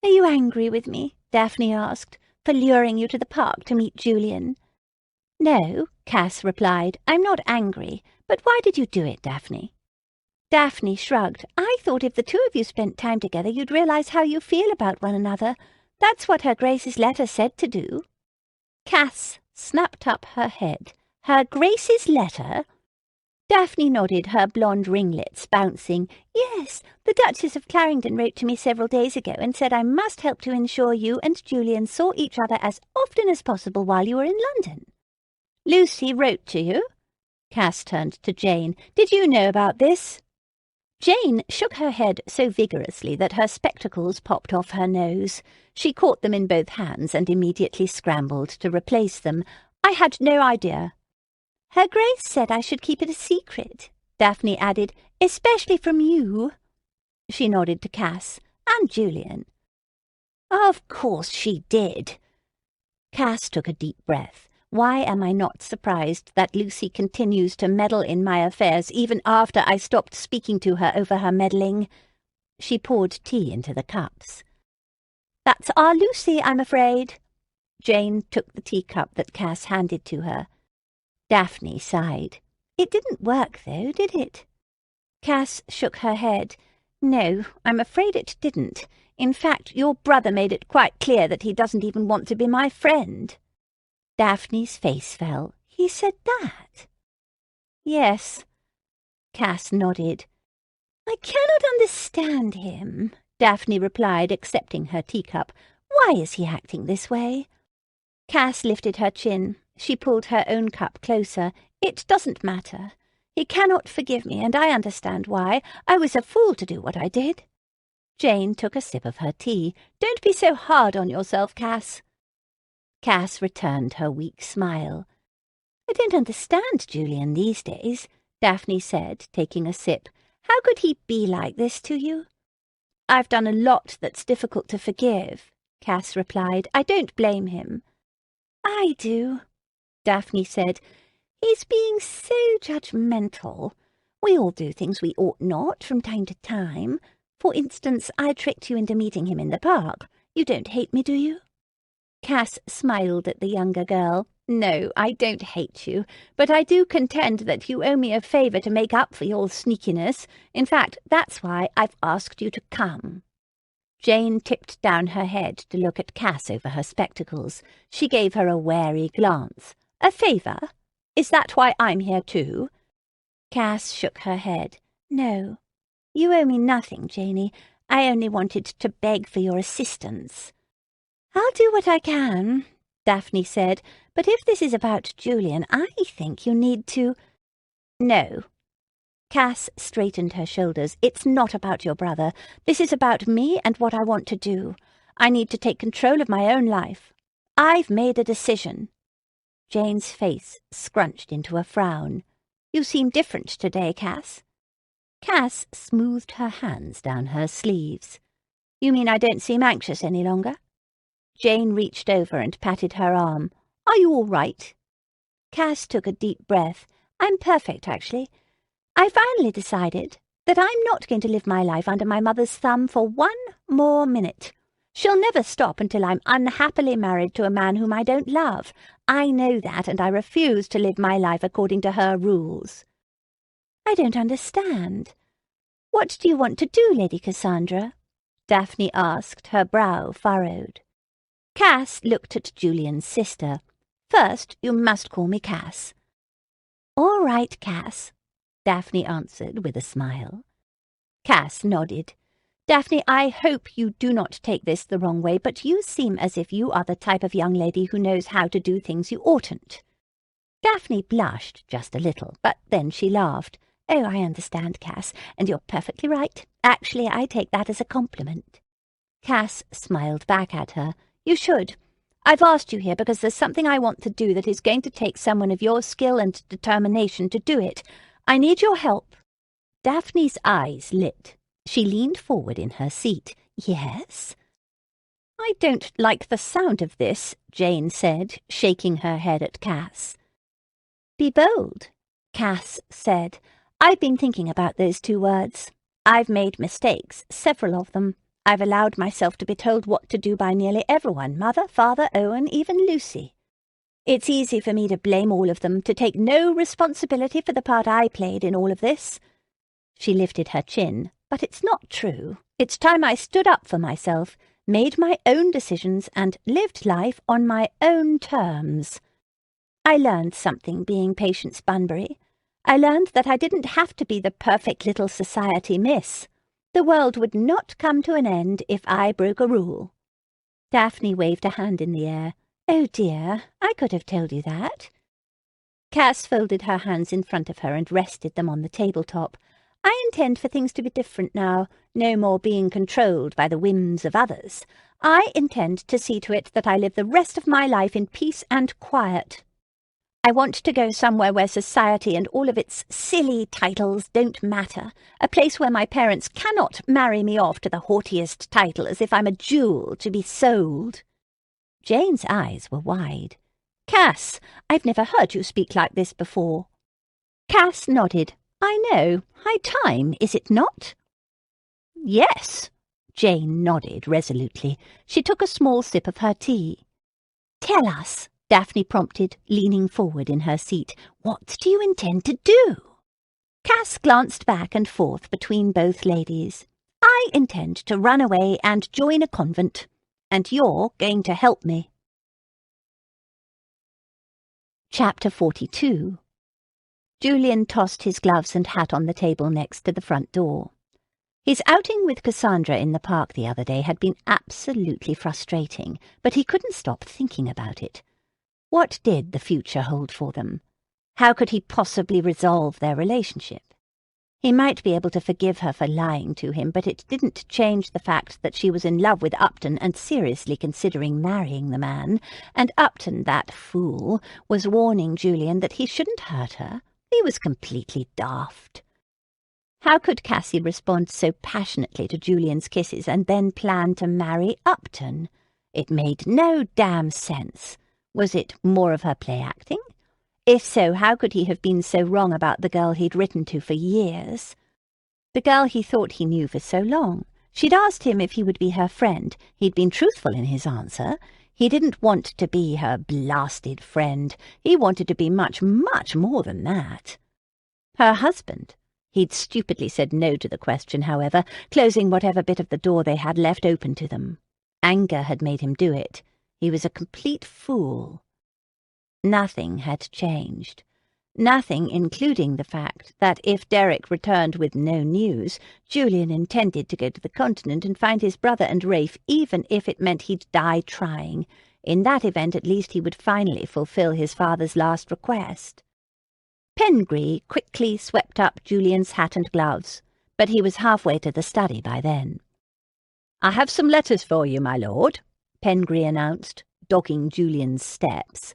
"Are you angry with me?" Daphne asked, "for luring you to the park to meet Julian?" "No," Cass replied, "I'm not angry. But why did you do it, Daphne?" Daphne shrugged. "I thought if the 2 of you spent time together, you'd realize how you feel about one another. That's what Her Grace's letter said to do." Cass snapped up her head. "Her Grace's letter?" Daphne nodded, her blonde ringlets bouncing. "Yes, the Duchess of Clarendon wrote to me several days ago and said I must help to ensure you and Julian saw each other as often as possible while you were in London." "Lucy wrote to you?" Cass turned to Jane. "Did you know about this?" Jane shook her head so vigorously that her spectacles popped off her nose. She caught them in both hands and immediately scrambled to replace them. "I had no idea." "Her Grace said I should keep it a secret," Daphne added, "especially from you." She nodded to Cass. "And Julian." "Of course she did." Cass took a deep breath. Why am I not surprised that Lucy continues to meddle in my affairs even after I stopped speaking to her over her meddling? She poured tea into the cups. "That's our Lucy, I'm afraid." Jane took the teacup that Cass handed to her. Daphne sighed. "It didn't work, though, did it?" Cass shook her head. "No, I'm afraid it didn't. In fact, your brother made it quite clear that he doesn't even want to be my friend." Daphne's face fell. "He said that?" "Yes." Cass nodded. "I cannot understand him," Daphne replied, accepting her teacup. "Why is he acting this way?" Cass lifted her chin. She pulled her own cup closer. "It doesn't matter. He cannot forgive me, and I understand why. I was a fool to do what I did." Jane took a sip of her tea. "Don't be so hard on yourself, Cass." Cass returned her weak smile. "I don't understand Julian these days," Daphne said, taking a sip. "How could he be like this to you?" "I've done a lot that's difficult to forgive," Cass replied. "I don't blame him." "I do," Daphne said. "He's being so judgmental. We all do things we ought not from time to time. For instance, I tricked you into meeting him in the park. You don't hate me, do you?" Cass smiled at the younger girl. "No, I don't hate you, but I do contend that you owe me a favour to make up for your sneakiness. In fact, that's why I've asked you to come." Jane tipped down her head to look at Cass over her spectacles. She gave her a wary glance. "A favour? Is that why I'm here too?" Cass shook her head. "No, you owe me nothing, Janey. I only wanted to beg for your assistance." "I'll do what I can," Daphne said, "but if this is about Julian, I think you need to—" "No." Cass straightened her shoulders. "It's not about your brother. This is about me and what I want to do. I need to take control of my own life. I've made a decision." Jane's face scrunched into a frown. "You seem different today, Cass." Cass smoothed her hands down her sleeves. "You mean I don't seem anxious any longer?" Jane reached over and patted her arm. "Are you all right?" Cass took a deep breath. "I'm perfect, actually. I finally decided that I'm not going to live my life under my mother's thumb for one more minute. She'll never stop until I'm unhappily married to a man whom I don't love. I know that, and I refuse to live my life according to her rules." "I don't understand. What do you want to do, Lady Cassandra?" Daphne asked, her brow furrowed. Cass looked at Julian's sister. "First, you must call me Cass." "All right, Cass," Daphne answered with a smile. Cass nodded. "Daphne, I hope you do not take this the wrong way, but you seem as if you are the type of young lady who knows how to do things you oughtn't." Daphne blushed just a little, but then she laughed. "Oh, I understand, Cass, and you're perfectly right. Actually, I take that as a compliment." Cass smiled back at her. "You should. I've asked you here because there's something I want to do that is going to take someone of your skill and determination to do it. I need your help." Daphne's eyes lit. She leaned forward in her seat. "Yes?" "I don't like the sound of this," Jane said, shaking her head at Cass. "Be bold," Cass said. "I've been thinking about those two words. I've made mistakes, several of them. I've allowed myself to be told what to do by nearly everyone, Mother, Father, Owen, even Lucy. It's easy for me to blame all of them, to take no responsibility for the part I played in all of this." She lifted her chin. "But it's not true. It's time I stood up for myself, made my own decisions, and lived life on my own terms. I learned something being Patience Bunbury. I learned that I didn't have to be the perfect little society miss. The world would not come to an end if I broke a rule." Daphne waved a hand in the air. "Oh dear, I could have told you that." Cass folded her hands in front of her and rested them on the tabletop. "I intend for things to be different now, no more being controlled by the whims of others. I intend to see to it that I live the rest of my life in peace and quiet. I want to go somewhere where society and all of its silly titles don't matter, a place where my parents cannot marry me off to the haughtiest title as if I'm a jewel to be sold." Jane's eyes were wide. "Cass, I've never heard you speak like this before." Cass nodded. "I know. High time, is it not?" "Yes." Jane nodded resolutely. She took a small sip of her tea. "Tell us," Daphne prompted, leaning forward in her seat. "What do you intend to do?" Cass glanced back and forth between both ladies. "I intend to run away and join a convent, and you're going to help me." Chapter 42. Julian tossed his gloves and hat on the table next to the front door. His outing with Cassandra in the park the other day had been absolutely frustrating, but he couldn't stop thinking about it. What did the future hold for them? How could he possibly resolve their relationship? He might be able to forgive her for lying to him, but it didn't change the fact that she was in love with Upton and seriously considering marrying the man, and Upton, that fool, was warning Julian that he shouldn't hurt her. He was completely daft. How could Cassie respond so passionately to Julian's kisses and then plan to marry Upton? It made no damn sense. Was it more of her play-acting? If so, how could he have been so wrong about the girl he'd written to for years? The girl he thought he knew for so long. She'd asked him if he would be her friend. He'd been truthful in his answer. He didn't want to be her blasted friend. He wanted to be much, much more than that. Her husband. He'd stupidly said no to the question, however, closing whatever bit of the door they had left open to them. Anger had made him do it. He was a complete fool. Nothing had changed. Nothing, including the fact that if Derek returned with no news, Julian intended to go to the continent and find his brother and Rafe, even if it meant he'd die trying. In that event, at least he would finally fulfill his father's last request. Pengree quickly swept up Julian's hat and gloves, but he was halfway to the study by then. "I have some letters for you, my lord," Pengree announced, dogging Julian's steps.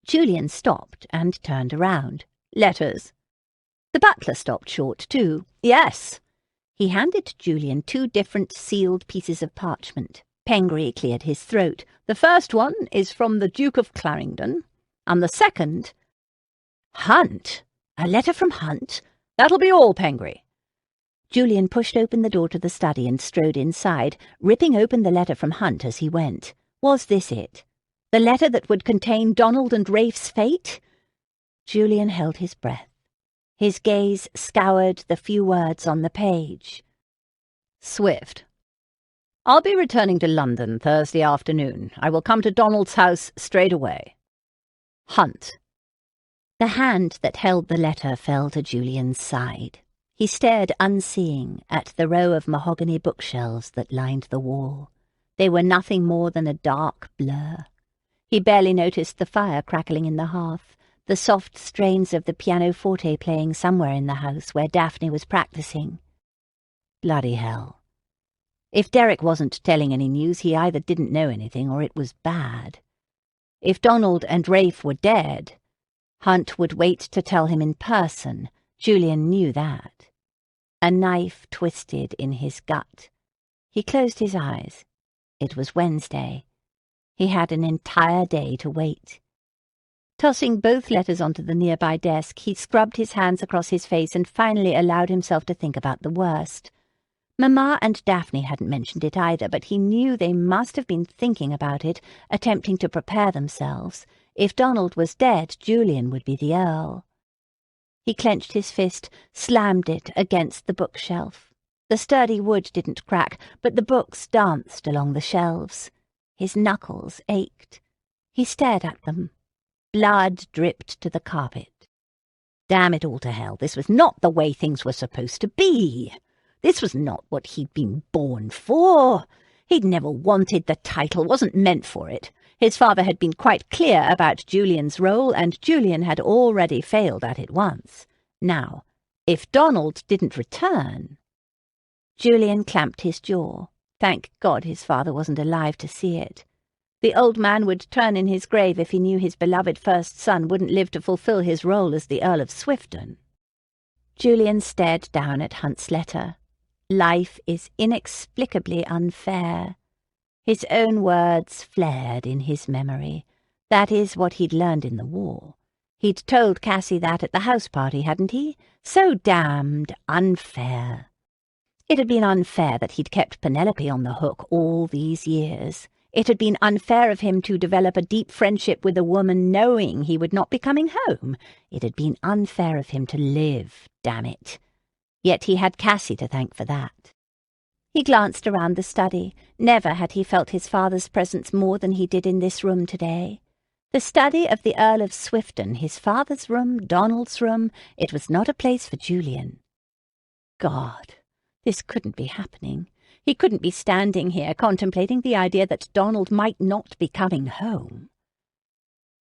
Julian stopped and turned around. "Letters?" The butler stopped short, too. "Yes." He handed Julian 2 different sealed pieces of parchment. Pengree cleared his throat. "The first one is from the Duke of Clarendon, and the second—" "Hunt? A letter from Hunt?" "That'll be all, Pengree." Julian pushed open the door to the study and strode inside, ripping open the letter from Hunt as he went. Was this it? The letter that would contain Donald and Rafe's fate? Julian held his breath. His gaze scoured the few words on the page. "Swift. I'll be returning to London Thursday afternoon. I will come to Donald's house straight away. Hunt." The hand that held the letter fell to Julian's side. He stared unseeing at the row of mahogany bookshelves that lined the wall. They were nothing more than a dark blur. He barely noticed the fire crackling in the hearth, the soft strains of the pianoforte playing somewhere in the house where Daphne was practicing. Bloody hell. If Derek wasn't telling any news, he either didn't know anything or it was bad. If Donald and Rafe were dead, Hunt would wait to tell him in person. Julian knew that. A knife twisted in his gut. He closed his eyes. It was Wednesday. He had an entire day to wait. Tossing both letters onto the nearby desk, he scrubbed his hands across his face and finally allowed himself to think about the worst. Mamma and Daphne hadn't mentioned it either, but he knew they must have been thinking about it, attempting to prepare themselves. If Donald was dead, Julian would be the Earl. He clenched his fist, slammed it against the bookshelf. The sturdy wood didn't crack, but the books danced along the shelves. His knuckles ached. He stared at them. Blood dripped to the carpet. Damn it all to hell, this was not the way things were supposed to be. This was not what he'd been born for. He'd never wanted the title, wasn't meant for it. His father had been quite clear about Julian's role, and Julian had already failed at it once. Now, if Donald didn't return... Julian clamped his jaw. Thank God his father wasn't alive to see it. The old man would turn in his grave if he knew his beloved first son wouldn't live to fulfill his role as the Earl of Swifton. Julian stared down at Hunt's letter. Life is inexplicably unfair. His own words flared in his memory. That is what he'd learned in the war. He'd told Cassie that at the house party, hadn't he? So damned unfair. It had been unfair that he'd kept Penelope on the hook all these years. It had been unfair of him to develop a deep friendship with a woman knowing he would not be coming home. It had been unfair of him to live, damn it. Yet he had Cassie to thank for that. He glanced around the study. Never had he felt his father's presence more than he did in this room today. The study of the Earl of Swifton, his father's room, Donald's room. It was not a place for Julian. God, this couldn't be happening. He couldn't be standing here contemplating the idea that Donald might not be coming home.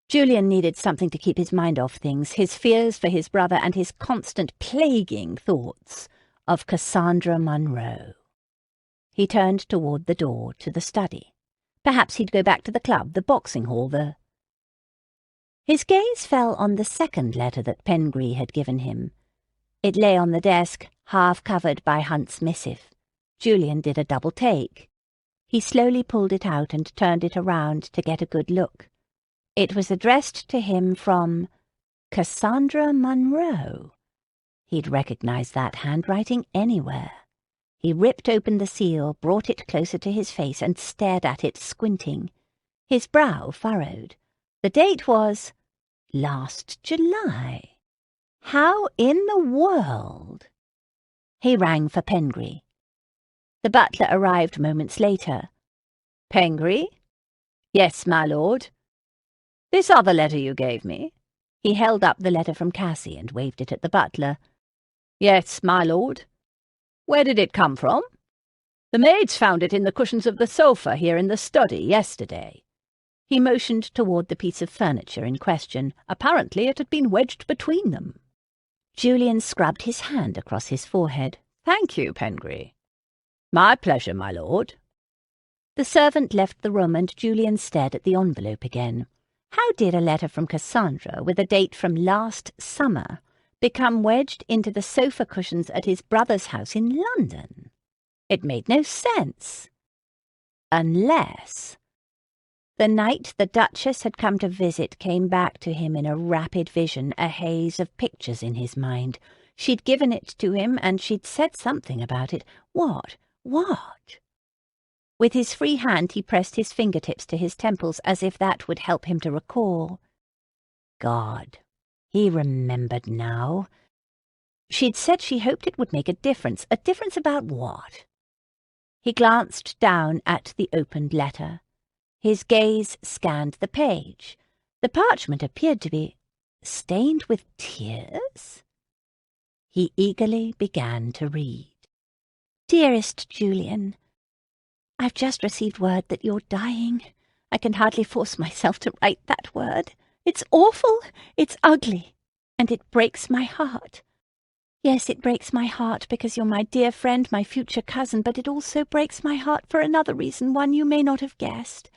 Julian needed something to keep his mind off things, his fears for his brother and his constant plaguing thoughts of Cassandra Monroe. He turned toward the door to the study. Perhaps he'd go back to the club, the boxing hall, His gaze fell on the second letter that Pengree had given him. It lay on the desk, half covered by Hunt's missive. Julian did a double take. He slowly pulled it out and turned it around to get a good look. It was addressed to him from Cassandra Monroe. He'd recognized that handwriting anywhere. He ripped open the seal, brought it closer to his face, and stared at it, squinting. His brow furrowed. The date was last July. How in the world? He rang for Pengree. The butler arrived moments later. "Pengree?" "Yes, my lord." "This other letter you gave me?" He held up the letter from Cassie and waved it at the butler. "Yes, my lord." "Where did it come from?" "The maids found it in the cushions of the sofa here in the study yesterday." He motioned toward the piece of furniture in question. Apparently it had been wedged between them. Julian scrubbed his hand across his forehead. "Thank you, Pengree." "My pleasure, my lord." The servant left the room and Julian stared at the envelope again. How did a letter from Cassandra, with a date from last summer, become wedged into the sofa cushions at his brother's house in London? It made no sense. Unless the night the Duchess had come to visit came back to him in a rapid vision, a haze of pictures in his mind. She'd given it to him, and she'd said something about it. What? With his free hand he pressed his fingertips to his temples as if that would help him to recall. God, he remembered now. She'd said she hoped it would make a difference. A difference about what? He glanced down at the opened letter. His gaze scanned the page. The parchment appeared to be stained with tears. He eagerly began to read. Dearest Julian, I've just received word that you're dying. I can hardly force myself to write that word. It's awful, it's ugly, and it breaks my heart. Yes, it breaks my heart because you're my dear friend, my future cousin, but it also breaks my heart for another reason, one you may not have guessed.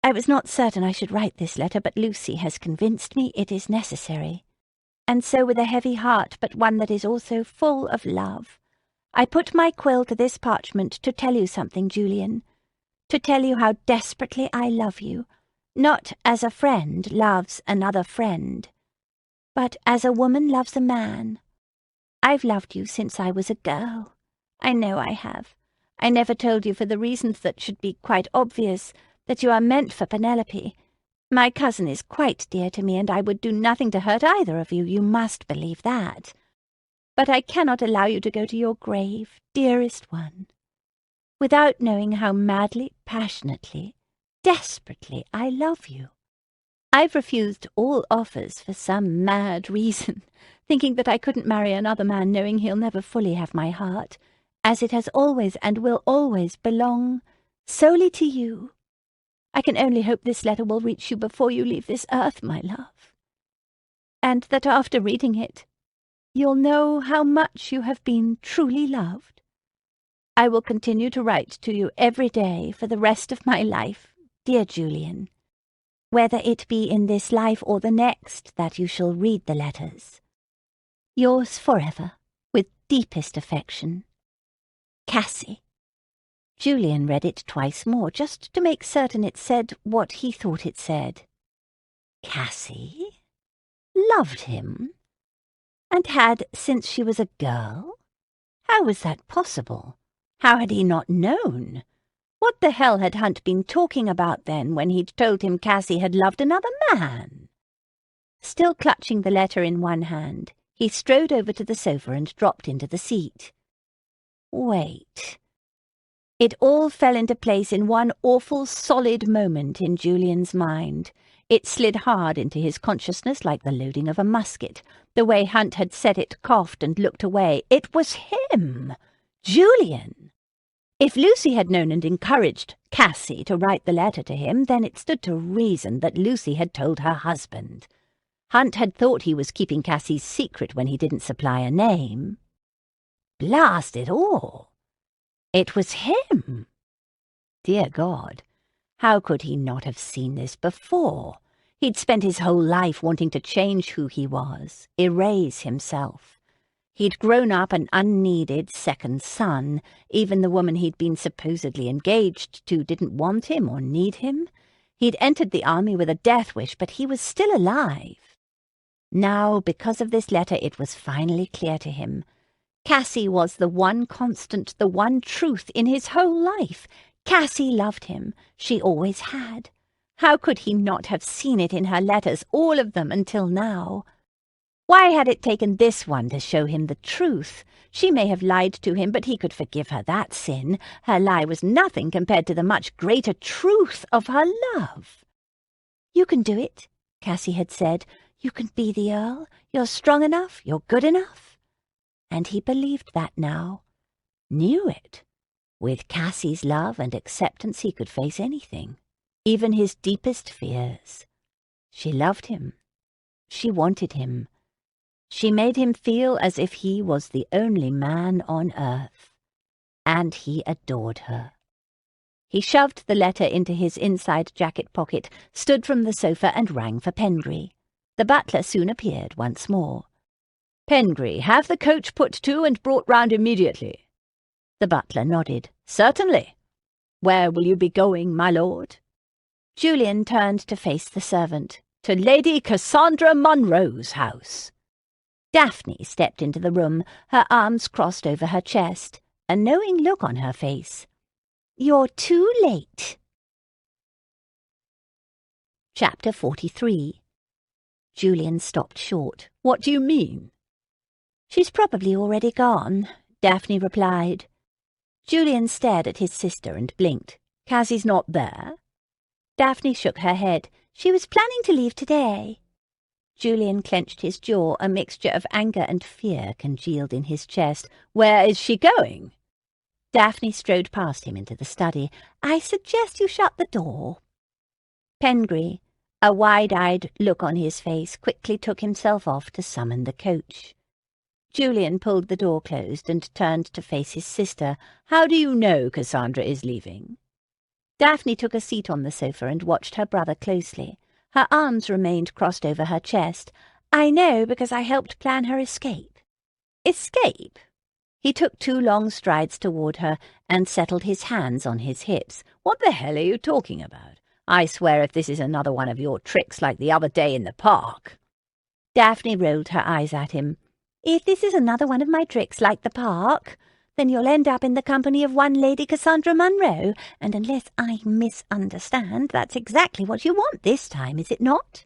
I was not certain I should write this letter, but Lucy has convinced me it is necessary. And so with a heavy heart, but one that is also full of love, I put my quill to this parchment to tell you something, Julian, to tell you how desperately I love you, not as a friend loves another friend, but as a woman loves a man. I've loved you since I was a girl. I know I have. I never told you for the reasons that should be quite obvious, that you are meant for Penelope. My cousin is quite dear to me, and I would do nothing to hurt either of you. You must believe that. But I cannot allow you to go to your grave, dearest one, without knowing how madly, passionately, desperately I love you. I've refused all offers for some mad reason, thinking that I couldn't marry another man knowing he'll never fully have my heart, as it has always and will always belong solely to you. I can only hope this letter will reach you before you leave this earth, my love, and that after reading it, you'll know how much you have been truly loved. I will continue to write to you every day for the rest of my life, dear Julian, whether it be in this life or the next that you shall read the letters. Yours forever, with deepest affection, Cassie. Julian read it twice more, just to make certain it said what he thought it said. Cassie? Loved him? And had since she was a girl? How was that possible? How had he not known? What the hell had Hunt been talking about then when he'd told him Cassie had loved another man? Still clutching the letter in one hand, he strode over to the sofa and dropped into the seat. Wait. It all fell into place in one awful, solid moment in Julian's mind. It slid hard into his consciousness like the loading of a musket. The way Hunt had said it, coughed and looked away. It was him! Julian! If Lucy had known and encouraged Cassie to write the letter to him, then it stood to reason that Lucy had told her husband. Hunt had thought he was keeping Cassie's secret when he didn't supply a name. Blast it all! It was him! Dear God, how could he not have seen this before? He'd spent his whole life wanting to change who he was, erase himself. He'd grown up an unneeded second son. Even the woman he'd been supposedly engaged to didn't want him or need him. He'd entered the army with a death wish, but he was still alive. Now, because of this letter, it was finally clear to him. Cassie was the one constant, the one truth in his whole life. Cassie loved him. She always had. How could he not have seen it in her letters, all of them until now? Why had it taken this one to show him the truth? She may have lied to him, but he could forgive her that sin. Her lie was nothing compared to the much greater truth of her love. "You can do it," Cassie had said. "You can be the Earl. You're strong enough. You're good enough." And he believed that now. Knew it. With Cassie's love and acceptance he could face anything, even his deepest fears. She loved him. She wanted him. She made him feel as if he was the only man on earth. And he adored her. He shoved the letter into his inside jacket pocket, stood from the sofa and rang for Pengree. The butler soon appeared once more. "Pengree, have the coach put to and brought round immediately." The butler nodded. "Certainly. Where will you be going, my lord?" Julian turned to face the servant. "To Lady Cassandra Monroe's house." Daphne stepped into the room, her arms crossed over her chest, a knowing look on her face. "You're too late." Chapter 43. Julian stopped short. "What do you mean?" "She's probably already gone," Daphne replied. Julian stared at his sister and blinked. "Cassie's not there?" Daphne shook her head. "She was planning to leave today." Julian clenched his jaw, a mixture of anger and fear congealed in his chest. "Where is she going?" Daphne strode past him into the study. "I suggest you shut the door." Pengree, a wide-eyed look on his face, quickly took himself off to summon the coach. Julian pulled the door closed and turned to face his sister. "How do you know Cassandra is leaving?" Daphne took a seat on the sofa and watched her brother closely. Her arms remained crossed over her chest. "I know because I helped plan her escape." "Escape?" He took 2 long strides toward her and settled his hands on his hips. "What the hell are you talking about? I swear if this is another one of your tricks like the other day in the park." Daphne rolled her eyes at him. "If this is another one of my tricks like the park, then you'll end up in the company of one Lady Cassandra Monroe, and unless I misunderstand, that's exactly what you want this time, is it not?"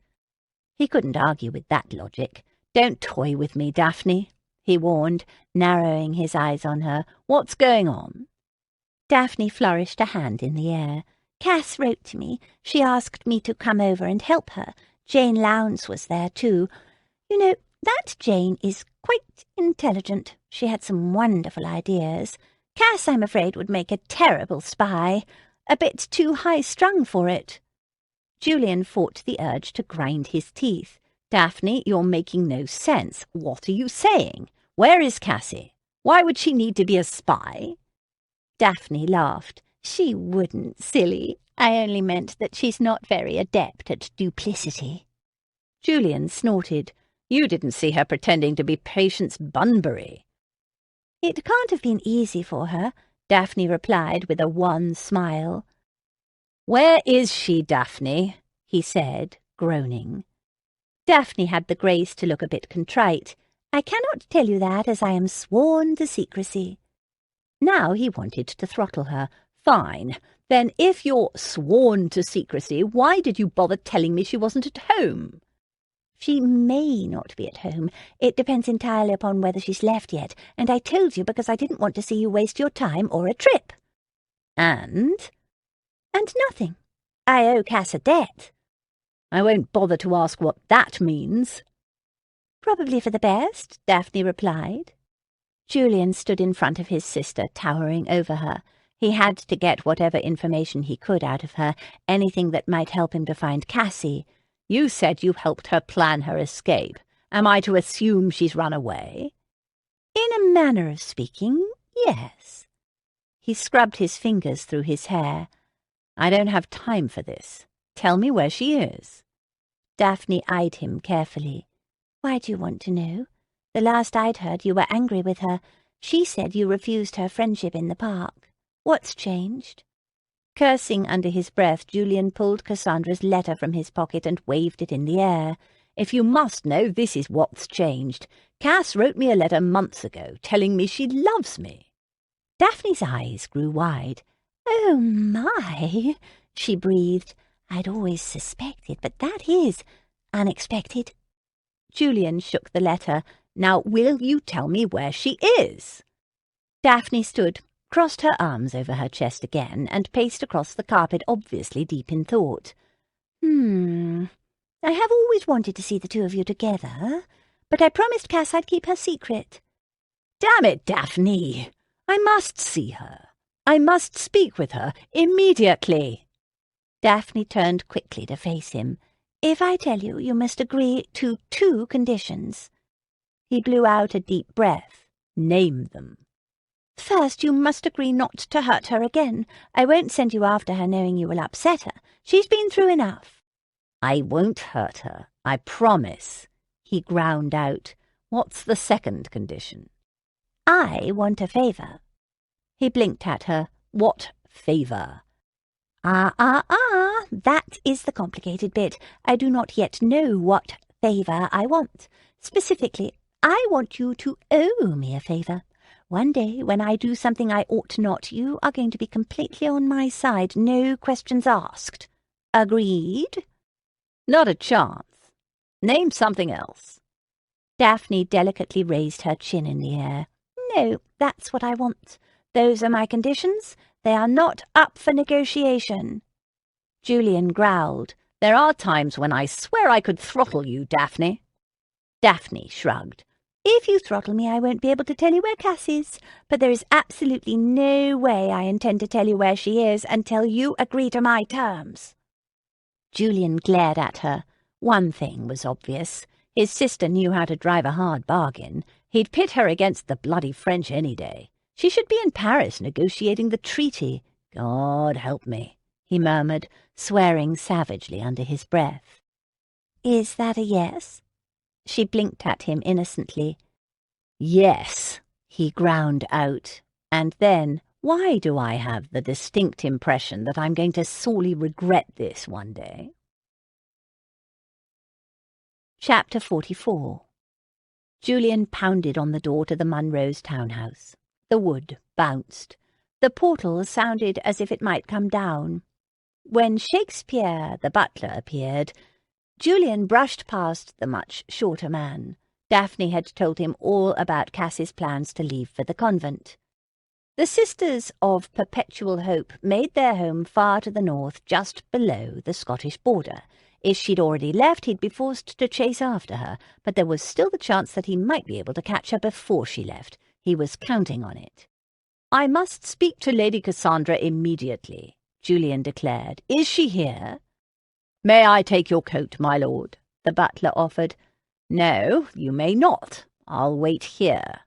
He couldn't argue with that logic. "Don't toy with me, Daphne," he warned, narrowing his eyes on her. "What's going on?" Daphne flourished a hand in the air. "Cass wrote to me. She asked me to come over and help her. Jane Lowndes was there too. You know, that Jane is quite intelligent. She had some wonderful ideas. Cass, I'm afraid, would make a terrible spy. A bit too high-strung for it." Julian fought the urge to grind his teeth. "Daphne, you're making no sense. What are you saying? Where is Cassie? Why would she need to be a spy?" Daphne laughed. "She wouldn't, silly. I only meant that she's not very adept at duplicity." Julian snorted. "You didn't see her pretending to be Patience Bunbury." "It can't have been easy for her," Daphne replied with a wan smile. "Where is she, Daphne?" he said, groaning. Daphne had the grace to look a bit contrite. "I cannot tell you that, as I am sworn to secrecy." Now he wanted to throttle her. "Fine. Then if you're sworn to secrecy, why did you bother telling me she wasn't at home?" "She may not be at home. It depends entirely upon whether she's left yet, and I told you because I didn't want to see you waste your time or a trip." "And?" "And nothing. I owe Cass a debt." "I won't bother to ask what that means." "Probably for the best," Daphne replied. Julian stood in front of his sister, towering over her. He had to get whatever information he could out of her, anything that might help him to find Cassie. "You said you helped her plan her escape. Am I to assume she's run away?" "In a manner of speaking, yes." He scrubbed his fingers through his hair. "I don't have time for this. Tell me where she is." Daphne eyed him carefully. "Why do you want to know? The last I'd heard you were angry with her. She said you refused her friendship in the park. What's changed?" Cursing under his breath, Julian pulled Cassandra's letter from his pocket and waved it in the air. "If you must know, this is what's changed. Cass wrote me a letter months ago, telling me she loves me." Daphne's eyes grew wide. "Oh, my," she breathed. I'd always suspected, but that is unexpected. Julian shook the letter. Now will you tell me where she is? Daphne stood, crossed her arms over her chest again, and paced across the carpet, obviously deep in thought. I have always wanted to see the two of you together, but I promised Cass I'd keep her secret. Damn it, Daphne! I must see her. I must speak with her immediately. Daphne turned quickly to face him. If I tell you, you must agree to 2 conditions. He blew out a deep breath. Name them. First, you must agree not to hurt her again. I won't send you after her knowing you will upset her. She's been through enough. I won't hurt her, I promise, he ground out. What's the second condition? I want a favour. He blinked at her. What favour? That is the complicated bit. I do not yet know what favour I want. Specifically, I want you to owe me a favour. One day, when I do something I ought not, you are going to be completely on my side, no questions asked. Agreed? Not a chance. Name something else. Daphne delicately raised her chin in the air. No, that's what I want. Those are my conditions. They are not up for negotiation. Julian growled. There are times when I swear I could throttle you, Daphne. Daphne shrugged. If you throttle me, I won't be able to tell you where Cass is, but there is absolutely no way I intend to tell you where she is until you agree to my terms. Julian glared at her. One thing was obvious. His sister knew how to drive a hard bargain. He'd pit her against the bloody French any day. She should be in Paris negotiating the treaty. God help me, he murmured, swearing savagely under his breath. Is that a yes? She blinked at him innocently. Yes, he ground out. And then, why do I have the distinct impression that I'm going to sorely regret this one day? Chapter 44. Julian pounded on the door to the Monroes' townhouse. The wood bounced. The portal sounded as if it might come down. When Shakespeare, the butler, appeared, Julian brushed past the much shorter man. Daphne had told him all about Cass's plans to leave for the convent. The Sisters of Perpetual Hope made their home far to the north, just below the Scottish border. If she'd already left, he'd be forced to chase after her, but there was still the chance that he might be able to catch her before she left. He was counting on it. "I must speak to Lady Cassandra immediately," Julian declared. "Is she here?" "May I take your coat, my lord?" the butler offered. "No, you may not. I'll wait here."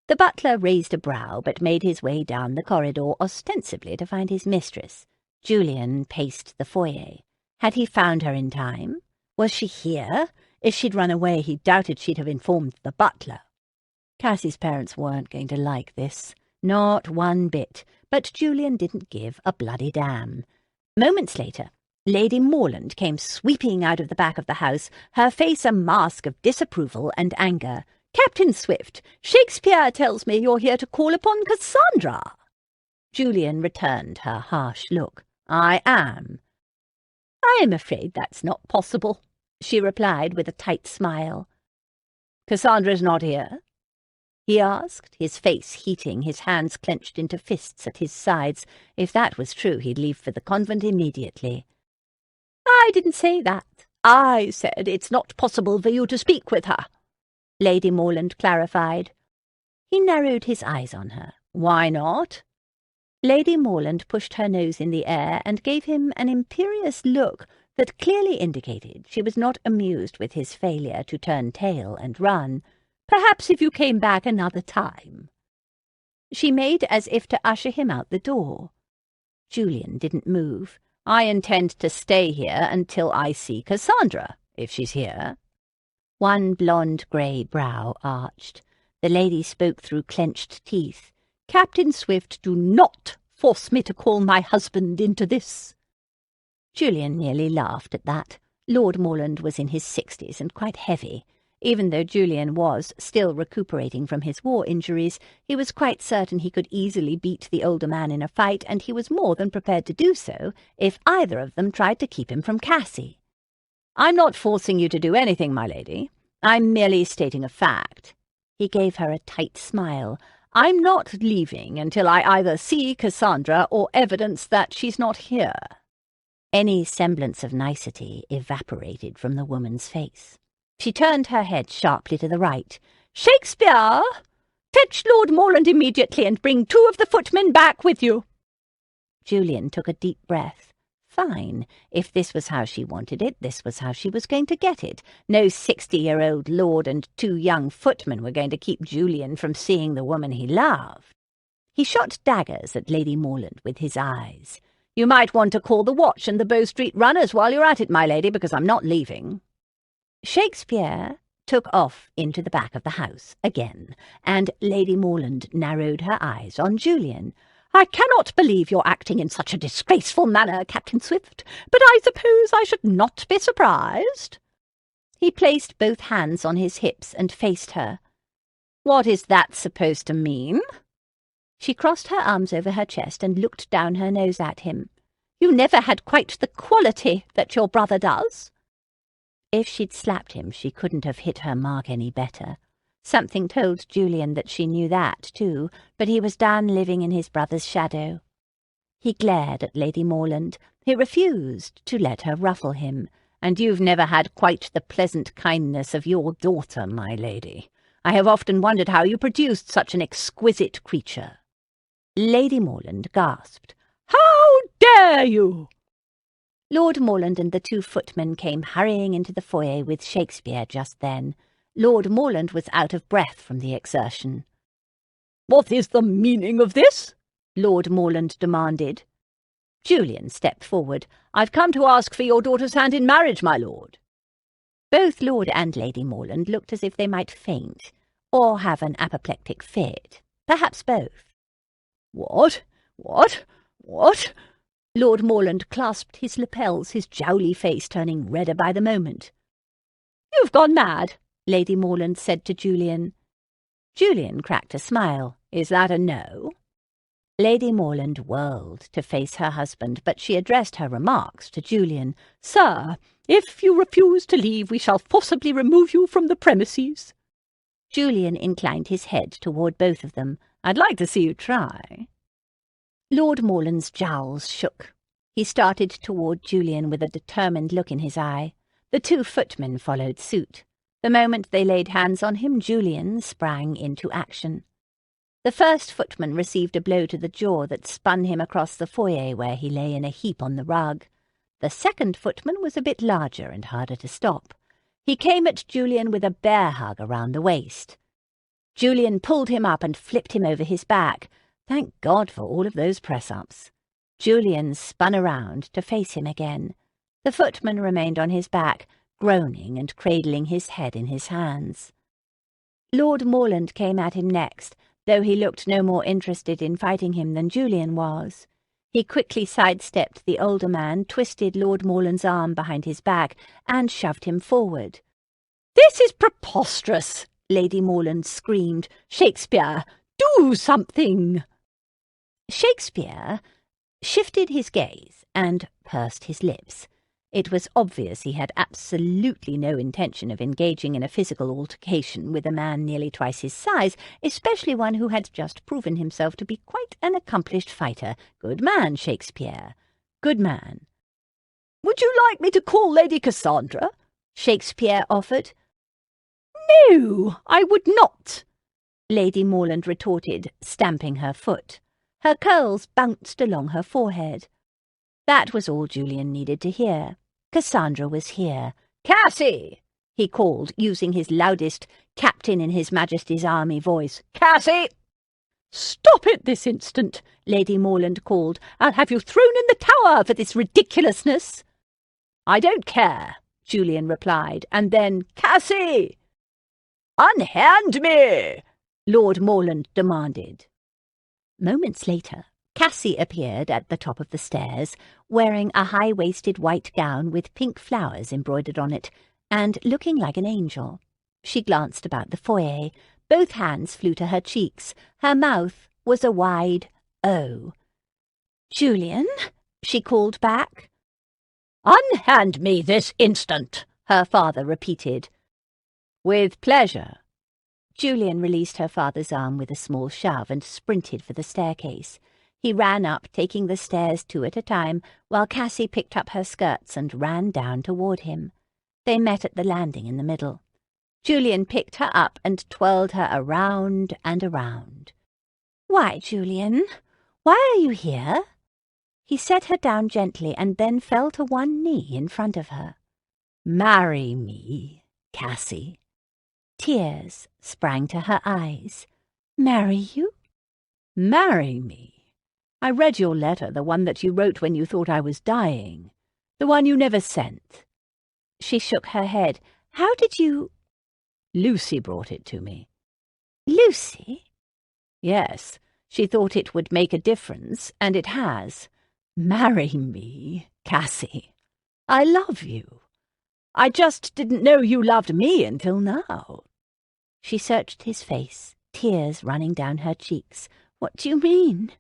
The butler raised a brow, but made his way down the corridor, ostensibly to find his mistress. Julian paced the foyer. Had he found her in time? Was she here? If she'd run away, he doubted she'd have informed the butler. Cassie's parents weren't going to like this. Not one bit. But Julian didn't give a bloody damn. Moments later, Lady Morland came sweeping out of the back of the house, her face a mask of disapproval and anger. "Captain Swift, Shakespeare tells me you're here to call upon Cassandra." Julian returned her harsh look. "I am." "I'm afraid that's not possible," she replied with a tight smile. "Cassandra's not here?" he asked, his face heating, his hands clenched into fists at his sides. If that was true, he'd leave for the convent immediately. "I didn't say that. I said it's not possible for you to speak with her," Lady Morland clarified. He narrowed his eyes on her. "Why not?" Lady Morland pushed her nose in the air and gave him an imperious look that clearly indicated she was not amused with his failure to turn tail and run. "Perhaps if you came back another time." She made as if to usher him out the door. Julian didn't move. "I intend to stay here until I see Cassandra, if she's here." One blonde-grey brow arched. The lady spoke through clenched teeth. "Captain Swift, do not force me to call my husband into this." Julian nearly laughed at that. Lord Morland was in his 60s and quite heavy. Even though Julian was still recuperating from his war injuries, he was quite certain he could easily beat the older man in a fight, and he was more than prepared to do so if either of them tried to keep him from Cassie. "I'm not forcing you to do anything, my lady. I'm merely stating a fact." He gave her a tight smile. "I'm not leaving until I either see Cassandra or evidence that she's not here." Any semblance of nicety evaporated from the woman's face. She turned her head sharply to the right. "Shakespeare! Fetch Lord Morland immediately and bring 2 of the footmen back with you." Julian took a deep breath. Fine. If this was how she wanted it, this was how she was going to get it. No 60-year-old lord and 2 young footmen were going to keep Julian from seeing the woman he loved. He shot daggers at Lady Morland with his eyes. "You might want to call the watch and the Bow Street runners while you're at it, my lady, because I'm not leaving." Shakespeare took off into the back of the house again, and Lady Morland narrowed her eyes on Julian. "I cannot believe you're acting in such a disgraceful manner, Captain Swift, but I suppose I should not be surprised." He placed both hands on his hips and faced her. "What is that supposed to mean?" She crossed her arms over her chest and looked down her nose at him. "You never had quite the quality that your brother does." If she'd slapped him, she couldn't have hit her mark any better. Something told Julian that she knew that, too, but he was done living in his brother's shadow. He glared at Lady Morland. He refused to let her ruffle him. "And you've never had quite the pleasant kindness of your daughter, my lady. I have often wondered how you produced such an exquisite creature." Lady Morland gasped. "How dare you!" Lord Morland and the 2 footmen came hurrying into the foyer with Shakespeare just then. Lord Morland was out of breath from the exertion. "What is the meaning of this?" Lord Morland demanded. Julian stepped forward. "I've come to ask for your daughter's hand in marriage, my lord." Both Lord and Lady Morland looked as if they might faint, or have an apoplectic fit. Perhaps both. What? Lord Morland clasped his lapels, his jowly face turning redder by the moment. "You've gone mad," Lady Morland said to Julian. Julian cracked a smile. "Is that a no?" Lady Morland whirled to face her husband, but she addressed her remarks to Julian. "Sir, if you refuse to leave, we shall forcibly remove you from the premises." Julian inclined his head toward both of them. "I'd like to see you try." Lord Morland's jowls shook. He started toward Julian with a determined look in his eye. The 2 footmen followed suit. The moment they laid hands on him, Julian sprang into action. The first footman received a blow to the jaw that spun him across the foyer where he lay in a heap on the rug. The second footman was a bit larger and harder to stop. He came at Julian with a bear hug around the waist. Julian pulled him up and flipped him over his back. Thank God for all of those press-ups. Julian spun around to face him again. The footman remained on his back, groaning and cradling his head in his hands. Lord Morland came at him next, though he looked no more interested in fighting him than Julian was. He quickly sidestepped the older man, twisted Lord Morland's arm behind his back, and shoved him forward. "This is preposterous!" Lady Morland screamed. "Shakespeare, do something!" Shakespeare shifted his gaze and pursed his lips. It was obvious he had absolutely no intention of engaging in a physical altercation with a man nearly twice his size, especially one who had just proven himself to be quite an accomplished fighter. Good man, Shakespeare. Good man. "Would you like me to call Lady Cassandra?" Shakespeare offered. "No, I would not," Lady Morland retorted, stamping her foot. Her curls bounced along her forehead. That was all Julian needed to hear. Cassandra was here. "Cassie!" he called, using his loudest Captain in His Majesty's Army voice. "Cassie!" "Stop it this instant," Lady Morland called. "I'll have you thrown in the tower for this ridiculousness." "I don't care," Julian replied, and then, "Cassie!" "Unhand me!" Lord Morland demanded. Moments later, Cassie appeared at the top of the stairs, wearing a high-waisted white gown with pink flowers embroidered on it, and looking like an angel. She glanced about the foyer. Both hands flew to her cheeks. Her mouth was a wide O. "Julian," she called back. "Unhand me this instant," her father repeated. "With pleasure." Julian released her father's arm with a small shove and sprinted for the staircase. He ran up, taking the stairs 2 at a time, while Cassie picked up her skirts and ran down toward him. They met at the landing in the middle. Julian picked her up and twirled her around and around. "Why, Julian? Why are you here?" He set her down gently and then fell to one knee in front of her. "Marry me, Cassie." Tears sprang to her eyes. "Marry you?" "Marry me. I read your letter, the one that you wrote when you thought I was dying. The one you never sent." She shook her head. "How did you—" "Lucy brought it to me." "Lucy?" "Yes, she thought it would make a difference, and it has. Marry me, Cassie. I love you. I just didn't know you loved me until now." She searched his face, tears running down her cheeks. "What do you mean?"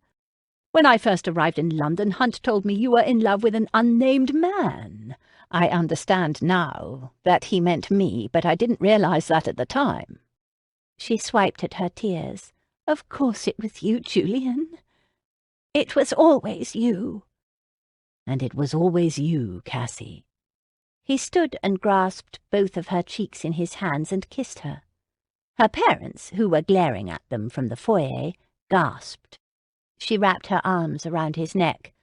"When I first arrived in London, Hunt told me you were in love with an unnamed man. I understand now that he meant me, but I didn't realize that at the time." She swiped at her tears. "Of course it was you, Julian. It was always you." "And it was always you, Cassie." He stood and grasped both of her cheeks in his hands and kissed her. Her parents, who were glaring at them from the foyer, gasped. She wrapped her arms around his neck.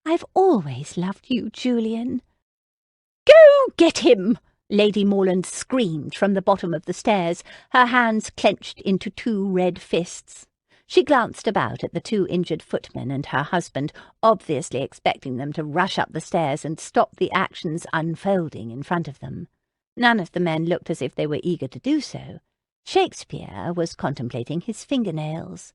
"I've always loved you, Julian." "Go get him!" Lady Morland screamed from the bottom of the stairs, her hands clenched into 2 red fists. She glanced about at the 2 injured footmen and her husband, obviously expecting them to rush up the stairs and stop the actions unfolding in front of them. None of the men looked as if they were eager to do so. Shakespeare was contemplating his fingernails.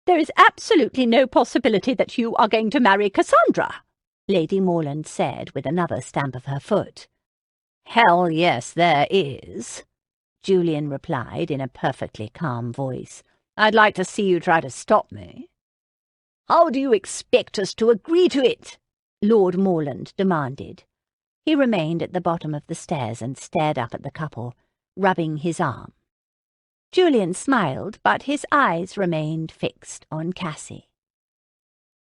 "There is absolutely no possibility that you are going to marry Cassandra," Lady Morland said with another stamp of her foot. "Hell yes, there is," Julian replied in a perfectly calm voice. "I'd like to see you try to stop me." "How do you expect us to agree to it?" Lord Morland demanded. He remained at the bottom of the stairs and stared up at the couple, rubbing his arm. Julian smiled, but his eyes remained fixed on Cassie.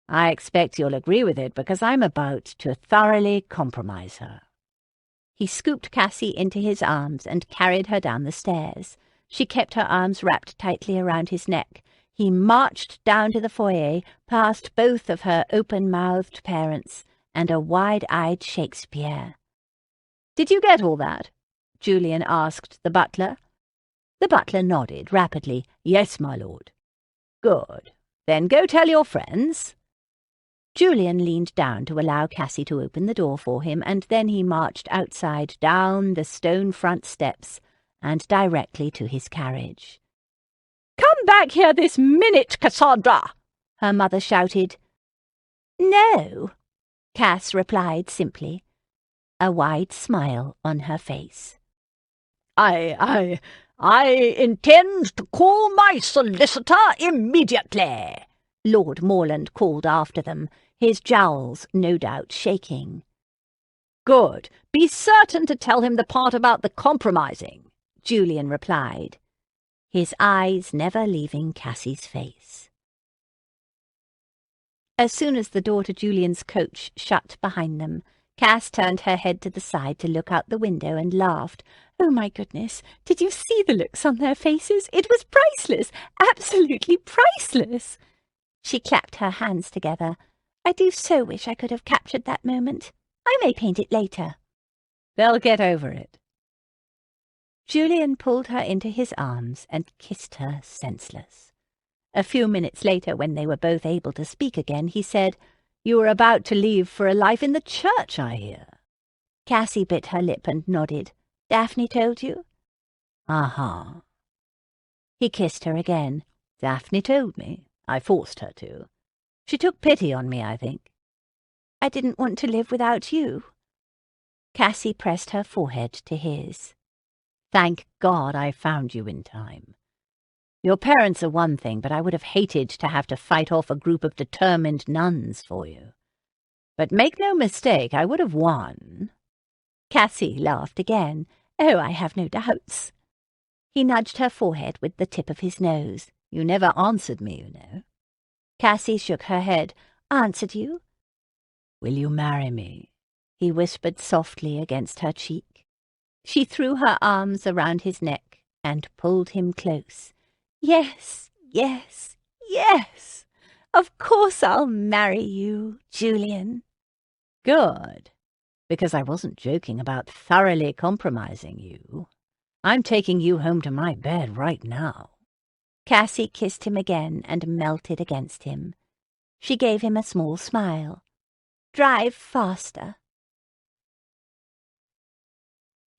"I expect you'll agree with it because I'm about to thoroughly compromise her." He scooped Cassie into his arms and carried her down the stairs. She kept her arms wrapped tightly around his neck. He marched down to the foyer, past both of her open-mouthed parents and a wide-eyed Shakespeare. "Did you get all that?" Julian asked the butler. The butler nodded rapidly. "Yes, my lord." "Good. Then go tell your friends." Julian leaned down to allow Cassie to open the door for him, and then he marched outside, down the stone front steps, and directly to his carriage. "Come back here this minute, Cassandra!" her mother shouted. "No," Cass replied simply, a wide smile on her face. I intend to call my solicitor immediately," Lord Morland called after them, his jowls no doubt shaking. "Good. Be certain to tell him the part about the compromising," Julian replied, his eyes never leaving Cassie's face. As soon as the door to Julian's coach shut behind them, Cass turned her head to the side to look out the window and laughed. "Oh, my goodness, did you see the looks on their faces? It was priceless, absolutely priceless." She clapped her hands together. "I do so wish I could have captured that moment. I may paint it later." "They'll get over it." Julian pulled her into his arms and kissed her senseless. A few minutes later, when they were both able to speak again, he said, "You were about to leave for a life in the church, I hear." Cassie bit her lip and nodded. "Daphne told you?" "Uh-huh." He kissed her again. "Daphne told me. I forced her to. She took pity on me, I think." "I didn't want to live without you." Cassie pressed her forehead to his. Thank God I found you in time. Your parents are one thing, but I would have hated to have to fight off a group of determined nuns for you. But make no mistake, I would have won." Cassie laughed again. "Oh, I have no doubts." He nudged her forehead with the tip of his nose. "You never answered me, you know." Cassie shook her head. "Answered you?" "Will you marry me?" he whispered softly against her cheek. She threw her arms around his neck and pulled him close. "Yes, yes, yes! Of course I'll marry you, Julian." "Good, because I wasn't joking about thoroughly compromising you. I'm taking you home to my bed right now." Cassie kissed him again and melted against him. She gave him a small smile. "Drive faster."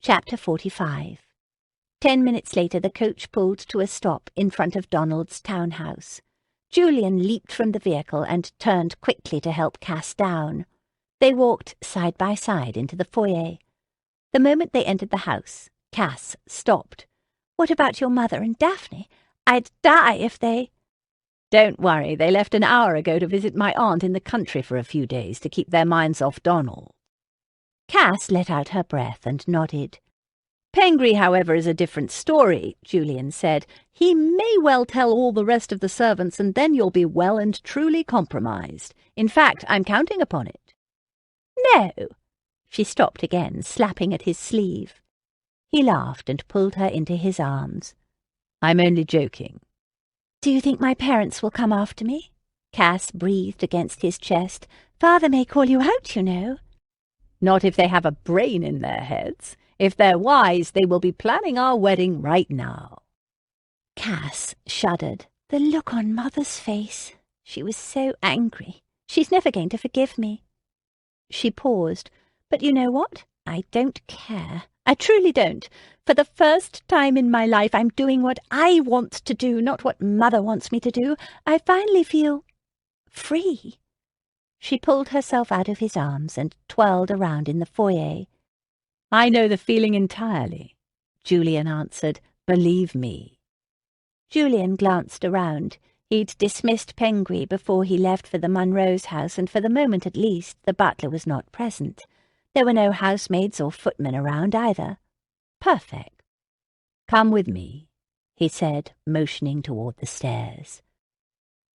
Chapter 45. 10 minutes later, the coach pulled to a stop in front of Donald's townhouse. Julian leaped from the vehicle and turned quickly to help Cass down. They walked side by side into the foyer. The moment they entered the house, Cass stopped. "What about your mother and Daphne? I'd die if they—" "Don't worry, they left an hour ago to visit my aunt in the country for a few days to keep their minds off Donald." Cass let out her breath and nodded. "Pengri, however, is a different story," Julian said. "He may well tell all the rest of the servants, and then you'll be well and truly compromised. In fact, I'm counting upon it." "No." She stopped again, slapping at his sleeve. He laughed and pulled her into his arms. "I'm only joking." "Do you think my parents will come after me?" Cass breathed against his chest. "Father may call you out, you know." "Not if they have a brain in their heads. If they're wise, they will be planning our wedding right now." Cass shuddered. The look on Mother's face. She was so angry. "She's never going to forgive me." She paused. "But you know what? I don't care. I truly don't. For the first time in my life, I'm doing what I want to do, not what Mother wants me to do. I finally feel free." She pulled herself out of his arms and twirled around in the foyer. "I know the feeling entirely," Julian answered. "Believe me." Julian glanced around. He'd dismissed Pengri before he left for the Monroe's house, and for the moment at least, the butler was not present. There were no housemaids or footmen around either. Perfect. "Come with me," he said, motioning toward the stairs.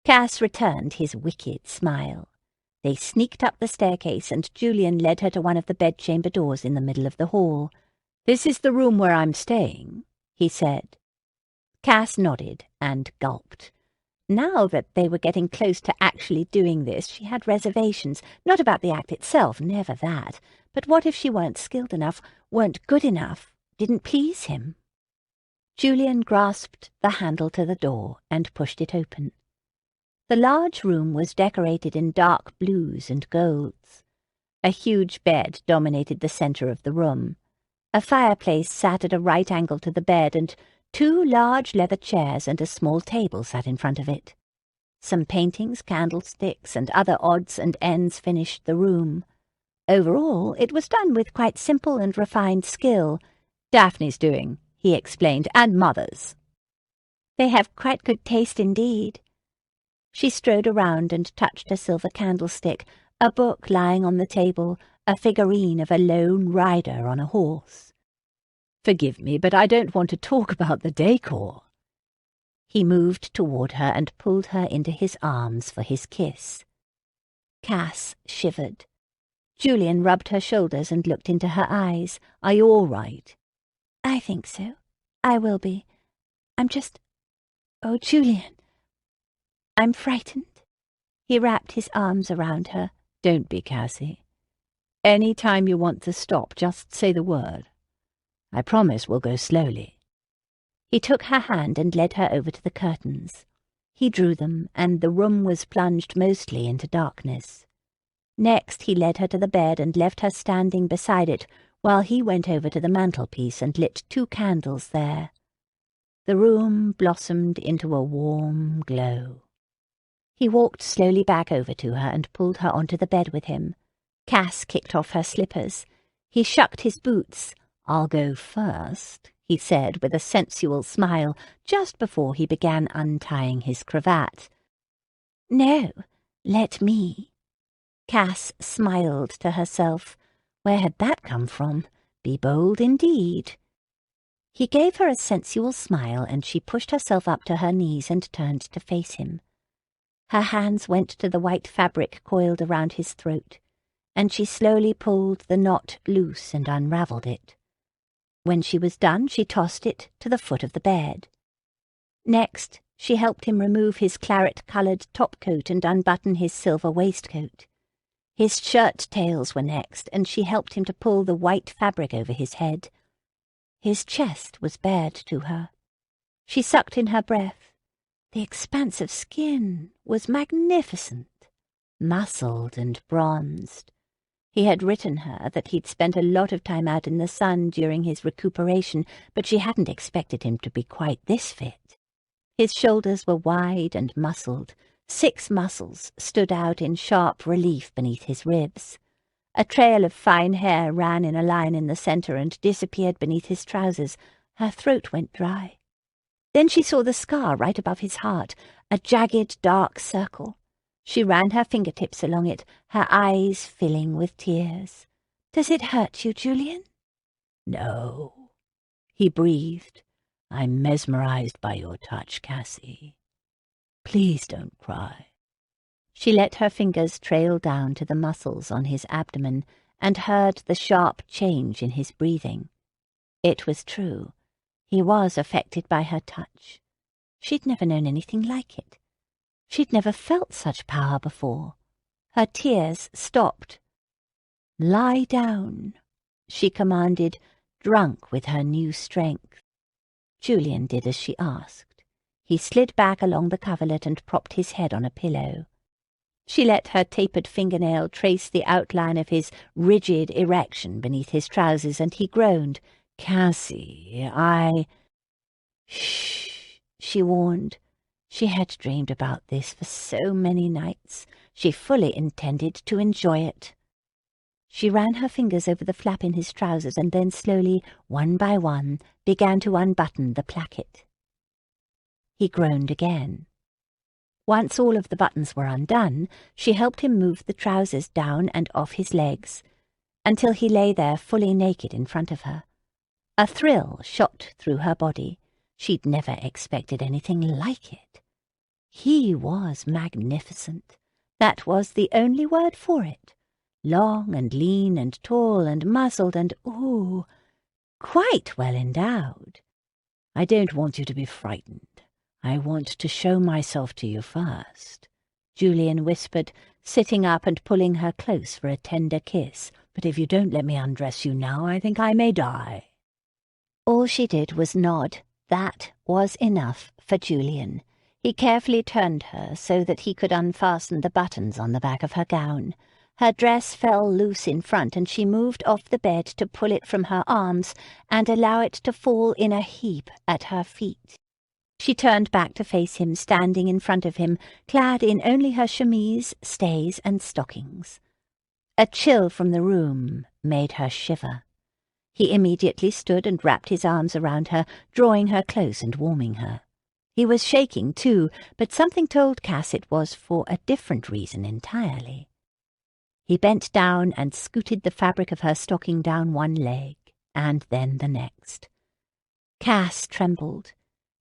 Cass returned his wicked smile. They sneaked up the staircase, and Julian led her to one of the bedchamber doors in the middle of the hall. "This is the room where I'm staying," he said. Cass nodded and gulped. Now that they were getting close to actually doing this, she had reservations, not about the act itself, never that. But what if she weren't skilled enough, weren't good enough, didn't please him? Julian grasped the handle to the door and pushed it open. The large room was decorated in dark blues and golds. A huge bed dominated the center of the room. A fireplace sat at a right angle to the bed, and 2 large leather chairs and a small table sat in front of it. Some paintings, candlesticks, and other odds and ends finished the room. Overall, it was done with quite simple and refined skill. "Daphne's doing," he explained, "and Mother's." "They have quite good taste indeed." She strode around and touched a silver candlestick, a book lying on the table, a figurine of a lone rider on a horse. "Forgive me, but I don't want to talk about the decor." He moved toward her and pulled her into his arms for his kiss. Cass shivered. Julian rubbed her shoulders and looked into her eyes. "Are you all right?" "I think so. I will be. I'm just... Oh, Julian. I'm frightened." He wrapped his arms around her. "Don't be, Cassie. Any time you want to stop, just say the word. I promise we'll go slowly." He took her hand and led her over to the curtains. He drew them, and the room was plunged mostly into darkness. Next he led her to the bed and left her standing beside it while he went over to the mantelpiece and lit 2 candles there. The room blossomed into a warm glow. He walked slowly back over to her and pulled her onto the bed with him. Cass kicked off her slippers. He shucked his boots, "I'll go first," he said with a sensual smile just before he began untying his cravat. "No, let me." Cass smiled to herself. Where had that come from? Be bold indeed. He gave her a sensual smile, and she pushed herself up to her knees and turned to face him. Her hands went to the white fabric coiled around his throat, and she slowly pulled the knot loose and unravelled it. When she was done, she tossed it to the foot of the bed. Next, she helped him remove his claret-coloured topcoat and unbutton his silver waistcoat. His shirt-tails were next, and she helped him to pull the white fabric over his head. His chest was bared to her. She sucked in her breath. The expansive skin was magnificent, muscled and bronzed. He had written her that he'd spent a lot of time out in the sun during his recuperation, but she hadn't expected him to be quite this fit. His shoulders were wide and muscled. 6 muscles stood out in sharp relief beneath his ribs. A trail of fine hair ran in a line in the centre and disappeared beneath his trousers. Her throat went dry. Then she saw the scar right above his heart, a jagged dark circle. She ran her fingertips along it, her eyes filling with tears. "Does it hurt you, Julian?" "No," he breathed. "I'm mesmerized by your touch, Cassie. Please don't cry." She let her fingers trail down to the muscles on his abdomen and heard the sharp change in his breathing. It was true. He was affected by her touch. She'd never known anything like it. She'd never felt such power before. Her tears stopped. "Lie down," she commanded, drunk with her new strength. Julian did as she asked. He slid back along the coverlet and propped his head on a pillow. She let her tapered fingernail trace the outline of his rigid erection beneath his trousers, and he groaned. "Cassie, Shh," she warned. She had dreamed about this for so many nights. She fully intended to enjoy it. She ran her fingers over the flap in his trousers and then slowly, one by one, began to unbutton the placket. He groaned again. Once all of the buttons were undone, she helped him move the trousers down and off his legs, until he lay there fully naked in front of her. A thrill shot through her body. She'd never expected anything like it. He was magnificent. That was the only word for it. Long and lean and tall and muscled and, ooh, quite well endowed. "I don't want you to be frightened. I want to show myself to you first," Julian whispered, sitting up and pulling her close for a tender kiss. "But if you don't let me undress you now, I think I may die." All she did was nod. That was enough for Julian. He carefully turned her so that he could unfasten the buttons on the back of her gown. Her dress fell loose in front, and she moved off the bed to pull it from her arms and allow it to fall in a heap at her feet. She turned back to face him, standing in front of him, clad in only her chemise, stays, and stockings. A chill from the room made her shiver. He immediately stood and wrapped his arms around her, drawing her close and warming her. He was shaking, too, but something told Cass it was for a different reason entirely. He bent down and scooted the fabric of her stocking down one leg, and then the next. Cass trembled.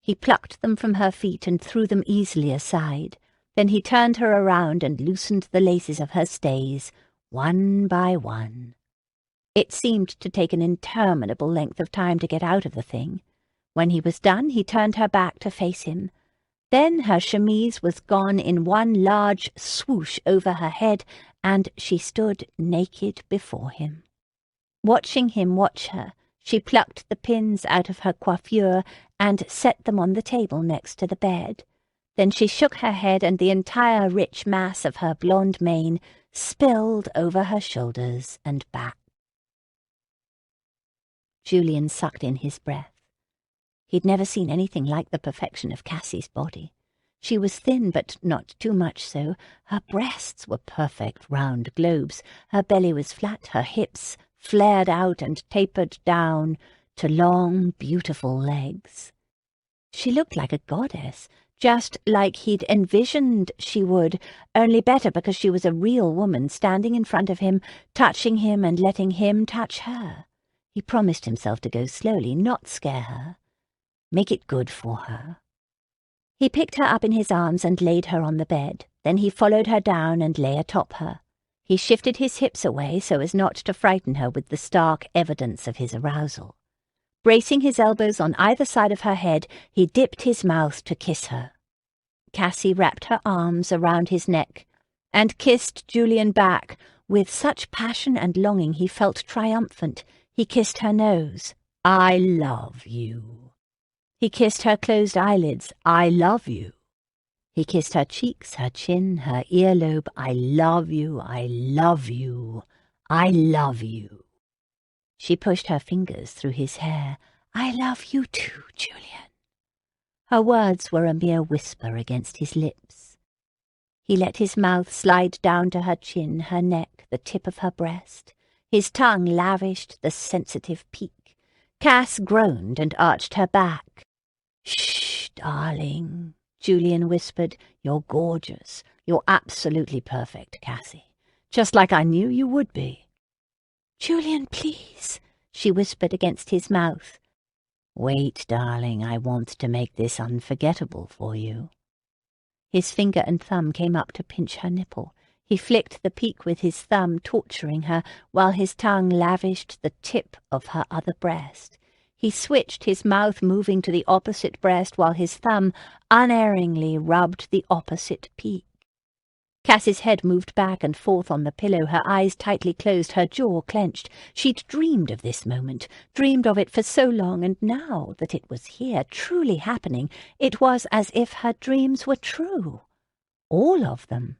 He plucked them from her feet and threw them easily aside. Then he turned her around and loosened the laces of her stays, one by one. It seemed to take an interminable length of time to get out of the thing. When he was done, he turned her back to face him. Then her chemise was gone in one large swoosh over her head, and she stood naked before him. Watching him watch her, she plucked the pins out of her coiffure and set them on the table next to the bed. Then she shook her head, and the entire rich mass of her blonde mane spilled over her shoulders and back. Julian sucked in his breath. He'd never seen anything like the perfection of Cassie's body. She was thin, but not too much so. Her breasts were perfect round globes. Her belly was flat, her hips flared out and tapered down to long, beautiful legs. She looked like a goddess, just like he'd envisioned she would, only better because she was a real woman standing in front of him, touching him and letting him touch her. He promised himself to go slowly, not scare her. Make it good for her. He picked her up in his arms and laid her on the bed. Then he followed her down and lay atop her. He shifted his hips away so as not to frighten her with the stark evidence of his arousal. Bracing his elbows on either side of her head, he dipped his mouth to kiss her. Cassie wrapped her arms around his neck and kissed Julian back with such passion and longing he felt triumphant. He kissed her nose. "I love you." He kissed her closed eyelids. "I love you." He kissed her cheeks, her chin, her earlobe. "I love you, I love you, I love you." She pushed her fingers through his hair. "I love you too, Julian." Her words were a mere whisper against his lips. He let his mouth slide down to her chin, her neck, the tip of her breast. His tongue lavished the sensitive peak. Cass groaned and arched her back. "Shh, darling," Julian whispered. "You're gorgeous. You're absolutely perfect, Cassie. Just like I knew you would be." "Julian, please," she whispered against his mouth. "Wait, darling, I want to make this unforgettable for you." His finger and thumb came up to pinch her nipple. He flicked the peak with his thumb, torturing her, while his tongue lavished the tip of her other breast. He switched, his mouth moving to the opposite breast, while his thumb unerringly rubbed the opposite peak. Cassie's head moved back and forth on the pillow, her eyes tightly closed, her jaw clenched. She'd dreamed of this moment, dreamed of it for so long, and now that it was here, truly happening, it was as if her dreams were true. All of them.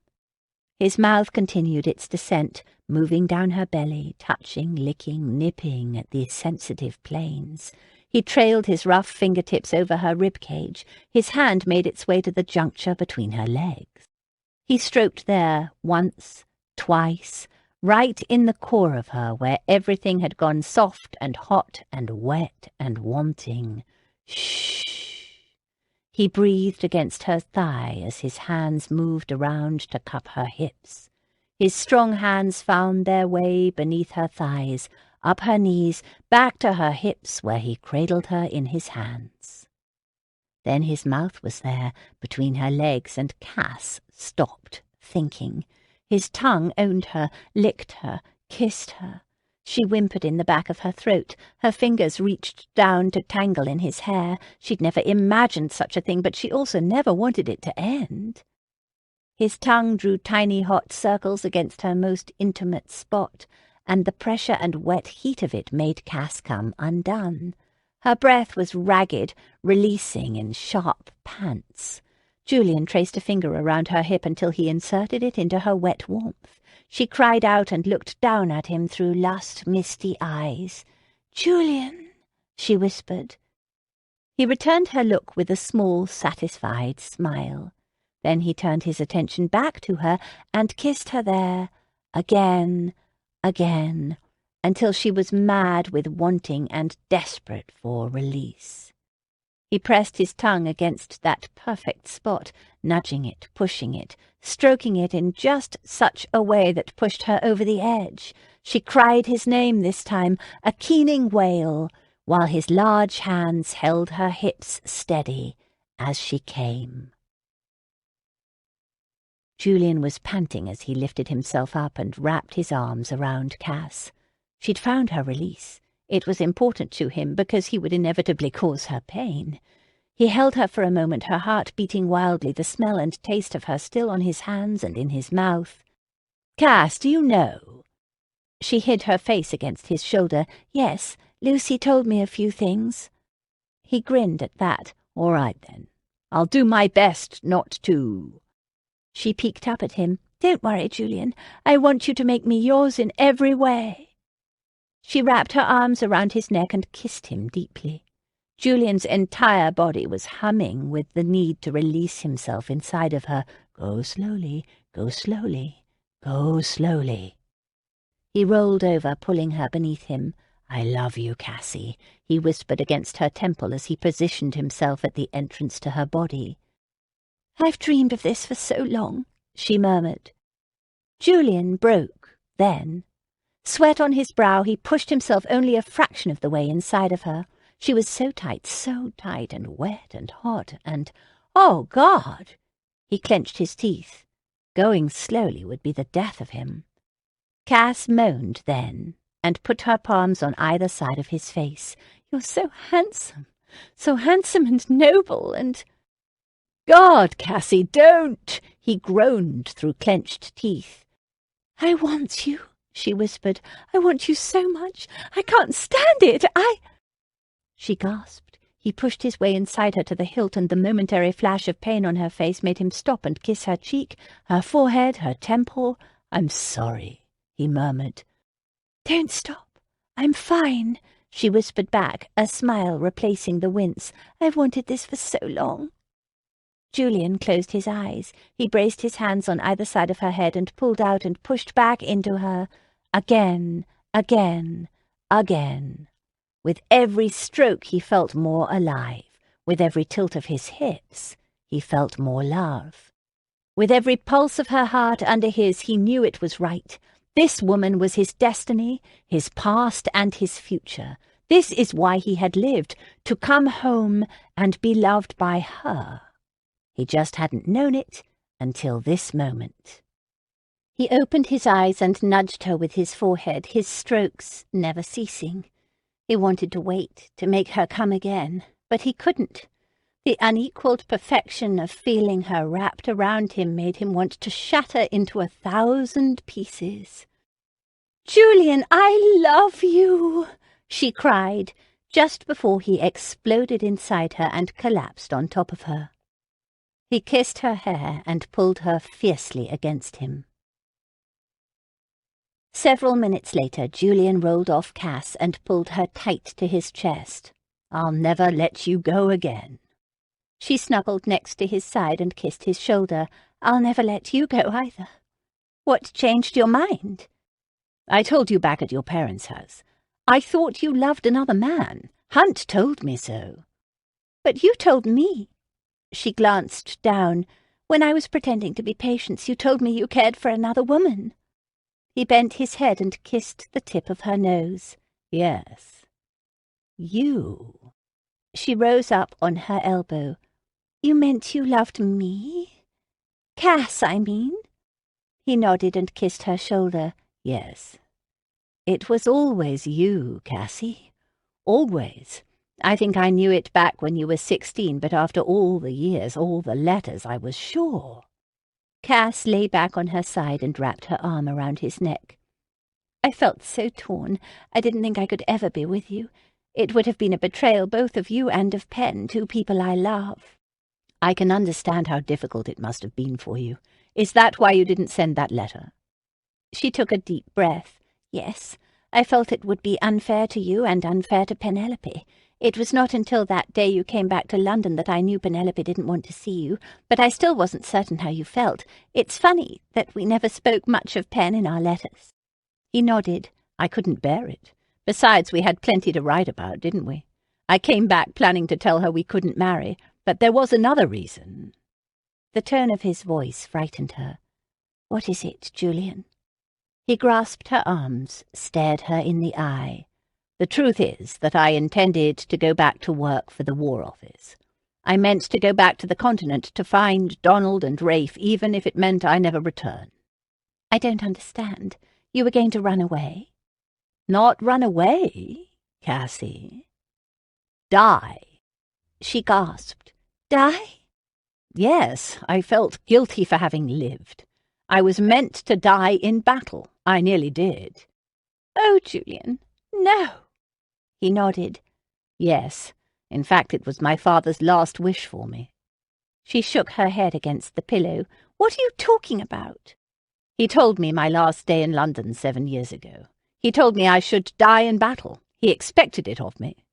His mouth continued its descent, moving down her belly, touching, licking, nipping at the sensitive planes. He trailed his rough fingertips over her rib cage. His hand made its way to the juncture between her legs. He stroked there once, twice, right in the core of her, where everything had gone soft and hot and wet and wanting. Shh. He breathed against her thigh as his hands moved around to cup her hips. His strong hands found their way beneath her thighs, up her knees, back to her hips, where he cradled her in his hands. Then his mouth was there, between her legs, and Cass stopped, thinking. His tongue owned her, licked her, kissed her. She whimpered in the back of her throat. Her fingers reached down to tangle in his hair. She'd never imagined such a thing, but she also never wanted it to end. His tongue drew tiny hot circles against her most intimate spot, and the pressure and wet heat of it made Cass come undone. Her breath was ragged, releasing in sharp pants. Julian traced a finger around her hip until he inserted it into her wet warmth. She cried out and looked down at him through lust, misty eyes. "Julian," she whispered. He returned her look with a small, satisfied smile. Then he turned his attention back to her and kissed her there, again, until she was mad with wanting and desperate for release. He pressed his tongue against that perfect spot, nudging it, pushing it, stroking it in just such a way that pushed her over the edge. She cried his name this time, a keening wail, while his large hands held her hips steady as she came. Julian was panting as he lifted himself up and wrapped his arms around Cass. She'd found her release. It was important to him because he would inevitably cause her pain. He held her for a moment, her heart beating wildly, the smell and taste of her still on his hands and in his mouth. "Cass, do you know?" She hid her face against his shoulder. "Yes, Lucy told me a few things." He grinned at that. "All right, then. I'll do my best not to." She peeked up at him. "Don't worry, Julian. I want you to make me yours in every way." She wrapped her arms around his neck and kissed him deeply. Julian's entire body was humming with the need to release himself inside of her. Go slowly, go slowly, go slowly. He rolled over, pulling her beneath him. "I love you, Cassie," he whispered against her temple as he positioned himself at the entrance to her body. "I've dreamed of this for so long," she murmured. Julian broke, then. Sweat on his brow, he pushed himself only a fraction of the way inside of her. She was so tight and wet and hot and, oh, God! He clenched his teeth. Going slowly would be the death of him. Cass moaned then, and put her palms on either side of his face. "You're so handsome and noble and—" "God, Cassie, don't!" he groaned through clenched teeth. "I want you," she whispered. "I want you so much. I can't stand it. She gasped. He pushed his way inside her to the hilt, and the momentary flash of pain on her face made him stop and kiss her cheek, her forehead, her temple. "I'm sorry," he murmured. "Don't stop. I'm fine," she whispered back, a smile replacing the wince. "I've wanted this for so long." Julian closed his eyes. He braced his hands on either side of her head and pulled out and pushed back into her. Again, again, again. With every stroke he felt more alive. With every tilt of his hips he felt more love. With every pulse of her heart under his he knew it was right. This woman was his destiny, his past and his future. This is why he had lived, to come home and be loved by her. He just hadn't known it until this moment. He opened his eyes and nudged her with his forehead, his strokes never ceasing. He wanted to wait, to make her come again, but he couldn't. The unequaled perfection of feeling her wrapped around him made him want to shatter into 1,000 pieces. "Julian, I love you!" she cried, just before he exploded inside her and collapsed on top of her. He kissed her hair and pulled her fiercely against him. Several minutes later, Julian rolled off Cass and pulled her tight to his chest. "I'll never let you go again." She snuggled next to his side and kissed his shoulder. "I'll never let you go either." "What changed your mind?" "I told you back at your parents' house. I thought you loved another man. Hunt told me so." "But you told me." She glanced down. "When I was pretending to be Patience, you told me you cared for another woman." He bent his head and kissed the tip of her nose. "Yes. You." She rose up on her elbow. "You meant you loved me? Cass, I mean." He nodded and kissed her shoulder. "Yes. It was always you, Cassie. Always. I think I knew it back when you were 16, but after all the years, all the letters, I was sure." Cass lay back on her side and wrapped her arm around his neck. "I felt so torn. I didn't think I could ever be with you. It would have been a betrayal both of you and of Penn, two people I love." "I can understand how difficult it must have been for you. Is that why you didn't send that letter?" She took a deep breath. "Yes, I felt it would be unfair to you and unfair to Penelope. It was not until that day you came back to London that I knew Penelope didn't want to see you, but I still wasn't certain how you felt. It's funny that we never spoke much of Penn in our letters." He nodded. "I couldn't bear it. Besides, we had plenty to write about, didn't we? I came back planning to tell her we couldn't marry, but there was another reason." The tone of his voice frightened her. "What is it, Julian?" He grasped her arms, stared her in the eye. "The truth is that I intended to go back to work for the War Office. I meant to go back to the continent to find Donald and Rafe, even if it meant I never return." "I don't understand. You were going to run away?" "Not run away, Cassie. Die." She gasped. "Die?" "Yes, I felt guilty for having lived. I was meant to die in battle. I nearly did." "Oh, Julian, no." He nodded. "Yes, in fact it was my father's last wish for me." She shook her head against the pillow. "What are you talking about?" "He told me my last day in London 7 years ago. He told me I should die in battle. He expected it of me."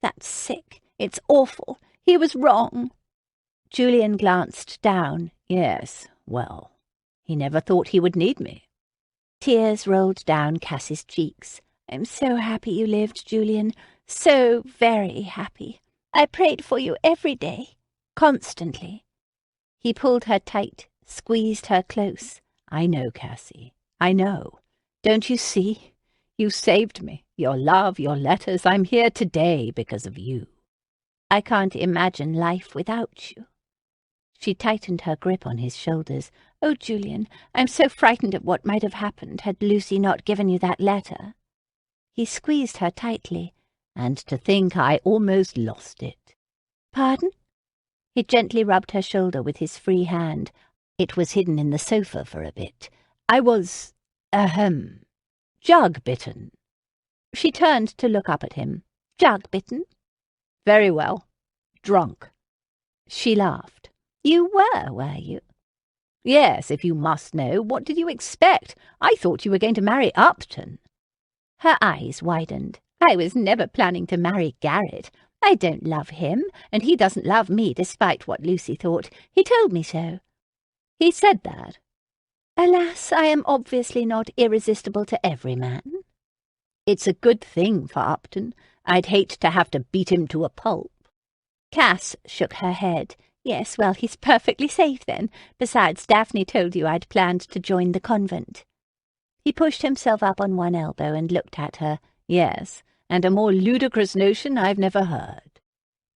"That's sick. It's awful. He was wrong." Julian glanced down. "Yes, well, he never thought he would need me." Tears rolled down Cass's cheeks. "I'm so happy you lived, Julian. So very happy. I prayed for you every day, constantly." He pulled her tight, squeezed her close. "I know, Cassie, I know. Don't you see? You saved me. Your love, your letters. I'm here today because of you." "I can't imagine life without you." She tightened her grip on his shoulders. "Oh, Julian, I'm so frightened at what might have happened had Lucy not given you that letter." He squeezed her tightly. "And to think I almost lost it." "Pardon?" He gently rubbed her shoulder with his free hand. "It was hidden in the sofa for a bit. I was, jug-bitten." She turned to look up at him. "Jug-bitten?" "Very well. Drunk." She laughed. "You were you?" "Yes, if you must know. What did you expect? I thought you were going to marry Upton." Her eyes widened. "I was never planning to marry Garrett. I don't love him, and he doesn't love me, despite what Lucy thought. He told me so." "He said that?" "Alas, I am obviously not irresistible to every man." "It's a good thing for Upton. I'd hate to have to beat him to a pulp." Cass shook her head. "Yes, well, he's perfectly safe then. Besides, Daphne told you I'd planned to join the convent." He pushed himself up on one elbow and looked at her. "Yes, and a more ludicrous notion I've never heard."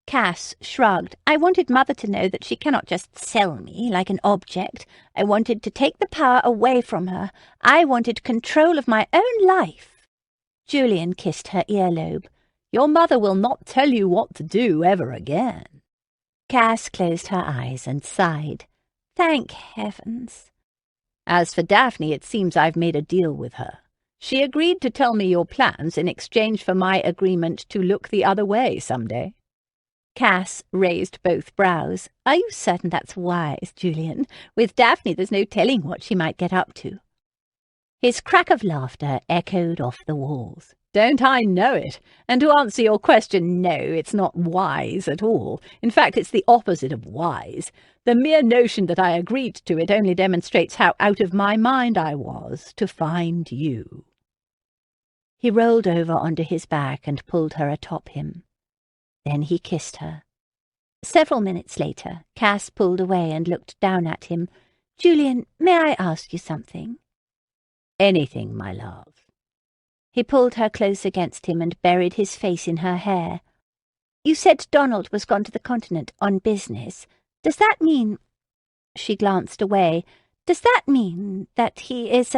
Cass shrugged. "I wanted Mother to know that she cannot just sell me like an object. I wanted to take the power away from her. I wanted control of my own life." Julian kissed her earlobe. "Your mother will not tell you what to do ever again." Cass closed her eyes and sighed. "Thank heavens." "As for Daphne, it seems I've made a deal with her. She agreed to tell me your plans in exchange for my agreement to look the other way some day." Cass raised both brows. "Are you certain that's wise, Julian? With Daphne there's no telling what she might get up to." His crack of laughter echoed off the walls. "Don't I know it? And to answer your question, no, it's not wise at all. In fact, it's the opposite of wise. The mere notion that I agreed to it only demonstrates how out of my mind I was to find you." He rolled over onto his back and pulled her atop him. Then he kissed her. Several minutes later, Cass pulled away and looked down at him. "Julian, may I ask you something?" "Anything, my love." He pulled her close against him and buried his face in her hair. "You said Donald was gone to the continent on business. Does that mean—" She glanced away. "Does that mean that he is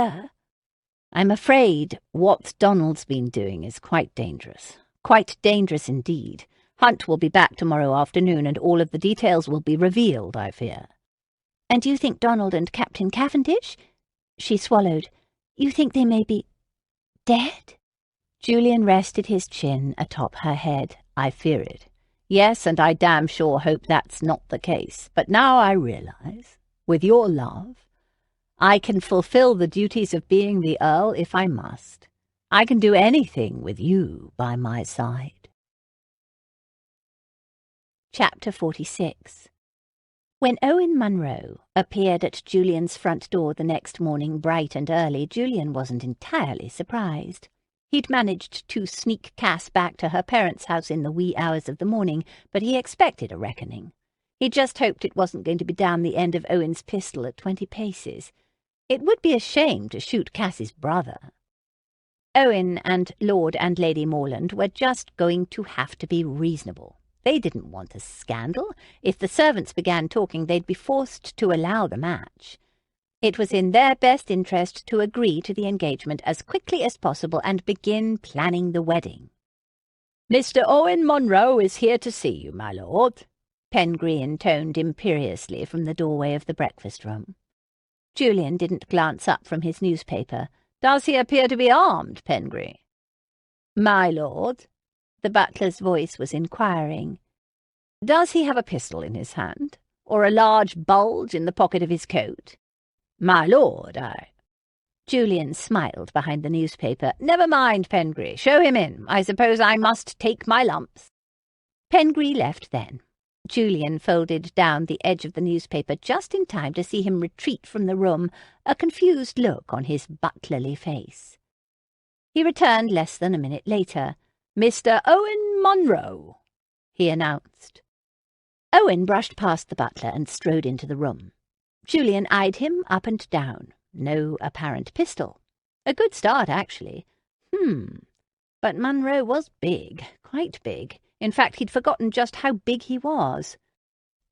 "I'm afraid what Donald's been doing is quite dangerous. Quite dangerous indeed. Hunt will be back tomorrow afternoon, and all of the details will be revealed, I fear." "And you think Donald and Captain Cavendish—" She swallowed. "You think they may be dead?" Julian rested his chin atop her head. "I fear it. Yes, and I damn sure hope that's not the case. But now I realize, with your love, I can fulfill the duties of being the Earl if I must. I can do anything with you by my side." Chapter 46. When Owen Monroe appeared at Julian's front door the next morning bright and early, Julian wasn't entirely surprised. He'd managed to sneak Cass back to her parents' house in the wee hours of the morning, but he expected a reckoning. He just hoped it wasn't going to be down the end of Owen's pistol at 20 paces. It would be a shame to shoot Cass's brother. Owen and Lord and Lady Morland were just going to have to be reasonable. They didn't want a scandal. If the servants began talking, they'd be forced to allow the match. It was in their best interest to agree to the engagement as quickly as possible and begin planning the wedding. "Mr. Owen Monroe is here to see you, my lord," Pengree intoned imperiously from the doorway of the breakfast-room. Julian didn't glance up from his newspaper. "Does he appear to be armed, Pengree?" "My lord?" The butler's voice was inquiring. "Does he have a pistol in his hand, or a large bulge in the pocket of his coat?" "My lord, I—" Julian smiled behind the newspaper. "Never mind, Pengree. Show him in. I suppose I must take my lumps." Pengree left then. Julian folded down the edge of the newspaper just in time to see him retreat from the room, a confused look on his butlerly face. He returned less than a minute later. "Mr. Owen Monroe," he announced. Owen brushed past the butler and strode into the room. Julian eyed him up and down. No apparent pistol. A good start, actually. But Monroe was big, quite big. In fact, he'd forgotten just how big he was.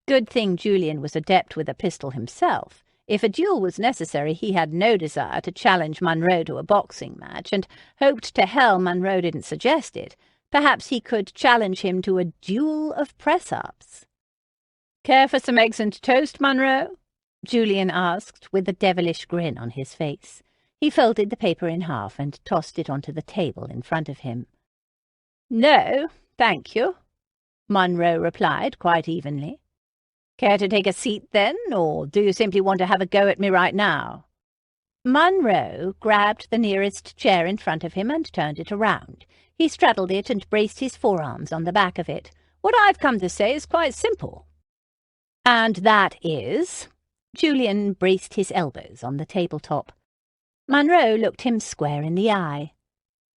Good thing Julian was adept with a pistol himself. If a duel was necessary, he had no desire to challenge Monroe to a boxing match, and hoped to hell Monroe didn't suggest it. Perhaps he could challenge him to a duel of press-ups. "Care for some eggs and toast, Monroe?" Julian asked, with a devilish grin on his face. He folded the paper in half and tossed it onto the table in front of him. "No, thank you," Monroe replied quite evenly. "Care to take a seat, then, or do you simply want to have a go at me right now?" Monroe grabbed the nearest chair in front of him and turned it around. He straddled it and braced his forearms on the back of it. "What I've come to say is quite simple." "And that is?" Julian braced his elbows on the tabletop. Monroe looked him square in the eye.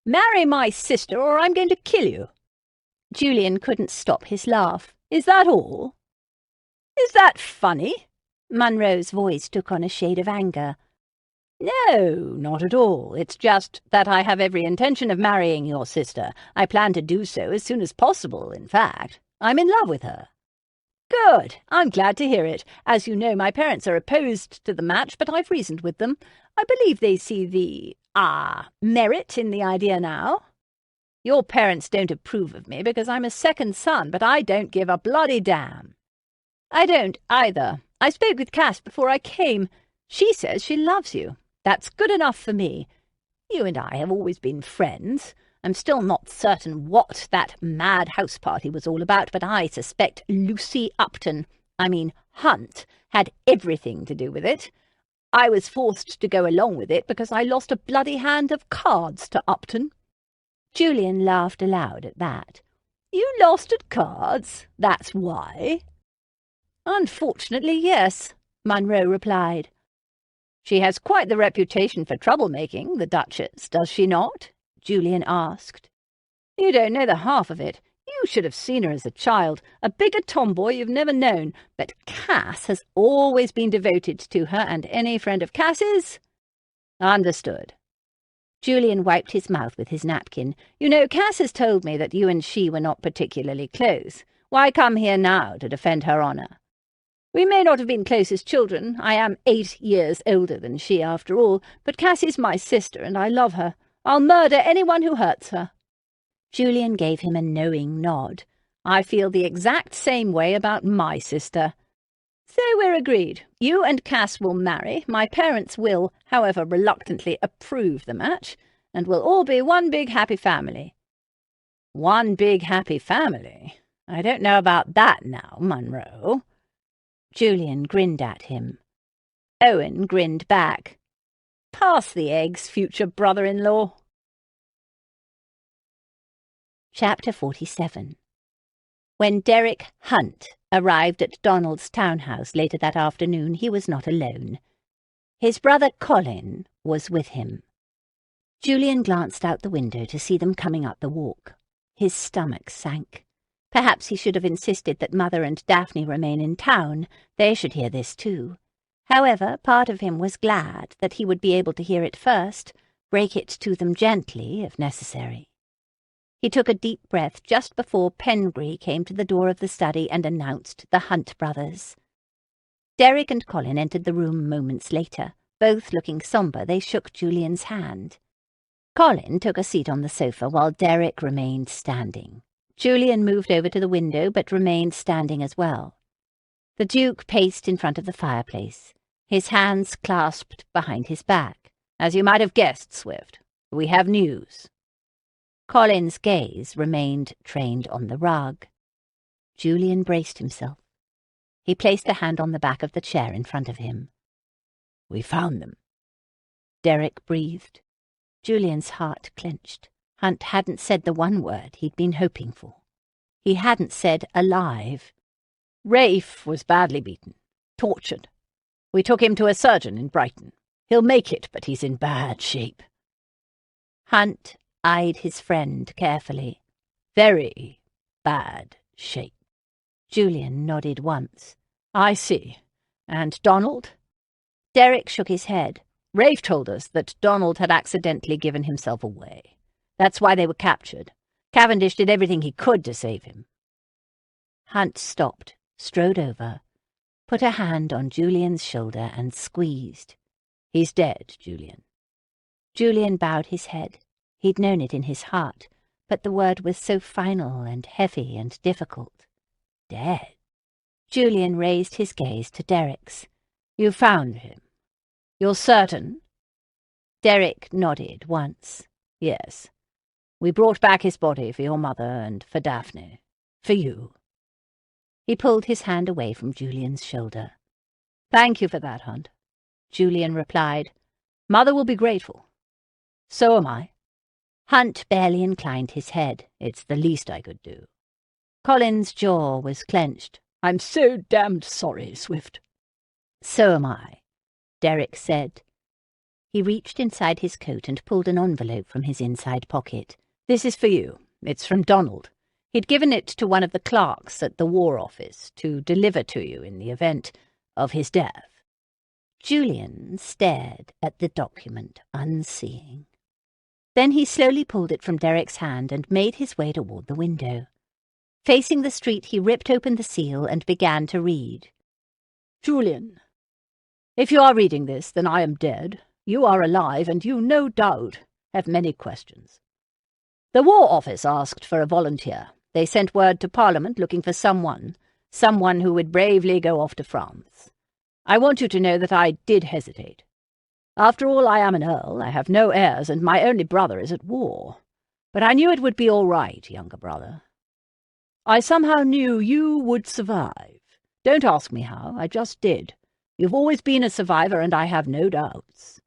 "Marry my sister, or I'm going to kill you." Julian couldn't stop his laugh. "Is that all? Is that funny?" Monroe's voice took on a shade of anger. "No, not at all. It's just that I have every intention of marrying your sister. I plan to do so as soon as possible, in fact. I'm in love with her." "Good. I'm glad to hear it. As you know, my parents are opposed to the match, but I've reasoned with them. I believe they see the, merit in the idea now. Your parents don't approve of me because I'm a second son, but I don't give a bloody damn." "I don't either. I spoke with Cass before I came. She says she loves you. That's good enough for me. You and I have always been friends. I'm still not certain what that mad house party was all about, but I suspect Lucy Hunt, had everything to do with it. I was forced to go along with it because I lost a bloody hand of cards to Upton." Julian laughed aloud at that. "You lost at cards? That's why?" "Unfortunately, yes," Monroe replied. "She has quite the reputation for troublemaking, the Duchess, does she not?" Julian asked. "You don't know the half of it. You should have seen her as a child, a bigger tomboy you've never known, but Cass has always been devoted to her, and any friend of Cass's—" "Understood." Julian wiped his mouth with his napkin. "You know, Cass has told me that you and she were not particularly close. Why come here now to defend her honour? We may not have been close as children. I am 8 years older than she, after all, but Cass is my sister, and I love her. I'll murder anyone who hurts her." Julian gave him a knowing nod. "I feel the exact same way about my sister. So we're agreed. You and Cass will marry. My parents will, however reluctantly, approve the match, and we'll all be one big happy family." "One big happy family? I don't know about that now, Monroe." Julian grinned at him. Owen grinned back. "Pass the eggs, future brother-in-law." Chapter 47. When Derek Hunt arrived at Donald's townhouse later that afternoon, he was not alone. His brother Colin was with him. Julian glanced out the window to see them coming up the walk. His stomach sank. Perhaps he should have insisted that Mother and Daphne remain in town. They should hear this too. However, part of him was glad that he would be able to hear it first, break it to them gently if necessary. He took a deep breath just before Pengree came to the door of the study and announced the Hunt brothers. Derek and Colin entered the room moments later. Both looking sombre, they shook Julian's hand. Colin took a seat on the sofa while Derek remained standing. Julian moved over to the window but remained standing as well. The Duke paced in front of the fireplace, his hands clasped behind his back. "As you might have guessed, Swift, we have news." Colin's gaze remained trained on the rug. Julian braced himself. He placed a hand on the back of the chair in front of him. "We found them." Derek breathed. Julian's heart clenched. Hunt hadn't said the one word he'd been hoping for. He hadn't said alive. Rafe was badly beaten, tortured. We took him to a surgeon in Brighton. He'll make it, but he's in bad shape." Hunt eyed his friend carefully. "Very bad shape." Julian nodded once. "I see. And Donald?" Derek shook his head. "Rafe told us that Donald had accidentally given himself away. That's why they were captured. Cavendish did everything he could to save him." Hunt stopped, strode over, put a hand on Julian's shoulder and squeezed. "He's dead, Julian." Julian bowed his head. He'd known it in his heart, but the word was so final and heavy and difficult. Dead. Julian raised his gaze to Derek's. "You found him? You're certain?" Derek nodded once. "Yes. We brought back his body for your mother and for Daphne. For you." He pulled his hand away from Julian's shoulder. "Thank you for that, Hunt," Julian replied. "Mother will be grateful. So am I." Hunt barely inclined his head. "It's the least I could do." Colin's jaw was clenched. "I'm so damned sorry, Swift." "So am I," Derek said. He reached inside his coat and pulled an envelope from his inside pocket. "This is for you. It's from Donald. He'd given it to one of the clerks at the War Office to deliver to you in the event of his death." Julian stared at the document, unseeing. Then he slowly pulled it from Derek's hand and made his way toward the window. Facing the street, he ripped open the seal and began to read. "Julian, if you are reading this, then I am dead. You are alive, and you, no doubt, have many questions. The War Office asked for a volunteer. They sent word to Parliament looking for someone who would bravely go off to France. I want you to know that I did hesitate. After all, I am an earl, I have no heirs, and my only brother is at war. But I knew it would be all right, younger brother. I somehow knew you would survive. Don't ask me how, I just did. You've always been a survivor, and I have no doubts.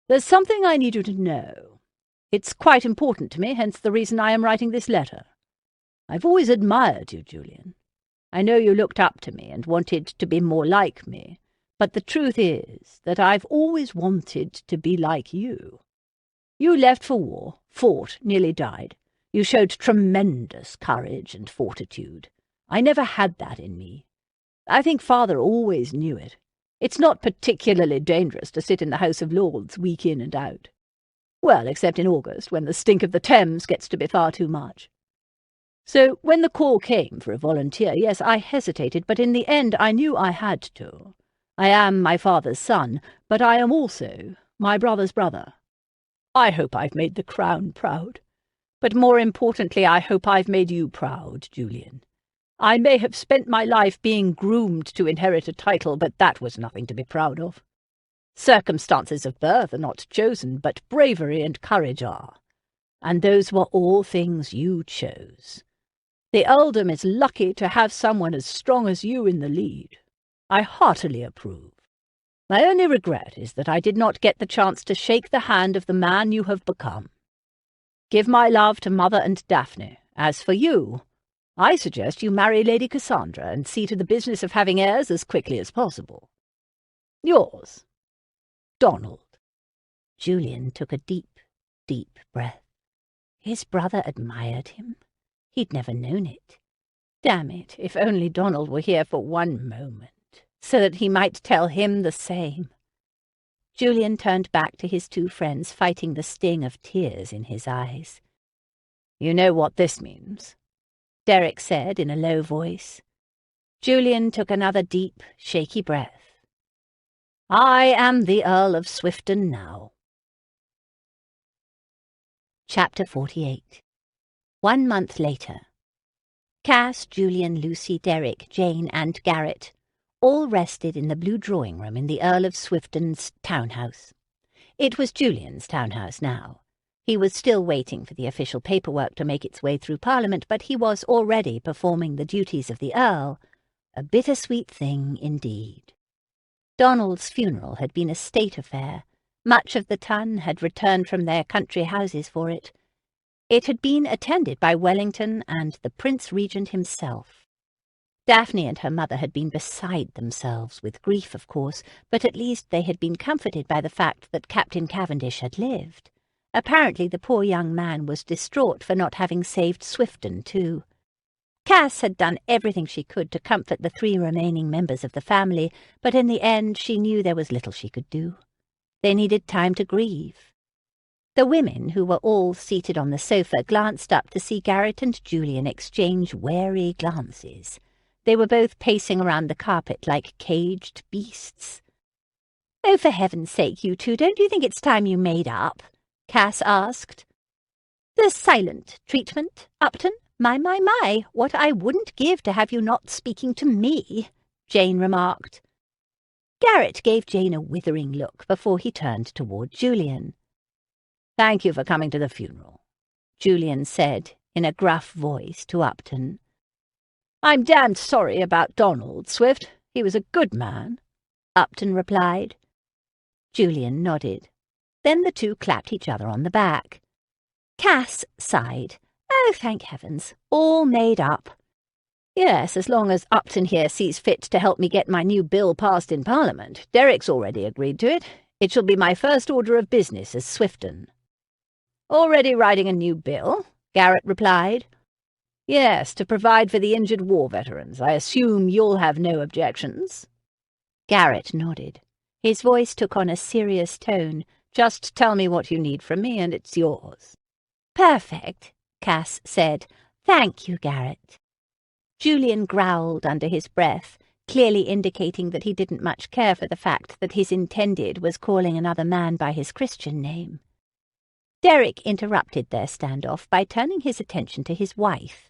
There's something I need you to know. It's quite important to me, hence the reason I am writing this letter. I've always admired you, Julian. I know you looked up to me and wanted to be more like me, but the truth is that I've always wanted to be like you. You left for war, fought, nearly died. You showed tremendous courage and fortitude. I never had that in me. I think Father always knew it. It's not particularly dangerous to sit in the House of Lords week in and out. Well, except in August, when the stink of the Thames gets to be far too much. So when the call came for a volunteer, yes, I hesitated, but in the end I knew I had to. I am my father's son, but I am also my brother's brother. I hope I've made the Crown proud. But more importantly, I hope I've made you proud, Julian. I may have spent my life being groomed to inherit a title, but that was nothing to be proud of. Circumstances of birth are not chosen, but bravery and courage are. And those were all things you chose. The earldom is lucky to have someone as strong as you in the lead. I heartily approve. My only regret is that I did not get the chance to shake the hand of the man you have become. Give my love to Mother and Daphne. As for you, I suggest you marry Lady Cassandra and see to the business of having heirs as quickly as possible. Yours, Donald." Julian took a deep, deep breath. His brother admired him. He'd never known it. Damn it, if only Donald were here for one moment, so that he might tell him the same. Julian turned back to his two friends, fighting the sting of tears in his eyes. "You know what this means?" Derek said in a low voice. Julian took another deep, shaky breath. "I am the Earl of Swifton now." Chapter 48. 1 month later. Cass, Julian, Lucy, Derek, Jane, and Garrett all rested in the blue drawing-room in the Earl of Swifton's townhouse. It was Julian's townhouse now. He was still waiting for the official paperwork to make its way through Parliament, but he was already performing the duties of the Earl, a bittersweet thing indeed. Donald's funeral had been a state affair. Much of the ton had returned from their country houses for it. It had been attended by Wellington and the Prince Regent himself. Daphne and her mother had been beside themselves with grief, of course, but at least they had been comforted by the fact that Captain Cavendish had lived. Apparently the poor young man was distraught for not having saved Swifton too. Cass had done everything she could to comfort the 3 remaining members of the family, but in the end she knew there was little she could do. They needed time to grieve. The women, who were all seated on the sofa, glanced up to see Garrett and Julian exchange wary glances. They were both pacing around the carpet like caged beasts. "Oh, for heaven's sake, you two, don't you think it's time you made up?" Cass asked. "The silent treatment, Upton? My, what I wouldn't give to have you not speaking to me," Jane remarked. Garrett gave Jane a withering look before he turned toward Julian. "Thank you for coming to the funeral," Julian said in a gruff voice to Upton. "I'm damned sorry about Donald, Swift. He was a good man," Upton replied. Julian nodded. Then the two clapped each other on the back. Cass sighed. "Oh, thank heavens, all made up." "Yes, as long as Upton here sees fit to help me get my new bill passed in Parliament. Derek's already agreed to it. It shall be my first order of business as Swifton." "Already writing a new bill?" Garrett replied. "Yes, to provide for the injured war veterans. I assume you'll have no objections?" Garrett nodded. His voice took on a serious tone. "Just tell me what you need from me, and it's yours." "Perfect," Cass said. "Thank you, Garrett." Julian growled under his breath, clearly indicating that he didn't much care for the fact that his intended was calling another man by his Christian name. Derek interrupted their standoff by turning his attention to his wife.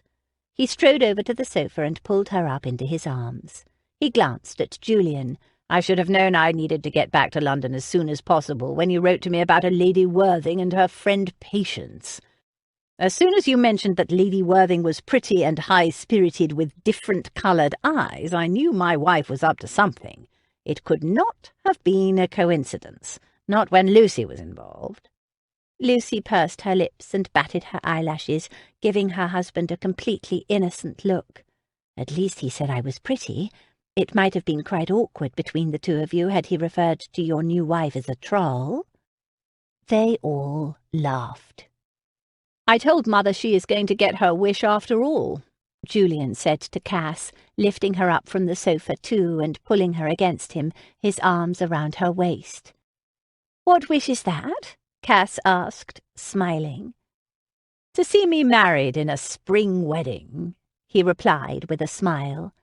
He strode over to the sofa and pulled her up into his arms. He glanced at Julian. "I should have known I needed to get back to London as soon as possible when you wrote to me about a Lady Worthing and her friend Patience. As soon as you mentioned that Lady Worthing was pretty and high-spirited with different-coloured eyes, I knew my wife was up to something. It could not have been a coincidence, not when Lucy was involved." Lucy pursed her lips and batted her eyelashes, giving her husband a completely innocent look. "At least he said I was pretty. It might have been quite awkward between the two of you had he referred to your new wife as a troll." They all laughed. "I told Mother she is going to get her wish after all," Julian said to Cass, lifting her up from the sofa too and pulling her against him, his arms around her waist. "What wish is that?" Cass asked, smiling. "To see me married in a spring wedding," he replied with a smile.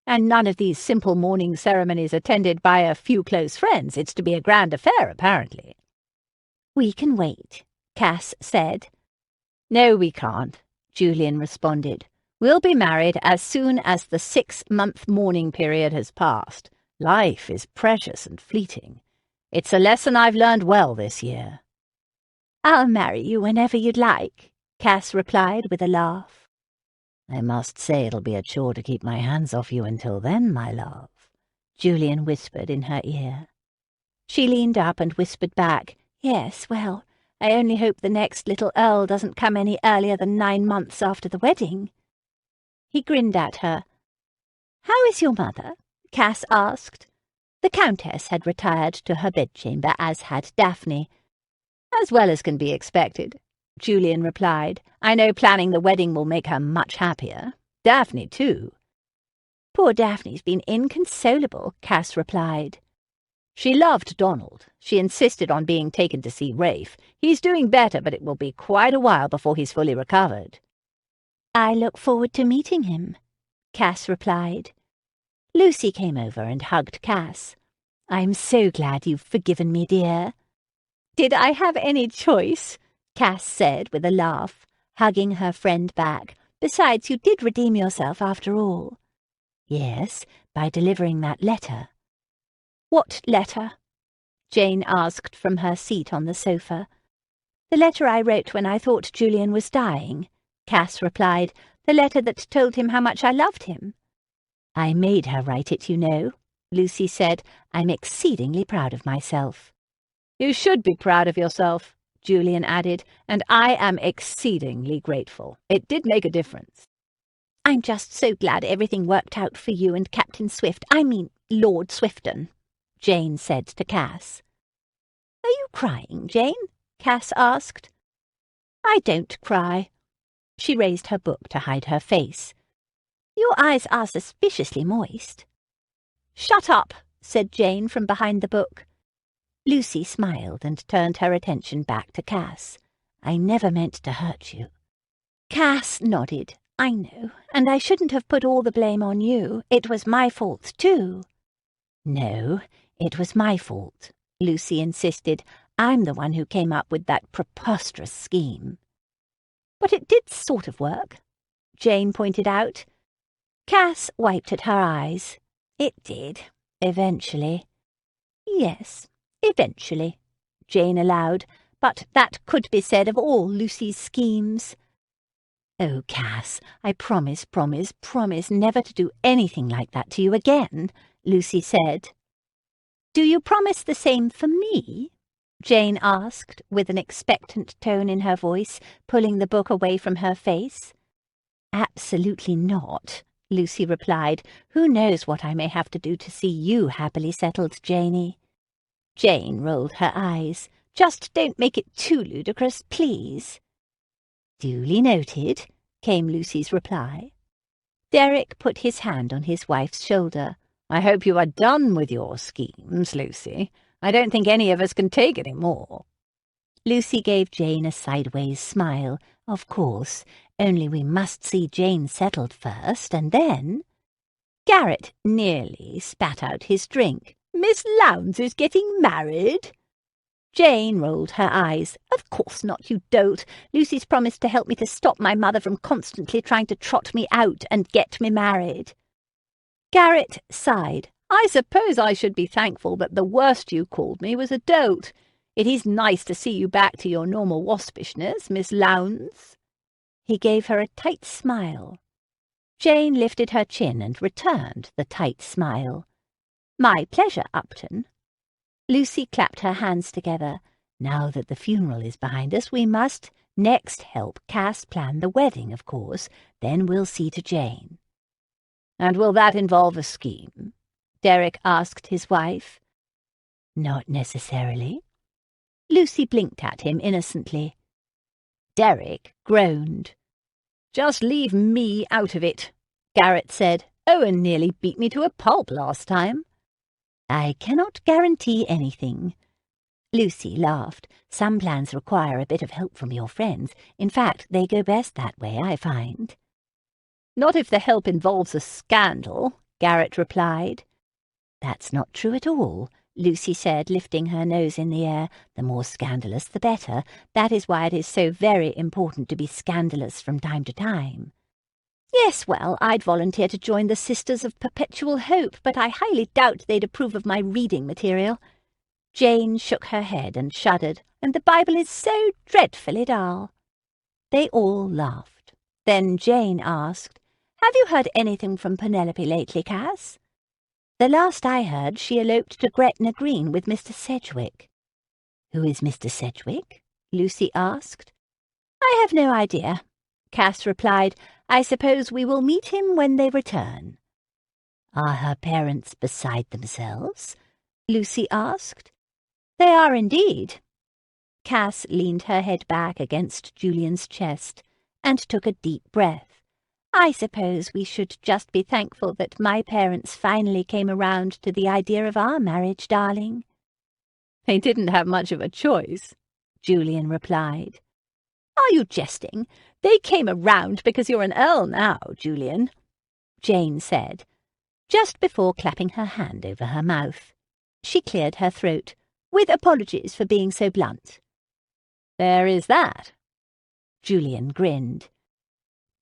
"And none of these simple morning ceremonies attended by a few close friends. It's to be a grand affair, apparently." "We can wait," Cass said. "No, we can't," Julian responded. "We'll be married as soon as the 6-month mourning period has passed. Life is precious and fleeting. It's a lesson I've learned well this year." "I'll marry you whenever you'd like," Cass replied with a laugh. "I must say it'll be a chore to keep my hands off you until then, my love," Julian whispered in her ear. She leaned up and whispered back, "Yes, well, I only hope the next little Earl doesn't come any earlier than 9 months after the wedding." He grinned at her. "How is your mother?" Cass asked. The Countess had retired to her bedchamber, as had Daphne. "As well as can be expected," Julian replied. "I know planning the wedding will make her much happier. Daphne, too." "Poor Daphne's been inconsolable," Cass replied. "She loved Donald. She insisted on being taken to see Rafe. He's doing better, but it will be quite a while before he's fully recovered." "I look forward to meeting him," Cass replied. Lucy came over and hugged Cass. "I'm so glad you've forgiven me, dear." "Did I have any choice?" Cass said with a laugh, hugging her friend back. "Besides, you did redeem yourself after all." "Yes, by delivering that letter." "What letter?" Jane asked from her seat on the sofa. "The letter I wrote when I thought Julian was dying," Cass replied. "The letter that told him how much I loved him." "I made her write it, you know," Lucy said. "I'm exceedingly proud of myself." "You should be proud of yourself," Julian added, "and I am exceedingly grateful. It did make a difference." I'm just so glad everything worked out for you and Captain Swift. I mean, Lord Swifton," Jane said to Cass. "Are you crying, Jane?" Cass asked. "I don't cry." She raised her book to hide her face. "Your eyes are suspiciously moist." "Shut up," said Jane from behind the book. Lucy smiled and turned her attention back to Cass. "I never meant to hurt you." Cass nodded. "I know, and I shouldn't have put all the blame on you. It was my fault, too." "No, it was my fault," Lucy insisted. "I'm the one who came up with that preposterous scheme." "But it did sort of work," Jane pointed out. Cass wiped at her eyes. "It did, eventually." "Yes, eventually," Jane allowed, "but that could be said of all Lucy's schemes." "Oh, Cass, I promise never to do anything like that to you again," Lucy said. "Do you promise the same for me?" Jane asked, with an expectant tone in her voice, pulling the book away from her face. "Absolutely not," Lucy replied. "Who knows what I may have to do to see you happily settled, Janey?" Jane rolled her eyes. "Just don't make it too ludicrous, please." "Duly noted," came Lucy's reply. Derek put his hand on his wife's shoulder. "I hope you are done with your schemes, Lucy. I don't think any of us can take any more." Lucy gave Jane a sideways smile. "Of course, only we must see Jane settled first, and then—" Garrett nearly spat out his drink. "Miss Lowndes is getting married?" Jane rolled her eyes. "Of course not, you dolt. Lucy's promised to help me to stop my mother from constantly trying to trot me out and get me married." Garrett sighed. "I suppose I should be thankful that the worst you called me was a dolt. It is nice to see you back to your normal waspishness, Miss Lowndes." He gave her a tight smile. Jane lifted her chin and returned the tight smile. "My pleasure, Upton." Lucy clapped her hands together. "Now that the funeral is behind us, we must next help Cass plan the wedding, of course. Then we'll see to Jane." "And will that involve a scheme?" Derek asked his wife. "Not necessarily." Lucy blinked at him innocently. Derek groaned. "Just leave me out of it," Garrett said. "Owen nearly beat me to a pulp last time." "I cannot guarantee anything." Lucy laughed. "Some plans require a bit of help from your friends. In fact, they go best that way, I find." "Not if the help involves a scandal," Garrett replied. "That's not true at all," Lucy said, lifting her nose in the air. "The more scandalous, the better. That is why it is so very important to be scandalous from time to time." "Yes, well, I'd volunteer to join the Sisters of Perpetual Hope, but I highly doubt they'd approve of my reading material." Jane shook her head and shuddered. "And the Bible is so dreadfully dull." They all laughed. Then Jane asked, "Have you heard anything from Penelope lately, Cass?" "The last I heard, she eloped to Gretna Green with Mr. Sedgwick." "Who is Mr. Sedgwick?" Lucy asked. "I have no idea," Cass replied. "I suppose we will meet him when they return." "Are her parents beside themselves?" Lucy asked. "They are indeed." Cass leaned her head back against Julian's chest and took a deep breath. "I suppose we should just be thankful that my parents finally came around to the idea of our marriage, darling." "They didn't have much of a choice," Julian replied. "Are you jesting? They came around because you're an earl now, Julian," Jane said, just before clapping her hand over her mouth. She cleared her throat, "with apologies for being so blunt." "There is that." Julian grinned.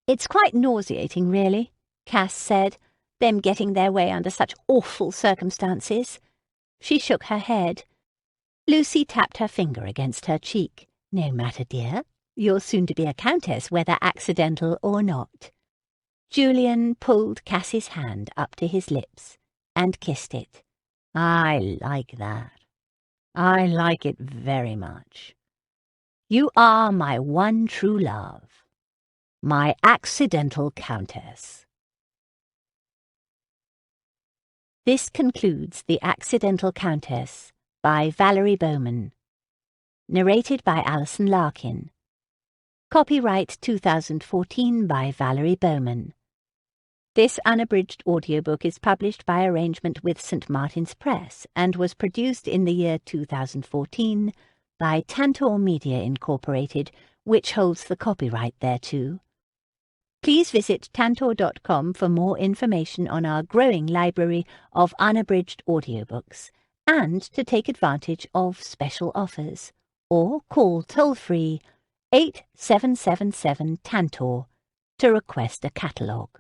"It's quite nauseating, really," Cass said, "them getting their way under such awful circumstances." She shook her head. Lucy tapped her finger against her cheek. "No matter, dear. You're soon to be a countess, whether accidental or not." Julian pulled Cassie's hand up to his lips and kissed it. "I like that. I like it very much. You are my one true love." My Accidental Countess. This concludes The Accidental Countess by Valerie Bowman. Narrated by Alison Larkin. Copyright 2014 by Valerie Bowman. This unabridged audiobook is published by arrangement with St. Martin's Press and was produced in the year 2014 by Tantor Media Incorporated, which holds the copyright thereto. Please visit tantor.com for more information on our growing library of unabridged audiobooks and to take advantage of special offers, or call toll-free 8777 Tantor to request a catalogue.